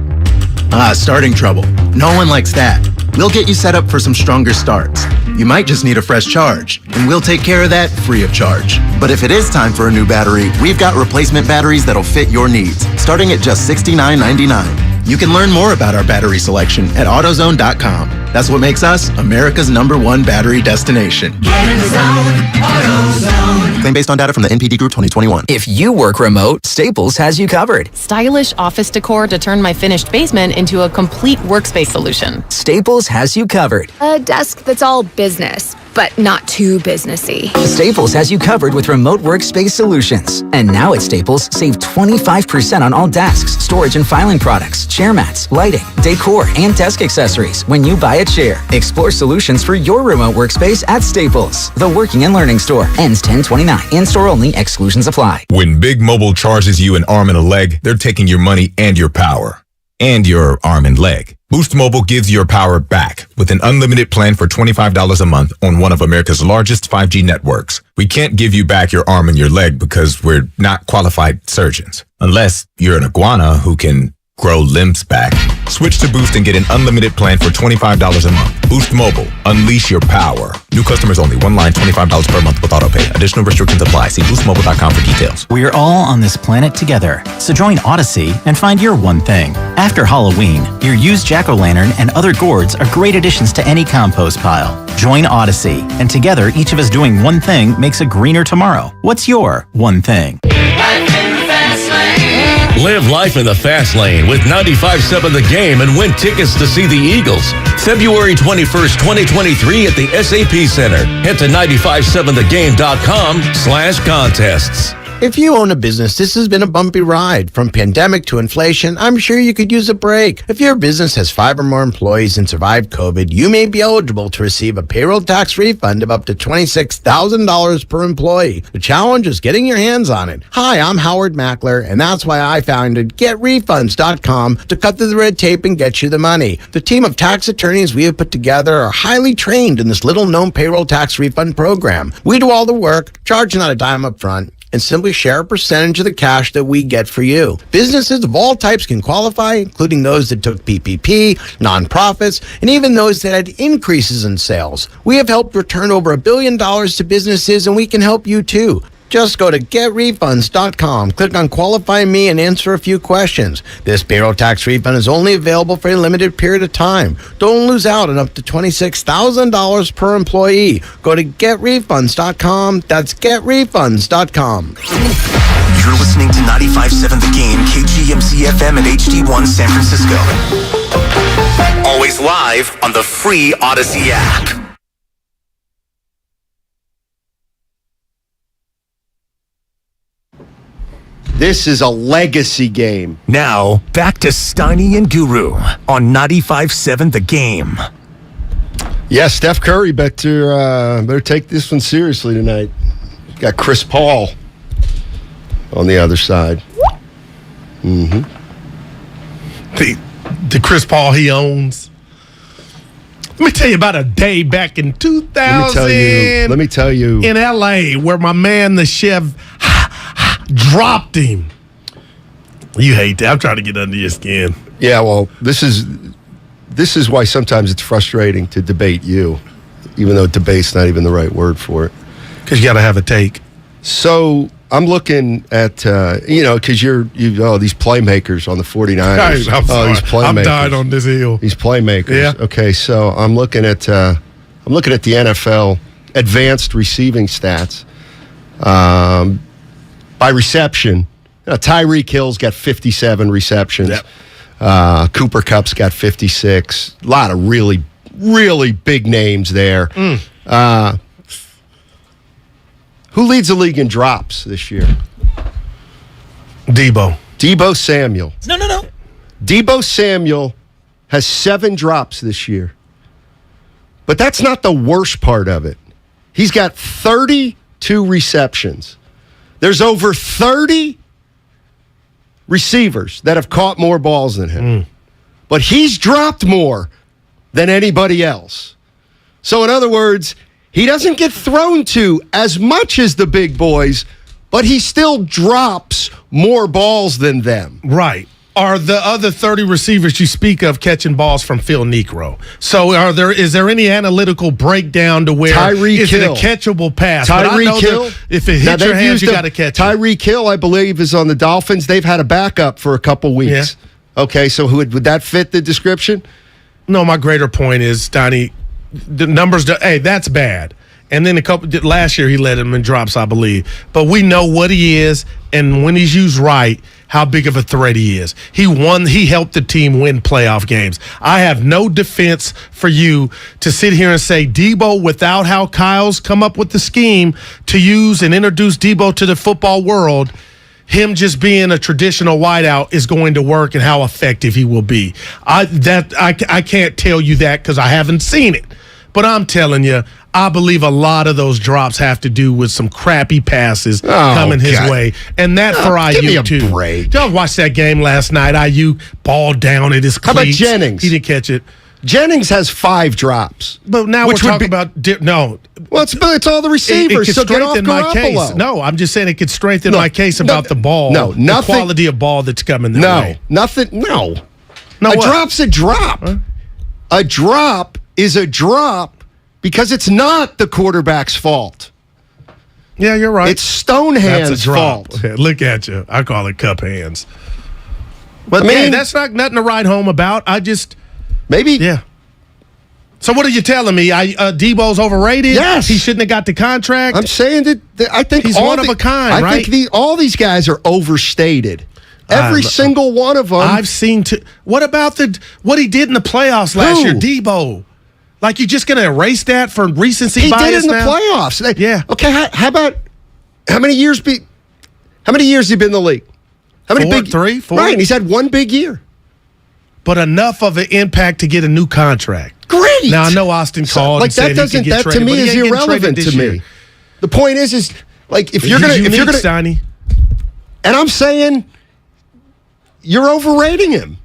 S23: Starting trouble. No one likes that. We'll get you set up for some stronger starts. You might just need a fresh charge, and we'll take care of that free of charge. But if it is time for a new battery, we've got replacement batteries that'll fit your needs, starting at just $69.99. You can learn more about our battery selection at AutoZone.com. That's what makes us America's #1 battery destination.
S20: Get in the zone. AutoZone.
S23: Claim based on data from the NPD Group 2021.
S24: If you work remote, Staples has you covered.
S25: Stylish office decor to turn my finished basement into a complete workspace solution.
S24: Staples has you covered.
S27: A desk that's all business, but not too businessy.
S24: Staples has you covered with remote workspace solutions. And now at Staples, save 25% on all desks, storage and filing products, chair mats, lighting, decor, and desk accessories when you buy a chair. Explore solutions for your remote workspace at Staples, the working and learning store. Ends 10/29. In-store only. Exclusions apply.
S28: When Big Mobile charges you an arm and a leg, they're taking your money and your power. And your arm and leg. Boost Mobile gives your power back with an unlimited plan for $25 a month on one of America's largest 5G networks. We can't give you back your arm and your leg because we're not qualified surgeons. Unless you're an iguana who can grow limbs back. Switch to Boost and get an unlimited plan for $25 a month. Boost Mobile. Unleash your power. New customers only. One line, $25 per month with autopay. Additional restrictions apply. See boostmobile.com for details.
S29: We're all on this planet together. So join Odyssey and find your one thing. After Halloween, your used jack-o'-lantern and other gourds are great additions to any compost pile. Join Odyssey, and together, each of us doing one thing makes a greener tomorrow. What's your one thing?
S21: Live life in the fast lane with 95.7 The Game and win tickets to see the Eagles. February 21st, 2023 at the SAP Center. Head to 957thegame.com/contests.
S14: If you own a business, this has been a bumpy ride. From pandemic to inflation, I'm sure you could use a break. If your business has 5 or more employees and survived COVID, you may be eligible to receive a payroll tax refund of up to $26,000 per employee. The challenge is getting your hands on it. Hi, I'm Howard Mackler, and that's why I founded GetRefunds.com to cut through the red tape and get you the money. The team of tax attorneys we have put together are highly trained in this little-known payroll tax refund program. We do all the work, charge not a dime up front, and simply share a percentage of the cash that we get for you. Businesses of all types can qualify, including those that took PPP, nonprofits, and even those that had increases in sales. We have helped return over $1 billion to businesses, and we can help you too. Just go to GetRefunds.com, click on Qualify Me, and answer a few questions. This payroll tax refund is only available for a limited period of time. Don't lose out on up to $26,000 per employee. Go to GetRefunds.com. That's GetRefunds.com.
S11: You're listening to 95.7 The Game, KGMC FM and HD1 San Francisco. Always live on the free Odyssey app.
S15: This is a legacy game.
S11: Now, back to Steiny and Guru on 95.7 The Game.
S15: Yeah, Steph Curry better take this one seriously tonight. Got Chris Paul on the other side.
S7: The Chris Paul he owns. Let me tell you about a day back in 2000.
S15: Let me tell you.
S7: In L.A., where my man, the chef, dropped him. You hate that. I'm trying to get under your skin.
S15: Yeah, well, this is why sometimes it's frustrating to debate you, even though debate's not even the right word for it.
S7: Because you got to have a take.
S15: So I'm looking at, because you've these playmakers on the 49ers.
S7: I'm sorry.
S15: These playmakers.
S7: I'm dying on this hill.
S15: These playmakers.
S7: Yeah.
S15: Okay, so I'm looking at the NFL advanced receiving stats. By reception, Tyreek Hill's got 57 receptions.
S7: Yep.
S15: Cooper Kupp's got 56. A lot of really, really big names there. Who leads the league in drops this year?
S7: Debo
S15: Samuel.
S10: No.
S15: Deebo Samuel has 7 drops this year. But that's not the worst part of it. He's got 32 receptions. There's over 30 receivers that have caught more balls than him. But he's dropped more than anybody else. So in other words, he doesn't get thrown to as much as the big boys, but he still drops more balls than them.
S7: Right. Are the other 30 receivers you speak of catching balls from Phil Negro? So is there any analytical breakdown to where is it a catchable pass?
S15: Tyreek Hill,
S7: if it hits your hands, you got to catch it.
S15: Tyreek Hill, I believe, is on the Dolphins. They've had a backup for a couple weeks. Yeah. Okay, so would that fit the description?
S7: No, my greater point is, Steiny, the numbers, that's bad. And then last year he led him in drops, I believe. But we know what he is, and when he's used right, how big of a threat he is. He helped the team win playoff games. I have no defense for you to sit here and say Deebo, without how Kyle's come up with the scheme to use and introduce Deebo to the football world, him just being a traditional wideout is going to work and how effective he will be. I can't tell you that because I haven't seen it. But I'm telling you, I believe a lot of those drops have to do with some crappy passes coming his way. And that for IU, too.
S15: Break.
S7: Y'all watched that game last night. IU ball down at his cleats.
S15: How about Jennings?
S7: He didn't catch it.
S15: Jennings has 5 drops.
S7: But now we're talking about no.
S15: Well, it's all the receivers.
S7: It could strengthen my case. No, I'm just saying it could strengthen my case about the ball.
S15: No, nothing.
S7: The quality of ball that's coming their way.
S15: Nothing. No.
S7: No.
S15: A drop's a drop. Huh? A drop is a drop because it's not the quarterback's fault.
S7: Yeah, you're right.
S15: It's Stonehand's fault.
S7: Yeah, look at you. I call it cup hands.
S15: But
S7: that's not nothing to write home about.
S15: Maybe.
S7: Yeah. So what are you telling me? Debo's overrated?
S15: Yes.
S7: He shouldn't have got the contract?
S15: I'm saying that I think
S7: he's one of a kind, right?
S15: I think all these guys are overstated. Every single one of them.
S7: I've seen. What about what he did in the playoffs last year? Debo. Like, you're just going to erase that for recency bias now?
S15: He did it in the playoffs.
S7: Yeah.
S15: Okay, how many years has he been in the league? How many
S7: 4?
S15: Right, he's had one big year.
S7: But enough of an impact to get a new contract.
S15: Great.
S7: Now, I know Austin called and said he could get traded,
S15: to me is irrelevant to me. The point is like if you're gonna
S7: Steiny.
S15: And I'm saying you're overrating him.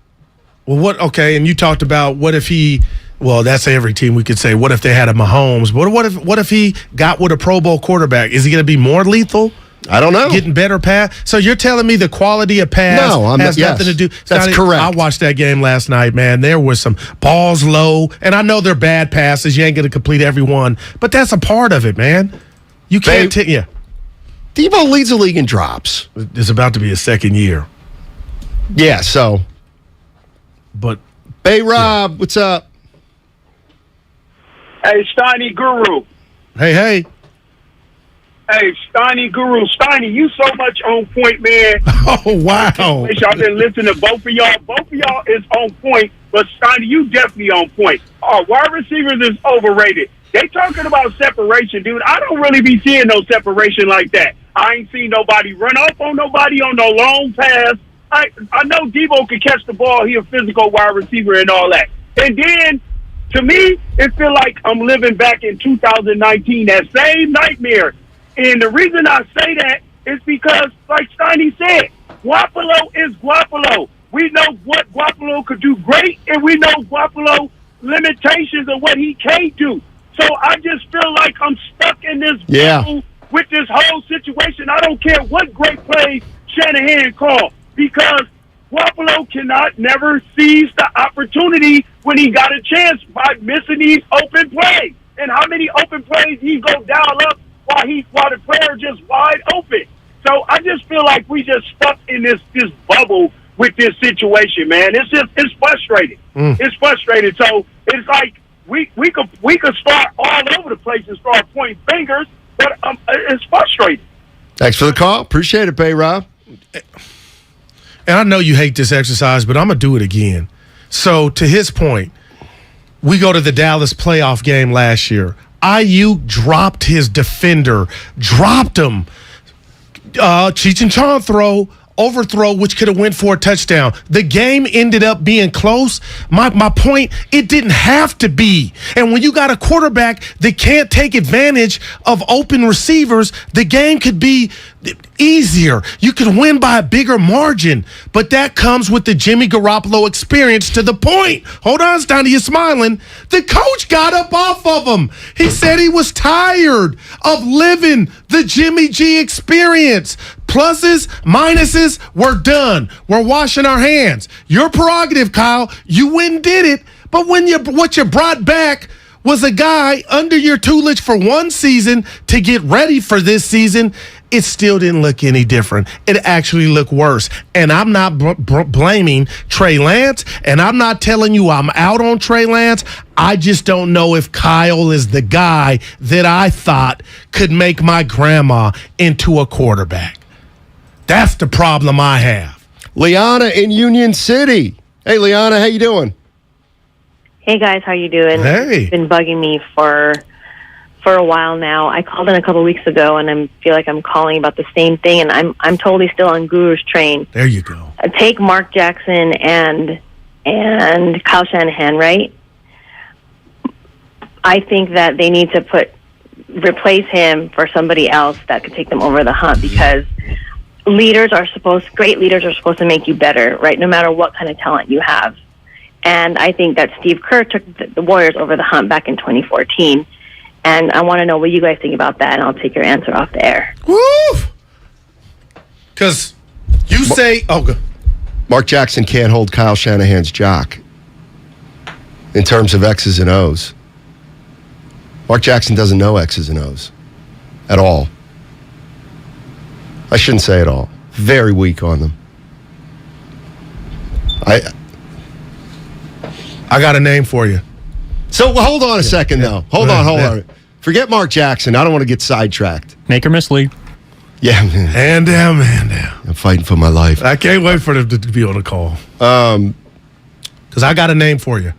S7: Well, okay, and you talked about what if he. Well, that's every team we could say. What if they had a Mahomes? What if he got with a Pro Bowl quarterback? Is he going to be more lethal?
S15: I don't know.
S7: Getting better pass? So you're telling me the quality of pass has nothing to do?
S15: That's correct.
S7: I watched that game last night, man. There was some balls low, and I know they're bad passes. You ain't going to complete every one, but that's a part of it, man. You can't take. Yeah.
S15: Deebo leads the league in drops.
S7: It's about to be his second year.
S15: Yeah. So.
S7: But.
S15: Hey, Rob, what's up?
S1: Hey, Steiny Guru.
S7: Hey.
S1: Hey, Steiny Guru. Steiny, you so much on point, man.
S7: Oh, wow.
S1: Y'all been listening to both of y'all. Both of y'all is on point, but Steiny, you definitely on point. Wide receivers is overrated. They talking about separation, dude. I don't really be seeing no separation like that. I ain't seen nobody run off on nobody on no long pass. I know Deebo can catch the ball. He a physical wide receiver and all that. And then, to me, it feel like I'm living back in 2019, that same nightmare. And the reason I say that is because, like Steiny said, Garoppolo is Garoppolo. We know what Garoppolo could do great, and we know Garoppolo limitations of what he can't do. So I just feel like I'm stuck in this bubble with this whole situation. I don't care what great plays Shanahan called, because Garoppolo never seize the opportunity when he got a chance by missing these open plays. And how many open plays he go dial up while the player just wide open. So I just feel like we just stuck in this bubble with this situation, man. It's frustrating. It's frustrating. So it's like we could start all over the place and start pointing fingers, but it's frustrating.
S15: Thanks for the call. Appreciate it, Bay Rob.
S7: And I know you hate this exercise, but I'm going to do it again. So, to his point, we go to the Dallas playoff game last year. IU dropped his defender, dropped him. Cheech and Chong throw overthrow, which could have went for a touchdown. The game ended up being close. My point, it didn't have to be. And when you got a quarterback that can't take advantage of open receivers, the game could be easier. You could win by a bigger margin. But that comes with the Jimmy Garoppolo experience to the point. Hold on, Steiny, you're smiling. The coach got up off of him. He said he was tired of living the Jimmy G experience. Pluses, minuses, we're done. We're washing our hands. Your prerogative, Kyle. You went and did it. But what you brought back was a guy under your tutelage for one season to get ready for this season. It still didn't look any different. It actually looked worse. And I'm not blaming Trey Lance, and I'm not telling you I'm out on Trey Lance. I just don't know if Kyle is the guy that I thought could make my grandma into a quarterback. That's the problem I have.
S15: Liana in Union City. Hey, Liana, how you doing?
S2: Hey, guys, how you doing?
S7: Hey.
S2: It's been bugging me for a while now. I called in a couple weeks ago, and I feel like I'm calling about the same thing, and I'm totally still on Guru's train.
S7: There you go.
S2: Take Mark Jackson and Kyle Shanahan, right? I think that they need to replace him for somebody else that could take them over the hump, because great leaders are supposed to make you better, right? No matter what kind of talent you have. And I think that Steve Kerr took the Warriors over the hump back in 2014. And I want to know what you guys think about that, and I'll take your answer off the air.
S7: Woo! Because you say,
S15: Mark Jackson can't hold Kyle Shanahan's jock in terms of X's and O's. Mark Jackson doesn't know X's and O's at all. I shouldn't say at all. Very weak on them.
S7: I got a name for you.
S15: So hold on a second, though. Hold on. Forget Mark Jackson. I don't want to get sidetracked.
S12: Make or mislead.
S15: Yeah, man.
S7: Man down.
S15: I'm fighting for my life.
S7: I can't wait for them to be on the call. Because I got a name for you.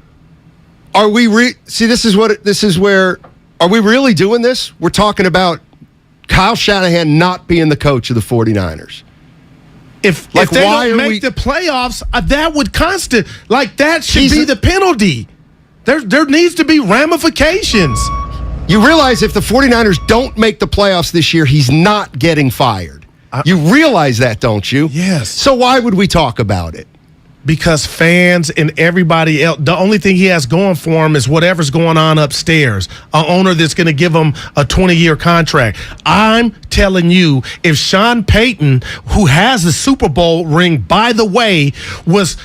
S15: Are we this is where are we really doing this? We're talking about Kyle Shanahan not being the coach of the 49ers.
S7: If they don't make the playoffs, that would that should be the penalty. There needs to be ramifications.
S15: You realize if the 49ers don't make the playoffs this year, he's not getting fired. You realize that, don't you?
S7: Yes.
S15: So why would we talk about it?
S7: Because fans and everybody else, the only thing he has going for him is whatever's going on upstairs. An owner that's going to give him a 20-year contract. I'm telling you, if Sean Payton, who has a Super Bowl ring, by the way, was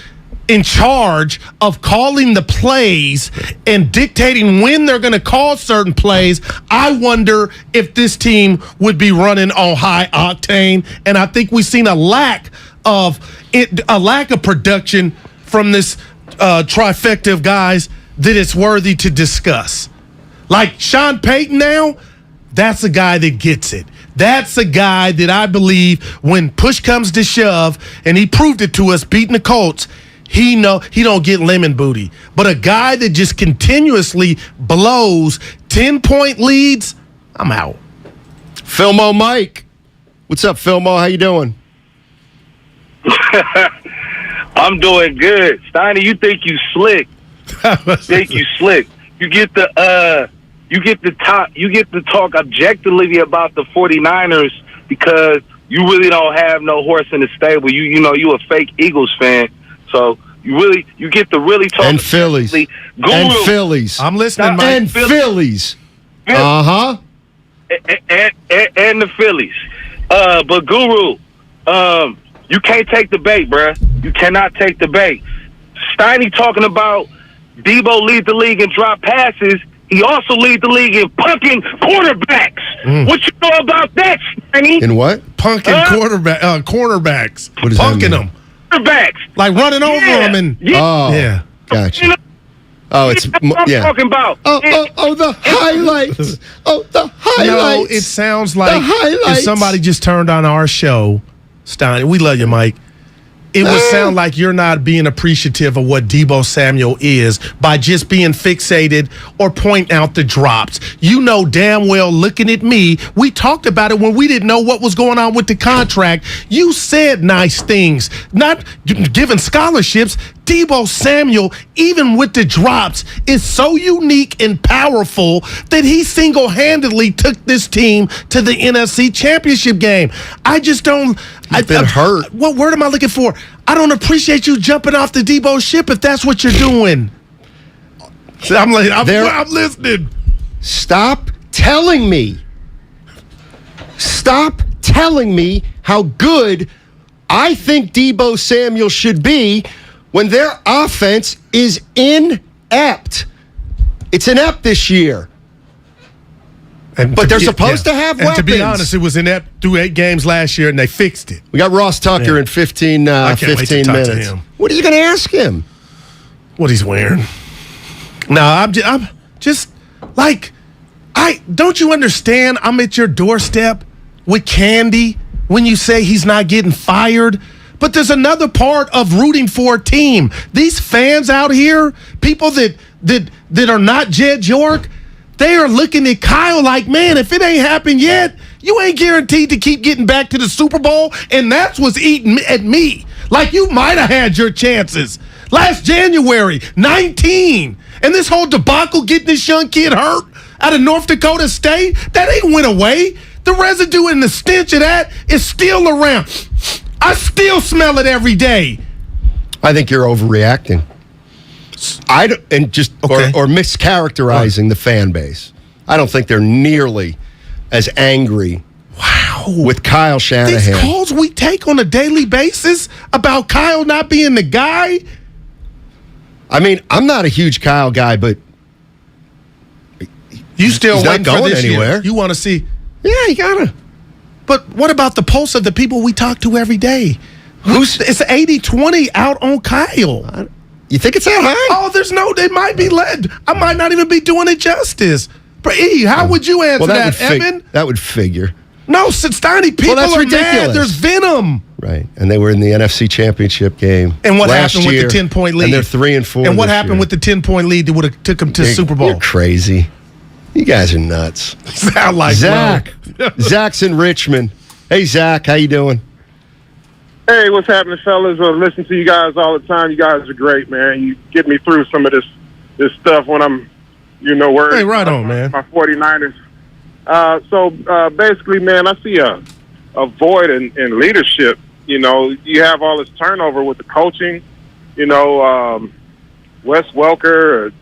S7: in charge of calling the plays and dictating when they're going to call certain plays, I wonder if this team would be running on high octane. And I think we've seen a lack of production from this trifecta of guys that it's worthy to discuss. Like Sean Payton now, that's a guy that gets it. That's a guy that I believe when push comes to shove, and he proved it to us beating the Colts, he don't get lemon booty. But a guy that just continuously blows 10-point leads, I'm out.
S15: Filmo Mike. What's up, Filmo? How you doing?
S3: I'm doing good. Steiny, you think you slick. You get to talk objectively about the 49ers because you really don't have no horse in the stable. You a fake Eagles fan. So you get to really talk.
S15: And Phillies.
S3: Guru.
S15: And Phillies.
S7: I'm listening, Mike.
S15: And Phillies. Uh-huh.
S3: And the Phillies. But Guru, you can't take the bait, bruh. You cannot take the bait. Steiny talking about Debo lead the league in drop passes. He also lead the league in punking quarterbacks. What you know about that, Steiny?
S15: In what?
S7: Punking cornerbacks.
S15: What does
S7: punking
S15: that mean?
S7: them.
S3: Quarterbacks.
S7: Like running over them and
S15: yeah. Gotcha. Oh, it's
S3: what I'm talking about.
S15: Oh, the highlights. Oh, the highlights.
S7: No, it sounds like
S15: the highlights.
S7: if somebody just turned on our show, Steiny, we love you, Mike. it would sound like you're not being appreciative of what Deebo Samuel is by just being fixated or pointing out the drops. You know damn well, looking at me, we talked about it when we didn't know what was going on with the contract. You said nice things, not giving scholarships. Deebo Samuel, even with the drops, is so unique and powerful that he single-handedly took this team to the NFC Championship game. I just don't...
S15: He's been hurt.
S7: What word am I looking for? I don't appreciate you jumping off the Deebo ship if that's what you're doing. I'm listening.
S15: Stop telling me. Stop telling me how good I think Deebo Samuel should be when their offense is inept. It's inept this year. But they're supposed to have weapons.
S7: And to be honest, it was inept through 8 games last year, and they fixed it.
S15: We got Ross Tucker in 15 minutes. What are you going to ask him?
S7: What he's wearing. No, I'm just like, don't you understand I'm at your doorstep with candy when you say he's not getting fired? But there's another part of rooting for a team. These fans out here, people that are not Jed York, they are looking at Kyle like, man, if it ain't happened yet, you ain't guaranteed to keep getting back to the Super Bowl, and that's what's eating at me. Like, you might have had your chances. Last January, 19. And this whole debacle getting this young kid hurt out of North Dakota State, that ain't went away. The residue and the stench of that is still around. I still smell it every day.
S15: I think you're overreacting. Or mischaracterizing the fan base. I don't think they're nearly as angry.
S7: Wow.
S15: With Kyle Shanahan.
S7: These calls we take on a daily basis about Kyle not being the guy.
S15: I mean, I'm not a huge Kyle guy, but
S7: you still waiting for this
S15: anywhere.
S7: Year. You want to see?
S15: Yeah, you gotta.
S7: But what about the pulse of the people we talk to every day? It's 80-20 out on Kyle.
S15: You think it's that high?
S7: Oh, they might be led. I might not even be doing it justice. But how would you answer that, Evan?
S15: That would figure.
S7: No, Steiny, people are
S15: ridiculous.
S7: mad. There's venom.
S15: Right, and they were in the NFC Championship game.
S7: And what happened with the 10-point lead?
S15: And they're 3-4.
S7: And what happened with the 10-point lead that would have took them to the Super Bowl?
S15: You're crazy. You guys are nuts.
S7: Sound like
S15: Zach. Zach's in Richmond. Hey, Zach, how you doing?
S4: Hey, what's happening, fellas? I listen to you guys all the time. You guys are great, man. You get me through some of this stuff when I'm, worried.
S7: Hey, right on, man.
S4: My 49ers. So basically, man, I see a void in leadership. You have all this turnover with the coaching. Wes Welker,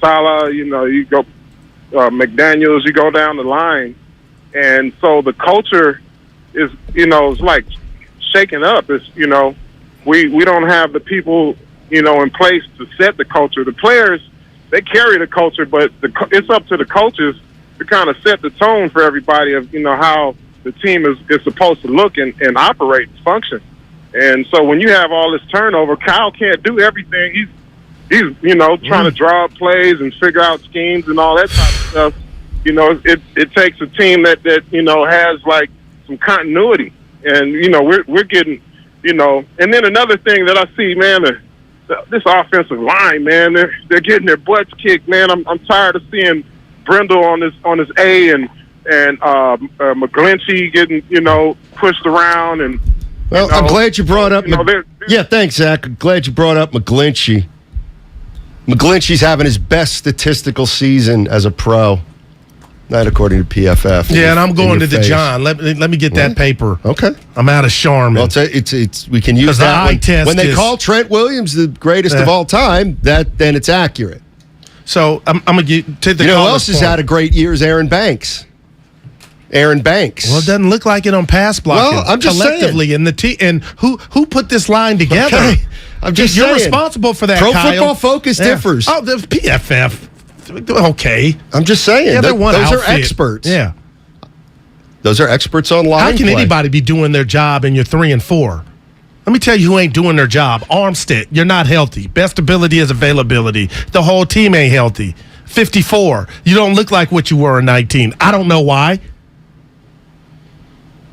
S4: Salah. You go McDaniels. You go down the line, and so the culture is, it's like shaken up. It's we don't have the people in place to set the culture. The players, they carry the culture, but it's up to the coaches to kind of set the tone for everybody of how the team is supposed to look and operate and function. And so when you have all this turnover, Kyle can't do everything. He's trying to draw up plays and figure out schemes and all that type of stuff. It takes a team that has like some continuity. And we're getting and then another thing that I see, man, this offensive line, man, they're getting their butts kicked, man. I'm tired of seeing Brindle on his A and McGlinchey getting pushed around. And
S15: well, I'm glad you brought up. Yeah, thanks, Zach. I'm glad you brought up McGlinchey. McGlinchey's having his best statistical season as a pro. Not according to PFF.
S7: Yeah, and I'm going to the John. Let me get that paper.
S15: Okay.
S7: I'm out of Charmin.
S15: Well, it's we can use that when they call Trent Williams the greatest of all time. Then it's accurate.
S7: So I'm gonna get to the.
S15: Who else has had a great year? Is Aaron Banks. Well,
S7: it doesn't look like it on pass blocking.
S15: Well, I'm just
S7: collectively
S15: saying.
S7: And who put this line together?
S15: Okay. I'm just
S7: You're
S15: saying.
S7: responsible for that.
S15: Pro
S7: Kyle.
S15: Football Focus differs.
S7: Oh, the PFF. Okay.
S15: I'm just saying.
S7: Yeah, those
S15: are experts.
S7: Yeah.
S15: Those are experts on line
S7: How can anybody be doing their job and you're 3-4? Let me tell you who ain't doing their job. Armstead, you're not healthy. Best ability is availability. The whole team ain't healthy. 54. You don't look like what you were in 19. I don't know why.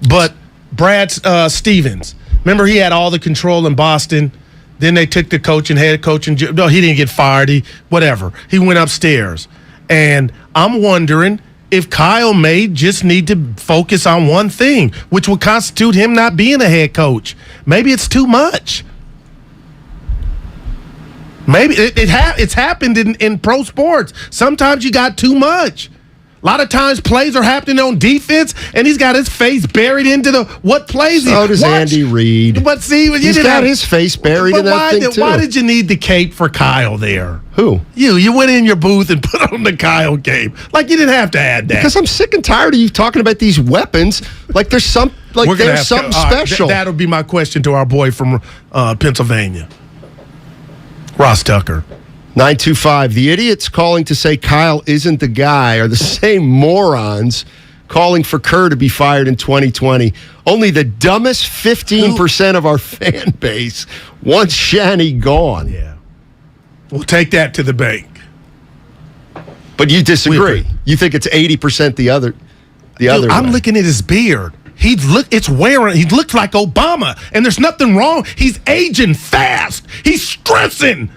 S7: But Brad Stevens, Remember, he had all the control in Boston. Then they took the coach and head coach. No, he didn't get fired. Whatever. He went upstairs. And I'm wondering if Kyle may just need to focus on one thing, which would constitute him not being a head coach. Maybe it's too much. Maybe it's happened in pro sports. Sometimes you got too much. A lot of times plays are happening on defense, and he's got his face buried into what plays.
S15: So does Andy Reid.
S7: But see,
S15: he's got his face buried in that thing too.
S7: Why did you need the cape for Kyle there?
S15: Who?
S7: You went in your booth and put on the Kyle cape. Like you didn't have to add that.
S15: Because I'm sick and tired of you talking about these weapons. Like there's something special.
S7: That'll be my question to our boy from Pennsylvania, Ross Tucker.
S15: 925. The idiots calling to say Kyle isn't the guy are the same morons calling for Kerr to be fired in 2020. Only the dumbest 15% of our fan base wants Shanny gone.
S7: Yeah. We'll take that to the bank.
S15: But you disagree. You think it's 80% the other way.
S7: I'm looking at his beard. He looks like Obama, and there's nothing wrong. He's aging fast. He's stressing.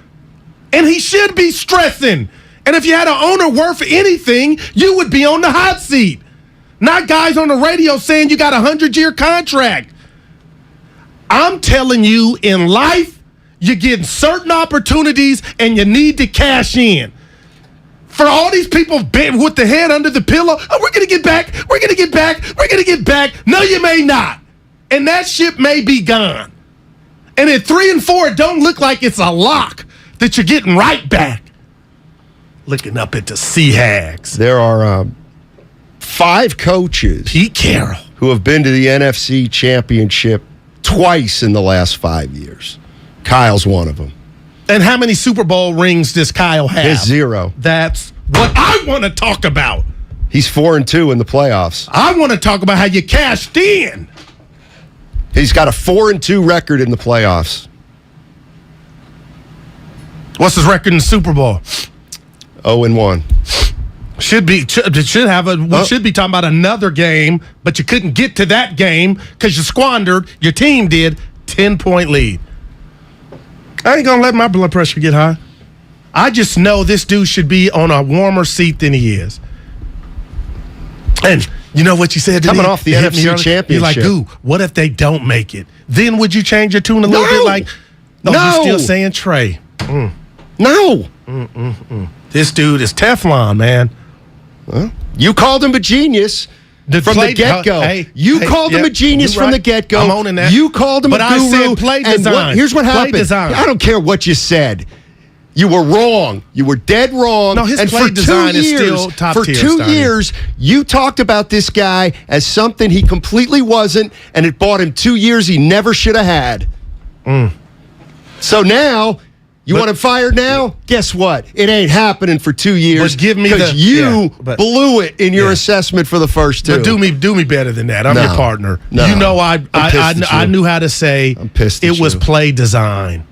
S7: And he should be stressing. And if you had an owner worth anything, you would be on the hot seat. Not guys on the radio saying you got a 100-year contract. I'm telling you, in life, you're getting certain opportunities and you need to cash in. For all these people with the head under the pillow, oh, we're going to get back, we're going to get back, we're going to get back. No, you may not. And that ship may be gone. And at 3 and 4, it don't look like it's a lock that you're getting right back. Looking up at the Sea Hags.
S15: There are 5 coaches,
S7: Pete Carroll,
S15: who have been to the NFC Championship twice in the last 5 years. Kyle's one of them.
S7: And how many Super Bowl rings does Kyle have?
S15: His 0.
S7: That's what I want to talk about.
S15: He's 4-2 in the playoffs.
S7: I want to talk about how you cashed in.
S15: He's got a 4-2 record in the playoffs.
S7: What's his record in the Super Bowl?
S15: 0-1.
S7: Should be talking about another game, but you couldn't get to that game because you squandered. Your team did 10-point lead. I ain't gonna let my blood pressure get high. I just know this dude should be on a warmer seat than he is. And you know what you said to me?
S15: Coming off the NFC Championship.
S7: You're like, "Goo, what if they don't make it?" Then would you change your tune a little bit? Like, no, you're still saying Trey.
S15: No.
S7: This dude is Teflon, man.
S15: Well, you called him a genius from the get-go. You called him a genius from the get-go.
S7: I'm owning that.
S15: You called him a guru.
S7: I said play design.
S15: Here's what happened.
S7: Design.
S15: I don't care what you said. You were wrong. You were dead wrong.
S7: No, his play design is still top tier.
S15: For 2 years, you talked about this guy as something he completely wasn't, and it bought him 2 years he never should have had. So now... You want him fired now? Guess what? It ain't happening for 2 years. Because you blew it in your assessment for the first 2.
S7: But do me better than that. I'm your partner. No. You know I knew how to say it was play design.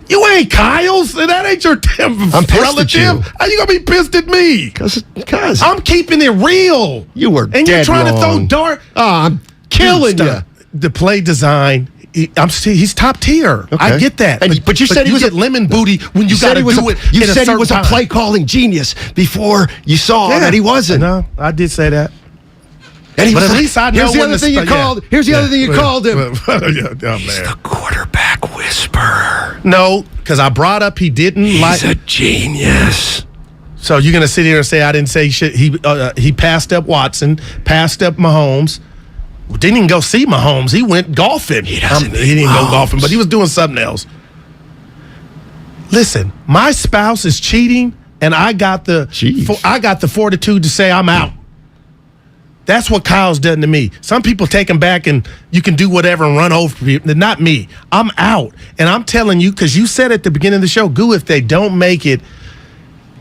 S7: You ain't Kyle's. That ain't your relative. How you gonna be pissed at me?
S15: Because
S7: I'm keeping it real.
S15: You were
S7: and you're trying
S15: wrong.
S7: to throw dart.
S15: I'm killing you.
S7: The play design. He's top tier. Okay. I get that.
S15: But you said he was
S7: a lemon booty when you got to do it.
S15: You said he was a play calling genius before you saw that he wasn't.
S7: No, I did say that.
S15: But
S7: at least I know.
S15: Here's the other thing you called. Here's the other thing you called him.
S7: He's
S15: the quarterback whisperer.
S7: No, because I brought up he didn't like.
S15: He's a genius.
S7: So you're gonna sit here and say I didn't say shit? He passed up Watson, passed up Mahomes. Didn't even go see Mahomes. He went golfing. He didn't go golfing, but he was doing something else. Listen, my spouse is cheating, and I got the fortitude to say I'm out. That's what Kyle's done to me. Some people take him back, and you can do whatever and run over people. Not me. I'm out, and I'm telling you because you said at the beginning of the show, Goo, if they don't make it.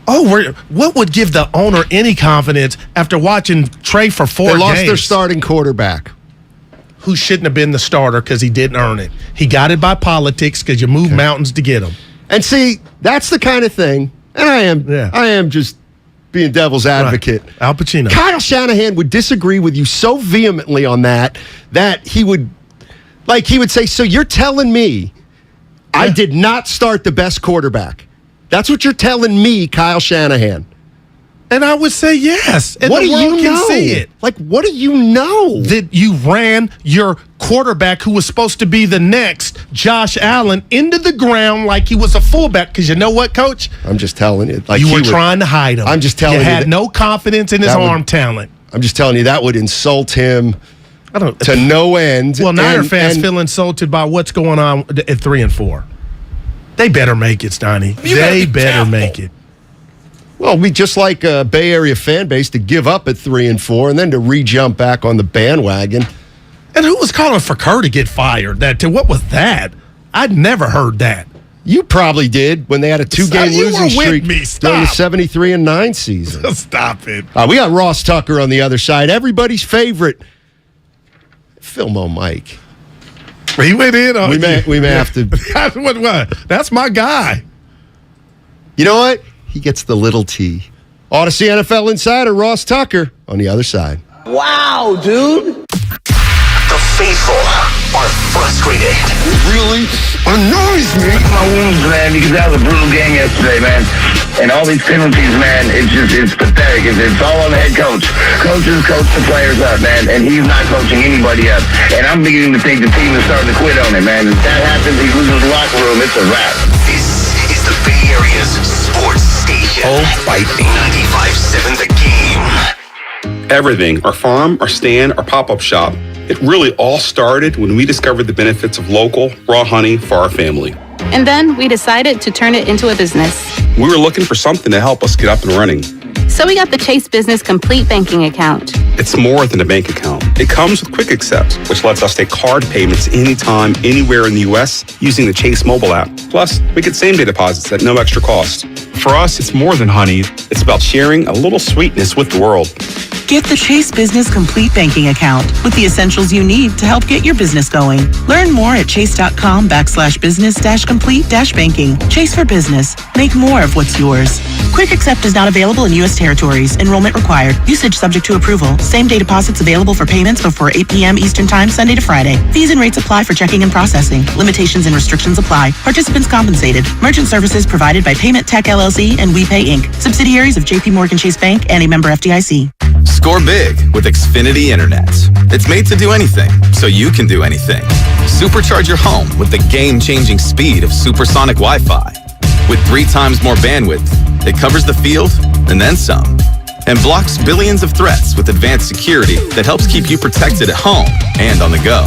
S7: What would give the owner any confidence after watching Trey for 4 games?
S15: They lost their starting quarterback.
S7: Who shouldn't have been the starter because he didn't earn it. He got it by politics because you move mountains to get him.
S15: And see, that's the kind of thing, and I am just being devil's advocate.
S7: Right. Al Pacino.
S15: Kyle Shanahan would disagree with you so vehemently on that he would Like he would say, so you're telling me I did not start the best quarterback. That's what you're telling me, Kyle Shanahan.
S7: And I would say yes. And
S15: what
S7: the
S15: do
S7: world
S15: you know?
S7: can see it.
S15: Like, what do you know?
S7: That you ran your quarterback, who was supposed to be the next Josh Allen, into the ground like he was a fullback. Because you know what, Coach?
S15: I'm just telling you. Like
S7: you were trying to hide him.
S15: I'm just telling you.
S7: You had no confidence in his arm talent.
S15: I'm just telling you, that would insult him to no end.
S7: Well, Niner fans feel insulted by what's going on at 3-4. They better make it, Steiny. They better make it.
S15: Well, we just like a Bay Area fan base to give up at 3-4 and then to re-jump back on the bandwagon.
S7: And who was calling for Kerr to get fired? What was that? I'd never heard that.
S15: You probably did when they had a 2-game losing streak during the 73-9 season.
S7: Stop it.
S15: We got Ross Tucker on the other side. Everybody's favorite, Filmo Mike.
S7: He went in on
S15: we may have to.
S7: What? That's my guy.
S15: You know what? He gets the little T. Odyssey NFL insider Ross Tucker on the other side.
S20: Wow, dude.
S11: The faithful are frustrated.
S20: It really annoys me.
S3: My wounds, man, because that was a brutal game yesterday, man. And all these penalties, man, it's pathetic. It's all on the head coach. Coaches coach the players up, man, and he's not coaching anybody up. And I'm beginning to think the team is starting to quit on it, man. If that happens, he loses the locker room, it's a wrap.
S11: This is the Bay Area's sports station.
S3: Oh, bite me.
S11: 95.7 The Game.
S5: Everything, our farm, our stand, our pop-up shop, it really all started when we discovered the benefits of local, raw honey for our family.
S6: And then we decided to turn it into a business.
S5: We were looking for something to help us get up and running.
S6: So we got the Chase Business Complete Banking Account.
S5: It's more than a bank account. It comes with Quick Accept, which lets us take card payments anytime, anywhere in the U.S. using the Chase mobile app. Plus, we get same-day deposits at no extra cost. For us, it's more than honey. It's about sharing a little sweetness with the world.
S8: Get the Chase Business Complete Banking Account with the essentials you need to help get your business going. Learn more at chase.com/business-complete-banking. Chase for business. Make more of what's yours. Quick Accept is not available in U.S. territories. Enrollment required. Usage subject to approval. Same-day deposits available for payments before 8 p.m. Eastern Time, Sunday to Friday. Fees and rates apply for checking and processing. Limitations and restrictions apply. Participants compensated. Merchant services provided by Payment Tech LLC and WePay Inc. Subsidiaries of J.P. Morgan Chase Bank and a member FDIC.
S12: Score big with Xfinity Internet. It's made to do anything, so you can do anything. Supercharge your home with the game-changing speed of supersonic Wi-Fi. With 3 times more bandwidth, it covers the field and then some. And blocks billions of threats with advanced security that helps keep you protected at home and on the go.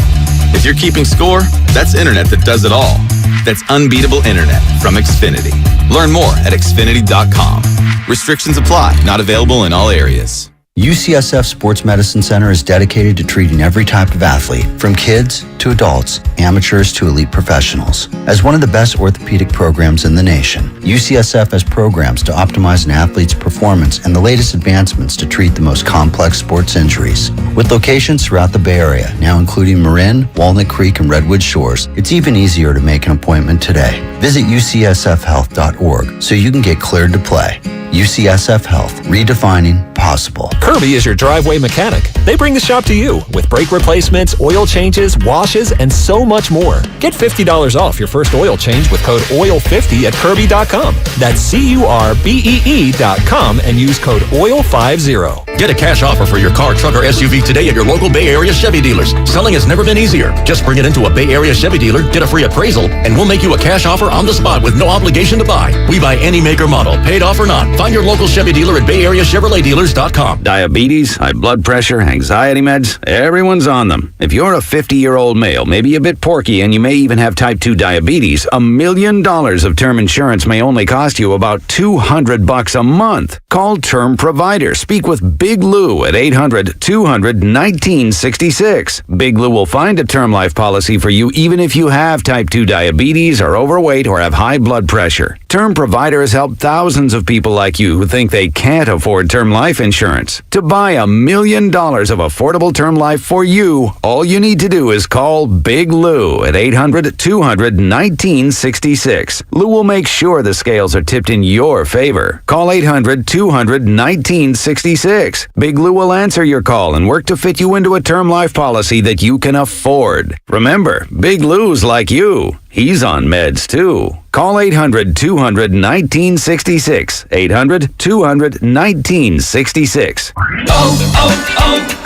S12: If you're keeping score, that's internet that does it all. That's unbeatable internet from Xfinity. Learn more at Xfinity.com. Restrictions apply, not available in all areas.
S9: UCSF Sports Medicine Center is dedicated to treating every type of athlete, from kids to adults, amateurs to elite professionals. As one of the best orthopedic programs in the nation, UCSF has programs to optimize an athlete's performance and the latest advancements to treat the most complex sports injuries. With locations throughout the Bay Area, now including Marin, Walnut Creek, and Redwood Shores, it's even easier to make an appointment today. Visit ucsfhealth.org so you can get cleared to play. UCSF Health, redefining possible.
S16: Kirby is your driveway mechanic. They bring the shop to you with brake replacements, oil changes, washes, and so much more. Get $50 off your first oil change with code OIL50 at Kirby.com. That's CURBEE.com and use code OIL50.
S21: Get a cash offer for your car, truck, or SUV today at your local Bay Area Chevy dealers. Selling has never been easier. Just bring it into a Bay Area Chevy dealer, get a free appraisal, and we'll make you a cash offer on the spot with no obligation to buy. We buy any make or model, paid off or not. Find your local Chevy dealer at BayAreaChevroletDealers.com.
S13: Diabetes, high blood pressure, anxiety meds, everyone's on them. If you're a 50-year-old male, maybe a bit porky, and you may even have type 2 diabetes, $1 million of term insurance may only cost you about $200 a month. Call Term Provider. Speak with Big Lou at 800-200-1966. Big Lou will find a term life policy for you even if you have type 2 diabetes, are overweight, or have high blood pressure. Term Provider has helped thousands of people like you who think they can't afford term life insurance. To buy $1 million of affordable term life for you, all you need to do is call Big Lou at 800-200-1966. Lou will make sure the scales are tipped in your favor. Call 800-200-1966. Big Lou will answer your call and work to fit you into a term life policy that you can afford. Remember, Big Lou's like you. He's on meds, too. Call 800-200-1966. 800-200-1966.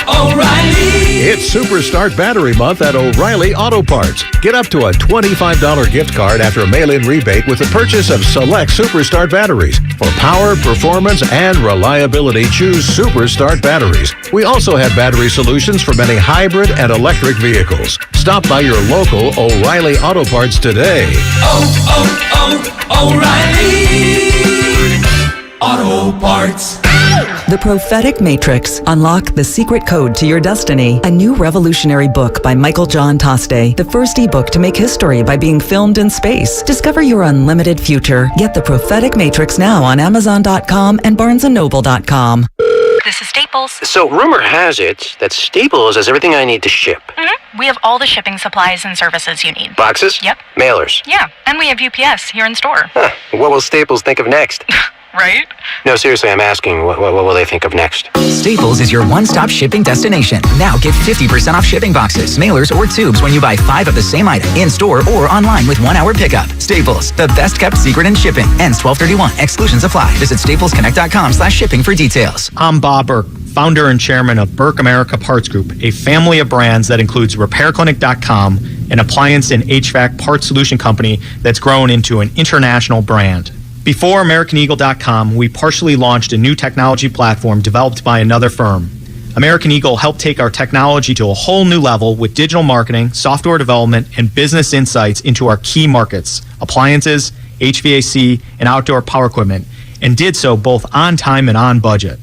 S17: O'Reilly! It's Superstart Battery Month at O'Reilly Auto Parts. Get up to a $25 gift card after a mail-in rebate with the purchase of select Superstart batteries. For power, performance, and reliability, choose Superstart batteries. We also have battery solutions for many hybrid and electric vehicles. Stop by your local O'Reilly Auto Parts today.
S11: O'Reilly Auto Parts.
S18: The Prophetic Matrix. Unlock the secret code to your destiny. A new revolutionary book by Michael John Toste. The first ebook to make history by being filmed in space. Discover your unlimited future. Get The Prophetic Matrix now on Amazon.com and BarnesandNoble.com.
S19: This is Staples.
S22: So rumor has it that Staples has everything I need to ship.
S19: Mm-hmm. We have all the shipping supplies and services you need.
S22: Boxes?
S19: Yep.
S22: Mailers?
S19: Yeah, and we have UPS here in store.
S22: Huh. What will Staples think of next?
S19: Right?
S22: No, seriously, I'm asking, what will they think of next?
S23: Staples is your one-stop shipping destination. Now get 50% off shipping boxes, mailers, or tubes when you buy 5 of the same item in-store or online with 1-hour pickup. Staples, the best-kept secret in shipping. Ends 12/31. Exclusions apply. Visit staplesconnect.com/shipping for details.
S24: I'm Bob Burke, founder and chairman of Burke America Parts Group, a family of brands that includes RepairClinic.com, an appliance and HVAC parts solution company that's grown into an international brand. Before AmericanEagle.com, we partially launched a new technology platform developed by another firm. American Eagle helped take our technology to a whole new level with digital marketing, software development, and business insights into our key markets, appliances, HVAC, and outdoor power equipment, and did so both on time and on budget.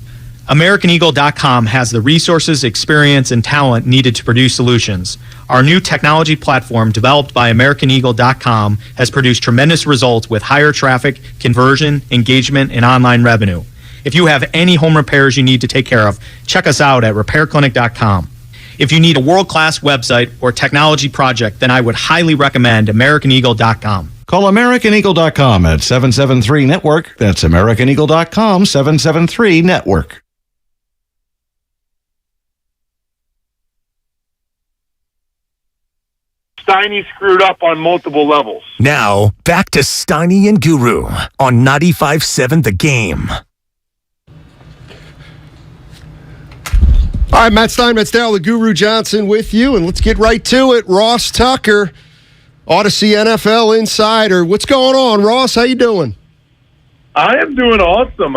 S24: AmericanEagle.com has the resources, experience, and talent needed to produce solutions. Our new technology platform, developed by AmericanEagle.com, has produced tremendous results with higher traffic, conversion, engagement, and online revenue. If you have any home repairs you need to take care of, check us out at RepairClinic.com. If you need a world-class website or technology project, then I would highly recommend AmericanEagle.com.
S17: Call AmericanEagle.com at 773-NETWORK. That's AmericanEagle.com, 773-NETWORK.
S3: Steiny screwed up on multiple levels.
S11: Now, back to Steiny and Guru on 95.7 The Game.
S15: All right, Matt Stein, Matt Darrell, the Guru Johnson with you, and let's get right to it. Ross Tucker, Odyssey NFL Insider. What's going on, Ross? How you doing?
S25: I am doing awesome.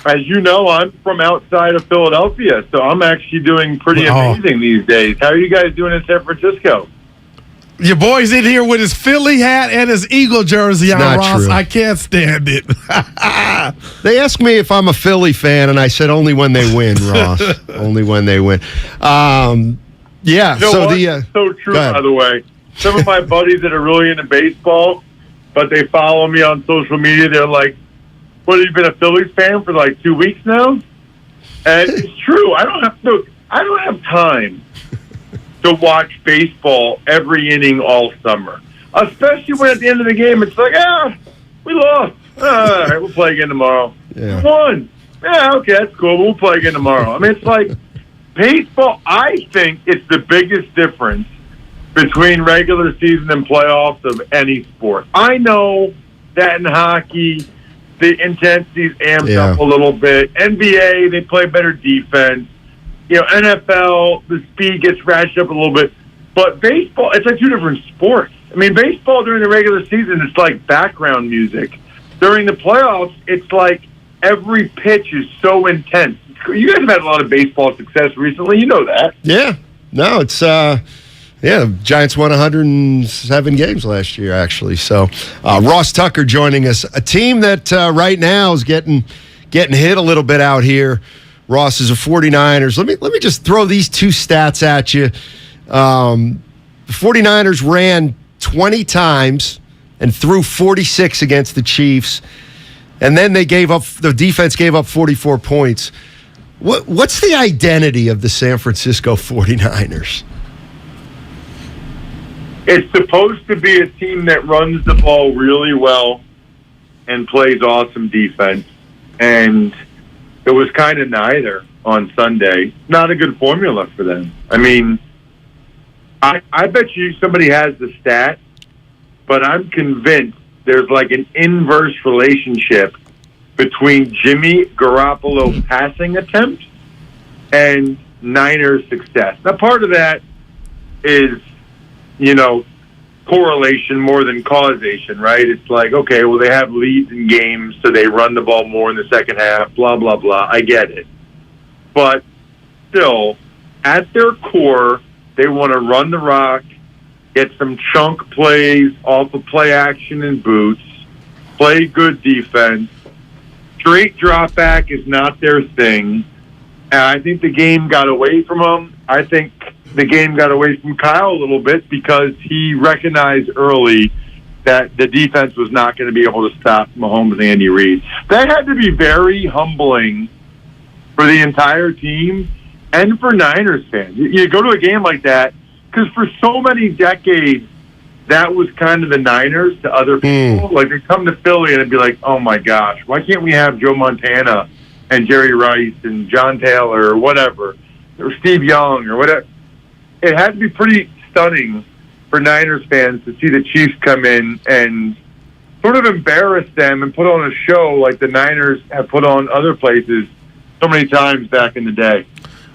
S25: As you know, I'm from outside of Philadelphia, so I'm actually doing pretty amazing these days. How are you guys doing in San Francisco?
S7: Your boy's in here with his Philly hat and his Eagle jersey on, Ross. True. I can't stand it.
S15: They asked me if I'm a Philly fan, and I said only when they win, Ross. Only when they win. Yeah.
S25: You know so true, by the way. Some of my buddies that are really into baseball, but they follow me on social media, they're like, what, have you been a Phillies fan for like 2 weeks now? And it's true. I don't have time to watch baseball every inning all summer. Especially when at the end of the game it's like, we lost. All right, we'll play again tomorrow.
S15: Yeah.
S25: We won. Yeah, okay, that's cool. We'll play again tomorrow. I mean, it's like baseball, I think it's the biggest difference between regular season and playoffs of any sport. I know that in hockey, the intensity's amped up a little bit. NBA, they play better defense. You know, NFL, the speed gets ratcheted up a little bit. But baseball, it's like two different sports. I mean, baseball during the regular season, it's like background music. During the playoffs, it's like every pitch is so intense. You guys have had a lot of baseball success recently. You know that.
S15: Yeah. No, it's... the Giants won 107 games last year, actually. So, Ross Tucker joining us. A team that right now is getting hit a little bit out here. Ross is a 49ers. Let me just throw these two stats at you. The 49ers ran 20 times and threw 46 against the Chiefs. And then the defense gave up 44 points. What's the identity of the San Francisco 49ers?
S25: It's supposed to be a team that runs the ball really well and plays awesome defense. And it was kind of neither on Sunday. Not a good formula for them. I mean, I bet you somebody has the stat, but I'm convinced there's like an inverse relationship between Jimmy Garoppolo passing attempts and Niners success. Now, part of that is, correlation more than causation, right? It's like, okay, well, they have leads in games, so they run the ball more in the second half, blah, blah, blah. I get it. But still, at their core, they want to run the rock, get some chunk plays off of play action and boots, play good defense. Straight drop back is not their thing. And I think the game got away from them. I think the game got away from Kyle a little bit because he recognized early that the defense was not going to be able to stop Mahomes and Andy Reid. That had to be very humbling for the entire team and for Niners fans. You go to a game like that, because for so many decades, that was kind of the Niners to other people. Like, they come to Philly and it'd be like, oh my gosh, why can't we have Joe Montana and Jerry Rice and John Taylor or whatever, or Steve Young or whatever. It had to be pretty stunning for Niners fans to see the Chiefs come in and sort of embarrass them and put on a show like the Niners have put on other places so many times back in the day.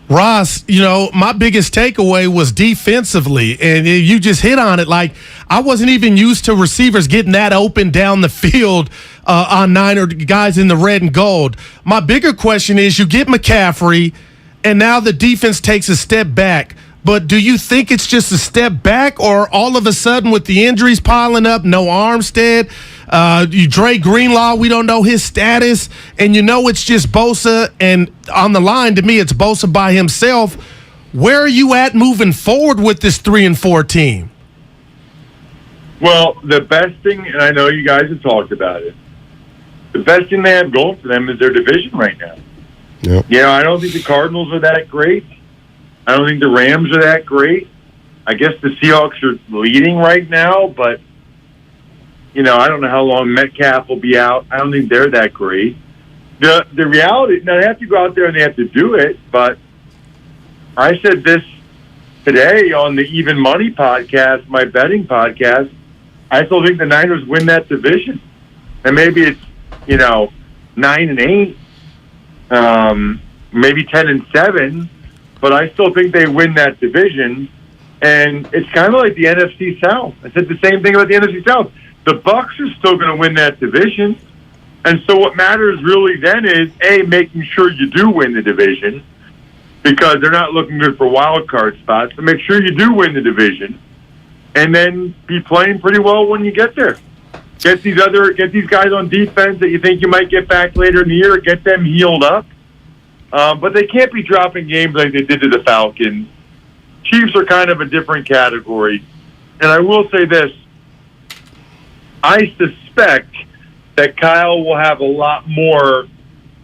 S7: Ross, my biggest takeaway was defensively, and you just hit on it. Like, I wasn't even used to receivers getting that open down the field on Niner guys in the red and gold. My bigger question is, you get McCaffrey, and now the defense takes a step back. But do you think it's just a step back, or all of a sudden with the injuries piling up, no Armstead, Dre Greenlaw, we don't know his status, and it's just Bosa, and on the line, to me, it's Bosa by himself. Where are you at moving forward with this 3-4 team?
S25: Well, the best thing, and I know you guys have talked about it, the best thing they have going for them is their division right now.
S15: Yep.
S25: I don't think the Cardinals are that great. I don't think the Rams are that great. I guess the Seahawks are leading right now, but, I don't know how long Metcalf will be out. I don't think they're that great. The reality, now they have to go out there and they have to do it, but I said this today on the Even Money podcast, my betting podcast. I still think the Niners win that division. And maybe it's, 9-8, maybe 10-7. But I still think they win that division, and it's kind of like the NFC South. I said the same thing about the NFC South. The Bucs are still going to win that division, and so what matters really then is, A, making sure you do win the division, because they're not looking good for wild card spots, so make sure you do win the division, and then be playing pretty well when you get there. Get these guys on defense that you think you might get back later in the year, get them healed up. But they can't be dropping games like they did to the Falcons. Chiefs are kind of a different category. And I will say this. I suspect that Kyle will have a lot more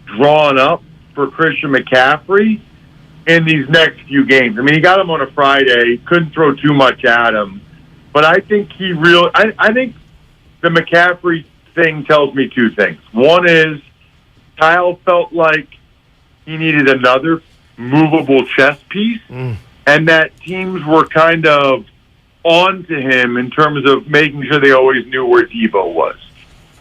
S25: drawn up for Christian McCaffrey in these next few games. I mean, he got him on a Friday. Couldn't throw too much at him. But I think I think the McCaffrey thing tells me two things. One is Kyle felt like he needed another movable chess piece, and that teams were kind of on to him in terms of making sure they always knew where Debo was.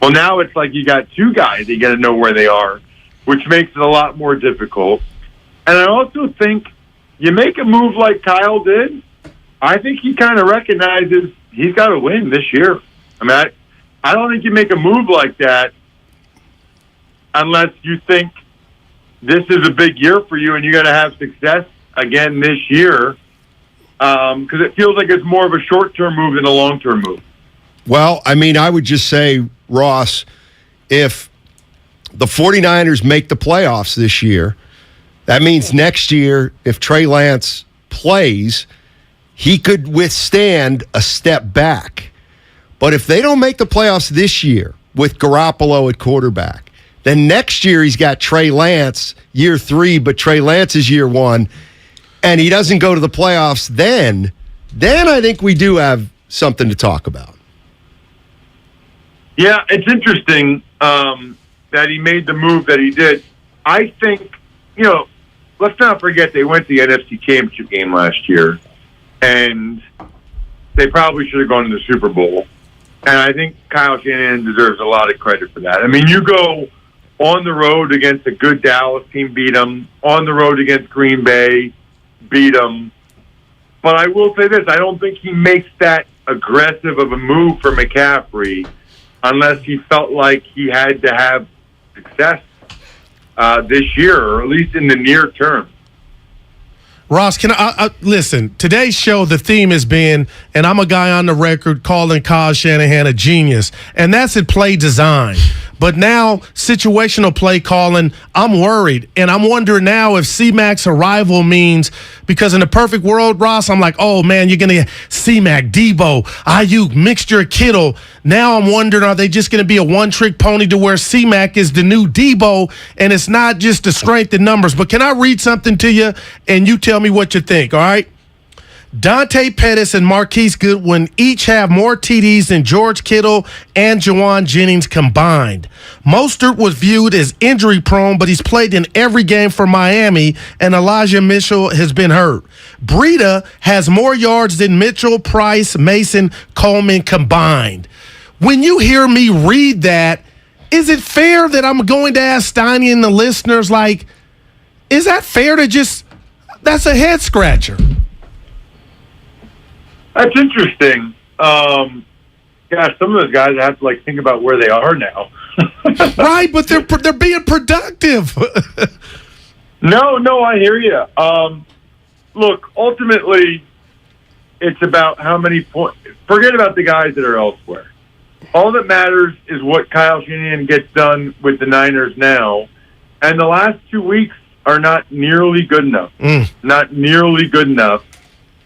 S25: Well, now it's like you got two guys, you got to know where they are, which makes it a lot more difficult. And I also think you make a move like Kyle did, I think he kind of recognizes he's got to win this year. I mean, I don't think you make a move like that unless you think this is a big year for you and you got to have success again this year, because it feels like it's more of a short-term move than a long-term move.
S15: Well, I mean, I would just say, Ross, if the 49ers make the playoffs this year, that means next year, if Trey Lance plays, he could withstand a step back. But if they don't make the playoffs this year with Garoppolo at quarterback, then next year he's got Trey Lance, year 3, but Trey Lance is year 1, and he doesn't go to the playoffs then I think we do have something to talk about.
S25: Yeah, it's interesting that he made the move that he did. I think, let's not forget they went to the NFC Championship game last year, and they probably should have gone to the Super Bowl. And I think Kyle Shanahan deserves a lot of credit for that. I mean, you go on the road against a good Dallas team, beat them. On the road against Green Bay, beat them. But I will say this, I don't think he makes that aggressive of a move for McCaffrey unless he felt like he had to have success this year, or at least in the near term.
S7: Ross, can I listen? Today's show, the theme has been, and I'm a guy on the record calling Kyle Shanahan a genius, and that's at play design. But now, situational play calling, I'm worried. And I'm wondering now if C-Mac's arrival means, because in the perfect world, Ross, I'm like, oh, man, you're going to get C-Mac, Debo, Ayuk, mixture of Kittle. Now I'm wondering, are they just going to be a one-trick pony to where C-Mac is the new Debo, and it's not just the strength in numbers? But can I read something to you, and you tell me what you think, all right? Dante Pettis and Marquise Goodwin each have more TDs than George Kittle and Juwan Jennings combined. Mostert was viewed as injury-prone, but he's played in every game for Miami, and Elijah Mitchell has been hurt. Breida has more yards than Mitchell, Price, Mason, Coleman combined. When you hear me read that, is it fair that I'm going to ask Steiny and the listeners, like, is that fair to just – that's a head-scratcher?
S25: That's interesting. Some of those guys have to think about where they are now.
S7: Right, but they're being productive.
S25: No, I hear you. Look, ultimately, it's about how many points. Forget about the guys that are elsewhere. All that matters is what Kyle Shanahan gets done with the Niners now, and the last 2 weeks are not nearly good enough. Not nearly good enough,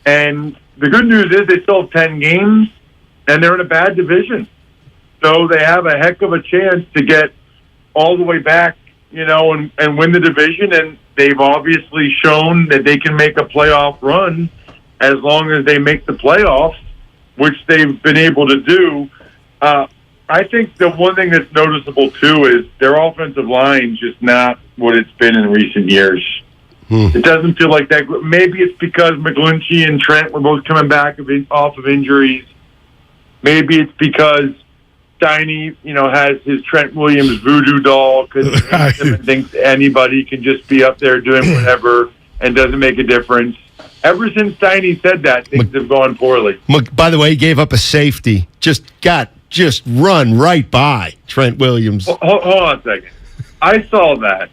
S25: and the good news is they still have 10 games, and they're in a bad division. So they have a heck of a chance to get all the way back, and win the division. And they've obviously shown that they can make a playoff run as long as they make the playoffs, which they've been able to do. I think the one thing that's noticeable, too, is their offensive line just not what it's been in recent years. It doesn't feel like that. Maybe it's because McGlinchey and Trent were both coming back off of injuries. Maybe it's because Steiny, has his Trent Williams voodoo doll because he thinks anybody can just be up there doing whatever and doesn't make a difference. Ever since Steiny said that, things have gone poorly.
S15: By the way, he gave up a safety. Just run right by Trent Williams.
S25: Hold on a second. I saw that.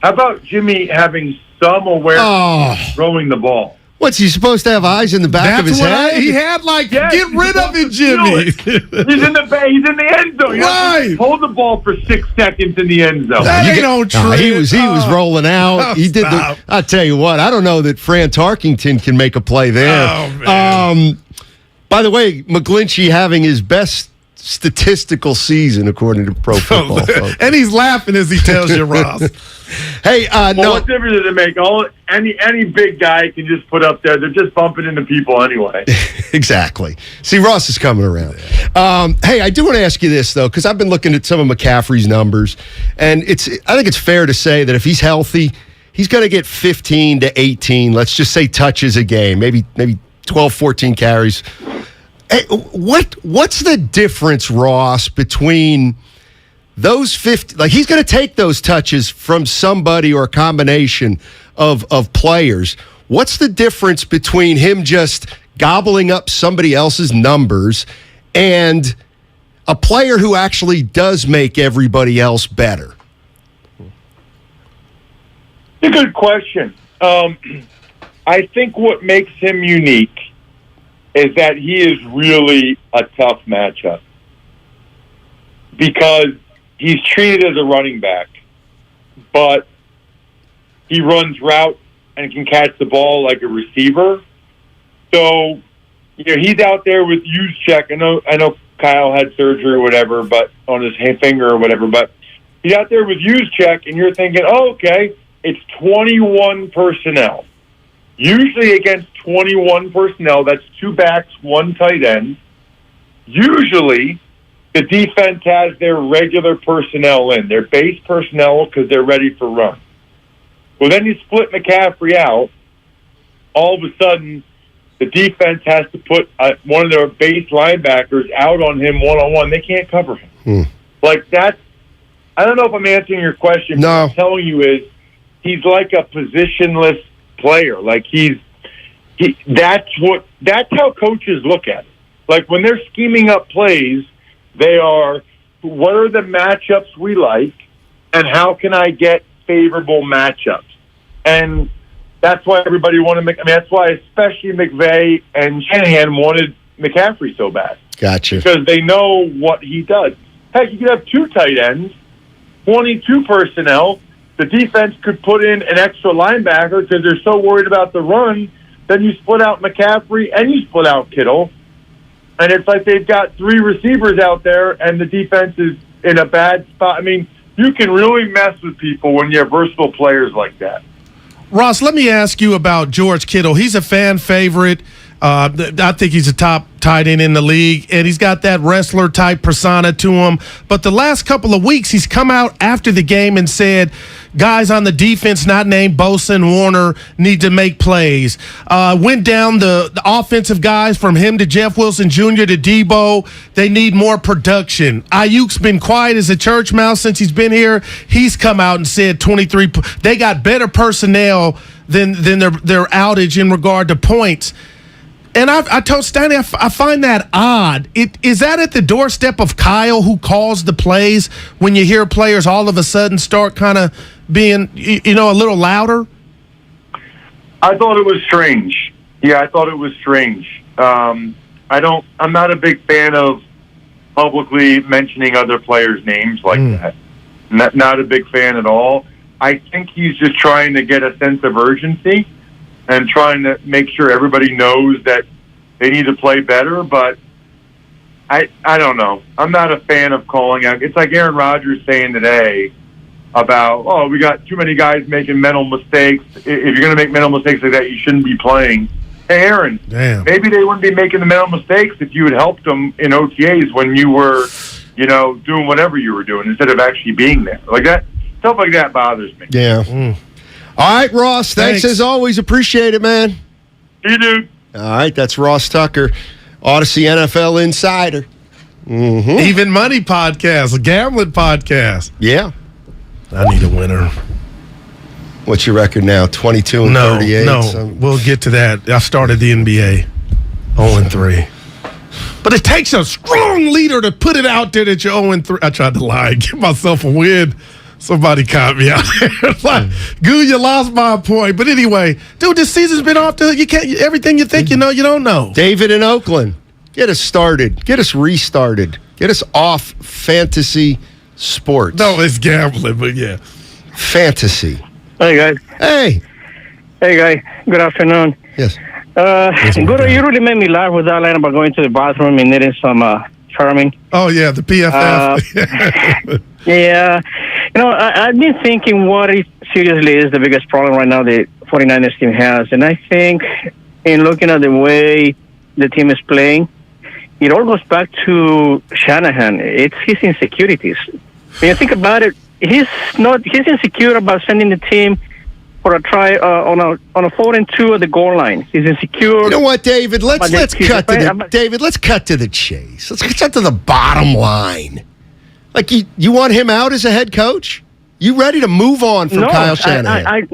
S25: How about Jimmy having some awareness throwing the ball?
S15: What's he supposed to have eyes in the back of his head?
S7: He had get rid of it, Jimmy.
S25: He's in the end zone.
S7: Right.
S25: Hold the ball for 6 seconds in the end zone.
S7: That ain't no trick.
S15: He was rolling out. He did. I'll tell you what. I don't know that Fran Tarkington can make a play there.
S7: Oh, man.
S15: By the way, McGlinchey having his best statistical season according to Pro Football Focus.
S7: And he's laughing as he tells you, Ross.
S15: Hey, no.
S25: What difference does it make? Any big guy can just put up there. They're just bumping into people anyway.
S15: Exactly. See, Ross is coming around. Hey, I do want to ask you this, though, because I've been looking at some of McCaffrey's numbers, and I think it's fair to say that if he's healthy, he's going to get 15 to 18, let's just say, touches a game, maybe 12, 14 carries. Hey, what's the difference, Ross, between those 50? Like, he's going to take those touches from somebody or a combination of players. What's the difference between him just gobbling up somebody else's numbers and a player who actually does make everybody else better?
S25: It's a good question. I think what makes him unique is that he is really a tough matchup because he's treated as a running back, but he runs routes and can catch the ball like a receiver. So, he's out there with Juszczyk. I know Kyle had surgery or whatever, but on his finger or whatever. But he's out there with Juszczyk, and you're thinking, oh, okay, it's 21 personnel. Usually against 21 personnel, that's 2 backs, 1 tight end. Usually the defense has their regular personnel in, their base personnel, because they're ready for run. Well, then you split McCaffrey out. All of a sudden, the defense has to put one of their base linebackers out on him one-on-one. They can't cover him. Like, that's – I don't know if I'm answering your question. No. What I'm telling you is he's like a positionless player. Like, that's how coaches look at it. Like, when they're scheming up plays, they are, what are the matchups we like, and how can I get favorable matchups? And that's why everybody wanted that's why especially McVay and Shanahan wanted McCaffrey so bad.
S15: Gotcha.
S25: Because they know what he does. Heck, you could have 2 tight ends, 22 personnel. The defense could put in an extra linebacker because they're so worried about the run. Then you split out McCaffrey and you split out Kittle. And it's like they've got 3 receivers out there and the defense is in a bad spot. I mean, you can really mess with people when you have versatile players like that.
S7: Ross, let me ask you about George Kittle. He's a fan favorite. I think he's a top tight end in the league, and he's got that wrestler-type persona to him. But the last couple of weeks, he's come out after the game and said, guys on the defense not named Bosa and Warner need to make plays. Went down the offensive guys from him to Jeff Wilson Jr. to Debo. They need more production. Ayuk's been quiet as a church mouse since he's been here. He's come out and said 23. They got better personnel than their outage in regard to points. And I told Steiny, I find that odd. Is that at the doorstep of Kyle, who calls the plays, when you hear players all of a sudden start kind of being, a little louder?
S25: I thought it was strange. Yeah, I thought it was strange. I'm not a big fan of publicly mentioning other players' names like that. Not a big fan at all. I think he's just trying to get a sense of urgency and trying to make sure everybody knows that they need to play better, but I don't know. I'm not a fan of calling out. It's like Aaron Rodgers saying today about, we got too many guys making mental mistakes. If you're going to make mental mistakes like that, you shouldn't be playing. Hey, Aaron, maybe they wouldn't be making the mental mistakes if you had helped them in OTAs when you were, doing whatever you were doing instead of actually being there. Like that, stuff like that bothers me.
S15: Yeah. All right, Ross, thanks as always. Appreciate it, man.
S25: You do.
S15: All right, that's Ross Tucker, Odyssey NFL Insider.
S7: Even Money podcast, a gambling podcast.
S15: Yeah.
S7: I need a winner.
S15: What's your record now, 22 and 38?
S7: No, we'll get to that. I started the NBA 0-3. But it takes a strong leader to put it out there that you're 0-3. I tried to lie and give myself a win. Somebody caught me out there. Like, Goo, you lost by a point. But anyway, dude, this season's been off the hook. You can't. Everything you think you know, you don't know.
S15: David in Oakland, get us started. Get us restarted. Get us off fantasy sports.
S7: No, it's gambling, but yeah.
S15: Fantasy.
S1: Hey, guys.
S15: Hey.
S1: Hey, guy. Good afternoon.
S15: Yes.
S1: Guru, you really made me laugh with that line about going to the bathroom and needing some charming.
S7: Oh, yeah, the PFF.
S1: Yeah. I've been thinking what seriously is the biggest problem right now the 49ers team has. And I think in looking at the way the team is playing, it all goes back to Shanahan. It's his insecurities. When you think about it, he's insecure about sending the team for a try on a 4-2 at the goal line. He's insecure.
S15: You know what, David? Let's cut to the chase. Let's get to the bottom line. Like, you want him out as a head coach? You ready to move on from Kyle Shanahan?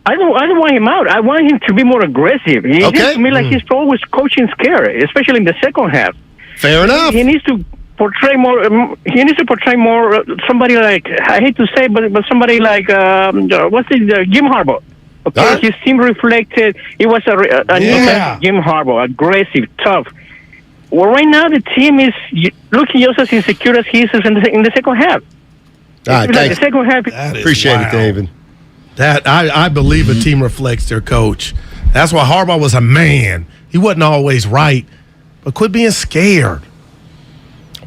S1: I don't want him out. I want him to be more aggressive. He seems to me like he's always coaching scary, especially in the second half.
S15: Fair enough.
S1: He needs to portray more. Somebody like, I hate to say, but somebody like Jim Harbaugh. Okay, his team reflected. It was a new Jim Harbaugh, aggressive, tough. Well, right now the team is looking just as insecure as he is in the second half.
S15: All right, thanks.
S1: The second half.
S15: Appreciate it, David.
S7: That I believe a team reflects their coach. That's why Harbaugh was a man. He wasn't always right, but quit being scared.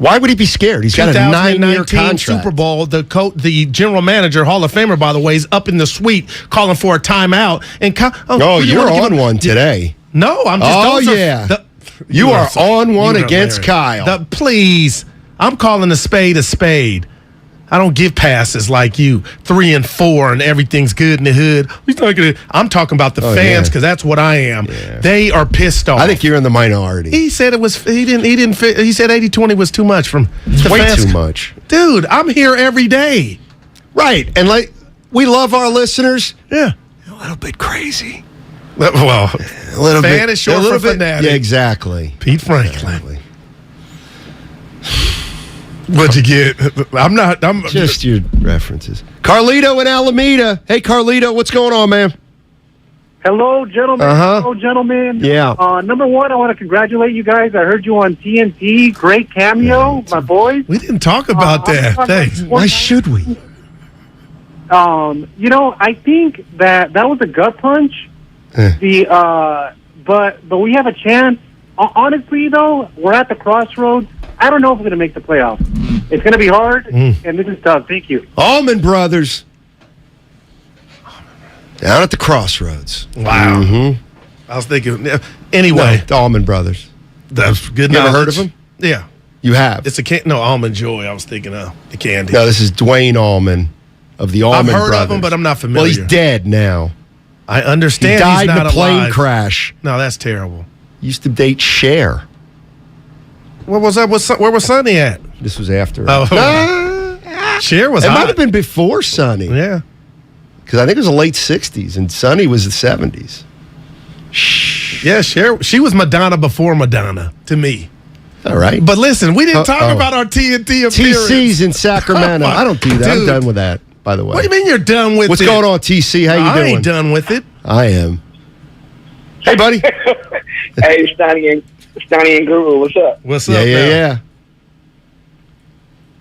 S15: Why would he be scared? He's got a 9-year contract.
S7: Super Bowl. The general manager, Hall of Famer, by the way, is up in the suite calling for a timeout. And
S15: you're on one today.
S7: No, I'm just.
S15: Oh yeah, you are on one against Kyle.
S7: Please, I'm calling a spade a spade. I don't give passes like you, 3 and 4, and everything's good in the hood. I'm talking about the fans because that's what I am. Yeah. They are pissed off.
S15: I think you're in the minority.
S7: He said it was. He didn't fit. He said 80-20 was too much from
S15: the way
S7: fans.
S15: Too much,
S7: dude. I'm here every day.
S15: Right, and we love our listeners.
S7: Yeah,
S15: a little bit crazy.
S7: Well,
S15: a little
S7: fan
S15: bit,
S7: is short for fanatic.
S15: Yeah, exactly.
S7: Pete Franklin. Exactly. What'd you get? I'm
S15: just your references. Carlito in Alameda. Hey, Carlito, what's going on, man?
S2: Hello, gentlemen. Hello, gentlemen.
S15: Yeah.
S2: Number one, I want to congratulate you guys. I heard you on TNT. Great cameo, my boys.
S7: We didn't talk about that. Thanks.
S15: Why should we?
S2: I think that was a gut punch. But we have a chance. Honestly, though, we're at the crossroads. I don't know if we're going to make the playoffs. It's going to be hard, and this is tough. Thank you.
S15: Allman Brothers. Down at the crossroads.
S7: Wow.
S15: Mm-hmm.
S7: I was thinking. Anyway.
S15: The Allman Brothers.
S7: That's good.
S15: You ever heard of them?
S7: Yeah.
S15: You have?
S7: It's Almond Joy. I was thinking of the candy.
S15: No, this is Dwayne Allman of the Allman Brothers.
S7: I've heard of him, but I'm not familiar.
S15: Well, he's dead now.
S7: I understand.
S15: He died
S7: he's not
S15: in a plane
S7: alive.
S15: crash.
S7: No, that's terrible.
S15: Used to date Cher.
S7: What was that? Where was Sonny at?
S15: This was after.
S7: Cher was
S15: It
S7: hot.
S15: might have been before Sonny.
S7: Yeah.
S15: Because I think it was the late 60s, and Sonny was the 70s.
S7: Yeah, Cher. She was Madonna before Madonna, to me.
S15: All right.
S7: But listen, we didn't talk about our TNT appearance.
S15: TC's in Sacramento. I don't do that. Dude. I'm done with that, by the way.
S7: What do you mean you're done with
S15: What's going on, TC? How you doing?
S7: I ain't done with it.
S15: I am. Hey, buddy.
S4: Hey, Steiny and Guru, what's up?
S7: What's up,
S15: Yeah.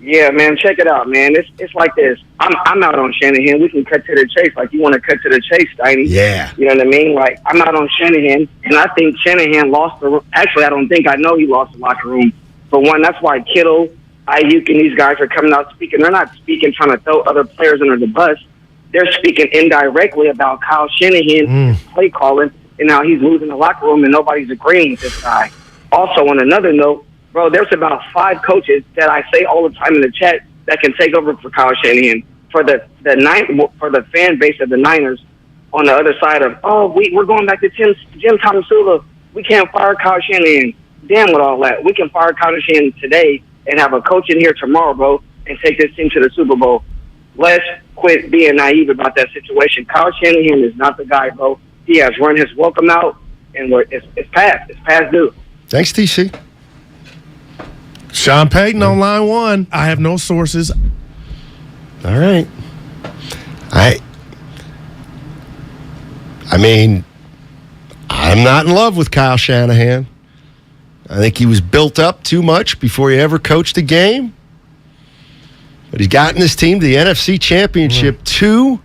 S4: Yeah, man, check it out, man. It's like this. I'm out on Shanahan. We can cut to the chase. Like, you want to cut to the chase, Steiny.
S15: Yeah.
S4: You know what I mean? Like, I'm out on Shanahan, and I think Shanahan lost the – actually, I know he lost the locker room. For one, that's why Kittle, Ayuk, and these guys are coming out speaking. They're not speaking trying to throw other players under the bus. They're speaking indirectly about Kyle Shanahan play calling and how he's losing the locker room and nobody's agreeing with this guy. Also, on another note, bro, there's about 5 coaches that I say all the time in the chat that can take over for Kyle Shanahan. For the fan base of the Niners on the other side of, we're going back to Jim Tomsula. We can't fire Kyle Shanahan. Damn with all that. We can fire Kyle Shanahan today and have a coach in here tomorrow, bro, and take this team to the Super Bowl. Let's quit being naive about that situation. Kyle Shanahan is not the guy, bro. He has run his welcome out, and it's past. It's past due.
S15: Thanks, TC.
S7: Sean Payton on line 1. I have no sources.
S15: All right. I mean, I'm not in love with Kyle Shanahan. I think he was built up too much before he ever coached a game. But he's gotten this team to the NFC Championship 2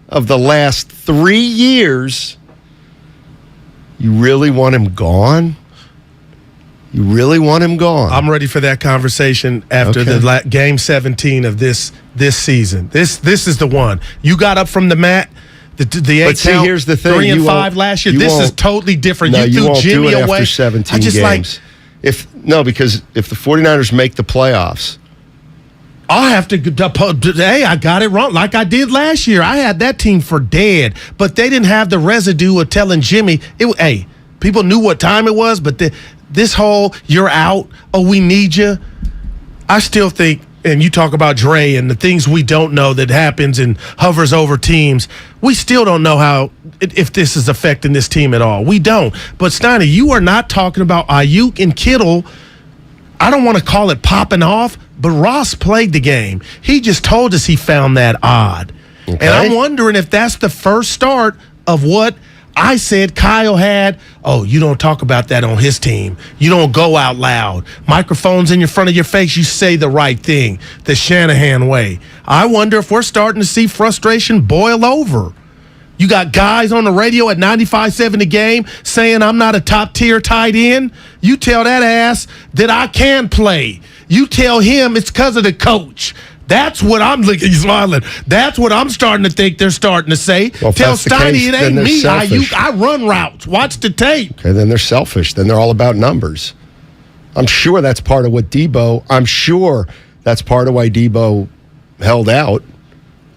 S15: of the last 3 years. You really want him gone? You really want him gone?
S7: I'm ready for that conversation after the game 17 of this season. This is the one. You got up from the mat. The 8
S15: but see,
S7: count,
S15: here's the thing.
S7: 3 and 5 last year. This is totally different.
S15: No,
S7: you threw Jimmy
S15: do it
S7: away
S15: after 17 games. Because if the 49ers make the playoffs,
S7: I'll have to. Hey, I got it wrong. Like I did last year. I had that team for dead, but they didn't have the residue of telling Jimmy. Hey, people knew what time it was, but this whole "you're out," we need you. I still think, and you talk about Dre and the things we don't know that happens and hovers over teams. We still don't know if this is affecting this team at all. We don't. But Steiny, you are not talking about Ayuk and Kittle. I don't want to call it popping off, but Ross played the game. He just told us he found that odd. Okay. And I'm wondering if that's the first start of what I said Kyle had. Oh, you don't talk about that on his team. You don't go out loud. Microphones in front of your face, you say the right thing, the Shanahan way. I wonder if we're starting to see frustration boil over. You got guys on the radio at 95.7 The Game saying I'm not a top-tier tight end. You tell that ass that I can play. you tell him it's because of the coach. That's what I'm looking. He's smiling. That's what I'm starting to think they're starting to say.
S15: Well,
S7: tell Steiny
S15: case,
S7: it ain't me.
S15: selfish.
S7: I run routes. Watch the tape.
S15: Okay, then they're selfish. Then they're all about numbers. I'm sure that's part of what I'm sure that's part of why Debo held out.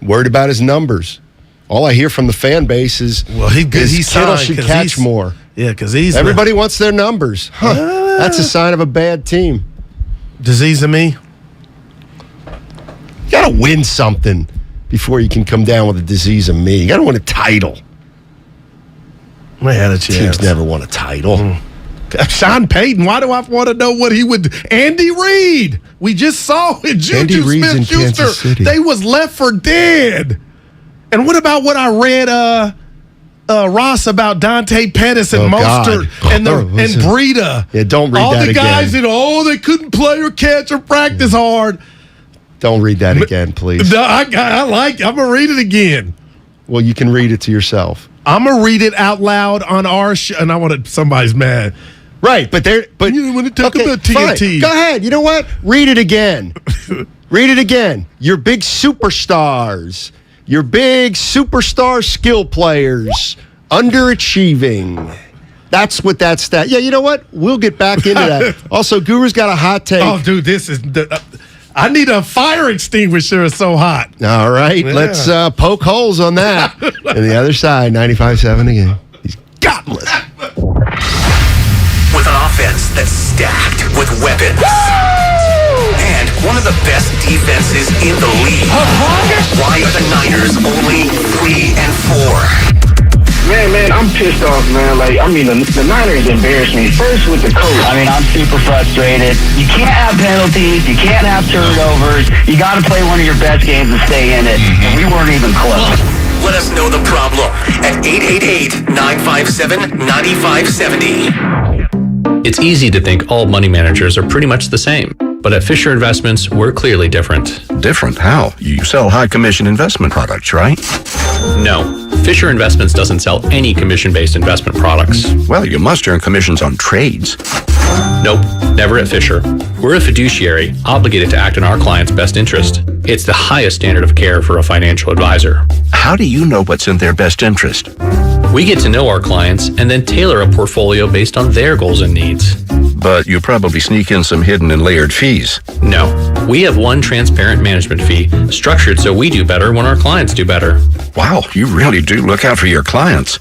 S15: Worried about his numbers. All I hear from the fan base is, Kittle should catch more.
S7: Yeah, because
S15: everybody wants their numbers. That's a sign of a bad team.
S7: Disease of me.
S15: You got to win something before you can come down with a disease of me. You got to win a title.
S7: I had a chance.
S15: Teams never won a title.
S7: Sean Payton, why do I want to know what he would... Andy Reid. We just saw it. Juju Smith-Schuster. They was left for dead. And what about what I read, Ross, about Dante Pettis and Mostert and Breida?
S15: Yeah, don't read
S7: all
S15: that again.
S7: All the guys that, they couldn't play or catch or practice hard.
S15: Don't read that again, please.
S7: No, I like it. I'm going to read it again.
S15: Well, you can read it to yourself.
S7: I'm going to read it out loud on our show. And I want to, somebody's mad.
S15: Right, but
S7: you want to talk about TNT.
S15: Fine. Go ahead. You know what? Read it again. Read it again. Your big superstars. Your big superstar skill players. Underachieving. That's what that stat. Yeah, you know what? We'll get back into that. Also, Guru's got a hot take.
S7: Oh, dude, this is... I need a fire extinguisher. It's so hot.
S15: All right, let's poke holes on that. And the other side, 95-7 again. He's godless.
S11: With an offense that's stacked with weapons. And one of the best defenses in the league. Why are the Niners only 3-4?
S4: Man, I'm pissed off, man. The Niners embarrassed me. First with the coach. I'm super frustrated. You can't have penalties. You can't have turnovers. You got to play one of your best games and stay in it. And we weren't even close.
S11: Let us know the problem at 888-957-9570.
S5: It's easy to think all money managers are pretty much the same. But at Fisher Investments, we're clearly different.
S17: Different? How? You sell high commission investment products, right?
S5: No. Fisher Investments doesn't sell any commission-based investment products.
S17: Well, you must earn commissions on trades.
S5: Nope, never at Fisher. We're a fiduciary, obligated to act in our client's best interest. It's the highest standard of care for a financial advisor.
S17: How do you know what's in their best interest?
S5: We get to know our clients and then tailor a portfolio based on their goals and needs.
S17: But you probably sneak in some hidden and layered fees.
S5: No, we have one transparent management fee, structured so we do better when our clients do better.
S17: Wow, you really do look out for your clients.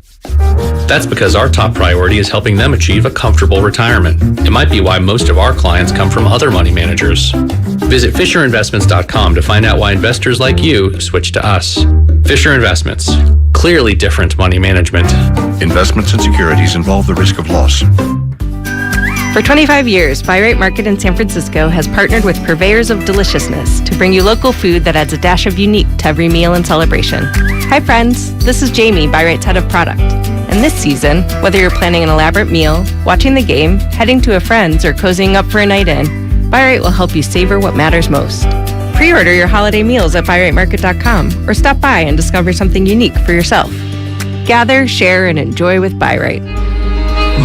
S5: That's because our top priority is helping them achieve a comfortable retirement. It might be why most of our clients come from other money managers. Visit FisherInvestments.com to find out why investors like you switch to us. Fisher Investments. Clearly different money management.
S17: Investments and securities involve the risk of loss.
S6: For 25 years, Buy Right Market in San Francisco has partnered with purveyors of deliciousness to bring you local food that adds a dash of unique to every meal and celebration. Hi friends, this is Jamie, Buy Right's head of product. And this season, whether you're planning an elaborate meal, watching the game, heading to a friend's, or cozying up for a night in, Buy Right will help you savor what matters most. Pre-order your holiday meals at buyrightmarket.com or stop by and discover something unique for yourself. Gather, share, and enjoy with Buy Right.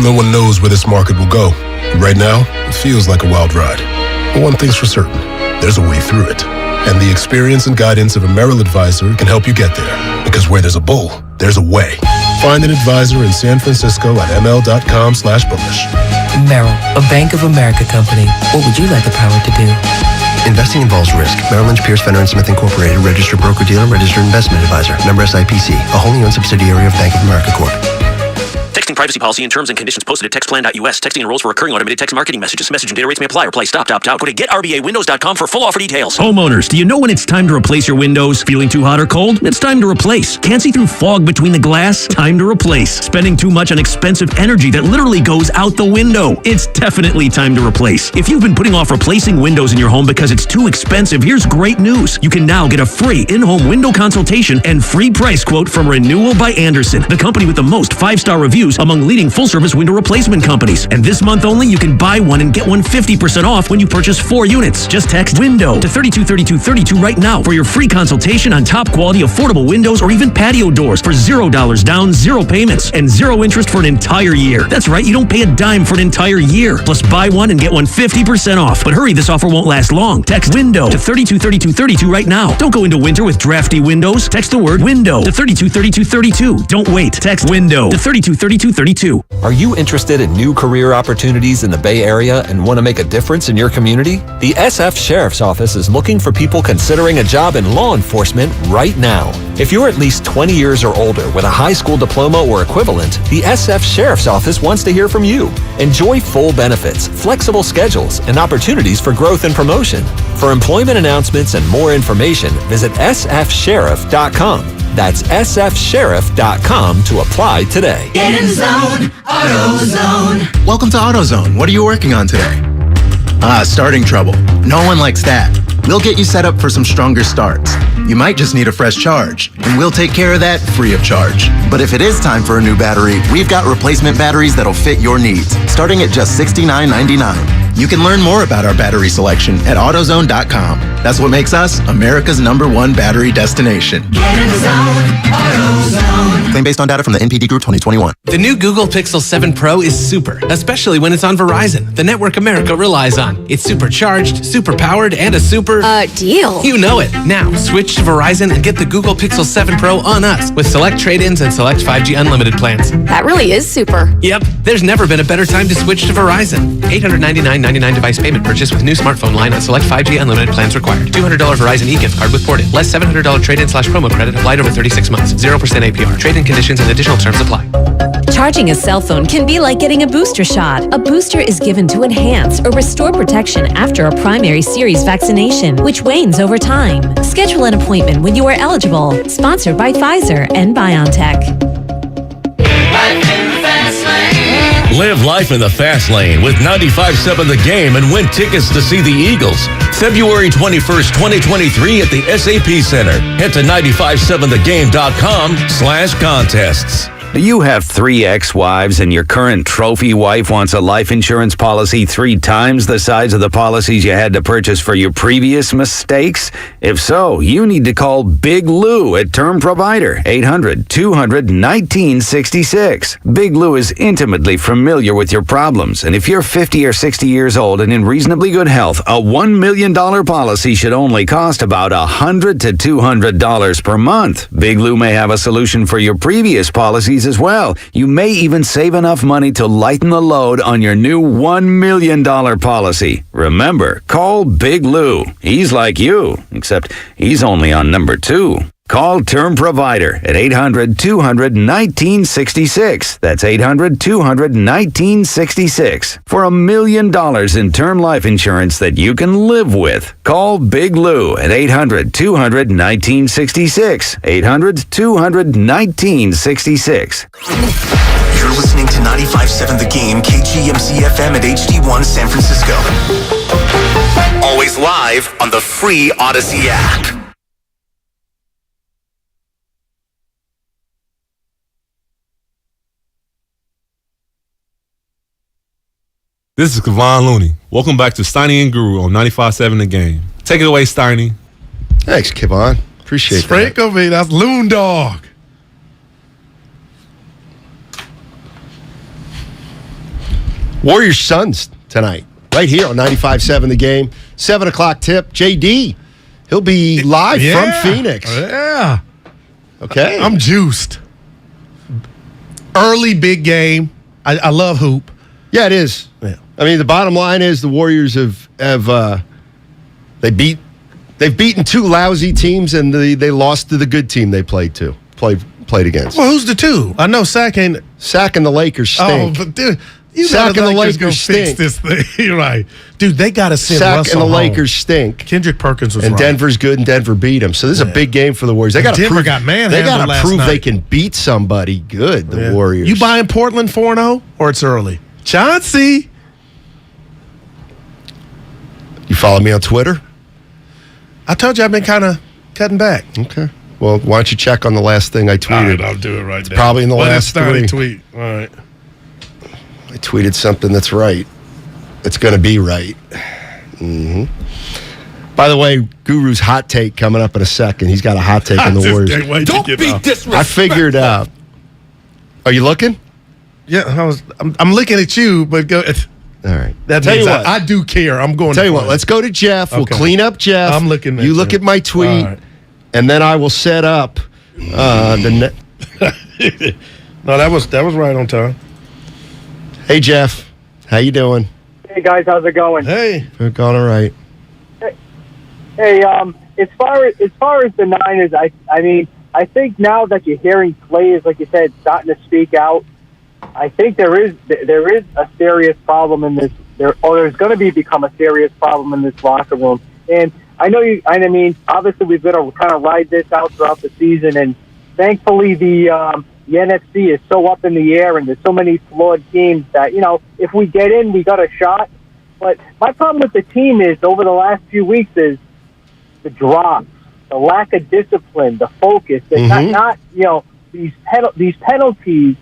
S10: No one knows where this market will go. Right now, it feels like a wild ride. But one thing's for certain, there's a way through it. And the experience and guidance of a Merrill advisor can help you get there. Because where there's a bull, there's a way. Find an advisor in San Francisco at ml.com/bullish.
S14: Merrill, a Bank of America company. What would you like the power to do?
S20: Investing involves risk. Merrill Lynch, Pierce, Fenner & Smith Incorporated, registered broker-dealer, registered investment advisor. Member SIPC, a wholly owned subsidiary of Bank of America Corp.
S26: Texting privacy policy and terms and conditions posted at textplan.us. Texting enrolls for recurring automated text marketing messages. Message and data rates may apply. Reply stop, opt out. Go to getrbawindows.com for full offer details.
S27: Homeowners, do you know when it's time to replace your windows? Feeling too hot or cold? It's time to replace. Can't see through fog between the glass? Time to replace. Spending too much on expensive energy that literally goes out the window? It's definitely time to replace. If you've been putting off replacing windows in your home because it's too expensive, here's great news. You can now get a free in-home window consultation and free price quote from Renewal by Andersen, the company with the most 5-star reviews reviews among leading full-service window replacement companies. And this month only, you can buy one and get one 50% off when you purchase 4 units. Just text WINDOW to 323232 right now for your free consultation on top-quality affordable windows or even patio doors for $0 down, 0 payments, and 0 interest for an entire year. That's right, you don't pay a dime for an entire year. Plus, buy one and get one 50% off. But hurry, this offer won't last long. Text WINDOW to 323232 right now. Don't go into winter with drafty windows. Text the word WINDOW to 323232. Don't wait. Text WINDOW to 323232.
S8: Are you interested in new career opportunities in the Bay Area and want to make a difference in your community? The SF Sheriff's Office is looking for people considering a job in law enforcement right now. If you're at least 20 years or older with a high school diploma or equivalent, the SF Sheriff's Office wants to hear from you. Enjoy full benefits, flexible schedules, and opportunities for growth and promotion. For employment announcements and more information, visit sfsheriff.com. That's sfsheriff.com to apply today.
S9: Get in the zone, AutoZone. Welcome to AutoZone. What are you working on today? Starting trouble. No one likes that. We'll get you set up for some stronger starts. You might just need a fresh charge, and we'll take care of that free of charge. But if it is time for a new battery, we've got replacement batteries that'll fit your needs, starting at just $69.99. You can learn more about our battery selection at AutoZone.com. That's what makes us America's #1 battery destination. Get in the zone, AutoZone. Claim based on data from the NPD Group 2021.
S12: The new Google Pixel 7 Pro is super, especially when it's on Verizon, the network America relies on. It's supercharged, super powered, and a super...
S13: deal.
S12: You know it. Now, switch to Verizon and get the Google Pixel 7 Pro on us with select trade-ins and select 5G unlimited plans.
S13: That really is super.
S12: Yep. There's never been a better time to switch to Verizon. $899.99 device payment purchase with new smartphone line on select 5G unlimited plans required. $200 Verizon e-gift card with port-in. Less $700 trade-in/promo credit applied over 36 months. 0% APR. Trade-in conditions and additional terms apply.
S16: Charging a cell phone can be like getting a booster shot. A booster is given to enhance or restore protection after a primary series vaccination, which wanes over time. Schedule an appointment when you are eligible. Sponsored by Pfizer and BioNTech.
S18: Live life in the fast lane with 95.7 The Game and win tickets to see the Eagles. February 21st, 2023 at the SAP Center. Head to 957thegame.com/contests.
S21: Do you have 3 ex-wives and your current trophy wife wants a life insurance policy 3 times the size of the policies you had to purchase for your previous mistakes? If so, you need to call Big Lou at Term Provider, 800-200-1966. Big Lou is intimately familiar with your problems, and if you're 50 or 60 years old and in reasonably good health, a $1 million policy should only cost about $100 to $200 per month. Big Lou may have a solution for your previous policies as well. You may even save enough money to lighten the load on your new $1 million policy. Remember, call Big Lou. He's like you, except he's only on number 2. Call Term Provider at 800-200-1966. That's 800-200-1966 for $1 million in term life insurance that you can live with. Call Big Lou at 800-200-1966. 800-200-1966.
S11: You're listening to 95.7 The Game, KGMC FM at HD1 San Francisco. Always live on the free Odyssey app.
S28: This is Kevon Looney. Welcome back to Steiny Guru on 95.7 The Game. Take it away, Steiny.
S15: Thanks, Kevon. Appreciate that.
S7: That's Loon Dog.
S15: Warriors Suns tonight, right here on 95.7 The Game. 7 o'clock tip. JD, he'll be live from Phoenix.
S7: Yeah.
S15: Okay.
S7: I'm juiced. Early big game. I love hoop.
S15: Yeah, it is.
S7: Yeah.
S15: I mean, the bottom line is the Warriors have they've beaten 2 lousy teams and they lost to the good team they played against.
S7: Well, who's the 2? I know Sac and
S15: the Lakers stink.
S7: Oh, but dude,
S15: Sac and the Lakers
S7: stink. Fix this thing. You're right, dude. They got to send
S15: Sac
S7: Russell
S15: and the
S7: home.
S15: Lakers stink.
S7: Kendrick Perkins was
S15: and
S7: right.
S15: Denver's good, and Denver beat them. So this is a big game for the Warriors. They got to prove they can beat somebody good. The Warriors.
S7: You buying Portland 4-0 or it's early? Chauncey.
S15: You follow me on Twitter?
S7: I told you I've been kind of cutting back.
S15: Okay. Well, why don't you check on the last thing I tweeted?
S7: All right, I'll do it right now.
S15: Probably in the last three.
S7: Tweet. All right.
S15: I tweeted something that's right. It's going to be right. Mm-hmm. By the way, Guru's hot take coming up in a second. He's got a hot take on the Warriors.
S28: Don't be disrespectful.
S15: I figured out. Are you looking?
S7: Yeah, I'm looking at you, but go.
S15: All right.
S7: That
S15: Tell
S7: means
S15: you what.
S7: I do care. I'm going.
S15: Tell you what. Let's go to Jeff. We'll clean up Jeff.
S7: I'm looking.
S15: You look at my tweet, and then I will set up the.
S7: No, that was right on time.
S15: Hey Jeff, how you doing?
S1: Hey guys, how's it going?
S7: Hey,
S15: we're going all right.
S1: Hey, as far as the Niners, I mean, I think now that you're hearing players, like you said, starting to speak out, I think there is a serious problem in this. There's going to become a serious problem in this locker room. And I mean, obviously we've got to kind of ride this out throughout the season. And thankfully, the NFC is so up in the air, and there's so many flawed teams that if we get in, we got a shot. But my problem with the team is over the last few weeks is the drops, the lack of discipline, the focus. Not these penalties,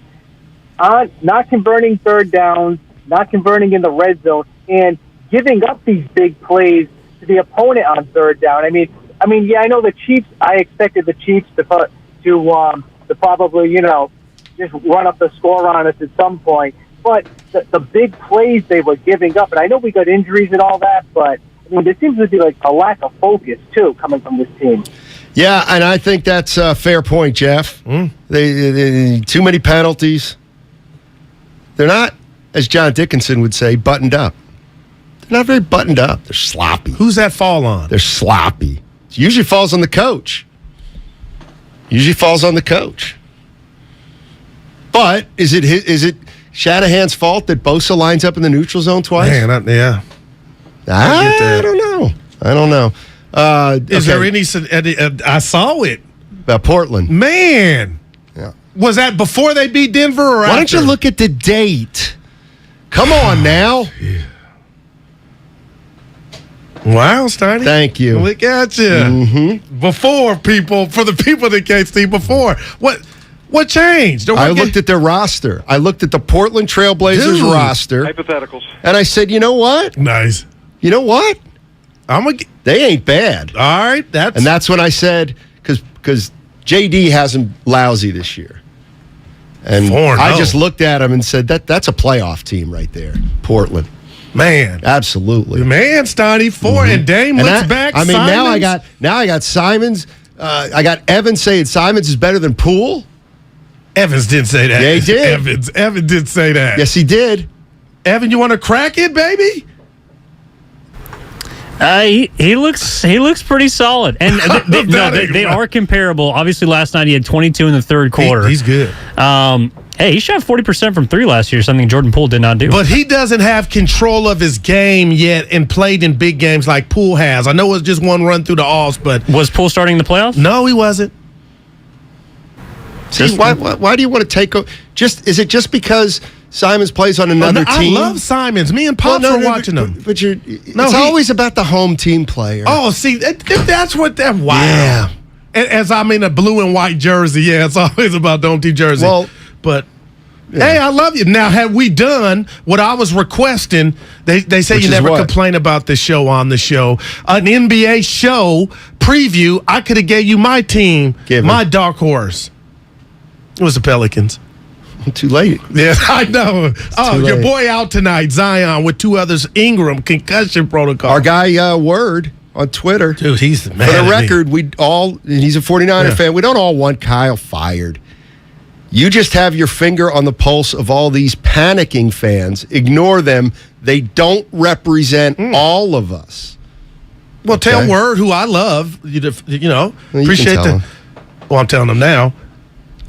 S1: not converting third downs, not converting in the red zone, and giving up these big plays to the opponent on third down. I mean, yeah, I know the Chiefs. I expected the Chiefs to probably just run up the score on us at some point. But the big plays they were giving up, and I know we got injuries and all that, but I mean, there seems to be like a lack of focus too coming from this team.
S15: Yeah, and I think that's a fair point, Jeff. They too many penalties. They're not, as John Dickinson would say, buttoned up. They're not very buttoned up. They're sloppy.
S7: Who's that fall on?
S15: They're sloppy. It usually falls on the coach. But is it Shanahan's fault that Bosa lines up in the neutral zone twice?
S7: Man, yeah.
S15: I don't know.
S7: Is there any? I saw it
S15: about Portland.
S7: Man,
S15: yeah.
S7: Was that before they beat Denver or
S15: Why
S7: after?
S15: don't you look at the date? Come on now.
S7: Wow, Steiny.
S15: Thank you.
S7: Look at you.
S15: Mm-hmm.
S7: Before for the people that can't see before. What changed?
S15: I looked at their roster. I looked at the Portland Trailblazers roster.
S2: Hypotheticals.
S15: And I said, you know what?
S7: Nice.
S15: You know what? They ain't bad.
S7: All right.
S15: That's when I said, because JD has them lousy this year. And I just looked at him and said, that's a playoff team right there, Portland.
S7: Man.
S15: Absolutely.
S7: Man, Steiny, 4 and Dame looks back.
S15: I mean,
S7: Simons.
S15: now I got Simons. I got Evans saying Simons is better than Poole.
S7: Evans didn't say that.
S15: Yeah, he did.
S7: Evan did say that.
S15: Yes, he did.
S7: Evan, you want to crack it, baby?
S3: He looks pretty solid, and they are comparable. Obviously, last night he had 22 in the third quarter.
S7: He's good.
S3: Hey, he shot 40% from three last year, something Jordan Poole did not do.
S7: But he doesn't have control of his game yet and played in big games like Poole has. I know it was just one run through the offs, but...
S3: Was Poole starting in the playoffs?
S7: No, he wasn't.
S15: See, why do you want to take... Is it just because Simons plays on another team?
S7: I love Simons. Me and Pops were watching them.
S15: But it's always about the home team player.
S7: Oh, see, that's what that... Wow.
S15: Yeah.
S7: As I'm in a blue and white jersey, yeah, it's always about the home team jersey.
S15: Well...
S7: But, hey, I love you. Now, had we done what I was requesting, they say
S15: Which
S7: you
S15: is
S7: never
S15: what?
S7: complain about the show on the show. An NBA show preview, I could have gave you my team, my dark horse. It was the Pelicans.
S15: Too late.
S7: Yeah, I know. Your boy out tonight, Zion, with two others, Ingram, concussion protocol.
S15: Our guy, Word, on Twitter.
S7: Dude, he's the man.
S15: For the record, he's a 49er fan. We don't all want Kyle fired. You just have your finger on the pulse of all these panicking fans. Ignore them. They don't represent all of us.
S7: Well, tell Word, who I love, appreciate
S15: the...
S7: Well, I'm telling them now.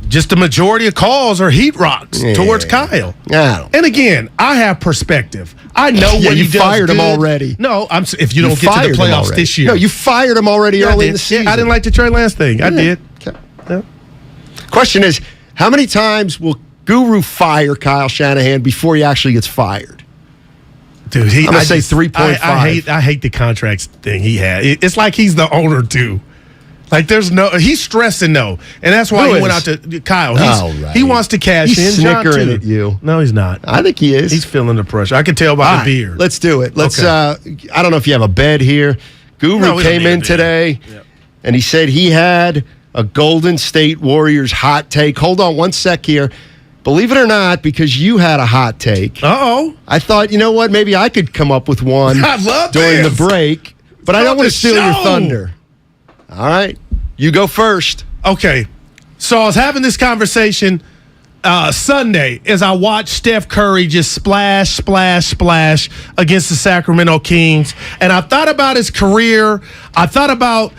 S7: Just the majority of calls are heat rocks towards Kyle.
S15: Yeah.
S7: And again, I have perspective. I know when
S15: you fired him already.
S7: No, if you don't get to the playoffs this year.
S15: No, you fired him already early in the season.
S7: I didn't like the Trey Lance thing. I did.
S15: Okay. Yeah. Question is, how many times will Guru fire Kyle Shanahan before he actually gets fired?
S7: Dude,
S15: I'm going to say 3.5.
S7: I hate the contracts thing he had. It's like he's the owner, too. Like he's stressing though, and that's why he went out to Kyle. He wants to cash in.
S15: He's snickering at you.
S7: No, he's not.
S15: I think he is.
S7: He's feeling the pressure. I can tell by the beard.
S15: Let's do it. Let's. I don't know if you have a bed here. Guru came in today, and he said he had a Golden State Warriors hot take. Hold on one sec here. Believe it or not, because you had a hot take.
S7: Uh-oh.
S15: I thought, you know what? Maybe I could come up with one during the break, but I don't want to steal your thunder. All right. You go first.
S7: Okay. So I was having this conversation Sunday as I watched Steph Curry just splash against the Sacramento Kings. And I thought about his career. I thought about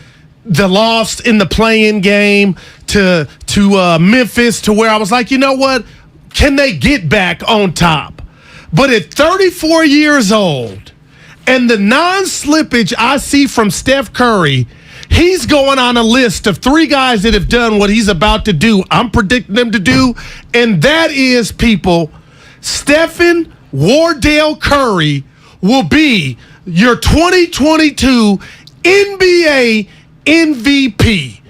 S7: the loss in the play-in game to Memphis, to where I was like, you know what? Can they get back on top? But at 34 years old, and the non-slippage I see from Steph Curry, he's going on a list of 3 guys that have done what he's about to do. I'm predicting them to do, and that is, people, Stephen Wardell Curry will be your 2022 NBA MVP.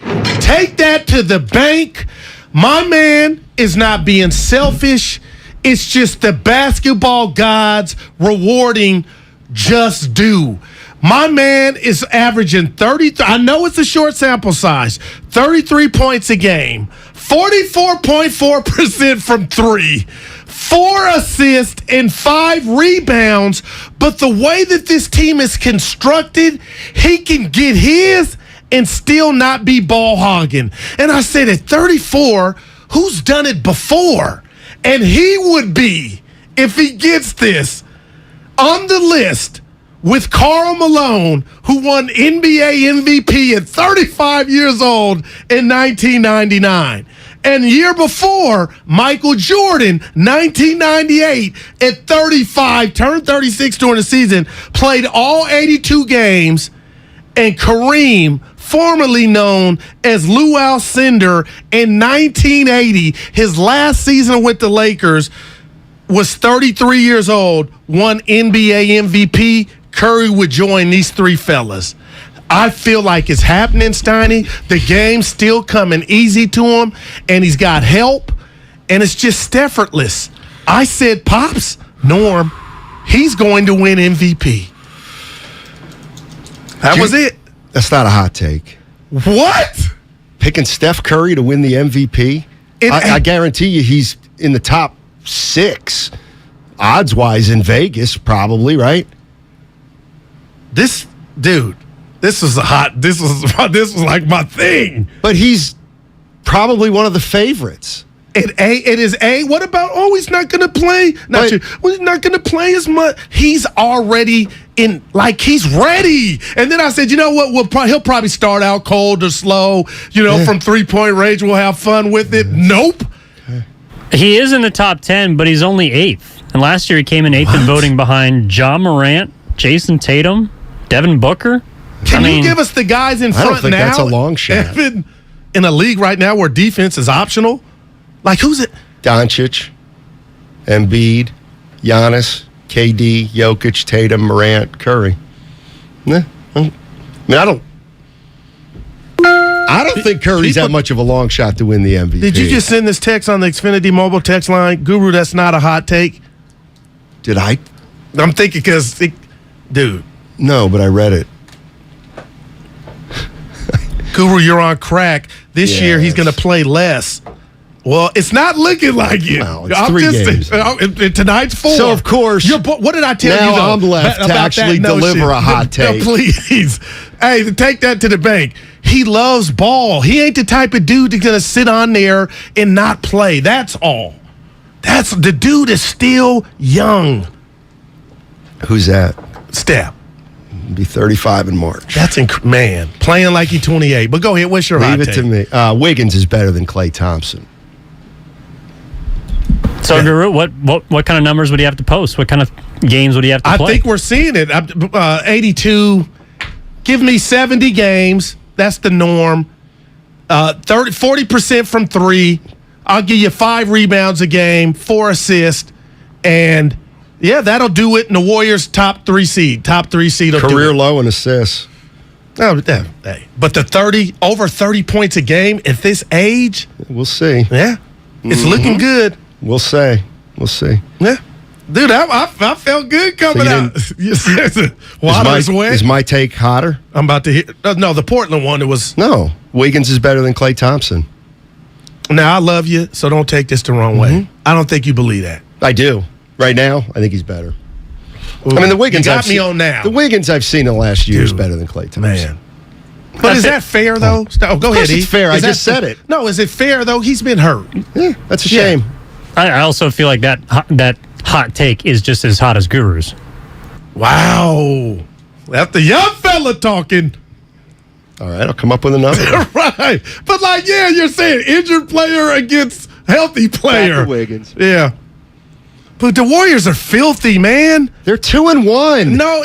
S7: Take that to the bank. My man is not being selfish. It's just the basketball gods rewarding just due. My man is averaging 33. I know it's a short sample size. 33 points a game, 44.4% from 3, 4 assists and 5 rebounds. But the way that this team is constructed, he can get his and still not be ball hogging. And I said, at 34, who's done it before? And he would be, if he gets this, on the list with Karl Malone, who won NBA MVP at 35 years old in 1999. And year before, Michael Jordan, 1998, at 35, turned 36 during the season, played all 82 games, and Kareem, formerly known as Lou Alcindor, in 1980, his last season with the Lakers, was 33 years old, won NBA MVP. Curry would join these 3 fellas. I feel like it's happening, Steiny. The game's still coming easy to him, and he's got help, and it's just effortless. I said, Pops, Norm, he's going to win MVP. That was it.
S15: That's not a hot take.
S7: What?
S15: Picking Steph Curry to win the MVP? I guarantee you he's in the top 6, odds-wise, in Vegas, probably, right?
S7: This was like my thing.
S15: But he's probably one of the favorites.
S7: It is A. What about, he's not going to play? He's not going to play as much. He's already in, like, he's ready. And then I said, you know what? He'll probably start out cold or slow, from 3-point range. We'll have fun with it. Nope.
S3: He is in the top 10, but he's only 8th. And last year he came in 8th in voting behind Ja Morant, Jason Tatum, Devin Booker.
S7: Can you give us the guys in front now?
S15: I don't think that's a long shot.
S7: In a league right now where defense is optional? Like, who's it?
S15: Doncic, Embiid, Giannis, KD, Jokic, Tatum, Morant, Curry. I don't think Curry's that much of a long shot to win the MVP.
S7: Did you just send this text on the Xfinity mobile text line? Guru, that's not a hot take.
S15: Did I?
S7: I'm thinking because, dude.
S15: No, but I read it.
S7: Guru, you're on crack. This year he's going to play less. Well, it's not looking like it.
S15: Well, it's 3 games.
S7: Tonight's 4.
S15: So, of course,
S7: what did I tell you, though?
S15: Now I'm left to actually deliver a hot take.
S7: No, please. Hey, take that to the bank. He loves ball. He ain't the type of dude that's going to sit on there and not play. That's all. The dude is still young.
S15: Who's that?
S7: Steph.
S15: Be 35 in March.
S7: That's man, playing like he's 28. But go ahead. What's your hot take?
S15: Leave it to me. Wiggins is better than Klay Thompson.
S3: So, Guru, what kind of numbers would he have to post? What kind of games would he have to play?
S7: I think we're seeing it. 82. Give me 70 games. That's the norm. 40% from 3. I'll give you 5 rebounds a game, 4 assists, and that'll do it in the Warriors' top 3 seed. Top 3 seed will
S15: career
S7: do it.
S15: low in assists.
S7: Oh, but the over 30 points a game at this age?
S15: We'll see.
S7: Yeah. It's looking good.
S15: We'll see.
S7: Yeah. Dude, I felt good coming out. Water's wet.
S15: Is my take hotter?
S7: I'm about to hear. No, the Portland one, it was.
S15: No. Wiggins is better than Klay Thompson.
S7: Now, I love you, so don't take this the wrong way. I don't think you believe that.
S15: I do. Right now, I think he's better.
S7: Ooh,
S15: I mean, the Wiggins.
S7: You got me on now.
S15: The Wiggins I've seen in the last year is better than Klay Thompson.
S7: Man. But is that fair, though? Oh, go ahead,
S15: it's fair. I just said it.
S7: No, is it fair, though? He's been hurt.
S15: Yeah, that's a shame.
S3: I also feel like that hot take is just as hot as Guru's.
S7: Wow. That's the young fella talking.
S15: All right, I'll come up with another one.
S7: Right. But, you're saying injured player against healthy player.
S15: Back to Wiggins.
S7: Yeah. But the Warriors are filthy, man.
S15: They're 2-1.
S7: No,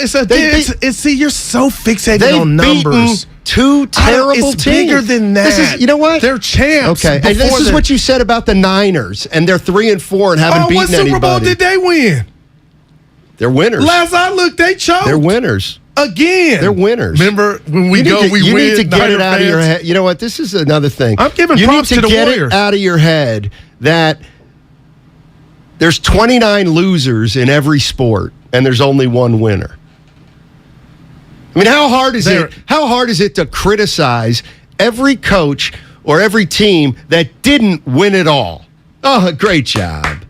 S7: see, you're so fixated on numbers.
S15: Two terrible teams.
S7: It's bigger than that.
S15: You know what?
S7: They're champs.
S15: Okay, and this is what you said about the Niners, and they're 3-4 and haven't beaten anybody.
S7: What Super Bowl did they win?
S15: They're winners.
S7: Last I looked, they choked.
S15: They're winners.
S7: Again.
S15: They're winners.
S7: Remember when we win.
S15: You need to get it out of your head. You know what? This is another thing.
S7: I'm giving props to the Warriors.
S15: You need to get it out of your head that there's 29 losers in every sport, and there's only one winner. I mean, how hard is it? How hard is it to criticize every coach or every team that didn't win it all? Oh, great job.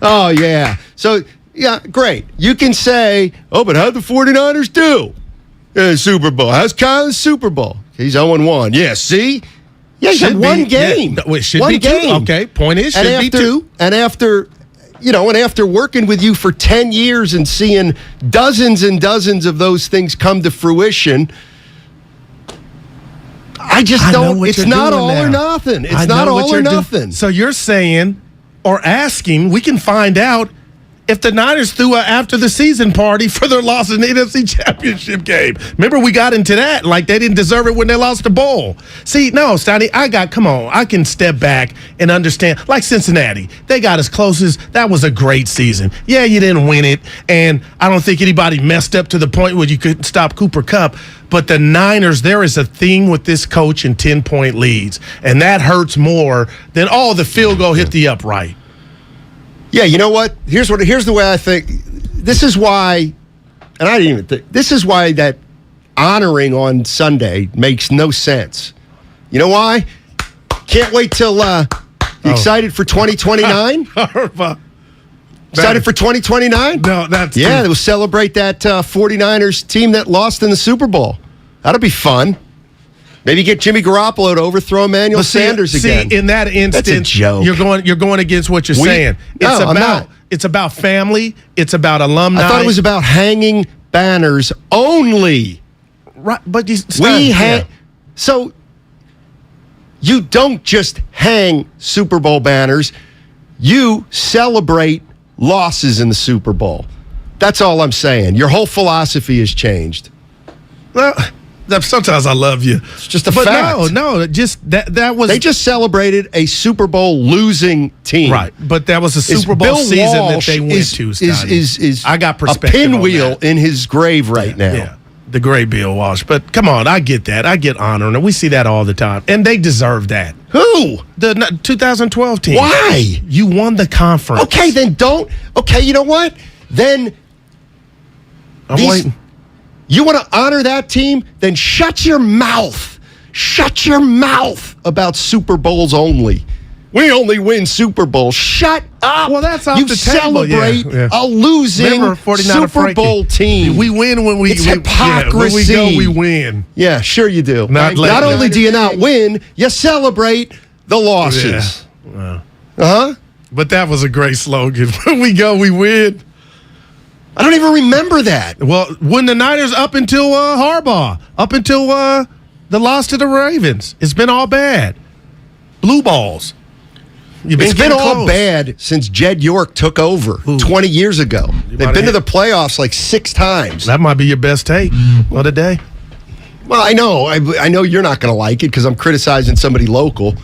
S15: Oh, yeah. So, yeah, great. You can say, but how'd the 49ers do in the Super Bowl? How's Kyle's Super Bowl? He's 0-1. Yeah, see? Yeah, he had one game.
S7: Yeah, it should
S15: one
S7: be
S15: game.
S7: 2. Okay, point is, should be 2.
S15: And after working with you for 10 years and seeing dozens and dozens of those things come to fruition, I just don't. It's not all or nothing. It's not all or nothing.
S7: So you're saying or asking, we can find out if the Niners threw a after the season party for their loss in the NFC Championship game. Remember, we got into that. Like, they didn't deserve it when they lost the bowl. See, no, Steiny, come on. I can step back and understand. Like Cincinnati, they got as close as, that was a great season. Yeah, you didn't win it, and I don't think anybody messed up to the point where you couldn't stop Cooper Kupp. But the Niners, there is a thing with this coach and 10-point leads, and that hurts more than, the field goal hit the upright.
S15: Yeah, you know what? Here's the way I think. This is why, and I didn't even think, this is why that honoring on Sunday makes no sense. You know why? Can't wait till, excited for 2029? Excited for 2029?
S7: No, that's...
S15: Yeah, we'll celebrate that 49ers team that lost in the Super Bowl. That'll be fun. Maybe get Jimmy Garoppolo to overthrow Emmanuel Sanders again.
S7: See, in that instance,
S15: that's a joke.
S7: You're going against what you're saying. It's about family. It's about alumni.
S15: I thought it was about hanging banners only.
S7: Right, but
S15: so you don't just hang Super Bowl banners. You celebrate losses in the Super Bowl. That's all I'm saying. Your whole philosophy has changed.
S7: Well, sometimes I love you.
S15: It's just a fact.
S7: No, just that was...
S15: They just celebrated a Super Bowl losing team.
S7: Right, but that was a Super Bowl season that they went to,
S15: is
S7: I got perspective
S15: a pinwheel in his grave right now.
S7: Yeah, the great Bill Walsh. But come on, I get that. I get honor, and we see that all the time. And they deserve that.
S15: Who?
S7: The 2012 team.
S15: Why?
S7: You won the conference.
S15: Okay, then don't... Okay, you know what? Then...
S7: I'm waiting.
S15: You want to honor that team? Then shut your mouth. Shut your mouth about Super Bowls only. We only win Super Bowls. Shut up.
S7: Well, that's off
S15: you
S7: the table.
S15: Celebrate a losing Super Bowl team.
S7: We win when
S15: it's hypocrisy.
S7: Yeah, when we go, we win.
S15: Yeah, sure you do. Not only do you not win, you celebrate the losses.
S7: Yeah. But that was a great slogan. When we go, we win.
S15: I don't even remember that.
S7: Well, when the Niners up until Harbaugh, up until the loss to the Ravens, it's been all bad. Blue balls.
S15: It's been all bad since Jed York took over 20 years ago. They've been to the playoffs like 6 times.
S7: That might be your best take of the day.
S15: Well, I know. I know you're not going to like it because I'm criticizing somebody local.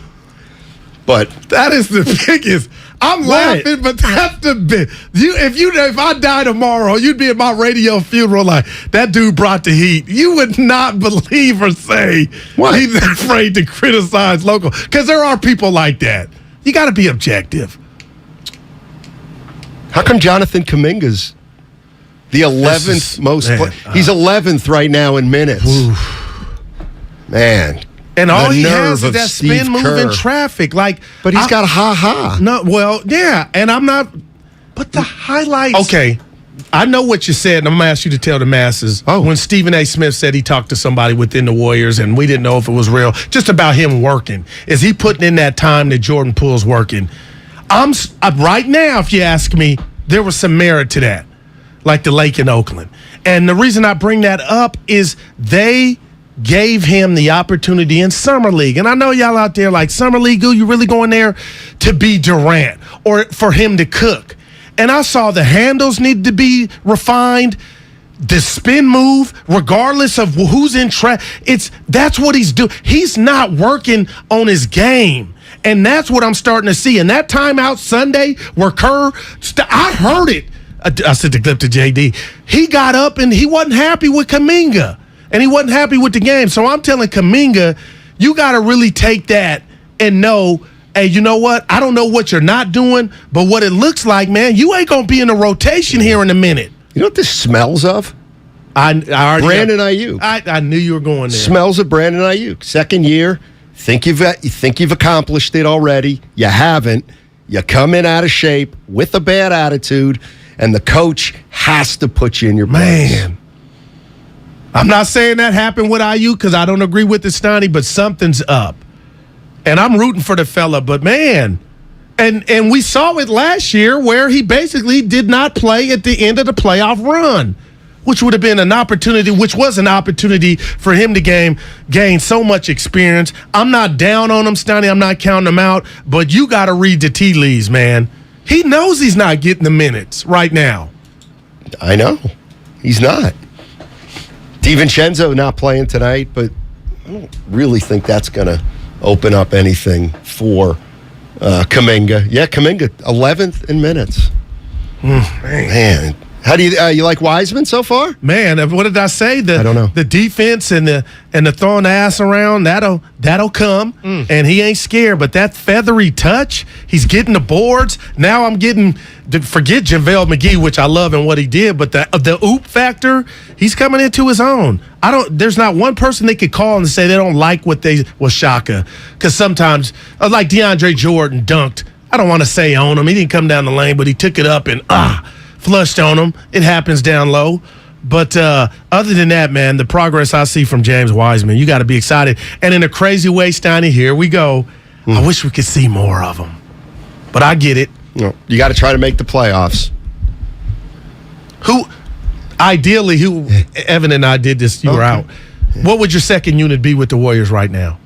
S15: But
S7: that is the biggest. I'm laughing, but that's the bit. If I die tomorrow, you'd be at my radio funeral like, that dude brought the heat. You would not believe or say he's afraid to criticize local. Because there are people like that. You got to be objective.
S15: How come Jonathan Kuminga's the 11th most? He's 11th right now in minutes. Man.
S7: And all he has is that spin move in traffic.
S15: But he's got a ha-ha.
S7: No, well, yeah. And I'm not. But the highlights. Okay. I know what you said, and I'm going to ask you to tell the masses. When Stephen A. Smith said he talked to somebody within the Warriors, and we didn't know if it was real, just about him working. Is he putting in that time that Jordan Poole's working? Right now, if you ask me, there was some merit to that, like the lake in Oakland. And the reason I bring that up is they gave him the opportunity in Summer League. And I know y'all out there like, Summer League, you really going there to be Durant or for him to cook. And I saw the handles need to be refined, the spin move, regardless of who's in that's what he's doing. He's not working on his game. And that's what I'm starting to see. And that timeout Sunday where Kerr, I heard it. I sent the clip to JD. He got up and he wasn't happy with Kuminga. And he wasn't happy with the game. So I'm telling Kuminga, you got to really take that and know, hey, you know what? I don't know what you're not doing, but what it looks like, man, you ain't going to be in the rotation here in a minute.
S15: You know what this smells of?
S7: I already
S15: Brandon Ayuk.
S7: I knew you were going there.
S15: Smells of Brandon Ayuk. Second year. You think you've accomplished it already. You haven't. You come in out of shape with a bad attitude, and the coach has to put you in your place.
S7: Man. I'm not saying that happened with Ayuk because I don't agree with the Steiny, but something's up. And I'm rooting for the fella, but man, and we saw it last year where he basically did not play at the end of the playoff run, which would have been an opportunity, which was an opportunity for him to gain so much experience. I'm not down on him, Steiny. I'm not counting him out, but you got to read the tea leaves, man. He knows he's not getting the minutes right now.
S15: I know. He's not. DiVincenzo not playing tonight, but I don't really think that's going to open up anything for Kuminga. Yeah, Kuminga, 11th in minutes. Man. How do you like Wiseman so far?
S7: Man, what did I say?
S15: I don't know.
S7: The defense and the throwing the ass around, that'll come. And he ain't scared. But that feathery touch, he's getting the boards. Now I'm getting forget JaVale McGee, which I love and what he did, but the oop factor, he's coming into his own. There's not one person they could call and say they don't like what they was Shaka. Because sometimes, like DeAndre Jordan dunked. I don't want to say on him. He didn't come down the lane, but he took it up and flushed on him. It happens down low. But other than that, man, the progress I see from James Wiseman, you got to be excited. And in a crazy way, Steiny, here we go. I wish we could see more of him. But I get it.
S15: No, you got to try to make the playoffs.
S7: Ideally, Evan and I did this, you were out. What would your second unit be with the Warriors right now?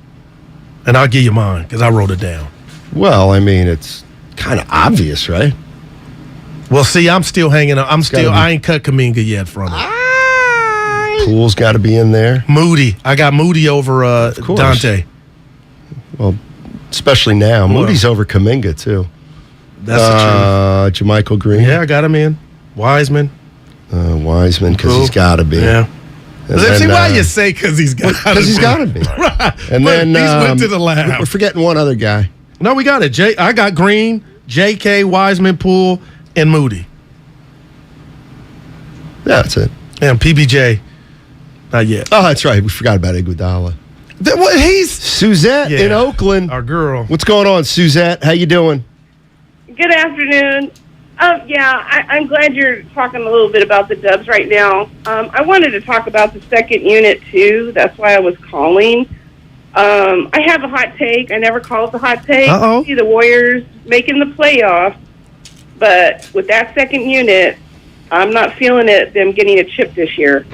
S7: And I'll give you mine because I wrote it down.
S15: Well, I mean, it's kind of obvious, right?
S7: Well, see, I'm still hanging on. I ain't cut Kuminga yet from it.
S15: Poole's got to be in there.
S7: Moody. I got Moody over Dante.
S15: Well, especially now. Moody's over Kuminga, too.
S7: That's the truth.
S15: JaMychal Green.
S7: Yeah, I got him in. Wiseman.
S15: Wiseman, because he's got to be.
S7: Yeah. See why you say because he's got to be.
S15: Because he's got to be.
S7: Right.
S15: And then
S7: he's went to the lab.
S15: We're forgetting one other guy.
S7: No, we got it. I got Green, J.K., Wiseman, Poole, and Moody.
S15: Yeah, that's it.
S7: And PBJ, not yet.
S15: Oh, that's right. We forgot about Iguodala.
S7: He's
S15: Suzette in Oakland.
S7: Our girl.
S15: What's going on, Suzette? How you doing?
S2: Good afternoon. I'm glad you're talking a little bit about the Dubs right now. I wanted to talk about the second unit, too. That's why I was calling. I have a hot take. I never call it a hot take. I see the Warriors making the playoffs, but with that second unit, I'm not feeling them getting a chip this year.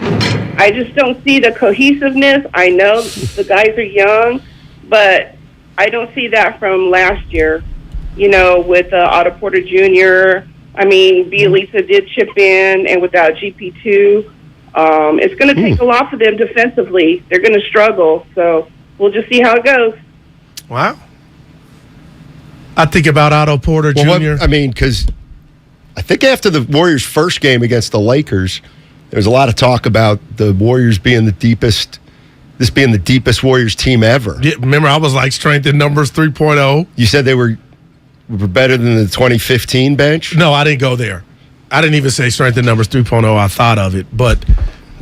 S2: I just don't see the cohesiveness. I know the guys are young, but I don't see that from last year, with Otto Porter Jr. I mean, Bielitsa did chip in, and without GP2, it's going to take a lot for them defensively. They're going to struggle, so we'll just see how it goes.
S7: Wow. I think about Otto Porter Jr.
S15: Because I think after the Warriors' first game against the Lakers, there was a lot of talk about the Warriors being the deepest Warriors team ever.
S7: Yeah, remember, I was like strength in numbers 3.0.
S15: You said they were better than the 2015 bench?
S7: No, I didn't go there. I didn't even say strength in numbers 3.0. I thought of it. But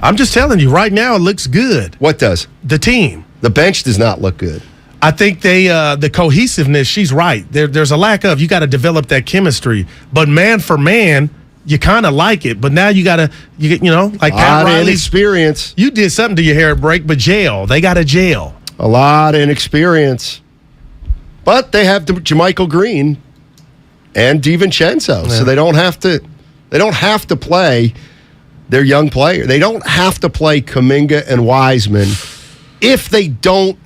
S7: I'm just telling you, right now it looks good.
S15: What does?
S7: The team.
S15: The bench does not look good.
S7: I think the cohesiveness, she's right. There's a lack of, you got to develop that chemistry. But man for man, you kind of like it. But now you got to, like Pat Riley's
S15: experience.
S7: You did something to your hair at break, but jail. They got a jail.
S15: A lot of inexperience. But they have JaMychal Green and DiVincenzo, so they don't have to play their young player. They don't have to play Kuminga and Wiseman if they don't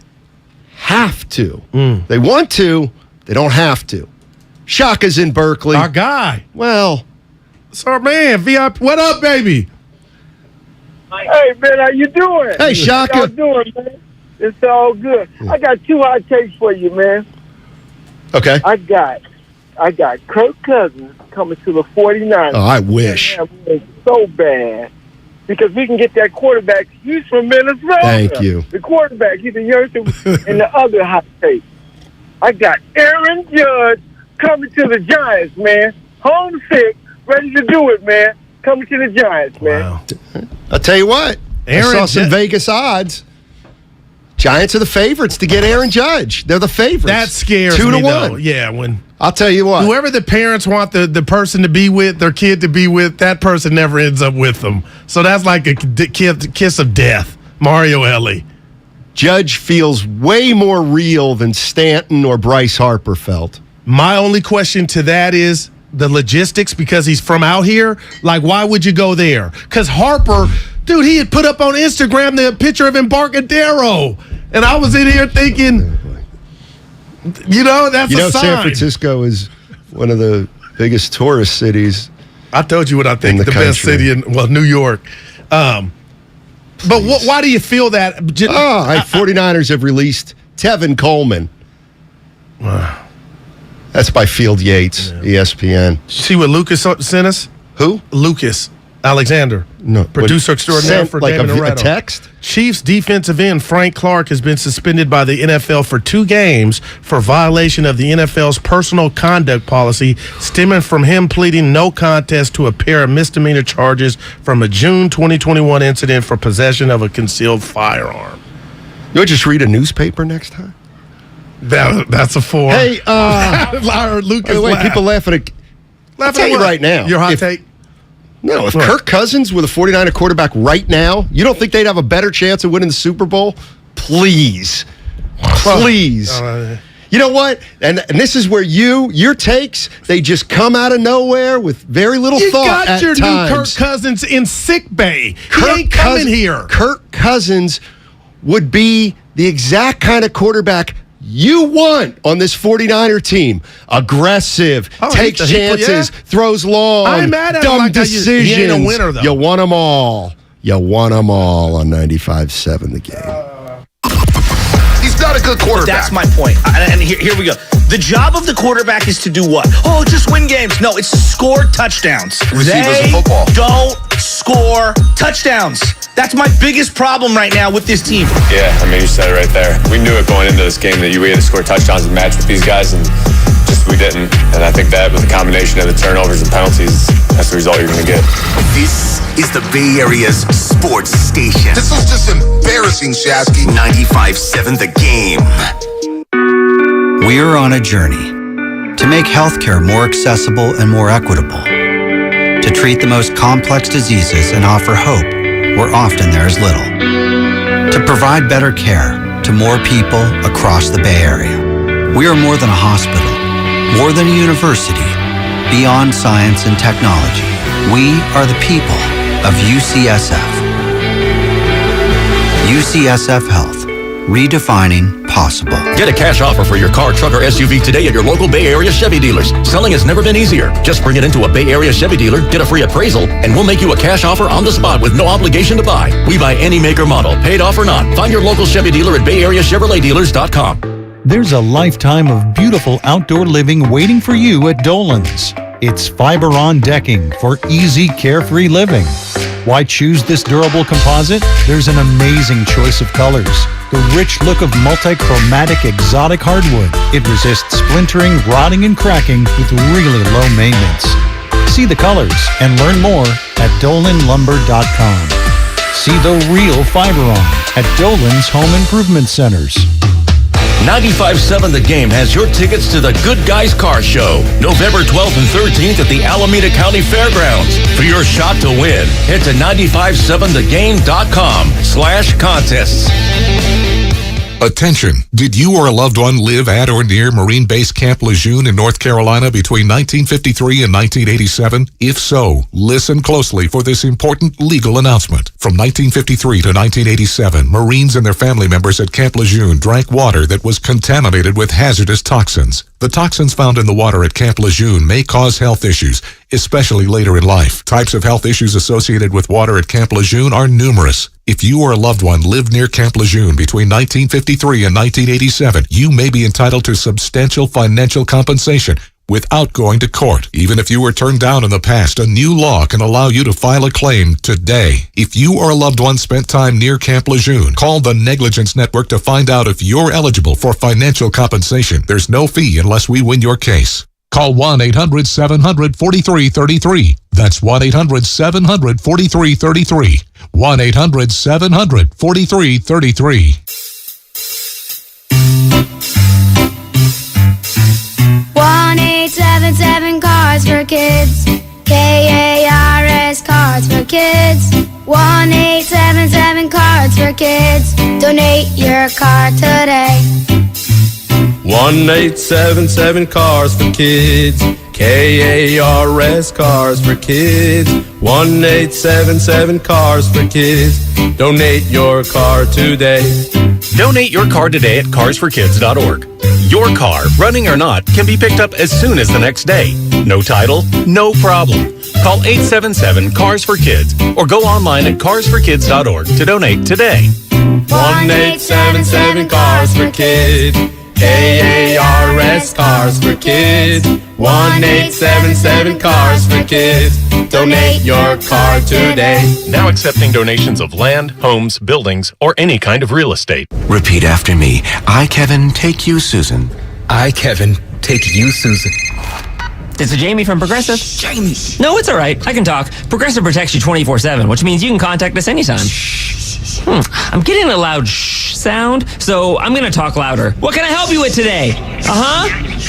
S15: have to. They want to, they don't have to. Shaka's in Berkeley.
S7: Our guy.
S15: Well,
S7: it's our man, VIP. What up, baby?
S4: Hey, man, how you doing?
S15: Hey, Shaka.
S4: How you doing, man? It's all good. I got 2 hot takes for you, man.
S15: Okay.
S4: I got Kirk Cousins coming to the 49ers.
S15: Oh, I wish.
S4: So bad. Because we can get that quarterback. He's from Minnesota.
S15: Thank you.
S4: The quarterback. He's the youngster. And the other hot take. I got Aaron Judge coming to the Giants, man. Homesick, ready to do it, man. Coming to the Giants, man.
S15: Wow. I'll tell you what. I saw some Vegas odds. Giants are the favorites to get Aaron Judge. They're the favorites.
S7: That scares
S15: 2 to
S7: me,
S15: 1.
S7: though. Yeah, when
S15: I'll tell you what.
S7: Whoever the parents want the person to be with, their kid to be with, that person never ends up with them. So that's like a kiss of death. Mario Ellie.
S15: Judge feels way more real than Stanton or Bryce Harper felt.
S7: My only question to that is the logistics, because he's from out here. Like, why would you go there? Because Harper, dude, he had put up on Instagram the picture of Embarcadero. And I was in here thinking, that's a sign.
S15: San Francisco is one of the biggest tourist cities.
S7: I told you what I think, the best city in, New York. But why do you feel that?
S15: 49ers have released Tevin Coleman. That's by Field Yates, ESPN.
S7: See what Lucas sent us?
S15: Who?
S7: Lucas Alexander.
S15: No.
S7: Producer extraordinaire for Damon Ratto.
S15: A text?
S7: Chiefs defensive end Frank Clark has been suspended by the NFL for 2 games for violation of the NFL's personal conduct policy, stemming from him pleading no contest to a pair of misdemeanor charges from a June 2021 incident for possession of a concealed firearm.
S15: You'll just read a newspaper next time?
S7: That's a 4.
S15: Hey,
S7: Lucas,
S15: wait, people laughing at. I'll tell you right now.
S7: Your hot take?
S15: No, if Kirk Cousins were the 49er quarterback right now, you don't think they'd have a better chance of winning the Super Bowl? Please. You know what? And this is where your takes, they just come out of nowhere with very little thought at times.
S7: You got your new Kirk Cousins in sick bay. He ain't coming here.
S15: Kirk Cousins would be the exact kind of quarterback you want on this 49er team. Aggressive, takes chances, throws long,
S7: I'm mad at
S15: dumb decisions.
S7: He ain't a winner, though.
S15: You want them all. You want them all on 95.7 The Game.
S5: He's not a good quarterback. That's my point. And here we go. The job of the quarterback is to do what? Oh, just win games. No, it's to score touchdowns. They don't score touchdowns. That's my biggest problem right now with this team.
S17: Yeah, you said it right there. We knew it going into this game that we had to score touchdowns and match with these guys, and just we didn't. And I think that with the combination of the turnovers and penalties, that's the result you're going to get.
S11: This is the Bay Area's sports station.
S5: This was just embarrassing, Shasky.
S11: 95.7 The Game.
S19: We're on a journey to make healthcare more accessible and more equitable, to treat the most complex diseases and offer hope where often there is little, to provide better care to more people across the Bay Area. We are more than a hospital, more than a university, beyond science and technology. We are the people of UCSF. UCSF Health, redefining possible.
S18: Get a cash offer for your car, truck, or SUV today at your local Bay Area Chevy dealers. Selling has never been easier. Just bring it into a Bay Area Chevy dealer, get a free appraisal, and we'll make you a cash offer on the spot with no obligation to buy. We buy any make or model, paid off or not. Find your local Chevy dealer at BayAreaChevroletDealers.com.
S6: There's a lifetime of beautiful outdoor living waiting for you at Dolan's. It's fiber-on decking for easy, carefree living. Why choose this durable composite? There's an amazing choice of colors. The rich look of multi-chromatic exotic hardwood. It resists splintering, rotting, and cracking with really low maintenance. See the colors and learn more at dolanlumber.com. See the real fiber-on at Dolan's Home Improvement Centers.
S18: 95.7 The Game has your tickets to the Good Guys Car Show, November 12th and 13th at the Alameda County Fairgrounds. For your shot to win, head to 957thegame.com/contests.
S10: Attention! Did you or a loved one live at or near Marine Base Camp Lejeune in North Carolina between 1953 and 1987? If so, listen closely for this important legal announcement. From 1953 to 1987, Marines and their family members at Camp Lejeune drank water that was contaminated with hazardous toxins. The toxins found in the water at Camp Lejeune may cause health issues, especially later in life. Types of health issues associated with water at Camp Lejeune are numerous. If you or a loved one lived near Camp Lejeune between 1953 and 1987, you may be entitled to substantial financial compensation without going to court. Even if you were turned down in the past, a new law can allow you to file a claim today. If you or a loved one spent time near Camp Lejeune, call the Negligence Network to find out if you're eligible for financial compensation. There's no fee unless we win your case. Call 1-800-700-4333. That's 1-800-700-4333. 1-800-700-4333.
S14: 1-877 Cars for Kids. KARS Cards for Kids. 1-877 Cards for Kids. Donate your car today.
S20: 1-877 Cars for Kids. KARS Cars for Kids. 1-877 Cars for Kids. Donate your car today.
S22: Donate your car today at carsforkids.org. Your car, running or not, can be picked up as soon as the next day. No title, no problem. Call 877-CARS-FOR-KIDS or go online at carsforkids.org to donate today.
S20: 1-877 Cars for Kids. KARS Cars for Kids. 1-877 Cars for Kids. Donate your car today.
S22: Now accepting donations of land, homes, buildings, or any kind of real estate.
S11: Repeat after me. I, Kevin, take you, Susan.
S23: I, Kevin, take you, Susan.
S24: It's a Jamie from Progressive. Jamie. No, it's all right. I can talk. Progressive protects you 24/7, which means you can contact us anytime. I'm getting a loud shh sound, so I'm going to talk louder. What can I help you with today?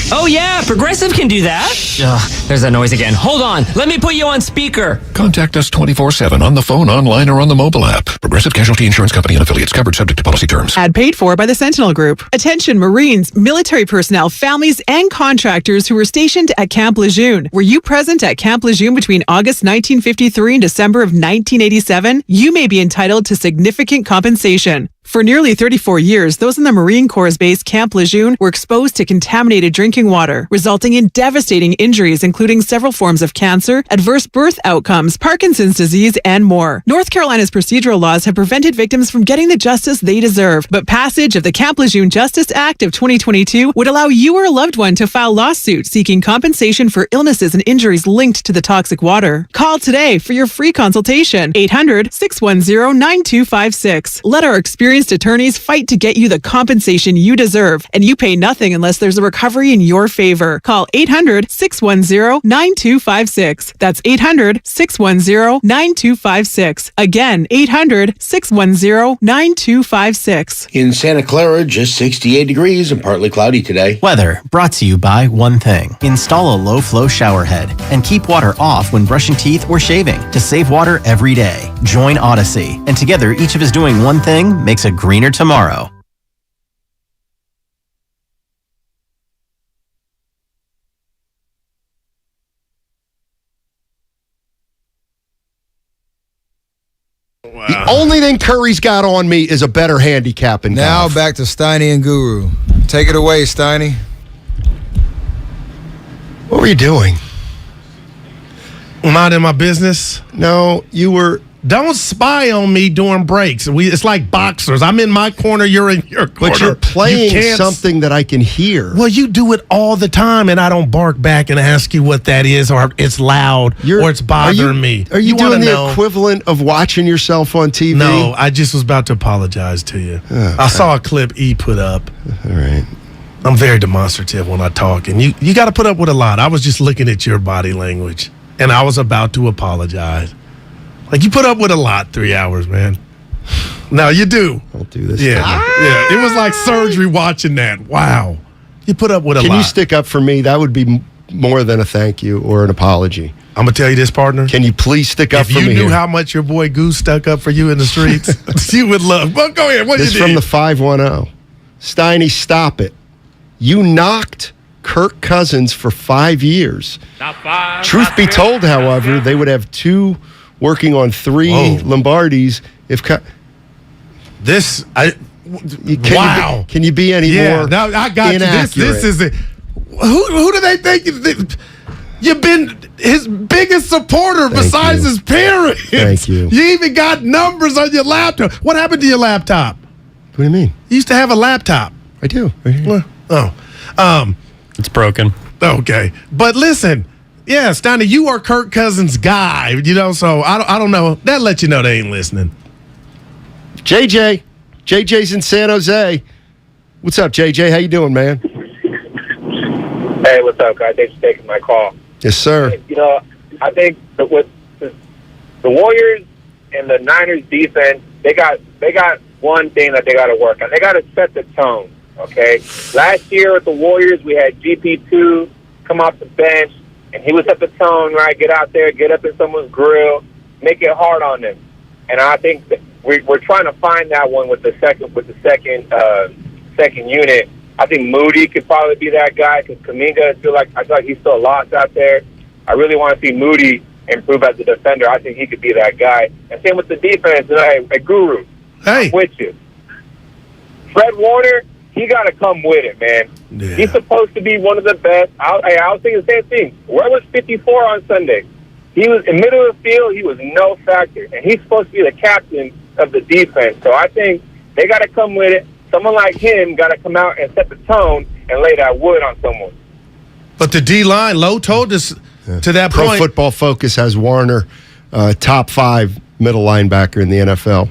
S24: Oh, yeah, Progressive can do that. Ugh, there's that noise again. Hold on. Let me put you on speaker.
S25: Contact us 24/7 on the phone, online, or on the mobile app. Progressive Casualty Insurance Company and affiliates, covered subject to policy terms.
S29: Ad paid for by the Sentinel Group. Attention Marines, military personnel, families, and contractors who were stationed at Camp Lejeune. Were you present at Camp Lejeune between August 1953 and December of 1987? You may be entitled to significant compensation. For nearly 34 years, those in the Marine Corps' base Camp Lejeune were exposed to contaminated drinking water, resulting in devastating injuries, including several forms of cancer, adverse birth outcomes, Parkinson's disease, and more. North Carolina's procedural laws have prevented victims from getting the justice they deserve, but passage of the Camp Lejeune Justice Act of 2022 would allow you or a loved one to file lawsuits seeking compensation for illnesses and injuries linked to the toxic water. Call today for your free consultation. 800-610-9256. Let our experienced attorneys fight to get you the compensation you deserve, and you pay nothing unless there's a recovery in your favor. Call 800-610-9256. That's 800-610-9256. Again, 800-610-9256.
S30: In Santa Clara, just 68 degrees and partly cloudy today.
S31: Weather brought to you by one thing. Install a low-flow shower head and keep water off when brushing teeth or shaving to save water every day. Join Odyssey, and together each of us doing one thing makes a greener tomorrow.
S15: Wow. The only thing Curry's got on me is a better handicap in
S32: Now
S15: golf.
S32: back to Steiny and Guru. Take it away, Steiny.
S15: What were you doing?
S7: Minding my business.
S15: No, you were
S7: Don't spy on me during breaks. It's like boxers. I'm in my corner, you're in your corner.
S15: But you're playing something that I can hear.
S7: Well, you do it all the time, and I don't bark back and ask you what that is, or it's loud, or it's bothering me.
S15: Are you doing the equivalent of watching yourself on TV?
S7: No, I just was about to apologize to you. I saw a clip E put up.
S15: All right.
S7: I'm very demonstrative when I talk, and you got to put up with a lot. I was just looking at your body language, and I was about to apologize. Like, you put up with a lot 3 hours, man. No, you do.
S15: I'll do this.
S7: Yeah. Yeah. It was like surgery watching that. Wow. You put up with a lot.
S15: Can you stick up for me? That would be more than a thank you or an apology.
S7: I'm going to tell you this, partner.
S15: Can you please stick up for me?
S7: If you knew how much your boy Goose stuck up for you in the streets, you would love. Well, go ahead. What
S15: this
S7: you
S15: from the 510. Steiny, stop it. You knocked Kirk Cousins for 5 years. Truth be told, however, they would have 2 working on 3 Lombardis if
S7: wow.
S15: Can you be any more
S7: no, I got
S15: inaccurate?
S7: This is it. Who do they think you've been his biggest supporter besides his parents?
S15: Thank you.
S7: You even got numbers on your laptop. What happened to your laptop?
S15: What do you mean?
S7: You used to have a laptop.
S15: I do. Right here.
S1: It's broken.
S7: Okay. But listen, yeah, Steiny, you are Kirk Cousins' guy, so I don't know. That lets you know they ain't listening.
S15: JJ's in San Jose. What's up, JJ? How you doing, man?
S2: Hey, what's up, guys? Thanks for taking my call.
S15: Yes, sir.
S2: I think that with the Warriors and the Niners defense, they got one thing that they got to work on. They got to set the tone, okay? Last year with the Warriors, we had GP2 come off the bench, and he would set the tone, right? Get out there, get up in someone's grill, make it hard on them. And I think that we're trying to find that one with the second unit. I think Moody could probably be that guy because Kuminga, I feel like he's still lost out there. I really want to see Moody improve as a defender. I think he could be that guy. And same with the defense. Hey, Guru, I'm with you. Fred Warner, he got to come with it, man.
S7: Yeah.
S2: He's supposed to be one of the best. I was thinking the same thing. Where was 54 on Sunday? He was in the middle of the field. He was no factor. And he's supposed to be the captain of the defense. So I think they got to come with it. Someone like him got to come out and set the tone and lay that wood on someone.
S7: But the D-line, Lowe told us to that
S15: Pro
S7: point.
S15: Football Focus has Warner top 5 middle linebacker in the NFL.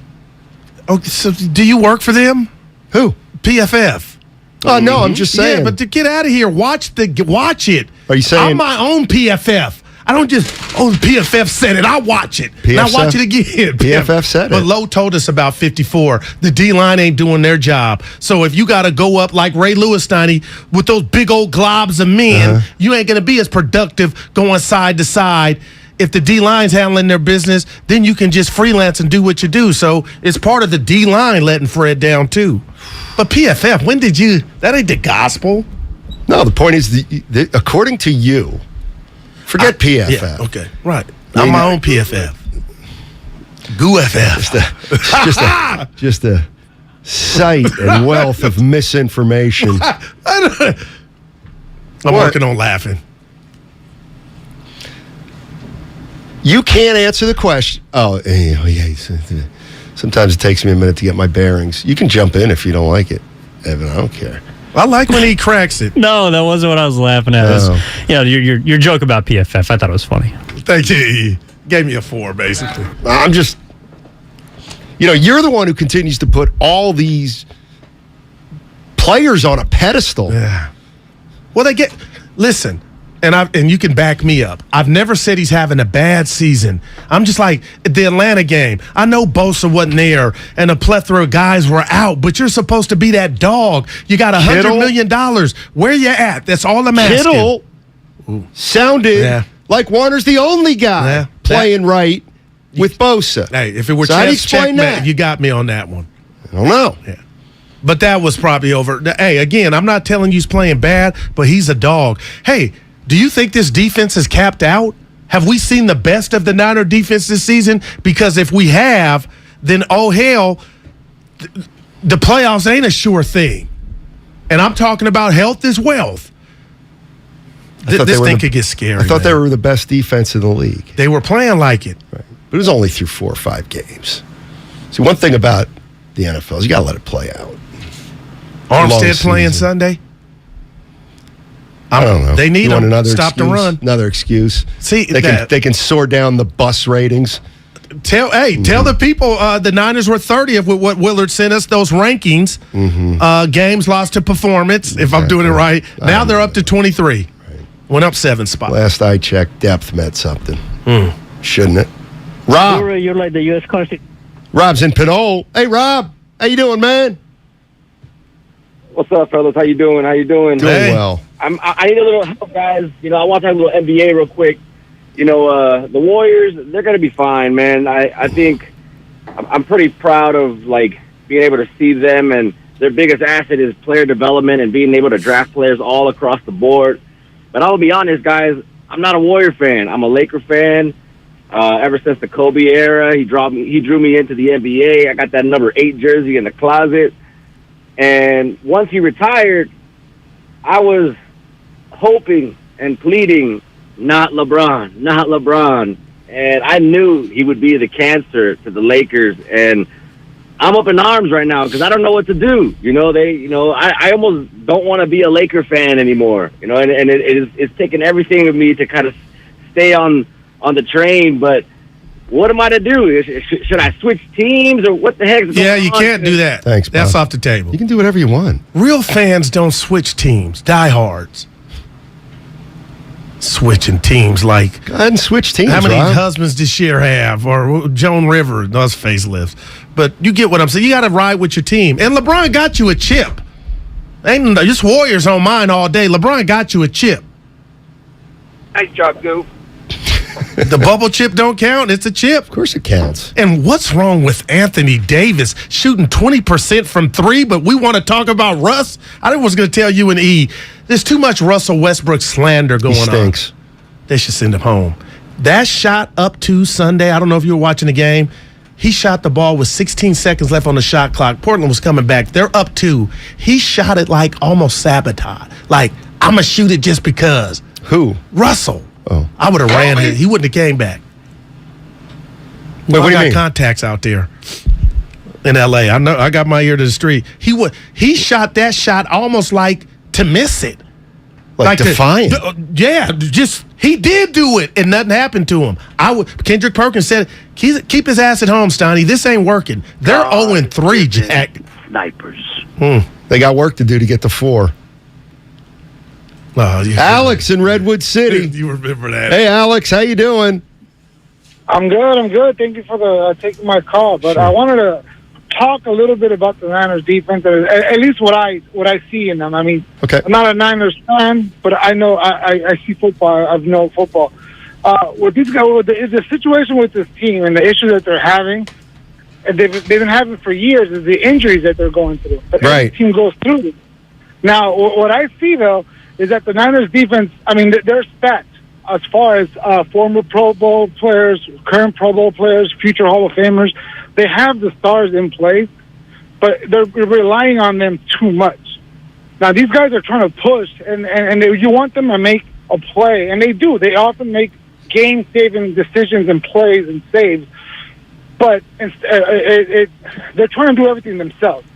S7: Okay, so do you work for them?
S15: Who?
S7: PFF.
S15: Oh, no, I'm just saying.
S7: Yeah, but to get out of here, watch it.
S15: Are you saying?
S7: I'm my own PFF. I don't just, PFF said it. I watch it.
S15: PFF,
S7: now watch it again.
S15: PFF said it.
S7: But Lowe told us about 54. The D-line ain't doing their job. So if you got to go up like Ray Lewis, Steiny, with those big old globs of men, you ain't going to be as productive going side to side. If the D-line's handling their business, then you can just freelance and do what you do. So it's part of the D-line letting Fred down too. But PFF, that ain't the gospel.
S15: No, the point is, according to you, forget PFF.
S7: Yeah, okay, right. I'm my own PFF. GooFF.
S15: Just a sight and wealth of misinformation.
S7: I'm working on laughing.
S15: You can't answer the question. Oh, yeah. Sometimes it takes me a minute to get my bearings. You can jump in if you don't like it, Evan. I don't care.
S7: I like when he cracks it.
S1: No, that wasn't what I was laughing at. Your joke about PFF. I thought it was funny.
S7: Thank you. He gave me a 4, basically.
S15: I'm just, you're the one who continues to put all these players on a pedestal.
S7: Yeah. Well, listen, and you can back me up. I've never said he's having a bad season. I'm just like the Atlanta game. I know Bosa wasn't there and a plethora of guys were out, but you're supposed to be that dog. You got $100 million. Where you at? That's all I'm asking.
S15: Kittle sounded like Warner's the only guy playing right with Bosa.
S7: Hey, if it were
S15: chess
S7: checkmate, you got me on that one.
S15: I don't know.
S7: Yeah. But that was probably over. Hey, again, I'm not telling you he's playing bad, but he's a dog. Hey, do you think this defense is capped out? Have we seen the best of the Niner defense this season? Because if we have, then oh hell, the playoffs ain't a sure thing. And I'm talking about health is wealth. This thing could get scary.
S15: I thought they were the best defense in the league.
S7: They were playing like it.
S15: Right. But it was only through 4 or 5 games. See, one thing about the NFL is you got to let it play out.
S7: Armstead playing Sunday?
S15: I don't know.
S7: They need him.
S15: Stop
S7: the run.
S15: Another excuse.
S7: See,
S15: they can soar down the bus ratings.
S7: Tell the people the Niners were 30th with what Willard sent us, those rankings. Games lost to performance, if I'm doing it right. Now they're up to 23. Right. Went up 7 spots.
S15: Last I checked, depth meant something. Shouldn't it? Rob.
S3: You're like the U.S. Constitution.
S15: Rob's in Pinole. Hey, Rob. How you doing, man?
S3: What's up, fellas? How you doing?
S15: Doing well.
S3: I need a little help, guys. I want to talk a little NBA real quick. The Warriors, they're going to be fine, man. I think I'm pretty proud of, being able to see them, and their biggest asset is player development and being able to draft players all across the board. But I'll be honest, guys, I'm not a Warrior fan. I'm a Laker fan. Ever since the Kobe era, he drew me into the NBA. I got that number 8 jersey in the closet. And once he retired, I was hoping and pleading, not LeBron. And I knew he would be the cancer to the Lakers. And I'm up in arms right now because I don't know what to do. I almost don't want to be a Laker fan anymore. And it's taken everything of me to kind of stay on the train. But what am I to do? Should I switch teams or what the heck is going on?
S7: Yeah, you can't do that.
S15: Thanks, Bob.
S7: That's off the table.
S15: You can do whatever you want.
S7: Real fans don't switch teams. Diehards. Switching teams
S15: Go ahead and switch teams.
S7: How many
S15: Rob?
S7: husbands does Cher have? Or Joan Rivers does facelifts. But you get what I'm saying. You got to ride with your team. And LeBron got you a chip. Ain't just Warriors on mine all day. LeBron got you a chip.
S3: Nice job, Goop.
S7: The bubble chip don't count. It's a chip.
S15: Of course it counts.
S7: And what's wrong with Anthony Davis shooting 20% from 3, but we want to talk about Russ? I was going to tell you and E, there's too much Russell Westbrook slander going on. They should send him home. That shot up to Sunday, I don't know if you were watching the game, he shot the ball with 16 seconds left on the shot clock. Portland was coming back. They're up 2. He shot it like almost sabotage. Like, I'm going to shoot it just because.
S15: Who?
S7: Russell.
S15: Oh.
S7: I would have ran it. He wouldn't have came back.
S15: Wait, what do you
S7: I
S15: mean?
S7: got contacts out there in L.A. I know. I got my ear to the street. He shot that shot almost like to miss it.
S15: Like defiant.
S7: He did do it, and nothing happened to him. Kendrick Perkins said, keep his ass at home, Steiny. This ain't working. They're 0-3, Jack.
S3: Snipers.
S15: They got work to do to get to 4.
S7: Oh, yeah.
S15: Alex in Redwood City.
S7: You remember that.
S15: Hey, Alex, how you doing?
S4: I'm good. Thank you for taking my call. But I wanted to talk a little bit about the Niners defense, at least what I see in them. I mean, I'm not a Niners fan, but I know I see football. I know football. With these guys, the situation with this team and the issue that they're having, and they've been having for years, is the injuries that they're going through. But every team goes through them. Now, what I see, though, is that the Niners defense, I mean, they're stacked as far as former Pro Bowl players, current Pro Bowl players, future Hall of Famers. They have the stars in place, but they're relying on them too much. Now, these guys are trying to push, and you want them to make a play, and they do. They often make game-saving decisions and plays and saves, but they're trying to do everything themselves.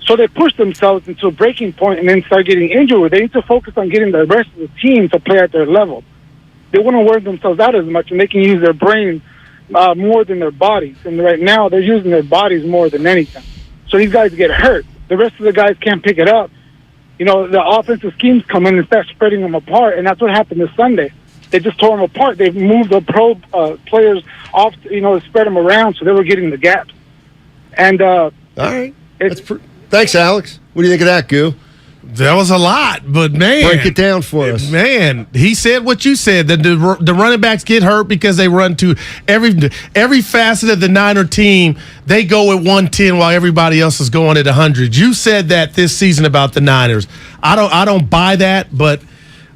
S4: So they push themselves into a breaking point and then start getting injured. They need to focus on getting the rest of the team to play at their level. They wouldn't wear themselves out as much, and they can use their brain more than their bodies. And right now, they're using their bodies more than anything. So these guys get hurt. The rest of the guys can't pick it up. The offensive schemes come in and start spreading them apart, and that's what happened this Sunday. They just tore them apart. They moved the pro players off, to spread them around, so they were getting the gaps. And
S15: all right. Thanks, Alex. What do you think of that, Goo?
S7: That was a lot, but man.
S15: Break it down for us.
S7: Man, he said what you said, that the running backs get hurt because they run to every facet of the Niner team, they go at 110 while everybody else is going at 100. You said that this season about the Niners. I don't buy that, but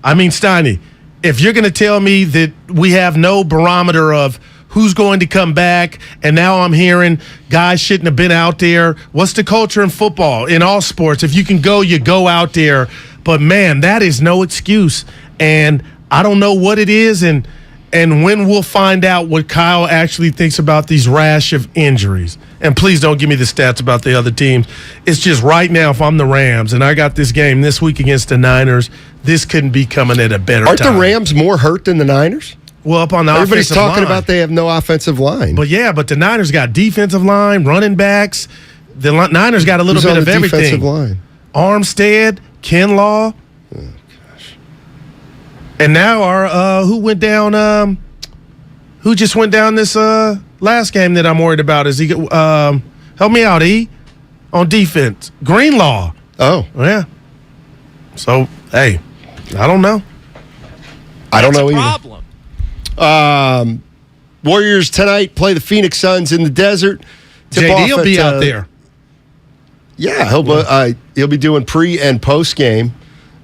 S7: I mean, Steiny, if you're going to tell me that we have no barometer of who's going to come back, and now I'm hearing guys shouldn't have been out there. What's the culture in football, in all sports? If you can go, you go out there. But, man, that is no excuse. And I don't know what it is, and and when we'll find out what Kyle actually thinks about these rash of injuries. And please don't give me the stats about the other teams. It's just right now, if I'm the Rams and I got this game this week against the Niners, this couldn't be coming at a better time.
S15: Aren't the Rams more hurt than the Niners?
S7: Well, up on the
S15: Everybody's
S7: offensive
S15: talking
S7: line.
S15: about they have no offensive line.
S7: But the Niners got defensive line, running backs. The Niners got a little
S15: Who's
S7: bit
S15: on
S7: of
S15: the
S7: everything.
S15: defensive line?
S7: Armstead, Kinlaw.
S15: Oh, gosh.
S7: And now our who went down? Who just went down this last game that I'm worried about? Is he? Help me out, E. On defense, Greenlaw.
S15: Oh,
S7: yeah. So hey, I don't know.
S15: I don't know either. Warriors tonight play the Phoenix Suns in the desert.
S7: JD will be out there.
S15: Yeah, he'll be doing pre and post game.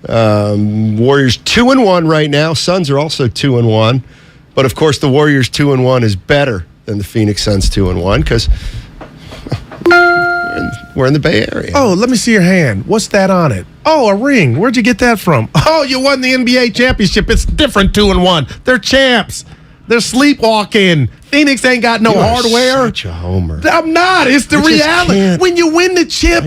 S15: Warriors 2-1 right now. Suns are also 2-1, but of course the Warriors 2-1 is better than the Phoenix Suns 2-1 because we're in the Bay Area.
S7: Oh, let me see your hand. What's that on it? Oh, a ring. Where'd you get that from? Oh, you won the NBA championship. It's different 2-1. They're champs. They're sleepwalking. Phoenix ain't got no hardware.
S15: Such a homer.
S7: I'm not. It's the reality. When you win the chip,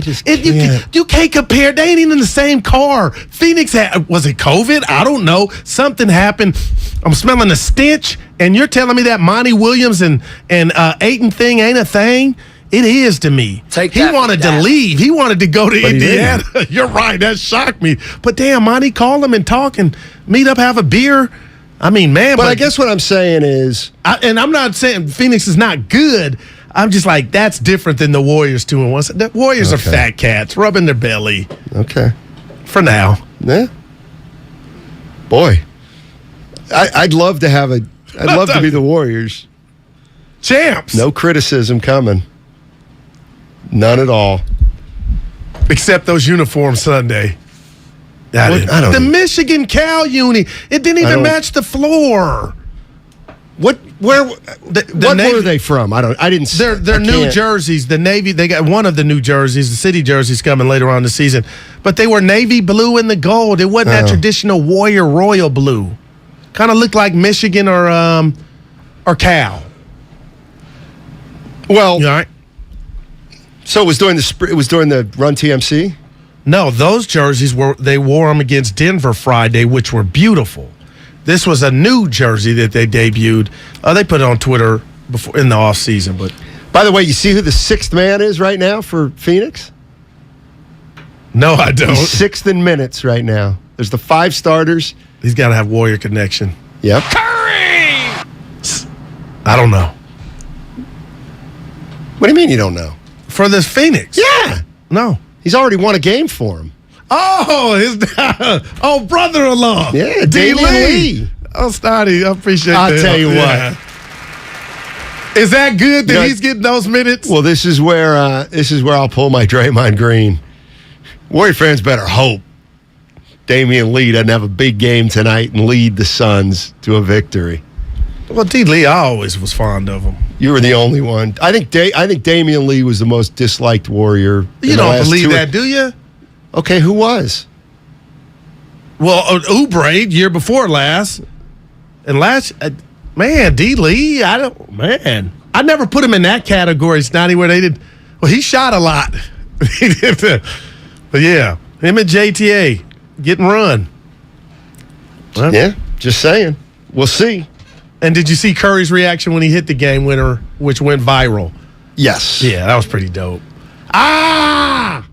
S7: you can't compare. They ain't even in the same car. Phoenix was it COVID? I don't know. Something happened. I'm smelling a stench, and you're telling me that Monty Williams and Ayton thing ain't a thing? It is to me. He wanted to leave. He wanted to go to Indiana. You're right. That shocked me. But damn, Monty, call him and talk and meet up, have a beer. I mean, man.
S15: But I guess what I'm saying is...
S7: and I'm not saying Phoenix is not good. I'm just like, that's different than the Warriors 2-1. The Warriors are fat cats, rubbing their belly.
S15: Okay.
S7: For now.
S15: Yeah. Boy. I'd love to have I'd love to be the Warriors.
S7: Champs.
S15: No criticism coming. None at all.
S7: Except those uniforms Sunday. The Michigan Cal uni. It didn't even match the floor.
S15: What were they from? I didn't.
S7: They're new jerseys. The Navy. They got one of the new jerseys. The city jerseys coming later on in the season, but they were navy blue and the gold. It wasn't that traditional Warrior royal blue. Kind of looked like Michigan or Cal.
S15: Well,
S7: all right.
S15: So it was during the Run TMC.
S7: No, those jerseys they wore them against Denver Friday, which were beautiful. This was a new jersey that they debuted. They put it on Twitter before in the off season. But
S15: by the way, you see who the sixth man is right now for Phoenix?
S7: No, I don't.
S15: He's sixth in minutes right now. There's the 5 starters.
S7: He's got to have Warrior connection.
S15: Yep.
S7: Curry. I don't know.
S15: What do you mean you don't know?
S7: For the Phoenix?
S15: Yeah.
S7: No.
S15: He's already won a game for him.
S7: Oh, brother-in-law.
S15: Yeah, Damon Lee.
S7: Oh, Steiny, I appreciate that.
S15: I'll tell you what.
S7: Is that good that he's getting those minutes?
S15: Well, this is where I'll pull my Draymond Green. Warrior fans better hope Damian Lee doesn't have a big game tonight and lead the Suns to a victory.
S7: Well, D. Lee, I always was fond of him.
S15: You were the only one. I think Damian Lee was the most disliked Warrior.
S7: You don't believe that, do you?
S15: Okay, who was?
S7: Well, Oubre, year before last. And man, D. Lee, I never put him in that category, Snotty, where they did. Well, he shot a lot. But yeah, him and JTA getting run.
S15: Well, yeah, just saying. We'll see.
S7: And did you see Curry's reaction when he hit the game winner, which went viral?
S15: Yes.
S7: Yeah, that was pretty dope. I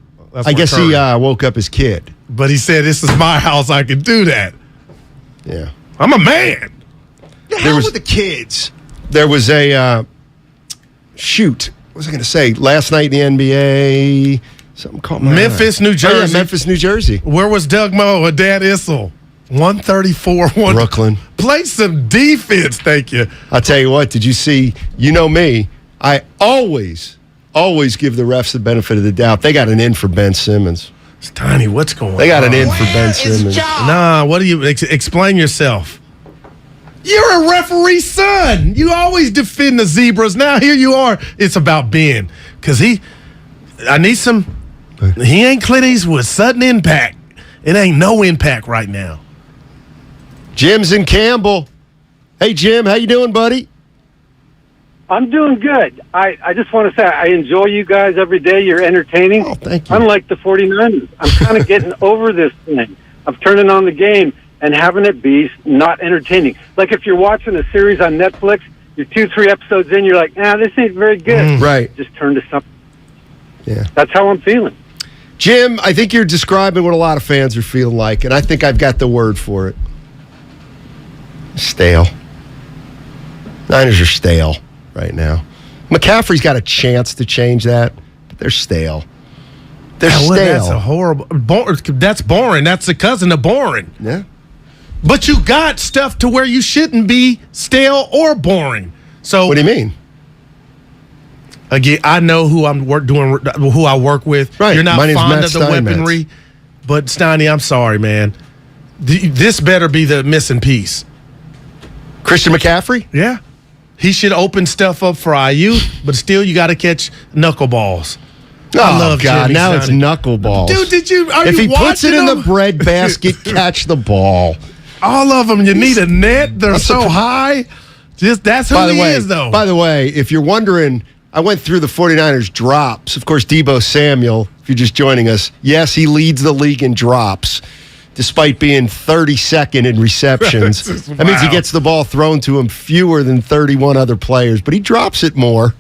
S15: guess he woke up his kid.
S7: But he said, this is my house, I can do that.
S15: Yeah.
S7: I'm a man.
S15: The hell with the kids. There was a shoot. What was I going to say? Last night in the NBA, something called
S7: Memphis, New Jersey.
S15: Oh, yeah, Memphis, New Jersey.
S7: Where was Doug Moe or Dan Issel? 134.
S15: Brooklyn.
S7: Play some defense, thank you.
S15: I'll tell you what, did you see, you know me, I always give the refs the benefit of the doubt. They got an in for Ben Simmons.
S7: It's tiny. What's going on?
S15: They got an in for Ben Simmons.
S7: Nah, what do you explain yourself? You're a referee's son. You always defend the Zebras. Now here you are. It's about Ben. Because he ain't Clint Eastwood. Sudden impact. It ain't no impact right now.
S15: Jims and Campbell. Hey, Jim, how you doing, buddy?
S5: I'm doing good. I just want to say I enjoy you guys every day. You're entertaining.
S15: Oh, thank you.
S5: Unlike the 49ers. I'm kind of getting over this thing of turning on the game and having it be not entertaining. Like if you're watching a series on Netflix, you're 2-3 episodes in, you're like, this ain't very good.
S15: Right.
S5: Just turn to something.
S15: Yeah.
S5: That's how I'm feeling.
S15: Jim, I think you're describing what a lot of fans are feeling like, and I think I've got the word for it. Stale. Niners are stale right now. McCaffrey's got a chance to change that, but they're stale. They're stale.
S7: That's a horrible. That's boring. That's the cousin of boring.
S15: Yeah.
S7: But you got stuff to where you shouldn't be stale or boring. So
S15: what do you mean?
S7: Again, I know who who I work with.
S15: Right.
S7: You're not
S15: My name's
S7: fond
S15: Matt
S7: of the
S15: Steinmetz.
S7: weaponry, but Steiny, I'm sorry, man. This better be the missing piece.
S15: Christian McCaffrey?
S7: Yeah. He should open stuff up for IU, but still you got to catch knuckleballs. I love
S15: God,
S7: Jimmy
S15: now
S7: Sonny.
S15: it's knuckleballs.
S7: Dude,
S15: if he puts it in the bread basket, catch the ball.
S7: All of them, you need a net. They're so high. That's who he is, though.
S15: By the way, if you're wondering, I went through the 49ers drops. Of course, Deebo Samuel, if you're just joining us, yes, he leads the league in drops, despite being 32nd in receptions. That means he gets the ball thrown to him fewer than 31 other players, but he drops it more.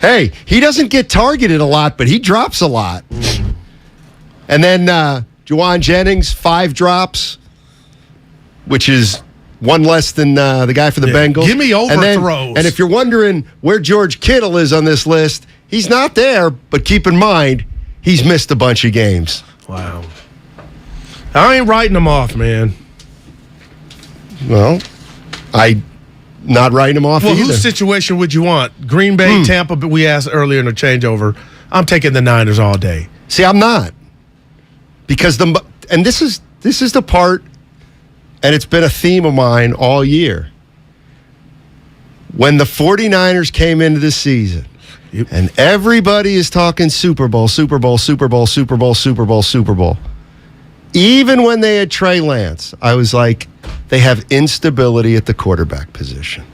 S15: Hey, he doesn't get targeted a lot, but he drops a lot. And then Juwan Jennings, 5 drops, which is one less than the guy for the Bengals.
S7: Give me overthrows.
S15: And if you're wondering where George Kittle is on this list, he's not there, but keep in mind, he's missed a bunch of games.
S7: Wow. I ain't writing them off, man.
S15: Well, not writing them off either.
S7: Whose situation would you want? Green Bay, Tampa, but we asked earlier in the changeover. I'm taking the Niners all day.
S15: See, I'm not. Because this is the part, and it's been a theme of mine all year. When the 49ers came into this season, and everybody is talking Super Bowl, Super Bowl, Super Bowl, Super Bowl, Super Bowl, Super Bowl. Even when they had Trey Lance, I was like, they have instability at the quarterback position.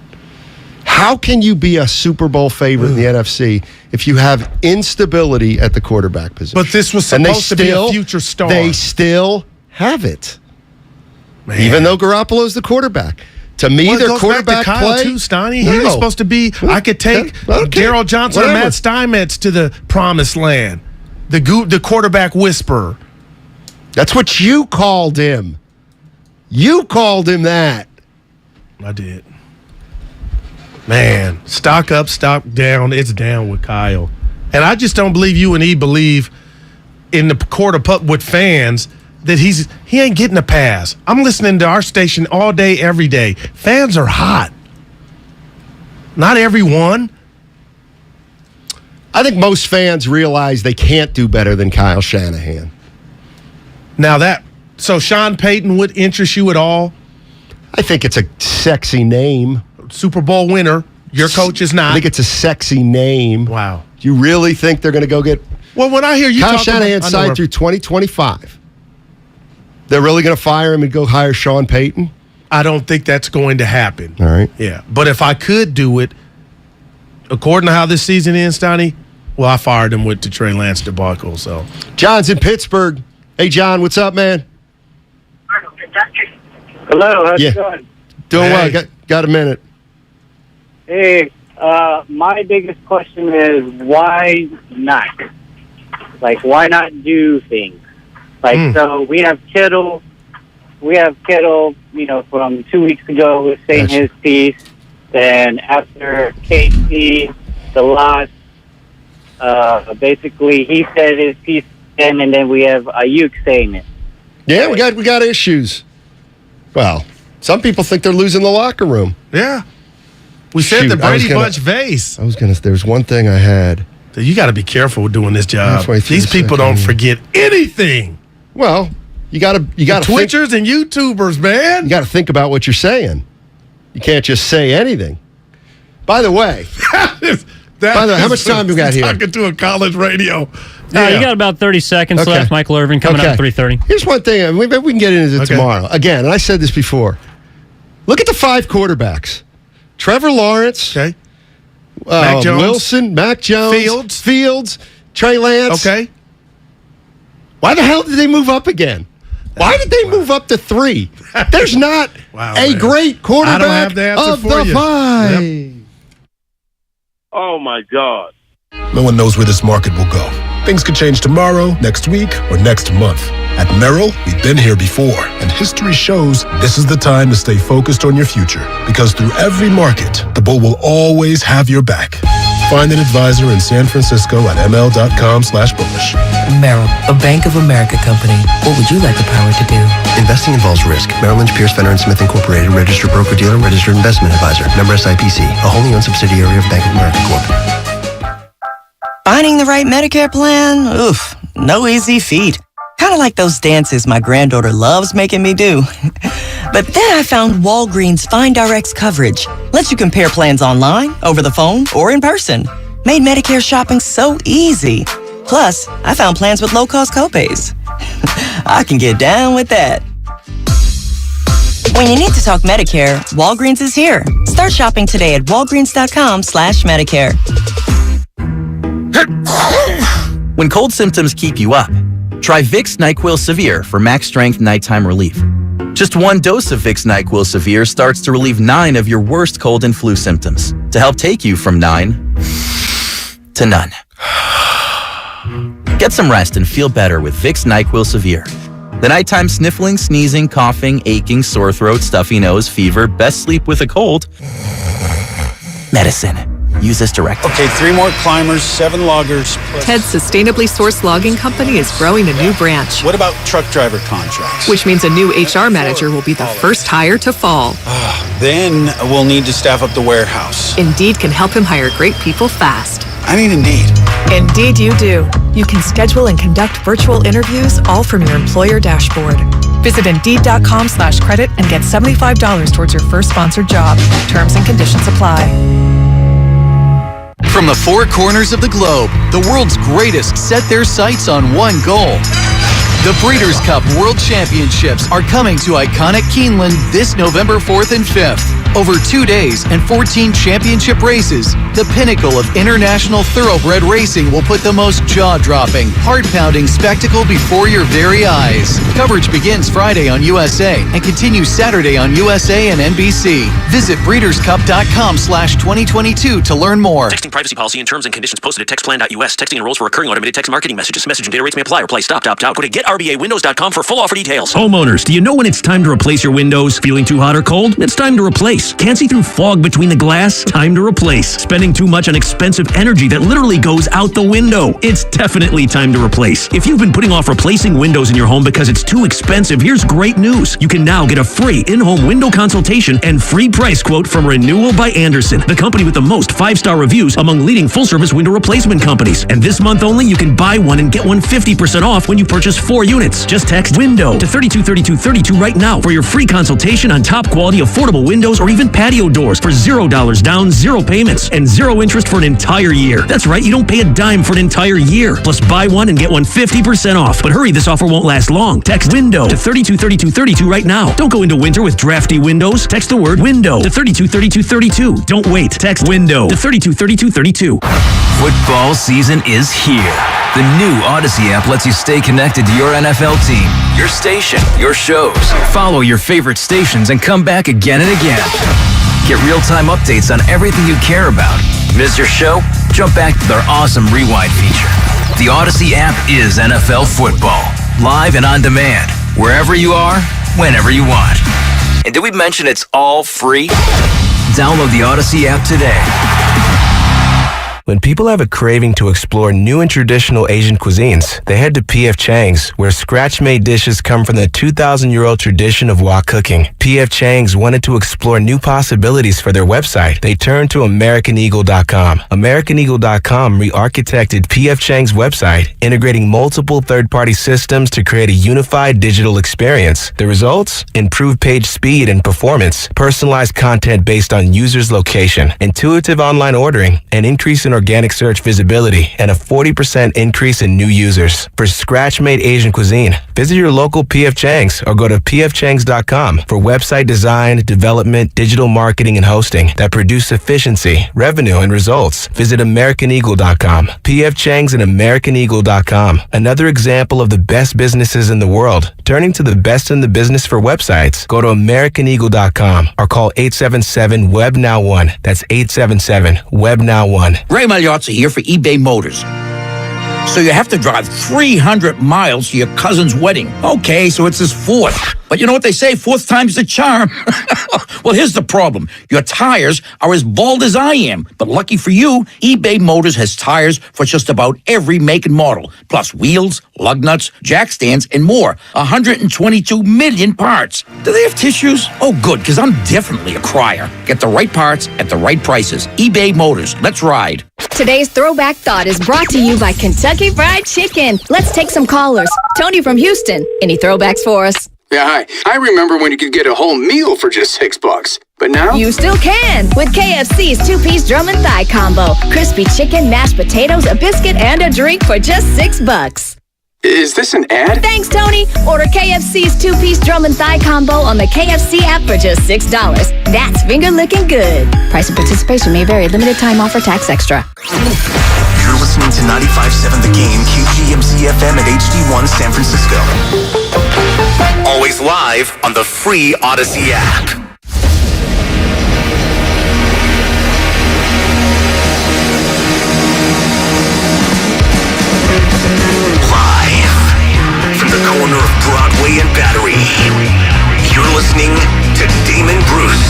S15: How can you be a Super Bowl favorite in the NFC if you have instability at the quarterback position?
S7: But this was supposed to be a future star.
S15: They still have it.
S7: Man.
S15: Even though Garoppolo's the quarterback. To me, their quarterback
S7: back to Kyle
S15: play.
S7: Too, Steiny. He was supposed to be. I could take Daryl Johnson and Matt Steinmetz to the promised land. The quarterback whisperer.
S15: That's what you called him. You called him that.
S7: I did. Man, stock up, stock down. It's down with Kyle. And I just don't believe you and he believe in the court of with fans that he ain't getting a pass. I'm listening to our station all day, every day. Fans are hot. Not everyone.
S15: I think most fans realize they can't do better than Kyle Shanahan.
S7: Now so Sean Payton would interest you at all?
S15: I think it's a sexy name.
S7: Super Bowl winner. Your coach is not.
S15: I think it's a sexy name.
S7: Wow.
S15: Do you really think they're going to go get...
S7: Well, when I hear you
S15: Kyle Shanahan signed through 2025. They're really going to fire him and go hire Sean Payton?
S7: I don't think that's going to happen.
S15: All right.
S7: Yeah. But if I could do it, according to how this season ends, Steiny, well, I fired him with the Trey Lance debacle. So
S15: John's in Pittsburgh. Hey, John, what's up, man?
S8: Hello, how's it going?
S15: Doing well. Got a minute.
S8: Hey, my biggest question is why not? Like, why not do things? Like, so we have Kittle, from 2 weeks ago was saying his piece. Then after KC, the loss, basically he said his piece, and then we have Ayuk saying it.
S15: Yeah, we got issues. Well, some people think they're losing the locker room.
S7: Yeah. We said the Brady Bunch vase.
S15: There's one thing I had.
S7: You got to be careful with doing this job. These people don't forget anything.
S15: Well, you got to
S7: Twitchers and YouTubers, man.
S15: You got to think about what you're saying. You can't just say anything. By the way, how much time we got here?
S7: Talking to a college radio.
S1: You got about 30 seconds left. Michael Irvin coming up at 3:30.
S15: Here's one thing. Maybe we can get into it tomorrow. Again, and I said this before. Look at the 5 quarterbacks. Trevor Lawrence.
S7: Okay. Mac Jones.
S15: Wilson, Mac Jones. Fields. Trey Lance.
S7: Okay.
S15: Why the hell did they move up again? Why did they move up to 3? There's not great quarterback
S7: I don't have the answer
S15: of
S7: for
S15: the
S7: you.
S15: 5.
S7: Yep.
S6: Oh, my God.
S9: No one knows where this market will go. Things could change tomorrow, next week, or next month. At Merrill, we've been here before, and history shows this is the time to stay focused on your future. Because through every market, the bull will always have your back. Find an advisor in San Francisco at ml.com/bullish.
S12: Merrill, a Bank of America company. What would you like the power to do?
S13: Investing involves risk. Merrill Lynch, Pierce, Fenner & Smith Incorporated, registered broker-dealer, registered investment advisor. Member SIPC, a wholly owned subsidiary of Bank of America Corp.
S16: Finding the right Medicare plan? Oof, no easy feat. Kind of like those dances my granddaughter loves making me do. But then I found Walgreens FindRx coverage. Lets you compare plans online, over the phone, or in person. Made Medicare shopping so easy. Plus, I found plans with low-cost copays. I can get down with that. When you need to talk Medicare, Walgreens is here. Start shopping today at walgreens.com/Medicare.
S17: When cold symptoms keep you up, try Vicks NyQuil Severe for max strength nighttime relief. Just 1 dose of Vicks NyQuil Severe starts to relieve 9 of your worst cold and flu symptoms to help take you from 9 to none. Get some rest and feel better with Vicks NyQuil Severe. The nighttime sniffling, sneezing, coughing, aching, sore throat, stuffy nose, fever, best sleep with a cold. Medicine. Use this directly.
S18: Okay, 3 more climbers, 7 loggers.
S29: Ted's sustainably sourced logging company is growing a new branch.
S18: What about truck driver contracts?
S29: Which means a new HR manager will be the first hire to fall.
S18: Then we'll need to staff up the warehouse.
S29: Indeed can help him hire great people fast.
S18: I need Indeed.
S29: Indeed you do. You can schedule and conduct virtual interviews all from your employer dashboard. Visit Indeed.com/credit and get $75 towards your first sponsored job. Terms and conditions apply.
S19: From the 4 corners of the globe, the world's greatest set their sights on one goal. The Breeders' Cup World Championships are coming to iconic Keeneland this November 4th and 5th. Over 2 days and 14 championship races, the pinnacle of international thoroughbred racing will put the most jaw-dropping, heart-pounding spectacle before your very eyes. Coverage begins Friday on USA and continues Saturday on USA and NBC. Visit breederscup.com/2022 to learn more.
S21: Texting privacy policy and terms and conditions posted at textplan.us. Texting enrolls for recurring automated text marketing messages. Message and data rates may apply. Reply stop, opt out. Go to getrbawindows.com for full offer details.
S26: Homeowners, do you know when it's time to replace your windows? Feeling too hot or cold? It's time to replace. Can't see through fog between the glass? Time to replace. Spending too much on expensive energy that literally goes out the window? It's definitely time to replace. If you've been putting off replacing windows in your home because it's too expensive, here's great news. You can now get a free in-home window consultation and free price quote from Renewal by Andersen, the company with the most 5-star reviews among leading full-service window replacement companies. And this month only, you can buy one and get one 50% off when you purchase 4 units. Just text WINDOW to 323232 right now for your free consultation on top quality affordable windows or even patio doors for $0 down, 0 payments, and 0 interest for an entire year. That's right, you don't pay a dime for an entire year. Plus buy one and get one 50% off. But hurry, this offer won't last long. Text WINDOW to 323232 right now. Don't go into winter with drafty windows. Text the word WINDOW to 323232. Don't wait. Text WINDOW to 323232.
S23: Football season is here. The new Odyssey app lets you stay connected to your NFL team, your station, your shows. Follow your favorite stations and come back again and again. Get real-time updates on everything you care about. Miss your show? Jump back to their awesome rewind feature. The Odyssey app is NFL football. Live and on demand. Wherever you are, whenever you want. And did we mention it's all free? Download the Odyssey app today.
S27: When people have a craving to explore new and traditional Asian cuisines, they head to P.F. Chang's, where scratch-made dishes come from the 2,000-year-old tradition of wok cooking. P.F. Chang's wanted to explore new possibilities for their website. They turned to AmericanEagle.com. AmericanEagle.com re-architected P.F. Chang's website, integrating multiple third-party systems to create a unified digital experience. The results? Improved page speed and performance, personalized content based on users' location, intuitive online ordering, and increase in organic search visibility and a 40% increase in new users. For scratch-made Asian cuisine, visit your local P.F. Chang's or go to pfchangs.com for website design, development, digital marketing, and hosting that produce efficiency, revenue, and results. Visit AmericanEagle.com. P.F. Chang's and AmericanEagle.com. Another example of the best businesses in the world, turning to the best in the business for websites. Go to AmericanEagle.com or call 877-WEB-NOW1. That's 877-WEB-NOW1.
S2: Ray Magliozzi here for eBay Motors. So you have to drive 300 miles to your cousin's wedding. Okay, so it's his fourth. But you know what they say, fourth time's the charm. Well, here's the problem. Your tires are as bald as I am. But lucky for you, eBay Motors has tires for just about every make and model. Plus wheels, lug nuts, jack stands, and more. 122 million parts. Do they have tissues? Oh, good, because I'm definitely a crier. Get the right parts at the right prices. eBay Motors. Let's ride.
S10: Today's Throwback Thought is brought to you by Kentucky Fried Chicken. Let's take some callers. Tony from Houston. Any throwbacks for us?
S11: Yeah, hi. I remember when you could get a whole meal for just $6. But now?
S10: You still can with KFC's 2-piece drum and thigh combo. Crispy chicken, mashed potatoes, a biscuit, and a drink for just $6.
S11: Is this an ad?
S10: Thanks, Tony. Order KFC's 2-piece drum and thigh combo on the KFC app for just $6. That's finger licking good. Price and participation may vary. Limited time offer, tax extra.
S23: You're listening to 95.7 The Game, KGMZ FM at HD1 San Francisco. Always live on the free Odyssey app. The corner of Broadway and Battery. You're listening to Damon Bruce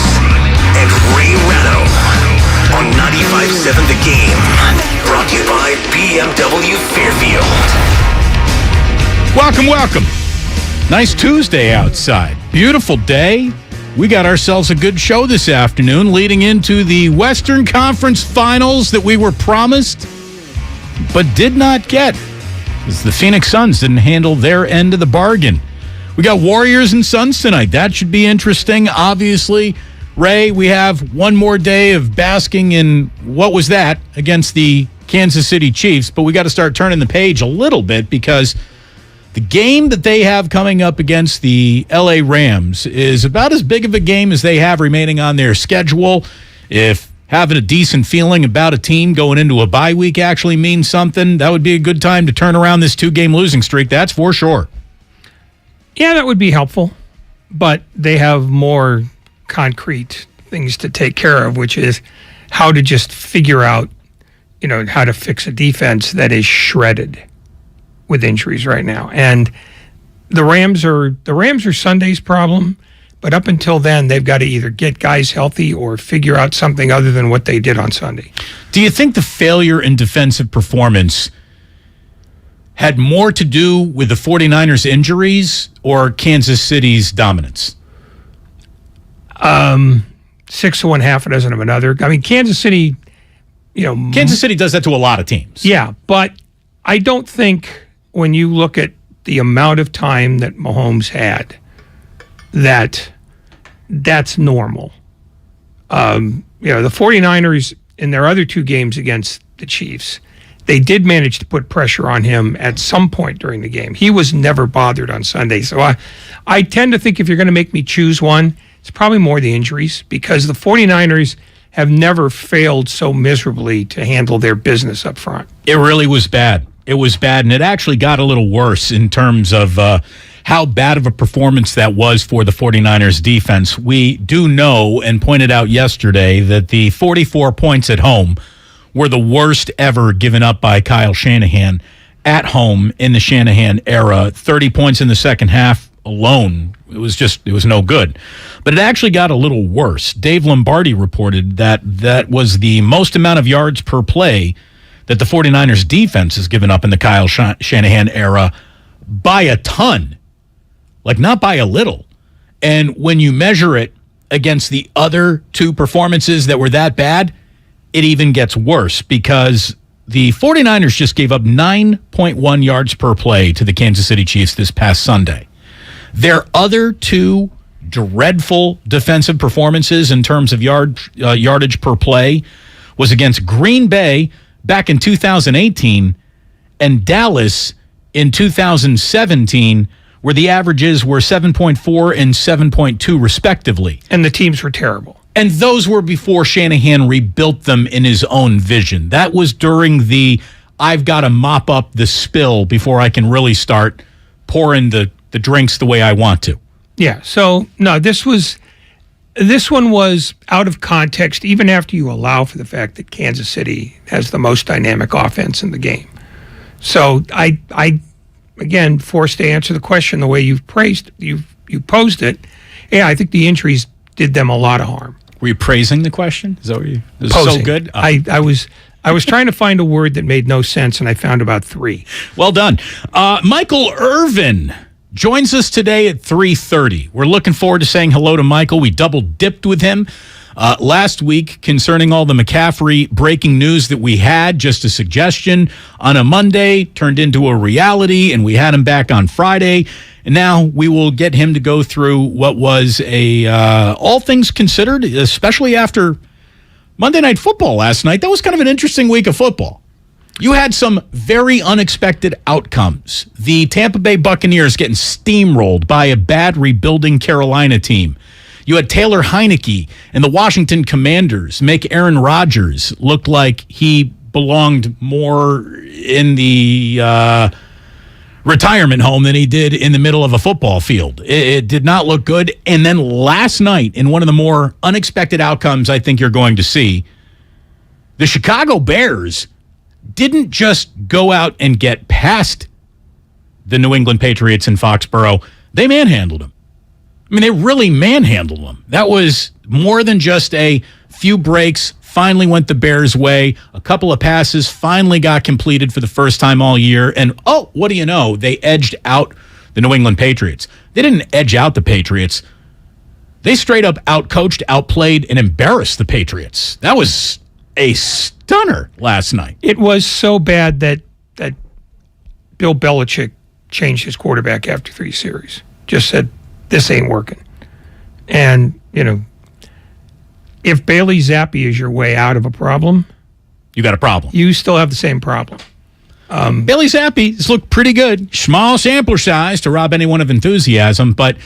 S23: and Ray Ratto on 95.7 The Game. Brought to you by BMW Fairfield.
S14: Welcome. Nice Tuesday outside. Beautiful day. We got ourselves a good show this afternoon leading into the Western Conference Finals that we were promised but did not get. As the Phoenix Suns didn't handle their end of the bargain. We got Warriors and Suns tonight. That should be interesting. Obviously, Ray, we have one more day of basking in what was that against the Kansas City Chiefs, but we got to start turning the page a little bit because the game that they have coming up against the LA Rams is about as big of a game as they have remaining on their schedule. If having a decent feeling about a team going into a bye week actually means something, that would be a good time to turn around this 2-game losing streak. That's for sure.
S20: Yeah, that would be helpful. But they have more concrete things to take care of, which is how to just figure out, how to fix a defense that is shredded with injuries right now. And the Rams are Sunday's problem. But up until then, they've got to either get guys healthy or figure out something other than what they did on Sunday.
S14: Do you think the failure in defensive performance had more to do with the 49ers' injuries or Kansas City's dominance?
S20: 6 of one, half a dozen of another. I mean, Kansas City,
S14: Kansas City does that to a lot of teams.
S20: Yeah, but I don't think when you look at the amount of time that Mahomes had, that's normal. The 49ers in their other 2 games against the Chiefs, they did manage to put pressure on him at some point during the game. He was never bothered on Sunday. So I tend to think if you're going to make me choose one, it's probably more the injuries because the 49ers have never failed so miserably to handle their business up front.
S14: It really was bad. It was bad, and it actually got a little worse in terms of how bad of a performance that was for the 49ers defense. We do know and pointed out yesterday that the 44 points at home were the worst ever given up by Kyle Shanahan at home in the Shanahan era. 30 points in the second half alone. It was no good. But it actually got a little worse. Dave Lombardi reported that was the most amount of yards per play that the 49ers defense has given up in the Kyle Shanahan era by a ton. Like, not by a little. And when you measure it against the other 2 performances that were that bad, it even gets worse because the 49ers just gave up 9.1 yards per play to the Kansas City Chiefs this past Sunday. Their other 2 dreadful defensive performances in terms of yardage per play was against Green Bay back in 2018 and Dallas in 2017, where the averages were 7.4 and 7.2 respectively.
S20: And the teams were terrible.
S14: And those were before Shanahan rebuilt them in his own vision. That was during the I've got to mop up the spill before I can really start pouring the drinks the way I want to.
S20: Yeah, so no, this one was out of context, even after you allow for the fact that Kansas City has the most dynamic offense in the game. So I again, forced to answer the question the way you posed it. Yeah, I think the injuries did them a lot of harm.
S14: Were you praising the question? Is that what you? Is it so good?
S20: I was trying to find a word that made no sense, and I found about 3.
S14: Well done. Michael Irvin joins us today at 3:30. We're looking forward to saying hello to Michael. We double-dipped with him last week concerning all the McCaffrey breaking news that we had. Just a suggestion on a Monday, turned into a reality, and we had him back on Friday. And now we will get him to go through what was all things considered, especially after Monday Night Football last night. That was kind of an interesting week of football. You had some very unexpected outcomes. The Tampa Bay Buccaneers getting steamrolled by a bad rebuilding Carolina team. You had Taylor Heineke and the Washington Commanders make Aaron Rodgers look like he belonged more in the retirement home than he did in the middle of a football field. It did not look good. And then last night, in one of the more unexpected outcomes I think you're going to see, the Chicago Bears didn't just go out and get past the New England Patriots in Foxborough. They manhandled them. I mean, they really manhandled them. That was more than just a few breaks. Finally went the Bears' way. A couple of passes finally got completed for the first time all year. And, oh, what do you know? They edged out the New England Patriots. They didn't edge out the Patriots. They straight up outcoached, outplayed, and embarrassed the Patriots. That was a stunner last night.
S20: It was so bad that Bill Belichick changed his quarterback after 3 series. Just said, this ain't working. And, if Bailey Zappi is your way out of a problem,
S14: you got a problem.
S20: You still have the same problem.
S14: Bailey Zappi has looked pretty good. Small sample size to rob anyone of enthusiasm, but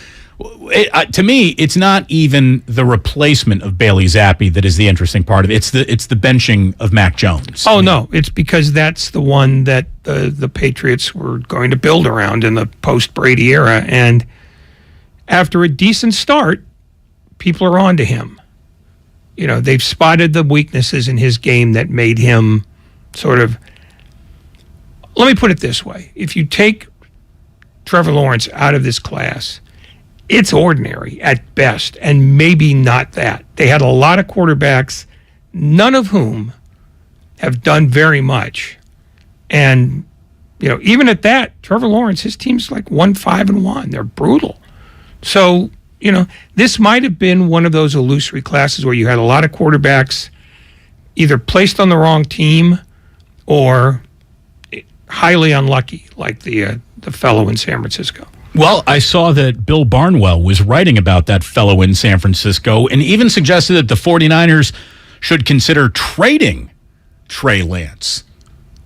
S14: to me, it's not even the replacement of Bailey Zappi that is the interesting part of it. It's the benching of Mac Jones.
S20: Oh, no. It's because that's the one that the Patriots were going to build around in the post-Brady era. And after a decent start, people are on to him. They've spotted the weaknesses in his game that made him sort of... Let me put it this way. If you take Trevor Lawrence out of this class, it's ordinary at best, and maybe not that. They had a lot of quarterbacks, none of whom have done very much. And, even at that, Trevor Lawrence, his team's like 1-5-1. They're brutal. So... this might have been one of those illusory classes where you had a lot of quarterbacks either placed on the wrong team or highly unlucky, like the fellow in San Francisco.
S14: Well, I saw that Bill Barnwell was writing about that fellow in San Francisco and even suggested that the 49ers should consider trading Trey Lance.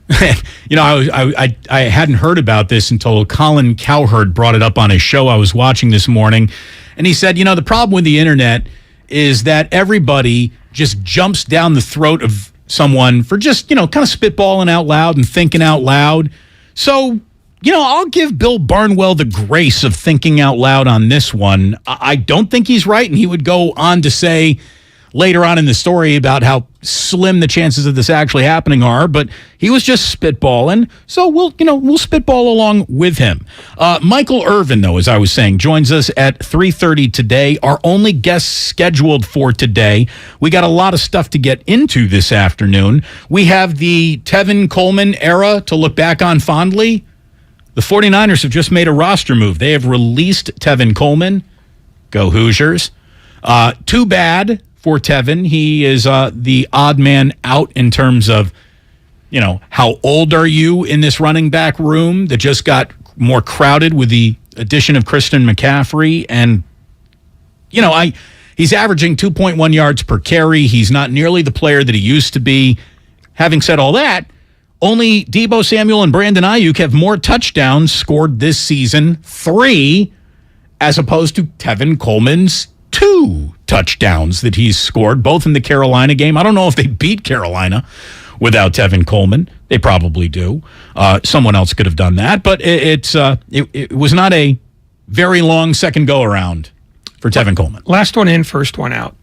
S14: I hadn't heard about this until Colin Cowherd brought it up on his show I was watching this morning. And he said, the problem with the internet is that everybody just jumps down the throat of someone for just, kind of spitballing out loud and thinking out loud. So, I'll give Bill Barnwell the grace of thinking out loud on this one. I don't think he's right. And he would go on to say later on in the story about how slim the chances of this actually happening are, but he was just spitballing. So we'll spitball along with him. Michael Irvin, though, as I was saying, joins us at 3:30 today. Our only guest scheduled for today. We got a lot of stuff to get into this afternoon. We have the Tevin Coleman era to look back on fondly. The 49ers have just made a roster move. They have released Tevin Coleman. Go Hoosiers. Too bad for Tevin. He is the odd man out in terms of, how old are you in this running back room that just got more crowded with the addition of Christian McCaffrey. And, he's averaging 2.1 yards per carry. He's not nearly the player that he used to be. having said all that, only Deebo Samuel and Brandon Ayuk have more touchdowns scored this season, 3, as opposed to Tevin Coleman's 2 touchdowns that he's scored, both in the Carolina game. I don't know if they beat Carolina without Tevin Coleman. They probably do. Someone else could have done that, but it was not a very long second go-around for Tevin Coleman.
S20: Last one in, first one out.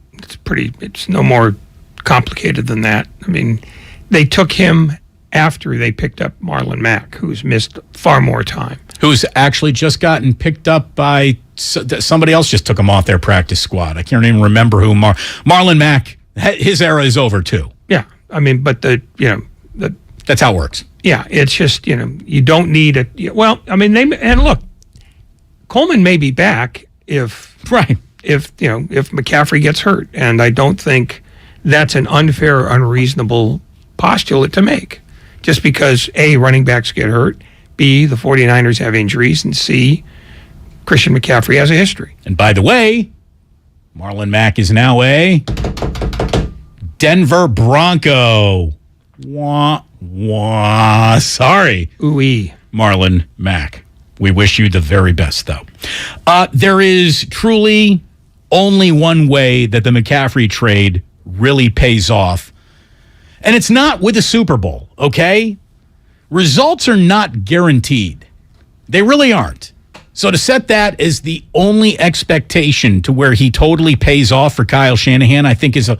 S20: It's no more complicated than that. I mean, they took him after they picked up Marlon Mack, who's missed far more time.
S14: Who's actually just gotten picked up by somebody else, just took him off their practice squad. I can't even remember who. Marlon Mack, his era is over too.
S20: Yeah, I mean, but
S14: that's how it works.
S20: Yeah, it's just, you don't need it. Well, I mean, and look, Coleman may be back if McCaffrey gets hurt, and I don't think that's an unfair, unreasonable postulate to make. Just because A, running backs get hurt, B, the 49ers have injuries, and C, Christian McCaffrey has a history.
S14: And by the way, Marlon Mack is now a Denver Bronco. Wah, wah. Sorry.
S20: Ooh-wee.
S14: Marlon Mack. We wish you the very best, though. There is truly only one way that the McCaffrey trade really pays off, and it's not with a Super Bowl, okay? Results are not guaranteed. They really aren't. So to set that as the only expectation to where he totally pays off for Kyle Shanahan, I think is a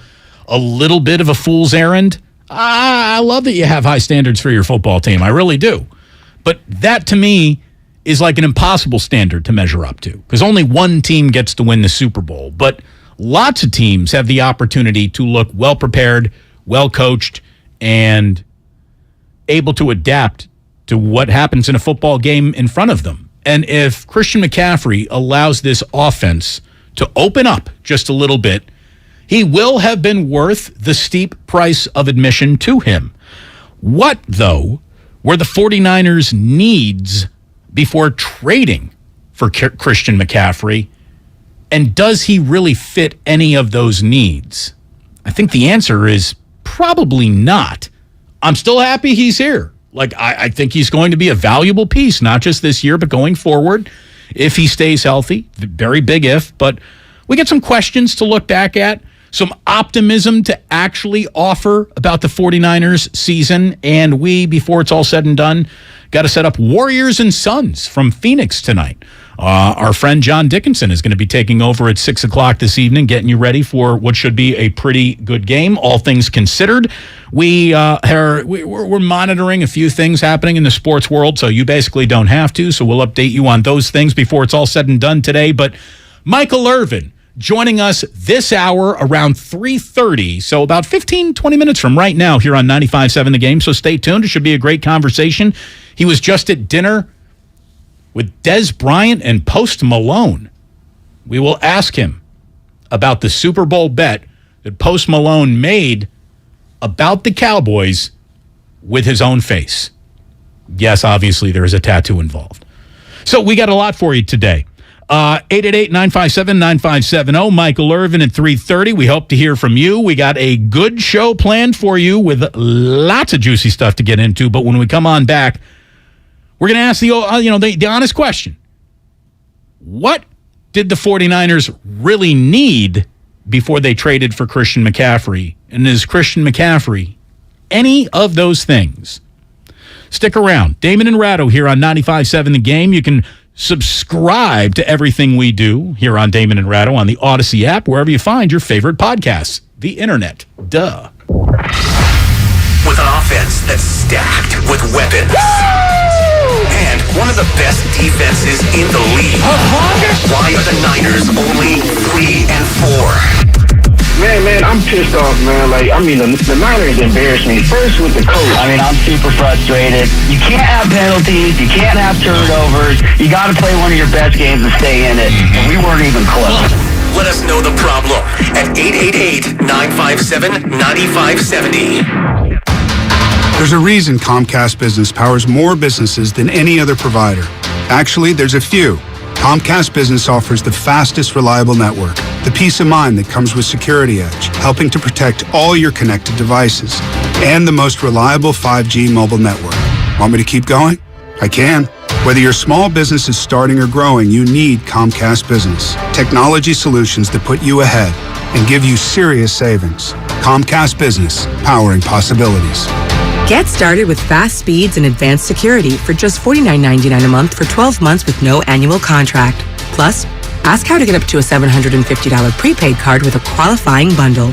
S14: little bit of a fool's errand. I love that you have high standards for your football team. I really do. But that, to me, is like an impossible standard to measure up to, because only one team gets to win the Super Bowl. But lots of teams have the opportunity to look well-prepared, well-coached, and able to adapt to what happens in a football game in front of them. And if Christian McCaffrey allows this offense to open up just a little bit, he will have been worth the steep price of admission to him. What, though, were the 49ers' needs before trading for Christian McCaffrey? And does he really fit any of those needs? I think the answer is probably not. I'm still happy he's here. Like, I think he's going to be a valuable piece, not just this year, but going forward, if he stays healthy. Very big if, but we get some questions to look back at, some optimism to actually offer about the 49ers season, and we, before it's all said and done, got to set up Warriors and Suns from Phoenix tonight. Our friend John Dickinson is going to be taking over at 6 o'clock this evening, getting you ready for what should be a pretty good game, all things considered. We're monitoring a few things happening in the sports world, so you basically don't have to, so we'll update you on those things before it's all said and done today. But Michael Irvin joining us this hour around 3:30, so about 15, 20 minutes from right now here on 95.7 The Game, so stay tuned. It should be a great conversation. He was just at dinner with Des Bryant and Post Malone. We will ask him about the Super Bowl bet that Post Malone made about the Cowboys with his own face. Yes, obviously there is a tattoo involved. So we got a lot for you today. 888-957-9570. Michael Irvin at 3:30. We hope to hear from you. We got a good show planned for you with lots of juicy stuff to get into. But when we come on back, we're going to ask the honest question. What did the 49ers really need before they traded for Christian McCaffrey? And is Christian McCaffrey any of those things? Stick around. Damon and Ratto here on 95.7 The Game. You can subscribe to everything we do here on Damon and Ratto on the Odyssey app, wherever you find your favorite podcasts. The internet. Duh.
S1: With an offense that's stacked with weapons. And one of the best defenses in the league. Why are the Niners only 3-4?
S3: Man, I'm pissed off, man. The Niners embarrassed me. First with the coach. I'm super frustrated. You can't have penalties. You can't have turnovers. You got to play one of your best games and stay in it. And we weren't even close.
S1: Let us know the problem at 888-957-9570.
S4: There's a reason Comcast Business powers more businesses than any other provider. Actually, there's a few. Comcast Business offers the fastest, reliable network, the peace of mind that comes with Security Edge, helping to protect all your connected devices. and the most reliable 5G mobile network. Want me to keep going? I can. Whether your small business is starting or growing, you need Comcast Business. Technology solutions that put you ahead and give you serious savings. Comcast Business, powering possibilities.
S5: Get started with fast speeds and advanced security for just $49.99 a month for 12 months with no annual contract. Plus, ask how to get up to a $750 prepaid card with a qualifying bundle.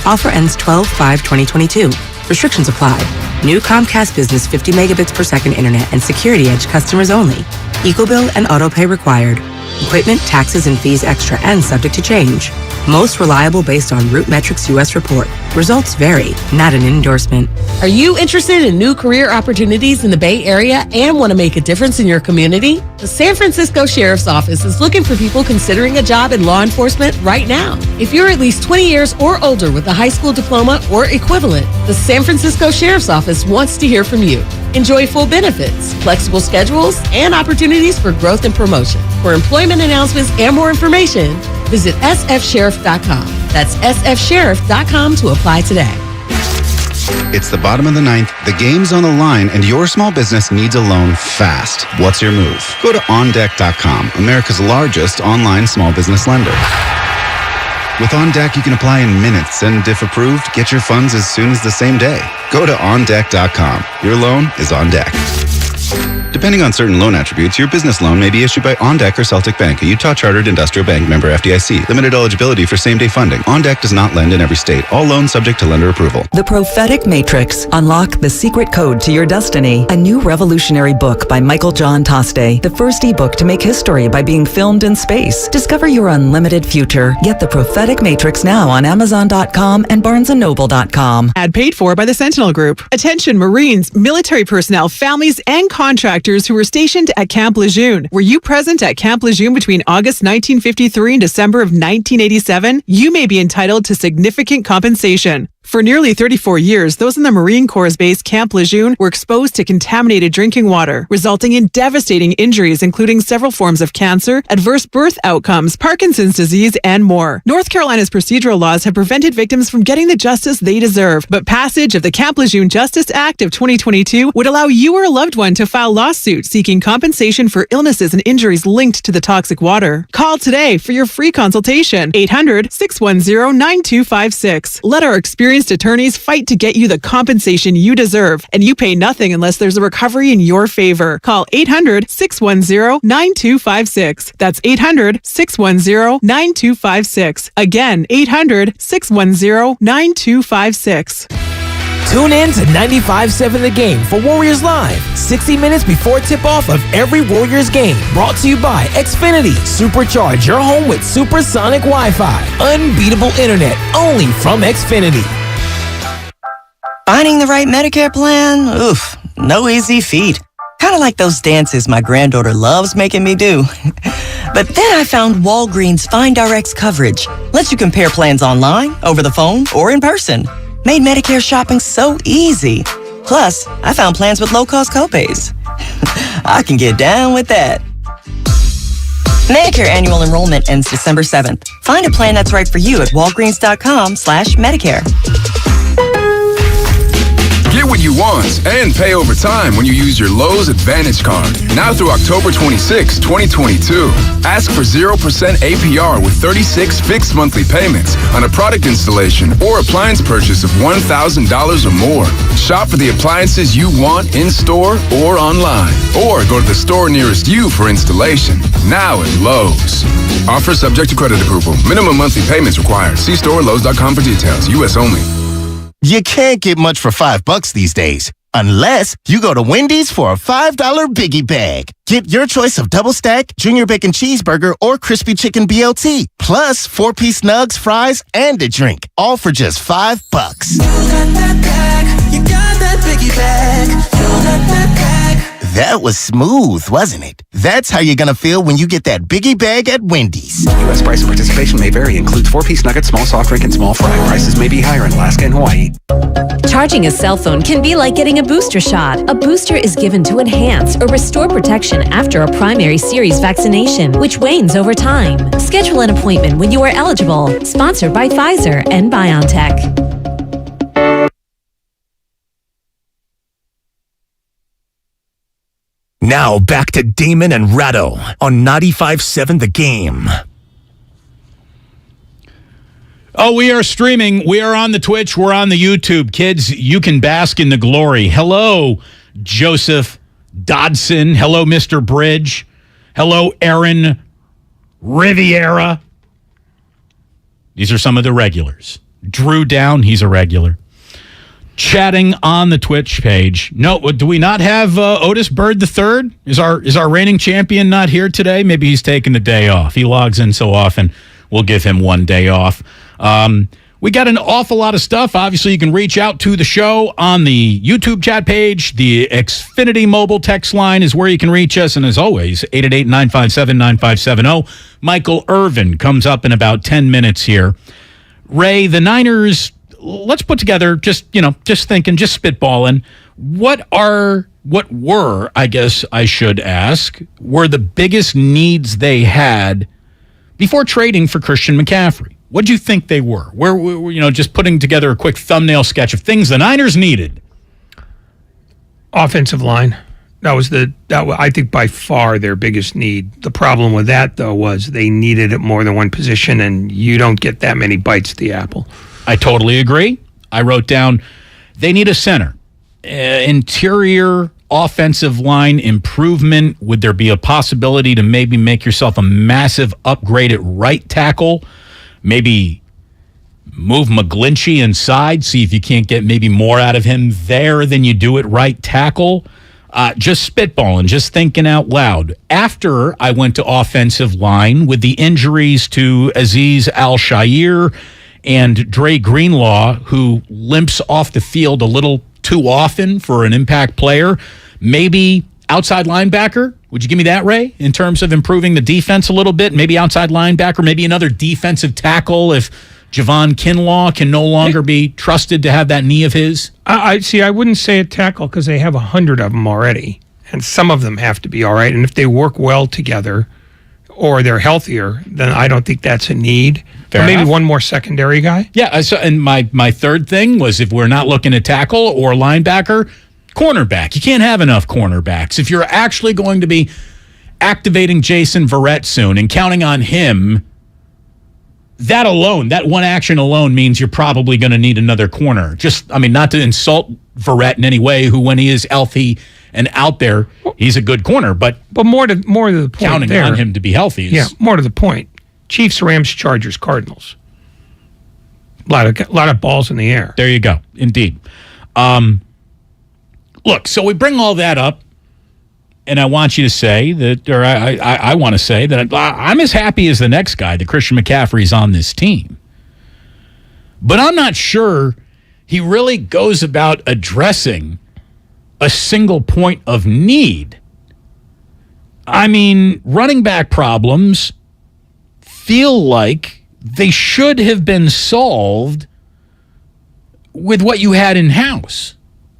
S5: Offer ends 12/5/2022. Restrictions apply. New Comcast Business 50 megabits per second internet and Security Edge customers only. EcoBill and autopay required. Equipment, taxes, and fees extra and subject to change. Most reliable based on Root Metrics US report. Results vary, not an endorsement.
S6: Are you interested in new career opportunities in the Bay Area and want to make a difference in your community? The San Francisco Sheriff's Office is looking for people considering a job in law enforcement right now. If you're at least 20 years or older with a high school diploma or equivalent, the San Francisco Sheriff's Office wants to hear from you. Enjoy full benefits, flexible schedules, and opportunities for growth and promotion. For employment announcements and more information, visit sfsheriff.com. That's sfsheriff.com to apply today.
S7: It's the bottom of the ninth, the game's on the line, and your small business needs a loan fast. What's your move? Go to OnDeck.com, America's largest online small business lender. With OnDeck, you can apply in minutes, and if approved, get your funds as soon as the same day. Go to OnDeck.com. Your loan is on deck. Depending on certain loan attributes, your business loan may be issued by OnDeck or Celtic Bank, a Utah Chartered Industrial Bank member FDIC. Limited eligibility for same-day funding. OnDeck does not lend in every state. All loans subject to lender approval.
S8: The Prophetic Matrix. Unlock the secret code to your destiny. A new revolutionary book by Michael John Toste. The first ebook to make history by being filmed in space. Discover your unlimited future. Get The Prophetic Matrix now on Amazon.com and BarnesandNoble.com.
S29: Ad paid for by the Sentinel Group. Attention Marines, military personnel, families, and contractors who were stationed at Camp Lejeune. Were you present at Camp Lejeune between August 1953 and December of 1987? You may be entitled to significant compensation. For nearly 34 years, those in the Marine Corps' base Camp Lejeune were exposed to contaminated drinking water, resulting in devastating injuries, including several forms of cancer, adverse birth outcomes, Parkinson's disease, and more. North Carolina's procedural laws have prevented victims from getting the justice they deserve, but passage of the Camp Lejeune Justice Act of 2022 would allow you or a loved one to file lawsuits seeking compensation for illnesses and injuries linked to the toxic water. Call today for your free consultation. 800-610-9256. Let our experienced attorneys fight to get you the compensation you deserve, and you pay nothing unless there's a recovery in your favor. Call 800-610-9256. That's 800-610-9256. Again, 800-610-9256.
S15: Tune in to 95.7 The Game for Warriors Live, 60 minutes before tip-off of every Warriors game. Brought to you by Xfinity. Supercharge your home with supersonic Wi-Fi. Unbeatable internet, only from Xfinity.
S16: Finding the right Medicare plan? Oof, no easy feat. Kind of like those dances my granddaughter loves making me do. But then I found Walgreens Find Rx coverage. Lets you compare plans online, over the phone, or in person. Made Medicare shopping so easy. Plus, I found plans with low-cost copays. I can get down with that. Medicare annual enrollment ends December 7th. Find a plan that's right for you at walgreens.com/Medicare.
S22: Get what you want and pay over time when you use your Lowe's Advantage card. Now through October 26, 2022. Ask for 0% APR with 36 fixed monthly payments on a product installation or appliance purchase of $1,000 or more. Shop for the appliances you want in-store or online. Or go to the store nearest you for installation. Now at Lowe's. Offer subject to credit approval. Minimum monthly payments required. See store or Lowe's.com for details. U.S. only.
S24: You can't get much for $5 these days, unless you go to Wendy's for a $5 Biggie Bag. Get your choice of double stack, junior bacon cheeseburger, or crispy chicken BLT, plus 4-piece nugs, fries, and a drink, all for just $5. You got that bag, you got that Biggie Bag, you got that bag. That was smooth, wasn't it? That's how you're gonna feel when you get that Biggie Bag at Wendy's.
S25: U.S. price and participation may vary. Includes 4-piece nuggets, small soft drink, and small fry. Prices may be higher in Alaska and Hawaii.
S28: Charging a cell phone can be like getting a booster shot. A booster is given to enhance or restore protection after a primary series vaccination, which wanes over time. Schedule an appointment when you are eligible. Sponsored by Pfizer and BioNTech.
S1: Now back to Damon and Ratto on 95.7 The Game.
S14: Oh, we are streaming. We are on the Twitch. We're on the YouTube. Kids, you can bask in the glory. Hello, Joseph Dodson. Hello, Mr. Bridge. Hello, Aaron Riviera. These are some of the regulars. Drew Down, he's a regular. Chatting on the Twitch page. No, do we not have Otis Bird III? Is our reigning champion not here today? Maybe he's taking the day off. He logs in so often. We'll give him one day off. We got an awful lot of stuff. Obviously, you can reach out to the show on the YouTube chat page. The Xfinity mobile text line is where you can reach us. And as always, 888-957-9570. Michael Irvin comes up in about 10 minutes here. Ray, the Niners, let's put together, just thinking, just spitballing. What were, I guess I should ask, were the biggest needs they had before trading for Christian McCaffrey? What do you think they were? Where, just putting together a quick thumbnail sketch of things the Niners needed.
S20: Offensive line. That was I think by far their biggest need. The problem with that, though, was they needed it more than one position, and you don't get that many bites at the apple.
S14: I totally agree. I wrote down they need a center. Interior offensive line improvement. Would there be a possibility to maybe make yourself a massive upgrade at right tackle? Maybe move McGlinchey inside, see if you can't get maybe more out of him there than you do at right tackle. Just spitballing, just thinking out loud. After I went to offensive line with the injuries to Azeez Al-Shaair and Dre Greenlaw, who limps off the field a little too often for an impact player, maybe outside linebacker. Would you give me that, Ray, in terms of improving the defense a little bit? Maybe outside linebacker, maybe another defensive tackle if Javon Kinlaw can no longer be trusted to have that knee of his?
S20: I wouldn't say a tackle because they have 100 of them already, and some of them have to be all right. And if they work well together or they're healthier, then I don't think that's a need.
S14: Fair
S20: maybe
S14: enough.
S20: one more secondary guy.
S14: Yeah, and my third thing was if we're not looking at tackle or linebacker, cornerback. You can't have enough cornerbacks. If you're actually going to be activating Jason Verrett soon and counting on him, that one action alone means you're probably going to need another corner. Not to insult Verrett in any way, who when he is healthy and out there, he's a good corner. But
S20: more to the point,
S14: counting on him to be healthy is
S20: more to the point. Chiefs, Rams, Chargers, Cardinals. A lot of balls in the air.
S14: There you go. Indeed. Look, so we bring all that up, and I want you to say that, or I want to say that I'm as happy as the next guy that Christian McCaffrey's on this team. But I'm not sure he really goes about addressing a single point of need. Running back problems feel like they should have been solved with what you had in-house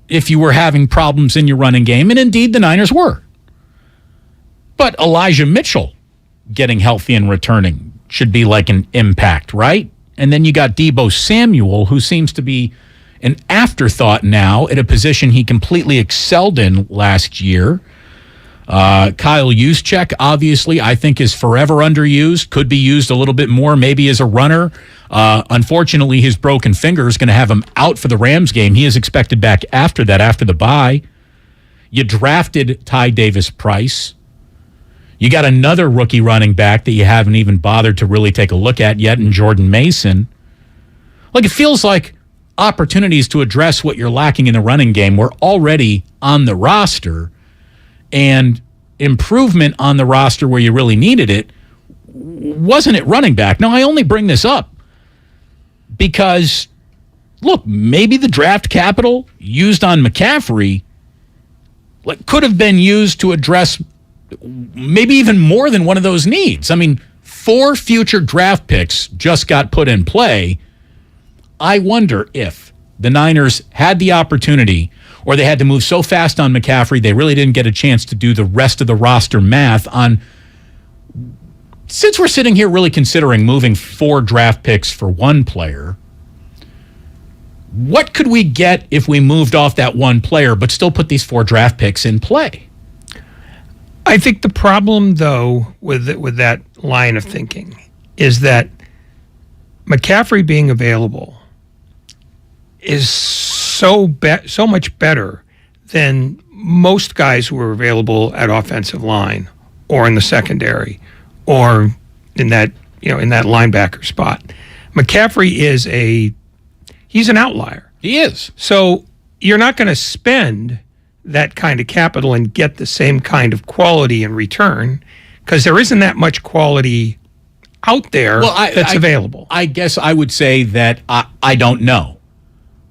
S14: if you were having problems in your running game, and indeed the Niners were. But Elijah Mitchell getting healthy and returning should be like an impact, right? And then you got Deebo Samuel, who seems to be an afterthought now at a position he completely excelled in last year. Kyle Juszczyk, obviously, I think is forever underused, could be used a little bit more, maybe as a runner. Unfortunately, his broken finger is going to have him out for the Rams game. He is expected back after that, after the bye. You drafted Ty Davis-Price. You got another rookie running back that you haven't even bothered to really take a look at yet in Jordan Mason. Like, it feels like opportunities to address what you're lacking in the running game were already on the roster, and improvement on the roster where you really needed it wasn't at running back. Now, I only bring this up because, look, maybe the draft capital used on McCaffrey could have been used to address maybe even more than one of those needs. 4 future draft picks just got put in play. I wonder if the Niners had the opportunity, or they had to move so fast on McCaffrey, they really didn't get a chance to do the rest of the roster math on, since we're sitting here really considering moving 4 draft picks for one player, what could we get if we moved off that one player but still put these 4 draft picks in play?
S20: I think the problem, though, with that line of thinking is that McCaffrey being available is so much better than most guys who are available at offensive line or in the secondary or in that linebacker spot. McCaffrey he's an outlier.
S14: He is.
S20: So you're not going to spend that kind of capital and get the same kind of quality in return because there isn't that much quality out there that's available.
S14: I guess I would say that I don't know.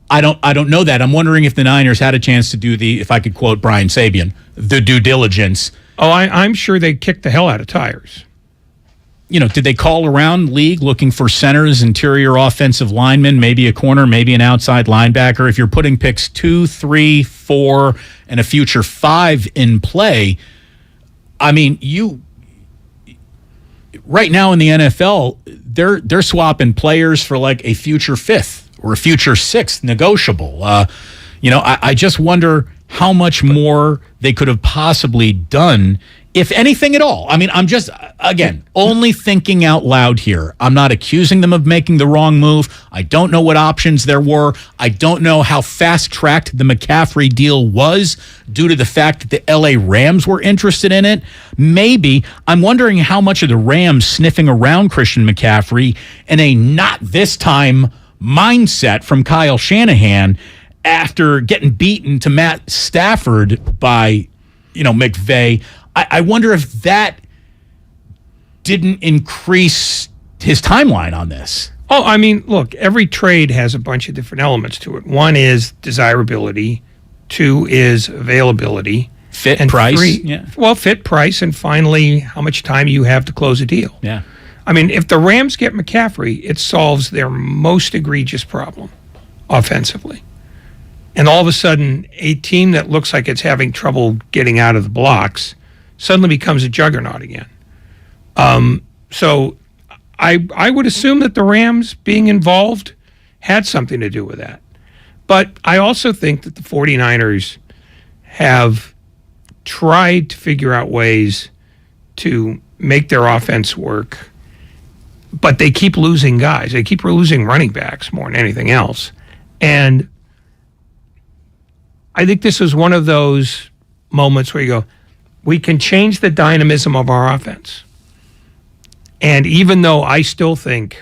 S14: I don't know that. I'm wondering if the Niners had a chance to do if I could quote Brian Sabian, the due diligence.
S20: Oh, I'm sure they kicked the hell out of tires.
S14: Did they call around league looking for centers, interior offensive linemen, maybe a corner, maybe an outside linebacker? If you're putting picks 2, 3, 4, and a future 5 in play, I mean, right now in the NFL, they're swapping players for like a future 5th or a future 6th negotiable. I just wonder how much more they could have possibly done, if anything at all. I mean, I'm just, again, only thinking out loud here. I'm not accusing them of making the wrong move. I don't know what options there were. I don't know how fast-tracked the McCaffrey deal was due to the fact that the LA Rams were interested in it. Maybe. I'm wondering how much of the Rams sniffing around Christian McCaffrey in a not this time mindset from Kyle Shanahan after getting beaten to Matt Stafford by, McVay. I wonder if that didn't increase his timeline on this.
S20: Oh, I mean, look, every trade has a bunch of different elements to it. One is desirability. 2 is availability.
S14: Fit,
S20: and
S14: price.
S20: 3,
S14: yeah.
S20: Well, fit, price, and finally, how much time you have to close a deal.
S14: Yeah.
S20: I mean, if the Rams get McCaffrey, it solves their most egregious problem offensively. And all of a sudden, a team that looks like it's having trouble getting out of the blocks suddenly becomes a juggernaut again. So I would assume that the Rams being involved had something to do with that. But I also think that the 49ers have tried to figure out ways to make their offense work, but they keep losing guys. They keep losing running backs more than anything else. And I think this is one of those moments where you go, we can change the dynamism of our offense. And even though I still think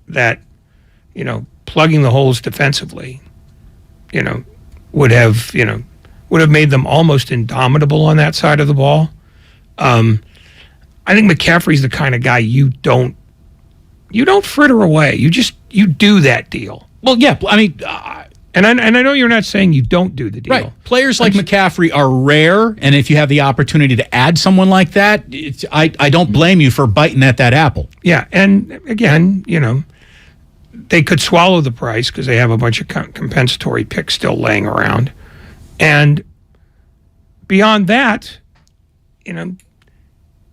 S20: that, plugging the holes defensively, would have made them almost indomitable on that side of the ball. I think McCaffrey's the kind of guy you don't fritter away. You do that deal.
S14: Well, yeah, I mean,
S20: and I know you're not saying you don't do the deal.
S14: Right. Players like McCaffrey are rare, and if you have the opportunity to add someone like that, I don't blame you for biting at that apple.
S20: Yeah, and again, they could swallow the price because they have a bunch of compensatory picks still laying around. And beyond that,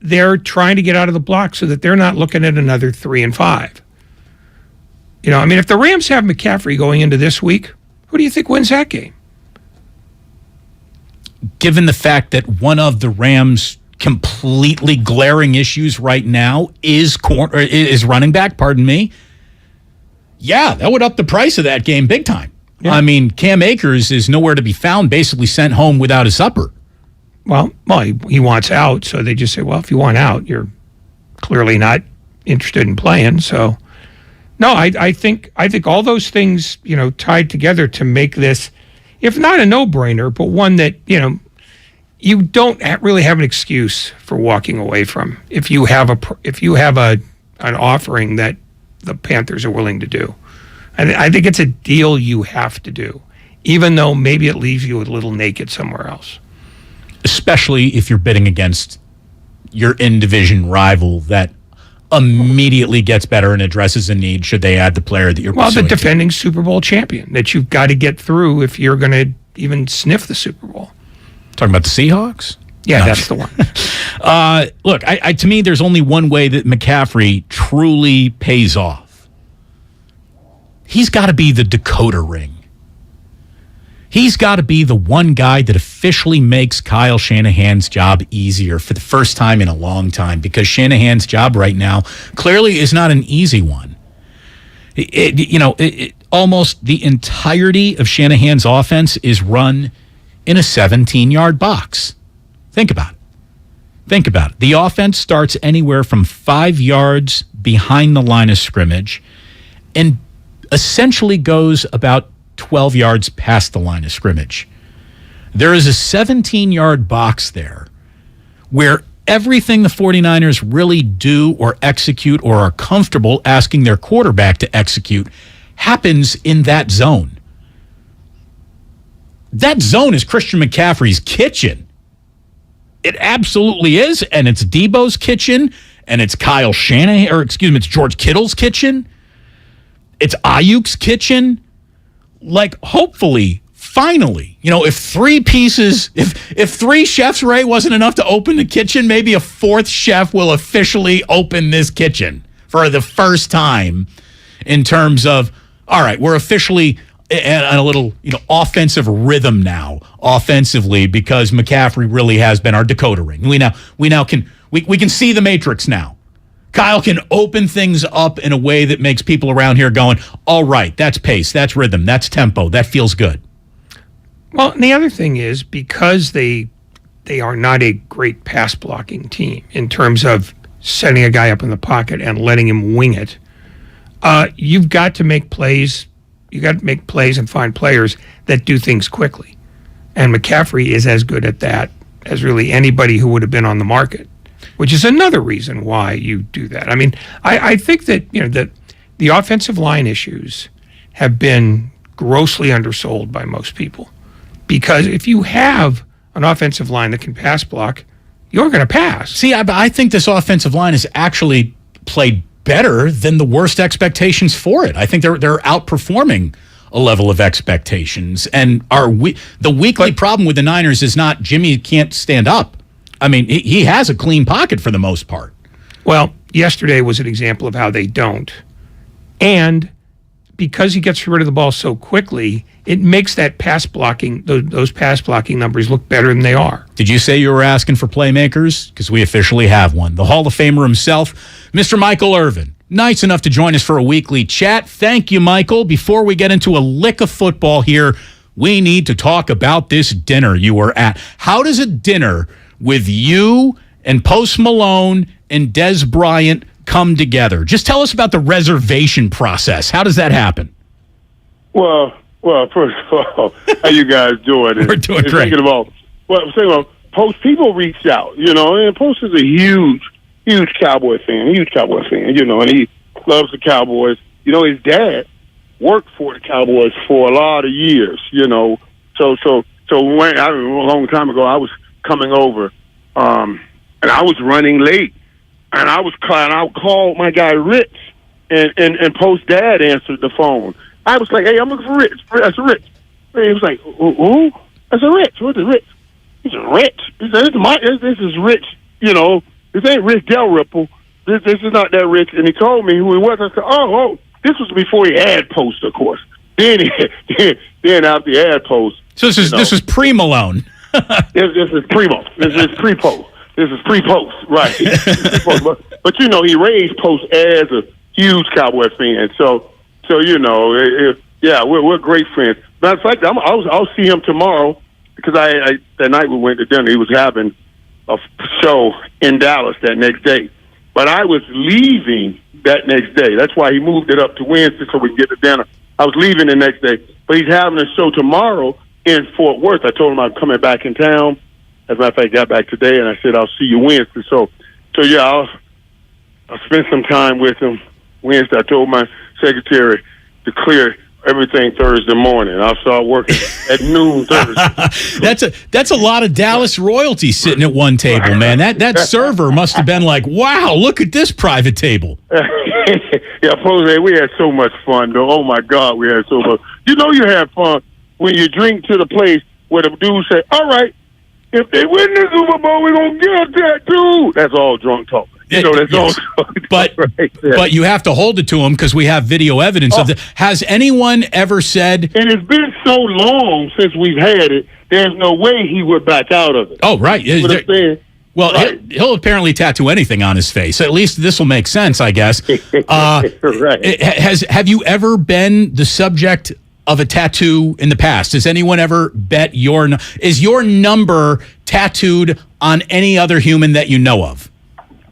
S20: they're trying to get out of the block so that they're not looking at another 3 and 5. If the Rams have McCaffrey going into this week, who do you think wins that game?
S14: Given the fact that one of the Rams' completely glaring issues right now is running back, yeah, that would up the price of that game big time. Yeah. I mean, Cam Akers is nowhere to be found, basically sent home without a supper.
S20: Well, he wants out, so they just say, well, if you want out, you're clearly not interested in playing, so... No, I think all those things, tied together to make this, if not a no-brainer, but one that, you don't really have an excuse for walking away from if you have an offering that the Panthers are willing to do. I think it's a deal you have to do, even though maybe it leaves you a little naked somewhere else.
S14: Especially if you're bidding against your in-division rival that immediately gets better and addresses a need should they add the player that you're pursuing.
S20: Well, the defending Super Bowl champion that you've got to get through if you're going to even sniff the Super Bowl.
S14: Talking about the Seahawks?
S20: Yeah, no. That's the one.
S14: Look, to me, there's only one way that McCaffrey truly pays off. He's got to be the Dakota ring. He's got to be the one guy that officially makes Kyle Shanahan's job easier for the first time in a long time, because Shanahan's job right now clearly is not an easy one. Almost the entirety of Shanahan's offense is run in a 17-yard box. Think about it. The offense starts anywhere from 5 yards behind the line of scrimmage and essentially goes about 12 yards past the line of scrimmage. There is a 17-yard box there where everything the 49ers really do or execute or are comfortable asking their quarterback to execute happens in that zone. That zone is Christian McCaffrey's kitchen. It absolutely is, and it's Debo's kitchen, and it's it's George Kittle's kitchen. It's Ayuk's kitchen. Like, hopefully, finally, if three chefs, Ray, wasn't enough to open the kitchen, maybe a fourth chef will officially open this kitchen for the first time in terms of, all right, we're officially and a little, offensive rhythm now, offensively, because McCaffrey really has been our decoder ring. We now can see the matrix now. Kyle can open things up in a way that makes people around here going, all right, that's pace, that's rhythm, that's tempo, that feels good.
S20: Well, and the other thing is, because they are not a great pass blocking team in terms of setting a guy up in the pocket and letting him wing it, you've got to make plays. You got to make plays and find players that do things quickly. And McCaffrey is as good at that as really anybody who would have been on the market, which is another reason why you do that. I mean, I think that, that the offensive line issues have been grossly undersold by most people, because if you have an offensive line that can pass block, you're going to pass.
S14: See, I think this offensive line has actually played better than the worst expectations for it. I think they're outperforming a level of expectations. And the weekly problem with the Niners is not Jimmy can't stand up. I mean, he has a clean pocket for the most part.
S20: Well, yesterday was an example of how they don't. And because he gets rid of the ball so quickly, it makes that pass blocking, those pass blocking numbers look better than they are.
S14: Did you say you were asking for playmakers? Because we officially have one. The Hall of Famer himself, Mr. Michael Irvin. Nice enough to join us for a weekly chat. Thank you, Michael. Before we get into a lick of football here, we need to talk about this dinner you were at. How does a dinner with you and Post Malone and Des Bryant come together? Just tell us about the reservation process. How does that happen?
S9: Well, first of all, how you guys doing?
S14: We're doing great.
S9: I'm saying about Post, people reach out, and Post is a huge Cowboy fan, and he loves the Cowboys. His dad worked for the Cowboys for a lot of years, So when a long time ago, I was coming over, and I was running late, and I called my guy Rich, and Post's dad answered the phone. I was like, "Hey, I'm looking for Rich." That's Rich. And he was like, "Who?" I said, "Rich. What is Rich?" He said, "Rich." He said, "This is Rich. This ain't Rich Dalrymple. This is not that Rich." And he told me who he was. I said, "Oh, this was before he had Post, of course. Then after he had Post."
S14: So this is pre-Malone.
S9: This is primo. This is pre-Post. This is pre-Post, right? But he raised Post as a huge Cowboy fan. So we're great friends. Matter of fact, I'll see him tomorrow, because that night we went to dinner, he was having a show in Dallas that next day. But I was leaving that next day. That's why he moved it up to Wednesday so we could get to dinner. I was leaving the next day. But he's having a show tomorrow in Fort Worth. I told him I'm coming back in town. As a matter of fact, I got back today, and I said I'll see you Wednesday. So I'll spend some time with him Wednesday. I told my secretary to clear everything Thursday morning. I'll start working at noon Thursday.
S14: That's a lot of Dallas royalty sitting at one table, man. That server must have been like, wow, look at this private table.
S9: Yeah, Jose, we had so much fun, though. Oh, my God, we had so much. You have fun when you drink to the place where the dude say, all right, if they win the Super Bowl, we're going to get a tattoo. That's all drunk talk. that's
S14: yes.
S9: all.
S14: But
S9: right there.
S14: but you have to hold it to him because we have video evidence of it. Has anyone ever said?
S9: And it's been so long since we've had it. There's no way he would back out of it.
S14: Oh, right.
S9: You know what I'm saying?
S14: Well,
S9: Right.
S14: he'll apparently tattoo anything on his face. At least this will make sense, I guess.
S9: Right.
S14: Have you ever been the subject of a tattoo in the past? Has anyone ever bet is your number tattooed on any other human that you know of?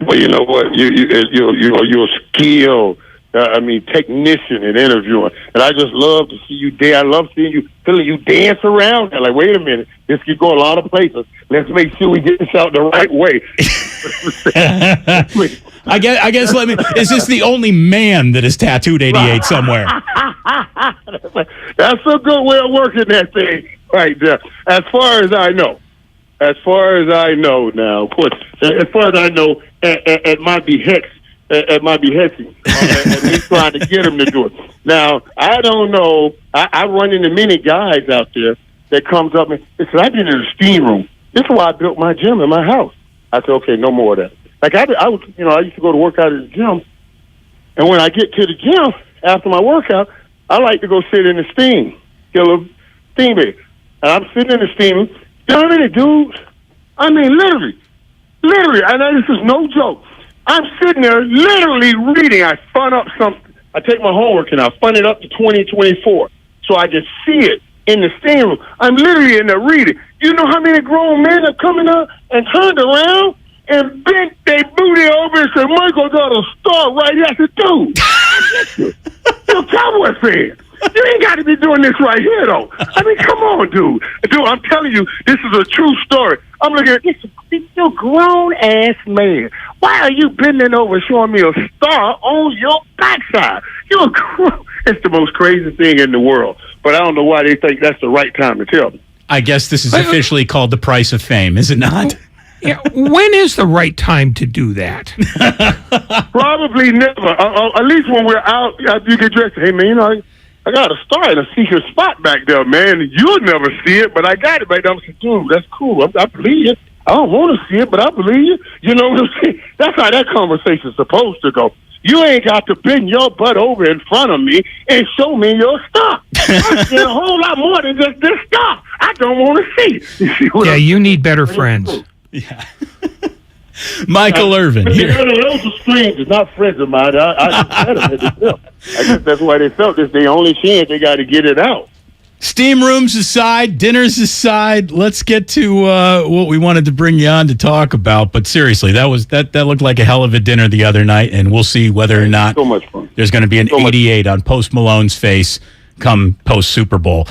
S9: Well, you know what? You're a skilled, technician in interviewing, and I just love to see you there. I love feeling you dance around. And like, wait a minute, this could go a lot of places. Let's make sure we get this out the right way.
S14: I guess. Is this the only man that is tattooed 88 somewhere?
S9: That's a good way of working that thing right there. As far as I know now, of course, as far as I know, it might be Hex. It might be Hexy, and me trying to get him to do it. Now, I don't know. I run into many guys out there that comes up and says, I've been in the steam room. This is why I built my gym in my house. I said, okay, no more of that. Like I used to go to work out at the gym, and when I get to the gym after my workout, I like to go sit in the steam, get a little steam bed. And I'm sitting in the steam. You know how many dudes? I mean, literally, I know this is no joke. I'm sitting there literally reading. I fun up something. I take my homework and I fun it up to 2024. So I just see it in the steam room. I'm literally in there reading. You know how many grown men are coming up and turned around and bent their booty over and said, Michael got a star right here. I said, dude, you're a Cowboy fan. You ain't got to be doing this right here, though. I mean, come on, dude. Dude, I'm telling you, this is a true story. I'm looking at this. You're a grown-ass man. Why are you bending over showing me a star on your backside? It's the most crazy thing in the world. But I don't know why they think that's the right time to tell me.
S14: I guess this is officially called the price of fame, is it not?
S20: Yeah. When is the right time to do that?
S9: Probably never. At least when we're out, you get dressed. Hey, man, I got a star in a secret spot back there, man. You'll never see it, but I got it back there. I'm saying, dude, that's cool. I believe you. I don't want to see it, but I believe you. You know what I'm saying? That's how that conversation's supposed to go. You ain't got to bend your butt over in front of me and show me your stuff. I see a whole lot more than just this stuff. I don't want to see.
S20: Yeah, you need better friends.
S14: Yeah. Michael Irvin here.
S9: Those are strangers, not friends of mine. I guess that's why they felt this. The only chance they got to get it out.
S14: Steam rooms aside, dinners aside, let's get to what we wanted to bring you on to talk about. But seriously, that looked like a hell of a dinner the other night, and we'll see whether or not
S9: so much fun.
S14: There's going to be an 88 on Post Malone's face come post Super Bowl.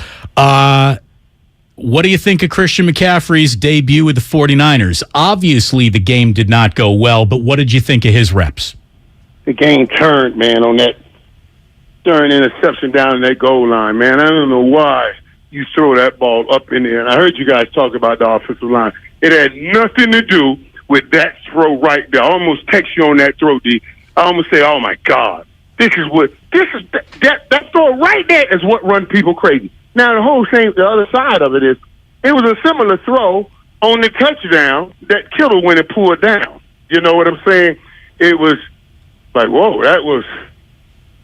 S14: What do you think of Christian McCaffrey's debut with the 49ers? Obviously, the game did not go well, but what did you think of his reps?
S9: The game turned, man, on that third interception down in that goal line, man. I don't know why you throw that ball up in there. And I heard you guys talk about the offensive line. It had nothing to do with that throw right there. I almost text you on that throw, D. I almost say, oh, my God. That throw right there is what run people crazy. Now, the whole thing, the other side of it is, it was a similar throw on the touchdown that Kittle went and pulled down. You know what I'm saying? It was like, whoa, that was.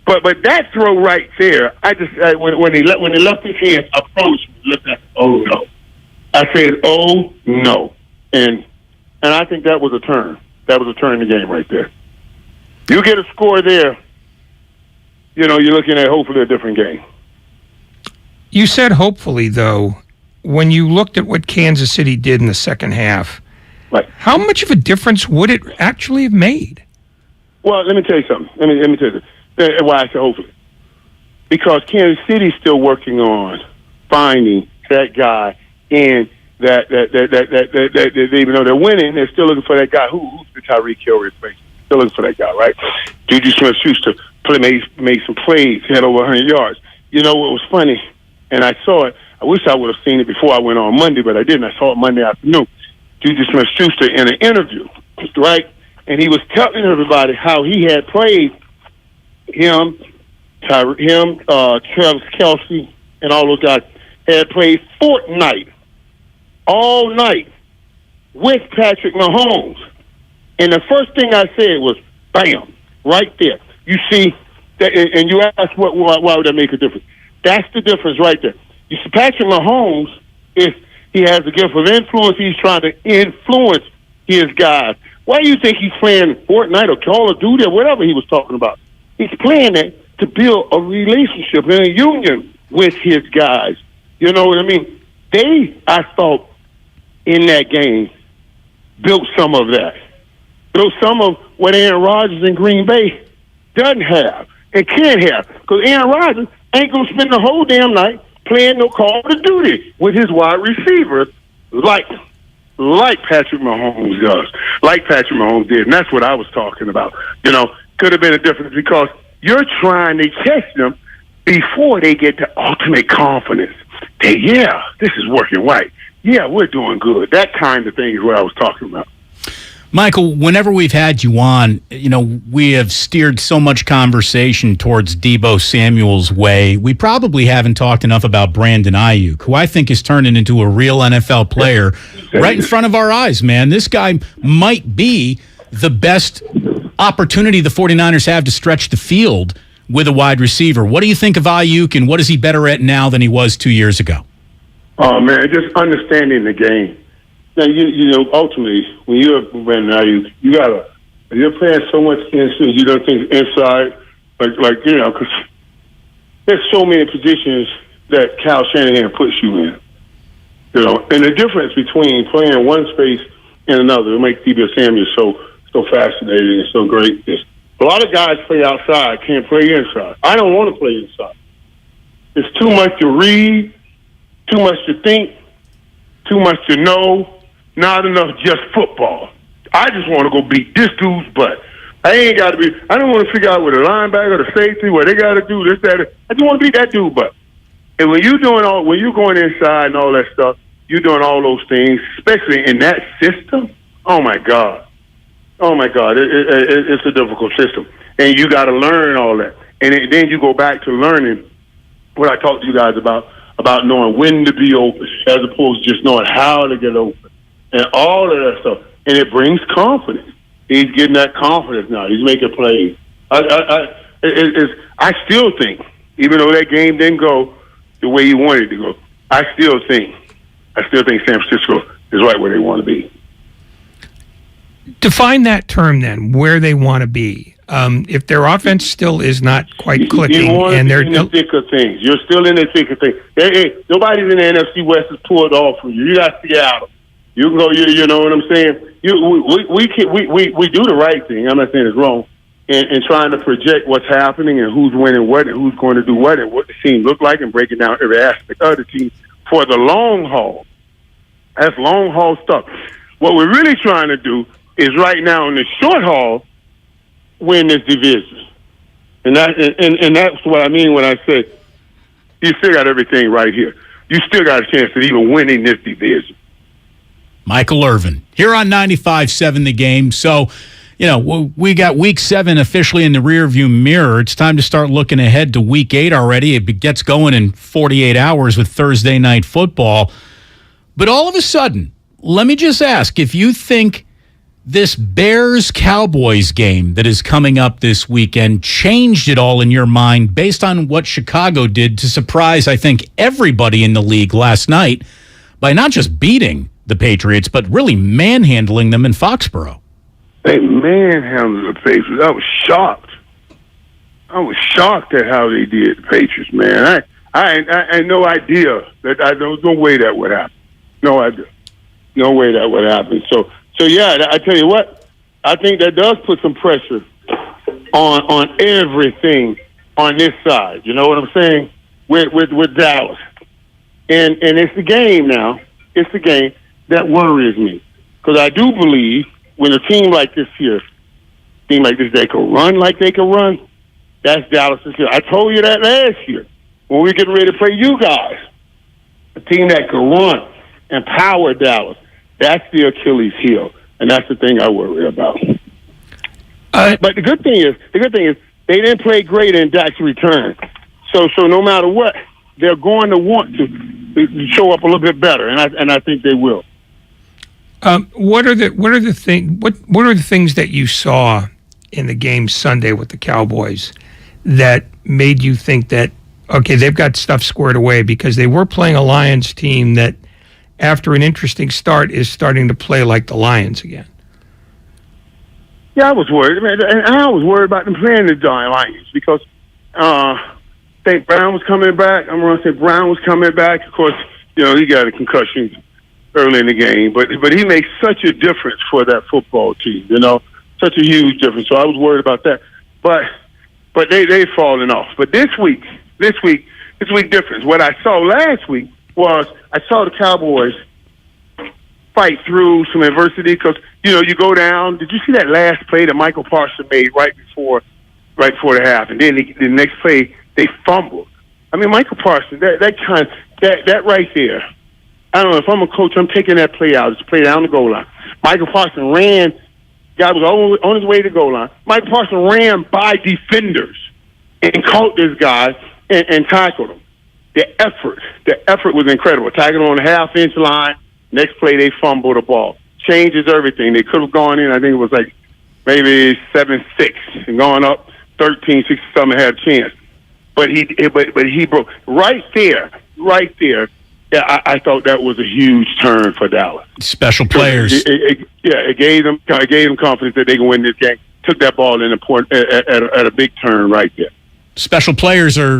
S9: But that throw right there, when he left his hands, approached me, looked at, oh no. I said, oh no, and I think that was a turn. That was a turn in the game right there. You get a score there, you know, you're looking at hopefully a different game.
S20: You said hopefully, though, when you looked at what Kansas City did in the second half,
S9: right.
S20: How much of a difference would it actually have made?
S9: Well, let me tell you something. Let me tell you why I say hopefully. Because Kansas City's still working on finding that guy, and that even though they're winning, they're still looking for that guy who's the Tyreek Hill replacement. Still looking for that guy, right? Juju Smith-Schuster made some plays, had over 100 yards. You know what was funny? And I saw it. I wish I would have seen it before I went on Monday, but I didn't. I saw it Monday afternoon. Juju Smith-Schuster in an interview, right? And he was telling everybody how he had played him, Travis Kelce, and all those guys had played Fortnite all night with Patrick Mahomes. And the first thing I said was, bam, right there. You see, that, and you ask why would that make a difference? That's the difference right there. You see, Patrick Mahomes, if he has a gift of influence, he's trying to influence his guys. Why do you think he's playing Fortnite or Call of Duty or whatever he was talking about? He's playing that to build a relationship and a union with his guys. You know what I mean? They, I thought, in that game, built some of that. Built some of what Aaron Rodgers in Green Bay doesn't have and can't have. Because Aaron Rodgers ain't going to spend the whole damn night playing no Call of Duty with his wide receivers like Patrick Mahomes does, like Patrick Mahomes did. And that's what I was talking about. You know, could have been a difference because you're trying to catch them before they get the ultimate confidence. That, yeah, this is working right. Yeah, we're doing good. That kind of thing is what I was talking about.
S14: Michael, whenever we've had you on, you know, we have steered so much conversation towards Deebo Samuel's way. We probably haven't talked enough about Brandon Ayuk, who I think is turning into a real NFL player right in front of our eyes, man. This guy might be the best opportunity the 49ers have to stretch the field with a wide receiver. What do you think of Ayuk, and what is he better at now than he was 2 years ago?
S9: Oh, man, just understanding the game. Now, you know, ultimately, when you're Brandon Ayuk, you're playing so much inside, you don't think inside, like you know, because there's so many positions that Kyle Shanahan puts you in. You know, and the difference between playing one space and another, it makes Deebo Samuel so fascinating and so great. A lot of guys play outside, can't play inside. I don't want to play inside. It's too much to read, too much to think, too much to know. Not enough just football. I just want to go beat this dude's butt. I don't want to figure out what the linebacker or the safety, what they got to do, this, that. I just want to beat that dude butt. And when you're going inside and all that stuff, you're doing all those things, especially in that system. Oh my God. It's a difficult system. And you got to learn all that. And then you go back to learning what I talked to you guys about knowing when to be open as opposed to just knowing how to get open. And all of that stuff. And it brings confidence. He's getting that confidence now. He's making plays. I still think, even though that game didn't go the way he wanted it to go, I still think San Francisco is right where they want to be.
S20: Define that term then, where they want to be. If their offense still is not quite clicking, and they're in
S9: the thick of things, you're still in the thick of things. Hey, nobody's in the NFC West has pulled off for you. You got Seattle. You can go. You know what I'm saying? We do the right thing. I'm not saying it's wrong. And trying to project what's happening and who's winning what and who's going to do what and what the team look like and breaking down every aspect of the team for the long haul. That's long haul stuff. What we're really trying to do is right now in the short haul win this division. And that's what I mean when I say you still got everything right here. You still got a chance at even winning this division.
S14: Michael Irvin here on 95.7 The Game. So, you know, we got Week 7 officially in the rearview mirror. It's time to start looking ahead to Week 8 already. It gets going in 48 hours with Thursday Night Football. But all of a sudden, let me just ask if you think this Bears-Cowboys game that is coming up this weekend changed it all in your mind based on what Chicago did to surprise, I think, everybody in the league last night by not just beating the Patriots, but really manhandling them in Foxborough.
S9: They manhandled the Patriots. I was shocked. I was shocked at how they did the Patriots, man. I had no idea that there was no way that would happen. No idea. No way that would happen. So yeah, I tell you what, I think that does put some pressure on everything on this side. You know what I'm saying? With Dallas. And it's the game now. It's the game that worries me. Because I do believe when a team like this here, they can run like they can run, that's Dallas's here. I told you that last year when we were getting ready to play you guys. A team that can run and power Dallas, that's the Achilles heel. And that's the thing I worry about. But the good thing is they didn't play great in Dak's return. So no matter what, they're going to want to show up a little bit better, and I think they will.
S20: What are the things that you saw in the game Sunday with the Cowboys that made you think that, okay, they've got stuff squared away? Because they were playing a Lions team that, after an interesting start, is starting to play like the Lions again.
S9: Yeah, I was worried. And I was worried about them playing the Lions because I think Brown was coming back. I'm going to say Brown was coming back. Of course, he got a concussion early in the game, but he makes such a difference for that football team, such a huge difference. So I was worried about that. But they've fallen off. But this week difference. What I saw last week was I saw the Cowboys fight through some adversity because, you go down. Did you see that last play that Michael Parsons made right before the half? And then the next play, they fumbled. I mean, Michael Parsons, that right there, I don't know, if I'm a coach, I'm taking that play out. It's a play down the goal line. Michael Parsons ran. Guy was on his way to the goal line. Michael Parsons ran by defenders and caught this guy and tackled him. The effort was incredible. Tackled on the half-inch line. Next play, they fumbled the ball. Changes everything. They could have gone in, I think it was like maybe 7-6 and gone up 13-6 or something, had a chance. But he broke. Right there. Yeah, I thought that was a huge turn for Dallas.
S14: Special players.
S9: It gave them confidence that they can win this game. Took that ball in at a big turn right there.
S14: Special players are,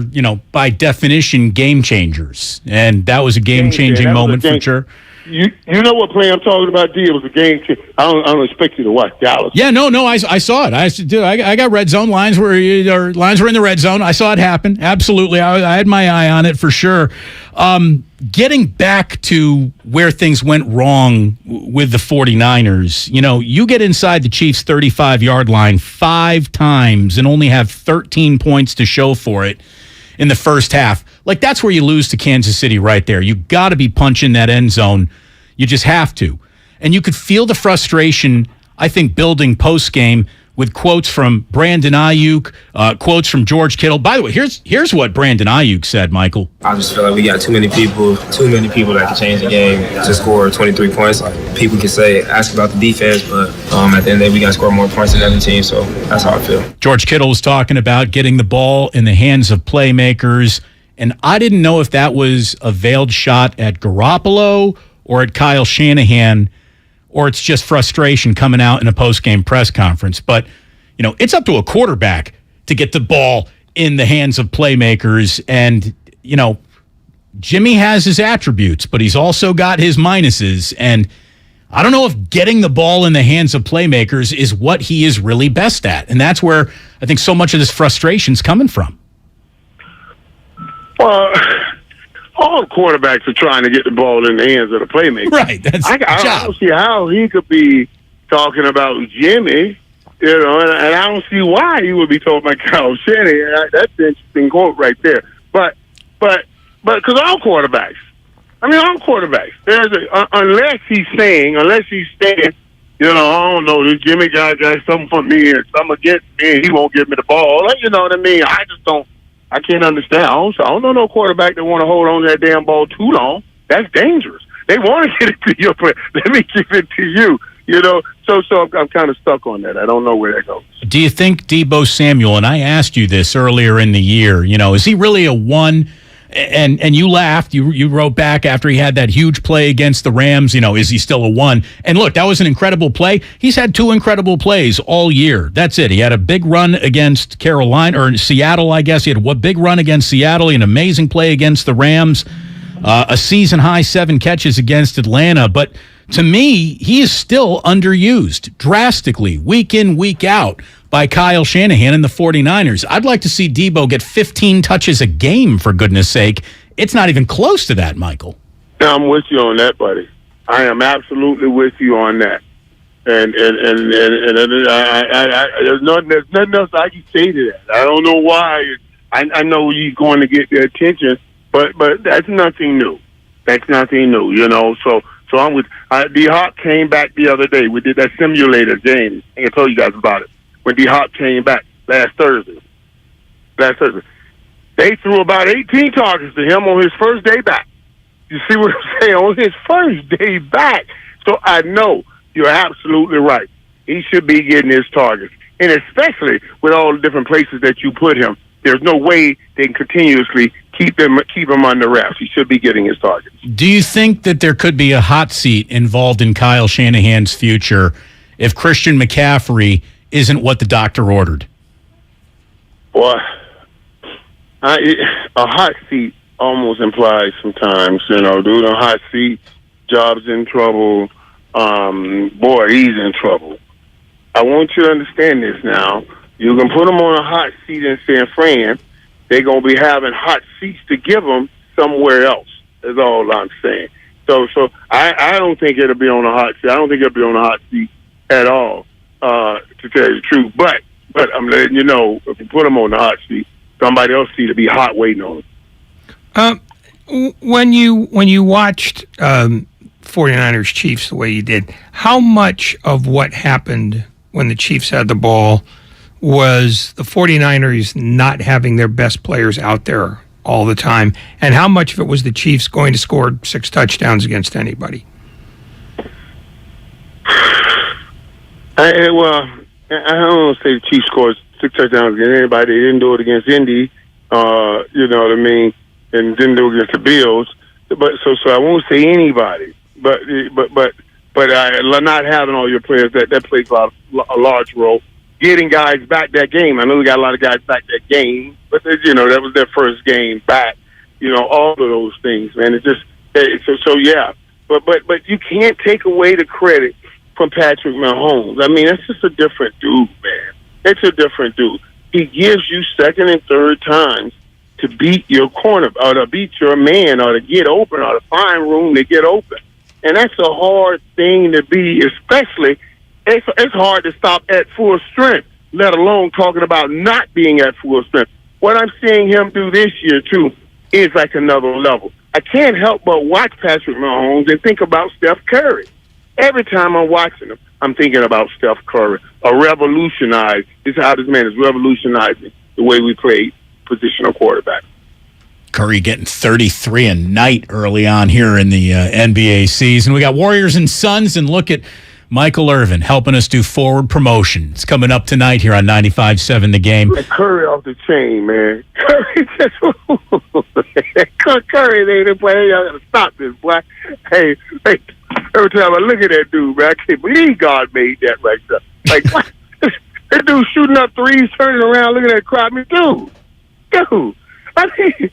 S14: by definition, game changers, and that was a game-changing moment for sure.
S9: You know what play I'm talking about, D? It was a game changer. I don't expect you to watch Dallas.
S14: Yeah, no, I saw it. I got red zone lines were in the red zone. I saw it happen. Absolutely, I had my eye on it for sure. Getting back to where things went wrong with the 49ers, you get inside the Chiefs' 35-yard line 5 times and only have 13 points to show for it in the first half. Like, that's where you lose to Kansas City right there. You got to be punching that end zone. You just have to. And you could feel the frustration, I think, building post-game with quotes from Brandon Ayuk, quotes from George Kittle. By the way, here's what Brandon Ayuk said, Michael.
S2: I just feel like we got too many people that can change the game to score 23 points. People can ask about the defense, but at the end of the day, we got to score more points than the other team, so that's how I feel.
S14: George Kittle was talking about getting the ball in the hands of playmakers, and I didn't know if that was a veiled shot at Garoppolo or at Kyle Shanahan, or it's just frustration coming out in a post-game press conference. But, it's up to a quarterback to get the ball in the hands of playmakers. And, Jimmy has his attributes, but he's also got his minuses. And I don't know if getting the ball in the hands of playmakers is what he is really best at. And that's where I think so much of this frustration's coming from.
S9: Well, all quarterbacks are trying to get the ball in the hands of the playmaker.
S14: Right. That's
S9: I don't see how he could be talking about Jimmy, and I don't see why he would be talking about Kyle Shanahan. That's an interesting quote right there. But because all quarterbacks, unless he's saying, I don't know, this Jimmy guy got something for me and something against me, and he won't give me the ball. You know what I mean? I can't understand. I don't know no quarterback that want to hold on to that damn ball too long. That's dangerous. They want to get it to your player. Let me give it to you. So I'm kind of stuck on that. I don't know where that goes.
S14: Do you think Deebo Samuel, and I asked you this earlier in the year, is he really a one? And you laughed. You wrote back after he had that huge play against the Rams. Is he still a one? And look, that was an incredible play. He's had 2 incredible plays all year. That's it. He had a big run against Carolina or Seattle, I guess. He had a big run against Seattle, an amazing play against the Rams, a season-high 7 catches against Atlanta. But to me, he is still underused drastically, week in, week out, by Kyle Shanahan and the 49ers. I'd like to see Deebo get 15 touches a game, for goodness sake. It's not even close to that, Michael.
S9: I'm with you on that, buddy. I am absolutely with you on that. And there's nothing else I can say to that. I don't know why. I know he's going to get their attention, but that's nothing new. That's nothing new, So I'm with. D-Hop came back the other day. We did that simulator game. I think I told you guys about it. When D-Hop came back last Thursday, they threw about 18 targets to him on his first day back. You see what I'm saying? On his first day back. So I know you're absolutely right. He should be getting his targets. And especially with all the different places that you put him, there's no way they can continuously keep him under wraps. He should be getting his targets.
S14: Do you think that there could be a hot seat involved in Kyle Shanahan's future if Christian McCaffrey isn't what the doctor ordered?
S9: Boy, a hot seat almost implies sometimes, dude, a hot seat, job's in trouble. Boy, he's in trouble. I want you to understand this now. You can put him on a hot seat in San Fran. They're going to be having hot seats to give him somewhere else, is all I'm saying. So I don't think it'll be on a hot seat. I don't think it'll be on a hot seat at all, to tell you the truth. But I'm letting you know, if you put him on the hot seat, somebody else seat to be hot waiting on him.
S20: When you watched 49ers Chiefs the way you did, how much of what happened when the Chiefs had the ball was the 49ers not having their best players out there all the time, and how much of it was the Chiefs going to score 6 touchdowns against anybody?
S9: I don't want to say the Chiefs scored 6 touchdowns against anybody. They didn't do it against Indy, you know what I mean, and didn't do it against the Bills. But so I won't say anybody. But not having all your players that plays a large role. Getting guys back that game. I know we got a lot of guys back that game, but that was their first game back. All of those things, man. It just yeah. But you can't take away the credit from Patrick Mahomes. I mean, that's just a different dude, man. It's a different dude. He gives you second and third times to beat your corner, or to beat your man, or to get open, or to find room to get open. And that's a hard thing to be, especially, it's hard to stop at full strength, let alone talking about not being at full strength. What I'm seeing him do this year, too, is like another level. I can't help but watch Patrick Mahomes and think about Steph Curry. Every time I'm watching him, I'm thinking about Steph Curry. This is how this man is revolutionizing the way we play positional quarterback.
S14: Curry getting 33 a night early on here in the NBA season. We got Warriors and Suns, and look at Michael Irvin helping us do forward promotion. It's coming up tonight here on 95.7 The Game.
S9: Curry off the chain, man. Curry Curry ain't playing. Y'all gotta stop this, boy. Hey, every time I look at that dude, man, I can't believe God made that right there. Like, what? That dude shooting up threes, turning around, looking at that crowd. I mean, dude. I mean,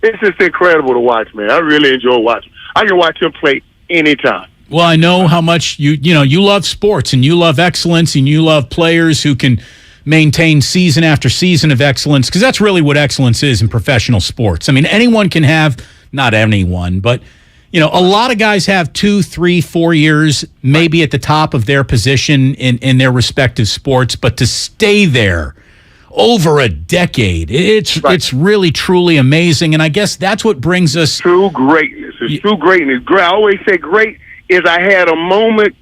S9: it's just incredible to watch, man. I really enjoy watching. I can watch him play anytime.
S14: Well, I know how much you love sports, and you love excellence, and you love players who can maintain season after season of excellence, because that's really what excellence is in professional sports. I mean, anyone can have, not anyone, but a lot of guys have 2, 3, 4 years maybe at the top of their position in their respective sports, but to stay there over a decade, it's really, truly amazing. And I guess that's what brings us...
S9: True greatness. It's true greatness. I always say great is I had a moment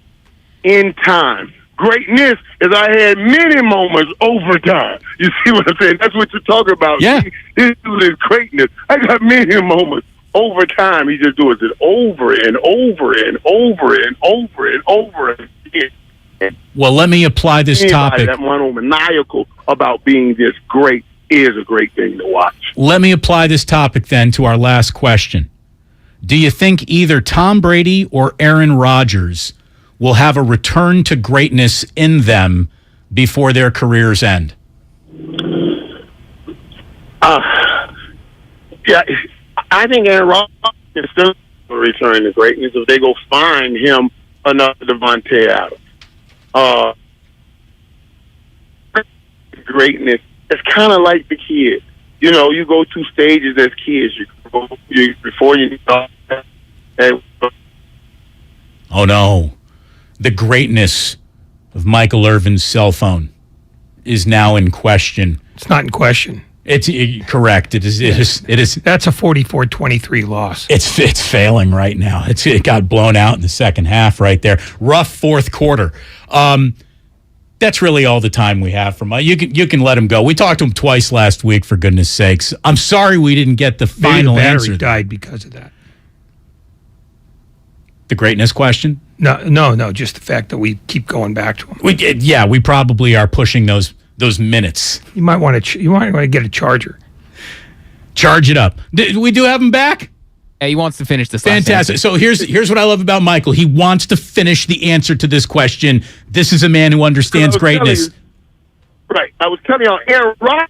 S9: in time. Greatness is I had many moments over time. You see what I'm saying? That's what you're talking about.
S14: Yeah.
S9: This dude is greatness. I got many moments over time. He just does it over and over and over and over and over again.
S14: Well, let me apply this topic.
S9: That monomaniacal about being this great is a great thing to watch.
S14: Let me apply this topic then to our last question. Do you think either Tom Brady or Aaron Rodgers will have a return to greatness in them before their careers end?
S9: Yeah, I think Aaron Rodgers can still return to greatness if they go find him another Devontae Adams. Greatness. It's kind of like the kid. You go through stages as kids. Before you start.
S14: Oh no, the greatness of Michael Irvin's cell phone is now in question.
S20: It's not in question.
S14: It's correct. It is.
S20: That's a 44-23 loss.
S14: It's failing right now. It got blown out in the second half right there. Rough fourth quarter. That's really all the time we have from you can let him go. We talked to him twice last week, for goodness sakes. I'm sorry we didn't get the final
S20: Maybe the
S14: answer.
S20: battery died because of that.
S14: The greatness question?
S20: No. Just the fact that we keep going back to them.
S14: We probably are pushing those minutes.
S20: You might want to get a charger.
S14: Charge it up. We do have him back?
S11: Yeah, he wants to finish this.
S14: Fantastic. So here's what I love about Michael. He wants to finish the answer to this question. This is a man who understands greatness.
S9: Right. I was telling you on Aaron Rodgers,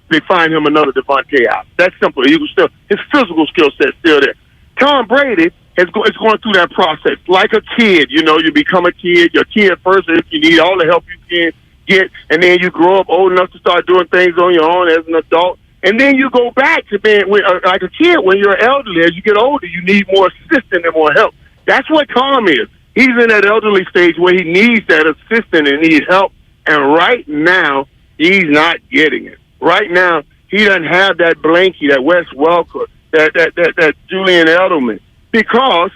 S9: they find him another Devontae out. That's simple. His physical skill set's still there. Tom Brady is going through that process like a kid. You become a kid. You're a kid first, if you need all the help you can get, and then you grow up old enough to start doing things on your own as an adult. And then you go back to being like a kid when you're elderly. As you get older, you need more assistance and more help. That's what Tom is. He's in that elderly stage where he needs that assistance and needs help. And right now, he's not getting it. Right now, he doesn't have that Blanky, that Wes Welker, that Julian Edelman, because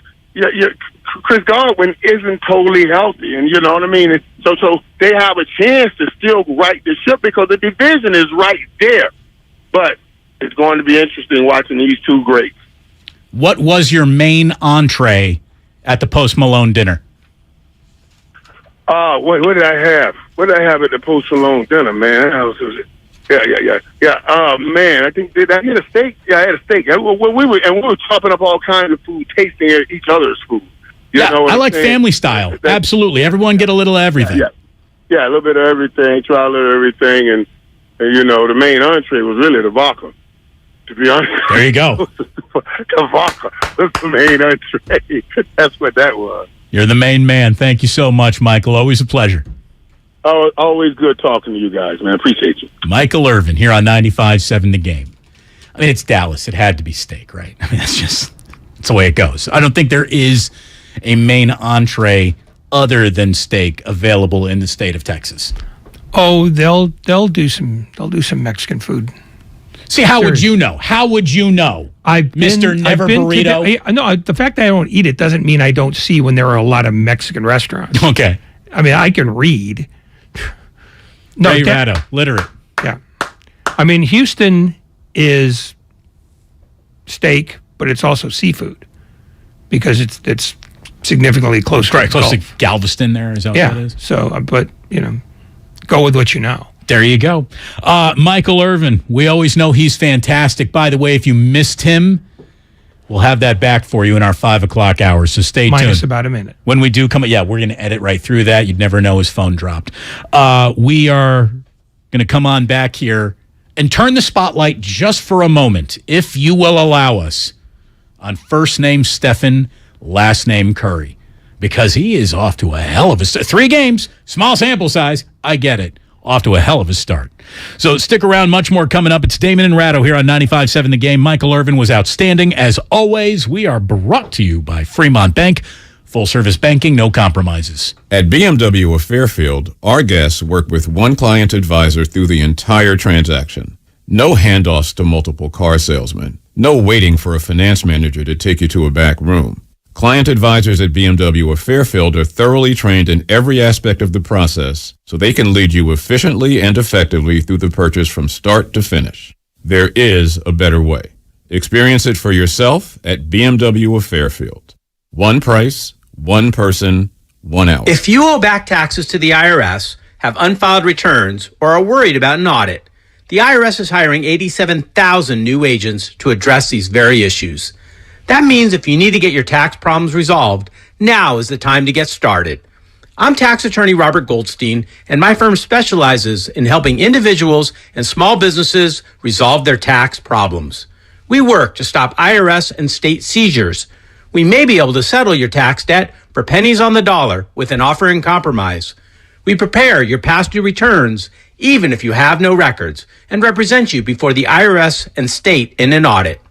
S9: Chris Godwin isn't totally healthy, and you know what I mean. And so they have a chance to still right the ship because the division is right there. But it's going to be interesting watching these two greats.
S14: What was your main entree at the Post Malone dinner?
S9: What did I have? What did I have at the Post Malone dinner, man? Yeah. Man, I think I had a steak. Yeah, I had a steak. We were chopping up all kinds of food, tasting each other's food. You know what
S14: I
S9: I'm
S14: like
S9: saying?
S14: family style. Absolutely, everyone get a little of everything.
S9: Yeah, a little bit of everything. Try a little of everything, and the main entree was really the vodka. To be honest,
S14: there you go.
S9: The vodka was the main entree. That's what that was.
S14: You're the main man. Thank you so much, Michael. Always a pleasure.
S9: Oh, always good talking to you guys, man. Appreciate you.
S14: Michael Irvin here on 95.7 The Game. I mean, it's Dallas. It had to be steak, right? I mean, that's the way it goes. I don't think there is a main entree other than steak available in the state of Texas.
S20: Oh, they'll do some Mexican food.
S14: See, how would you know? How would you know? Mr. Never Burrito?
S20: No, the fact that I don't eat it doesn't mean I don't see when there are a lot of Mexican restaurants.
S14: Okay.
S20: I mean, I can read.
S14: Ray Ratto, literate.
S20: Yeah. I mean, Houston is steak, but it's also seafood because it's significantly closer.
S14: Right, close to Galveston there, is that what it is?
S20: So, but, go with what you know.
S14: There you go. Michael Irvin, we always know he's fantastic. By the way, if you missed him, we'll have that back for you in our 5 o'clock hour, so stay tuned.
S20: Minus about a minute.
S14: When we do come, we're going to edit right through that. You'd never know his phone dropped. We are going to come on back here and turn the spotlight just for a moment, if you will allow us, on first name Stephen, last name Curry, because he is off to a hell of a start. 3 games, small sample size, I get it. Off to a hell of a start. So stick around, much more coming up. It's Damon and Ratto here on 95.7 The Game. Michael Irvin was outstanding. As always, we are brought to you by Fremont Bank. Full service banking, no compromises.
S12: At BMW of Fairfield, our guests work with one client advisor through the entire transaction. No handoffs to multiple car salesmen. No waiting for a finance manager to take you to a back room. Client advisors at BMW of Fairfield are thoroughly trained in every aspect of the process so they can lead you efficiently and effectively through the purchase from start to finish. There is a better way. Experience it for yourself at BMW of Fairfield. One price, one person, 1 hour.
S13: If you owe back taxes to the IRS, have unfiled returns, or are worried about an audit, the IRS is hiring 87,000 new agents to address these very issues. That means if you need to get your tax problems resolved, now is the time to get started. I'm tax attorney Robert Goldstein, and my firm specializes in helping individuals and small businesses resolve their tax problems. We work to stop IRS and state seizures. We may be able to settle your tax debt for pennies on the dollar with an offer in compromise. We prepare your past due returns, even if you have no records, and represent you before the IRS and state in an audit.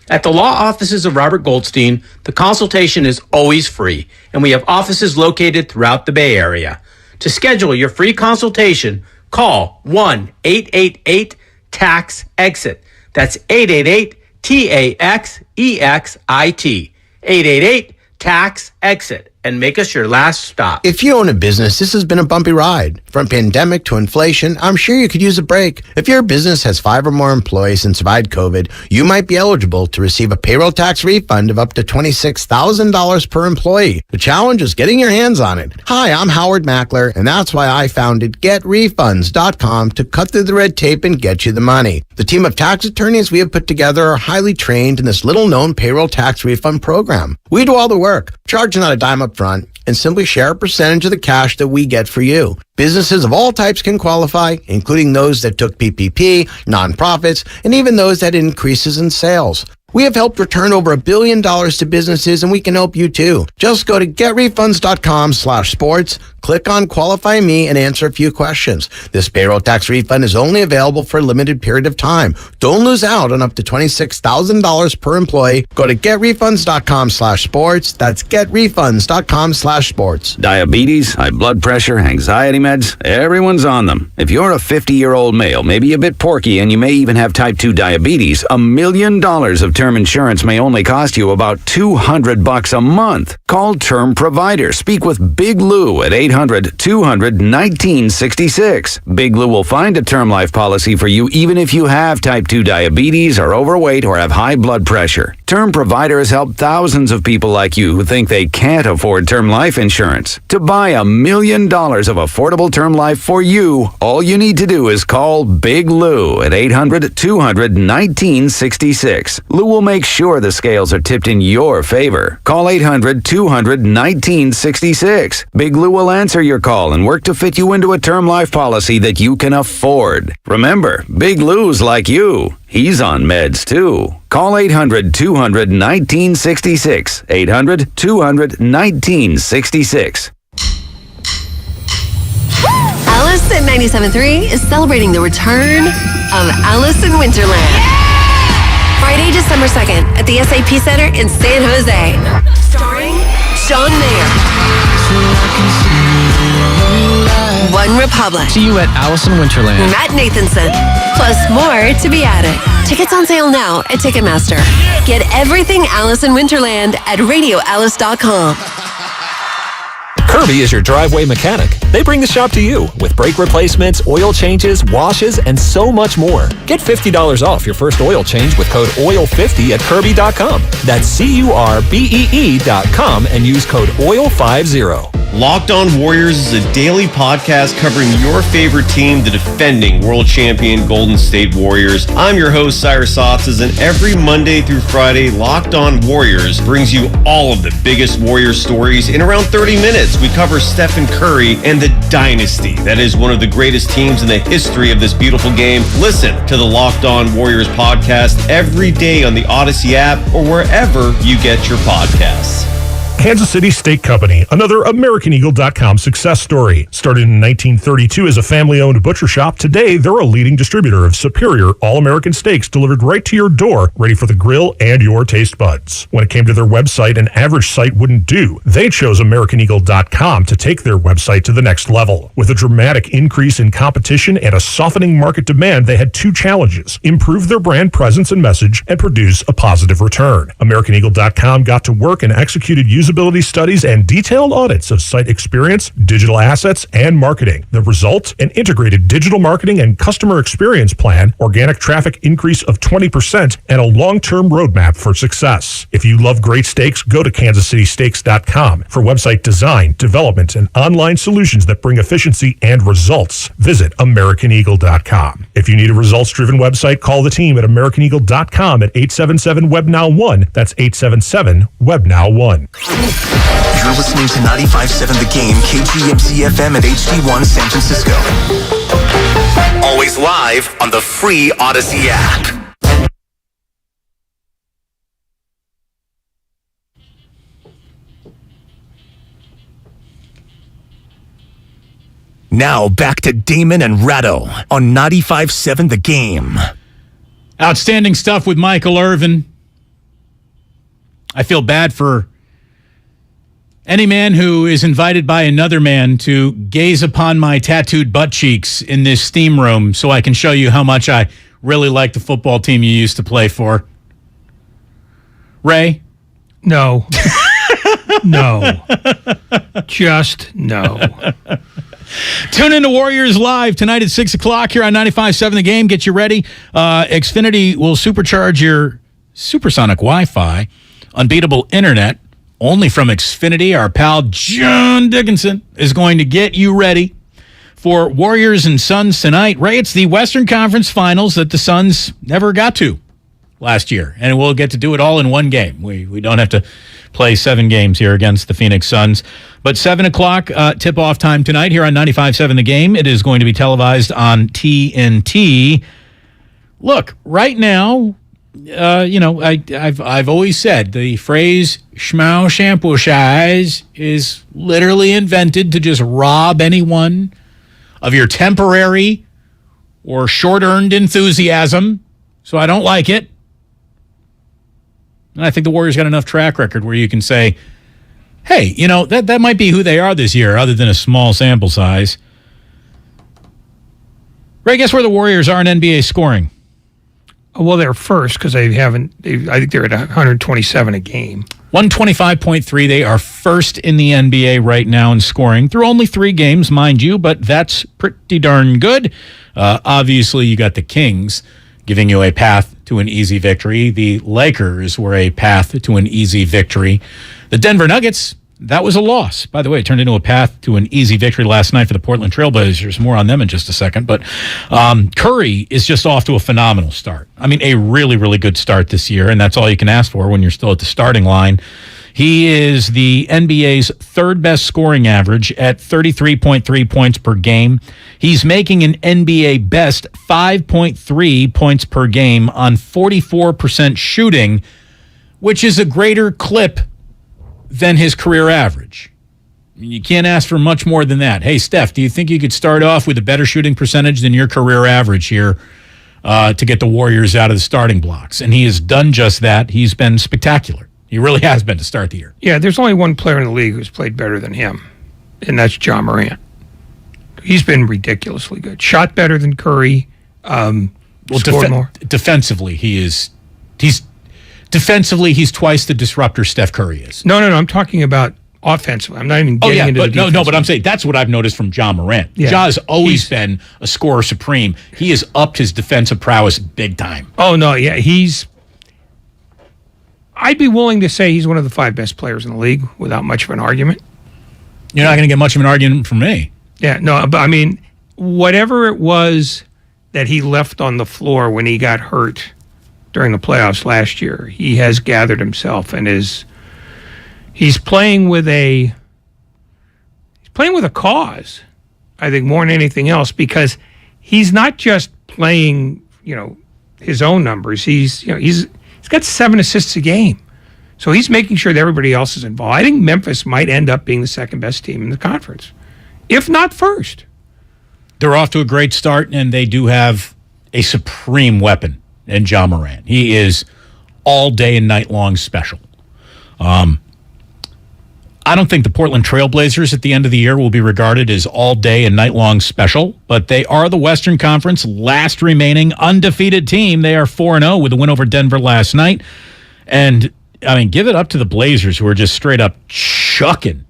S13: At the law offices of Robert Goldstein, the consultation is always free, and we have offices located throughout the Bay Area. To schedule your free consultation, call 1-888-TAX-EXIT. That's 888-TAXEXIT. 888-TAX-EXIT. and make us your last stop.
S10: If you own a business, this has been a bumpy ride. From pandemic to inflation, I'm sure you could use a break. If your business has 5 or more employees and survived COVID, you might be eligible to receive a payroll tax refund of up to $26,000 per employee. The challenge is getting your hands on it. Hi, I'm Howard Mackler, and that's why I founded GetRefunds.com to cut through the red tape and get you the money. The team of tax attorneys we have put together are highly trained in this little-known payroll tax refund program. We do all the work, charge not a dime up front, and simply share a percentage of the cash that we get for you. Businesses of all types can qualify, including those that took PPP, nonprofits, and even those that had increases in sales. We have helped return over $1 billion to businesses, and we can help you too. Just go to getrefunds.com/sports, click on Qualify Me, and answer a few questions. This payroll tax refund is only available for a limited period of time. Don't lose out on up to $26,000 per employee. Go to getrefunds.com/sports. That's getrefunds.com/sports.
S11: Diabetes, high blood pressure, anxiety meds, everyone's on them. If you're a 50-year-old male, maybe a bit porky, and you may even have type 2 diabetes, $1 million of term insurance may only cost you about $200 a month. Call Term Provider. Speak with Big Lou at 800-200-1966. Big Lou will find a term life policy for you even if you have type 2 diabetes, are overweight, or have high blood pressure. Term Provider has helped thousands of people like you who think they can't afford term life insurance. To buy $1 million of affordable term life for you, all you need to do is call Big Lou at 800-200-1966. Lou will make sure the scales are tipped in your favor. Call 800-200-1966. Big Lou will answer your call and work to fit you into a term life policy that you can afford. Remember, Big Lou's like you. He's on meds too. Call 800-200-1966. 800-200-1966.
S17: Alice at 97.3 is celebrating the return of Alice in Winterland. Friday, December 2nd at the SAP Center in San Jose. Starring John Mayer, One Republic.
S18: See you at Alice in Winterland.
S17: Matt Nathanson. Plus more to be added. Tickets on sale now at Ticketmaster. Get everything Alice in Winterland at radioalice.com.
S19: Kirby is your driveway mechanic. They bring the shop to you with brake replacements, oil changes, washes, and so much more. Get $50 off your first oil change with code OIL50 at Kirby.com. That's CURBEE.com and use code OIL50.
S21: Locked On Warriors is a daily podcast covering your favorite team, the defending world champion Golden State Warriors. I'm your host, Cyrus Sotzes, and every Monday through Friday, Locked On Warriors brings you all of the biggest Warrior stories in around 30 minutes. We cover Stephen Curry and the dynasty that is one of the greatest teams in the history of this beautiful game. Listen to the Locked On Warriors podcast every day on the Odyssey app or wherever you get your podcasts.
S23: Kansas City Steak Company, another AmericanEagle.com success story. Started in 1932 as a family-owned butcher shop, today they're a leading distributor of superior all-American steaks delivered right to your door, ready for the grill and your taste buds. When it came to their website, an average site wouldn't do. They chose AmericanEagle.com to take their website to the next level. With a dramatic increase in competition and a softening market demand, they had two challenges: improve their brand presence and message, and produce a positive return. AmericanEagle.com got to work and executed usability studies and detailed audits of site experience, digital assets, and marketing. The result? An integrated digital marketing and customer experience plan, organic traffic increase of 20%, and a long-term roadmap for success. If you love great steaks, go to kansascitysteaks.com for website design, development, and online solutions that bring efficiency and results. Visit AmericanEagle.com. If you need a results-driven website, call the team at AmericanEagle.com at 877-WEBNOW1. That's 877-WEBNOW1.
S1: You're listening to 95.7 The Game, KGMZ FM at HD1 San Francisco. Always live on the free Odyssey app. Now back to Damon and Ratto on 95.7 The Game.
S14: Outstanding stuff with Michael Irvin. I feel bad for any man who is invited by another man to gaze upon my tattooed butt cheeks in this steam room so I can show you how much I really like the football team you used to play for. Ray?
S20: No. No. Just no.
S14: Tune in to Warriors Live tonight at 6 o'clock here on 95.7 The Game. Get you ready. Xfinity will supercharge your supersonic Wi-Fi, unbeatable internet, only from Xfinity. Our pal John Dickinson is going to get you ready for Warriors and Suns tonight. Ray, it's the Western Conference Finals that the Suns never got to last year, and we'll get to do it all in one game. We don't have to play 7 games here against the Phoenix Suns. But 7 o'clock tip-off time tonight here on 95.7 The Game. It is going to be televised on TNT. Look, right now, I've always said the phrase "schmow shampoo shies" is literally invented to just rob anyone of your temporary or short-earned enthusiasm. So I don't like it. And I think the Warriors got enough track record where you can say, hey, that might be who they are this year, other than a small sample size. Ray, guess where the Warriors are in NBA scoring?
S20: Well, they're first because I think they're at 127 a game.
S14: 125.3. They are first in the NBA right now in scoring through only 3 games, mind you, but that's pretty darn good. Obviously, you got the Kings giving you a path to an easy victory. The Lakers were a path to an easy victory. The Denver Nuggets, that was a loss. By the way, it turned into a path to an easy victory last night for the Portland Trailblazers. More on them in just a second. But Curry is just off to a phenomenal start. I mean, a really, really good start this year, and that's all you can ask for when you're still at the starting line. He is the NBA's third best scoring average at 33.3 points per game. He's making an NBA best 5.3 points per game on 44% shooting, which is a greater clip than his career average. I mean, you can't ask for much more than that. Hey, Steph, do you think you could start off with a better shooting percentage than your career average here to get the Warriors out of the starting blocks? And he has done just that. He's been spectacular. He really has been to start the year.
S20: Yeah, there's only one player in the league who's played better than him, and that's Ja Morant. He's been ridiculously good. Shot better than Curry. Scored more.
S14: Defensively, he's twice the disruptor Steph Curry is.
S20: No. I'm talking about offensively. I'm not even getting into the defense.
S14: But I'm saying that's what I've noticed from Ja Morant.
S20: Yeah.
S14: Ja's always been a scorer supreme. He has upped his defensive prowess big time.
S20: Oh, no, yeah, I'd be willing to say he's one of the 5 best players in the league without much of an argument.
S14: You're not going to get much of an argument from me.
S20: Yeah, no, but I mean, whatever it was that he left on the floor when he got hurt during the playoffs last year, he has gathered himself and he's playing with a cause, I think, more than anything else, because he's not just playing, his own numbers. He's got 7 assists a game. So he's making sure that everybody else is involved. I think Memphis might end up being the second best team in the conference, if not first.
S14: They're off to a great start, and they do have a supreme weapon in Ja Morant. He is all day and night long special. I don't think the Portland Trailblazers at the end of the year will be regarded as all day and night long special, but they are the Western Conference last remaining undefeated team. They are 4-0 with a win over Denver last night. And, I mean, give it up to the Blazers, who are just straight up chucking.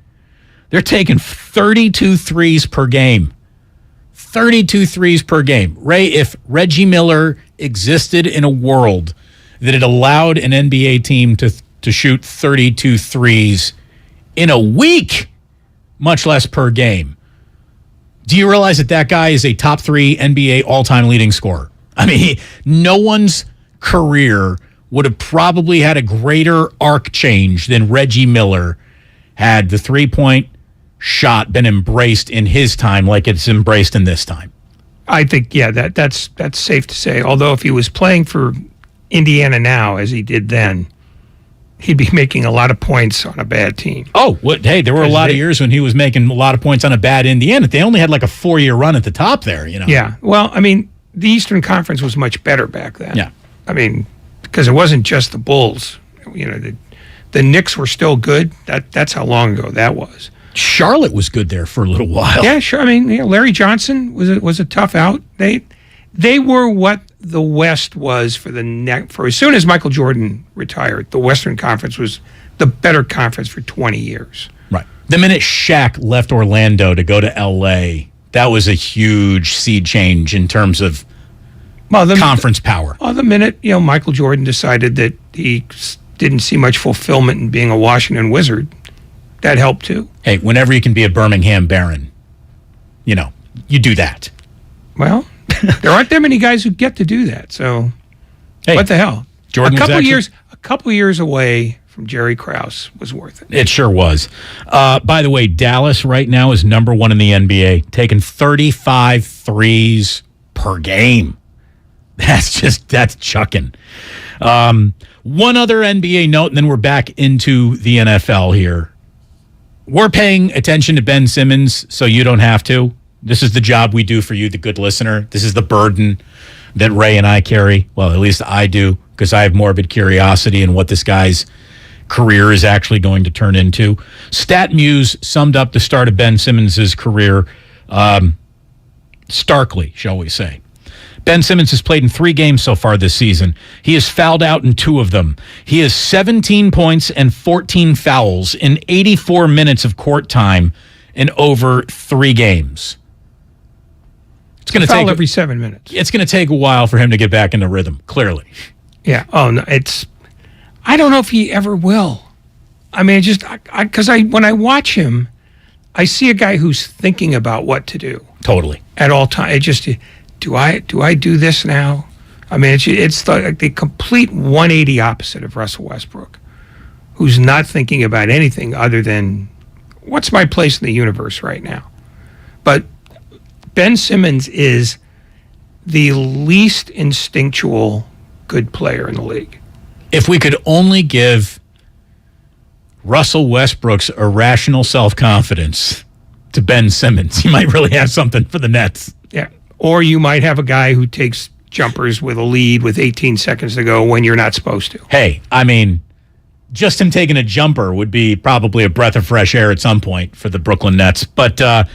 S14: They're taking 32 threes per game. 32 threes per game. Ray, if Reggie Miller existed in a world that it allowed an NBA team to shoot 32 threes in a week, much less per game, do you realize that guy is a top 3 NBA all-time leading scorer? I mean, no one's career would have probably had a greater arc change than Reggie Miller had the three-point shot been embraced in his time like it's embraced in this time.
S20: I think, yeah, that's safe to say. Although if he was playing for Indiana now, as he did then, he'd be making a lot of points on a bad team.
S14: Oh, hey, there were a lot of years when he was making a lot of points on a bad Indiana. They only had like a 4-year run at the top there,
S20: Yeah, well, I mean, the Eastern Conference was much better back then.
S14: Yeah.
S20: I mean, because it wasn't just the Bulls. The Knicks were still good. That's how long ago that was.
S14: Charlotte was good there for a little while.
S20: Yeah, sure. I mean, Larry Johnson was a tough out. They were what the West was for as soon as Michael Jordan retired. The Western Conference was the better conference for 20 years.
S14: Right. The minute Shaq left Orlando to go to L.A., that was a huge sea change in terms of conference power.
S20: Well, the minute Michael Jordan decided that he didn't see much fulfillment in being a Washington Wizard, that helped too.
S14: Hey, whenever you can be a Birmingham Baron, you do that.
S20: Well, there aren't that many guys who get to do that. So, what the hell?
S14: Jordan
S20: a couple years away from Jerry Krause was worth it.
S14: It sure was. By the way, Dallas right now is number 1 in the NBA, taking 35 threes per game. That's chucking. One other NBA note, and then we're back into the NFL here. We're paying attention to Ben Simmons, so you don't have to. This is the job we do for you, the good listener. This is the burden that Ray and I carry. Well, at least I do, because I have morbid curiosity in what this guy's career is actually going to turn into. StatMuse summed up the start of Ben Simmons' career starkly, shall we say. Ben Simmons has played in 3 games so far this season. He has fouled out in 2 of them. He has 17 points and 14 fouls in 84 minutes of court time in over 3 games. It's going to take
S20: every 7 minutes.
S14: It's going to take a while for him to get back into rhythm, clearly.
S20: Yeah. Oh, no, I don't know if he ever will. I mean, because when I watch him, I see a guy who's thinking about what to do.
S14: Totally.
S20: At all times. Do I do this now? I mean, it's the complete 180 opposite of Russell Westbrook, who's not thinking about anything other than what's my place in the universe right now. But Ben Simmons is the least instinctual good player in the league.
S14: If we could only give Russell Westbrook's irrational self-confidence to Ben Simmons, you might really have something for the Nets.
S20: Yeah. Or you might have a guy who takes jumpers with a lead with 18 seconds to go when you're not supposed to.
S14: Hey, I mean, just him taking a jumper would be probably a breath of fresh air at some point for the Brooklyn Nets. But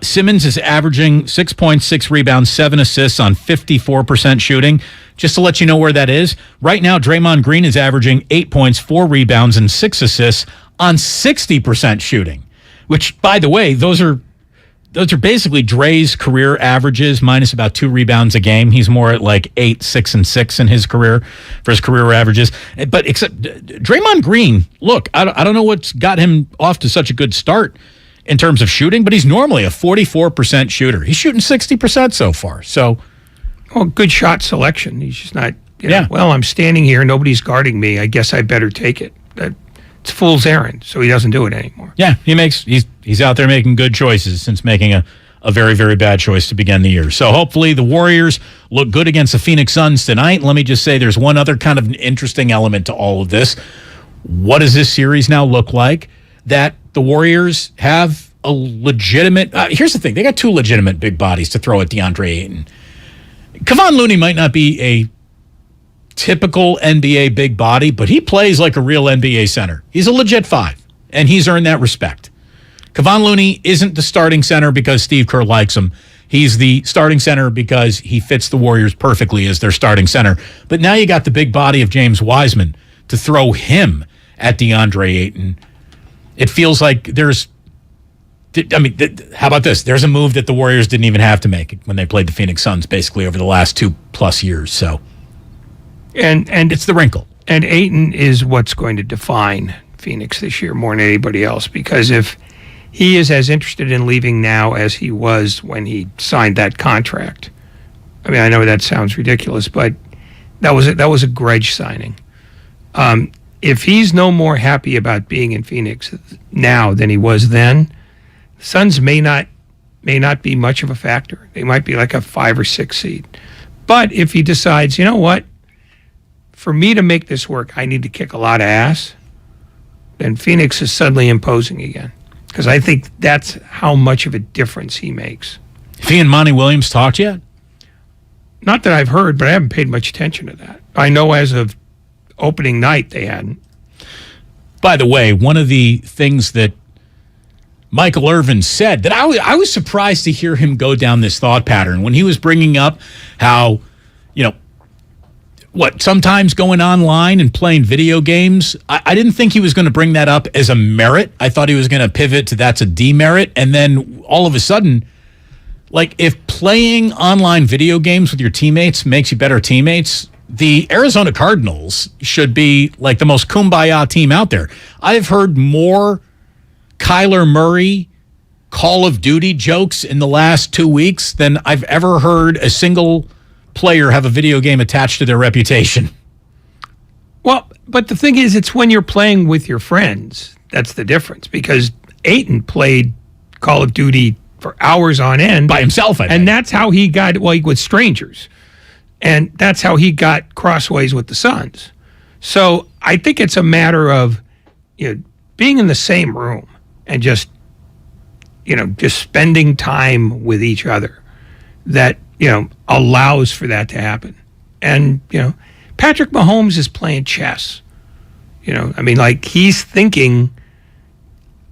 S14: Simmons is averaging 6 points, 6 rebounds, 7 assists on 54% shooting. Just to let you know where that is, right now Draymond Green is averaging 8 points, 4 rebounds, and 6 assists on 60% shooting, which, by the way, those are basically Dre's career averages minus about 2 rebounds a game. He's more at like 8, 6, and 6 in his career for his career averages. But except Draymond Green, look, I don't know what's got him off to such a good start in terms of shooting, but he's normally a 44% shooter. He's shooting 60% so far. So,
S20: well, good shot selection. He's just not. Well, I'm standing here, nobody's guarding me. I guess I better take it. It's fool's errand, so he doesn't do it anymore.
S14: Yeah, he's out there making good choices since making a very, very bad choice to begin the year. So hopefully the Warriors look good against the Phoenix Suns tonight. Let me just say there's one other kind of interesting element to all of this. What does this series now look like? That the Warriors have a legitimate... here's the thing. They got 2 legitimate big bodies to throw at DeAndre Ayton. Kevon Looney might not be a typical NBA big body, but he plays like a real NBA center. He's a legit 5, and he's earned that respect. Kevon Looney isn't the starting center because Steve Kerr likes him. He's the starting center because he fits the Warriors perfectly as their starting center. But now you got the big body of James Wiseman to throw him at DeAndre Ayton. It feels like there's... how about this? There's a move that the Warriors didn't even have to make when they played the Phoenix Suns basically over the last 2+ years. So,
S20: and
S14: it's the wrinkle.
S20: And Ayton is what's going to define Phoenix this year more than anybody else, because if he is as interested in leaving now as he was when he signed that contract, I mean, I know that sounds ridiculous, but that was a grudge signing. If he's no more happy about being in Phoenix now than he was then, Suns may not be much of a factor. They might be like a 5 or 6 seed. But if he decides, you know what, for me to make this work, I need to kick a lot of ass, then Phoenix is suddenly imposing again. Because I think that's how much of a difference he makes.
S14: Have he and Monty Williams talked yet?
S20: Not that I've heard, but I haven't paid much attention to that. I know as of opening night they hadn't.
S14: By the way, one of the things that Michael Irvin said that I was surprised to hear him go down this thought pattern when he was bringing up how, sometimes going online and playing video games. I didn't think he was going to bring that up as a merit. I thought he was going to pivot to that's a demerit. And then all of a sudden, like if playing online video games with your teammates makes you better teammates, the Arizona Cardinals should be like the most kumbaya team out there. I've heard more Kyler Murray Call of Duty jokes in the last 2 weeks than I've ever heard a single player have a video game attached to their reputation.
S20: Well, but the thing is, it's when you're playing with your friends. That's the difference, because Ayton played Call of Duty for hours on end.
S14: By himself, I think.
S20: And that's how he got, with strangers. And that's how he got crossways with the Suns. So I think it's a matter of being in the same room and just spending time with each other that, allows for that to happen. And, Patrick Mahomes is playing chess. He's thinking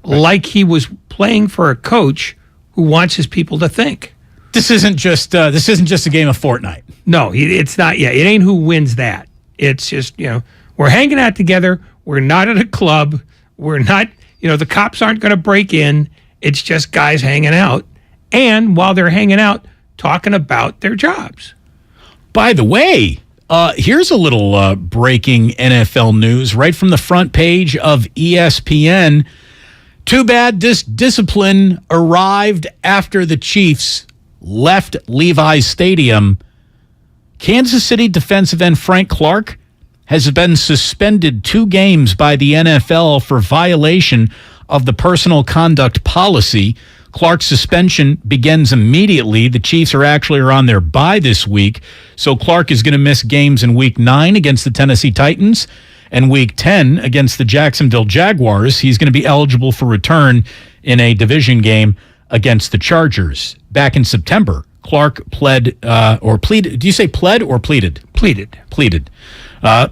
S20: like he was playing for a coach who wants his people to think.
S14: This isn't just a game of Fortnite.
S20: No, it's not. Yeah, it ain't who wins that. It's just, we're hanging out together. We're not at a club. We're not, the cops aren't going to break in. It's just guys hanging out. And while they're hanging out, talking about their jobs.
S14: By the way, here's a little breaking NFL news right from the front page of ESPN. Too bad this discipline arrived after the Chiefs left Levi's Stadium. Kansas City defensive end Frank Clark has been suspended 2 games by the NFL for violation of the personal conduct policy. Clark's suspension begins immediately. The Chiefs are on their bye this week, so Clark is going to miss games in Week 9 against the Tennessee Titans and Week 10 against the Jacksonville Jaguars. He's going to be eligible for return in a division game against the Chargers. Back in September, Clark pleaded. Do you say pled or pleaded?
S20: Pleaded.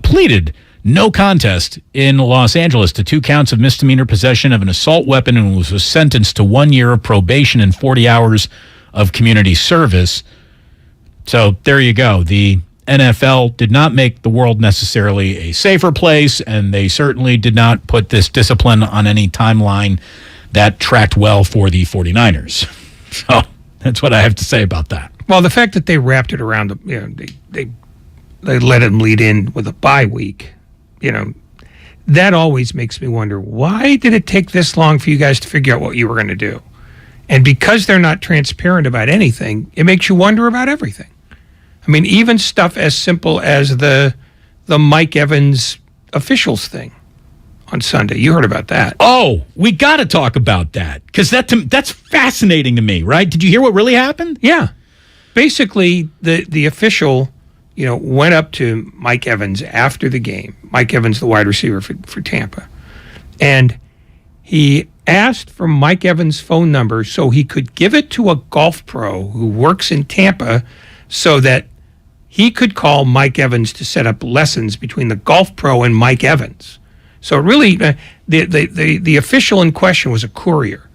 S14: Pleaded no contest in Los Angeles to 2 counts of misdemeanor possession of an assault weapon and was sentenced to 1 year of probation and 40 hours of community service. So there you go. The NFL did not make the world necessarily a safer place, and they certainly did not put this discipline on any timeline that tracked well for the 49ers. So that's what I have to say about that.
S20: Well, the fact that they wrapped it around, they let him lead in with a bye week, that always makes me wonder, why did it take this long for you guys to figure out what you were going to do? And because they're not transparent about anything, it makes you wonder about everything. Even stuff as simple as the Mike Evans officials thing on Sunday. You heard about that.
S14: Oh, we got to talk about that, because that's fascinating to me, right? Did you hear what really happened?
S20: Yeah. Basically, the official, went up to Mike Evans after the game. Mike Evans, the wide receiver for Tampa. And he asked for Mike Evans' phone number so he could give it to a golf pro who works in Tampa so that he could call Mike Evans to set up lessons between the golf pro and Mike Evans. So really, the official in question was a courier.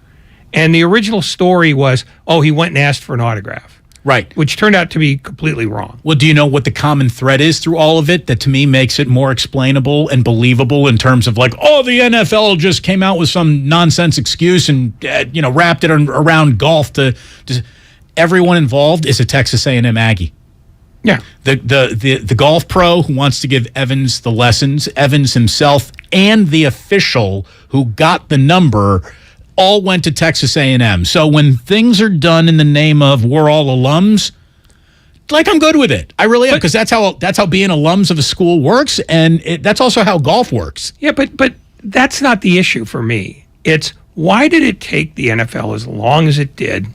S20: And the original story was, he went and asked for an autograph.
S14: Right.
S20: Which turned out to be completely wrong.
S14: Well, do you know what the common thread is through all of it that to me makes it more explainable and believable in terms of the NFL just came out with some nonsense excuse and, wrapped it around golf to everyone involved is a Texas A&M Aggie.
S20: Yeah.
S14: The golf pro who wants to give Evans the lessons, Evans himself, and the official who got the number all went to Texas A&M. So when things are done in the name of we're all alums, I'm good with it. I really am, because that's how being alums of a school works, and that's also how golf works.
S20: Yeah, but that's not the issue for me. It's why did it take the NFL as long as it did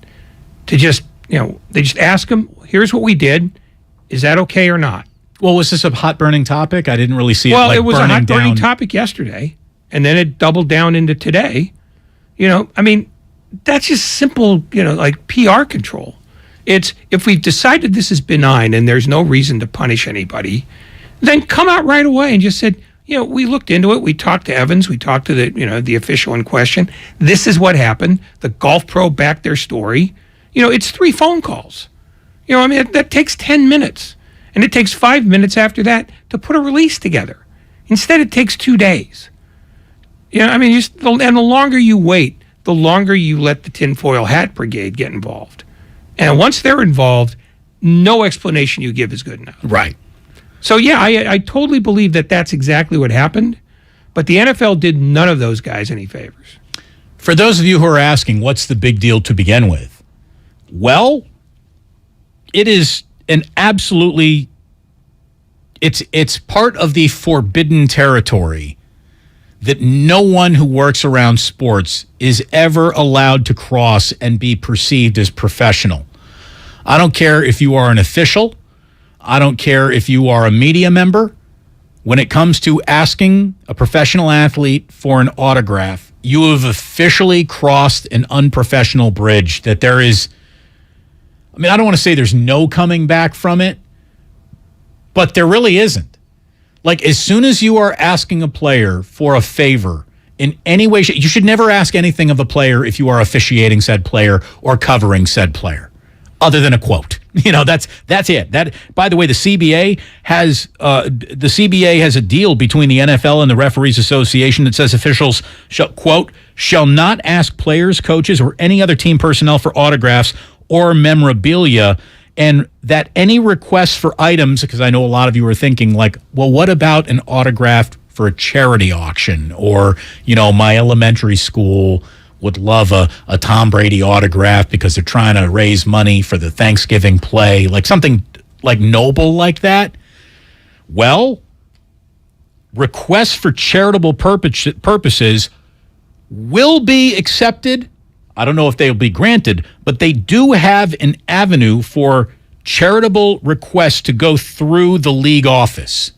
S20: to just, they just ask them, here's what we did. Is that okay or not?
S14: Well, was this a hot burning topic? I didn't really see it.
S20: Well, it was a hot burning topic yesterday, and then it doubled down into today. That's just simple, PR control. It's if we've decided this is benign and there's no reason to punish anybody, then come out right away and just said, we looked into it. We talked to Evans. We talked to the official in question. This is what happened. The golf pro backed their story. It's 3 phone calls. That takes 10 minutes. And it takes 5 minutes after that to put a release together. Instead, it takes 2 days. And the longer you wait, the longer you let the tinfoil hat brigade get involved. And once they're involved, no explanation you give is good enough.
S14: Right.
S20: So, yeah, I totally believe that that's exactly what happened. But the NFL did none of those guys any favors.
S14: For those of you who are asking, what's the big deal to begin with? Well, it is an absolutely, it's part of the forbidden territory that no one who works around sports is ever allowed to cross and be perceived as professional. I don't care if you are an official. I don't care if you are a media member. When it comes to asking a professional athlete for an autograph, you have officially crossed an unprofessional bridge that there is, I don't want to say there's no coming back from it, but there really isn't. Like, as soon as you are asking a player for a favor in any way, you should never ask anything of a player if you are officiating said player or covering said player, other than a quote. That's it. That, by the way, the CBA has a deal between the NFL and the Referees Association that says officials shall not ask players, coaches, or any other team personnel for autographs or memorabilia, and that any requests for items, because I know a lot of you are thinking like, well, what about an autograph for a charity auction? Or, my elementary school would love a Tom Brady autograph because they're trying to raise money for the Thanksgiving play, like something like noble like that. Well, requests for charitable purposes will be accepted. I don't know if they'll be granted, but they do have an avenue for charitable requests to go through the league office.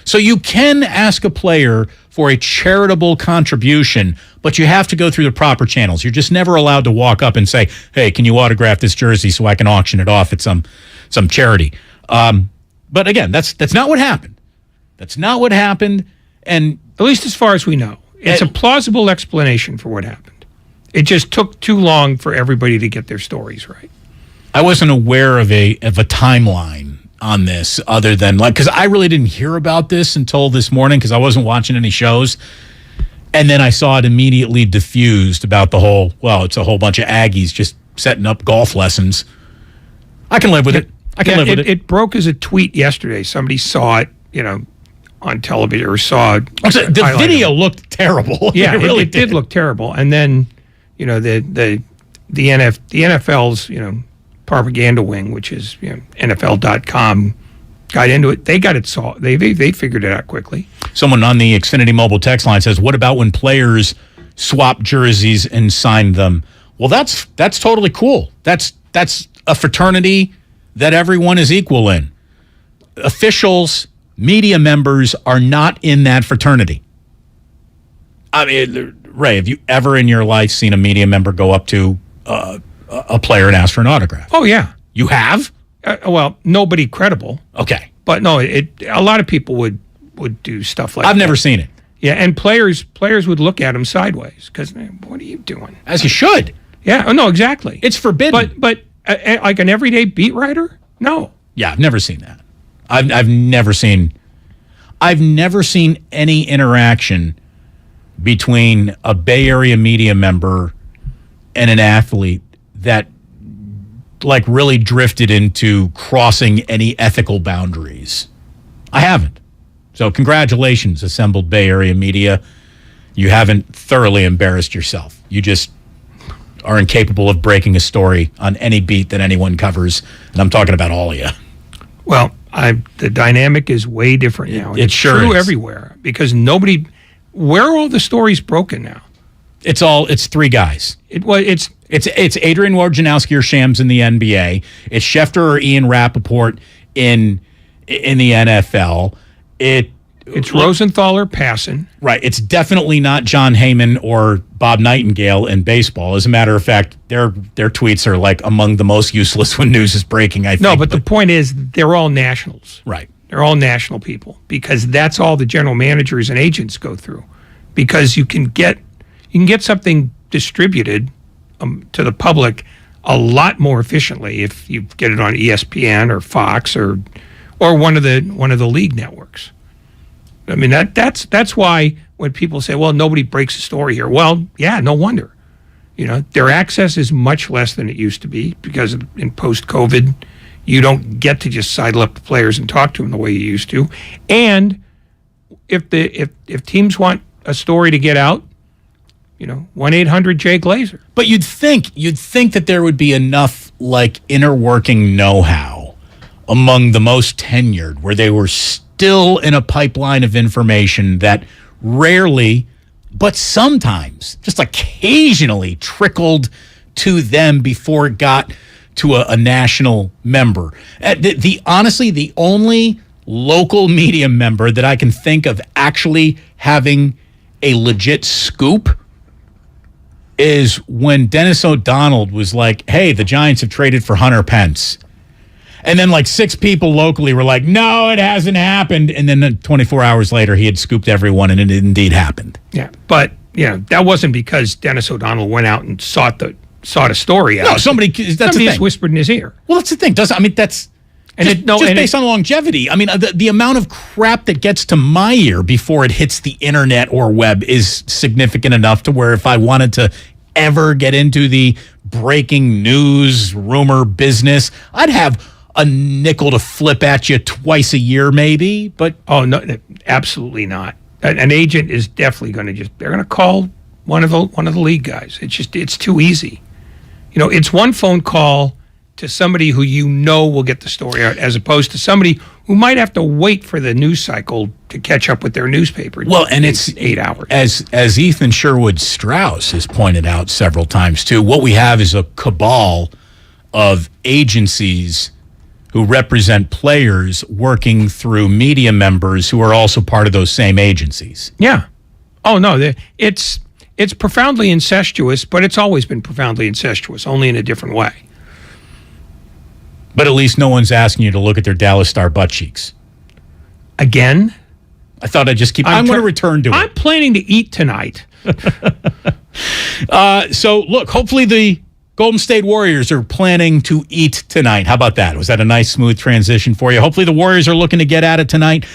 S14: So you can ask a player for a charitable contribution, but you have to go through the proper channels. You're just never allowed to walk up and say, hey, can you autograph this jersey so I can auction it off at some charity? But again, that's not what happened. That's not what happened. And
S20: at least as far as we know, it's a plausible explanation for what happened. It just took too long for everybody to get their stories right.
S14: I wasn't aware of a timeline on this, other than because I really didn't hear about this until this morning because I wasn't watching any shows. And then I saw it immediately diffused about the whole, it's a whole bunch of Aggies just setting up golf lessons. I can live with it. I can live with it.
S20: It broke as a tweet yesterday. Somebody saw it, on television or saw it.
S14: The video looked terrible.
S20: Yeah, it did look terrible. And then, the NFL's, propaganda wing, which is NFL.com, got into it. They got it solved. They figured it out quickly.
S14: Someone on the Xfinity mobile text line says, what about when players swap jerseys and sign them? Well, that's totally cool. That's a fraternity that everyone is equal in. Officials, media members are not in that fraternity. I mean, Ray, have you ever in your life seen a media member go up to a player and ask for an autograph?
S20: Oh, yeah.
S14: You have?
S20: Well, nobody credible.
S14: Okay.
S20: But no, a lot of people would do stuff like that.
S14: I've never seen it.
S20: Yeah, and players would look at him sideways because, what are you doing?
S14: As you should.
S20: Yeah, no, exactly.
S14: It's forbidden.
S20: But like an everyday beat writer? No.
S14: Yeah, I've never seen that. I've never seen any interaction between a Bay Area media member and an athlete that really drifted into crossing any ethical boundaries. I haven't. So congratulations, assembled Bay Area media. You haven't thoroughly embarrassed yourself. You just are incapable of breaking a story on any beat that anyone covers, and I'm talking about all of you.
S20: Well, the dynamic is way different now.
S14: It sure
S20: true
S14: is.
S20: Everywhere because where are all the stories broken now?
S14: It's three guys. It's Adrian Wojnarowski or Shams in the NBA. It's Schefter or Ian Rappaport in the NFL.
S20: It's Rosenthal or Passan.
S14: Right. It's definitely not John Heyman or Bob Nightingale in baseball. As a matter of fact, their tweets are among the most useless when news is breaking, I think.
S20: No, but the point is they're all nationals.
S14: Right.
S20: They're all national people because that's all the general managers and agents go through. Because you can get something distributed to the public a lot more efficiently if you get it on ESPN or Fox or or one of the league networks. I mean, that's why when people say, well, nobody breaks a story here. Well, yeah, no wonder. Their access is much less than it used to be because in post-COVID, you don't get to just sidle up the players and talk to them the way you used to. And if teams want a story to get out, 1-800-J-GLAZER.
S14: But you'd think that there would be enough inner working know-how among the most tenured where they were still in a pipeline of information that rarely, but sometimes, just occasionally trickled to them before it got to a national member. Honestly, the only local media member that I can think of actually having a legit scoop is when Dennis O'Donnell was like, hey, the Giants have traded for Hunter Pence. And then 6 people locally were like, no, it hasn't happened. And then 24 hours later, he had scooped everyone, and it indeed happened.
S20: Yeah, but that wasn't because Dennis O'Donnell went out and sought a story out.
S14: No, somebody's
S20: whispered in his ear.
S14: Well, that's the thing. That's based on longevity. I mean, the amount of crap that gets to my ear before it hits the internet or web is significant enough to where if I wanted to ever get into the breaking news rumor business, I'd have a nickel to flip at you twice a year, maybe. But
S20: oh no, absolutely not. An agent is definitely going to they're going to call one of the league guys. It's too easy. It's one phone call to somebody who will get the story out, as opposed to somebody who might have to wait for the news cycle to catch up with their newspaper.
S14: Well, and it's
S20: 8 hours.
S14: As Ethan Sherwood Strauss has pointed out several times too, what we have is a cabal of agencies who represent players working through media members who are also part of those same agencies.
S20: Yeah. Oh no, it's profoundly incestuous, but it's always been profoundly incestuous, only in a different way.
S14: But at least no one's asking you to look at their Dallas Star butt cheeks.
S20: Again?
S14: I thought I'd just keep... I'm going to return to it.
S20: I'm planning to eat tonight.
S14: So, look, hopefully the Golden State Warriors are planning to eat tonight. How about that? Was that a nice, smooth transition for you? Hopefully the Warriors are looking to get at it tonight.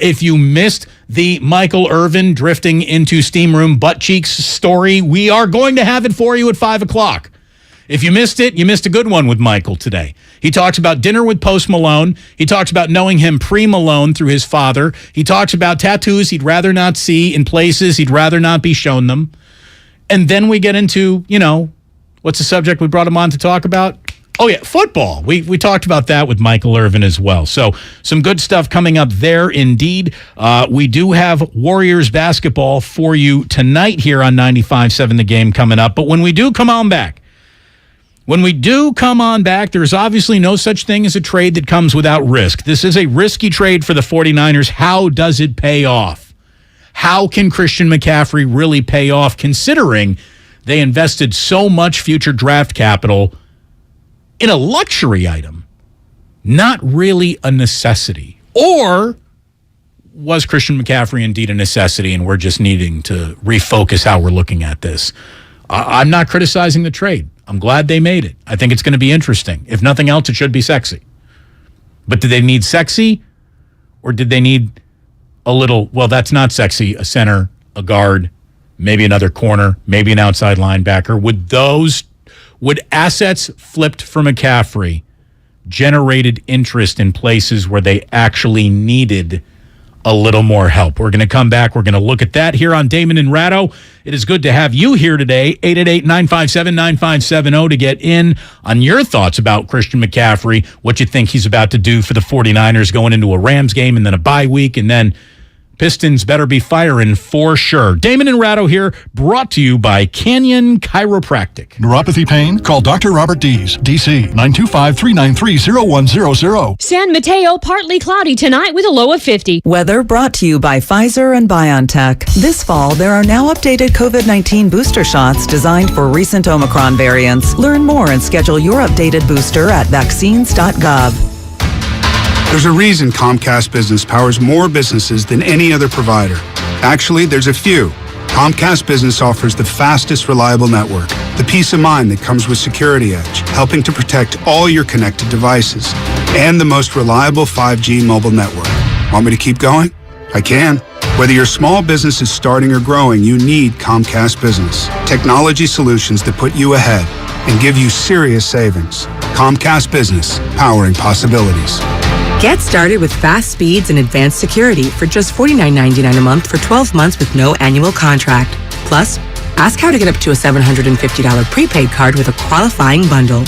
S14: If you missed the Michael Irvin drifting into steam room butt cheeks story, we are going to have it for you at 5 o'clock. If you missed it, you missed a good one with Michael today. He talks about dinner with Post Malone. He talks about knowing him pre-Malone through his father. He talks about tattoos he'd rather not see in places he'd rather not be shown them. And then we get into, what's the subject we brought him on to talk about? Oh, yeah, football. We talked about that with Michael Irvin as well. So some good stuff coming up there indeed. We do have Warriors basketball for you tonight here on 95.7 The Game coming up. But when we do come on back, there's obviously no such thing as a trade that comes without risk. This is a risky trade for the 49ers. How does it pay off? How can Christian McCaffrey really pay off, considering they invested so much future draft capital in a luxury item, not really a necessity? Or was Christian McCaffrey indeed a necessity and we're just needing to refocus how we're looking at this? I'm not criticizing the trade. I'm glad they made it. I think it's going to be interesting. If nothing else, it should be sexy. But did they need sexy? Or did they need a little, well, that's not sexy, a center, a guard, maybe another corner, maybe an outside linebacker? Would assets flipped for McCaffrey generated interest in places where they actually needed a little more help? We're going to come back. We're going to look at that here on Damon and Ratto. It is good to have you here today. 888-957-9570 to get in on your thoughts about Christian McCaffrey, what you think he's about to do for the 49ers going into a Rams game and then a bye week, and then Pistons better be firing for sure. Damon and Ratto here, brought to you by Canyon Chiropractic.
S3: Neuropathy pain? Call Dr. Robert Dees, DC, 925-393-0100.
S4: San Mateo, partly cloudy tonight with a low of 50.
S5: Weather brought to you by Pfizer and BioNTech. This fall, there are now updated COVID-19 booster shots designed for recent Omicron variants. Learn more and schedule your updated booster at vaccines.gov.
S6: There's a reason Comcast Business powers more businesses than any other provider. Actually, there's a few. Comcast Business offers the fastest, reliable network, the peace of mind that comes with Security Edge, helping to protect all your connected devices, and the most reliable 5G mobile network. Want me to keep going? I can. Whether your small business is starting or growing, you need Comcast Business. Technology solutions that put you ahead and give you serious savings. Comcast Business, powering possibilities.
S7: Get started with fast speeds and advanced security for just $49.99 a month for 12 months with no annual contract. Plus, ask how to get up to a $750 prepaid card with a qualifying bundle.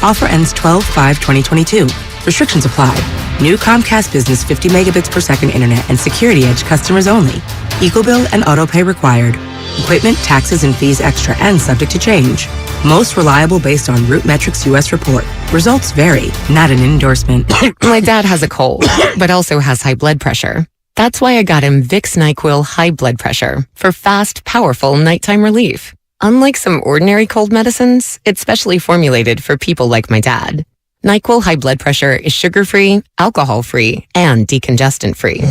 S7: Offer ends 12/5/2022. Restrictions apply. New Comcast Business 50 megabits per second internet and Security Edge customers only. EcoBill and autopay required. Equipment, taxes, and fees extra and subject to change. Most reliable based on RootMetrics US report. Results vary, not an endorsement.
S8: My dad has a cold, but also has high blood pressure. That's why I got him Vicks NyQuil High Blood Pressure for fast, powerful nighttime relief. Unlike some ordinary cold medicines, it's specially formulated for people like my dad. NyQuil High Blood Pressure is sugar-free, alcohol-free, and decongestant-free.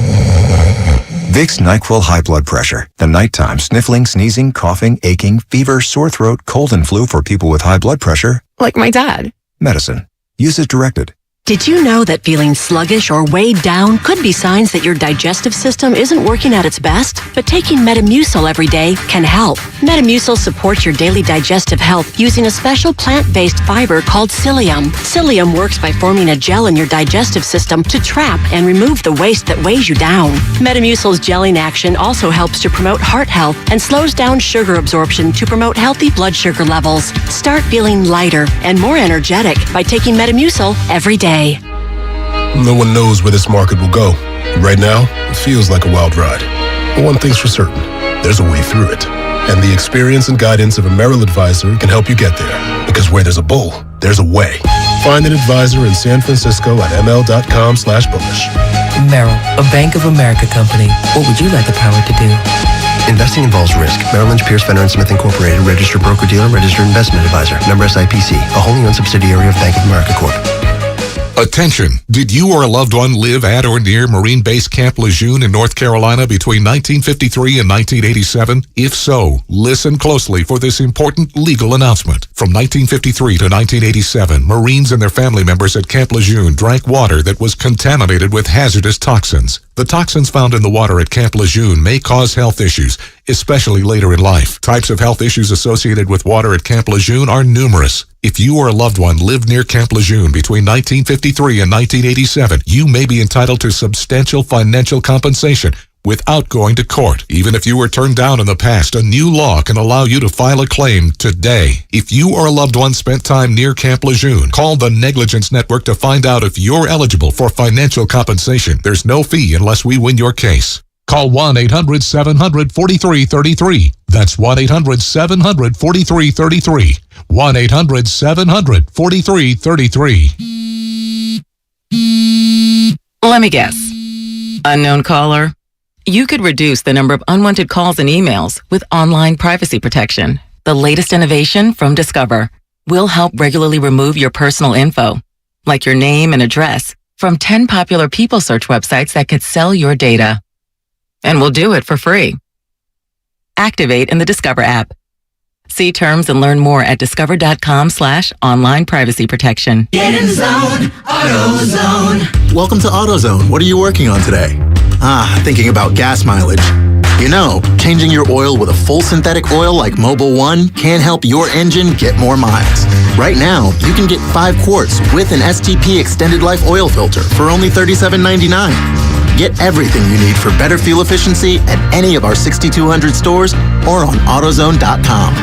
S15: Vicks NyQuil High Blood Pressure. The nighttime sniffling, sneezing, coughing, aching, fever, sore throat, cold and flu for people with high blood pressure.
S8: Like my dad.
S15: Medicine. Use as directed.
S16: Did you know that feeling sluggish or weighed down could be signs that your digestive system isn't working at its best? But taking Metamucil every day can help. Metamucil supports your daily digestive health using a special plant-based fiber called psyllium. Psyllium works by forming a gel in your digestive system to trap and remove the waste that weighs you down. Metamucil's gelling action also helps to promote heart health and slows down sugar absorption to promote healthy blood sugar levels. Start feeling lighter and more energetic by taking Metamucil every day.
S18: No one knows where this market will go. Right now, it feels like a wild ride. But one thing's for certain, there's a way through it. And the experience and guidance of a Merrill advisor can help you get there. Because where there's a bull, there's a way. Find an advisor in San Francisco at ml.com/bullish.
S22: Merrill, a Bank of America company. What would you like the power to do?
S26: Investing involves risk. Merrill Lynch, Pierce, Fenner & Smith Incorporated, registered broker-dealer, registered investment advisor. Member SIPC, a wholly owned subsidiary of Bank of America Corp.
S27: Attention! Did you or a loved one live at or near Marine Base Camp Lejeune in North Carolina between 1953 and 1987? If so, listen closely for this important legal announcement. From 1953 to 1987, Marines and their family members at Camp Lejeune drank water that was contaminated with hazardous toxins. The toxins found in the water at Camp Lejeune may cause health issues, especially later in life. Types of health issues associated with water at Camp Lejeune are numerous. If you or a loved one lived near Camp Lejeune between 1953 and 1987, you may be entitled to substantial financial compensation without going to court. Even if you were turned down in the past, a new law can allow you to file a claim today. If you or a loved one spent time near Camp Lejeune, call the Negligence Network to find out if you're eligible for financial compensation. There's no fee unless we win your case. Call 1-800-700-4333. That's 1-800-700-4333.
S22: 1-800-700-4333.
S7: Let me guess. Unknown caller? You could reduce the number of unwanted calls and emails with online privacy protection. The latest innovation from Discover will help regularly remove your personal info, like your name and address, from 10 popular people search websites that could sell your data. And we'll do it for free. Activate in the Discover app. See terms and learn more at discover.com/online privacy protection.
S29: Get in the zone, AutoZone.
S30: Welcome to AutoZone. What are you working on today? Thinking about gas mileage. You know, changing your oil with a full synthetic oil like Mobil 1 can help your engine get more miles. Right now, you can get 5 quarts with an STP extended life oil filter for only $37.99. Get everything you need for better fuel efficiency at any of our 6,200 stores or on AutoZone.com.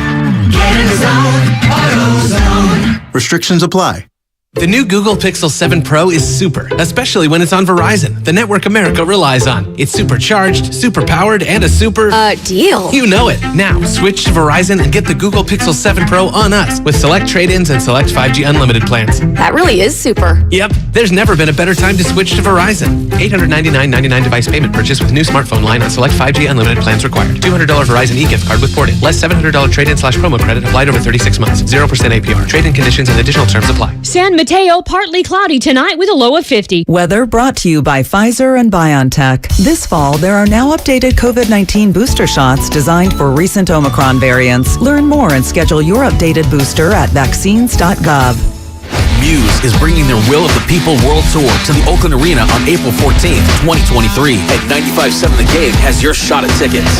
S29: Get in the zone, AutoZone.
S30: Restrictions apply.
S31: The new Google Pixel 7 Pro is super, especially when it's on Verizon, the network America relies on. It's supercharged, super powered, and a super...
S17: deal.
S31: You know it. Now, switch to Verizon and get the Google Pixel 7 Pro on us with select trade-ins and select 5G unlimited plans.
S17: That really is super.
S31: Yep. There's never been a better time to switch to Verizon. $899.99 device payment purchase with new smartphone line on select 5G unlimited plans required. $200 Verizon e-gift card with port-in. Less $700 trade-in/promo credit applied over 36 months. 0% APR. Trade-in conditions and additional terms apply.
S4: San Mateo, partly cloudy tonight with a low of 50.
S5: Weather brought to you by Pfizer and BioNTech. This fall, there are now updated COVID-19 booster shots designed for recent Omicron variants. Learn more and schedule your updated booster at vaccines.gov.
S1: Muse is bringing their Will of the People World Tour to the Oakland Arena on April 14th, 2023. And 95.7 The Game has your shot at tickets.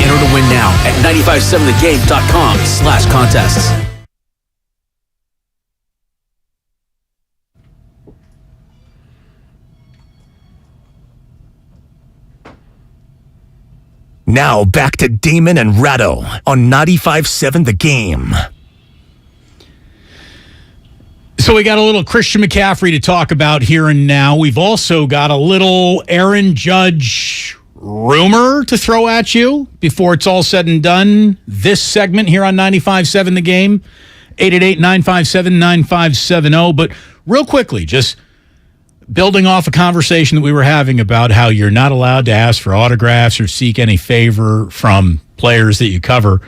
S1: Enter to win now at 957thegame.com/contests. Now back to Damon and Ratto on 95.7 The Game.
S14: So we got a little Christian McCaffrey to talk about here and now. We've also got a little Aaron Judge rumor to throw at you before it's all said and done. This segment here on 95.7 The Game, 888-957-9570. But real quickly, just building off a conversation that we were having about how you're not allowed to ask for autographs or seek any favor from players that you cover.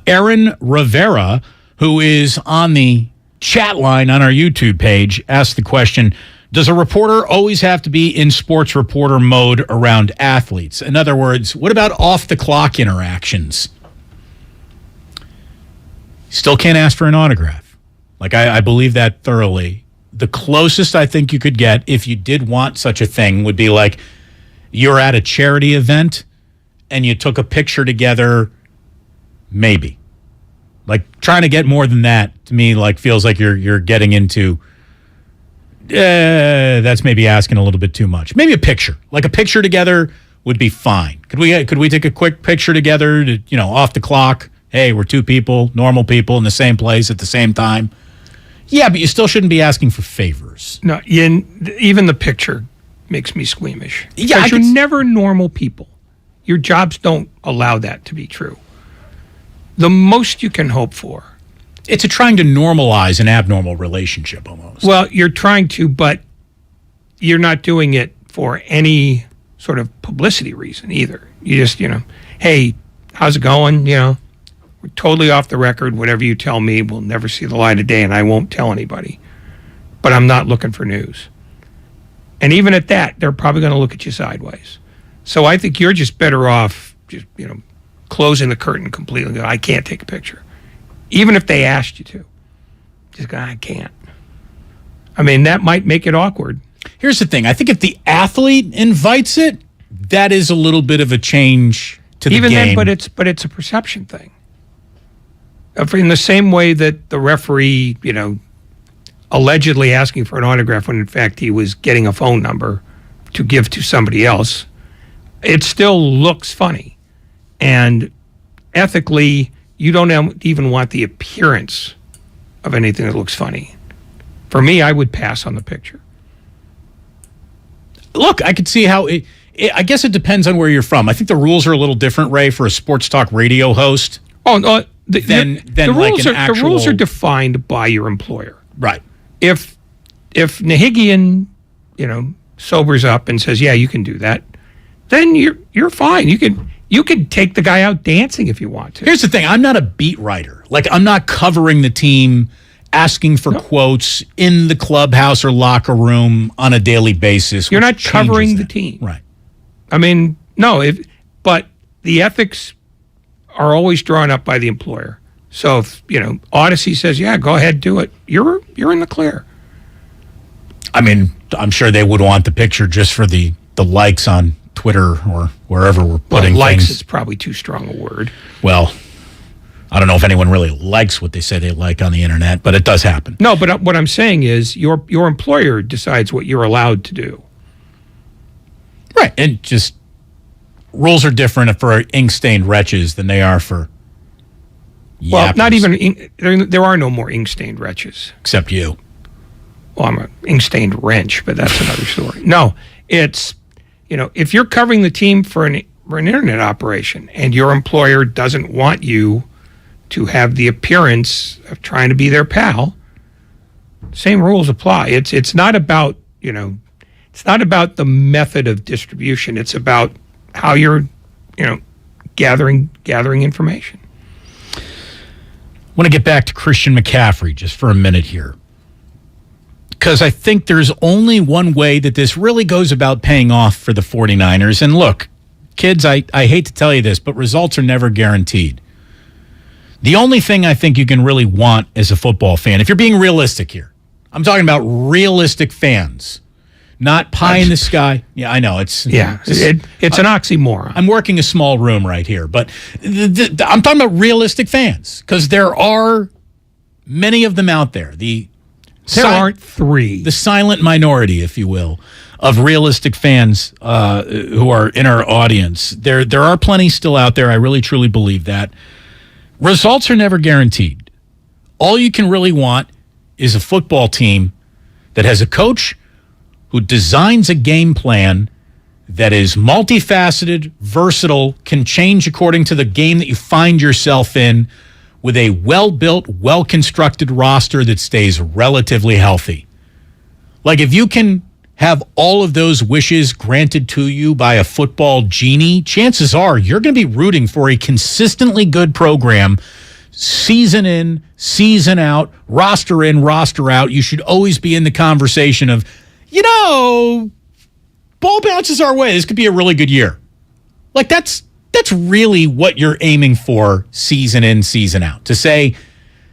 S14: Aaron Rivera, who is on the chat line on our YouTube page, asked the question, does a reporter always have to be in sports reporter mode around athletes? In other words, what about off-the-clock interactions? Still can't ask for an autograph. Like, I believe that thoroughly. The closest I think you could get, if you did want such a thing, would be like you're at a charity event and you took a picture together, maybe. Like, trying to get more than that, to me, like, feels like you're getting into, that's maybe asking a little bit too much. Maybe a picture. Like, a picture together would be fine. Could we take a quick picture together to, off the clock? Hey, we're two people, normal people in the same place at the same time. Yeah, but you still shouldn't be asking for favors.
S20: No, even the picture makes me squeamish.
S14: Yeah,
S20: because you're never normal people. Your jobs don't allow that to be true. The most you can hope for.
S14: It's trying to normalize an abnormal relationship almost.
S20: Well, you're trying to, but you're not doing it for any sort of publicity reason either. You just, hey, how's it going? We're totally off the record. Whatever you tell me will never see the light of day, and I won't tell anybody. But I'm not looking for news. And even at that, they're probably going to look at you sideways. So I think you're just better off just, closing the curtain completely. Go, I can't take a picture. Even if they asked you to. Just go, I can't. I mean, that might make it awkward.
S14: Here's the thing. I think if the athlete invites it, that is a little bit of a change to the
S20: Even
S14: game.
S20: then, but it's a perception thing. In the same way that the referee, allegedly asking for an autograph when in fact he was getting a phone number to give to somebody else, it still looks funny. And ethically, you don't even want the appearance of anything that looks funny. For me, I would pass on the picture.
S14: Look, I could see how I guess it depends on where you're from. I think the rules are a little different, Ray, for a sports talk radio host.
S20: The
S14: rules
S20: rules are defined by your employer.
S14: Right.
S20: If Nahigian, sobers up and says, "Yeah, you can do that," then you're fine. You could take the guy out dancing if you want to.
S14: Here's the thing. I'm not a beat writer. Like, I'm not covering the team, asking for quotes in the clubhouse or locker room on a daily basis.
S20: You're not covering the team.
S14: Right.
S20: I mean, no, but the ethics are always drawn up by the employer. So if, Odyssey says, yeah, go ahead, do it, you're in the clear.
S14: I mean, I'm sure they would want the picture just for the likes on Twitter or wherever we're putting
S20: likes
S14: things.
S20: Is probably too strong a word.
S14: Well, I don't know if anyone really likes what they say they like on the internet, but it does happen.
S20: No, but what I'm saying is your employer decides what you're allowed to do.
S14: Right, and just rules are different for ink-stained wretches than they are for yappers.
S20: Well, not even, there are no more ink-stained wretches.
S14: Except you.
S20: Well, I'm an ink-stained wrench, but that's another story. No, it's, if you're covering the team for an internet operation and your employer doesn't want you to have the appearance of trying to be their pal, same rules apply. It's not about, it's not about the method of distribution. It's about how you're, gathering information.
S14: want to get back to Christian McCaffrey just for a minute here, because I think there's only one way that this really goes about paying off for the 49ers. And look, kids, I hate to tell you this, but results are never guaranteed. The only thing I think you can really want as a football fan, if you're being realistic here, I'm talking about realistic fans, not pie in the sky. Yeah, I know. It's an
S20: oxymoron.
S14: I'm working a small room right here, but I'm talking about realistic fans, because there are many of them out there. There
S20: aren't three.
S14: The silent minority, if you will, of realistic fans who are in our audience. There are plenty still out there. I really, truly believe that. Results are never guaranteed. All you can really want is a football team that has a coach who designs a game plan that is multifaceted, versatile, can change according to the game that you find yourself in, with a well-built, well-constructed roster that stays relatively healthy. Like, if you can have all of those wishes granted to you by a football genie, chances are you're going to be rooting for a consistently good program, season in, season out, roster in, roster out. You should always be in the conversation of, ball bounces our way. This could be a really good year. Like, that's really what you're aiming for season in, season out. To say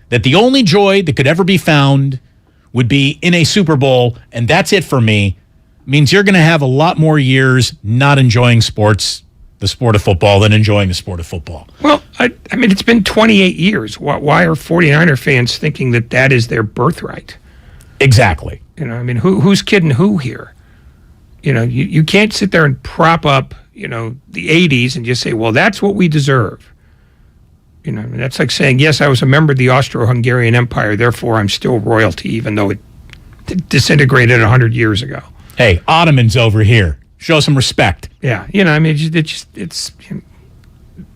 S14: that the only joy that could ever be found would be in a Super Bowl, and that's it for me, means you're going to have a lot more years not enjoying the sport of football, than enjoying the sport of football.
S20: Well, I mean, it's been 28 years. Why are 49er fans thinking that is their birthright?
S14: Exactly.
S20: I mean, who's kidding who here? You can't sit there and prop up, the 80s and just say, well, that's what we deserve. I mean, that's like saying, yes, I was a member of the Austro-Hungarian Empire, therefore I'm still royalty, even though it disintegrated 100 years ago.
S14: Hey, Ottomans over here. Show some respect.
S20: Yeah, I mean,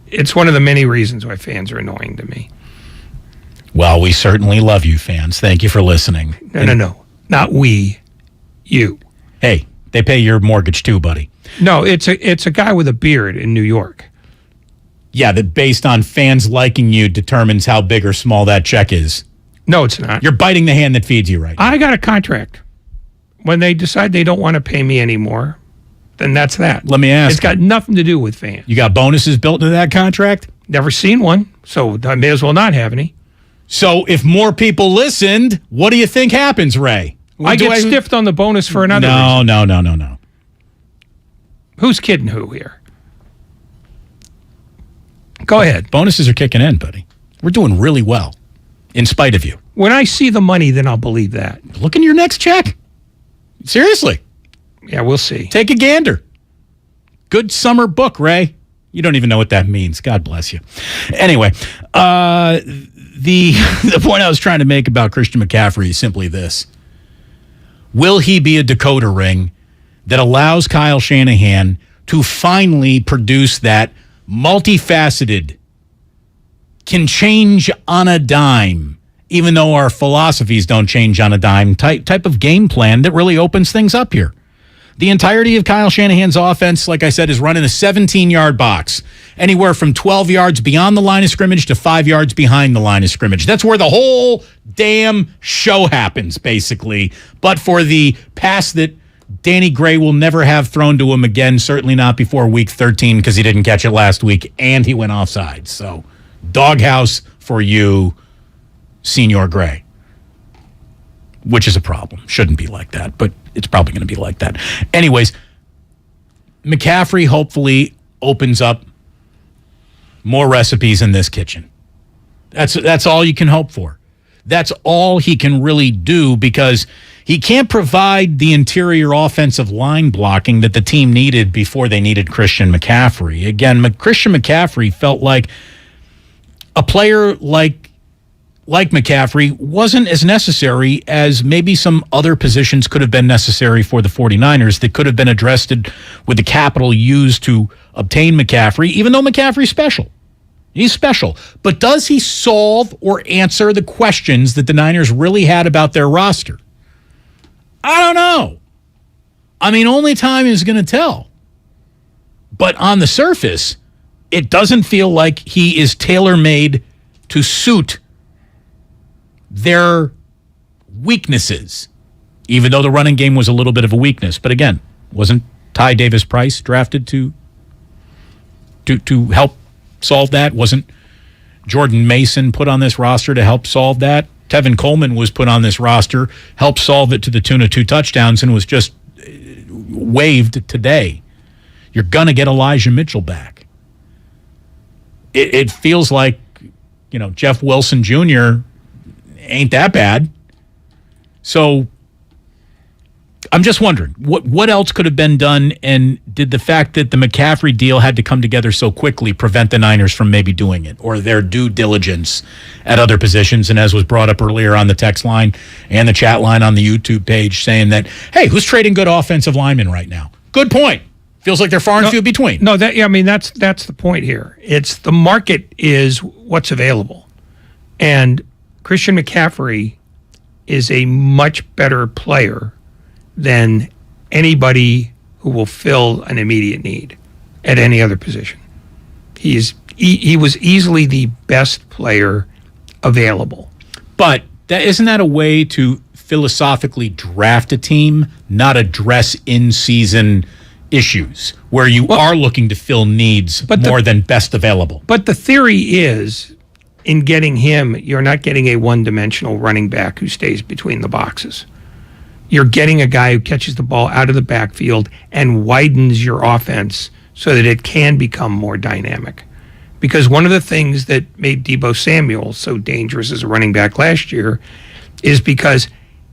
S20: it's one of the many reasons why fans are annoying to me.
S14: Well, we certainly love you, fans. Thank you for listening.
S20: No. Not we. You.
S14: Hey, they pay your mortgage too, buddy.
S20: No, it's a guy with a beard in New York.
S14: Yeah, that based on fans liking you determines how big or small that check is.
S20: No, it's not.
S14: You're biting the hand that feeds you right now.
S20: I got a contract. When they decide they don't want to pay me anymore, then that's that.
S14: Let me ask.
S20: It's got nothing to do with fans.
S14: You got bonuses built into that contract?
S20: Never seen one, so I may as well not have any.
S14: So if more people listened, what do you think happens, Ray?
S20: I get stiffed on the bonus for another reason.
S14: No.
S20: Who's kidding who here? Go ahead.
S14: Bonuses are kicking in, buddy. We're doing really well, in spite of you.
S20: When I see the money, then I'll believe that.
S14: Look in your next check. Seriously.
S20: Yeah, we'll see.
S14: Take a gander. Good summer book, Ray. You don't even know what that means. God bless you. Anyway, the point I was trying to make about Christian McCaffrey is simply this. Will he be a decoder ring that allows Kyle Shanahan to finally produce that multifaceted, can change on a dime, even though our philosophies don't change on a dime, type of game plan that really opens things up here? The entirety of Kyle Shanahan's offense, like I said, is run in a 17-yard box, anywhere from 12 yards beyond the line of scrimmage to 5 yards behind the line of scrimmage. That's where the whole damn show happens, basically. But for the pass that Danny Gray will never have thrown to him again, certainly not before week 13, because he didn't catch it last week and he went offside. So, doghouse for you, Senior Gray. Which is a problem. Shouldn't be like that, but it's probably going to be like that. Anyways, McCaffrey hopefully opens up more recipes in this kitchen. That's all you can hope for. That's all he can really do, because he can't provide the interior offensive line blocking that the team needed before they needed Christian McCaffrey. Again, Christian McCaffrey felt like a player like McCaffrey wasn't as necessary as maybe some other positions could have been necessary for the 49ers that could have been addressed with the capital used to obtain McCaffrey, even though McCaffrey's special. He's special. But does he solve or answer the questions that the Niners really had about their roster? I don't know. I mean, only time is going to tell. But on the surface, it doesn't feel like he is tailor-made to suit their weaknesses, even though the running game was a little bit of a weakness. But again, wasn't Ty Davis-Price drafted to help solve that? Wasn't Jordan Mason put on this roster to help solve that? Tevin Coleman was put on this roster, helped solve it to the tune of 2 touchdowns, and was just waived today. You're going to get Elijah Mitchell back. It feels like, Jeff Wilson Jr. ain't that bad. So I'm just wondering, what else could have been done, and did the fact that the McCaffrey deal had to come together so quickly prevent the Niners from maybe doing it, or their due diligence at other positions? And as was brought up earlier on the text line and the chat line on the YouTube page, saying that, hey, who's trading good offensive linemen right now? Good point. Feels like they're far and few between.
S20: No, that's the point here. It's the market is what's available. And Christian McCaffrey is a much better player than anybody who will fill an immediate need at any other position. He was easily the best player available.
S14: But isn't that a way to philosophically draft a team, not address in-season issues where you are looking to fill needs more than best available?
S20: But the theory is, in getting him, you're not getting a one-dimensional running back who stays between the boxes. You're getting a guy who catches the ball out of the backfield and widens your offense so that it can become more dynamic. Because one of the things that made Deebo Samuel so dangerous as a running back last year is because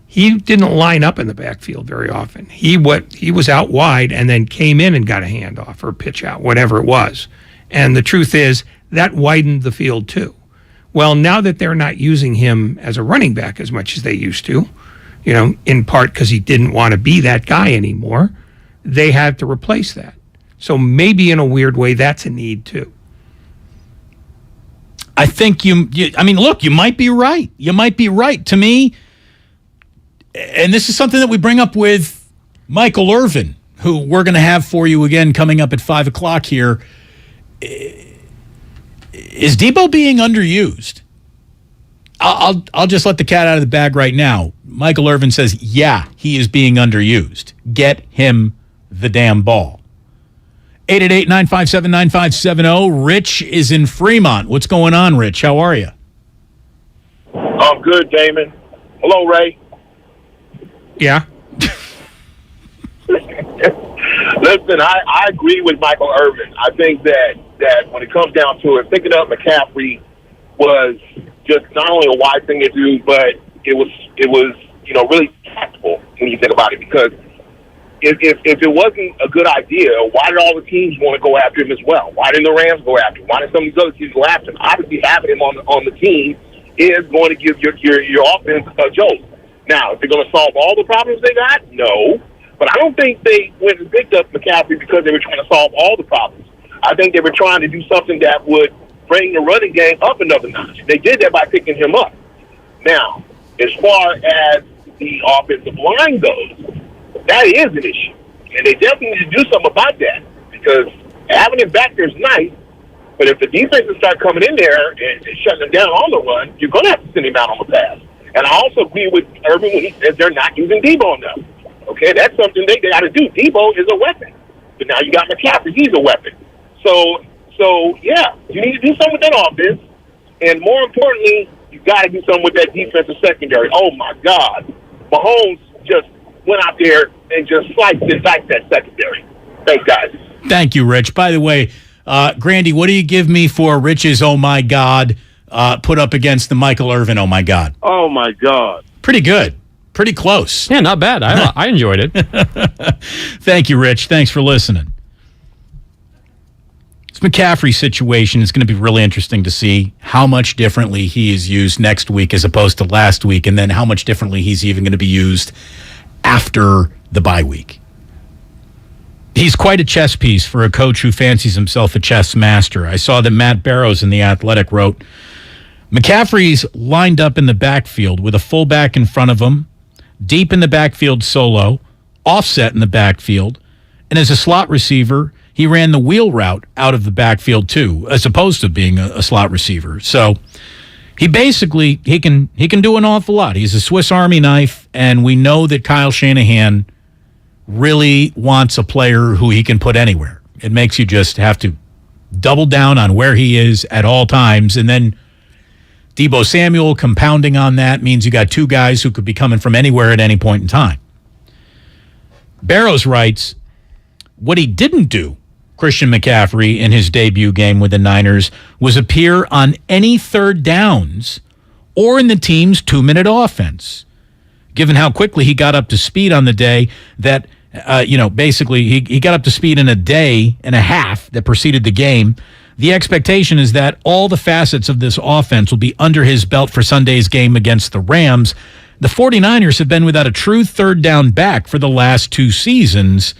S20: he didn't line up in the backfield very often. He was out wide and then came in and got a handoff or a pitch out, whatever it was. And the truth is, that widened the field too. Well, now that they're not using him as a running back as much as they used to, in part because he didn't want to be that guy anymore, they had to replace that. So maybe in a weird way, that's a need too.
S14: I think look, you might be right. You might be right. To me, and this is something that we bring up with Michael Irvin, who we're going to have for you again coming up at 5 o'clock here. Is Deebo being underused? I'll just let the cat out of the bag right now. Michael Irvin says, yeah, he is being underused. Get him the damn ball. 888-957-9570. Rich is in Fremont. What's going on, Rich? How are you?
S2: I'm good, Damon. Hello, Ray.
S20: Yeah.
S2: Listen, I agree with Michael Irvin. I think that when it comes down to it, picking up McCaffrey was just not only a wise thing to do, but it was really tactful when you think about it. Because if it wasn't a good idea, why did all the teams want to go after him as well? Why didn't the Rams go after him? Why did some of these other teams go after him? Obviously, having him on the team is going to give your offense a jolt. Now, if they're going to solve all the problems they got, no. But I don't think they went and picked up McCaffrey because they were trying to solve all the problems. I think they were trying to do something that would bring the running game up another notch. They did that by picking him up. Now, as far as the offensive line goes, that is an issue. And they definitely need to do something about that, because having him back there is nice, but if the defenses start coming in there and shutting them down on the run, you're going to have to send him out on the pass. And I also agree with Irvin when he says they're not using Deebo enough. Okay, that's something they got to do. Deebo is a weapon. But now you got McCaffrey. He's a weapon. So yeah, you need to do something with that offense. And more importantly, you got to do something with that defensive secondary. Oh, my God. Mahomes just went out there and just sliced and diced that secondary. Thanks, guys.
S14: Thank you, Rich. By the way, Grandy, what do you give me for Rich's oh, my God, put up against the Michael Irvin oh, my God?
S9: Oh, my God.
S14: Pretty good. Pretty close.
S10: Yeah, not bad. I enjoyed it.
S14: Thank you, Rich. Thanks for listening. This McCaffrey situation is going to be really interesting to see how much differently he is used next week as opposed to last week, and then how much differently he's even going to be used after the bye week. He's quite a chess piece for a coach who fancies himself a chess master. I saw that Matt Barrows in The Athletic wrote, McCaffrey's lined up in the backfield with a fullback in front of him, deep in the backfield solo, offset in the backfield, and as a slot receiver, he ran the wheel route out of the backfield too, as opposed to being a slot receiver. So He basically he can do an awful lot. He's a Swiss Army knife, and we know that Kyle Shanahan really wants a player who he can put anywhere. It makes you just have to double down on where he is at all times, and then Deebo Samuel compounding on that means you got two guys who could be coming from anywhere at any point in time. Barrows writes, what he didn't do, Christian McCaffrey, in his debut game with the Niners, was appear on any third downs or in the team's 2-minute offense. Given how quickly he got up to speed on the day that, basically he got up to speed in a day and a half that preceded the game, the expectation is that all the facets of this offense will be under his belt for Sunday's game against the Rams. The 49ers have been without a true third down back for the last 2 seasons,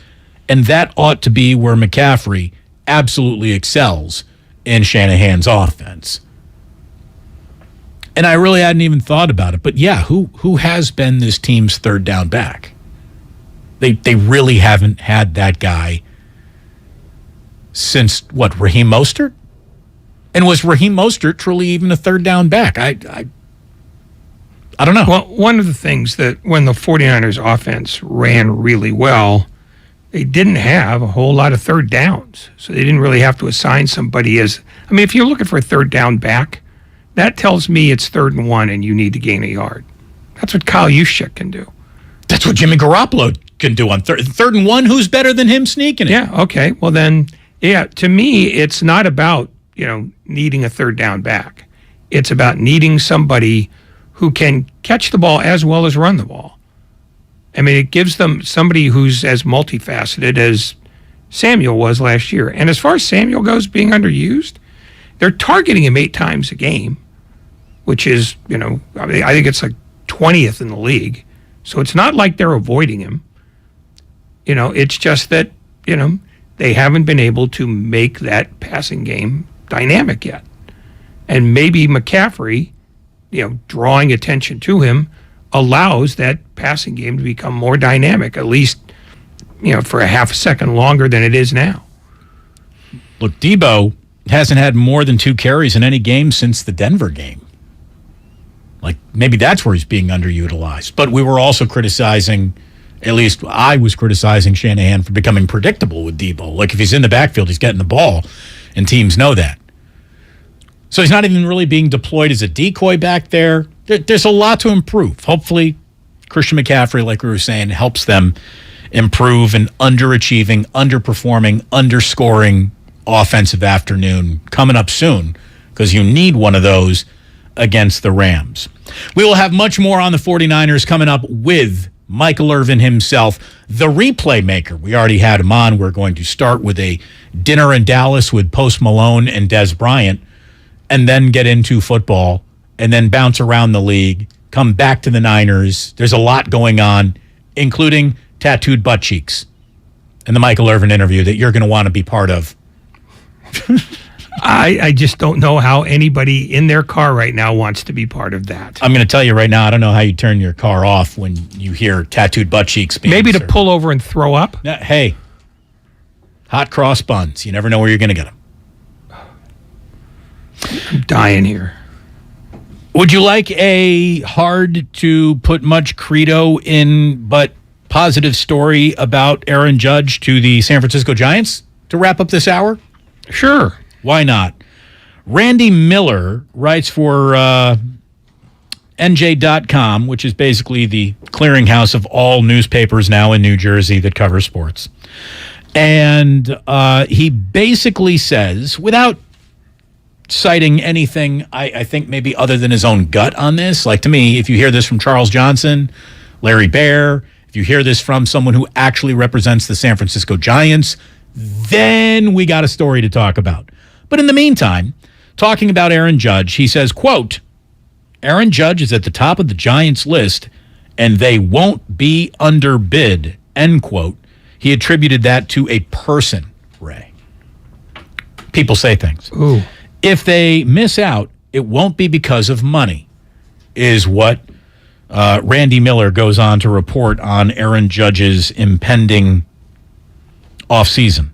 S14: and that ought to be where McCaffrey absolutely excels in Shanahan's offense. And I really hadn't even thought about it, but yeah, who has been this team's third down back? They really haven't had that guy since, Raheem Mostert? And was Raheem Mostert truly even a third down back? I don't know.
S20: Well, one of the things that when the 49ers offense ran really well, they didn't have a whole lot of third downs. So they didn't really have to assign somebody as, if you're looking for a third down back, that tells me it's 3rd and 1 and you need to gain a yard. That's what Kyle Juszczyk can do.
S14: That's what Jimmy Garoppolo can do on 3rd and 1. Who's better than him sneaking it?
S20: Yeah, okay. Well then, to me, it's not about, needing a third down back. It's about needing somebody who can catch the ball as well as run the ball. It gives them somebody who's as multifaceted as Samuel was last year. And as far as Samuel goes being underused, they're targeting him 8 times a game, which is, I think it's like 20th in the league. So it's not like they're avoiding him. It's just that, they haven't been able to make that passing game dynamic yet. And maybe McCaffrey, drawing attention to him allows that passing game to become more dynamic, at least, for a half a second longer than it is now.
S14: Look, Deebo hasn't had more than 2 carries in any game since the Denver game. Maybe that's where he's being underutilized. But we were also criticizing, at least I was criticizing Shanahan for becoming predictable with Deebo. If he's in the backfield, he's getting the ball, and teams know that. So he's not even really being deployed as a decoy back there. There's a lot to improve. Hopefully, Christian McCaffrey, like we were saying, helps them improve an underachieving, underperforming, underscoring offensive afternoon coming up soon, because you need one of those against the Rams. We will have much more on the 49ers coming up with Michael Irvin himself, the replay maker. We already had him on. We're going to start with a dinner in Dallas with Post Malone and Des Bryant, and then get into football, and then bounce around the league, come back to the Niners. There's a lot going on, including tattooed butt cheeks and the Michael Irvin interview that you're going to want to be part of.
S20: I just don't know how anybody in their car right now wants to be part of that.
S14: I'm going to tell you right now, I don't know how you turn your car off when you hear tattooed butt cheeks being
S20: Maybe to
S14: served.
S20: pull over and throw up?
S14: Hey, hot cross buns. You never know where you're going to get them.
S20: I'm dying here.
S14: Would you like a hard to put much credo in but positive story about Aaron Judge to the San Francisco Giants to wrap up this hour?
S20: Sure.
S14: Why not? Randy Miller writes for NJ.com, which is basically the clearinghouse of all newspapers now in New Jersey that cover sports. And he basically says, without citing anything, I think maybe other than his own gut on this, to me, if you hear this from Charles Johnson, Larry Baer, if you hear this from someone who actually represents the San Francisco Giants, then we got a story to talk about. But in the meantime, talking about Aaron Judge, he says, quote, Aaron Judge is at the top of the Giants list, and they won't be underbid, end quote. He attributed that to a person, Ray. People say things.
S20: Ooh.
S14: If they miss out, it won't be because of money, is what Randy Miller goes on to report on Aaron Judge's impending offseason.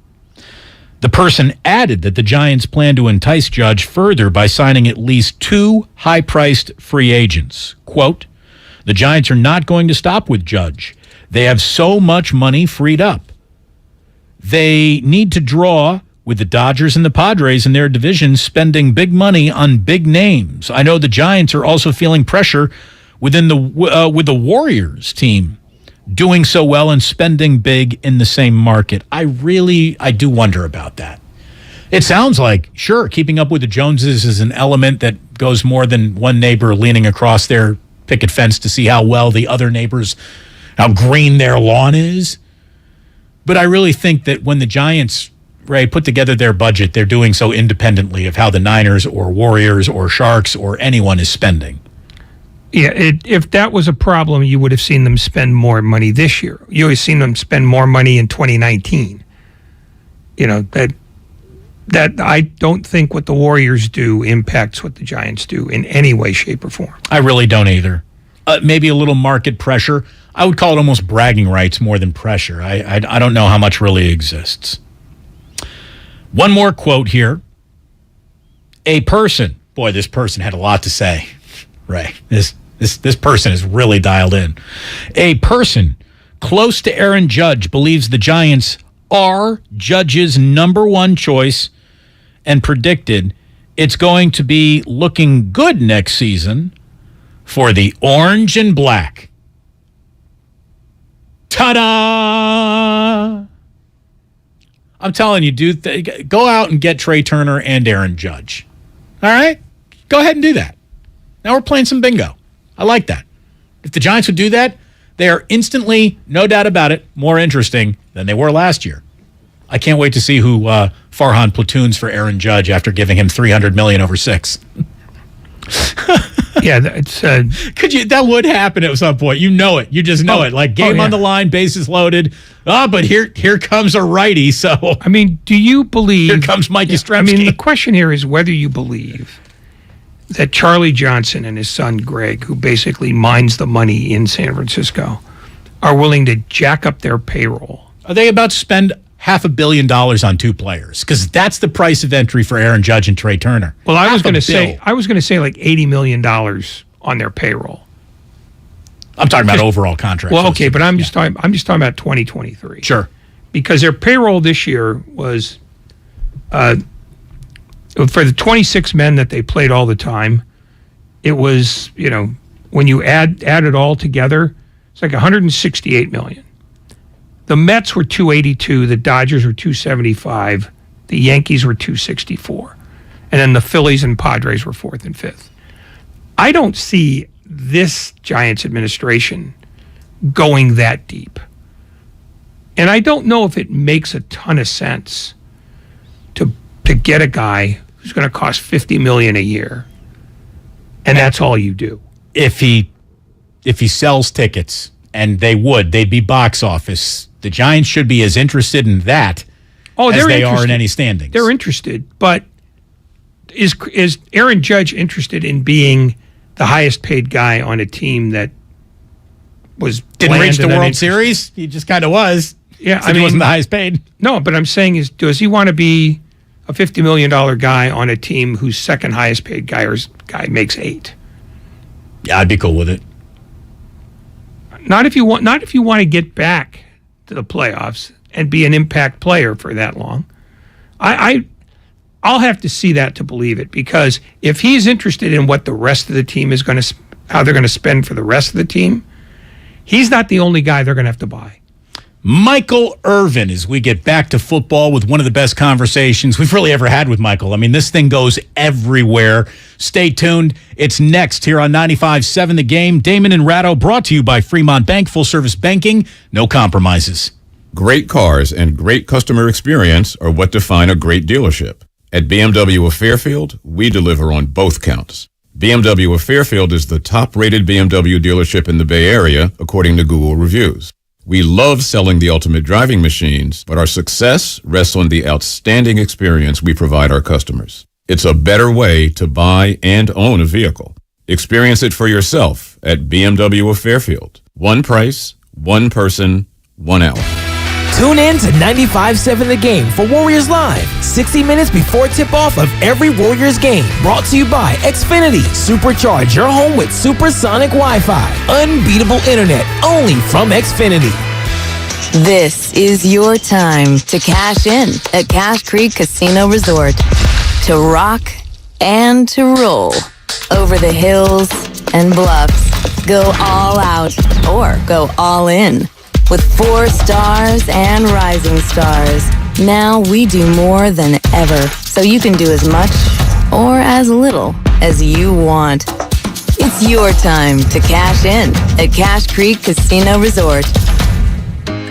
S14: The person added that the Giants plan to entice Judge further by signing at least 2 high-priced free agents. Quote, the Giants are not going to stop with Judge. They have so much money freed up. They need to draw with the Dodgers and the Padres in their division spending big money on big names. I know the Giants are also feeling pressure within with the Warriors team doing so well and spending big in the same market. I do wonder about that. It sounds like, sure, keeping up with the Joneses is an element that goes more than one neighbor leaning across their picket fence to see how well the other neighbors, how green their lawn is. But I really think that when the Giants, Ray, put together their budget, they're doing so independently of how the Niners or Warriors or Sharks or anyone is spending.
S20: Yeah, if that was a problem, you would have seen them spend more money this year. You would have seen them spend more money in 2019. You know, that I don't think what the Warriors do impacts what the Giants do in any way, shape, or form.
S14: I really don't either. Maybe a little market pressure. I would call it almost bragging rights more than pressure. I don't know how much really exists. One more quote here. A person, boy, this person had a lot to say. Ray, this person is really dialed in. A person close to Aaron Judge believes the Giants are Judge's number one choice and predicted it's going to be looking good next season for the orange and black. Ta-da! I'm telling you, dude, go out and get Trey Turner and Aaron Judge. All right? Go ahead and do that. Now we're playing some bingo. I like that. If the Giants would do that, they are instantly, no doubt about it, more interesting than they were last year. I can't wait to see who Farhan platoons for Aaron Judge after giving him $300 million over 6.
S20: Yeah, it's
S14: that would happen at some point. You know it. You just know it. Like game on the line, bases loaded. But here comes a righty. So
S20: I mean, do you believe
S14: here comes Mikey Stremski?
S20: I mean, the question here is whether you believe that Charlie Johnson and his son Greg, who basically mines the money in San Francisco, are willing to jack up their payroll.
S14: Are they about to spend $500 million on 2 players? Because that's the price of entry for Aaron Judge and Trey Turner.
S20: Well, I was going to say like $80 million on their payroll.
S14: I'm talking about overall contracts.
S20: Well, okay, but I'm just talking about 2023.
S14: Sure.
S20: Because their payroll this year was for the 26 men that they played all the time, it was, you know, when you add it all together, it's like $168 million. The Mets were 282, the Dodgers were 275, the Yankees were 264, and then the Phillies and Padres were 4th and 5th. I don't see this Giants administration going that deep. And I don't know if it makes a ton of sense to get a guy who's going to cost $50 million a year, and that's all you do.
S14: If he sells tickets, and they'd be box office. The Giants should be as interested in that as they are in any standings.
S20: They're interested, but is Aaron Judge interested in being the highest paid guy on a team that
S14: didn't reach the World Series? He just kind of was.
S20: Yeah,
S14: I mean, he wasn't the highest paid.
S20: No, but I'm saying does he want to be a $50 million guy on a team whose second highest paid guy makes $8?
S14: Yeah, I'd be cool with it.
S20: Not if you want to get back to the playoffs and be an impact player for that long. I'll have to see that to believe it, because if he's interested in what the rest of the team is going to, how they're going to spend for the rest of the team, he's not the only guy they're going to have to buy.
S14: Michael Irvin, as we get back to football with one of the best conversations we've really ever had with Michael. I mean, this thing goes everywhere. Stay tuned. It's next here on 95.7 The Game. Damon and Ratto, brought to you by Fremont Bank, full service banking, no compromises.
S3: Great cars and great customer experience are what define a great dealership. At BMW of Fairfield, we deliver on both counts. BMW of Fairfield is the top-rated BMW dealership in the Bay Area, according to Google reviews. We love selling the ultimate driving machines, but our success rests on the outstanding experience we provide our customers. It's a better way to buy and own a vehicle. Experience it for yourself at BMW of Fairfield. One price, one person, 1 hour.
S6: Tune in to 95.7 The Game for Warriors Live, 60 minutes before tip-off of every Warriors game. Brought to you by Xfinity. Supercharge your home with supersonic Wi-Fi. Unbeatable internet, only from Xfinity.
S9: This is your time to cash in at Cache Creek Casino Resort. To rock and to roll. Over the hills and bluffs. Go all out or go all in. With 4 stars and rising stars. Now we do more than ever, so you can do as much or as little as you want. It's your time to cash in at Cache Creek Casino Resort.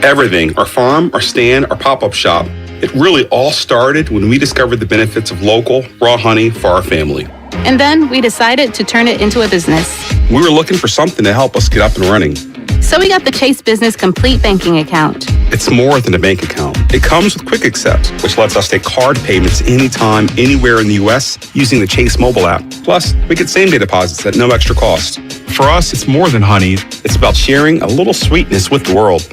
S11: Everything, our farm, our stand, our pop-up shop, it really all started when we discovered the benefits of local, raw honey for our family.
S12: And then we decided to turn it into a business.
S11: We were looking for something to help us get up and running.
S12: So we got the Chase Business Complete Banking Account.
S11: It's more than a bank account. It comes with Quick Accept, which lets us take card payments anytime, anywhere in the U.S. using the Chase mobile app. Plus, we get same-day deposits at no extra cost. For us, it's more than honey. It's about sharing a little sweetness with the world.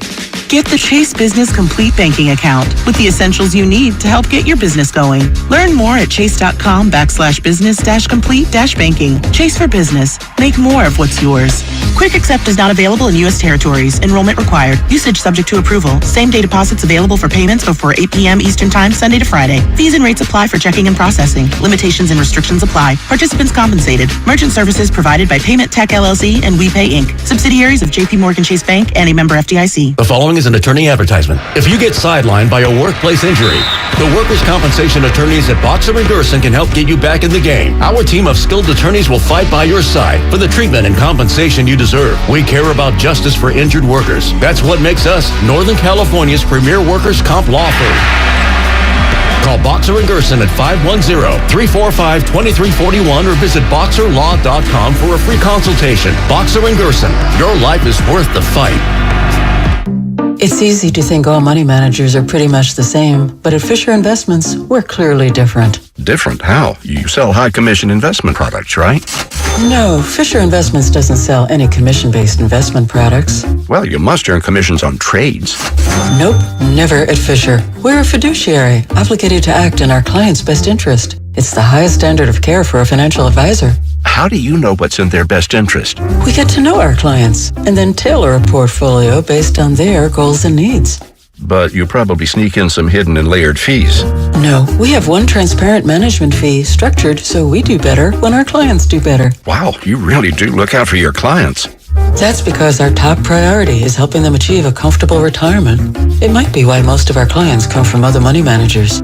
S13: Get the Chase Business Complete Banking Account with the essentials you need to help get your business going. Learn more at chase.com/business-complete-banking. Chase for business. Make more of what's yours. Quick Accept is not available in U.S. territories. Enrollment required. Usage subject to approval. Same-day deposits available for payments before 8 p.m. Eastern Time, Sunday to Friday. Fees and rates apply for checking and processing. Limitations and restrictions apply. Participants compensated. Merchant services provided by Payment Tech LLC and WePay Inc. Subsidiaries of J.P. Morgan Chase Bank and a member FDIC.
S19: The following is an attorney advertisement. If you get sidelined by a workplace injury, the workers' compensation attorneys at Boxer & Gerson can help get you back in the game. Our team of skilled attorneys will fight by your side for the treatment and compensation you deserve. We care about justice for injured workers. That's what makes us Northern California's premier workers' comp law firm. Call Boxer & Gerson at 510-345-2341 or visit boxerlaw.com for a free consultation. Boxer & Gerson, your life is worth the fight.
S21: It's easy to think all money managers are pretty much the same, but at Fisher Investments, we're clearly different.
S23: Different? How? You sell high commission investment products, right?
S21: No, Fisher Investments doesn't sell any commission-based investment products.
S23: Well, you must earn commissions on trades.
S21: Nope, never at Fisher. We're a fiduciary, obligated to act in our client's best interest. It's the highest standard of care for a financial advisor.
S23: How do you know what's in their best interest?
S21: We get to know our clients and then tailor a portfolio based on their goals and needs.
S23: But you probably sneak in some hidden and layered fees.
S21: No, we have one transparent management fee structured so we do better when our clients do better.
S23: Wow, you really do look out for your clients.
S21: That's because our top priority is helping them achieve a comfortable retirement. It might be why most of our clients come from other money managers.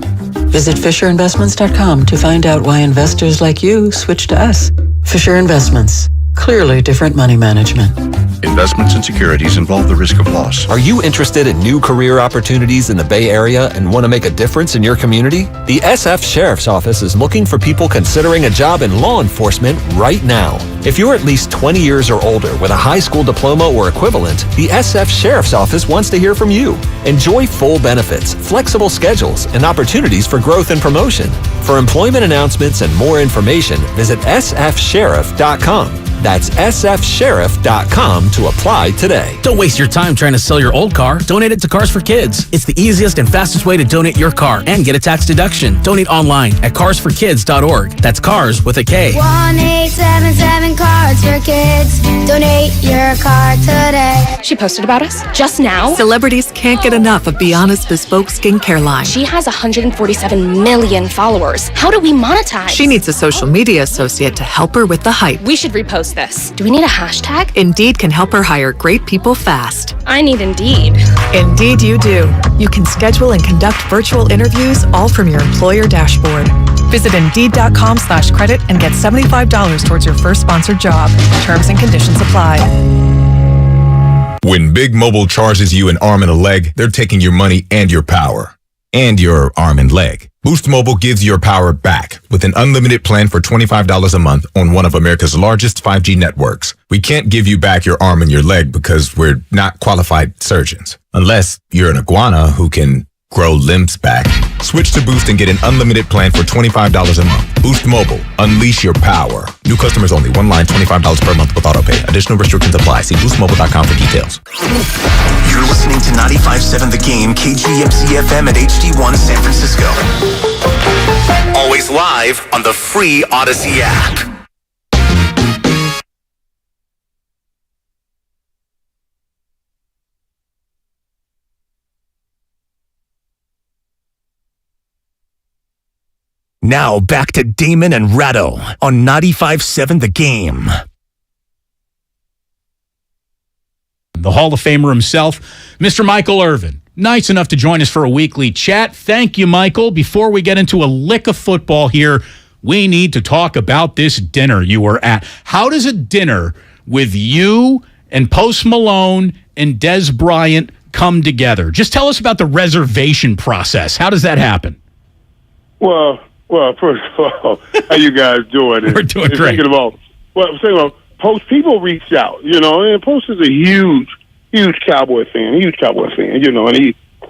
S21: Visit FisherInvestments.com to find out why investors like you switch to us. Fisher Investments. Clearly different money management.
S23: Investments and securities involve the risk of loss.
S24: Are you interested in new career opportunities in the Bay Area and want to make a difference in your community? The SF Sheriff's Office is looking for people considering a job in law enforcement right now. If you're at least 20 years or older with a high school diploma or equivalent, the SF Sheriff's Office wants to hear from you. Enjoy full benefits, flexible schedules, and opportunities for growth and promotion. For employment announcements and more information, visit sfsheriff.com. That's sfsheriff.com to apply today.
S25: Don't waste your time trying to sell your old car. Donate it to Cars for Kids. It's the easiest and fastest way to donate your car and get a tax deduction. Donate online at carsforkids.org. That's cars with a K.
S28: 1-877 Cards for Kids. Donate your car today.
S32: She posted about us just now.
S33: Celebrities can't get enough of Bianna's bespoke skincare line.
S32: She has 147 million followers. How do we monetize?
S33: She needs a social media associate to help her with the hype.
S32: We should repost this. Do we need a hashtag?
S33: Indeed can help her hire great people fast.
S32: I need Indeed.
S33: Indeed you do. You can schedule and conduct virtual interviews all from your employer dashboard. Visit Indeed.com/credit and get $75 towards your first sponsored job. Terms and conditions apply.
S15: When Big Mobile charges you an arm and a leg, they're taking your money and your power. And your arm and leg. Boost Mobile gives your power back with an unlimited plan for $25 a month on one of America's largest 5G networks. We can't give you back your arm and your leg because we're not qualified surgeons. Unless you're an iguana who can grow limbs back. Switch to Boost and get an unlimited plan for $25 a month. Boost Mobile. Unleash your power. New customers only. One line, $25 per month with autopay. Additional restrictions apply. See boostmobile.com for details.
S1: You're listening to 95.7 The Game, KGMC FM at HD1 San Francisco. Always live on the free Odyssey app. Now back to Damon and Ratto on 95.7 The Game.
S14: The Hall of Famer himself, Mr. Michael Irvin. Nice enough to join us for a weekly chat. Thank you, Michael. Before we get into a lick of football here, we need to talk about this dinner you were at. How does a dinner with you and Post Malone and Des Bryant come together? Just tell us about the reservation process. How does that happen?
S4: Well, first of all, how you guys doing?
S14: We're doing great.
S4: Post, people reached out, and Post is a huge Cowboy fan, and he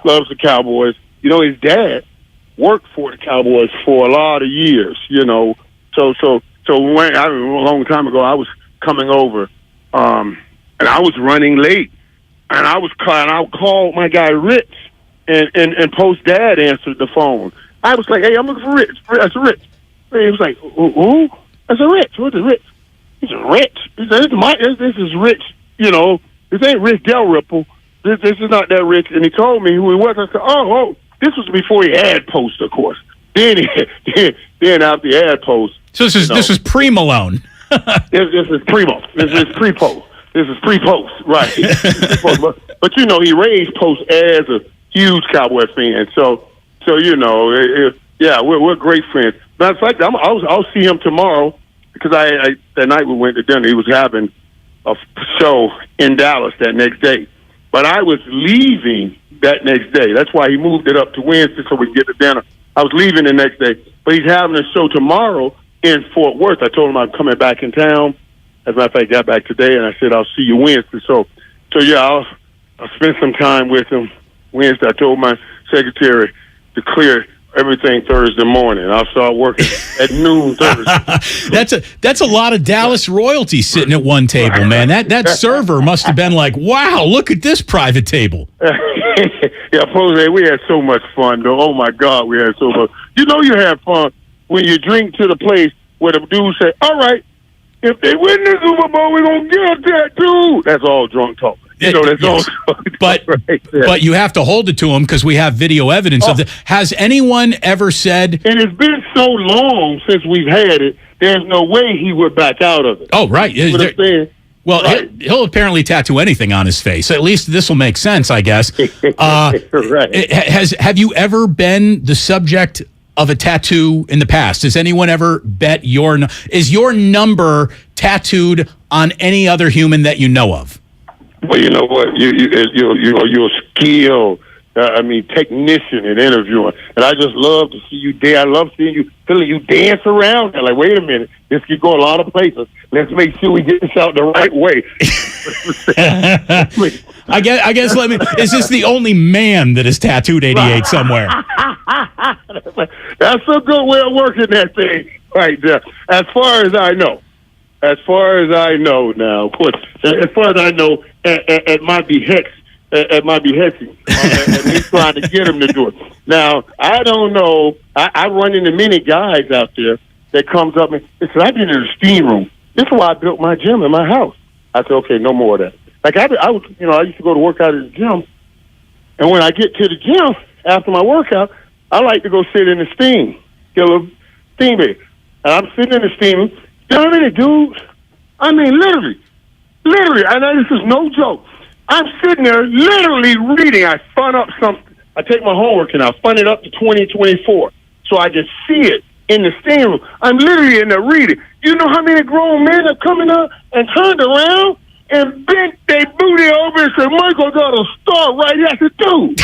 S4: loves the Cowboys. His dad worked for the Cowboys for a lot of years, So when a long time ago, I was coming over, and I was running late, and I called my guy Rich, and Post's dad answered the phone. I was like, hey, I'm looking for Rich. I said, Rich. He was like, who? I said, Rich. What is Rich? He said, Rich. He said, this is Rich. This ain't Rich Dalrymple. This is not that Rich. And he told me who he was. I said, oh, this was before he had Post, of course. Then after the ad Post.
S14: So this is pre-Malone.
S4: This is Primo. This is pre-Post. This is pre-Post, right? But he raised Post as a huge Cowboy fan. So we're great friends. Matter of fact, I'll see him tomorrow because that night we went to dinner. He was having a show in Dallas that next day, but I was leaving that next day. That's why he moved it up to Wednesday so we could get to dinner. I was leaving the next day, but he's having a show tomorrow in Fort Worth. I told him I'm coming back in town. As a matter of fact, I got back today, and I said I'll see you Wednesday. So I'll spend some time with him Wednesday. I told my secretary to clear everything Thursday morning. I'll start working at noon Thursday.
S14: That's a lot of Dallas royalty sitting at one table, man. That server must have been like, wow, look at this private table.
S4: Jose, we had so much fun, though. Oh, my God, we had so much. You have fun when you drink to the place where the dude say, all right, if they win the Super Bowl, we're going to get that dude. That's all drunk talk. That's all.
S14: But you have to hold it to him because we have video evidence of it. Has anyone ever said?
S4: And it's been so long since we've had it. There's no way he would back out of it.
S14: Oh, right. Well, right. He'll apparently tattoo anything on his face. At least this will make sense, I guess.
S4: Right.
S14: Have you ever been the subject of a tattoo in the past? Has anyone ever bet is your number tattooed on any other human that you know of?
S4: Well, you know what? You're a skill, technician in interviewing, and I just love to see you there. I love feeling you dance around. And like, wait a minute, this could go a lot of places. Let's make sure we get this out the right way.
S14: I guess. Is this the only man that is tattooed 88 somewhere?
S4: That's a good way of working that thing right there. As far as I know now, of course, as far as I know, it might be Hex. It might be Hexy. And he's trying to get him to do it. Now, I don't know. I run into many guys out there that comes up and says, I've been in the steam room. This is why I built my gym in my house. I said, okay, no more of that. Like I used to go to work out at the gym, and when I get to the gym after my workout, I like to go sit in the steam, get a little steam in. And I'm sitting in the steam. You know how many dudes? I mean, literally, I know this is no joke. I'm sitting there literally reading. I fun up something. I take my homework and I fun it up to 2024 so I can see it in the steam room. I'm literally in there reading. You know how many grown men are coming up and turned around and bent their booty over and said, Michael got a star right here. I said, dude,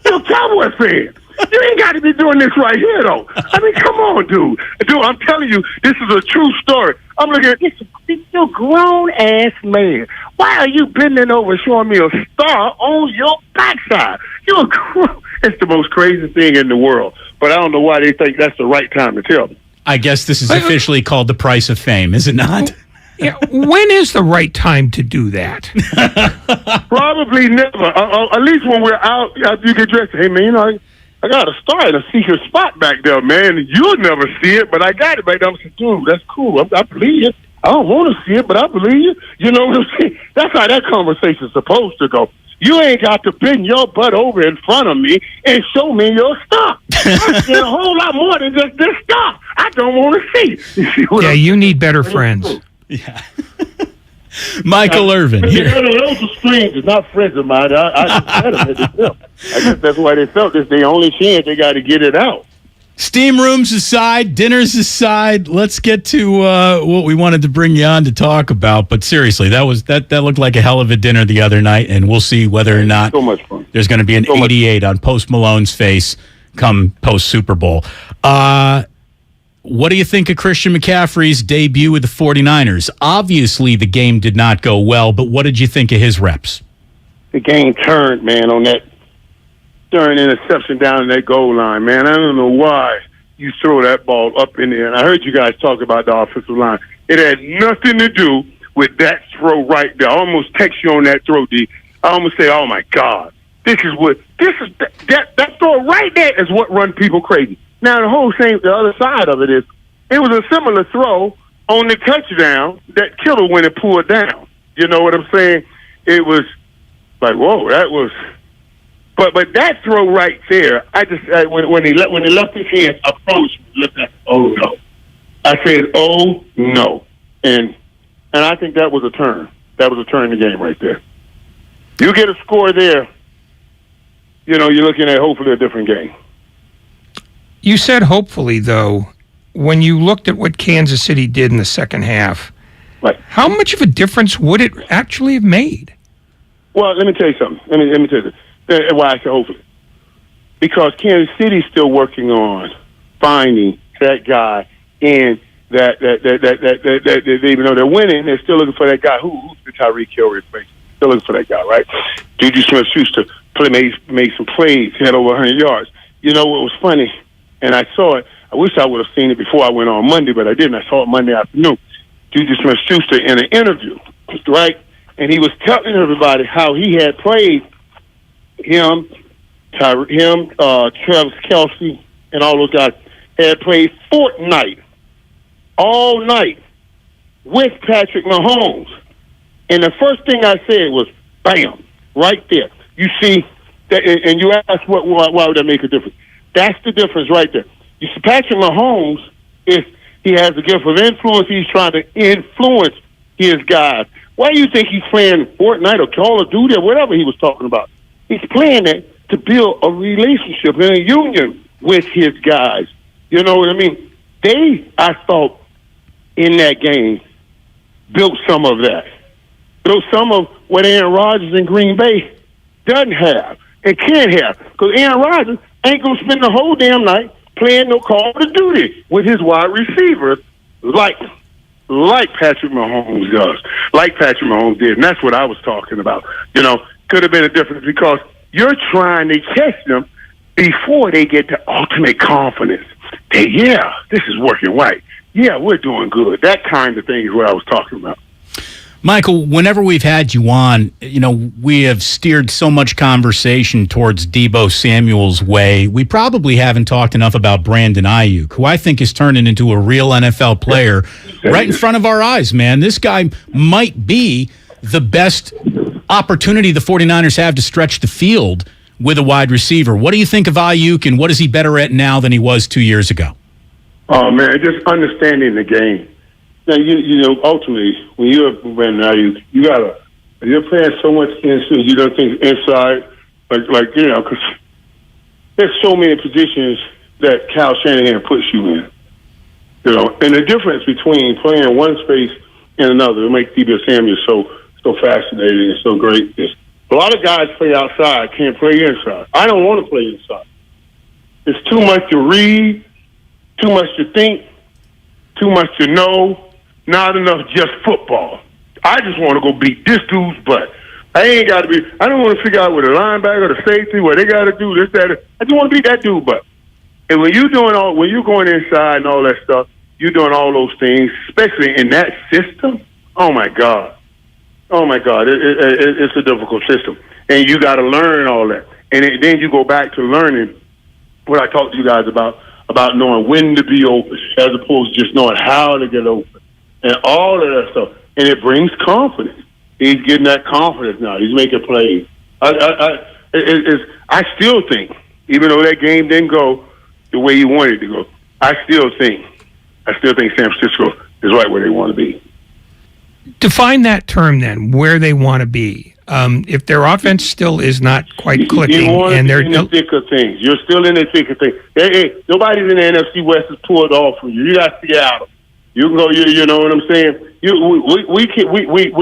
S4: you're a Cowboy fan. You ain't got to be doing this right here, though. I mean, come on, dude. Dude, I'm telling you, this is a true story. I'm looking at this. You're a grown-ass man. Why are you bending over showing me a star on your backside? It's the most crazy thing in the world. But I don't know why they think that's the right time to tell me.
S14: I guess this is officially called the price of fame, is it not?
S20: Yeah. When is the right time to do that?
S4: Probably never. At least when we're out after you get dressed. Hey, man, I got a star in a secret spot back there, man. You'll never see it, but I got it back there. I'm saying, dude, that's cool. I believe you. I don't want to see it, but I believe you. You know what I'm saying? That's how that conversation's supposed to go. You ain't got to bend your butt over in front of me and show me your stuff. I see a whole lot more than just this stuff. I don't want to see. You see
S20: yeah, you need better friends.
S14: Yeah. Michael Irvin.
S4: Those are strangers, not friends of mine. I guess that's why they felt this. They only chance they got to get it out.
S14: Steam rooms aside, dinners aside, let's get to what we wanted to bring you on to talk about. But seriously, that looked like a hell of a dinner the other night, and we'll see whether or not
S4: so much fun.
S14: There's going to be an 88 on Post Malone's face come post Super Bowl. What do you think of Christian McCaffrey's debut with the 49ers? Obviously, the game did not go well, but what did you think of his reps?
S4: The game turned, man, on that third interception down in that goal line, man. I don't know why you throw that ball up in there. And I heard you guys talk about the offensive line. It had nothing to do with that throw right there. I almost text you on that throw, D. I almost say, oh, my God. That throw right there is what run people crazy. Now, the other side of it is, it was a similar throw on the touchdown that Kittle went and pulled down. You know what I'm saying? It was like, whoa, that was. But that throw right there, when he left his hands, approached me, looked at, oh no. I said, oh no, and I think that was a turn. That was a turn in the game right there. You get a score there, you know, you're looking at hopefully a different game.
S20: You said hopefully, though, when you looked at what Kansas City did in the second half,
S4: right?
S20: How much of a difference would it actually have made?
S4: Well, let me tell you something. Let me tell you this. Why I say hopefully. Because Kansas City's still working on finding that guy, and that even though they're winning, they're still looking for that guy. Who's the Tyreek Hill replacement? Still looking for that guy, right? Juju Smith-Schuster made some plays, had over 100 yards. You know what was funny? And I saw it. I wish I would have seen it before I went on Monday, but I didn't. I saw it Monday afternoon. Juju Smith-Schuster in an interview, right? And he was telling everybody how he had played him, Travis Kelce, and all those guys had played Fortnite all night with Patrick Mahomes. And the first thing I said was, bam, right there. You see, that, and you asked why would that make a difference? That's the difference right there. You see, Patrick Mahomes, he has a gift of influence. He's trying to influence his guys. Why do you think he's playing Fortnite or Call of Duty or whatever he was talking about? He's playing it to build a relationship and a union with his guys. You know what I mean? They, I thought, in that game, built some of that. Built some of what Aaron Rodgers in Green Bay doesn't have and can't have. Because Aaron Rodgers ain't going to spend the whole damn night playing no Call of Duty with his wide receivers like Patrick Mahomes does, like Patrick Mahomes did. And that's what I was talking about. You know, could have been a difference because you're trying to catch them before they get the ultimate confidence. Yeah, this is working right. Yeah, we're doing good. That kind of thing is what I was talking about.
S14: Michael, whenever we've had you on, you know, we have steered so much conversation towards Deebo Samuel's way. We probably haven't talked enough about Brandon Ayuk, who I think is turning into a real NFL player right in front of our eyes, man. This guy might be the best opportunity the 49ers have to stretch the field with a wide receiver. What do you think of Ayuk, and what is he better at now than he was 2 years ago?
S4: Oh, man, just understanding the game. Now, you know, ultimately, when you're Brandon Ayuk, you're playing so much inside, you don't think inside, like you know, because there's so many positions that Kyle Shanahan puts you in. You know, and the difference between playing one space and another, it makes Deebo Samuel so fascinating and so great. A lot of guys play outside, can't play inside. I don't want to play inside. It's too much to read, too much to think, too much to know, not enough just football. I just want to go beat this dude's butt. I ain't got to be. I don't want to figure out what the linebacker or the safety, what they got to do, this, that. I just want to be that dude, but. And when you're going inside and all that stuff, you're doing all those things, especially in that system. Oh my God, it's a difficult system, and you got to learn all that. And then you go back to learning what I talked to you guys about knowing when to be open, as opposed to just knowing how to get open, and all of that stuff. And it brings confidence. He's getting that confidence now. He's making plays. I still think, even though that game didn't go the way he wanted it to go, I still think San Francisco is right where they want to be.
S20: Define that term then, where they want to be. If their offense still is not quite clicking,
S4: and they're in the thick of things, you're still in the thick of things. Hey, nobody's in the NFC West has pulled off from you. You got Seattle. You can go. You know what I'm saying? We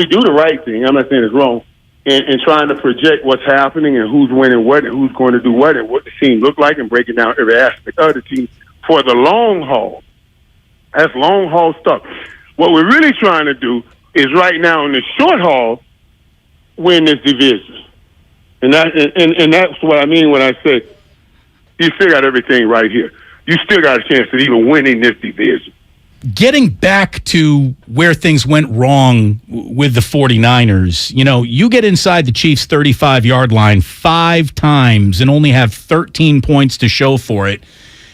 S4: do the right thing. I'm not saying it's wrong. And trying to project what's happening and who's winning what and who's going to do what and what the team look like and breaking down every aspect of the team for the long haul. That's long haul stuff. What we're really trying to do is right now in the short haul win this division. And that's what I mean when I say you still got everything right here. You still got a chance at even winning this division.
S14: Getting back to where things went wrong with the 49ers, you get inside the Chiefs' 35-yard line 5 times and only have 13 points to show for it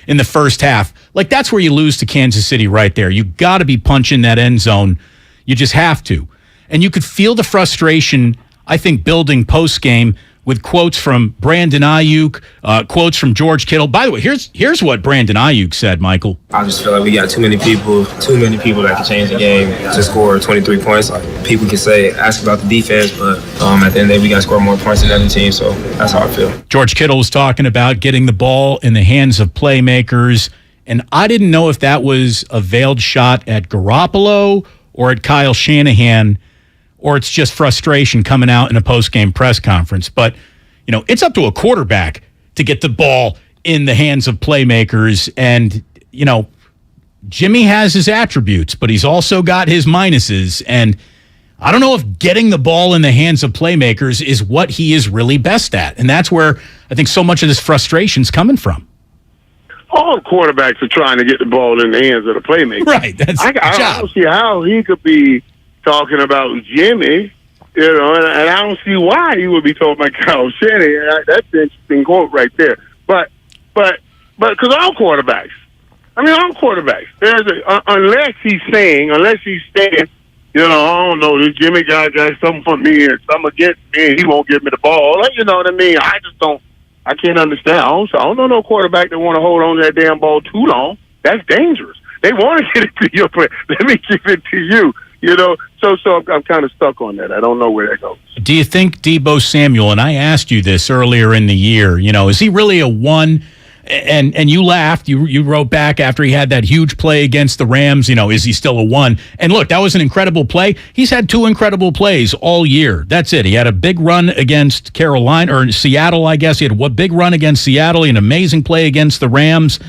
S14: in the first half. Like, that's where you lose to Kansas City right there. You got to be punching that end zone. You just have to. And you could feel the frustration, I think, building post-game with quotes from Brandon Ayuk, quotes from George Kittle. By the way, here's what Brandon Ayuk said, Michael.
S2: I just feel like we got too many people that can change the game to score 23 points. Like, people can ask about the defense, but at the end of the day, we got to score more points than the other team, so that's how I feel.
S14: George Kittle was talking about getting the ball in the hands of playmakers, and I didn't know if that was a veiled shot at Garoppolo or at Kyle Shanahan, or it's just frustration coming out in a post-game press conference. But, it's up to a quarterback to get the ball in the hands of playmakers. And, Jimmy has his attributes, but he's also got his minuses. And I don't know if getting the ball in the hands of playmakers is what he is really best at. And that's where I think so much of this frustration is coming from.
S4: All quarterbacks are trying to get the ball in the hands of the playmakers.
S14: Right. That's
S4: I don't see how he could be talking about Jimmy, and I don't see why he would be talking about Kyle Shanahan. That's an interesting quote right there. But because all quarterbacks, unless he's saying, I don't know, this Jimmy guy got something for me and something against me, and he won't give me the ball. You know what I mean? I can't understand. I don't know no quarterback that want to hold on to that damn ball too long. That's dangerous. They want to get it to your player. Let me give it to you. So I'm kind of stuck on that. I don't know where that goes.
S14: Do you think Deebo Samuel, and I asked you this earlier in the year, is he really a one? And you laughed. You wrote back after he had that huge play against the Rams, is he still a one? And look, that was an incredible play. He's had 2 incredible plays all year. That's it. He had a big run against Carolina, or Seattle, I guess. He had a big run against Seattle, an amazing play against the Rams,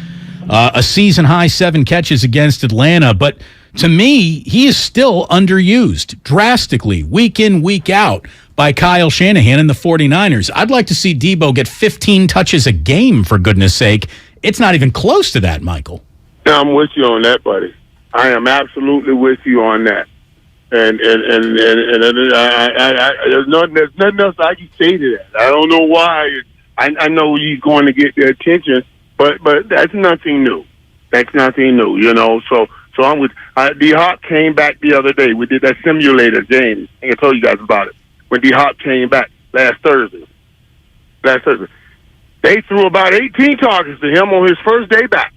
S14: a season-high 7 catches against Atlanta. But to me, he is still underused drastically, week in, week out, by Kyle Shanahan and the 49ers. I'd like to see Deebo get 15 touches a game, for goodness sake. It's not even close to that, Michael.
S4: No, I'm with you on that, buddy. I am absolutely with you on that. And there's nothing else I can say to that. I don't know why. I know he's going to get their attention, but that's nothing new. That's nothing new, So I'm with D-Hop came back the other day. We did that simulator, James. I think I told you guys about it. When D-Hop came back last Thursday. They threw about 18 targets to him on his first day back.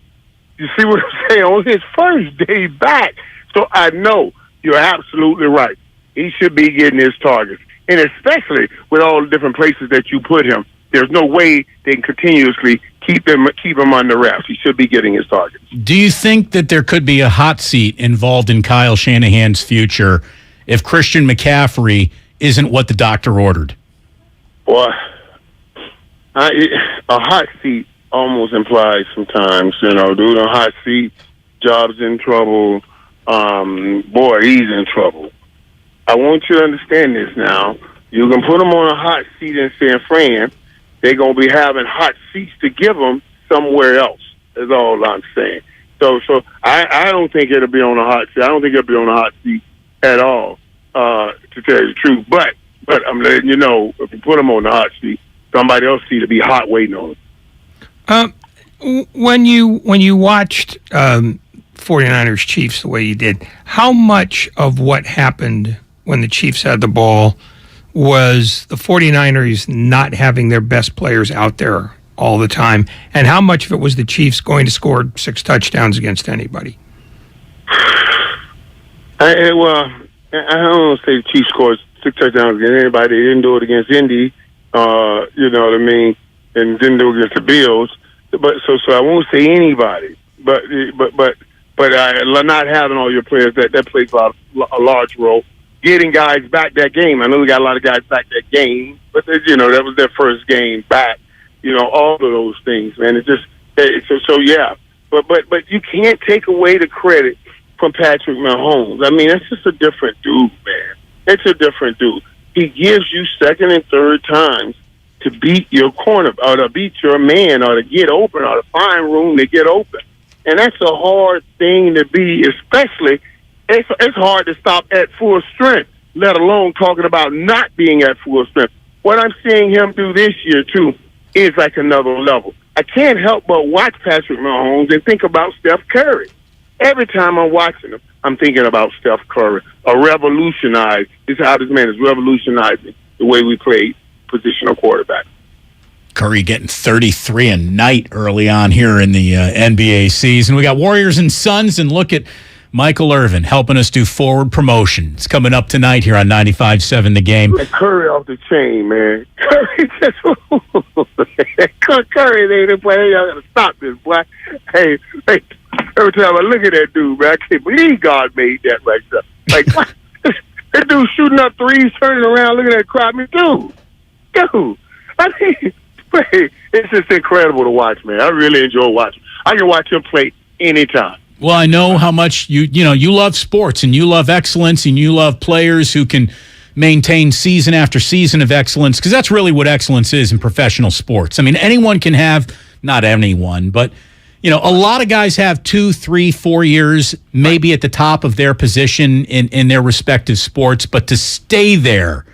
S4: You see what I'm saying? On his first day back. So I know you're absolutely right. He should be getting his targets. And especially with all the different places that you put him, there's no way they can continuously keep him under wraps. He should be getting his targets.
S14: Do you think that there could be a hot seat involved in Kyle Shanahan's future if Christian McCaffrey isn't what the doctor ordered?
S4: Boy, a hot seat almost implies sometimes, dude, a hot seat, job's in trouble. Boy, he's in trouble. I want you to understand this now. You can put them on a hot seat in San Fran. They're going to be having hot seats to give them somewhere else, is all I'm saying. So I don't think it'll be on a hot seat. I don't think it'll be on a hot seat at all, to tell you the truth. But I'm letting you know, if you put them on the hot seat, somebody else seat will be hot waiting on them.
S20: When you watched 49ers Chiefs the way you did, how much of what happened when the Chiefs had the ball was the 49ers not having their best players out there all the time, and how much of it was the Chiefs going to score 6 touchdowns against anybody?
S4: I don't want to say the Chiefs scored 6 touchdowns against anybody. They didn't do it against Indy, you know what I mean, and didn't do it against the Bills. But so I won't say anybody. But not having all your players that plays a large role. Getting guys back that game. I know we got a lot of guys back that game, but you know that was their first game back. You know, all of those things, man. It just yeah. But you can't take away the credit from Patrick Mahomes. I mean, that's just a different dude, man. It's a different dude. He gives you second and third times to beat your corner, or to beat your man, or to get open, or to find room to get open. And that's a hard thing to be, especially, it's hard to stop at full strength, let alone talking about not being at full strength. What I'm seeing him do this year, too, is like another level. I can't help but watch Patrick Mahomes and think about Steph Curry. Every time I'm watching him, I'm thinking about Steph Curry. This is how this man is revolutionizing the way we play positional quarterback.
S14: Curry getting 33 a night early on here in the NBA season. We got Warriors and Suns, and look at Michael Irvin helping us do forward promotion. It's coming up tonight here on 95.7 The Game.
S4: Curry off the chain, man. Curry just Curry, they didn't play. Y'all gotta stop this, boy. Hey, every time I look at that dude, man, I can't believe God made that right there. Like, what? That dude shooting up threes, turning around, looking at that crowd. I mean, dude. I mean, it's just incredible to watch, man. I really enjoy watching. I can watch him play anytime.
S14: Well, I know how much you love sports, and you love excellence, and you love players who can maintain season after season of excellence, because that's really what excellence is in professional sports. I mean, anyone can have, not anyone, but a lot of guys have 2, 3, 4 years maybe at the top of their position in their respective sports, but to stay there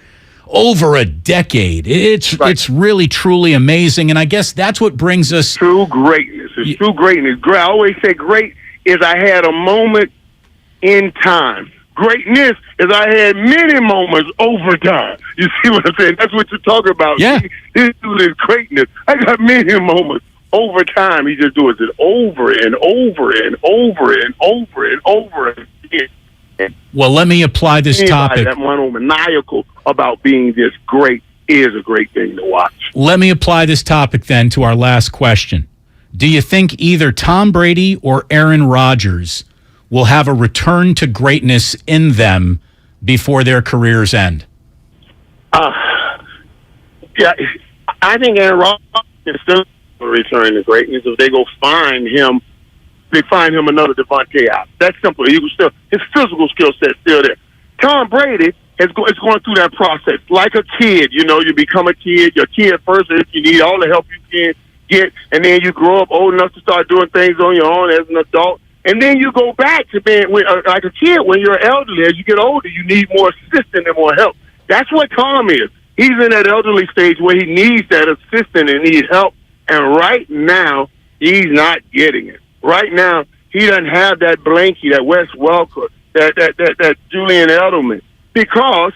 S14: over a decade, it's really, truly amazing. And I guess that's what brings us...
S4: True greatness. It's true greatness. I always say great is I had a moment in time. Greatness is I had many moments over time. You see what I'm saying? That's what you're talking about.
S14: Yeah.
S4: This dude is greatness. I got many moments over time. He just does it over and over and over and over and over again.
S14: Well, let me apply this topic.
S4: That monomaniacal about being this great is a great thing to watch.
S14: Let me apply this topic then to our last question. Do you think either Tom Brady or Aaron Rodgers will have a return to greatness in them before their careers end?
S4: Yeah, I think Aaron Rodgers is still return to greatness if they go find him. They find him another Devontae out. That's simple. His physical skill set's still there. Tom Brady is going through that process like a kid. You become a kid. You're a kid first, and you need all the help you can get, and then you grow up old enough to start doing things on your own as an adult, and then you go back to being like a kid when you're elderly. As you get older, you need more assistance and more help. That's what Tom is. He's in that elderly stage where he needs that assistance and needs help, and right now he's not getting it. Right now, he doesn't have that Blanky, that Wes Welker, that Julian Edelman, because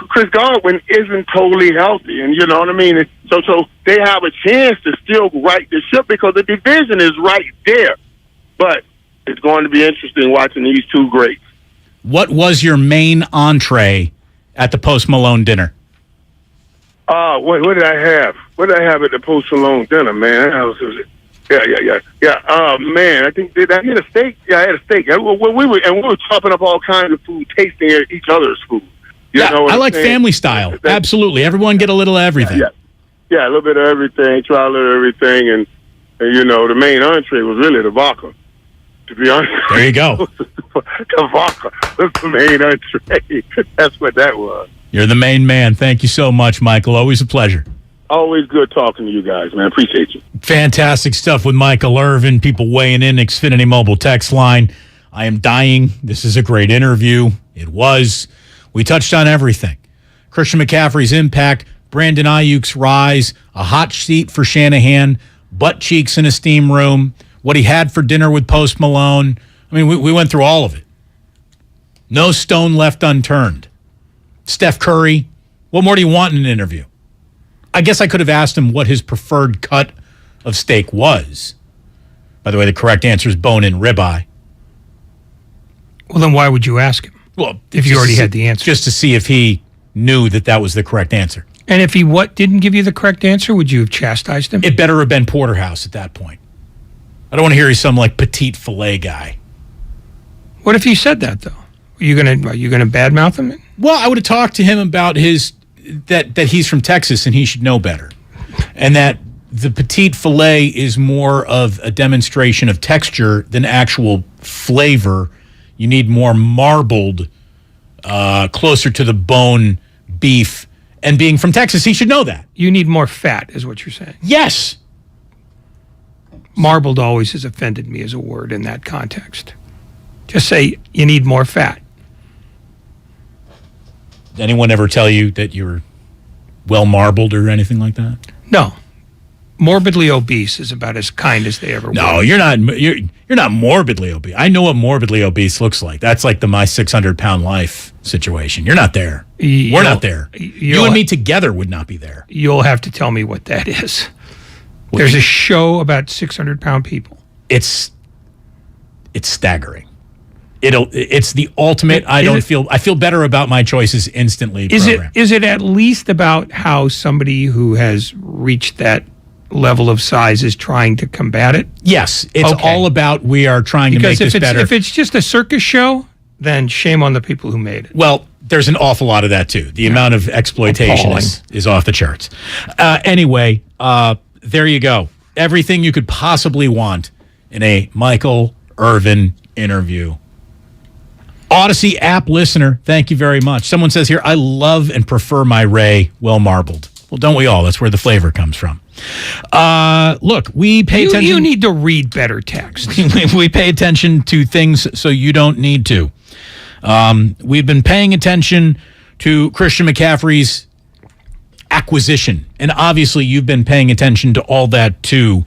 S4: Chris Godwin isn't totally healthy, and you know what I mean? So they have a chance to still right the ship because the division is right there. But it's going to be interesting watching these two greats.
S14: What was your main entree at the Post Malone dinner?
S4: What did I have? What did I have at the Post Malone dinner, man? Yeah. Man, I think did I get a steak? Yeah, I had a steak. We were chopping up all kinds of food, tasting each other's food. You know what
S14: I
S4: I'm
S14: like
S4: saying?
S14: family style. Absolutely, everyone get a little of everything.
S4: Yeah, a little bit of everything. Try a little of everything, and the main entree was really the vodka. To be honest.
S14: There you go.
S4: Kavaka was the main entree. That's what that was.
S14: You're the main man. Thank you so much, Michael. Always a pleasure.
S4: Always good talking to you guys, man. Appreciate you.
S14: Fantastic stuff with Michael Irvin. People weighing in. Xfinity Mobile text line. I am dying. This is a great interview. It was. We touched on everything. Christian McCaffrey's impact, Brandon Ayuk's rise, a hot seat for Shanahan, butt cheeks in a steam room, what he had for dinner with Post Malone. I mean, we went through all of it. No stone left unturned. Steph Curry, what more do you want in an interview? I guess I could have asked him what his preferred cut of steak was. By the way, the correct answer is bone-in ribeye.
S20: Well, then why would you ask him?
S14: Well,
S20: if you already had the answer.
S14: Just to see if he knew that was the correct answer.
S20: And if he didn't give you the correct answer, would you have chastised him?
S14: It better have been porterhouse at that point. I don't want to hear he's some petite filet guy.
S20: What if he said that though? Are you gonna badmouth him?
S14: Well, I would have talked to him about that he's from Texas and he should know better, and that the petite filet is more of a demonstration of texture than actual flavor. You need more marbled, closer to the bone beef. And being from Texas, he should know that.
S20: You need more fat, is what you're saying.
S14: Yes.
S20: Marbled always has offended me as a word in that context. Just say you need more fat.
S14: Did anyone ever tell you that you were well marbled or anything like that?
S20: No. Morbidly obese is about as kind as they ever were.
S14: No, you're not morbidly obese. I know what morbidly obese looks like. That's like the my 600-pound life situation. You're not there. We're not there. You and me together would not be there.
S20: You'll have to tell me what that is. There's a show about 600-pound people.
S14: It's staggering. It's the ultimate. I feel better about my choices instantly.
S20: Is it at least about how somebody who has reached that level of size is trying to combat it?
S14: Yes, it's all about we are trying to make this better.
S20: If it's just a circus show, then shame on the people who made it.
S14: Well, there's an awful lot of that too. The amount of exploitation is off the charts. Anyway, there you go. Everything you could possibly want in a Michael Irvin interview. Odyssey app listener, thank you very much. Someone says here, I love and prefer my Ray well marbled. Well, don't we all? That's where the flavor comes from. Look, we pay attention.
S20: You need to read better text.
S14: We pay attention to things so you don't need to. We've been paying attention to Christian McCaffrey's acquisition, and obviously you've been paying attention to all that too.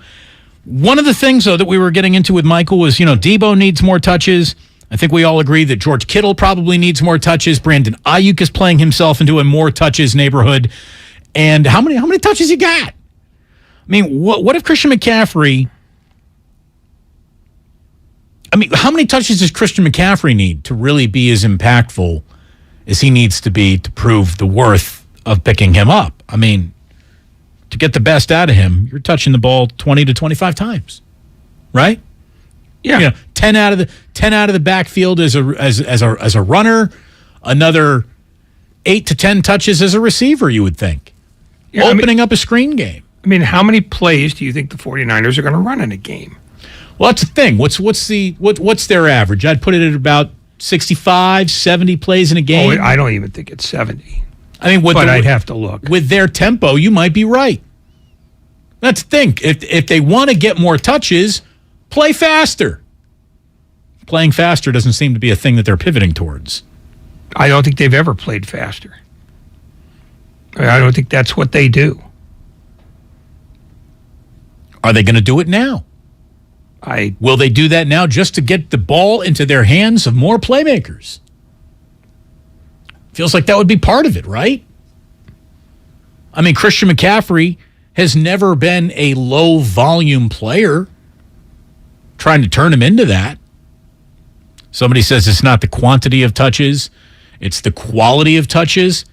S14: One of the things, though, that we were getting into with Michael was, Debo needs more touches. I think we all agree that George Kittle probably needs more touches. Brandon Ayuk is playing himself into a more touches neighborhood. And how many touches you got? I mean, what if Christian McCaffrey... I mean, how many touches does Christian McCaffrey need to really be as impactful as he needs to be to prove the worth of picking him up? I mean, to get the best out of him, you're touching the ball 20 to 25 times, right?
S20: Yeah.
S14: 10 out of the backfield as a runner, another 8 to 10 touches as a receiver, you would think. Opening up a screen game.
S20: I mean, how many plays do you think the 49ers are going to run in a game?
S14: Well, that's the thing. What's their average? I'd put it at about 65, 70 plays in a game.
S20: Oh, I don't even think it's 70.
S14: I mean,
S20: I'd have to look.
S14: With their tempo, you might be right. That's the thing. If they want to get more touches, play faster. Playing faster doesn't seem to be a thing that they're pivoting towards.
S20: I don't think they've ever played faster. I don't think that's what they do.
S14: Are they going to do it now? Will they do that now just to get the ball into their hands of more playmakers? Feels like that would be part of it, right? I mean, Christian McCaffrey has never been a low-volume player. Trying to turn him into that. Somebody says it's not the quantity of touches, it's the quality of touches.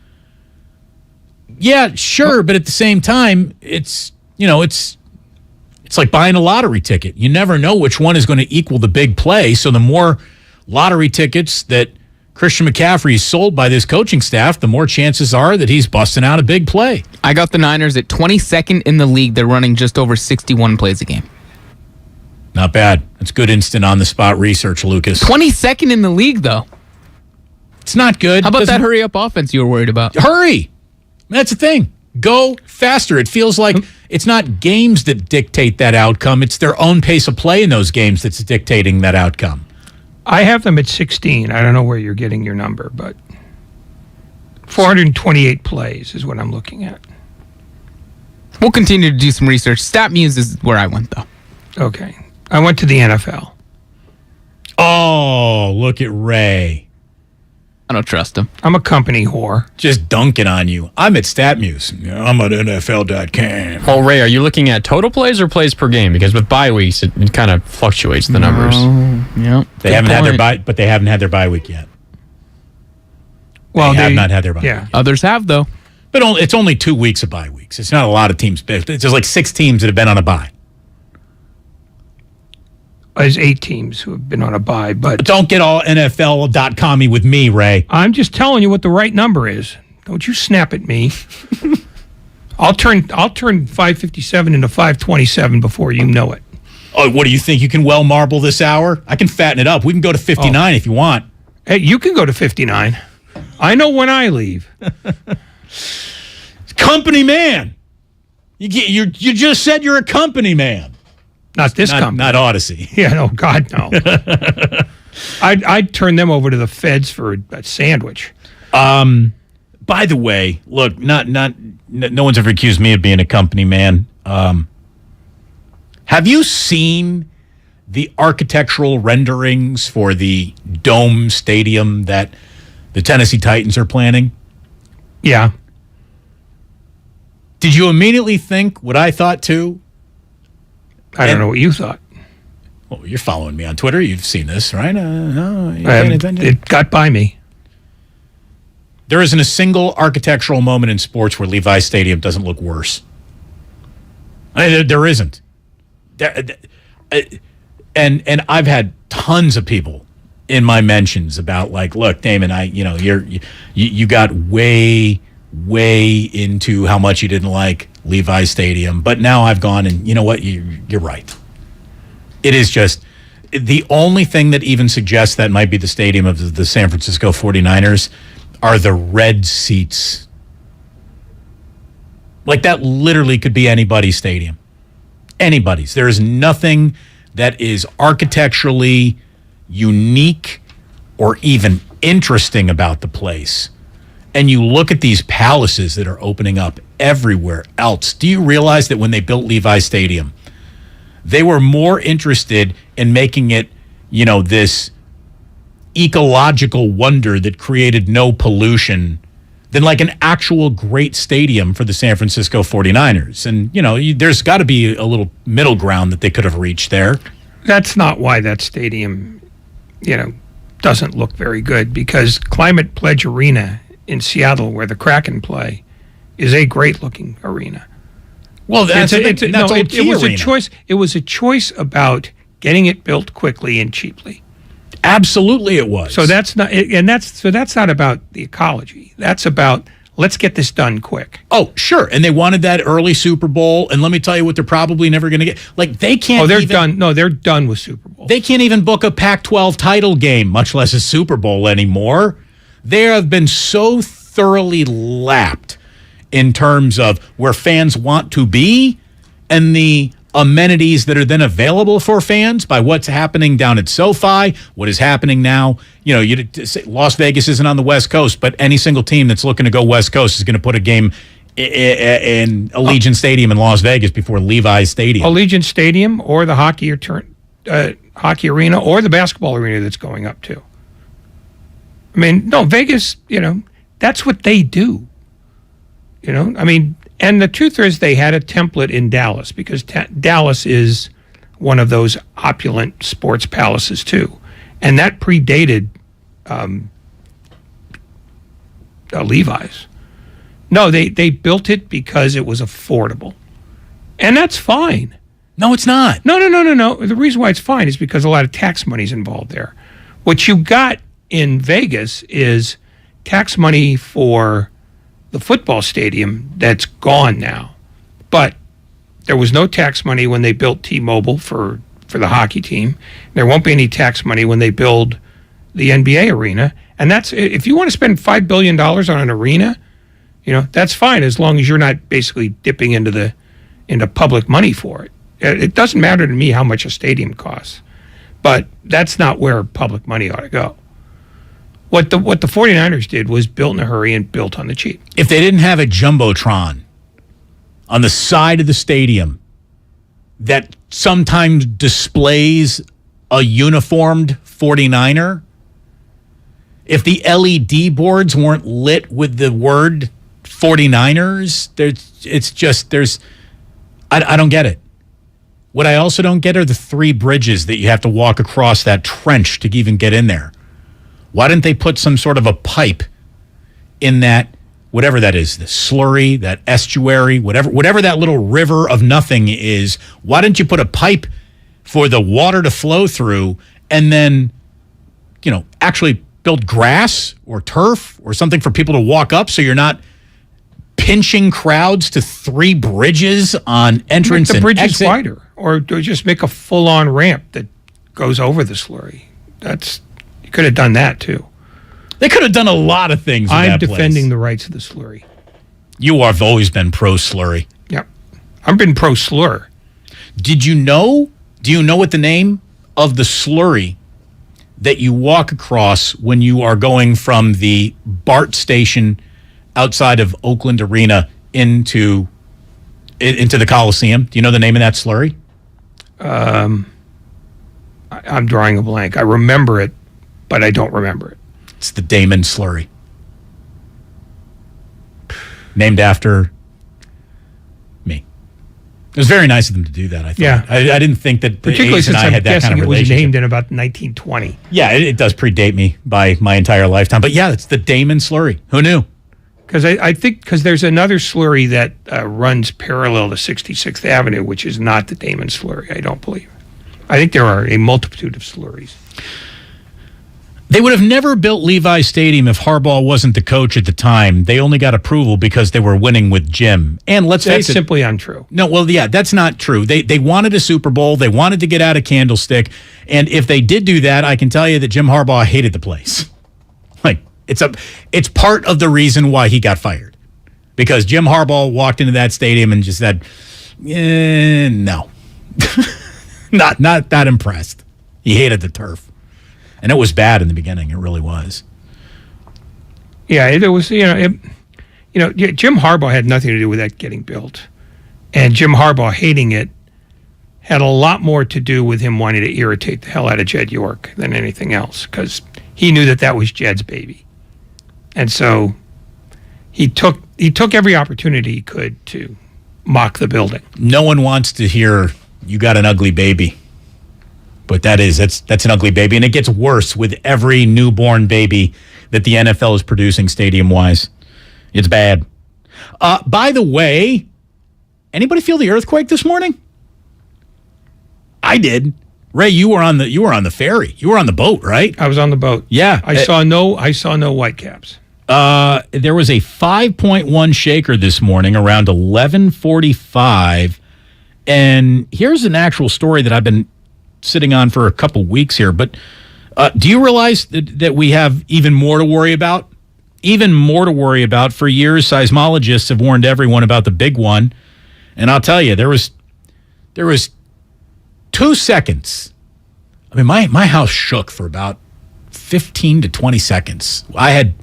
S14: Yeah, sure, but at the same time, it's like buying a lottery ticket. You never know which one is going to equal the big play. So the more lottery tickets that Christian McCaffrey is sold by this coaching staff, the more chances are that he's busting out a big play.
S5: I got the Niners at 22nd in the league. They're running just over 61 plays a game.
S14: Not bad. That's good instant on-the-spot research, Lucas.
S5: 22nd in the league, though.
S14: It's not good.
S5: How about that hurry-up offense you were worried about?
S14: Hurry! That's the thing. Go faster. It feels like it's not games that dictate that outcome. It's their own pace of play in those games that's dictating that outcome.
S20: I have them at 16. I don't know where you're getting your number, but 428 plays is what I'm looking at.
S5: We'll continue to do some research. StatMuse is where I went, though.
S20: Okay. I went to the NFL.
S14: Oh, look at Ray.
S5: I don't trust him.
S20: I'm a company whore.
S14: Just dunking on you. I'm at StatMuse. I'm at NFL.com.
S7: Oh, Ray, are you looking at total plays or plays per game? Because with bye weeks, it kind of fluctuates the numbers.
S5: Yeah.
S14: They haven't had their bye, but they haven't had their bye week yet.
S20: Well,
S14: they have not had their bye
S20: yeah.
S14: week.
S5: Others have, though.
S14: But it's only 2 weeks of bye weeks. It's not a lot of teams. It's just like 6 teams that have been on a bye.
S20: There's 8 teams who have been on a bye, but
S14: don't get all NFL.com-y with me, Ray.
S20: I'm just telling you what the right number is. Don't you snap at me. I'll turn 557 into 527 before you know it.
S14: Oh, what do you think? You can well marble this hour? I can fatten it up. We can go to 59 if you want.
S20: Hey, you can go to 59. I know when I leave.
S14: Company man. You just said you're a company man.
S20: Not this company.
S14: Not Odyssey.
S20: Yeah, no, God, no. I'd turn them over to the feds for a sandwich.
S14: By the way, look, no one's ever accused me of being a company man. Have you seen the architectural renderings for the Dome Stadium that the Tennessee Titans are planning?
S20: Yeah.
S14: Did you immediately think what I thought too?
S20: I don't know what you thought.
S14: Well, you're following me on Twitter. You've seen this, right?
S20: It got by me.
S14: There isn't a single architectural moment in sports where Levi's Stadium doesn't look worse. There isn't. And I've had tons of people in my mentions about like, look, Damon, you got way into how much you didn't like Levi's Stadium, but now I've gone and you know what? You're right. It is just the only thing that even suggests that might be the stadium of the San Francisco 49ers are the red seats. Like that literally could be anybody's stadium. Anybody's. There is nothing that is architecturally unique or even interesting about the place. And you look at these palaces that are opening up everywhere else. Do you realize that when they built Levi's Stadium, they were more interested in making it, this ecological wonder that created no pollution than like an actual great stadium for the San Francisco 49ers. And, there's got to be a little middle ground that they could have reached there.
S20: That's not why that stadium, doesn't look very good, because Climate Pledge Arena in Seattle, where the Kraken play, is a great-looking arena.
S14: Well,
S20: it was a choice. It was a choice about getting it built quickly and cheaply.
S14: Absolutely, it was.
S20: So that's not about the ecology. That's about let's get this done quick.
S14: Oh, sure. And they wanted that early Super Bowl. And let me tell you what they're probably never going to get. Like, they can't.
S20: Oh, they're done. No, they're done with Super Bowl.
S14: They can't even book a Pac-12 title game, much less a Super Bowl anymore. They have been so thoroughly lapped in terms of where fans want to be and the amenities that are then available for fans by what's happening down at SoFi, what is happening now. Las Vegas isn't on the West Coast, but any single team that's looking to go West Coast is going to put a game in Allegiant Stadium in Las Vegas before Levi's Stadium.
S20: Allegiant Stadium or the hockey arena or the basketball arena that's going up too. I mean, no, Vegas, that's what they do. And the truth is they had a template in Dallas because Dallas is one of those opulent sports palaces too. And that predated Levi's. No, they built it because it was affordable. And that's fine.
S14: No, it's not.
S20: No. The reason why it's fine is because a lot of tax money's involved there. What you got in Vegas is tax money for the football stadium that's gone now. But there was no tax money when they built T-Mobile for for the hockey team. There won't be any tax money when they build the NBA arena. And that's, if you want to spend $5 billion on an arena, that's fine as long as you're not basically dipping into public money for it. It doesn't matter to me how much a stadium costs, but that's not where public money ought to go. What the 49ers did was built in a hurry and built on the cheap.
S14: If they didn't have a Jumbotron on the side of the stadium that sometimes displays a uniformed 49er, if the LED boards weren't lit with the word 49ers, I don't get it. What I also don't get are the 3 bridges that you have to walk across that trench to even get in there. Why didn't they put some sort of a pipe in that, whatever that is, the slurry, that estuary, whatever that little river of nothing is? Why didn't you put a pipe for the water to flow through and then, actually build grass or turf or something for people to walk up so you're not pinching crowds to 3 bridges on entrance and exit?
S20: Make the bridges wider, or just make a full-on ramp that goes over the slurry. You could have done that too.
S14: They could have done a lot of things.
S20: I'm defending the rights of the slurry.
S14: You have always been pro-slurry.
S20: Yep. I've been pro-slur.
S14: Do you know what the name of the slurry that you walk across when you are going from the BART station outside of Oakland Arena into the Coliseum? Do you know the name of that slurry?
S20: I'm drawing a blank. I remember it, but I don't remember it.
S14: It's the Damon slurry. Named after me. It was very nice of them to do that, I thought.
S20: Yeah.
S14: I didn't think that
S20: particularly
S14: Ace and
S20: since
S14: I
S20: I'm
S14: had that
S20: guessing
S14: kind of
S20: it was
S14: relationship.
S20: named in about 1920.
S14: Yeah, it does predate me by my entire lifetime. But yeah, it's the Damon slurry. Who knew?
S20: Because I think there's another slurry that runs parallel to 66th Avenue, which is not the Damon slurry, I don't believe. I think there are a multitude of slurries.
S14: They would have never built Levi Stadium if Harbaugh wasn't the coach at the time. They only got approval because they were winning with Jim. And let's face it.
S20: That's simply untrue.
S14: No, well, yeah, that's not true. They wanted a Super Bowl. They wanted to get out of Candlestick. And if they did do that, I can tell you that Jim Harbaugh hated the place. It's part of the reason why he got fired. Because Jim Harbaugh walked into that stadium and just said, no. not that impressed. He hated the turf. And it was bad in the beginning. It really was.
S20: Yeah, it was, Jim Harbaugh had nothing to do with that getting built. And Jim Harbaugh hating it had a lot more to do with him wanting to irritate the hell out of Jed York than anything else, because he knew that was Jed's baby. And so he took every opportunity he could to mock the building.
S14: No one wants to hear you got an ugly baby. But that's an ugly baby, and it gets worse with every newborn baby that the NFL is producing stadium-wise. It's bad. By the way, anybody feel the earthquake this morning? I did. Ray, you were on the ferry. You were on the boat, right?
S20: I was on the boat.
S14: Yeah.
S20: I saw no whitecaps.
S14: There was a 5.1 shaker this morning around 11:45, and here's an actual story that I've been sitting on for a couple weeks here. But do you realize that we have even more to worry about? Even more to worry about. For years, seismologists have warned everyone about the big one, and I'll tell you, there was 2 seconds. I mean, my house shook for about 15 to 20 seconds. I had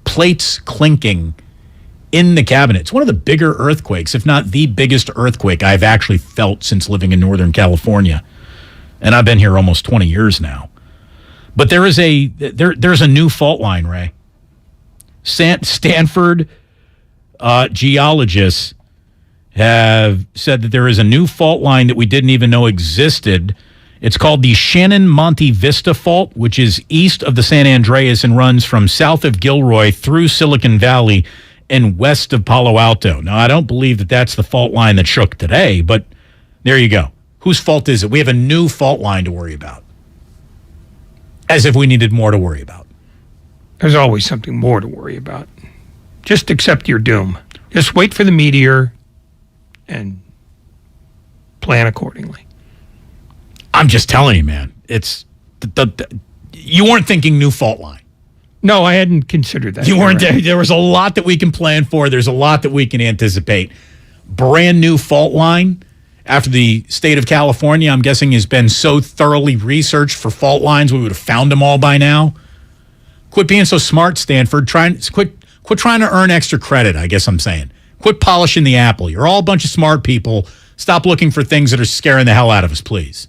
S14: plates clinking in the cabinet. It's one of the bigger earthquakes, if not the biggest earthquake I've actually felt since living in Northern California. And I've been here almost 20 years now. But there's a new fault line, Ray. Stanford geologists have said that there is a new fault line that we didn't even know existed. It's called the Shannon-Monte Vista Fault, which is east of the San Andreas and runs from south of Gilroy through Silicon Valley and west of Palo Alto. Now, I don't believe that that's the fault line that shook today, but there you go. Whose fault is it? We have a new fault line to worry about. As if we needed more to worry about.
S20: There's always something more to worry about. Just accept your doom. Just wait for the meteor and plan accordingly.
S14: I'm just telling you, man. It's you weren't thinking new fault line.
S20: No, I hadn't considered that.
S14: You weren't. There was a lot that we can plan for. There's a lot that we can anticipate. Brand new fault line after the state of California, I'm guessing, has been so thoroughly researched for fault lines, we would have found them all by now. Quit being so smart, Stanford. Quit trying to earn extra credit, I guess I'm saying. Quit polishing the apple. You're all a bunch of smart people. Stop looking for things that are scaring the hell out of us, please.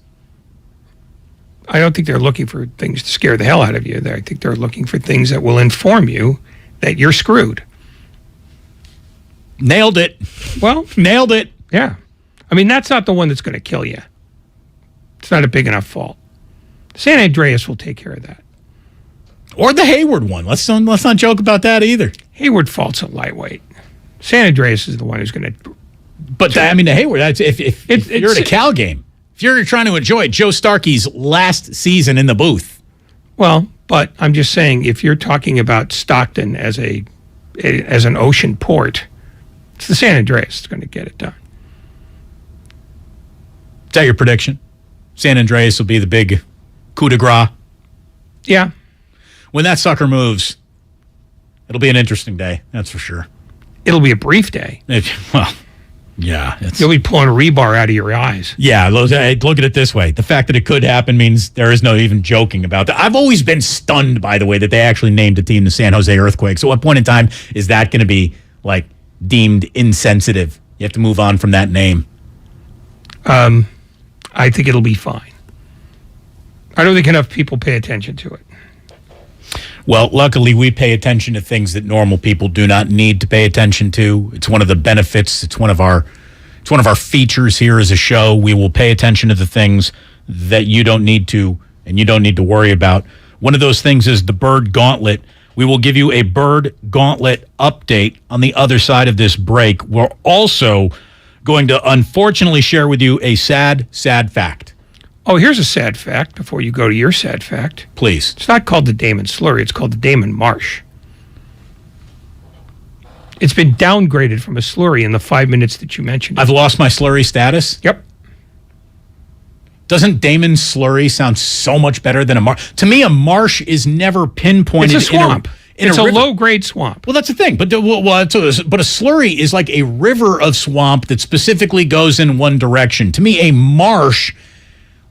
S20: I don't think they're looking for things to scare the hell out of you. I think they're looking for things that will inform you that you're screwed.
S14: Nailed it.
S20: Well,
S14: nailed it.
S20: Yeah. I mean, that's not the one that's going to kill you. It's not a big enough fault. San Andreas will take care of that.
S14: Or the Hayward one. Let's not joke about that either.
S20: Hayward fault's a lightweight. San Andreas is the one who's going to.
S14: But the Hayward, that's if you're at a Cal game, if you're trying to enjoy Joe Starkey's last season in the booth.
S20: Well, but I'm just saying, if you're talking about Stockton as an ocean port, it's the San Andreas that's going to get it done.
S14: Is that your prediction? San Andreas will be the big coup de grace?
S20: Yeah.
S14: When that sucker moves, it'll be an interesting day, that's for sure.
S20: It'll be a brief day.
S14: Yeah.
S20: You'll be pulling a rebar out of your eyes.
S14: Yeah, look at it this way. The fact that it could happen means there is no even joking about that. I've always been stunned, by the way, that they actually named a team the San Jose Earthquakes. At what point in time is that going to be, deemed insensitive? You have to move on from that name.
S20: I think it'll be fine. I don't think enough people pay attention to it.
S14: Well, luckily, we pay attention to things that normal people do not need to pay attention to. It's one of the benefits. It's one of our features here as a show. We will pay attention to the things that you don't need to and you don't need to worry about. One of those things is the Bird Gauntlet. We will give you a Bird Gauntlet update on the other side of this break. We're also going to unfortunately share with you a sad fact.
S20: Oh, here's a sad fact before you go to your sad fact.
S14: Please.
S20: It's not called the Damon Slurry. It's called the Damon Marsh. It's been downgraded from a slurry in the 5 minutes that you mentioned.
S14: I've lost my slurry status?
S20: Yep.
S14: Doesn't Damon Slurry sound so much better than a marsh? To me, a marsh is never pinpointed.
S20: It's a swamp. It's a low-grade swamp.
S14: Well, that's the thing. But a slurry is like a river of swamp that specifically goes in one direction. To me, a marsh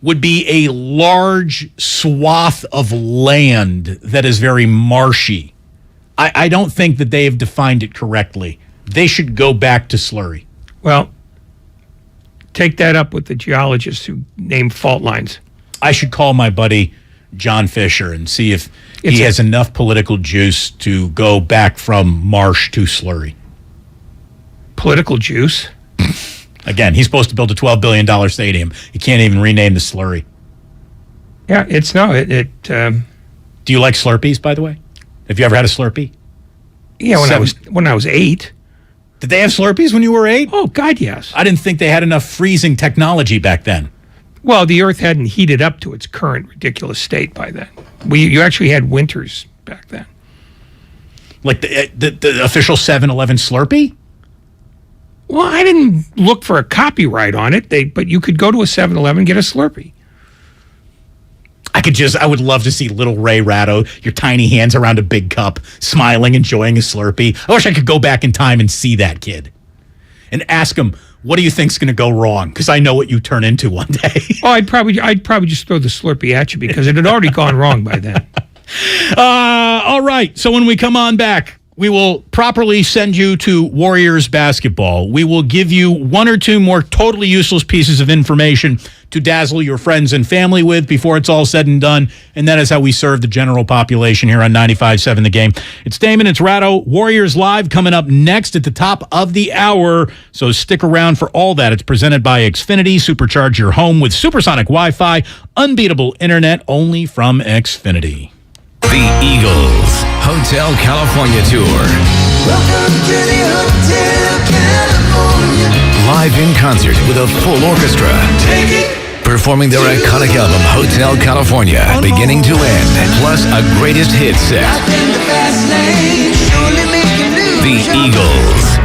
S14: would be a large swath of land that is very marshy. I don't think that they have defined it correctly. They should go back to slurry.
S20: Well, take that up with the geologists who name fault lines.
S14: I should call my buddy John Fisher and see if he has enough political juice to go back from marsh to slurry.
S20: Political juice?
S14: Again, he's supposed to build a $12 billion stadium. He can't even rename the slurry.
S20: Yeah,
S14: Do you like Slurpees, by the way? Have you ever had a Slurpee?
S20: Yeah, when I was 8.
S14: Did they have Slurpees when you were 8?
S20: Oh, God, yes.
S14: I didn't think they had enough freezing technology back then.
S20: Well, the Earth hadn't heated up to its current ridiculous state by then. You actually had winters back then.
S14: Like the official 7-Eleven Slurpee?
S20: Well, I didn't look for a copyright on it, but you could go to a 7-Eleven and get a Slurpee.
S14: I would love to see little Ray Ratto, your tiny hands around a big cup, smiling, enjoying a Slurpee. I wish I could go back in time and see that kid and ask him, what do you think's going to go wrong? Because I know what you turn into one day.
S20: Oh, I'd probably just throw the Slurpee at you because it had already gone wrong by then.
S14: All right. So when we come on back, we will properly send you to Warriors basketball. We will give you one or two more totally useless pieces of information to dazzle your friends and family with before it's all said and done. And that is how we serve the general population here on 95.7 The Game. It's Damon, it's Ratto. Warriors Live coming up next at the top of the hour. So stick around for all that. It's presented by Xfinity. Supercharge your home with supersonic Wi-Fi. Unbeatable internet only from Xfinity.
S3: The Eagles Hotel California Tour. Welcome to the Hotel California. Live in concert with a full orchestra. Performing their iconic album Hotel California, beginning to end, plus a greatest hits set. The Eagles.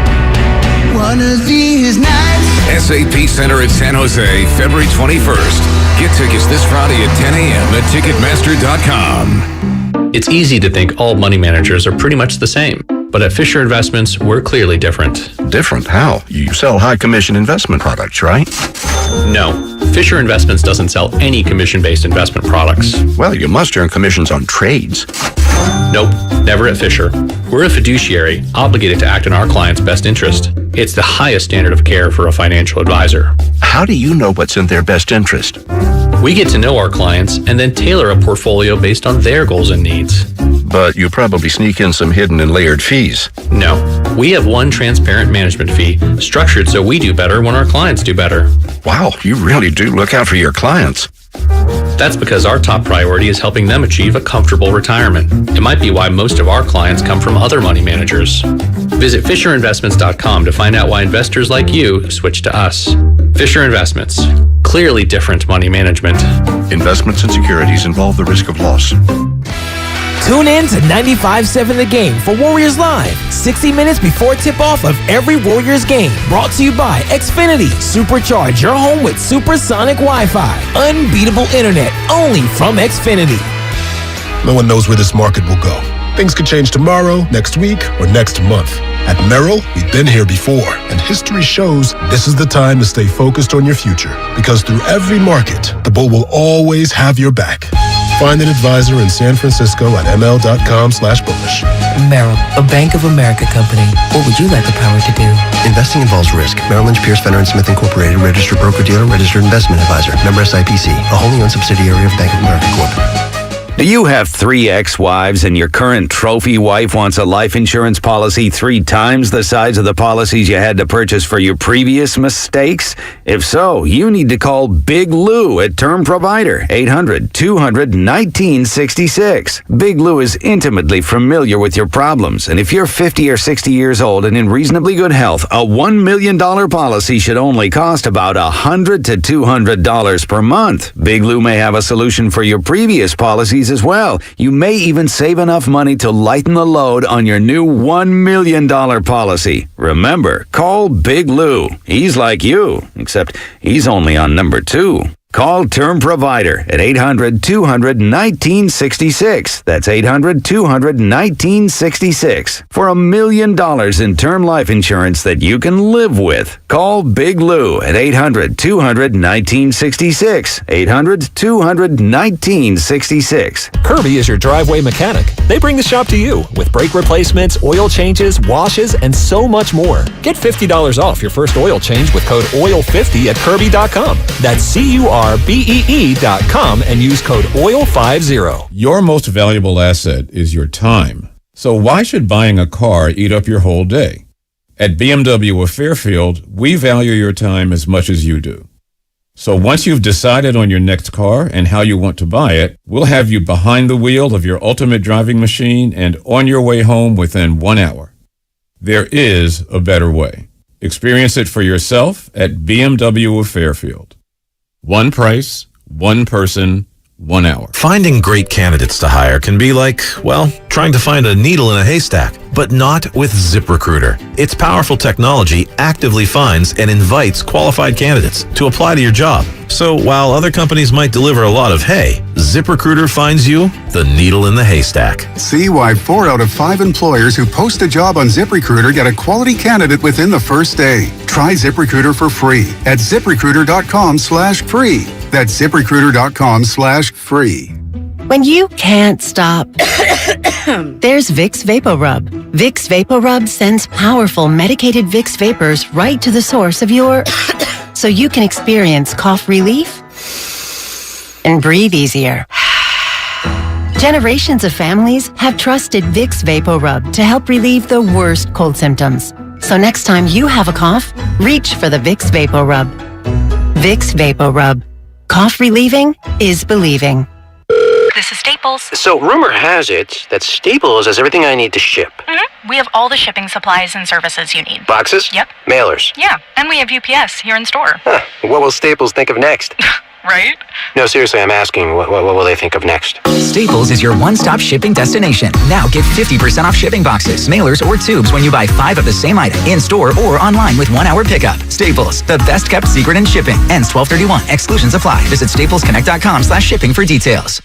S3: One of these nights. SAP Center at San Jose, February 21st. Get tickets this Friday at 10 a.m. at Ticketmaster.com.
S7: It's easy to think all money managers are pretty much the same. But at Fisher Investments, we're clearly different.
S23: Different? How? You sell high commission investment products, right?
S7: No. Fisher Investments doesn't sell any commission-based investment products.
S23: Well, you must earn commissions on trades.
S7: Nope, never at Fisher. We're a fiduciary, obligated to act in our client's best interest. It's the highest standard of care for a financial advisor.
S23: How do you know what's in their best interest?
S7: We get to know our clients and then tailor a portfolio based on their goals and needs.
S23: But you probably sneak in some hidden and layered fees.
S7: No, we have one transparent management fee, structured so we do better when our clients do better.
S23: Wow, you really do look out for your clients.
S7: That's because our top priority is helping them achieve a comfortable retirement. It might be why most of our clients come from other money managers. Visit FisherInvestments.com to find out why investors like you switch to us. Fisher Investments. Clearly different money management.
S23: Investments and securities involve the risk of loss.
S6: Tune in to 95.7 The Game for Warriors Live, 60 minutes before tip-off of every Warriors game. Brought to you by Xfinity. Supercharge your home with supersonic Wi-Fi. Unbeatable internet, only from Xfinity.
S8: No one knows where this market will go. Things could change tomorrow, next week, or next month. At Merrill, we've been here before, and history shows this is the time to stay focused on your future. Because through every market, the bull will always have your back. Find an advisor in San Francisco at ml.com/bullish.
S6: Merrill, a Bank of America company. What would you like the power to do?
S9: Investing involves risk. Merrill Lynch, Pierce, Fenner & Smith Incorporated, registered broker-dealer, registered investment advisor. Member SIPC, a wholly owned subsidiary of Bank of America Corp.
S10: Do you have 3 ex-wives and your current trophy wife wants a life insurance policy 3 times the size of the policies you had to purchase for your previous mistakes? If so, you need to call Big Lou at Term Provider, 800-200-1966. Big Lou is intimately familiar with your problems, and if you're 50 or 60 years old and in reasonably good health, a $1 million policy should only cost about $100 to $200 per month. Big Lou may have a solution for your previous policies as well. You may even save enough money to lighten the load on your new $1 million policy. Remember, call Big Lou. He's like you, except he's only on number 2. Call Term Provider at 800-200-1966. That's 800-200-1966 for $1 million in term life insurance that you can live with. Call Big Lou at 800-200-1966. 800-200-1966.
S16: Kirby is your driveway mechanic. They bring the shop to you with brake replacements, oil changes, washes, and so much more. Get $50 off your first oil change with code OIL50 at Kirby.com. That's CURBEE.com and use code OIL50.
S17: Your most valuable asset is your time. So why should buying a car eat up your whole day? At BMW of Fairfield, we value your time as much as you do. So once you've decided on your next car and how you want to buy it, we'll have you behind the wheel of your ultimate driving machine and on your way home within 1 hour. There is a better way. Experience it for yourself at BMW of Fairfield. One price, one person, 1 hour.
S15: Finding great candidates to hire can be like, well, trying to find a needle in a haystack, but not with ZipRecruiter. Its powerful technology actively finds and invites qualified candidates to apply to your job. So while other companies might deliver a lot of hay, ZipRecruiter finds you the needle in the haystack.
S18: See why 4 out of 5 employers who post a job on ZipRecruiter get a quality candidate within the first day. Try ZipRecruiter for free at ZipRecruiter.com/free. That's ZipRecruiter.com/free.
S22: When you can't stop, there's Vicks VapoRub. Vicks VapoRub sends powerful medicated Vicks vapors right to the source of your... so you can experience cough relief and breathe easier. Generations of families have trusted Vicks VapoRub to help relieve the worst cold symptoms. So next time you have a cough, reach for the Vicks VapoRub. Vicks VapoRub. Cough relieving is believing.
S26: This is Staples.
S27: So rumor has it that Staples has everything I need to ship.
S26: Mm-hmm. We have all the shipping supplies and services you need.
S27: Boxes?
S26: Yep.
S27: Mailers?
S26: Yeah, and we have UPS here in store.
S27: Huh. What will Staples think of next?
S26: right?
S27: No, seriously, I'm asking, what will they think of next?
S11: Staples is your one-stop shipping destination. Now get 50% off shipping boxes, mailers, or tubes when you buy 5 of the same item in-store or online with 1-hour pickup. Staples, the best-kept secret in shipping. Ends 12/31. Exclusions apply. Visit staplesconnect.com/shipping for details.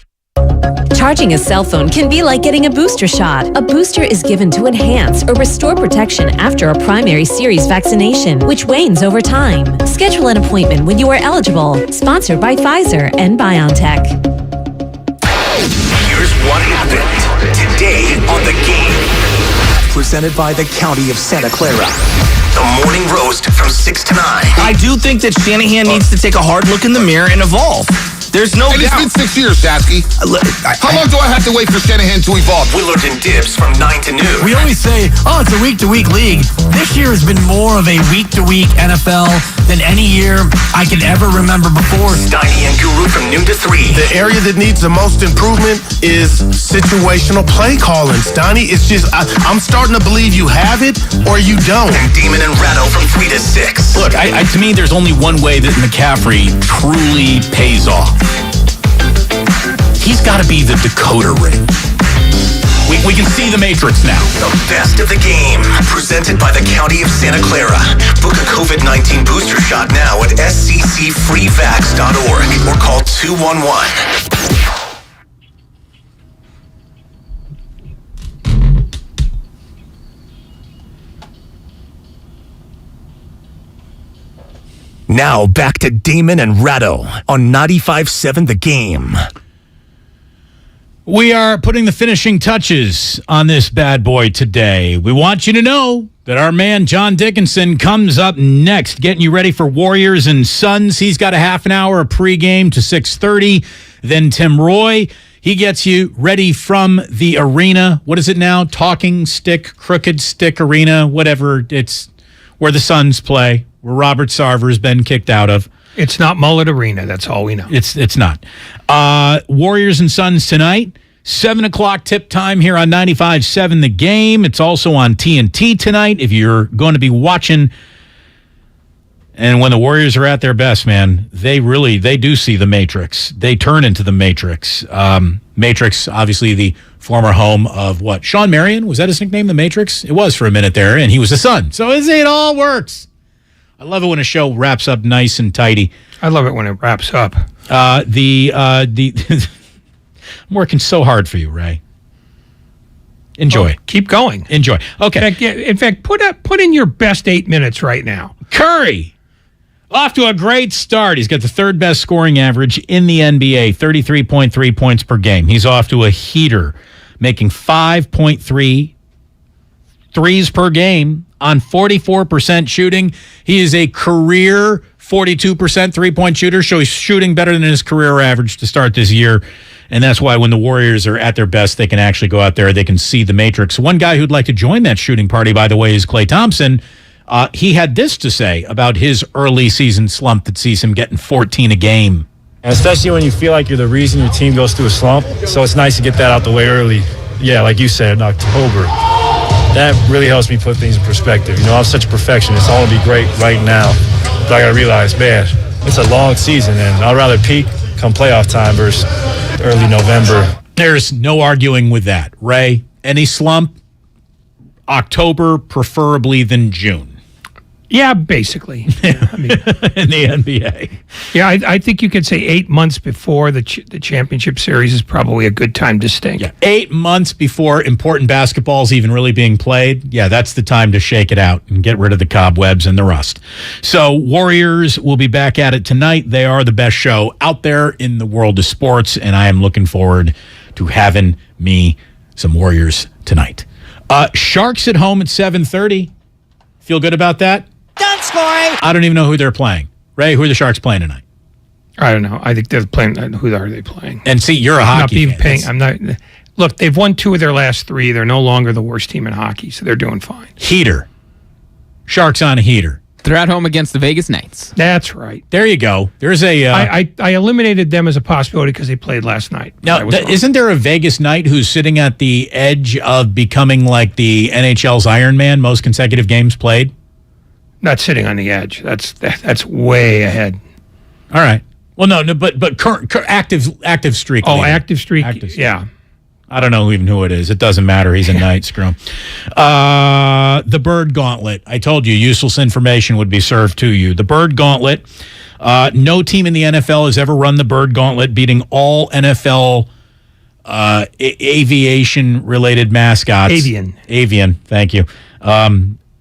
S12: Charging a cell phone can be like getting a booster shot. A booster is given to enhance or restore protection after a primary series vaccination, which wanes over time. Schedule an appointment when you are eligible. Sponsored by Pfizer and BioNTech.
S1: Here's what happened today on The Game. Presented by the County of Santa Clara. The morning roast from 6 to 9.
S13: I do think that Shanahan needs to take a hard look in the mirror and evolve. There's no doubt.
S19: It's been 6 years, Shasky. How long do I have to wait for Shanahan to evolve?
S1: Willard and Dibs from 9 to noon.
S21: We always say, it's a week-to-week league. This year has been more of a week-to-week NFL than any year I can ever remember before.
S1: Steiny and Guru from noon to 3.
S24: The area that needs the most improvement is situational play calling. Steiny, it's just, I'm starting to believe you have it or you don't.
S1: And Damon and Ratto from 3 to 6.
S14: Look, to me, there's only one way that McCaffrey truly pays off. He's got to be the decoder ring. We can see the Matrix now.
S1: The best of the game, presented by the County of Santa Clara. Book a COVID-19 booster shot now at sccfreevax.org or call 211. Now back to Damon and Ratto on 95.7 The Game.
S14: We are putting the finishing touches on this bad boy today. We want you to know that our man John Dickinson comes up next, getting you ready for Warriors and Suns. He's got a half an hour of pregame to 6:30. Then Tim Roy, he gets you ready from the arena. What is it now? Talking Stick, Crooked Stick Arena, whatever. It's where the Suns play, where Robert Sarver's been kicked out of.
S20: It's not Mullet Arena. That's all we know.
S14: It's not. Warriors and Suns tonight. 7 o'clock tip time here on 95.7 The Game. It's also on TNT tonight if you're going to be watching. And when the Warriors are at their best, man, they do see the Matrix. They turn into the Matrix. Matrix, obviously the former home of what? Sean Marion? Was that his nickname, the Matrix? It was for a minute there, and he was the son. So it all works. I love it when a show wraps up nice and tidy.
S20: I love it when it wraps up.
S14: I'm working so hard for you, Ray. Enjoy.
S20: Keep going.
S14: Enjoy. Okay.
S20: In fact, put in your best 8 minutes right now.
S14: Curry, off to a great start. He's got the third best scoring average in the NBA, 33.3 points per game. He's off to a heater, making 5.3 threes per game on 44% shooting. He is a career 42% three-point shooter, so he's shooting better than his career average to start this year. And that's why when the Warriors are at their best, they can actually go out there, they can see the Matrix. One guy who'd like to join that shooting party, by the way, is Klay Thompson. He had this to say about his early season slump that sees him getting 14 a game.
S25: And especially when you feel like you're the reason your team goes through a slump. So it's nice to get that out the way early. Yeah, like you said, in October. That really helps me put things in perspective. You know, I'm such a perfectionist. I want to be great right now. But I got to realize, man, it's a long season, and I'd rather peak come playoff time versus early November.
S14: There's no arguing with that. Ray, any slump, October preferably than June.
S20: Yeah, basically. Yeah, I mean,
S14: in the NBA.
S20: Yeah, I think you could say 8 months before the championship series is probably a good time to stink.
S14: Yeah, 8 months before important basketball's even really being played. Yeah, that's the time to shake it out and get rid of the cobwebs and the rust. So Warriors will be back at it tonight. They are the best show out there in the world of sports, and I am looking forward to having me some Warriors tonight. Sharks at home at 7:30. Feel good about that?
S28: Done scoring.
S14: I don't even know who they're playing. Ray, who are the Sharks playing tonight?
S20: I don't know. I think they're playing. Who are they playing?
S14: And see, you're a hockey fan.
S20: I'm not. Look, they've won 2 of their last 3. They're no longer the worst team in hockey, so they're doing fine.
S14: Heater. Sharks on a heater.
S5: They're at home against the Vegas Knights.
S20: That's right.
S14: There you go. There's a.
S20: I eliminated them as a possibility because they played last night.
S14: Now, isn't there a Vegas Knight who's sitting at the edge of becoming like the NHL's Iron Man, most consecutive games played?
S20: Not sitting on the edge. That's way ahead.
S14: All right. Well, no, but current active streak.
S20: Oh,
S14: leader.
S20: active streak. Yeah.
S14: I don't know even who it is. It doesn't matter. He's a knight. Screw him. The Bird Gauntlet. I told you useless information would be served to you. The Bird Gauntlet. No team in the NFL has ever run the Bird Gauntlet, beating all NFL aviation-related mascots. Avian. Thank you.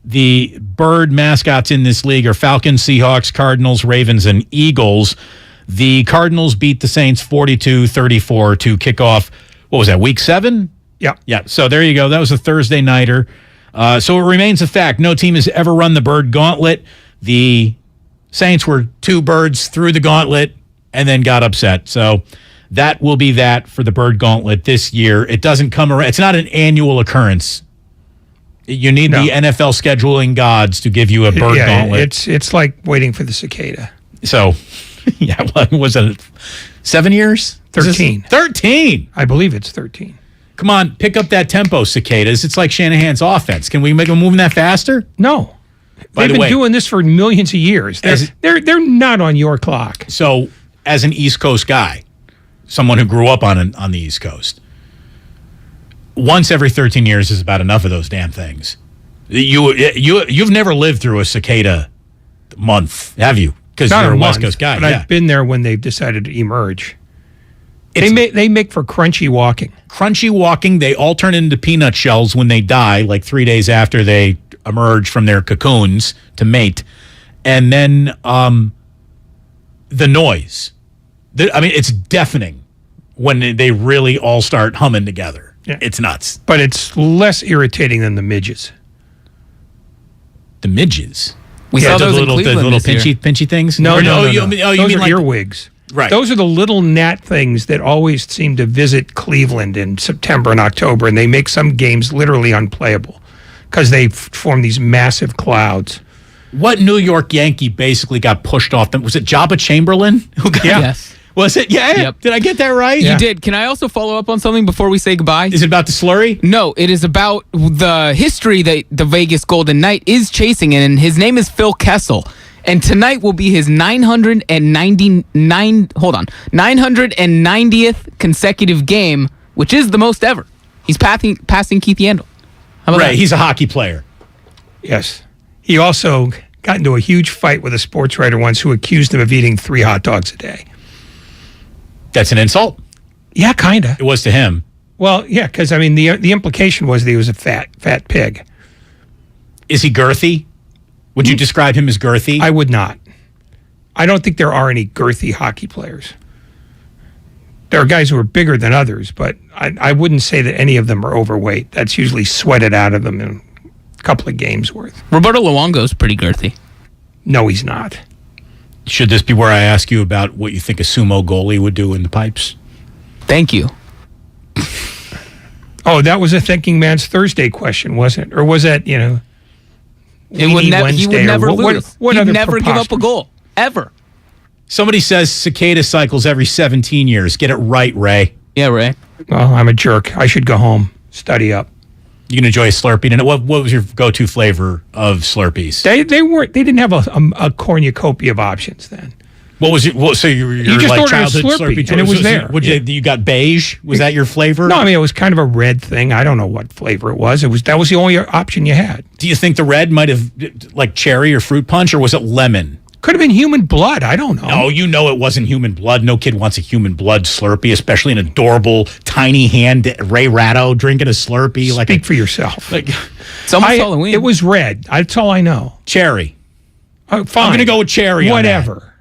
S14: The bird mascots in this league are Falcons, Seahawks, Cardinals, Ravens, and Eagles. The Cardinals beat the Saints 42-34 to kick off, what was that, week 7?
S20: Yeah.
S14: Yeah, so there you go. That was a Thursday nighter. So it remains a fact. No team has ever run the Bird Gauntlet. The Saints were 2 birds through the gauntlet and then got upset. So that will be that for the Bird Gauntlet this year. It doesn't come around. It's not an annual occurrence. You need the NFL scheduling gods to give you a Bird Gauntlet.
S20: It's like waiting for the cicada.
S14: So, yeah, what was it 7 years?
S20: 13.
S14: 13!
S20: I believe it's 13.
S14: Come on, pick up that tempo, cicadas. It's like Shanahan's offense. Can we make them moving that faster?
S20: No. They've been doing this for millions of years. They're not on your clock.
S14: So, as an East Coast guy, someone who grew up on the East Coast, once every 13 years is about enough of those damn things. You've never lived through a cicada month, have you? Because you're a West Coast guy.
S20: But I've been there when they've decided to emerge. They make for crunchy walking.
S14: Crunchy walking. They all turn into peanut shells when they die, like 3 days after they emerge from their cocoons to mate. And then the noise. It's deafening when they really all start humming together.
S20: Yeah.
S14: It's nuts.
S20: But it's less irritating than the midges.
S14: The midges?
S5: We saw those in Cleveland
S14: the little
S5: this year.
S14: pinchy things?
S20: No.
S14: You
S20: Those
S14: mean
S20: are
S14: like
S20: earwigs.
S14: Right.
S20: Those are the little gnat things that always seem to visit Cleveland in September and October, and they make some games literally unplayable because they form these massive clouds.
S14: What New York Yankee basically got pushed off? Was it Jabba Chamberlain?
S5: Yes.
S14: Was it? Yeah.
S5: Yep.
S14: Did I get that right?
S5: You did. Can I also follow up on something before we say goodbye?
S14: Is it about the slurry?
S5: No, it is about the history that the Vegas Golden Knight is chasing, and his name is Phil Kessel. And tonight will be his 990th consecutive game, which is the most ever. He's passing Keith Yandel. How about that?
S14: He's a hockey player.
S20: Yes. He also got into a huge fight with a sports writer once who accused him of eating 3 hot dogs a day.
S14: That's an insult?
S20: Yeah, kind of.
S14: It was to him.
S20: Well, yeah, because, the implication was that he was a fat pig.
S14: Is he girthy? Would you describe him as girthy?
S20: I would not. I don't think there are any girthy hockey players. There are guys who are bigger than others, but I wouldn't say that any of them are overweight. That's usually sweated out of them in a couple of games worth.
S5: Roberto Luongo's pretty girthy.
S20: No, he's not.
S14: Should this be where I ask you about what you think a sumo goalie would do in the pipes?
S5: Thank you.
S20: Oh, that was a Thinking Man's Thursday question, wasn't it? Or was that,
S5: He would never lose. He'd never give up a goal. Ever.
S14: Somebody says cicada cycles every 17 years. Get it right, Ray.
S5: Yeah, Ray.
S20: Well, I'm a jerk. I should go home, study up.
S14: You can enjoy a Slurpee. And what was your go-to flavor of Slurpees?
S20: They didn't have a cornucopia of options then.
S14: What was it? So your
S20: just
S14: like
S20: ordered
S14: childhood
S20: a Slurpee, and it was there.
S14: You got beige? Was that your flavor?
S20: No, it was kind of a red thing. I don't know what flavor it was. That was the only option you had.
S14: Do you think the red might have like cherry or fruit punch, or was it lemon?
S20: Could have been human blood. I don't know.
S14: No, it wasn't human blood. No kid wants a human blood Slurpee, especially an adorable, tiny hand Ray Ratto drinking a Slurpee.
S20: Speak for yourself.
S5: It's almost Halloween.
S20: It was red. That's all I know.
S14: Cherry.
S20: Fine.
S14: I'm going to go with cherry.
S20: Whatever.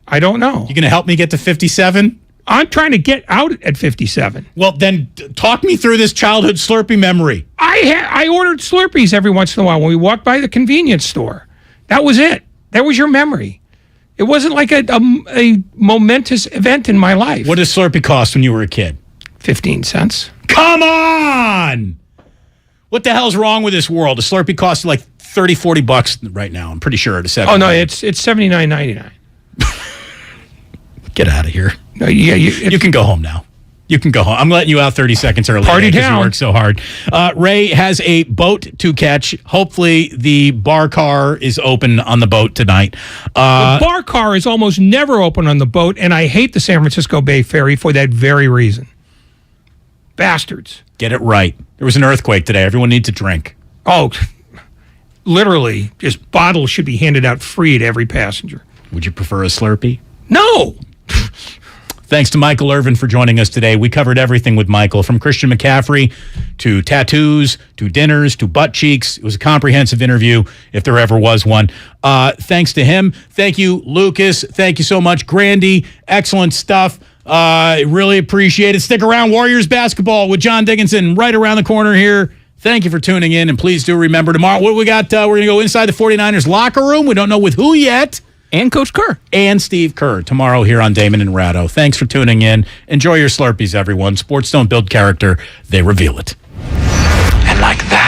S20: I don't know.
S14: You going to help me get to 57?
S20: I'm trying to get out at 57.
S14: Well, then talk me through this childhood Slurpee memory.
S20: I ordered Slurpees every once in a while when we walked by the convenience store. That was it. That was your memory. It wasn't like a momentous event in my life.
S14: What did Slurpee cost when you were a kid?
S20: 15 cents.
S14: Come on! What the hell's wrong with this world? A Slurpee costs like $30-40 right now. I'm pretty sure at a 7.
S20: Oh, no, it's $79.99.
S14: Get out of here.
S20: No, yeah,
S14: you can go home now. You can go home. I'm letting you out 30 seconds early.
S20: Party
S14: because
S20: down.
S14: You worked so hard. Ray has a boat to catch. Hopefully, the bar car is open on the boat tonight.
S20: The bar car is almost never open on the boat, and I hate the San Francisco Bay Ferry for that very reason. Bastards.
S14: Get it right. There was an earthquake today. Everyone needs a drink.
S20: Oh, literally, just bottles should be handed out free to every passenger.
S14: Would you prefer a Slurpee?
S20: No.
S14: Thanks to Michael Irvin for joining us today. We covered everything with Michael, from Christian McCaffrey to tattoos to dinners to butt cheeks. It was a comprehensive interview, if there ever was one. Thanks to him. Thank you, Lucas. Thank you so much, Grandy. Excellent stuff. Really appreciate it. Stick around. Warriors basketball with John Dickinson right around the corner here. Thank you for tuning in, and please do remember tomorrow, what we got? We're going to go inside the 49ers locker room. We don't know with who yet.
S5: And Coach Kerr.
S14: And Steve Kerr tomorrow here on Damon and Ratto. Thanks for tuning in. Enjoy your Slurpees, everyone. Sports don't build character, they reveal it.
S1: And like that.